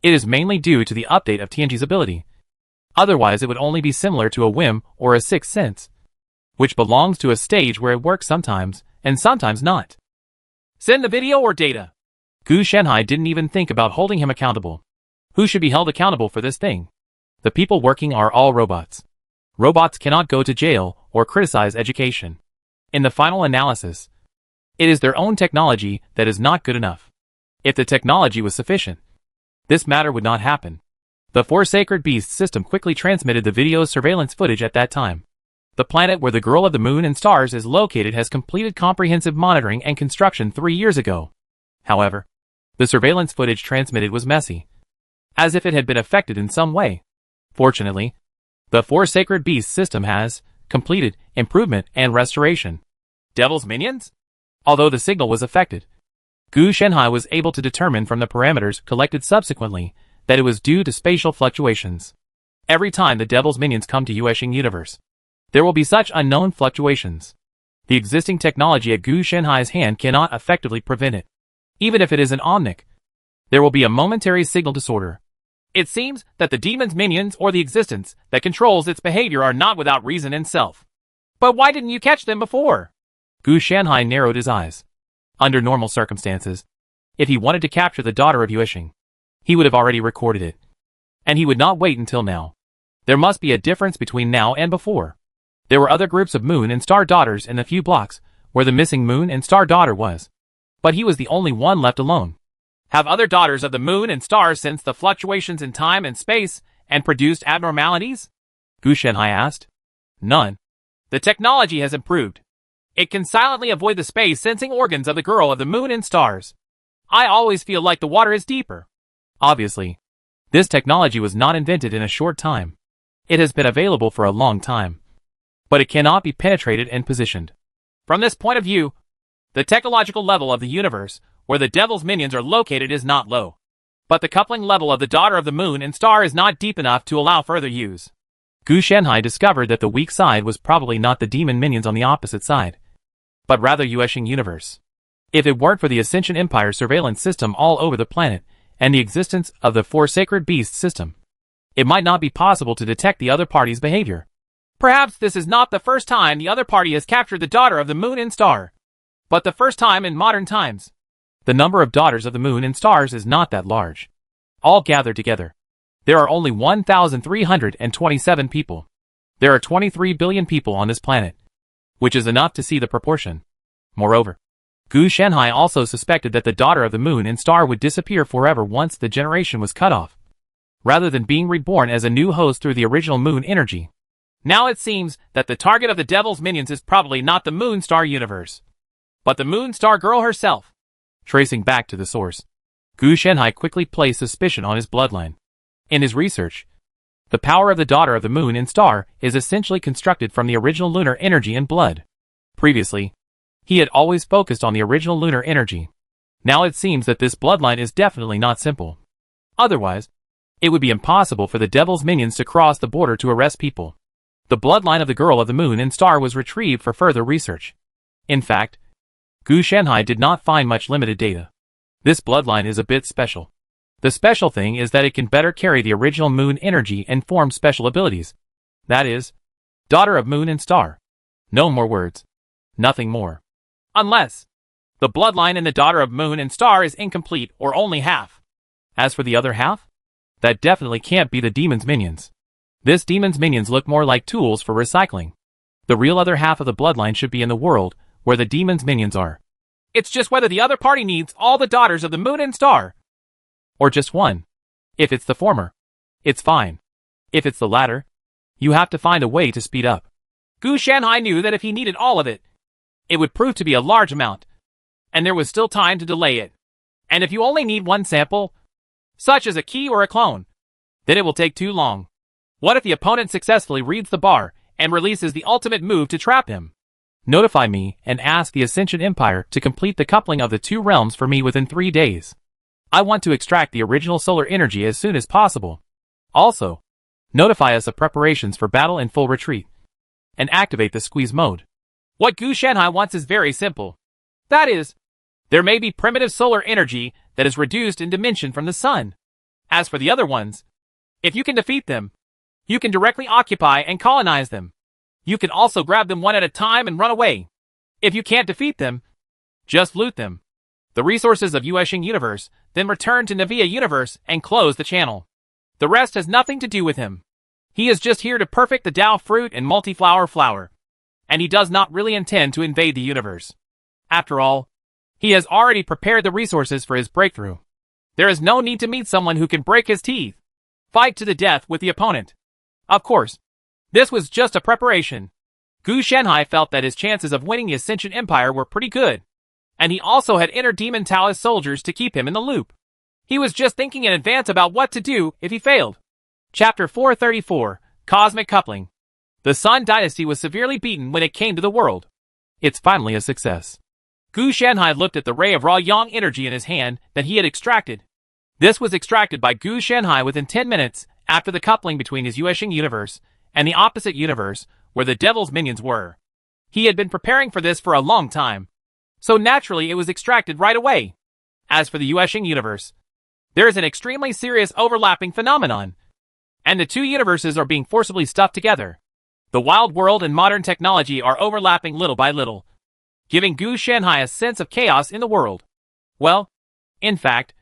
It is mainly due to the update of Tianji's ability. Otherwise it would only be similar to a whim or a sixth sense, which belongs to a stage where it works sometimes, and sometimes not. Send the video or data. Gu Shenhai didn't even think about holding him accountable. Who should be held accountable for this thing? The people working are all robots. Robots cannot go to jail or criticize education. In the final analysis, it is their own technology that is not good enough. If the technology was sufficient, this matter would not happen. The 4 sacred beasts system quickly transmitted the video's surveillance footage at that time. The planet where the Girl of the Moon and Stars is located has completed comprehensive monitoring and construction 3 years ago. However, the surveillance footage transmitted was messy, as if it had been affected in some way. Fortunately, the 4 sacred beasts system has completed improvement and restoration. Devil's minions? Although the signal was affected, Gu Shenhai was able to determine from the parameters collected subsequently that it was due to spatial fluctuations. Every time the Devil's minions come to Yuexing Universe, there will be such unknown fluctuations. The existing technology at Gu Shenhai's hand cannot effectively prevent it. Even if it is an omnic, there will be a momentary signal disorder. It seems that the demon's minions or the existence that controls its behavior are not without reason and self. But why didn't you catch them before? Gu Shenhai narrowed his eyes. Under normal circumstances, if he wanted to capture the daughter of Yuexing, he would have already recorded it. And he would not wait until now. There must be a difference between now and before. There were other groups of Moon and Star daughters in the few blocks where the missing Moon and Star daughter was. But he was the only one left alone. Have other daughters of the Moon and Stars sensed the fluctuations in time and space and produced abnormalities? Gu Shenhai asked. None. The technology has improved. It can silently avoid the space-sensing organs of the Girl of the Moon and Stars. I always feel like the water is deeper. Obviously, this technology was not invented in a short time. It has been available for a long time. But it cannot be penetrated and positioned. From this point of view, the technological level of the universe where the Devil's minions are located is not low. But the coupling level of the Daughter of the Moon and Star is not deep enough to allow further use. Gu Shenhai discovered that the weak side was probably not the demon minions on the opposite side, but rather Yuexing Universe. If it weren't for the Ascension Empire surveillance system all over the planet, and the existence of the 4 sacred beasts system, it might not be possible to detect the other party's behavior. Perhaps this is not the first time the other party has captured the Daughter of the Moon and Star, but the first time in modern times. The number of daughters of the Moon and Stars is not that large. All gathered together, there are only 1,327 people. There are 23 billion people on this planet, which is enough to see the proportion. Moreover, Gu Shenhai also suspected that the Daughter of the Moon and Star would disappear forever once the generation was cut off, rather than being reborn as a new host through the original Moon energy. Now it seems that the target of the Devil's minions is probably not the Moon Star universe, but the Moon Star girl herself. Tracing back to the source, Gu Shenhai quickly placed suspicion on his bloodline. In his research, the power of the Daughter of the Moon and Star is essentially constructed from the original lunar energy and blood. Previously, he had always focused on the original lunar energy. Now it seems that this bloodline is definitely not simple. Otherwise, it would be impossible for the devil's minions to cross the border to arrest people. The bloodline of the girl of the moon and star was retrieved for further research. In fact, Gu Shanhai did not find much limited data. This bloodline is a bit special. The special thing is that it can better carry the original moon energy and form special abilities. That is, daughter of moon and star. No more words. Nothing more. Unless the bloodline in the daughter of moon and star is incomplete or only half. As for the other half, that definitely can't be the demon's minions. This demon's minions look more like tools for recycling. The real other half of the bloodline should be in the world where the demon's minions are. It's just whether the other party needs all the daughters of the moon and star. Or just one. If it's the former, it's fine. If it's the latter, you have to find a way to speed up. Gu Shanhai knew that if he needed all of it, it would prove to be a large amount, and there was still time to delay it. And if you only need one sample, such as a key or a clone, then it will take too long. What if the opponent successfully reads the bar and releases the ultimate move to trap him? Notify me and ask the Ascension Empire to complete the coupling of the two realms for me within 3 days. I want to extract the original solar energy as soon as possible. Also, notify us of preparations for battle and full retreat. And activate the squeeze mode. What Gu Shanhai wants is very simple. That is, there may be primitive solar energy that is reduced in dimension from the sun. As for the other ones, if you can defeat them, you can directly occupy and colonize them. You can also grab them one at a time and run away. If you can't defeat them, just loot them. The resources of Yuesheng Universe, then return to Navia Universe and close the channel. The rest has nothing to do with him. He is just here to perfect the Dao fruit and multi-flower flower. And he does not really intend to invade the universe. After all, he has already prepared the resources for his breakthrough. There is no need to meet someone who can break his teeth. Fight to the death with the opponent. Of course, this was just a preparation. Gu Shanhai felt that his chances of winning the Ascension Empire were pretty good. And he also had inner demon Taoist soldiers to keep him in the loop. He was just thinking in advance about what to do if he failed. Chapter 434, Cosmic Coupling. The Sun Dynasty was severely beaten when it came to the world. It's finally a success. Gu Shanhai looked at the ray of raw yang energy in his hand that he had extracted. This was extracted by Gu Shanhai within 10 minutes after the coupling between his Yuesheng Universe and the opposite universe where the devil's minions were. He had been preparing for this for a long time, so naturally it was extracted right away. As for the Yuesheng Universe, there is an extremely serious overlapping phenomenon, and the two universes are being forcibly stuffed together. The wild world and modern technology are overlapping little by little, giving Gu Shanhai a sense of chaos in the world. Well, in fact,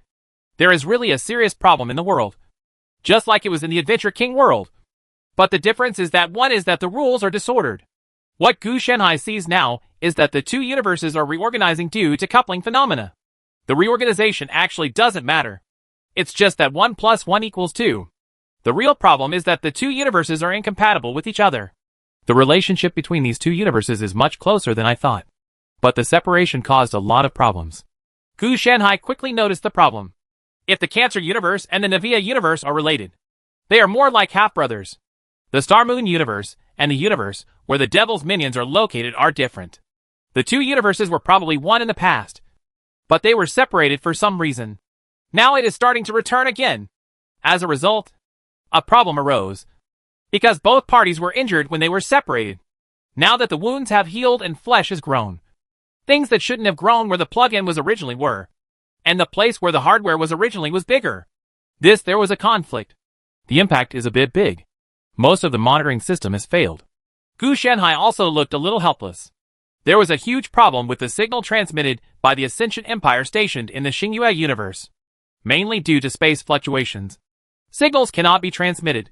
there is really a serious problem in the world, just like it was in the Adventure King world. But the difference is that one is that the rules are disordered. What Gu Shanhai sees now is that the two universes are reorganizing due to coupling phenomena. The reorganization actually doesn't matter. It's just that 1 + 1 = 2. The real problem is that the two universes are incompatible with each other. The relationship between these two universes is much closer than I thought. But the separation caused a lot of problems. Gu Shanhai quickly noticed the problem. If the Cancer Universe and the Navia Universe are related, they are more like half-brothers. The Star Moon Universe and the universe where the Devil's minions are located are different. The two universes were probably one in the past, but they were separated for some reason. Now it is starting to return again. As a result, a problem arose, because both parties were injured when they were separated. Now that the wounds have healed and flesh has grown, things that shouldn't have grown where the plug-in was originally were, and the place where the hardware was originally was bigger. There was a conflict. The impact is a bit big. Most of the monitoring system has failed. Gu Shanhai also looked a little helpless. There was a huge problem with the signal transmitted by the Ascension Empire stationed in the Xingyue universe, mainly due to space fluctuations. Signals cannot be transmitted,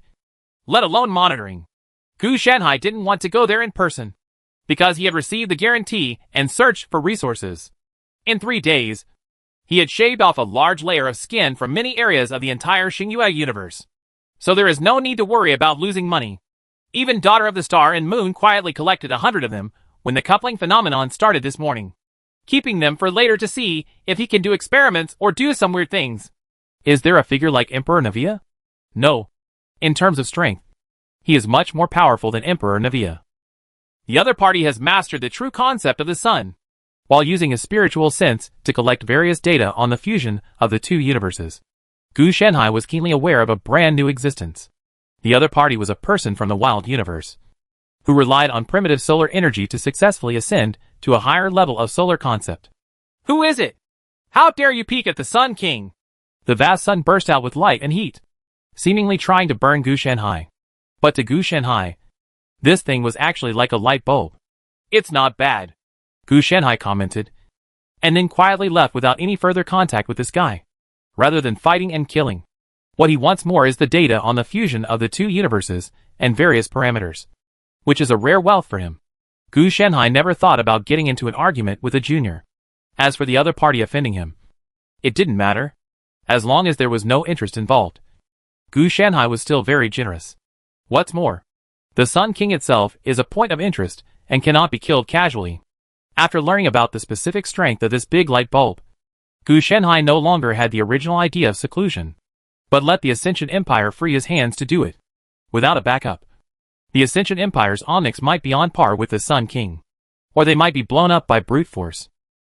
let alone monitoring. Gu Shanhai didn't want to go there in person, because he had received the guarantee and searched for resources. In 3 days, he had shaved off a large layer of skin from many areas of the entire Xingyue universe. So there is no need to worry about losing money. Even Daughter of the Star and Moon quietly collected 100 of them when the coupling phenomenon started this morning, keeping them for later to see if he can do experiments or do some weird things. Is there a figure like Emperor Navia? No. In terms of strength, he is much more powerful than Emperor Navia. The other party has mastered the true concept of the sun, while using a spiritual sense to collect various data on the fusion of the two universes. Gu Shenhai was keenly aware of a brand new existence. The other party was a person from the wild universe, who relied on primitive solar energy to successfully ascend to a higher level of solar concept. Who is it? How dare you peek at the Sun King? The vast sun burst out with light and heat, seemingly trying to burn Gu Shenhai. But to Gu Shenhai, this thing was actually like a light bulb. It's not bad, Gu Shenhai commented, and then quietly left without any further contact with this guy. Rather than fighting and killing, what he wants more is the data on the fusion of the two universes and various parameters, which is a rare wealth for him. Gu Shenhai never thought about getting into an argument with a junior. As for the other party offending him, it didn't matter, as long as there was no interest involved. Gu Shenhai was still very generous. What's more, the Sun King itself is a point of interest and cannot be killed casually. After learning about the specific strength of this big light bulb, Gu Shenhai no longer had the original idea of seclusion, but let the Ascension Empire free his hands to do it, without a backup. The Ascension Empire's Omnics might be on par with the Sun King, or they might be blown up by brute force.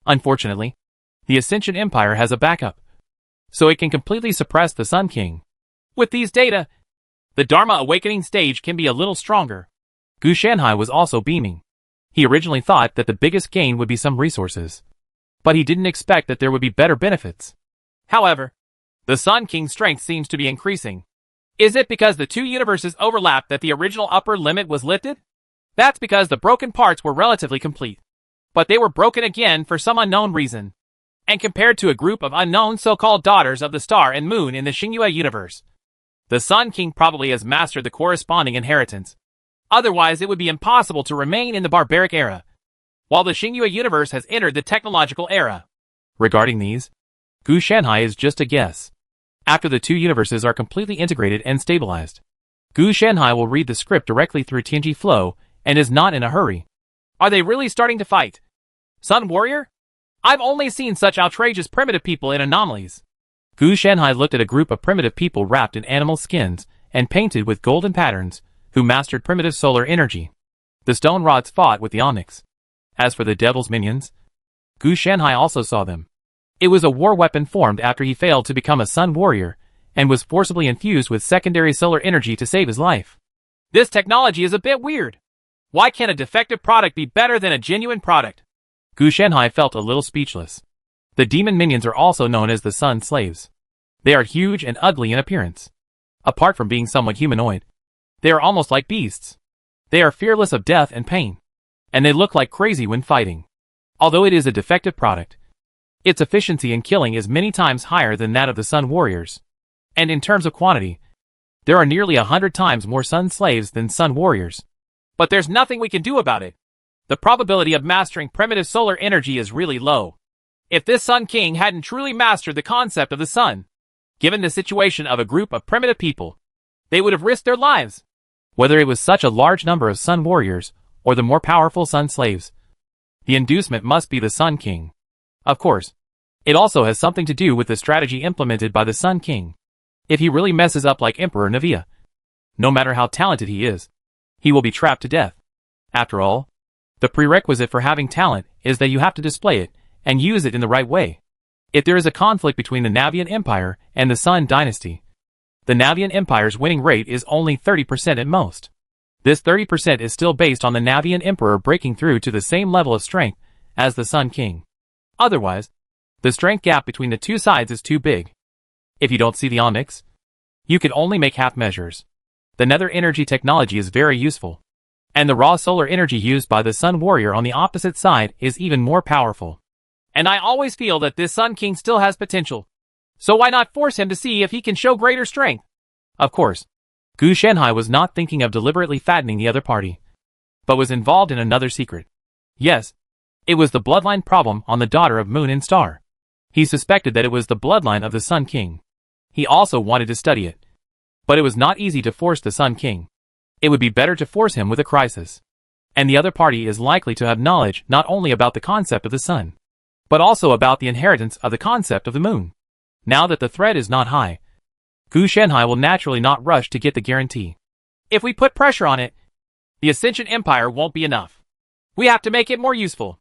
Unfortunately, the Ascension Empire has a backup, so it can completely suppress the Sun King. With these data, the Dharma Awakening stage can be a little stronger. Gu Shenhai was also beaming. He originally thought that the biggest gain would be some resources, but he didn't expect that there would be better benefits. However, the Sun King's strength seems to be increasing. Is it because the two universes overlapped that the original upper limit was lifted? That's because the broken parts were relatively complete, but they were broken again for some unknown reason. And compared to a group of unknown so-called daughters of the star and moon in the Xingyue universe, the Sun King probably has mastered the corresponding inheritance. Otherwise, it would be impossible to remain in the barbaric era, while the Xingyue universe has entered the technological era. Regarding these, Gu Shenhai is just a guess. After the two universes are completely integrated and stabilized, Gu Shenhai will read the script directly through Tianji Flow and is not in a hurry. Are they really starting to fight? Sun Warrior? I've only seen such outrageous primitive people in anomalies. Gu Shenhai looked at a group of primitive people wrapped in animal skins and painted with golden patterns, who mastered primitive solar energy. The stone rods fought with the Omnics. As for the devil's minions, Gu Shenhai also saw them. It was a war weapon formed after he failed to become a Sun Warrior, and was forcibly infused with secondary solar energy to save his life. This technology is a bit weird. Why can't a defective product be better than a genuine product? Gu Shenhai felt a little speechless. The demon minions are also known as the Sun Slaves. They are huge and ugly in appearance. Apart from being somewhat humanoid, they are almost like beasts. They are fearless of death and pain, and they look like crazy when fighting. Although it is a defective product, its efficiency in killing is many times higher than that of the Sun Warriors. And in terms of quantity, there are nearly 100 times more Sun Slaves than Sun Warriors. But there's nothing we can do about it. The probability of mastering primitive solar energy is really low. If this Sun King hadn't truly mastered the concept of the sun, given the situation of a group of primitive people, they would have risked their lives. Whether it was such a large number of Sun Warriors, or the more powerful Sun Slaves, the inducement must be the Sun King. Of course, it also has something to do with the strategy implemented by the Sun King. If he really messes up like Emperor Navia, no matter how talented he is, he will be trapped to death. After all, the prerequisite for having talent is that you have to display it and use it in the right way. If there is a conflict between the Navian Empire and the Sun Dynasty, the Navian Empire's winning rate is only 30% at most. This 30% is still based on the Navian Emperor breaking through to the same level of strength as the Sun King. Otherwise, the strength gap between the two sides is too big. If you don't see the Omnics, you can only make half measures. The nether energy technology is very useful, and the raw solar energy used by the Sun Warrior on the opposite side is even more powerful. And I always feel that this Sun King still has potential. So why not force him to see if he can show greater strength? Of course, Gu Shenhai was not thinking of deliberately fattening the other party, but was involved in another secret. Yes, it was the bloodline problem on the daughter of Moon and Star. He suspected that it was the bloodline of the Sun King. He also wanted to study it, but it was not easy to force the Sun King. It would be better to force him with a crisis. And the other party is likely to have knowledge not only about the concept of the sun, but also about the inheritance of the concept of the moon. Now that the threat is not high, Gu Shenhai will naturally not rush to get the guarantee. If we put pressure on it, The Ascension Empire won't be enough. We have to make it more useful.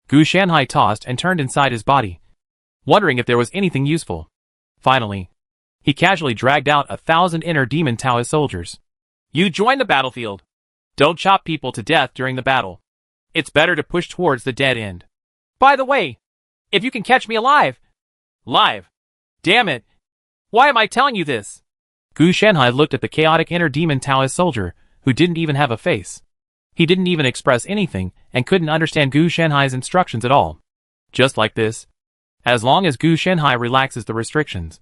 Gu Shanhai tossed and turned inside his body, wondering if there was anything useful. Finally, he casually dragged out 1,000 inner demon Taoist soldiers. You join the battlefield. Don't chop people to death during the battle. It's better to push towards the dead end. By the way, if you can catch me alive. Live. Damn it. Why am I telling you this? Gu Shanhai looked at the chaotic inner demon Taoist soldier, who didn't even have a face. He didn't even express anything and couldn't understand Gu Shanhai's instructions at all. Just like this, as long as Gu Shanhai relaxes the restrictions,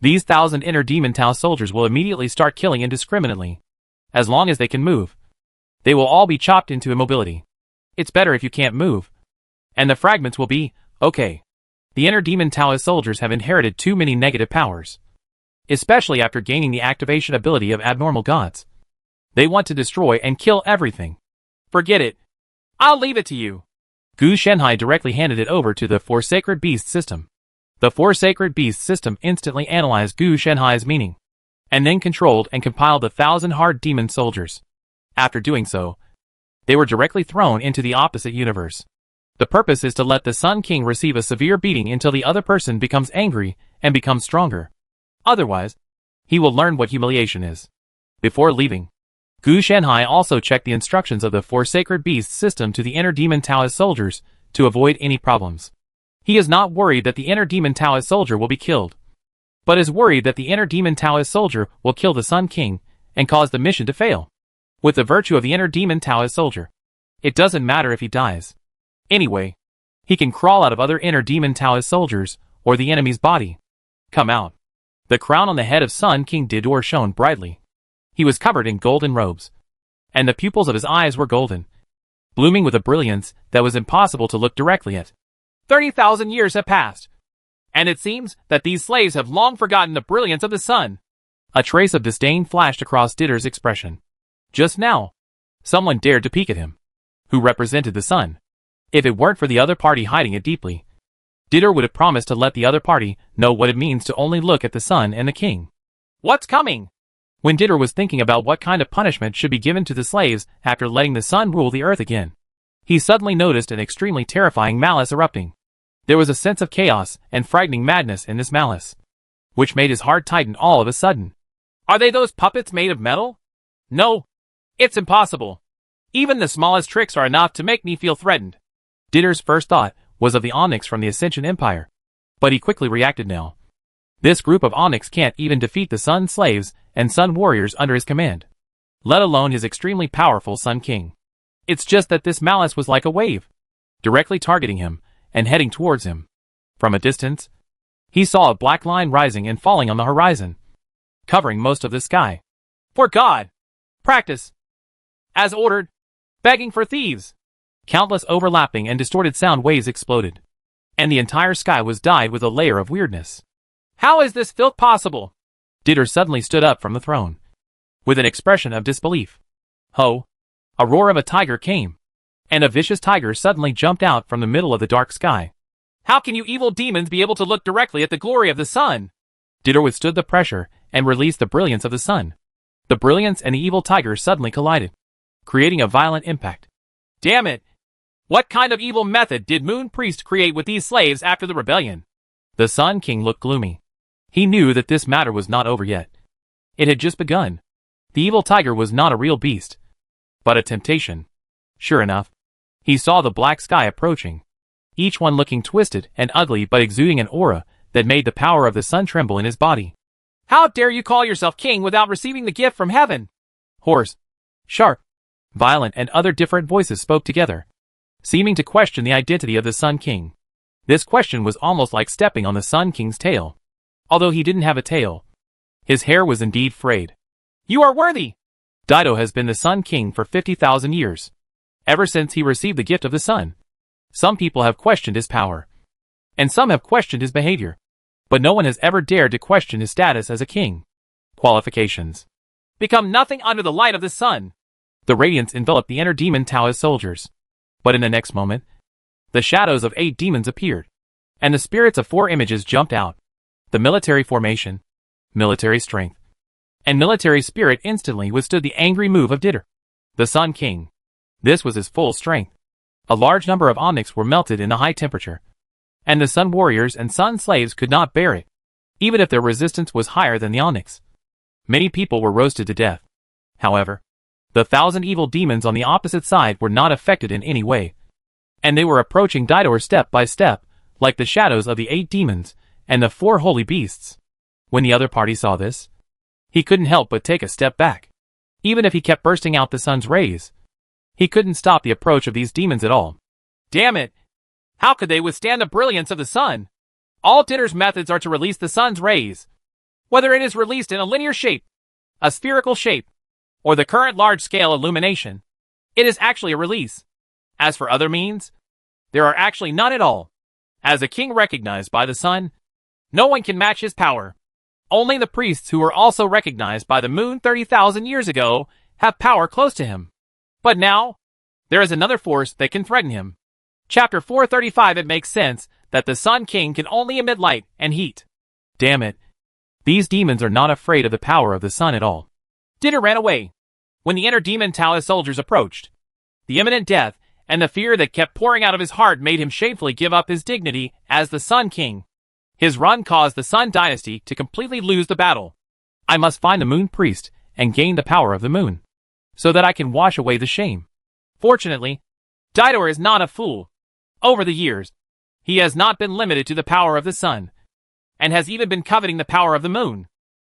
these 1,000 inner demon Tao soldiers will immediately start killing indiscriminately. As long as they can move, they will all be chopped into immobility. It's better if you can't move. And the fragments will be, okay. The inner demon Taoist soldiers have inherited too many negative powers, especially after gaining the activation ability of abnormal gods. They want to destroy and kill everything. Forget it. I'll leave it to you. Gu Shanhai directly handed it over to the Four Sacred Beasts system. The Four Sacred Beasts system instantly analyzed Gu Shanhai's meaning, and then controlled and compiled 1,000 hard demon soldiers. After doing so, they were directly thrown into the opposite universe. The purpose is to let the Sun King receive a severe beating until the other person becomes angry and becomes stronger. Otherwise, he will learn what humiliation is. Before leaving, Gu Shanhai also checked the instructions of the Four Sacred Beasts system to the inner demon Taoist soldiers to avoid any problems. He is not worried that the inner demon Taoist soldier will be killed, but is worried that the inner demon Taoist soldier will kill the Sun King and cause the mission to fail. With the virtue of the inner demon Taoist soldier, it doesn't matter if he dies. Anyway, he can crawl out of other inner demon Taoist soldiers or the enemy's body. Come out. The crown on the head of Sun King Didor shone brightly. He was covered in golden robes, and the pupils of his eyes were golden, blooming with a brilliance that was impossible to look directly at. 30,000 years have passed, and it seems that these slaves have long forgotten the brilliance of the sun. A trace of disdain flashed across Didor's expression. Just now, someone dared to peek at him, who represented the sun. If it weren't for the other party hiding it deeply, Didor would have promised to let the other party know what it means to only look at the sun and the king. What's coming? When Didor was thinking about what kind of punishment should be given to the slaves after letting the sun rule the earth again, he suddenly noticed an extremely terrifying malice erupting. There was a sense of chaos and frightening madness in this malice, which made his heart tighten all of a sudden. Are they those puppets made of metal? No. It's impossible. Even the smallest tricks are enough to make me feel threatened. Didor's first thought was of the Onyx from the Ascension Empire, but he quickly reacted now. This group of Onyx can't even defeat the Sun slaves and Sun warriors under his command, let alone his extremely powerful Sun King. It's just that this malice was like a wave, directly targeting him and heading towards him. From a distance, he saw a black line rising and falling on the horizon, covering most of the sky. For God! Practice! As ordered! Begging for thieves! Countless overlapping and distorted sound waves exploded, and the entire sky was dyed with a layer of weirdness. How is this filth possible? Didor suddenly stood up from the throne, with an expression of disbelief. Ho! A roar of a tiger came, and a vicious tiger suddenly jumped out from the middle of the dark sky. How can you evil demons be able to look directly at the glory of the sun? Didor withstood the pressure and released the brilliance of the sun. The brilliance and the evil tiger suddenly collided, creating a violent impact. Damn it! What kind of evil method did Moon Priest create with these slaves after the rebellion? The Sun King looked gloomy. He knew that this matter was not over yet. It had just begun. The evil tiger was not a real beast, but a temptation. Sure enough, he saw the black sky approaching, each one looking twisted and ugly but exuding an aura that made the power of the sun tremble in his body. How dare you call yourself king without receiving the gift from heaven? Hoarse, sharp, violent and other different voices spoke together, seeming to question the identity of the Sun King. This question was almost like stepping on the Sun King's tail. Although he didn't have a tail, his hair was indeed frayed. You are worthy! Dido has been the Sun King for 50,000 years. Ever since he received the gift of the sun. Some people have questioned his power, and some have questioned his behavior, but no one has ever dared to question his status as a king. Qualifications. Become nothing under the light of the sun. The radiance enveloped the inner demon Taoist soldiers. But in the next moment, the shadows of 8 demons appeared, and the spirits of 4 images jumped out. The military formation, military strength, and military spirit instantly withstood the angry move of Didor. The Sun King. This was his full strength. A large number of Omnics were melted in the high temperature, and the Sun Warriors and Sun Slaves could not bear it, even if their resistance was higher than the Omnics. Many people were roasted to death. However, the 1,000 evil demons on the opposite side were not affected in any way, and they were approaching Didor step by step, like the shadows of the 8 demons and the 4 holy beasts. When the other party saw this, he couldn't help but take a step back. Even if he kept bursting out the sun's rays, he couldn't stop the approach of these demons at all. Damn it! How could they withstand the brilliance of the sun? All Dittor's methods are to release the sun's rays. Whether it is released in a linear shape, a spherical shape, or the current large-scale illumination, it is actually a release. As for other means, there are actually none at all. As a king recognized by the sun, no one can match his power. Only the priests who were also recognized by the moon 30,000 years ago have power close to him. But now, there is another force that can threaten him. Chapter 435. It makes sense that the Sun King can only emit light and heat. Damn it. These demons are not afraid of the power of the sun at all. Didder ran away. When the inner demon Taoist soldiers approached, the imminent death and the fear that kept pouring out of his heart made him shamefully give up his dignity as the Sun King. His run caused the Sun Dynasty to completely lose the battle. I must find the Moon Priest and gain the power of the moon, so that I can wash away the shame. Fortunately, Didor is not a fool. Over the years, he has not been limited to the power of the sun, and has even been coveting the power of the moon.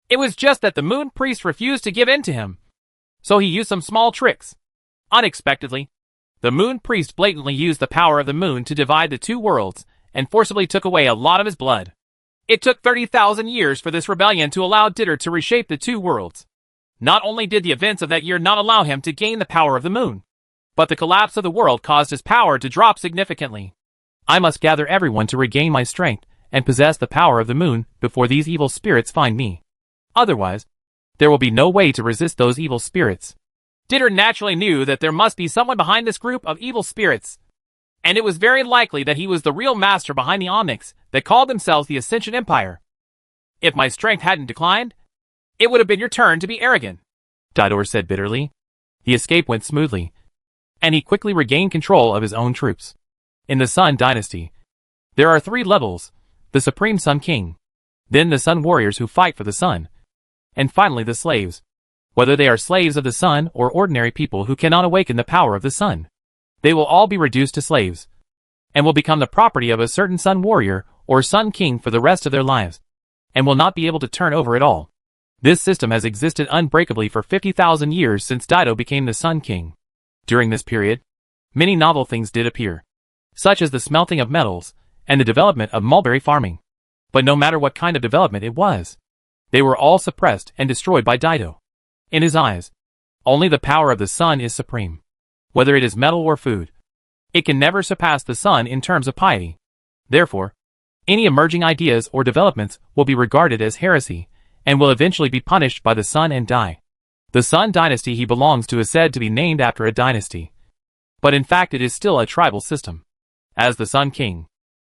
It was just that the Moon Priest refused to give in to him, so he used some small tricks. Unexpectedly, the Moon Priest blatantly used the power of the moon to divide the 2 worlds and forcibly took away a lot of his blood. It took 30,000 years for this rebellion to allow Didder to reshape the 2 worlds. Not only did the events of that year not allow him to gain the power of the moon, but the collapse of the world caused his power to drop significantly. I must gather everyone to regain my strength and possess the power of the moon before these evil spirits find me. Otherwise, there will be no way to resist those evil spirits. Didder naturally knew that there must be someone behind this group of evil spirits, and it was very likely that he was the real master behind the Omnics that called themselves the Ascension Empire. If my strength hadn't declined, it would have been your turn to be arrogant, Didor said bitterly. The escape went smoothly, and he quickly regained control of his own troops. In the Sun Dynasty, there are 3 levels: the Supreme Sun King, then the Sun Warriors who fight for the sun, and finally the slaves. Whether they are slaves of the sun or ordinary people who cannot awaken the power of the sun, they will all be reduced to slaves, and will become the property of a certain Sun Warrior or Sun King for the rest of their lives, and will not be able to turn over at all. This system has existed unbreakably for 50,000 years since Dido became the Sun King. During this period, many novel things did appear, such as the smelting of metals and the development of mulberry farming. But no matter what kind of development it was, they were all suppressed and destroyed by Dido. In his eyes, only the power of the sun is supreme. Whether it is metal or food, it can never surpass the sun in terms of piety. Therefore, any emerging ideas or developments will be regarded as heresy and will eventually be punished by the sun and die. The Sun Dynasty he belongs to is said to be named after a dynasty, but in fact it is still a tribal system. As the Sun King,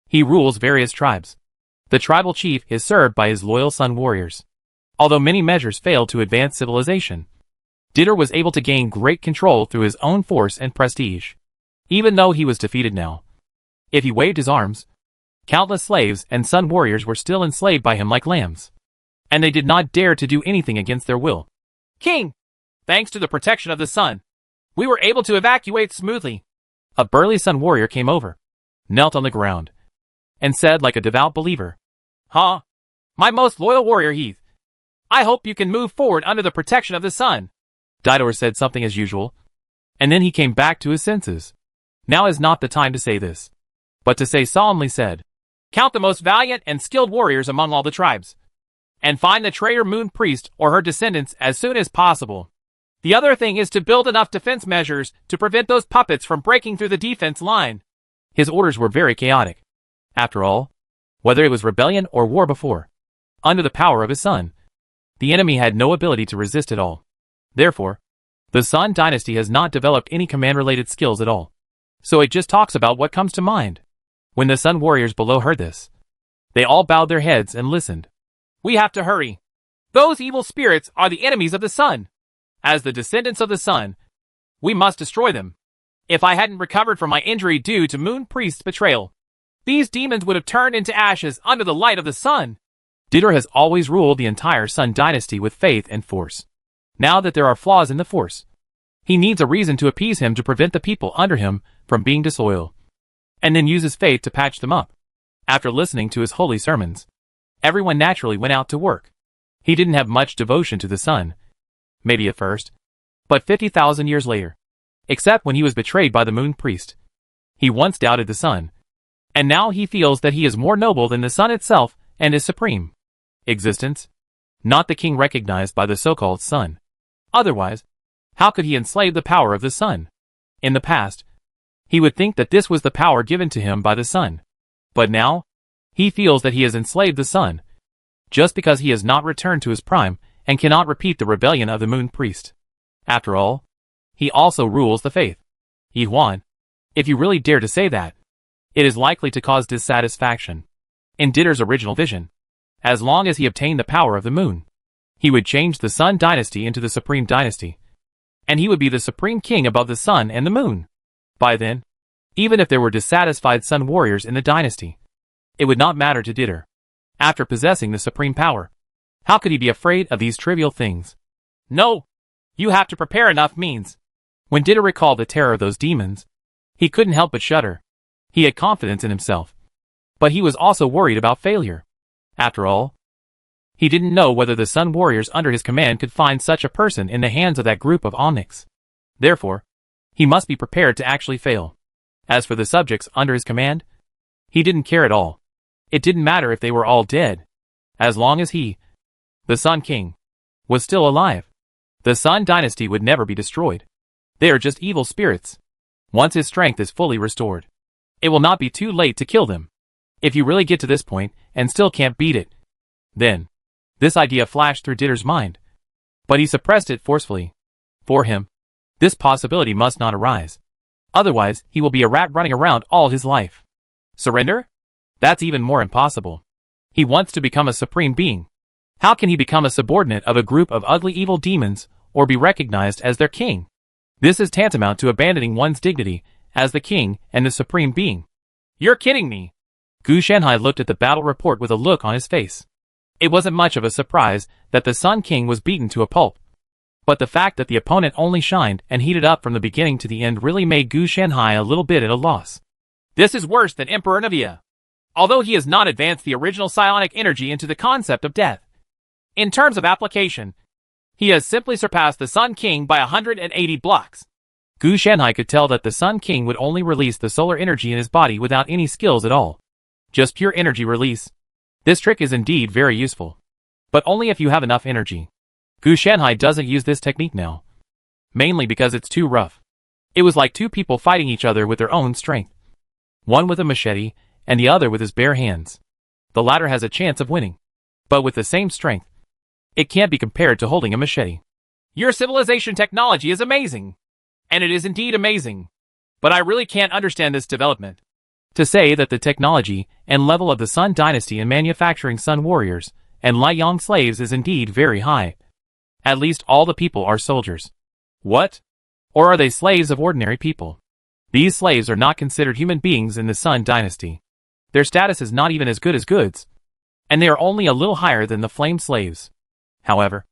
he rules various tribes. The tribal chief is served by his loyal Sun Warriors. Although many measures failed to advance civilization, Didder was able to gain great control through his own force and prestige. Even though he was defeated now, if he waved his arms, countless slaves and Sun Warriors were still enslaved by him like lambs, and they did not dare to do anything against their will. King, thanks to the protection of the sun, we were able to evacuate smoothly. A burly Sun Warrior came over, knelt on the ground, and said like a devout believer, "Huh? My most loyal warrior Heath, I hope you can move forward under the protection of the sun." Didor said something as usual, and then he came back to his senses. Now is not the time to say this, but to say solemnly said, "Count the most valiant and skilled warriors among all the tribes, and find the traitor Moon Priest or her descendants as soon as possible. The other thing is to build enough defense measures to prevent those puppets from breaking through the defense line." His orders were very chaotic. After all, whether it was rebellion or war before, under the power of his sun, the enemy had no ability to resist at all. Therefore, the Sun Dynasty has not developed any command-related skills at all. So it just talks about what comes to mind. When the Sun Warriors below heard this, they all bowed their heads and listened. "We have to hurry. Those evil spirits are the enemies of the sun. As the descendants of the sun, We must destroy them. If I hadn't recovered from my injury due to Moon Priest's betrayal, these demons would have turned into ashes under the light of the sun. Dieter has always ruled the entire Sun Dynasty with faith and force. Now that there are flaws in the force, he needs a reason to appease him to prevent the people under him from being disloyal, and then use his faith to patch them up. After listening to his holy sermons, everyone naturally went out to work. He didn't have much devotion to the sun, maybe at first, but 50,000 years later, except when he was betrayed by the Moon Priest. He once doubted the sun, and now he feels that he is more noble than the sun itself and is supreme. Existence, not the king recognized by the so-called sun. Otherwise, how could he enslave the power of the sun? In the past, he would think that this was the power given to him by the sun. But now, he feels that he has enslaved the sun, just because he has not returned to his prime and cannot repeat the rebellion of the Moon Priest. After all, he also rules the faith. Yi Huan, if you really dare to say that, it is likely to cause dissatisfaction. In Dieter's original vision, as long as he obtained the power of the moon, he would change the Sun Dynasty into the Supreme Dynasty, and he would be the supreme king above the sun and the moon. By then, even if there were dissatisfied sun warriors in the dynasty, it would not matter to Dieter. After possessing the supreme power, how could he be afraid of these trivial things? No! You have to prepare enough means. When Dieter recalled the terror of those demons, he couldn't help but shudder. He had confidence in himself, but he was also worried about failure. After all, he didn't know whether the sun warriors under his command could find such a person in the hands of that group of Omnics. Therefore, he must be prepared to actually fail. As for the subjects under his command, he didn't care at all. It didn't matter if they were all dead, as long as he, the Sun King, was still alive. The Sun Dynasty would never be destroyed. They are just evil spirits. Once his strength is fully restored, it will not be too late to kill them. If you really get to this point and still can't beat it, then this idea flashed through Dieter's mind, but he suppressed it forcefully. For him, this possibility must not arise. Otherwise, he will be a rat running around all his life. Surrender? That's even more impossible. He wants to become a supreme being. How can he become a subordinate of a group of ugly evil demons or be recognized as their king? This is tantamount to abandoning one's dignity as the king and the supreme being. You're kidding me. Gu Shanhai looked at the battle report with a look on his face. It wasn't much of a surprise that the Sun King was beaten to a pulp, but the fact that the opponent only shined and heated up from the beginning to the end really made Gu Shanhai a little bit at a loss. This is worse than Emperor Navia. Although he has not advanced the original psionic energy into the concept of death. In terms of application, he has simply surpassed the Sun King by 180 blocks. Gu Shanhai could tell that the Sun King would only release the solar energy in his body without any skills at all. Just pure energy release. This trick is indeed very useful, but only if you have enough energy. Gu Shanhai doesn't use this technique now, mainly because it's too rough. It was like two people fighting each other with their own strength. One with a machete, and the other with his bare hands. The latter has a chance of winning, but with the same strength, it can't be compared to holding a machete. Your civilization technology is amazing. And it is indeed amazing. But I really can't understand this development. To say that the technology and level of the Sun Dynasty in manufacturing Sun Warriors and Liang slaves is indeed very high. At least all the people are soldiers. What? Or are they slaves of ordinary people? These slaves are not considered human beings in the Sun Dynasty. Their status is not even as good as goods, and they are only a little higher than the Flame Slaves. However,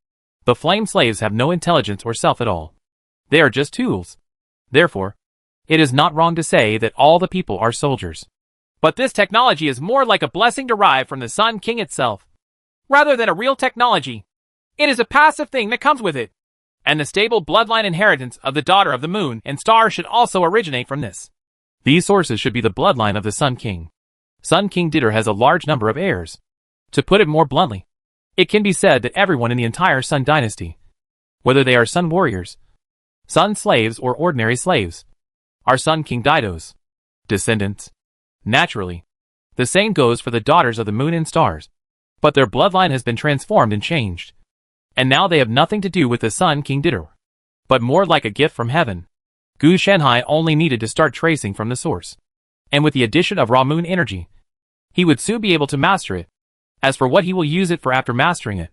the Flame Slaves have no intelligence or self at all. They are just tools. Therefore, it is not wrong to say that all the people are soldiers. But this technology is more like a blessing derived from the Sun King itself, rather than a real technology. It is a passive thing that comes with it. And the stable bloodline inheritance of the daughter of the moon and star should also originate from this. These sources should be the bloodline of the Sun King. Sun King Dieter has a large number of heirs. To put it more bluntly, it can be said that everyone in the entire Sun Dynasty, whether they are Sun Warriors, Sun Slaves or ordinary slaves, are Sun King Dido's descendants. Naturally, the same goes for the daughters of the moon and stars, but their bloodline has been transformed and changed, and now they have nothing to do with the Sun King Dieter, but more like a gift from heaven. Gu Shanhai only needed to start tracing from the source, and with the addition of raw moon energy, he would soon be able to master it. As for what he will use it for after mastering it,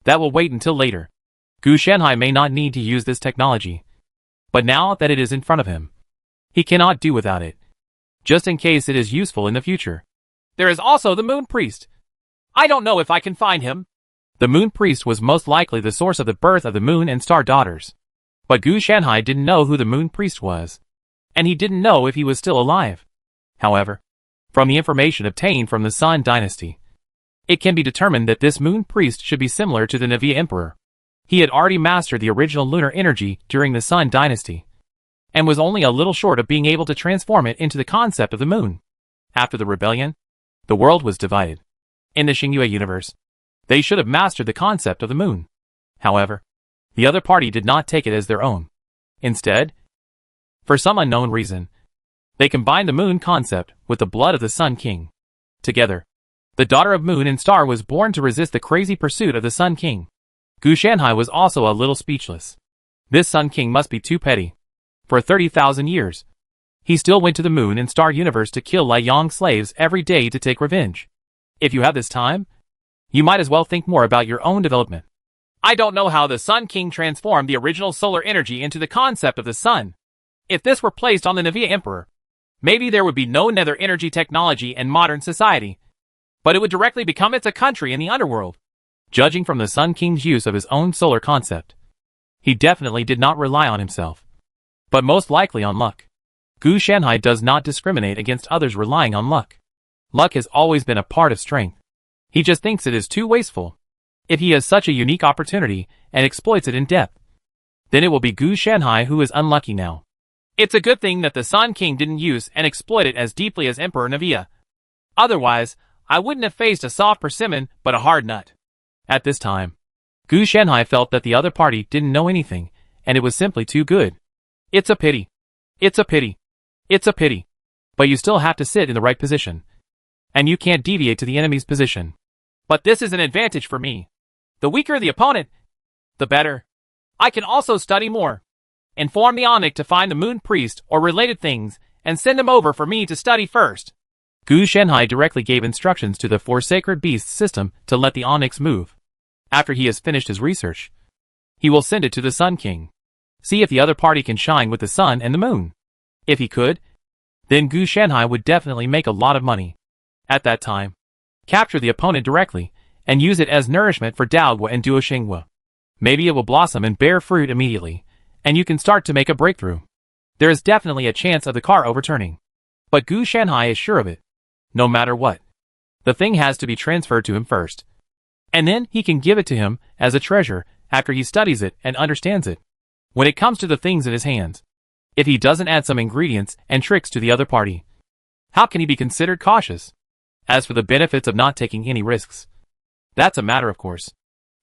that will wait until later. Gu Shanhai may not need to use this technology. But now that it is in front of him, he cannot do without it, just in case it is useful in the future. There is also the Moon Priest. I don't know if I can find him. The Moon Priest was most likely the source of the birth of the Moon and Star daughters. But Gu Shanhai didn't know who the Moon Priest was, and he didn't know if he was still alive. However, from the information obtained from the Sun Dynasty, it can be determined that this Moon Priest should be similar to the Navia Emperor. He had already mastered the original lunar energy during the Sun Dynasty, and was only a little short of being able to transform it into the concept of the moon. After the rebellion, the world was divided. In the Xingyue universe, they should have mastered the concept of the moon. However, the other party did not take it as their own. Instead, for some unknown reason, they combined the moon concept with the blood of the Sun King. Together, the daughter of Moon and Star was born to resist the crazy pursuit of the Sun King. Gu Shanhai was also a little speechless. This Sun King must be too petty. For 30,000 years, he still went to the Moon and Star universe to kill Liang slaves every day to take revenge. If you have this time, you might as well think more about your own development. I don't know how the Sun King transformed the original solar energy into the concept of the sun. If this were placed on the Navia Emperor, maybe there would be no nether energy technology and modern society, but it would directly become a country in the underworld. Judging from the Sun King's use of his own solar concept, he definitely did not rely on himself, but most likely on luck. Gu Shanhai does not discriminate against others relying on luck. Luck has always been a part of strength. He just thinks it is too wasteful. If he has such a unique opportunity and exploits it in depth, then it will be Gu Shanhai who is unlucky now. It's a good thing that the Sun King didn't use and exploit it as deeply as Emperor Navia. Otherwise, I wouldn't have faced a soft persimmon but a hard nut. At this time, Gu Shanhai felt that the other party didn't know anything, and it was simply too good. It's a pity. It's a pity. It's a pity. But you still have to sit in the right position, and you can't deviate to the enemy's position. But this is an advantage for me. The weaker the opponent, the better. I can also study more. Inform the Onyx to find the Moon Priest or related things, and send him over for me to study first. Gu Shanhai directly gave instructions to the Four Sacred Beasts system to let the Onyx move. After he has finished his research, he will send it to the Sun King. See if the other party can shine with the sun and the moon. If he could, then Gu Shanhai would definitely make a lot of money. At that time, capture the opponent directly, and use it as nourishment for Daogua and Duoxinghua. Maybe it will blossom and bear fruit immediately, and you can start to make a breakthrough. There is definitely a chance of the car overturning. But Gu Shanhai is sure of it. No matter what, the thing has to be transferred to him first. And then he can give it to him as a treasure after he studies it and understands it. When it comes to the things in his hands, if he doesn't add some ingredients and tricks to the other party, how can he be considered cautious? As for the benefits of not taking any risks, that's a matter of course.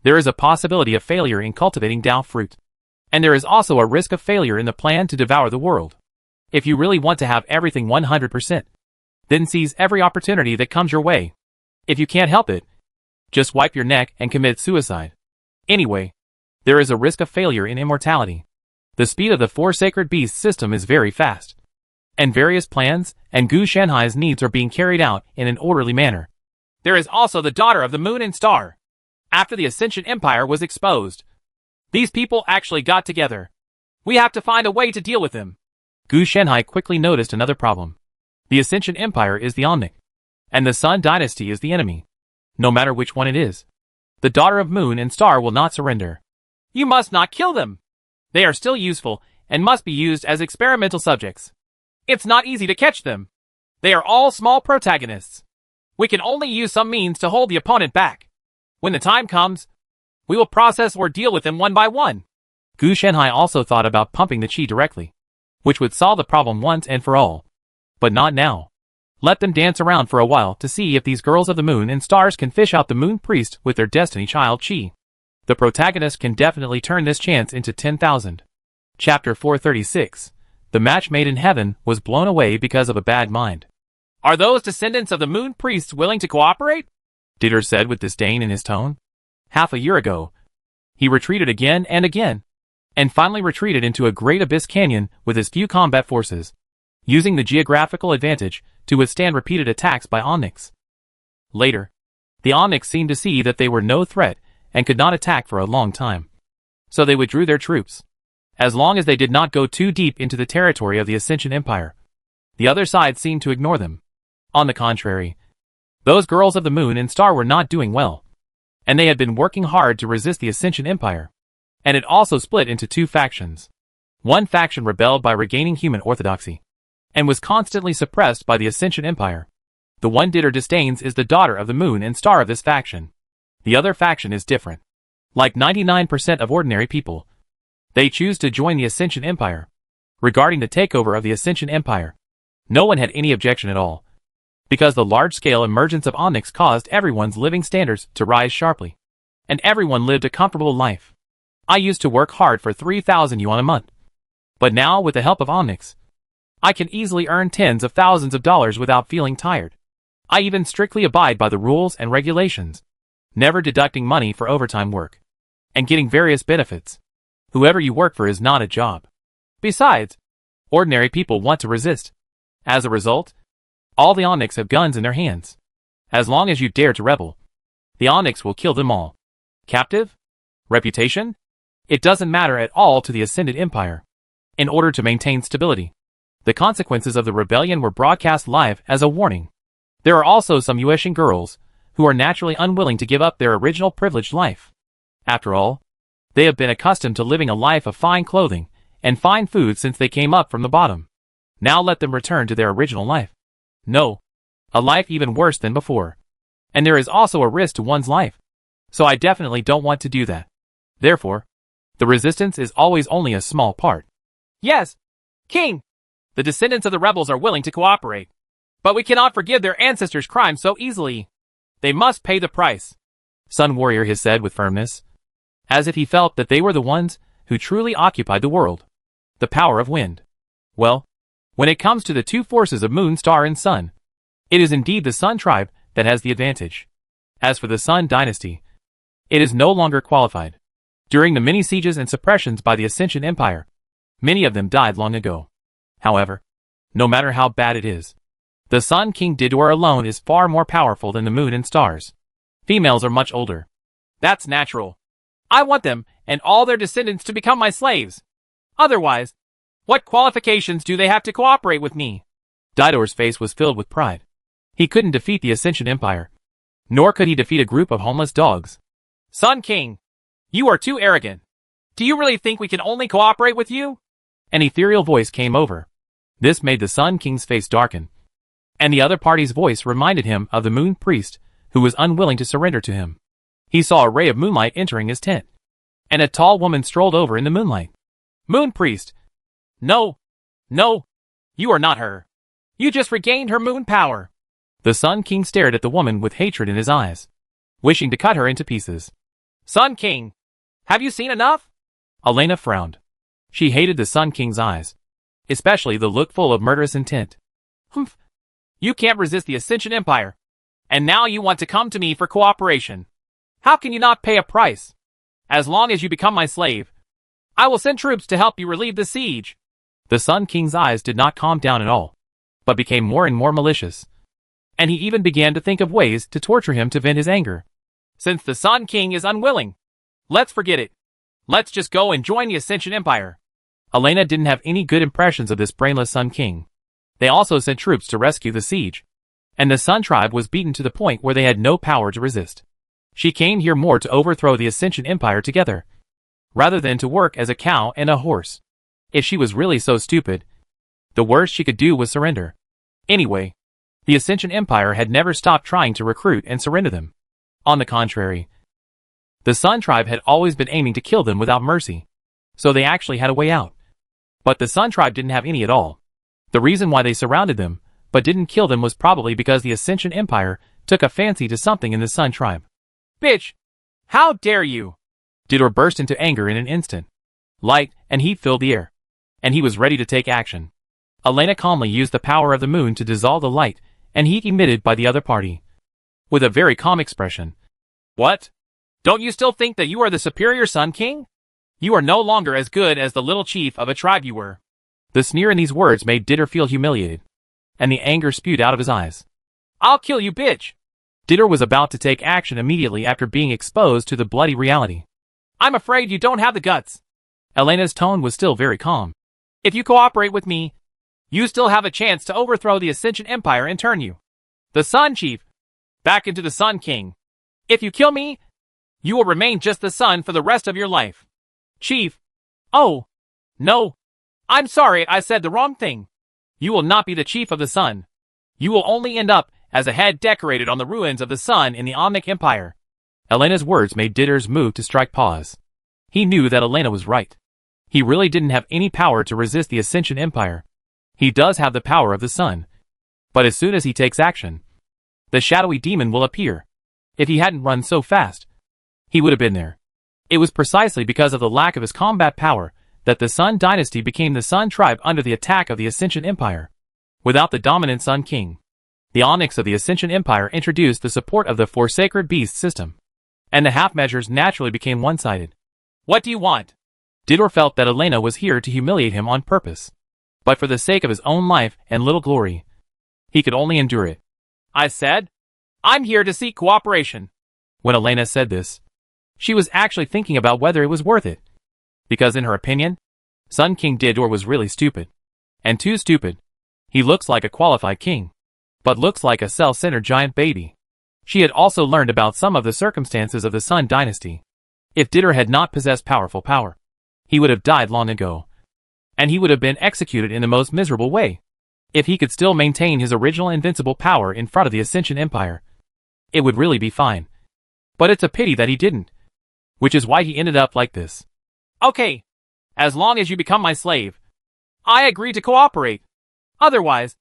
There is a possibility of failure in cultivating Dao fruit. And there is also a risk of failure in the plan to devour the world. If you really want to have everything 100%, then seize every opportunity that comes your way. If you can't help it, just wipe your neck and commit suicide. Anyway, there is a risk of failure in immortality. The speed of the Four Sacred Beasts system is very fast, and various plans and Gu Shanhai's needs are being carried out in an orderly manner. There is also the daughter of the Moon and Star. After the Ascension Empire was exposed, these people actually got together. We have to find a way to deal with them. Gu Shanhai quickly noticed another problem. The Ascension Empire is the Omnic, and the Sun Dynasty is the enemy. No matter which one it is, the daughter of Moon and Star will not surrender. You must not kill them. They are still useful and must be used as experimental subjects. It's not easy to catch them. They are all small protagonists. We can only use some means to hold the opponent back. When the time comes, we will process or deal with them one by one. Gu Shanhai also thought about pumping the qi directly, which would solve the problem once and for all. But not now. Let them dance around for a while to see if these girls of the Moon and Stars can fish out the Moon Priest with their Destiny Child qi. The protagonist can definitely turn this chance into 10,000. Chapter 436. The match made in heaven was blown away because of a bad mind. Are those descendants of the Moon Priests willing to cooperate? Dieter said with disdain in his tone. Half a year ago, he retreated again, and finally retreated into a great abyss canyon with his few combat forces, using the geographical advantage to withstand repeated attacks by Onyx. Later, the Onyx seemed to see that they were no threat and could not attack for a long time. So they withdrew their troops. as long as they did not go too deep into the territory of the Ascension Empire. The other side seemed to ignore them. On the contrary, those girls of the Moon and Star were not doing well, and they had been working hard to resist the Ascension Empire, and it also split into two factions. One faction rebelled by regaining human orthodoxy, and was constantly suppressed by the Ascension Empire. The one Ditter disdains is the daughter of the Moon and Star of this faction. The other faction is different. Like 99% of ordinary people, they choose to join the Ascension Empire. Regarding the takeover of the Ascension Empire, no one had any objection at all, because the large-scale emergence of Onyx caused everyone's living standards to rise sharply, and everyone lived a comfortable life. I used to work hard for 3,000 yuan a month, but now with the help of Onyx, I can easily earn tens of thousands of dollars without feeling tired. I even strictly abide by the rules and regulations, never deducting money for overtime work, and getting various benefits. Whoever you work for is not a job. Besides, ordinary people want to resist. As a result, all the Onyx have guns in their hands. As long as you dare to rebel, the Onyx will kill them all. Captive? Reputation? It doesn't matter at all to the Ascended Empire. In order to maintain stability, the consequences of the rebellion were broadcast live as a warning. There are also some Yueshan girls who are naturally unwilling to give up their original privileged life. After all, they have been accustomed to living a life of fine clothing and fine food since they came up from the bottom. Now let them return to their original life. No, a life even worse than before. And there is also a risk to one's life. So I definitely don't want to do that. Therefore, the resistance is always only a small part. Yes, King! The descendants of the rebels are willing to cooperate. But we cannot forgive their ancestors' crimes so easily. They must pay the price. Sun Warrior has said with firmness, as if he felt that they were the ones who truly occupied the world. The power of wind. Well, when it comes to the two forces of Moon, Star, and Sun, it is indeed the Sun tribe that has the advantage. As for the Sun dynasty, it is no longer qualified. During the many sieges and suppressions by the Ascension Empire, many of them died long ago. However, no matter how bad it is, the Sun King Didor alone is far more powerful than the Moon and Stars. Females are much older. That's natural. I want them and all their descendants to become my slaves. Otherwise, what qualifications do they have to cooperate with me? Didor's face was filled with pride. He couldn't defeat the Ascension Empire, nor could he defeat a group of homeless dogs. Sun King, you are too arrogant. Do you really think we can only cooperate with you? An ethereal voice came over. This made the Sun King's face darken, and the other party's voice reminded him of the Moon Priest, who was unwilling to surrender to him. He saw a ray of moonlight entering his tent, and a tall woman strolled over in the moonlight. Moon Priest! No, no, you are not her. You just regained her moon power. The Sun King stared at the woman with hatred in his eyes, wishing to cut her into pieces. Sun King, have you seen enough? Elena frowned. She hated the Sun King's eyes, especially the look full of murderous intent. Humph, you can't resist the Ascension Empire, and now you want to come to me for cooperation. How can you not pay a price? As long as you become my slave, I will send troops to help you relieve the siege. The Sun King's eyes did not calm down at all, but became more and more malicious, and he even began to think of ways to torture him to vent his anger. Since the Sun King is unwilling, let's forget it. Let's just go and join the Ascension Empire. Elena didn't have any good impressions of this brainless Sun King. They also sent troops to rescue the siege, and the Sun tribe was beaten to the point where they had no power to resist. She came here more to overthrow the Ascension Empire together, rather than to work as a cow and a horse. If she was really so stupid, the worst she could do was surrender. Anyway, the Ascension Empire had never stopped trying to recruit and surrender them. On the contrary, the Sun tribe had always been aiming to kill them without mercy, so they actually had a way out. But the Sun tribe didn't have any at all. The reason why they surrounded them, but didn't kill them, was probably because the Ascension Empire took a fancy to something in the Sun tribe. Bitch! How dare you! Didor burst into anger in an instant. Light and heat filled the air, and he was ready to take action. Elena calmly used the power of the moon to dissolve the light and heat emitted by the other party, with a very calm expression. What? Don't you still think that you are the superior Sun King? You are no longer as good as the little chief of a tribe you were. The sneer in these words made Didor feel humiliated, and the anger spewed out of his eyes. I'll kill you, bitch! Didor was about to take action immediately after being exposed to the bloody reality. I'm afraid you don't have the guts. Elena's tone was still very calm. If you cooperate with me, you still have a chance to overthrow the Ascension Empire and turn you, the Sun Chief, back into the Sun King. If you kill me, you will remain just the Sun for the rest of your life. Chief. Oh. No. I'm sorry, I said the wrong thing. You will not be the Chief of the Sun. You will only end up as a head decorated on the ruins of the Sun in the Omnic Empire. Elena's words made Ditter's move to strike pause. He knew that Elena was right. He really didn't have any power to resist the Ascension Empire. He does have the power of the Sun. But as soon as he takes action, the shadowy demon will appear. If he hadn't run so fast, he would have been there. It was precisely because of the lack of his combat power that the Sun Dynasty became the Sun Tribe under the attack of the Ascension Empire. Without the dominant Sun King, the Onyx of the Ascension Empire introduced the support of the Four Sacred Beasts system, and the half measures naturally became one-sided. What do you want? Ditter felt that Elena was here to humiliate him on purpose. But for the sake of his own life and little glory, he could only endure it. I said, I'm here to seek cooperation. When Elena said this, she was actually thinking about whether it was worth it. Because in her opinion, Sun King Ditter was really stupid. And too stupid. He looks like a qualified king, but looks like a self-centered giant baby. She had also learned about some of the circumstances of the Sun Dynasty. If Ditter had not possessed powerful power, he would have died long ago. And he would have been executed in the most miserable way. If he could still maintain his original invincible power in front of the Ascension Empire, it would really be fine. But it's a pity that he didn't. Which is why he ended up like this. Okay. As long as you become my slave, I agree to cooperate. Otherwise,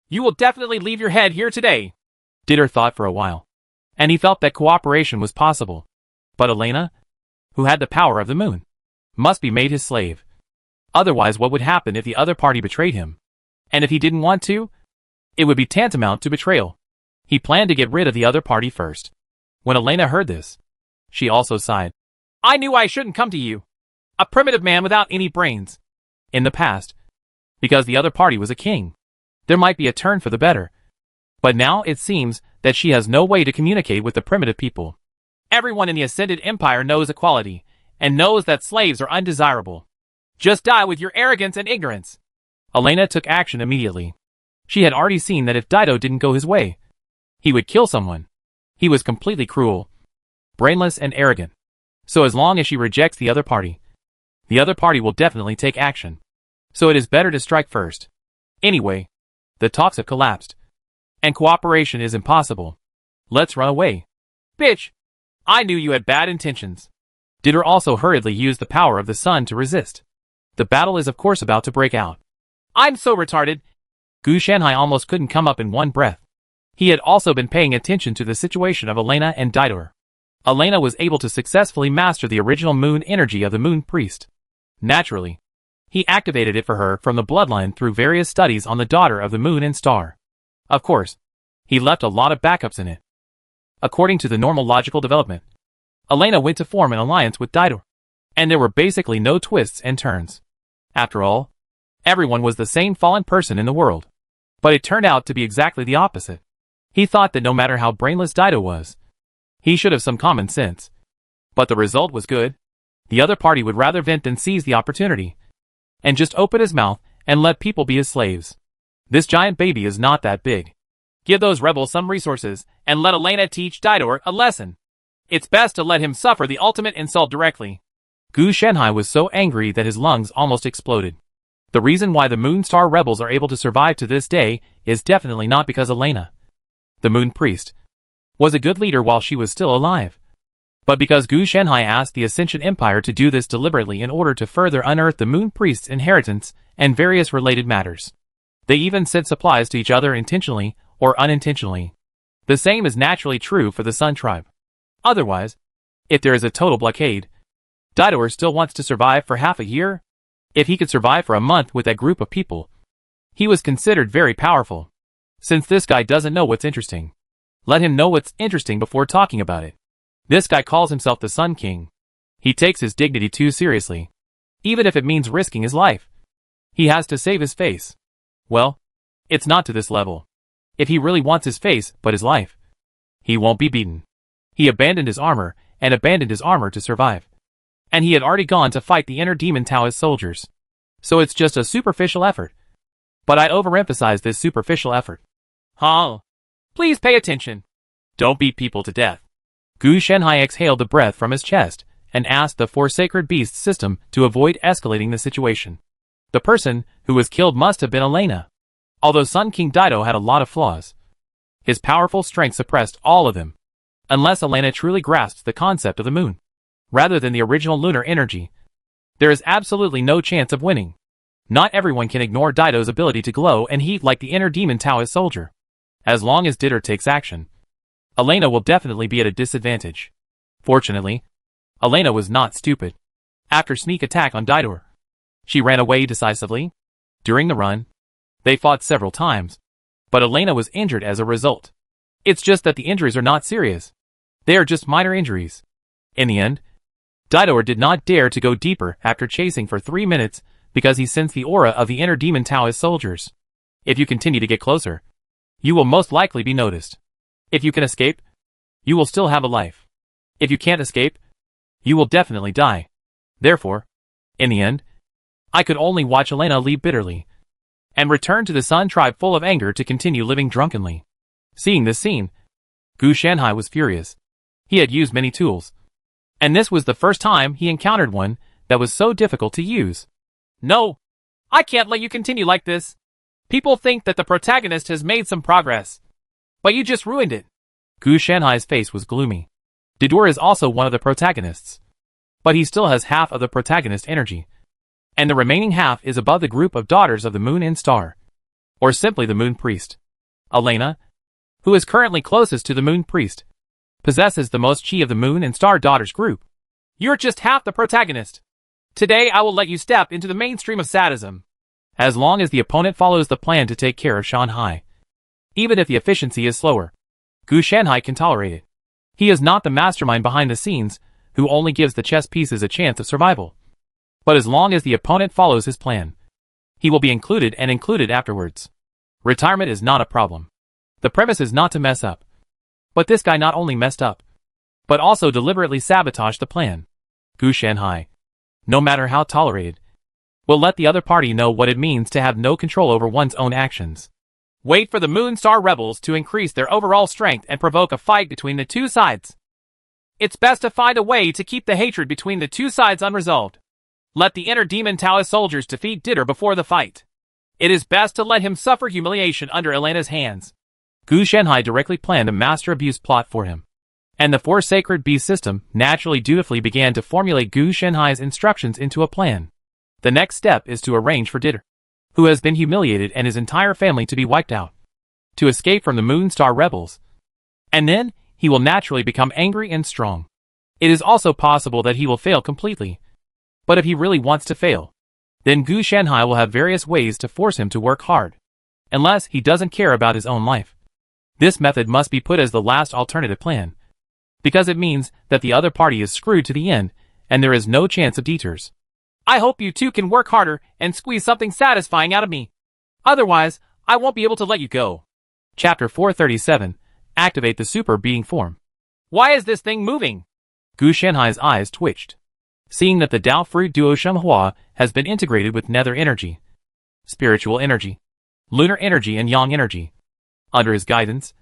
you will definitely leave your head here today. Ditter thought for a while, and he felt that cooperation was possible. But Elena, who had the power of the moon, must be made his slave. Otherwise, what would happen if the other party betrayed him? And if he didn't want to? It would be tantamount to betrayal. He planned to get rid of the other party first. When Elena heard this, she also sighed. I knew I shouldn't come to you, a primitive man without any brains. In the past, because the other party was a king, there might be a turn for the better. But now it seems that she has no way to communicate with the primitive people. Everyone in the Ascended Empire knows equality, and knows that slaves are undesirable. Just die with your arrogance and ignorance. Elena took action immediately. She had already seen that if Dido didn't go his way, he would kill someone. He was completely cruel, brainless and arrogant. So as long as she rejects the other party will definitely take action. So it is better to strike first. Anyway, the talks have collapsed, and cooperation is impossible. Let's run away. Bitch! I knew you had bad intentions. Ditter also hurriedly used the power of the sun to resist. The battle is of course about to break out. I'm so retarded. Gu Shanhai almost couldn't come up in one breath. He had also been paying attention to the situation of Elena and Ditter. Elena was able to successfully master the original moon energy of the moon priest. Naturally, he activated it for her from the bloodline through various studies on the daughter of the moon and star. Of course, he left a lot of backups in it. According to the normal logical development, Elena went to form an alliance with Ditter, and there were basically no twists and turns. After all, everyone was the same fallen person in the world. But it turned out to be exactly the opposite. He thought that no matter how brainless Dido was, he should have some common sense. But the result was good. The other party would rather vent than seize the opportunity, and just open his mouth and let people be his slaves. This giant baby is not that big. Give those rebels some resources, and let Elena teach Dido a lesson. It's best to let him suffer the ultimate insult directly. Gu Shanhai was so angry that his lungs almost exploded. The reason why the Moonstar rebels are able to survive to this day is definitely not because Elena, the Moon Priest, was a good leader while she was still alive, but because Gu Shanhai asked the Ascension Empire to do this deliberately in order to further unearth the Moon Priest's inheritance and various related matters. They even sent supplies to each other intentionally or unintentionally. The same is naturally true for the Sun Tribe. Otherwise, if there is a total blockade, Dido still wants to survive for half a year. If he could survive for a month with that group of people, he was considered very powerful. Since this guy doesn't know what's interesting, let him know what's interesting before talking about it. This guy calls himself the Sun King. He takes his dignity too seriously, even if it means risking his life. He has to save his face. Well, it's not to this level. If he really wants his face but his life, he won't be beaten. He abandoned his armor, and abandoned his armor to survive. and he had already gone to fight the inner demon Taoist soldiers. So it's just a superficial effort. But I overemphasize this superficial effort. Huh? Please pay attention. Don't beat people to death. Gu Shenhai exhaled the breath from his chest and asked the Four Sacred Beasts system to avoid escalating the situation. The person who was killed must have been Elena. Although Sun King Dido had a lot of flaws, his powerful strength suppressed all of them. Unless Elena truly grasps the concept of the moon, rather than the original lunar energy, there is absolutely no chance of winning. Not everyone can ignore Dido's ability to glow and heat like the inner demon Taoist soldier. As long as Dido takes action, Elena will definitely be at a disadvantage. Fortunately, Elena was not stupid. After sneak attack on Dido, she ran away decisively. During the run, they fought several times, but Elena was injured as a result. It's just that the injuries are not serious. They are just minor injuries. In the end, Dido did not dare to go deeper after chasing for 3 minutes because he sensed the aura of the inner demon Taoist soldiers. If you continue to get closer, you will most likely be noticed. If you can escape, you will still have a life. If you can't escape, you will definitely die. Therefore, in the end, I could only watch Elena leave bitterly and return to the Sun tribe full of anger to continue living drunkenly. Seeing this scene, Gu Shenhai was furious. He had used many tools, and this was the first time he encountered one that was so difficult to use. No, I can't let you continue like this. People think that the protagonist has made some progress, but you just ruined it. Gu Shenhai's face was gloomy. Dido is also one of the protagonists, but he still has half of the protagonist energy, and the remaining half is above the group of daughters of the Moon and Star, or simply the Moon Priest. Elena, who is currently closest to the Moon Priest, possesses the most chi of the Moon and Star daughters group. You're just half the protagonist. Today I will let you step into the mainstream of sadism. As long as the opponent follows the plan to take care of Shanhai, even if the efficiency is slower, Gu Shenhai can tolerate it. He is not the mastermind behind the scenes who only gives the chess pieces a chance of survival. But as long as the opponent follows his plan, he will be included and included afterwards. Retirement is not a problem. The premise is not to mess up. But this guy not only messed up, but also deliberately sabotaged the plan. Gu Shenhai, no matter how tolerated, will let the other party know what it means to have no control over one's own actions. Wait for the Moon Star rebels to increase their overall strength and provoke a fight between the two sides. It's best to find a way to keep the hatred between the two sides unresolved. Let the inner demon Taoist soldiers defeat Dido before the fight. It is best to let him suffer humiliation under Elena's hands. Gu Shenhai directly planned a master abuse plot for him, and the Four Sacred Beasts system naturally dutifully began to formulate Gu Shenhai's instructions into a plan. The next step is to arrange for Dido, who has been humiliated, and his entire family to be wiped out, to escape from the Moon Star rebels. And then, he will naturally become angry and strong. It is also possible that he will fail completely. But if he really wants to fail, then Gu Shenhai will have various ways to force him to work hard, unless he doesn't care about his own life. This method must be put as the last alternative plan, because it means that the other party is screwed to the end, and there is no chance of detours. I hope you two can work harder and squeeze something satisfying out of me. Otherwise, I won't be able to let you go. Chapter 437. Activate the Super Being Form. Why is this thing moving? Gu Shenhai's eyes twitched, seeing that the Dao Fruit Duo Shumhua has been integrated with nether energy, spiritual energy, lunar energy and yang energy. Under his guidance,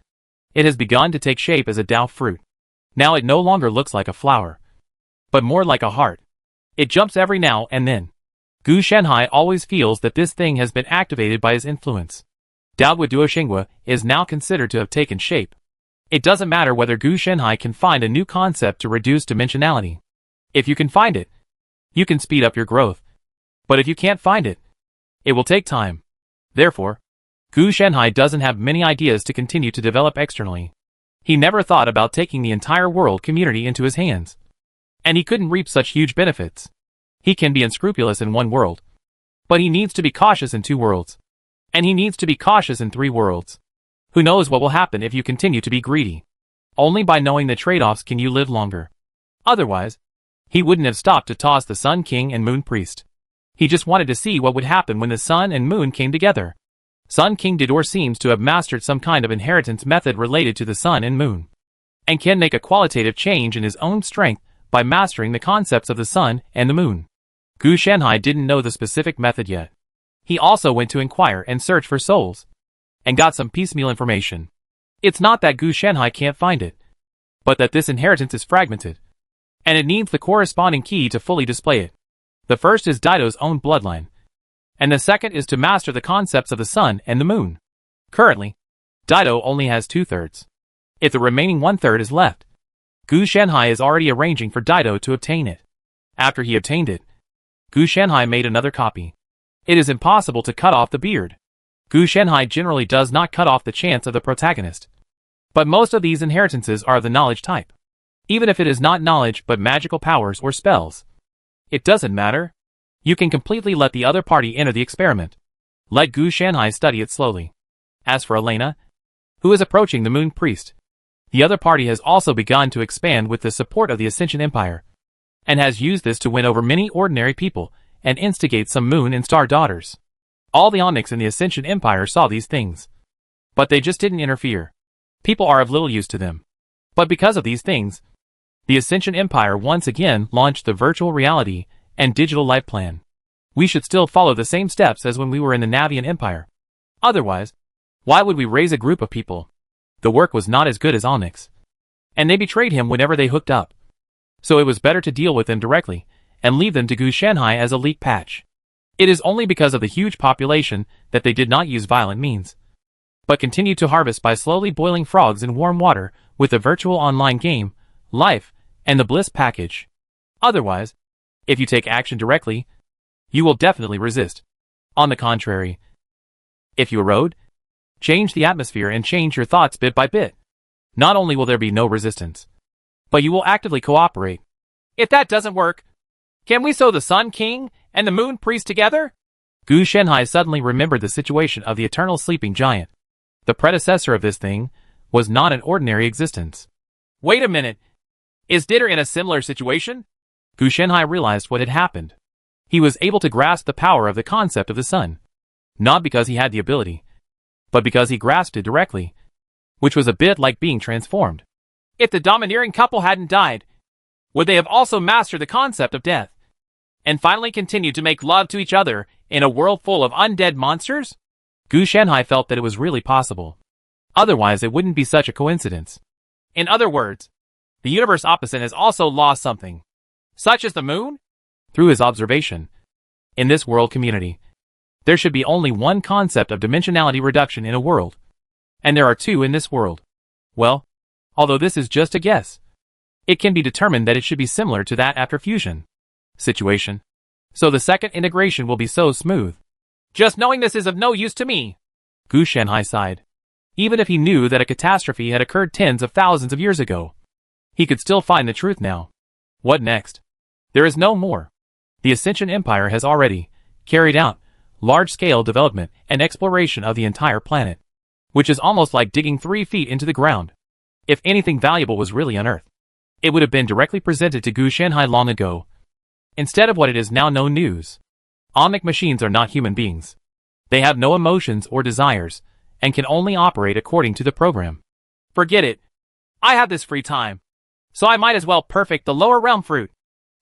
it has begun to take shape as a Dao fruit. Now it no longer looks like a flower, but more like a heart. It jumps every now and then. Gu Shenhai always feels that this thing has been activated by his influence. Daohui Duo Xinghua is now considered to have taken shape. It doesn't matter whether Gu Shenhai can find a new concept to reduce dimensionality. If you can find it, you can speed up your growth. But if you can't find it, it will take time. Therefore, Gu Shenhai doesn't have many ideas to continue to develop externally. He never thought about taking the entire world community into his hands. And he couldn't reap such huge benefits. He can be unscrupulous in one world, but he needs to be cautious in 2 worlds. And he needs to be cautious in 3 worlds. Who knows what will happen if you continue to be greedy? Only by knowing the trade-offs can you live longer. Otherwise, he wouldn't have stopped to toss the Sun King and Moon Priest. He just wanted to see what would happen when the Sun and Moon came together. Sun King Dido seems to have mastered some kind of inheritance method related to the Sun and Moon, and can make a qualitative change in his own strength by mastering the concepts of the sun and the moon. Gu Shanhai didn't know the specific method yet. He also went to inquire and search for souls, and got some piecemeal information. It's not that Gu Shanhai can't find it, but that this inheritance is fragmented, and it needs the corresponding key to fully display it. The first is Dido's own bloodline, and the second is to master the concepts of the sun and the moon. Currently, Dido only has 2/3. If the remaining 1/3 is left, Gu Shanhai is already arranging for Dido to obtain it. After he obtained it, Gu Shanhai made another copy. It is impossible to cut off the beard. Gu Shanhai generally does not cut off the chance of the protagonist. But most of these inheritances are of the knowledge type. Even if it is not knowledge but magical powers or spells, it doesn't matter. You can completely let the other party enter the experiment. Let Gu Shanhai study it slowly. As for Elena, who is approaching the Moon Priest, the other party has also begun to expand with the support of the Ascension Empire, and has used this to win over many ordinary people and instigate some Moon and Star daughters. All the Onyx in the Ascension Empire saw these things, but they just didn't interfere. People are of little use to them. But because of these things, the Ascension Empire once again launched the virtual reality and digital life plan. We should still follow the same steps as when we were in the Navian Empire. Otherwise, why would we raise a group of people? The work was not as good as Onyx, and they betrayed him whenever they hooked up. So it was better to deal with them directly and leave them to Gu Shanhai as a leak patch. It is only because of the huge population that they did not use violent means, but continued to harvest by slowly boiling frogs in warm water with the virtual online game, life, and the bliss package. Otherwise, if you take action directly, you will definitely resist. On the contrary, if you erode, change the atmosphere and change your thoughts bit by bit, not only will there be no resistance, but you will actively cooperate. If that doesn't work, can we sew the Sun King and the Moon Priest together? Gu Shanhai suddenly remembered the situation of the eternal sleeping giant. The predecessor of this thing was not an ordinary existence. Wait a minute. Is Ditter in a similar situation? Gu Shanhai realized what had happened. He was able to grasp the power of the concept of the sun, not because he had the ability, but because he grasped it directly, which was a bit like being transformed. If the domineering couple hadn't died, would they have also mastered the concept of death, and finally continued to make love to each other in a world full of undead monsters? Gu Shanhai felt that it was really possible. Otherwise it wouldn't be such a coincidence. In other words, the universe opposite has also lost something, such as the moon? Through his observation, in this world community, there should be only one concept of dimensionality reduction in a world, and there are two in this world. Well, although this is just a guess, it can be determined that it should be similar to that after fusion situation. So the second integration will be so smooth. Just knowing this is of no use to me. Gu Shanhai sighed. Even if he knew that a catastrophe had occurred tens of thousands of years ago, he could still find the truth now. What next? There is no more. The Ascension Empire has already carried out large-scale development and exploration of the entire planet, which is almost like digging 3 feet into the ground. If anything valuable was really unearthed, it would have been directly presented to Gu Shanhai long ago, instead of what it is now known news. Omnic machines are not human beings. They have no emotions or desires, and can only operate according to the program. Forget it. I have this free time, so I might as well perfect the lower realm fruit.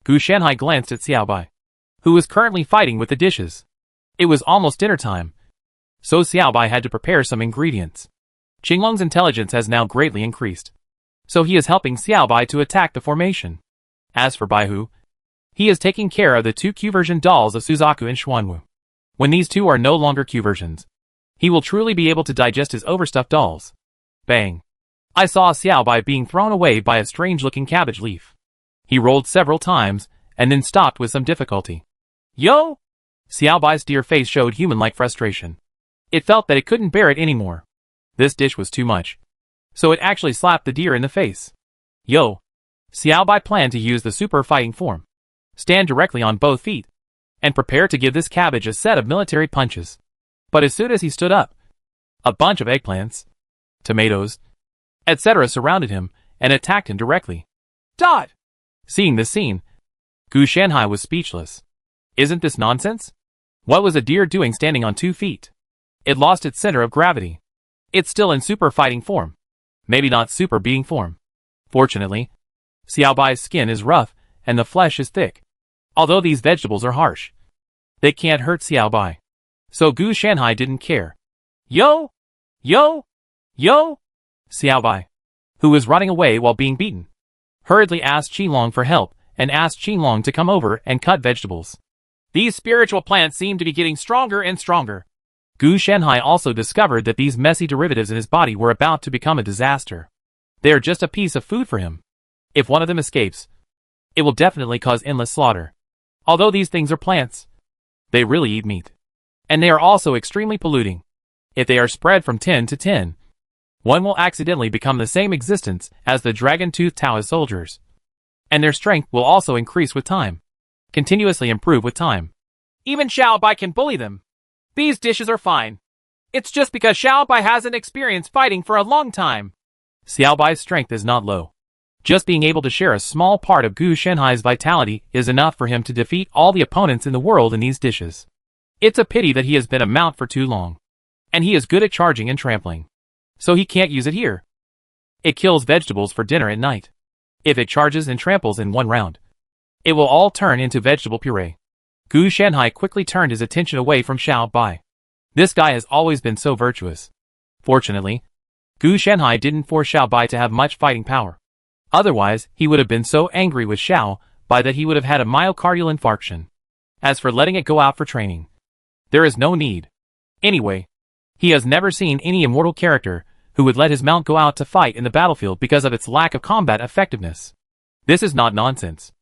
Gu Shanhai glanced at Xiaobai, who was currently fighting with the dishes. It was almost dinner time, so Xiaobai had to prepare some ingredients. Qinglong's intelligence has now greatly increased, so he is helping Xiaobai to attack the formation. As for Baihu, he is taking care of the 2 Q-version dolls of Suzaku and Xuanwu. When these two are no longer Q-versions, he will truly be able to digest his overstuffed dolls. Bang! I saw Xiaobai being thrown away by a strange-looking cabbage leaf. He rolled several times, and then stopped with some difficulty. Yo! Xiaobai's dear face showed human-like frustration. It felt that it couldn't bear it anymore. This dish was too much, so it actually slapped the deer in the face. Yo! Xiaobai planned to use the super fighting form. Stand directly on both feet, and prepare to give this cabbage a set of military punches. But as soon as he stood up, a bunch of eggplants, tomatoes, etc. surrounded him and attacked him directly. Dot! Seeing this scene, Gu Shanhai was speechless. Isn't this nonsense? What was a deer doing standing on 2 feet? It lost its center of gravity. It's still in super fighting form. Maybe not super beating form. Fortunately, Xiaobai's skin is rough and the flesh is thick. Although these vegetables are harsh, they can't hurt Xiao Bai. So Gu Shanhai didn't care. Yo! Yo! Yo! Xiao Bai, who was running away while being beaten, hurriedly asked Qinglong for help and asked Qinglong to come over and cut vegetables. These spiritual plants seem to be getting stronger and stronger. Gu Shanhai also discovered that these messy derivatives in his body were about to become a disaster. They are just a piece of food for him. If one of them escapes, it will definitely cause endless slaughter. Although these things are plants, they really eat meat. And they are also extremely polluting. If they are spread from 10 to 10, one will accidentally become the same existence as the dragon-toothed Taoist soldiers. And their strength will also increase with time. Continuously improve with time. Even Xiao Bai can bully them. These dishes are fine. It's just because Xiao Bai hasn't experienced fighting for a long time. Xiao Bai's strength is not low. Just being able to share a small part of Gu Shanhai's vitality is enough for him to defeat all the opponents in the world in these dishes. It's a pity that he has been a mount for too long. And he is good at charging and trampling. So he can't use it here. It kills vegetables for dinner at night. If it charges and tramples in one round, it will all turn into vegetable puree. Gu Shanhai quickly turned his attention away from Xiao Bai. This guy has always been so virtuous. Fortunately, Gu Shanhai didn't force Xiao Bai to have much fighting power. Otherwise, he would have been so angry with Xiao Bai that he would have had a myocardial infarction. As for letting it go out for training, there is no need. Anyway, he has never seen any immortal character who would let his mount go out to fight in the battlefield because of its lack of combat effectiveness. This is not nonsense.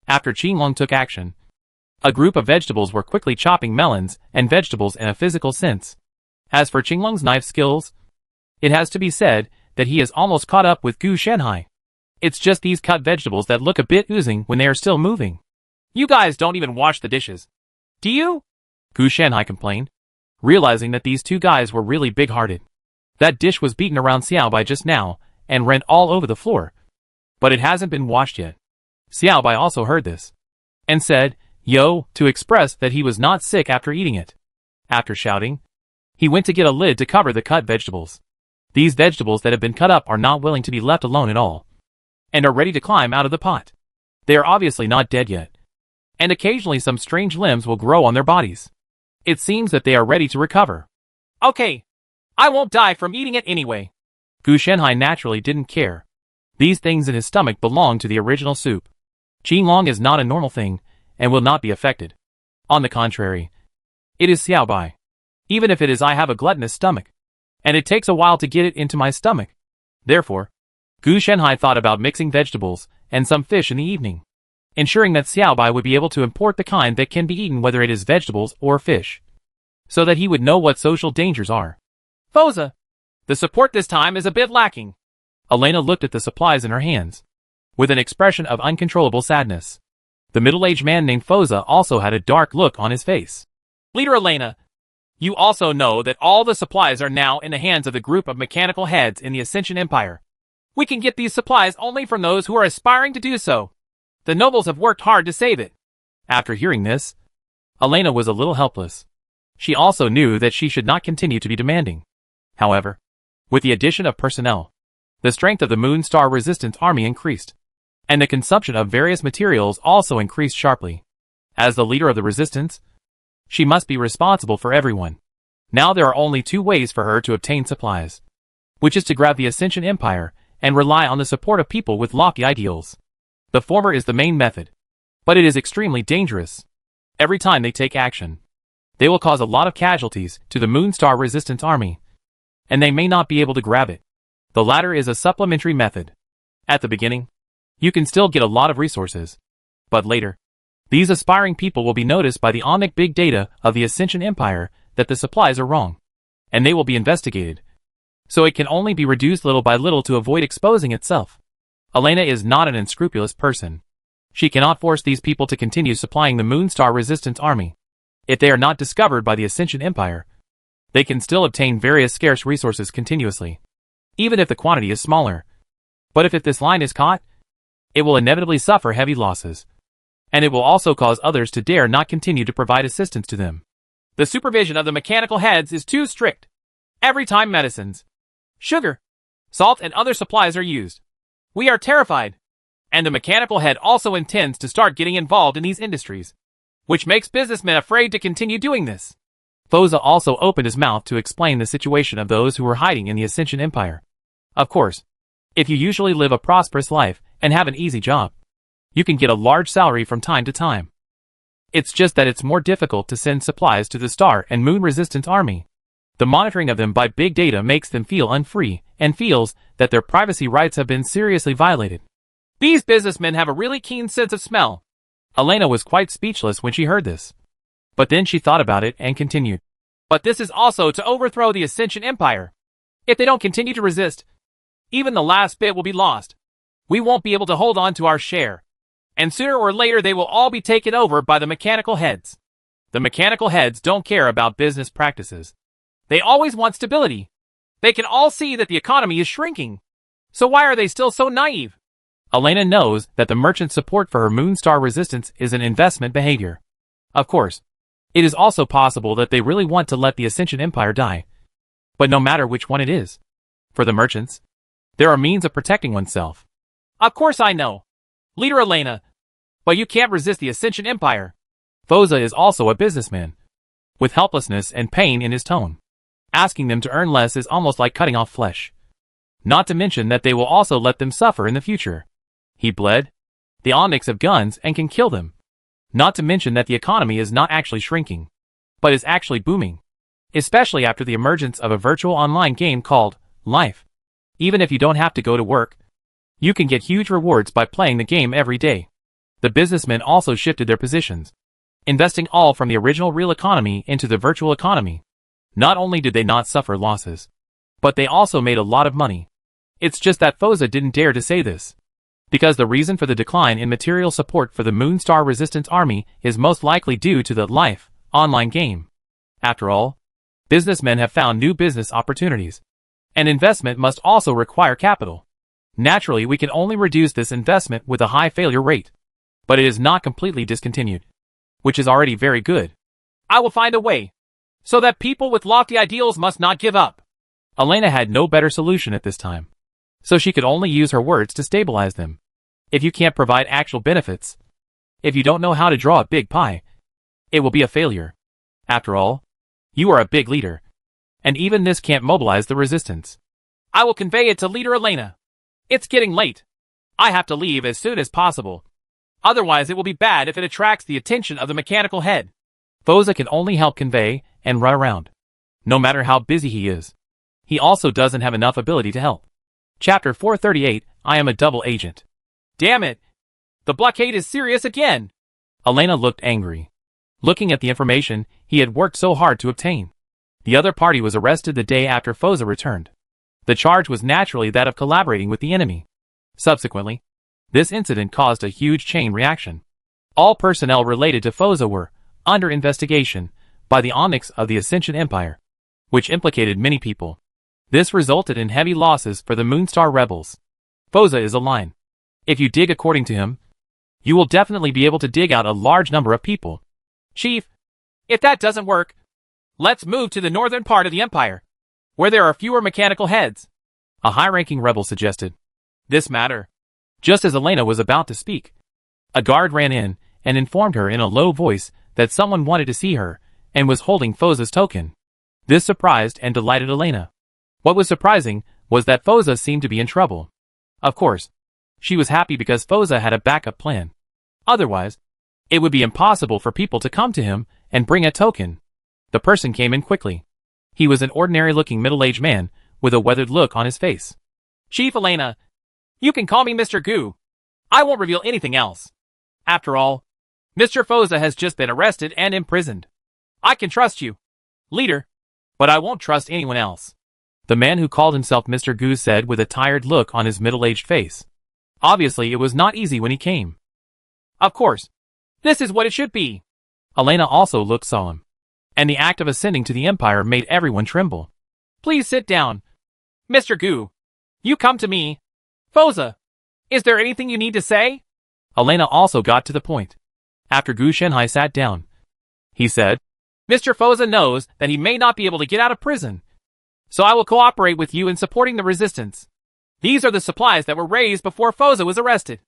After Qinglong took action, a group of vegetables were quickly chopping melons and vegetables in a physical sense. As for Qinglong's knife skills, it has to be said that he is almost caught up with Gu Shanhai. It's just these cut vegetables that look a bit oozing when they are still moving. You guys don't even wash the dishes. Do you? Gu Shanhai complained, realizing that these two guys were really big-hearted. That dish was beaten around Xiao Bai just now and rent all over the floor. But it hasn't been washed yet. Xiao Bai also heard this and said, "Yo," to express that he was not sick after eating it. After shouting, he went to get a lid to cover the cut vegetables. These vegetables that have been cut up are not willing to be left alone at all, and are ready to climb out of the pot. They are obviously not dead yet, and occasionally some strange limbs will grow on their bodies. It seems that they are ready to recover. Okay, I won't die from eating it anyway. Gu Shanhai naturally didn't care. These things in his stomach belong to the original soup. Qinglong is not a normal thing, and will not be affected. On the contrary, it is Xiao Bai. Even if it is, I have a gluttonous stomach, and it takes a while to get it into my stomach. Therefore, Gu Shanhai thought about mixing vegetables and some fish in the evening, ensuring that Xiao Bai would be able to import the kind that can be eaten whether it is vegetables or fish, so that he would know what social dangers are. Foza, the support this time is a bit lacking. Elena looked at the supplies in her hands, with an expression of uncontrollable sadness. The middle-aged man named Foza also had a dark look on his face. Leader Elena, you also know that all the supplies are now in the hands of the group of mechanical heads in the Ascension Empire. We can get these supplies only from those who are aspiring to do so. The nobles have worked hard to save it. After hearing this, Elena was a little helpless. She also knew that she should not continue to be demanding. However, with the addition of personnel, the strength of the Moonstar Resistance Army increased, and the consumption of various materials also increased sharply. As the leader of the resistance, she must be responsible for everyone. Now there are only two ways for her to obtain supplies, which is to grab the Ascension Empire and rely on the support of people with lofty ideals. The former is the main method, but it is extremely dangerous. Every time they take action, they will cause a lot of casualties to the Moonstar Resistance Army, and they may not be able to grab it. The latter is a supplementary method. At the beginning, you can still get a lot of resources, but later, these aspiring people will be noticed by the Omnic Big Data of the Ascension Empire that the supplies are wrong, and they will be investigated. So it can only be reduced little by little to avoid exposing itself. Elena is not an unscrupulous person. She cannot force these people to continue supplying the Moonstar Resistance Army. If they are not discovered by the Ascension Empire, they can still obtain various scarce resources continuously, even if the quantity is smaller. But if this line is caught, it will inevitably suffer heavy losses, and it will also cause others to dare not continue to provide assistance to them. The supervision of the mechanical heads is too strict. Every time medicines, sugar, salt and other supplies are used, we are terrified. And the mechanical head also intends to start getting involved in these industries, which makes businessmen afraid to continue doing this. Foza also opened his mouth to explain the situation of those who were hiding in the Ascension Empire. Of course, if you usually live a prosperous life and have an easy job, you can get a large salary from time to time. It's just that it's more difficult to send supplies to the Star and Moon Resistance Army. The monitoring of them by big data makes them feel unfree and feels that their privacy rights have been seriously violated. These businessmen have a really keen sense of smell. Elena was quite speechless when she heard this. But then she thought about it and continued. But this is also to overthrow the Ascension Empire. If they don't continue to resist, even the last bit will be lost. We won't be able to hold on to our share. And sooner or later they will all be taken over by the mechanical heads. The mechanical heads don't care about business practices. They always want stability. They can all see that the economy is shrinking. So why are they still so naive? Elena knows that the merchant's support for her Moonstar Resistance is an investment behavior. Of course, it is also possible that they really want to let the Ascension Empire die. But no matter which one it is, for the merchants, there are means of protecting oneself. Of course I know, Leader Elena, but you can't resist the Ascension Empire. Foza is also a businessman, with helplessness and pain in his tone. Asking them to earn less is almost like cutting off flesh. Not to mention that they will also let them suffer in the future. He bled. The Onyx have guns and can kill them. Not to mention that the economy is not actually shrinking, but is actually booming. Especially after the emergence of a virtual online game called Life. Even if you don't have to go to work, you can get huge rewards by playing the game every day. The businessmen also shifted their positions, investing all from the original real economy into the virtual economy. Not only did they not suffer losses, but they also made a lot of money. It's just that Foza didn't dare to say this, because the reason for the decline in material support for the Moonstar Resistance Army is most likely due to the Life online game. After all, businessmen have found new business opportunities, and investment must also require capital. Naturally, we can only reduce this investment with a high failure rate, but it is not completely discontinued, which is already very good. I will find a way, so that people with lofty ideals must not give up. Elena had no better solution at this time, so she could only use her words to stabilize them. If you can't provide actual benefits, if you don't know how to draw a big pie, it will be a failure. After all, you are a big leader, and even this can't mobilize the resistance. I will convey it to Leader Elena. It's getting late. I have to leave as soon as possible. Otherwise it will be bad if it attracts the attention of the mechanical head. Foza can only help convey and run around, no matter how busy he is. He also doesn't have enough ability to help. Chapter 438, I am a double agent. Damn it! The blockade is serious again! Elena looked angry, looking at the information he had worked so hard to obtain. The other party was arrested the day after Foza returned. The charge was naturally that of collaborating with the enemy. Subsequently, this incident caused a huge chain reaction. All personnel related to Foza were under investigation by the Onyx of the Ascension Empire, which implicated many people. This resulted in heavy losses for the Moonstar rebels. Foza is a line. If you dig according to him, you will definitely be able to dig out a large number of people. Chief, if that doesn't work, let's move to the northern part of the Empire, where there are fewer mechanical heads. A high-ranking rebel suggested. This matter. Just as Elena was about to speak, a guard ran in and informed her in a low voice that someone wanted to see her and was holding Foza's token. This surprised and delighted Elena. What was surprising was that Foza seemed to be in trouble. Of course, she was happy because Foza had a backup plan. Otherwise, it would be impossible for people to come to him and bring a token. The person came in quickly. He was an ordinary-looking middle-aged man with a weathered look on his face. Chief Elena, you can call me Mr. Gu. I won't reveal anything else. After all, Mr. Foza has just been arrested and imprisoned. I can trust you, leader, but I won't trust anyone else. The man who called himself Mr. Gu said with a tired look on his middle-aged face. Obviously, it was not easy when he came. Of course. This is what it should be. Elena also looked solemn, and the act of ascending to the Empire made everyone tremble. Please sit down. Mr. Gu, you come to me. Foza, is there anything you need to say? Elena also got to the point. After Gu Shenhai sat down, he said, Mr. Foza knows that he may not be able to get out of prison, so I will cooperate with you in supporting the resistance. These are the supplies that were raised before Foza was arrested.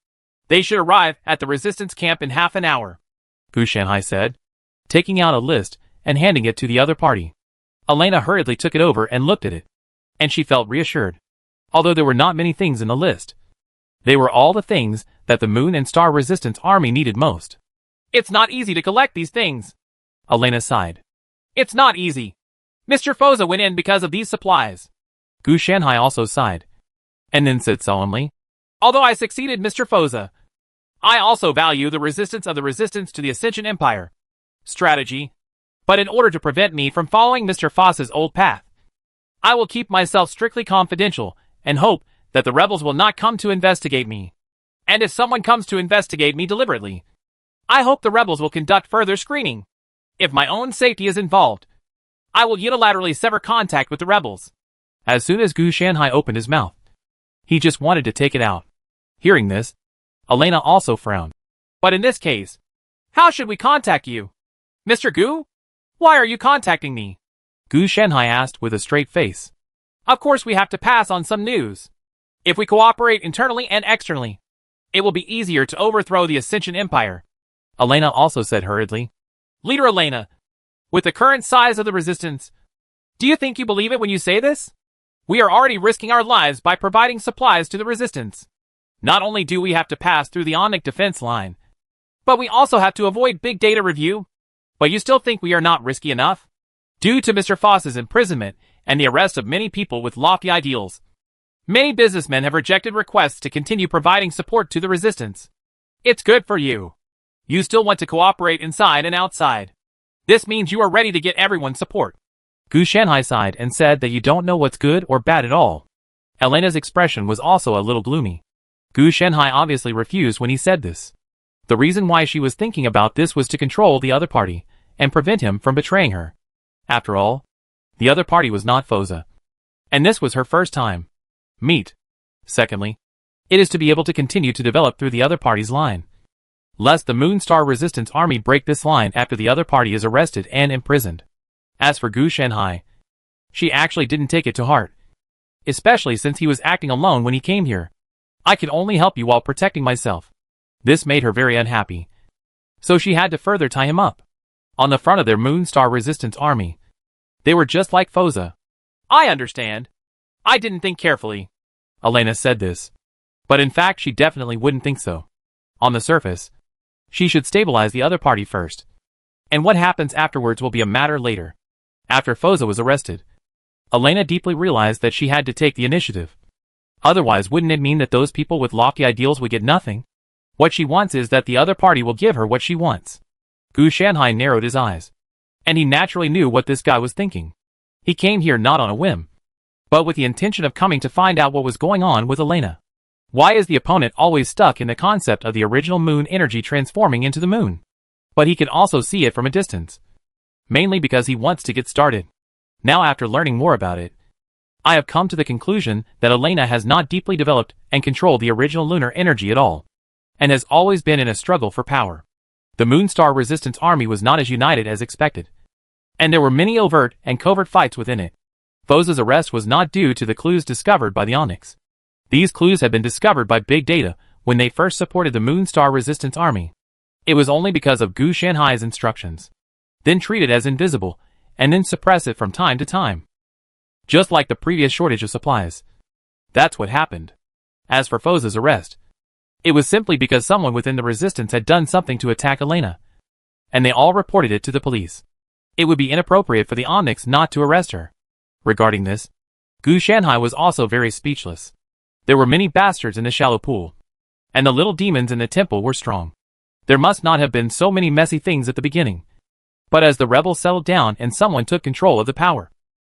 They should arrive at the resistance camp in half an hour, Gu Shanhai said, taking out a list and handing it to the other party. Elena hurriedly took it over and looked at it, and she felt reassured. Although there were not many things in the list, they were all the things that the Moon and Star Resistance Army needed most. It's not easy to collect these things, Elena sighed. It's not easy. Mr. Foza went in because of these supplies. Gu Shanhai also sighed, and then said solemnly, Although I succeeded Mr. Foza, I also value the resistance of the resistance to the Ascension Empire strategy, but in order to prevent me from following Mr. Foss's old path, I will keep myself strictly confidential and hope that the rebels will not come to investigate me. And if someone comes to investigate me deliberately, I hope the rebels will conduct further screening. If my own safety is involved, I will unilaterally sever contact with the rebels. As soon as Gu Shanhai opened his mouth, he just wanted to take it out. Hearing this, Elena also frowned. But in this case, how should we contact you? Mr. Gu? Why are you contacting me? Gu Shanhai asked with a straight face. Of course we have to pass on some news. If we cooperate internally and externally, it will be easier to overthrow the Ascension Empire. Elena also said hurriedly. Leader Elena, with the current size of the resistance, do you think you believe it when you say this? We are already risking our lives by providing supplies to the resistance. Not only do we have to pass through the Omnic defense line, but we also have to avoid big data review. But you still think we are not risky enough? Due to Mr. Foss's imprisonment and the arrest of many people with lofty ideals, many businessmen have rejected requests to continue providing support to the resistance. It's good for you. You still want to cooperate inside and outside. This means you are ready to get everyone's support. Gu Shanhai sighed and said that you don't know what's good or bad at all. Elena's expression was also a little gloomy. Gu Shanhai obviously refused when he said this. The reason why she was thinking about this was to control the other party and prevent him from betraying her. After all, the other party was not Foza, and this was her first time. Meet. Secondly, it is to be able to continue to develop through the other party's line, lest the Moon Star Resistance Army break this line after the other party is arrested and imprisoned. As for Gu Shanhai, she actually didn't take it to heart, especially since he was acting alone when he came here. I could only help you while protecting myself. This made her very unhappy, so she had to further tie him up. On the front of their Moon Star Resistance Army, they were just like Foza. I understand. I didn't think carefully. Elena said this, but in fact she definitely wouldn't think so. On the surface, she should stabilize the other party first, and what happens afterwards will be a matter later. After Foza was arrested, Elena deeply realized that she had to take the initiative. Otherwise, wouldn't it mean that those people with lofty ideals would get nothing? What she wants is that the other party will give her what she wants. Gu Shanhai narrowed his eyes, and he naturally knew what this guy was thinking. He came here not on a whim, but with the intention of coming to find out what was going on with Elena. Why is the opponent always stuck in the concept of the original moon energy transforming into the moon? But he can also see it from a distance, mainly because he wants to get started. Now, after learning more about it, I have come to the conclusion that Elena has not deeply developed and controlled the original lunar energy at all, and has always been in a struggle for power. The Moon Star Resistance Army was not as united as expected, and there were many overt and covert fights within it. Foza's arrest was not due to the clues discovered by the Onyx. These clues had been discovered by Big Data when they first supported the Moon Star Resistance Army. It was only because of Gu Shanhai's instructions, then treat it as invisible, and then suppress it from time to time. Just like the previous shortage of supplies. That's what happened. As for Foza's arrest, it was simply because someone within the resistance had done something to attack Elena, and they all reported it to the police. It would be inappropriate for the Onyx not to arrest her. Regarding this, Gu Shanhai was also very speechless. There were many bastards in the shallow pool, and the little demons in the temple were strong. There must not have been so many messy things at the beginning. But as the rebels settled down and someone took control of the power,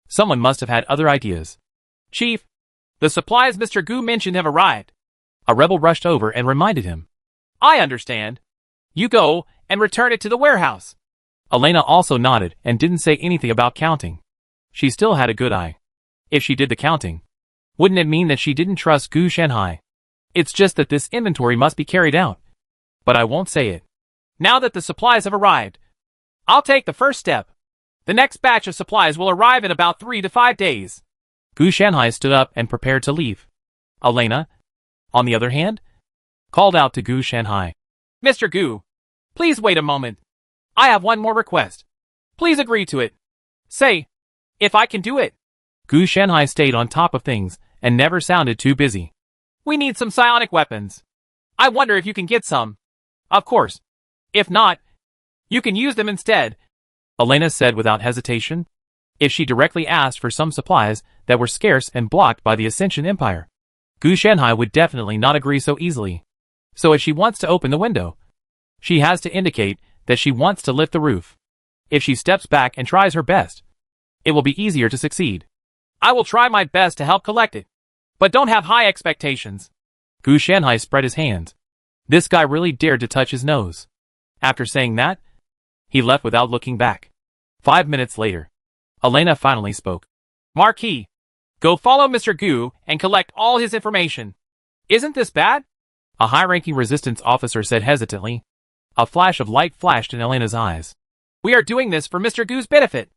someone must have had other ideas. Chief, the supplies Mr. Gu mentioned have arrived. A rebel rushed over and reminded him. I understand. You go and return it to the warehouse. Elena also nodded and didn't say anything about counting. She still had a good eye. If she did the counting, wouldn't it mean that she didn't trust Gu Shanhai? It's just that this inventory must be carried out. But I won't say it. Now that the supplies have arrived, I'll take the first step. The next batch of supplies will arrive in about 3 to 5 days. Gu Shanhai stood up and prepared to leave. Elena, on the other hand, called out to Gu Shanhai. Mr. Gu, please wait a moment. I have one more request. Please agree to it. Say, if I can do it. Gu Shanhai stayed on top of things and never sounded too busy. We need some psionic weapons. I wonder if you can get some. Of course. If not, you can use them instead, Elena said without hesitation. If she directly asked for some supplies that were scarce and blocked by the Ascension Empire, Gu Shanhai would definitely not agree so easily. So if she wants to open the window, she has to indicate that she wants to lift the roof. If she steps back and tries her best, it will be easier to succeed. I will try my best to help collect it, but don't have high expectations. Gu Shanhai spread his hands. This guy really dared to touch his nose. After saying that, he left without looking back. 5 minutes later, Elena finally spoke. Marquis, go follow Mr. Gu and collect all his information. Isn't this bad? A high-ranking resistance officer said hesitantly. A flash of light flashed in Elena's eyes. We are doing this for Mr. Gu's benefit.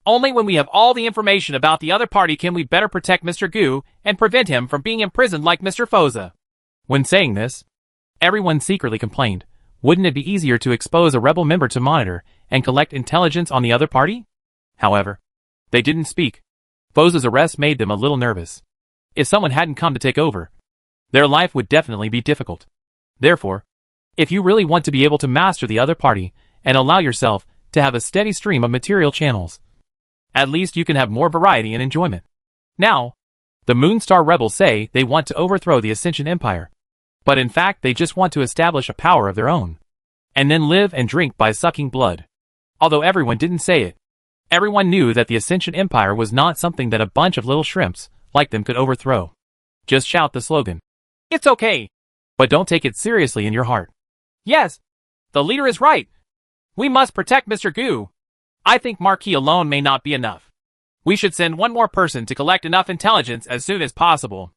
Only when we have all the information about the other party can we better protect Mr. Gu and prevent him from being imprisoned like Mr. Foza. When saying this, everyone secretly complained. Wouldn't it be easier to expose a rebel member to monitor and collect intelligence on the other party? However, they didn't speak. Foza's arrest made them a little nervous. If someone hadn't come to take over, their life would definitely be difficult. Therefore, if you really want to be able to master the other party and allow yourself to have a steady stream of material channels, at least you can have more variety and enjoyment. Now, the Moonstar rebels say they want to overthrow the Ascension Empire, but in fact they just want to establish a power of their own, and then live and drink by sucking blood. Although everyone didn't say it, everyone knew that the Ascension Empire was not something that a bunch of little shrimps like them could overthrow. Just shout the slogan. It's okay. But don't take it seriously in your heart. Yes, the leader is right. We must protect Mr. Gu. I think Marquis alone may not be enough. We should send one more person to collect enough intelligence as soon as possible.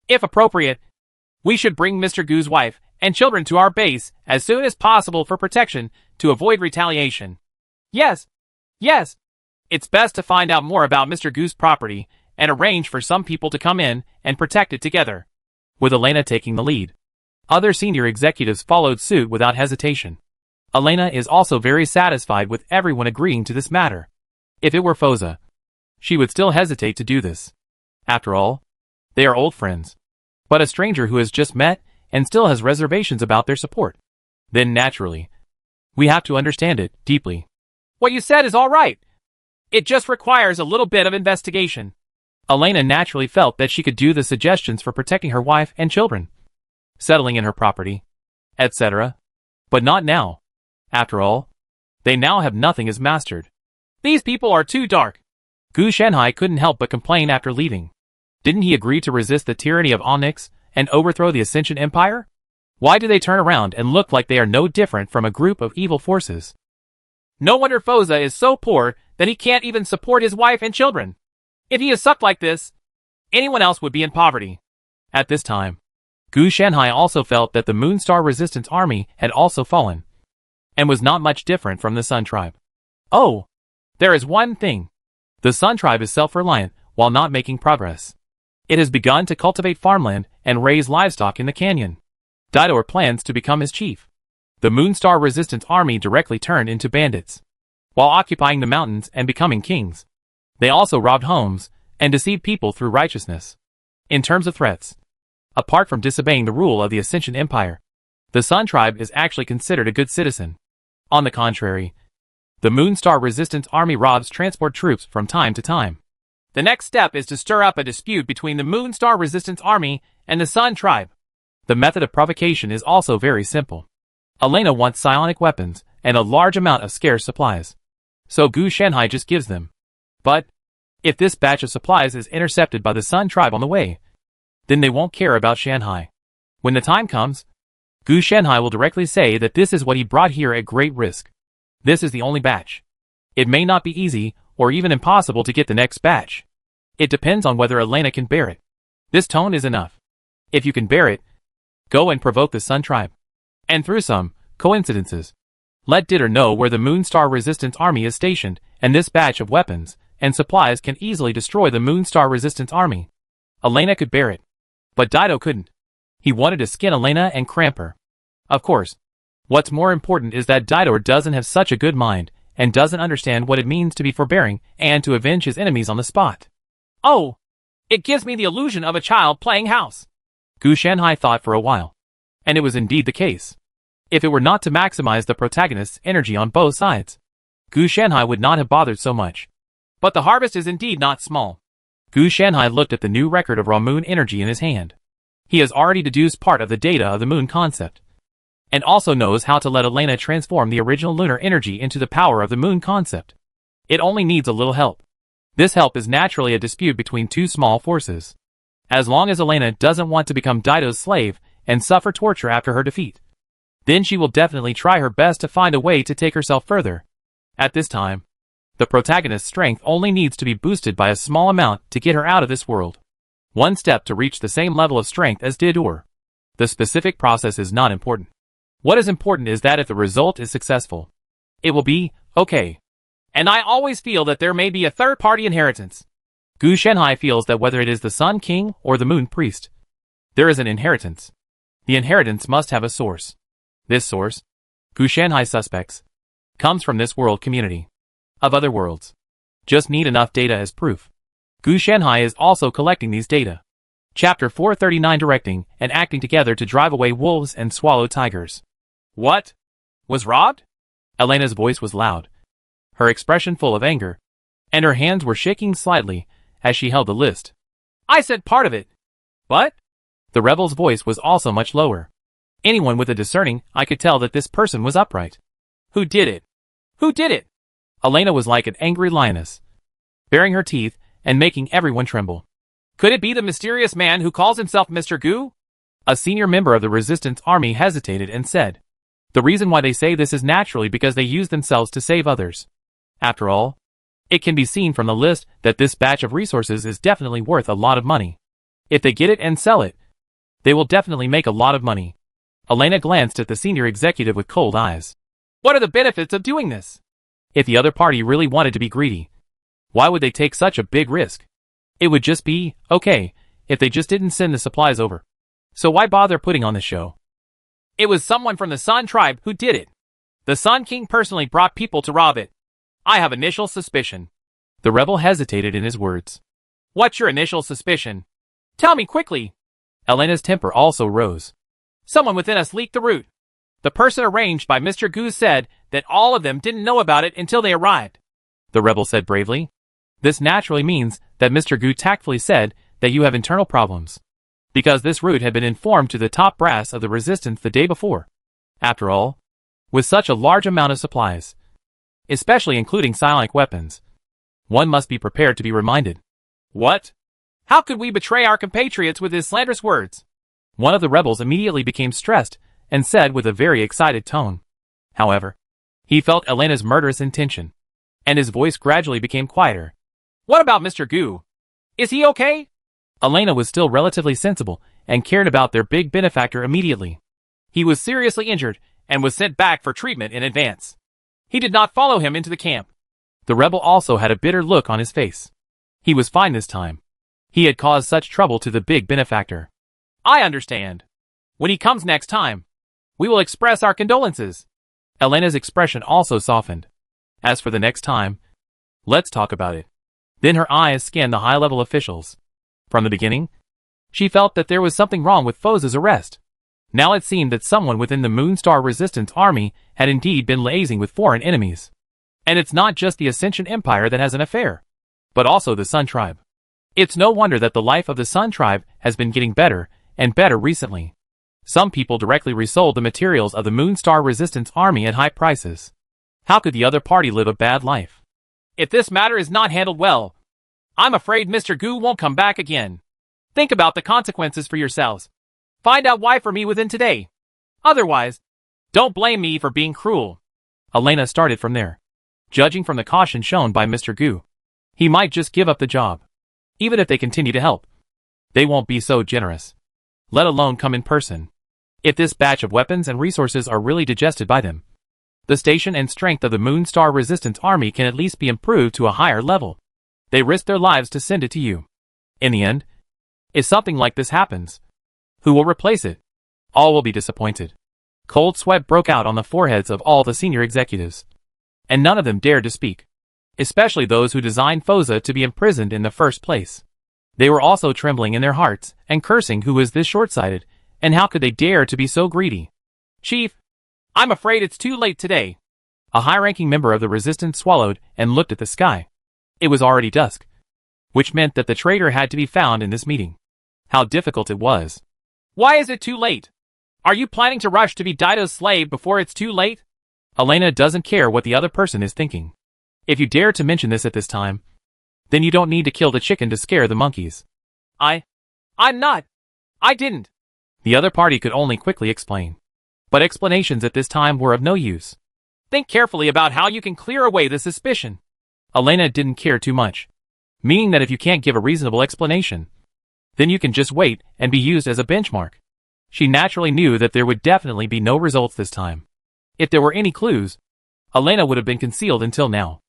If appropriate, we should bring Mr. Gu's wife and children to our base as soon as possible for protection to avoid retaliation. Yes, yes. It's best to find out more about Mr. Gu's property and arrange for some people to come in and protect it together. With Elena taking the lead, other senior executives followed suit without hesitation. Elena is also very satisfied with everyone agreeing to this matter. If it were Foza, she would still hesitate to do this. After all, they are old friends. But a stranger who has just met and still has reservations about their support, then naturally, we have to understand it deeply. What you said is all right. It just requires a little bit of investigation. Elena naturally felt that she could do the suggestions for protecting her wife and children, settling in her property, etc. But not now. After all, they now have nothing as mastered. These people are too dark. Gu Shanhai couldn't help but complain after leaving. Didn't he agree to resist the tyranny of Onyx and overthrow the Ascension Empire? Why do they turn around and look like they are no different from a group of evil forces? No wonder Foza is so poor that he can't even support his wife and children. If he is sucked like this, anyone else would be in poverty. At this time, Gu Shanhai also felt that the Moonstar Resistance Army had also fallen, and was not much different from the Sun Tribe. Oh, there is one thing. The Sun Tribe is self-reliant while not making progress. It has begun to cultivate farmland and raise livestock in the canyon. Didor plans to become his chief. The Moonstar Resistance Army directly turned into bandits, while occupying the mountains and becoming kings. They also robbed homes and deceived people through righteousness. In terms of threats, apart from disobeying the rule of the Ascension Empire, the Sun Tribe is actually considered a good citizen. On the contrary, the Moonstar Resistance Army robs transport troops from time to time. The next step is to stir up a dispute between the Moonstar Resistance Army and the Sun Tribe. The method of provocation is also very simple. Elena wants psionic weapons and a large amount of scarce supplies, so Gu Shanhai just gives them. But if this batch of supplies is intercepted by the Sun Tribe on the way, then they won't care about Shanhai. When the time comes, Gu Shanhai will directly say that this is what he brought here at great risk. This is the only batch. It may not be easy or even impossible to get the next batch. It depends on whether Elena can bear it. This tone is enough. If you can bear it, go and provoke the Sun Tribe. And through some coincidences, let Didor know where the Moonstar Resistance Army is stationed, and this batch of weapons and supplies can easily destroy the Moonstar Resistance Army. Elena could bear it, but Didor couldn't. He wanted to skin Elena and cramp her. Of course. What's more important is that Didor doesn't have such a good mind, and doesn't understand what it means to be forbearing and to avenge his enemies on the spot. Oh! It gives me the illusion of a child playing house. Gu Shanhai thought for a while. And it was indeed the case. If it were not to maximize the protagonist's energy on both sides, Gu Shanhai would not have bothered so much. But the harvest is indeed not small. Gu Shanhai looked at the new record of raw moon energy in his hand. He has already deduced part of the data of the moon concept, and also knows how to let Elena transform the original lunar energy into the power of the moon concept. It only needs a little help. This help is naturally a dispute between two small forces. As long as Elena doesn't want to become Didor's slave and suffer torture after her defeat, then she will definitely try her best to find a way to take herself further. At this time, the protagonist's strength only needs to be boosted by a small amount to get her out of this world. One step to reach the same level of strength as Didor. The specific process is not important. What is important is that if the result is successful, it will be okay. And I always feel that there may be a third-party inheritance. Gu Shanhai feels that whether it is the Sun King or the Moon Priest, there is an inheritance. The inheritance must have a source. This source, Gu Shanhai suspects, comes from this world community. Of other worlds. Just need enough data as proof. Gu Shanhai is also collecting these data. Chapter 439 Directing and acting together to drive away wolves and swallow tigers. What? Was robbed? Elena's voice was loud, her expression full of anger, and her hands were shaking slightly as she held the list. I said part of it. What? The rebel's voice was also much lower. Anyone with a discerning eye could tell that this person was upright. Who did it? Who did it? Elena was like an angry lioness, baring her teeth and making everyone tremble. Could it be the mysterious man who calls himself Mr. Gu? A senior member of the resistance army hesitated and said, the reason why they say this is naturally because they use themselves to save others. After all, it can be seen from the list that this batch of resources is definitely worth a lot of money. If they get it and sell it, they will definitely make a lot of money. Elena glanced at the senior executive with cold eyes. What are the benefits of doing this? If the other party really wanted to be greedy, why would they take such a big risk? It would just be okay if they just didn't send the supplies over. So why bother putting on the show? It was someone from the Sun tribe who did it. The Sun King personally brought people to rob it. I have initial suspicion. The rebel hesitated in his words. What's your initial suspicion? Tell me quickly. Elena's temper also rose. Someone within us leaked the route. The person arranged by Mr. Gu said that all of them didn't know about it until they arrived. The rebel said bravely. This naturally means that Mr. Gu tactfully said that you have internal problems, because this route had been informed to the top brass of the resistance the day before. After all, with such a large amount of supplies, especially including psionic weapons, one must be prepared to be reminded. What? How could we betray our compatriots with his slanderous words? One of the rebels immediately became stressed and said with a very excited tone. However, he felt Elena's murderous intention, and his voice gradually became quieter. What about Mr. Gu? Is he okay? Elena was still relatively sensible and cared about their big benefactor immediately. He was seriously injured and was sent back for treatment in advance. He did not follow him into the camp. The rebel also had a bitter look on his face. He was fine this time. He had caused such trouble to the big benefactor. I understand. When he comes next time, we will express our condolences. Elena's expression also softened. As for the next time, let's talk about it. Then her eyes scanned the high-level officials. From the beginning, she felt that there was something wrong with Foza's arrest. Now it seemed that someone within the Moonstar Resistance Army had indeed been liaising with foreign enemies. And it's not just the Ascension Empire that has an affair, but also the Sun Tribe. It's no wonder that the life of the Sun Tribe has been getting better and better recently. Some people directly resold the materials of the Moonstar Resistance Army at high prices. How could the other party live a bad life? If this matter is not handled well, I'm afraid Mr. Gu won't come back again. Think about the consequences for yourselves. Find out why for me within today. Otherwise, don't blame me for being cruel. Elena started from there. Judging from the caution shown by Mr. Gu, he might just give up the job. Even if they continue to help, they won't be so generous, let alone come in person. If this batch of weapons and resources are really digested by them, the station and strength of the Moonstar Resistance Army can at least be improved to a higher level. They risk their lives to send it to you. In the end, if something like this happens, Who will replace it? All will be disappointed. Cold sweat broke out on the foreheads of all the senior executives. And none of them dared to speak. Especially those who designed FOSA to be imprisoned in the first place. They were also trembling in their hearts and cursing who was this short-sighted, and how could they dare to be so greedy. Chief, I'm afraid it's too late today. A high-ranking member of the resistance swallowed and looked at the sky. It was already dusk, which meant that the traitor had to be found in this meeting. How difficult it was. Why is it too late? Are you planning to rush to be Dido's slave before it's too late? Elena doesn't care what the other person is thinking. If you dare to mention this at this time, then you don't need to kill the chicken to scare the monkeys. I'm not. I didn't. The other party could only quickly explain. But explanations at this time were of no use. Think carefully about how you can clear away the suspicion. Elena didn't care too much. Meaning that if you can't give a reasonable explanation, then you can just wait and be used as a benchmark. She naturally knew that there would definitely be no results this time. If there were any clues, Elena would have been concealed until now.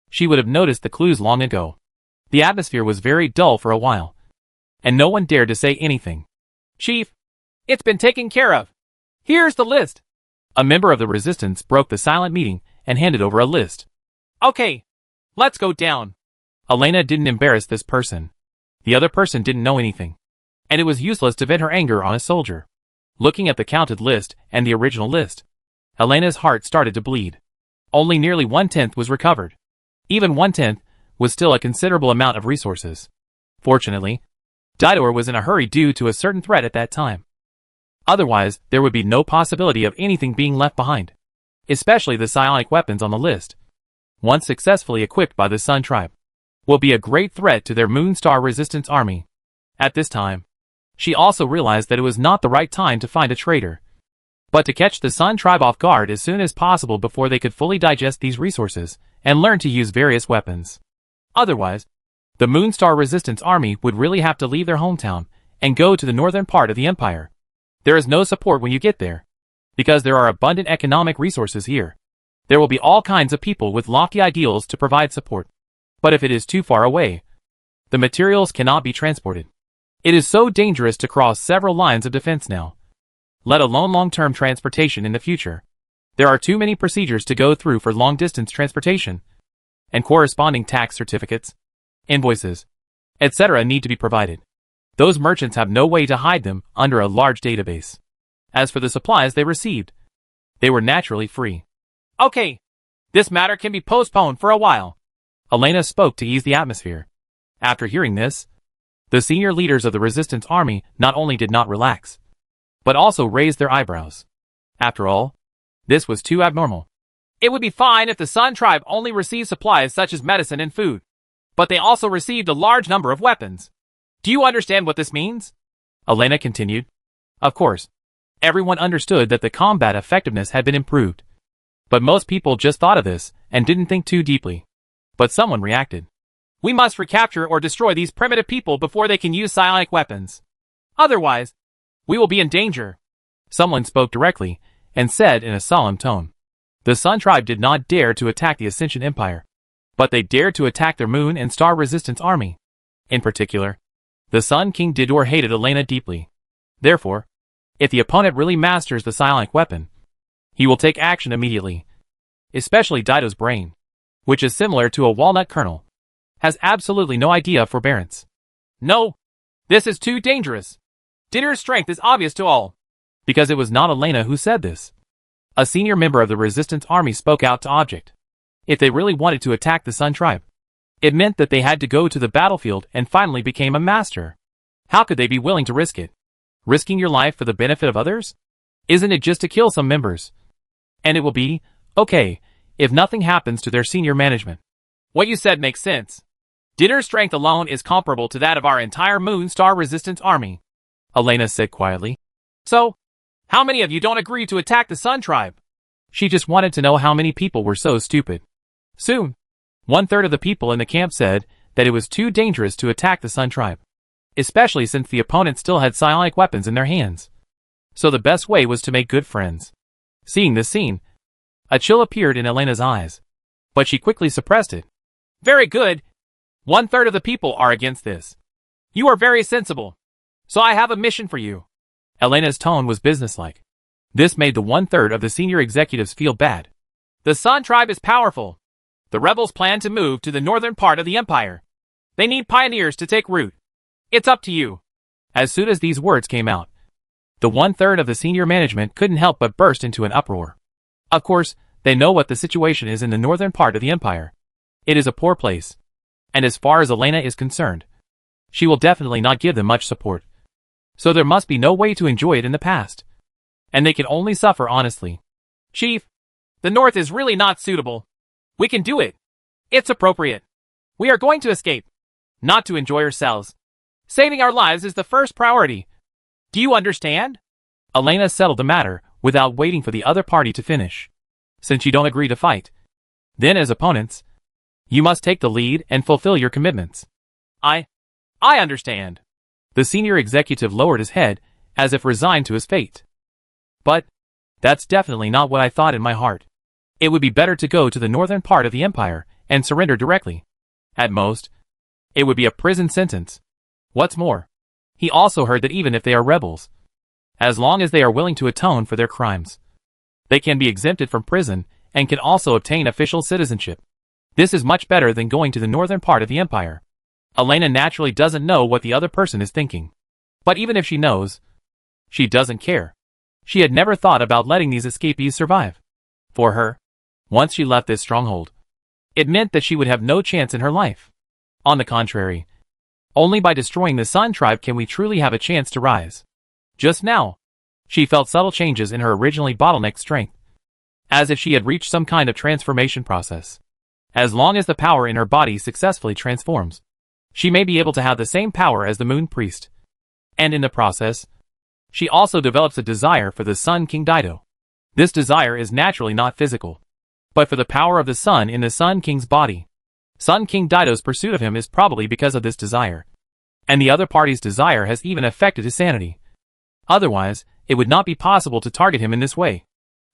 She would have noticed the clues long ago. The atmosphere was very dull for a while, and no one dared to say anything. Chief, it's been taken care of. Here's the list. A member of the resistance broke the silent meeting and handed over a list. Okay, let's go down. Elena didn't embarrass this person. The other person didn't know anything, and it was useless to vent her anger on a soldier. Looking at the counted list and the original list, Elena's heart started to bleed. Only nearly 1/10 was recovered. Even 1/10 was still a considerable amount of resources. Fortunately, Dido was in a hurry due to a certain threat at that time. Otherwise, there would be no possibility of anything being left behind. Especially the psionic weapons on the list, once successfully equipped by the Sun Tribe, will be a great threat to their Moonstar Resistance Army. At this time, she also realized that it was not the right time to find a traitor, but to catch the Sun Tribe off guard as soon as possible before they could fully digest these resources and learn to use various weapons. Otherwise, the Moonstar Resistance Army would really have to leave their hometown and go to the northern part of the Empire. There is no support when you get there, because there are abundant economic resources here. There will be all kinds of people with lofty ideals to provide support. But if it is too far away, the materials cannot be transported. It is so dangerous to cross several lines of defense now, let alone long-term transportation in the future. There are too many procedures to go through for long-distance transportation, and corresponding tax certificates, invoices, etc. need to be provided. Those merchants have no way to hide them under a large database. As for the supplies they received, they were naturally free. Okay, this matter can be postponed for a while. Elena spoke to ease the atmosphere. After hearing this, the senior leaders of the resistance army not only did not relax, but also raised their eyebrows. After all, this was too abnormal. It would be fine if the Sun Tribe only received supplies such as medicine and food, but they also received a large number of weapons. Do you understand what this means? Elena continued. Of course, everyone understood that the combat effectiveness had been improved. But most people just thought of this and didn't think too deeply. But someone reacted. We must recapture or destroy these primitive people before they can use psionic weapons. Otherwise, we will be in danger. Someone spoke directly and said in a solemn tone. The Sun Tribe did not dare to attack the Ascension Empire, but they dared to attack their Moon and Star Resistance Army. In particular, the Sun King Didor hated Elena deeply. Therefore, if the opponent really masters the psionic weapon, he will take action immediately. Especially Dido's brain, which is similar to a walnut kernel, has absolutely no idea of forbearance. No, this is too dangerous. Didor's strength is obvious to all. Because it was not Elena who said this. A senior member of the resistance army spoke out to Object. If they really wanted to attack the Sun Tribe, it meant that they had to go to the battlefield and finally became a master. How could they be willing to risk it? Risking your life for the benefit of others? Isn't it just to kill some members? And it will be, okay, if nothing happens to their senior management. What you said makes sense. Didor's strength alone is comparable to that of our entire Moon Star Resistance Army, Elena said quietly. So, how many of you don't agree to attack the Sun Tribe? She just wanted to know how many people were so stupid. Soon, 1/3 of the people in the camp said that it was too dangerous to attack the Sun Tribe, especially since the opponent still had psionic weapons in their hands. So the best way was to make good friends. Seeing this scene, a chill appeared in Elena's eyes, but she quickly suppressed it. Very good. 1/3 of the people are against this. You are very sensible. So I have a mission for you. Elena's tone was businesslike. This made the 1/3 of the senior executives feel bad. The Sun Tribe is powerful. The rebels plan to move to the northern part of the empire. They need pioneers to take root. It's up to you. As soon as these words came out, the 1/3 of the senior management couldn't help but burst into an uproar. Of course, they know what the situation is in the northern part of the empire. It is a poor place. And as far as Elena is concerned, she will definitely not give them much support. So there must be no way to enjoy it in the past. And they can only suffer honestly. Chief, the north is really not suitable. We can do it. It's appropriate. We are going to escape, not to enjoy ourselves. Saving our lives is the first priority. Do you understand? Elena settled the matter without waiting for the other party to finish. Since you don't agree to fight, then as opponents, you must take the lead and fulfill your commitments. I understand. The senior executive lowered his head as if resigned to his fate. But that's definitely not what I thought in my heart. It would be better to go to the northern part of the empire and surrender directly. At most, it would be a prison sentence. What's more, he also heard that even if they are rebels, as long as they are willing to atone for their crimes, they can be exempted from prison and can also obtain official citizenship. This is much better than going to the northern part of the empire. Elena naturally doesn't know what the other person is thinking. But even if she knows, she doesn't care. She had never thought about letting these escapees survive. For her, once she left this stronghold, it meant that she would have no chance in her life. On the contrary, only by destroying the Sun Tribe can we truly have a chance to rise. Just now, she felt subtle changes in her originally bottlenecked strength, as if she had reached some kind of transformation process. As long as the power in her body successfully transforms, she may be able to have the same power as the Moon Priest. And in the process, she also develops a desire for the Sun King Dido. This desire is naturally not physical, but for the power of the sun in the Sun King's body. Sun King Dido's pursuit of him is probably because of this desire. And the other party's desire has even affected his sanity. Otherwise, it would not be possible to target him in this way.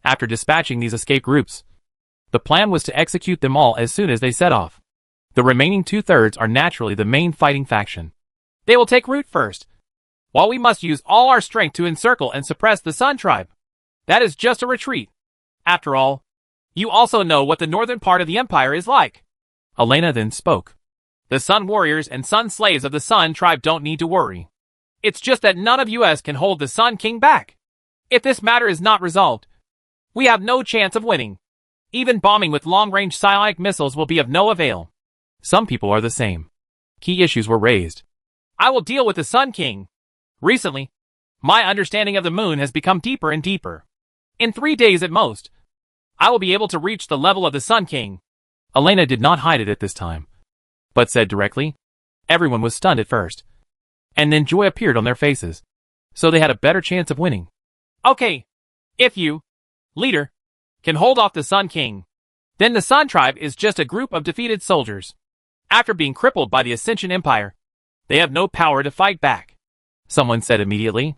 After dispatching these escape groups, the plan was to execute them all as soon as they set off. The remaining 2/3 are naturally the main fighting faction. They will take root first, while we must use all our strength to encircle and suppress the Sun Tribe. That is just a retreat. After all, you also know what the northern part of the empire is like. Elena then spoke. The Sun Warriors and Sun Slaves of the Sun Tribe don't need to worry. It's just that none of us can hold the Sun King back. If this matter is not resolved, we have no chance of winning. Even bombing with long-range psionic missiles will be of no avail. Some people are the same. Key issues were raised. I will deal with the Sun King. Recently, my understanding of the moon has become deeper and deeper. In 3 days at most, I will be able to reach the level of the Sun King. Elena did not hide it at this time, but said directly. Everyone was stunned at first, and then joy appeared on their faces, so they had a better chance of winning. Okay, if you, leader, can hold off the Sun King, then the Sun Tribe is just a group of defeated soldiers. After being crippled by the Ascension Empire, they have no power to fight back. Someone said immediately.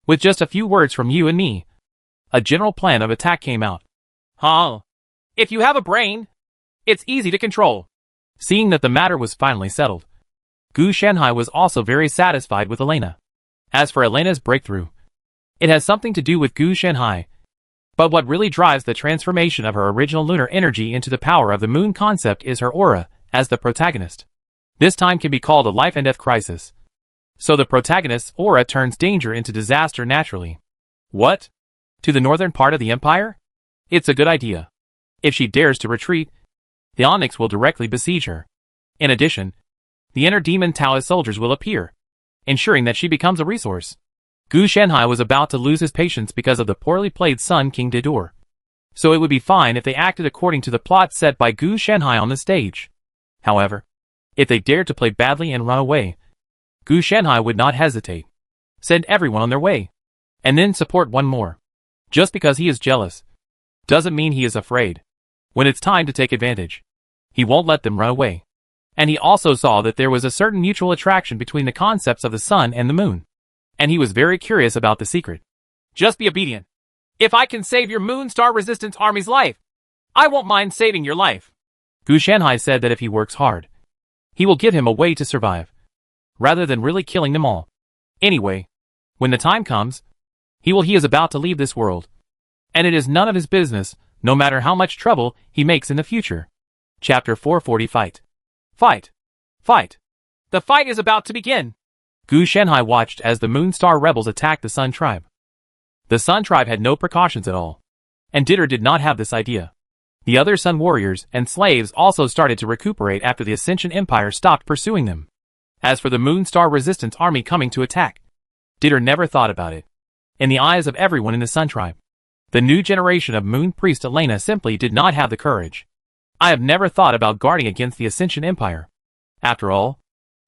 With just a few words from you and me, a general plan of attack came out. Huh? If you have a brain, it's easy to control. Seeing that the matter was finally settled, Gu Shanhai was also very satisfied with Elena. As for Elena's breakthrough, it has something to do with Gu Shanhai. But what really drives the transformation of her original lunar energy into the power of the moon concept is her aura, as the protagonist. This time can be called a life and death crisis. So the protagonist's aura turns danger into disaster naturally. What? To the northern part of the empire? It's a good idea. If she dares to retreat, the Onyx will directly besiege her. In addition, the inner demon Taoist soldiers will appear, ensuring that she becomes a resource. Gu Shanhai was about to lose his patience because of the poorly played Sun King Dido. So it would be fine if they acted according to the plot set by Gu Shanhai on the stage. However, if they dared to play badly and run away, Gu Shanhai would not hesitate. Send everyone on their way, and then support one more. Just because he is jealous doesn't mean he is afraid. When it's time to take advantage, he won't let them run away. And he also saw that there was a certain mutual attraction between the concepts of the sun and the moon. And he was very curious about the secret. Just be obedient. If I can save your Moon Star Resistance Army's life, I won't mind saving your life. Gu Shanhai said that if he works hard, he will give him a way to survive, rather than really killing them all. Anyway, when the time comes, He is about to leave this world. And it is none of his business, no matter how much trouble he makes in the future. Chapter 440 Fight. Fight. Fight. The fight is about to begin. Gu Shenhai watched as the Moonstar rebels attacked the Sun Tribe. The Sun Tribe had no precautions at all. And Ditter did not have this idea. The other Sun warriors and slaves also started to recuperate after the Ascension Empire stopped pursuing them. As for the Moonstar Resistance army coming to attack, Ditter never thought about it. In the eyes of everyone in the Sun Tribe, the new generation of Moon Priest Elena simply did not have the courage. I have never thought about guarding against the Ascension Empire. After all,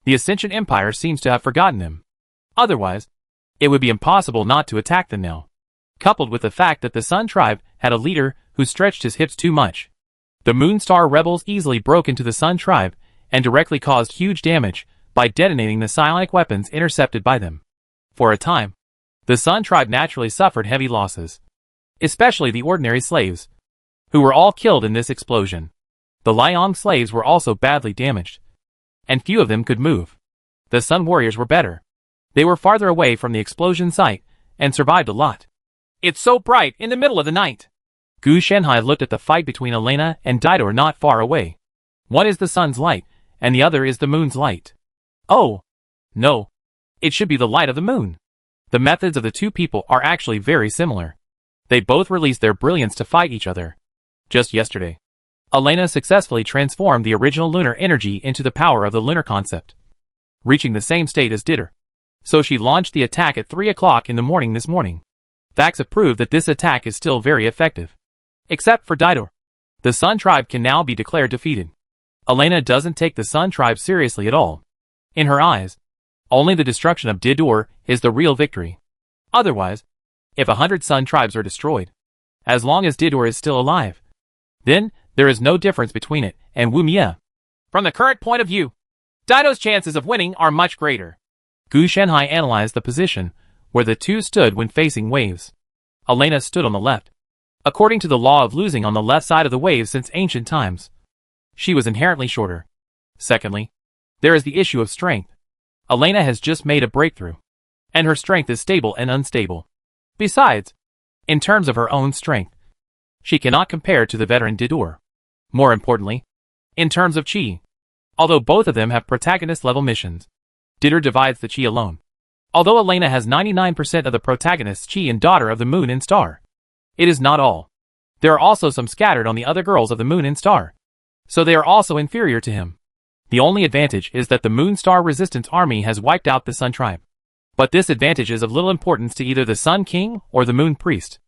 the Ascension Empire seems to have forgotten them. Otherwise, it would be impossible not to attack them now. Coupled with the fact that the Sun Tribe had a leader who stretched his hips too much, the Moonstar rebels easily broke into the Sun Tribe and directly caused huge damage by detonating the psionic weapons intercepted by them. For a time, the Sun Tribe naturally suffered heavy losses, especially the ordinary slaves, who were all killed in this explosion. The Liang slaves were also badly damaged, and few of them could move. The Sun warriors were better. They were farther away from the explosion site and survived a lot. It's so bright in the middle of the night. Gu Shenhai looked at the fight between Elena and Didor not far away. One is the sun's light, and the other is the moon's light. Oh, no. It should be the light of the moon. The methods of the two people are actually very similar. They both released their brilliance to fight each other. Just yesterday, Elena successfully transformed the original lunar energy into the power of the lunar concept, reaching the same state as Ditter. So she launched the attack at 3 o'clock in the morning this morning. Facts have proved that this attack is still very effective. Except for Didor. The Sun Tribe can now be declared defeated. Elena doesn't take the Sun Tribe seriously at all. In her eyes, only the destruction of Didor is the real victory. Otherwise, if 100 Sun Tribes are destroyed, as long as Didor is still alive, then there is no difference between it and Wu Mie. From the current point of view, Didor's chances of winning are much greater. Gu Shenhai analyzed the position where the two stood when facing waves. Elena stood on the left. According to the law of losing on the left side of the waves since ancient times, she was inherently shorter. Secondly, there is the issue of strength. Elena has just made a breakthrough, and her strength is stable and unstable. Besides, in terms of her own strength, she cannot compare to the veteran Didor. More importantly, in terms of chi, although both of them have protagonist-level missions, Didor divides the chi alone. Although Elena has 99% of the protagonist's chi and Daughter of the Moon and Star, it is not all. There are also some scattered on the other girls of the Moon and Star, so they are also inferior to him. The only advantage is that the Moonstar Resistance Army has wiped out the Sun Tribe. But this advantage is of little importance to either the Sun King or the Moon Priest.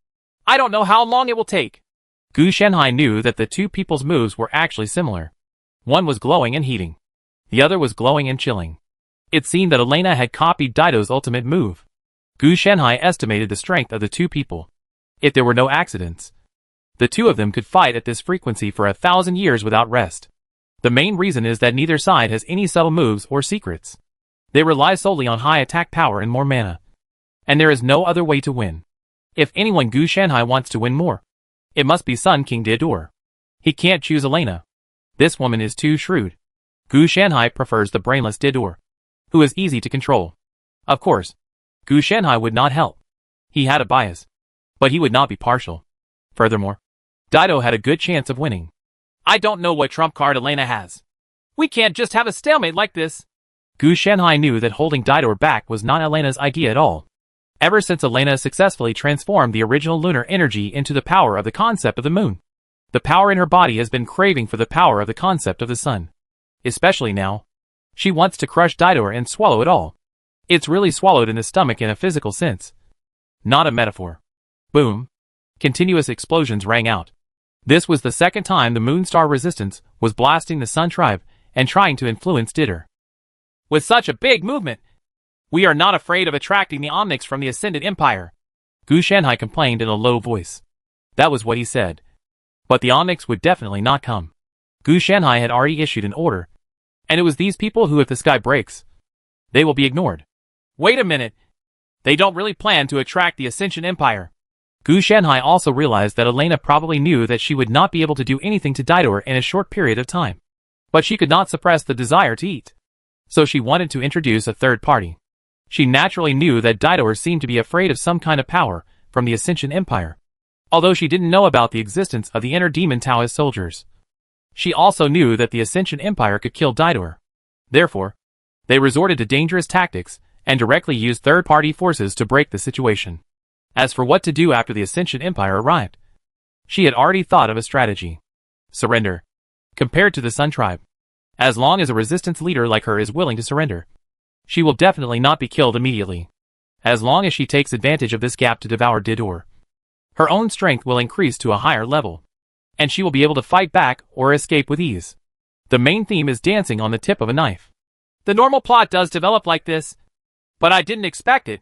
I don't know how long it will take. Gu Shenhai knew that the two people's moves were actually similar. One was glowing and heating. The other was glowing and chilling. It seemed that Elena had copied Didor's ultimate move. Gu Shenhai estimated the strength of the two people. If there were no accidents, the two of them could fight at this frequency for 1,000 years without rest. The main reason is that neither side has any subtle moves or secrets. They rely solely on high attack power and more mana. And there is no other way to win. If anyone Gu Shenhai wants to win more, it must be Sun King Didor. He can't choose Elena. This woman is too shrewd. Gu Shenhai prefers the brainless Didor, who is easy to control. Of course, Gu Shenhai would not help. He had a bias, but he would not be partial. Furthermore, Didor had a good chance of winning. I don't know what trump card Elena has. We can't just have a stalemate like this. Gu Shenhai knew that holding Didor back was not Elena's idea at all. Ever since Elena successfully transformed the original lunar energy into the power of the concept of the moon, the power in her body has been craving for the power of the concept of the sun. Especially now. She wants to crush Didor and swallow it all. It's really swallowed in the stomach in a physical sense. Not a metaphor. Boom. Continuous explosions rang out. This was the second time the Moonstar Resistance was blasting the Sun Tribe and trying to influence Didor. With such a big movement, we are not afraid of attracting the Omnics from the Ascended Empire. Gu Shenhai complained in a low voice. That was what he said. But the Omnics would definitely not come. Gu Shenhai had already issued an order, and it was these people who, if the sky breaks, they will be ignored. Wait a minute. They don't really plan to attract the Ascension Empire. Gu Shenhai also realized that Elena probably knew that she would not be able to do anything to Didor in a short period of time. But she could not suppress the desire to eat. So she wanted to introduce a third party. She naturally knew that Didor seemed to be afraid of some kind of power from the Ascension Empire, although she didn't know about the existence of the inner demon Taoist soldiers. She also knew that the Ascension Empire could kill Didor. Therefore, they resorted to dangerous tactics and directly used third-party forces to break the situation. As for what to do after the Ascension Empire arrived, she had already thought of a strategy. Surrender. Compared to the Sun Tribe, as long as a resistance leader like her is willing to surrender, she will definitely not be killed immediately. As long as she takes advantage of this gap to devour Didor, her own strength will increase to a higher level, and she will be able to fight back or escape with ease. The main theme is dancing on the tip of a knife. The normal plot does develop like this, but I didn't expect it.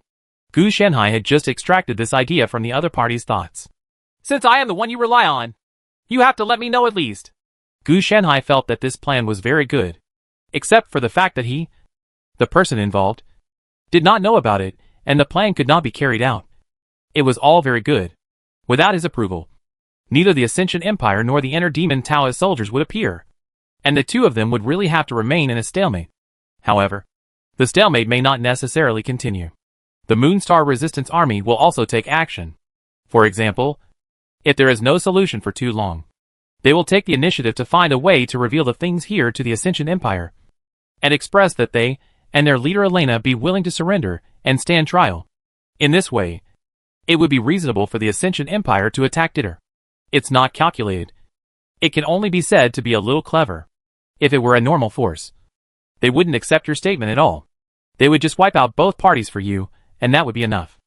Gu Shanhai had just extracted this idea from the other party's thoughts. Since I am the one you rely on, you have to let me know at least. Gu Shanhai felt that this plan was very good, except for the fact that he, the person involved, did not know about it, and the plan could not be carried out. It was all very good. Without his approval, neither the Ascension Empire nor the inner demon Taoist soldiers would appear, and the two of them would really have to remain in a stalemate. However, the stalemate may not necessarily continue. The Moonstar Resistance Army will also take action. For example, if there is no solution for too long, they will take the initiative to find a way to reveal the things here to the Ascension Empire, and express that they, and their leader Elena, be willing to surrender and stand trial. In this way, it would be reasonable for the Ascension Empire to attack Didor. It's not calculated. It can only be said to be a little clever. If it were a normal force, they wouldn't accept your statement at all. They would just wipe out both parties for you, and that would be enough.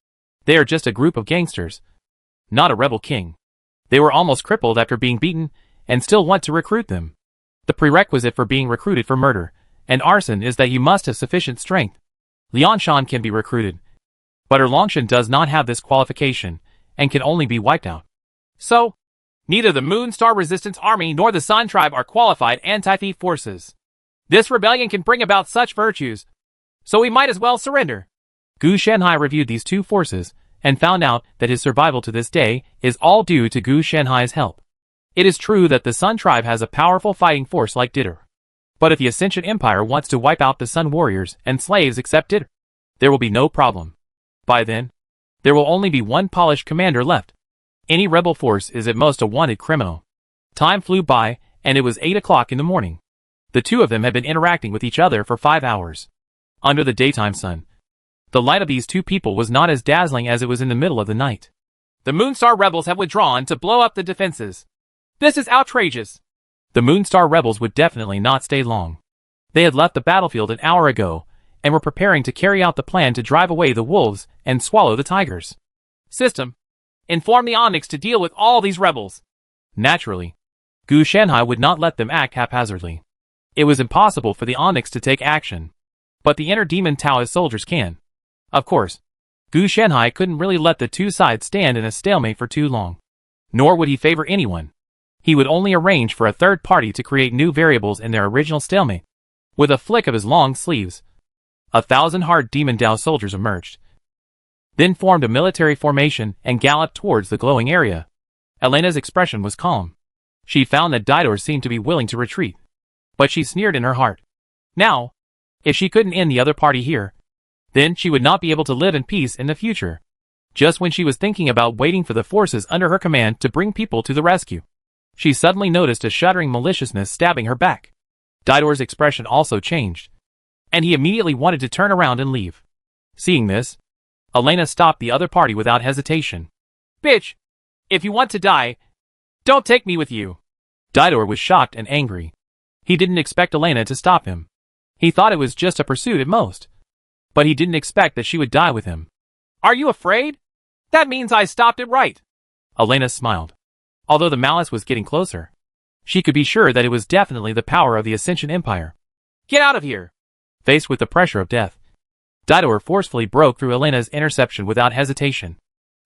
They are just a group of gangsters, not a rebel king. They were almost crippled after being beaten, and still want to recruit them. The prerequisite for being recruited for murder and arson is that you must have sufficient strength. Lianshan can be recruited, but Erlongshan does not have this qualification, and can only be wiped out. So, neither the Moonstar Resistance Army nor the Sun Tribe are qualified anti-thief forces. This rebellion can bring about such virtues, so we might as well surrender. Gu Shanhai reviewed these two forces, and found out that his survival to this day is all due to Gu Shanhai's help. It is true that the Sun Tribe has a powerful fighting force like Didor, but if the Ascension Empire wants to wipe out the Sun Warriors and slaves except Didor, there will be no problem. By then, there will only be one polished commander left. Any rebel force is at most a wanted criminal. Time flew by, and it was 8 o'clock in the morning. The two of them had been interacting with each other for 5 hours. Under the daytime sun, the light of these two people was not as dazzling as it was in the middle of the night. The Moonstar rebels have withdrawn to blow up the defenses. This is outrageous. The Moonstar rebels would definitely not stay long. They had left the battlefield an hour ago, and were preparing to carry out the plan to drive away the wolves and swallow the tigers. System, inform the Onyx to deal with all these rebels. Naturally, Gu Shanhai would not let them act haphazardly. It was impossible for the Onyx to take action, but the inner demon Taoist soldiers can. Of course, Gu Shanhai couldn't really let the two sides stand in a stalemate for too long. Nor would he favor anyone. He would only arrange for a third party to create new variables in their original stalemate. With a flick of his long sleeves, 1,000 hard demon Dao soldiers emerged, then formed a military formation and galloped towards the glowing area. Elena's expression was calm. She found that Didor seemed to be willing to retreat, but she sneered in her heart. Now, if she couldn't end the other party here, then she would not be able to live in peace in the future. Just when she was thinking about waiting for the forces under her command to bring people to the rescue, she suddenly noticed a shuddering maliciousness stabbing her back. Didor's expression also changed, and he immediately wanted to turn around and leave. Seeing this, Elena stopped the other party without hesitation. Bitch! If you want to die, don't take me with you. Didor was shocked and angry. He didn't expect Elena to stop him. He thought it was just a pursuit at most, but he didn't expect that she would die with him. Are you afraid? That means I stopped it right. Elena smiled. Although the malice was getting closer, she could be sure that it was definitely the power of the Ascension Empire. Get out of here! Faced with the pressure of death, Didor forcefully broke through Elena's interception without hesitation,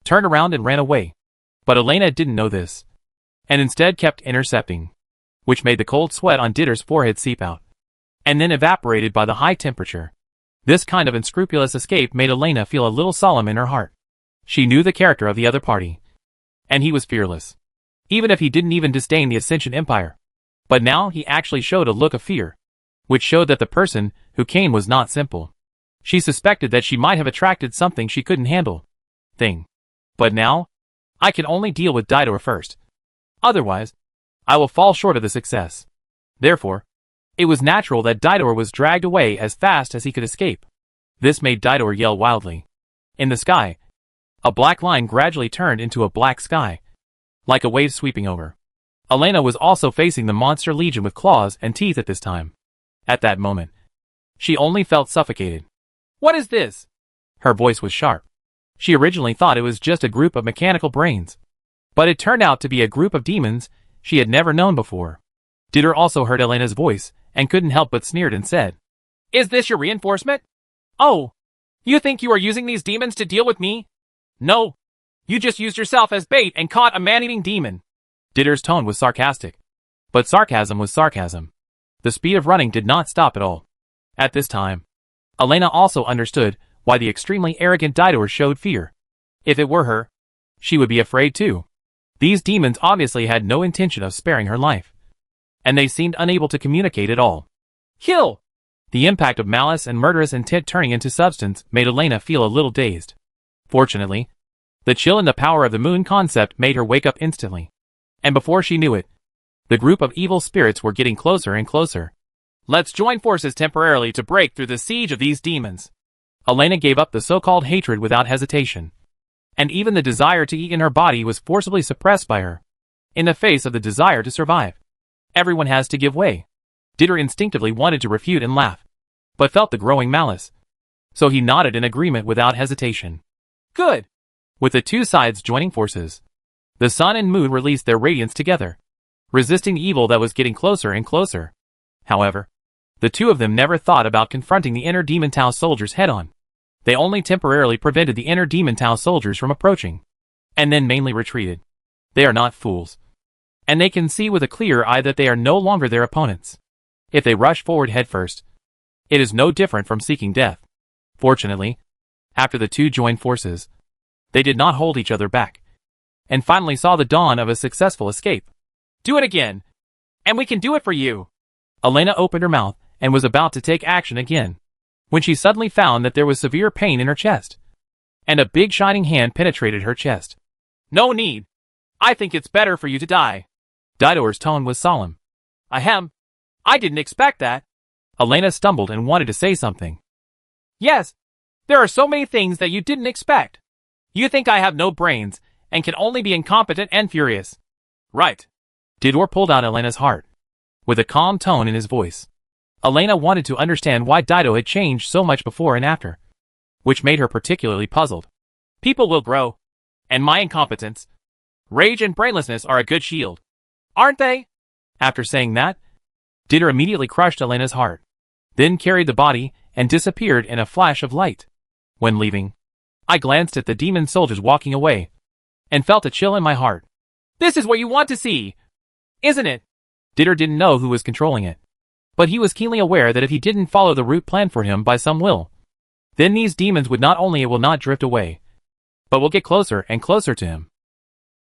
turned around and ran away. But Elena didn't know this, and instead kept intercepting, which made the cold sweat on Didor's forehead seep out, and then evaporated by the high temperature. This kind of unscrupulous escape made Elena feel a little solemn in her heart. She knew the character of the other party, and he was fearless, even if he didn't even disdain the Ascension Empire. But now he actually showed a look of fear, which showed that the person who came was not simple. She suspected that she might have attracted something she couldn't handle. But now, I can only deal with Didor first. Otherwise, I will fall short of the success. Therefore, it was natural that Didor was dragged away as fast as he could escape. This made Didor yell wildly. In the sky, a black line gradually turned into a black sky, like a wave sweeping over. Elena was also facing the monster legion with claws and teeth at this time. At that moment, she only felt suffocated. What is this? Her voice was sharp. She originally thought it was just a group of mechanical brains, but it turned out to be a group of demons she had never known before. Didor also heard Elena's voice and couldn't help but sneered and said, "Is this your reinforcement? Oh, you think you are using these demons to deal with me? No, you just used yourself as bait and caught a man-eating demon." Didor's tone was sarcastic, but sarcasm was sarcasm. The speed of running did not stop at all. At this time, Elena also understood why the extremely arrogant Didor showed fear. If it were her, she would be afraid too. These demons obviously had no intention of sparing her life, and they seemed unable to communicate at all. Kill! The impact of malice and murderous intent turning into substance made Elena feel a little dazed. Fortunately, the chill and the power of the moon concept made her wake up instantly. And before she knew it, the group of evil spirits were getting closer and closer. Let's join forces temporarily to break through the siege of these demons. Elena gave up the so-called hatred without hesitation, and even the desire to eat in her body was forcibly suppressed by her. In the face of the desire to survive, everyone has to give way. Didor instinctively wanted to refute and laugh, but felt the growing malice, so he nodded in agreement without hesitation. Good! With the two sides joining forces, the sun and moon released their radiance together, resisting evil that was getting closer and closer. However, the two of them never thought about confronting the inner Demon Tau soldiers head-on. They only temporarily prevented the inner Demon Tau soldiers from approaching, and then mainly retreated. They are not fools, and they can see with a clear eye that they are no longer their opponents. If they rush forward headfirst, it is no different from seeking death. Fortunately, after the two joined forces, they did not hold each other back, and finally saw the dawn of a successful escape. Do it again, and we can do it for you. Elena opened her mouth and was about to take action again, when she suddenly found that there was severe pain in her chest, and a big shining hand penetrated her chest. No need. I think it's better for you to die. Didor's tone was solemn. Ahem. I didn't expect that. Elena stumbled and wanted to say something. Yes, there are so many things that you didn't expect. You think I have no brains, and can only be incompetent and furious. Right. Didor pulled out Elena's heart, with a calm tone in his voice. Elena wanted to understand why Didor had changed so much before and after, which made her particularly puzzled. People will grow, and my incompetence, rage and brainlessness are a good shield, aren't they? After saying that, Didor immediately crushed Elena's heart, then carried the body and disappeared in a flash of light. When leaving, I glanced at the demon soldiers walking away, and felt a chill in my heart. This is what you want to see, isn't it? Didor didn't know who was controlling it, but he was keenly aware that if he didn't follow the route planned for him by some will, then these demons would not only will not drift away, but will get closer and closer to him.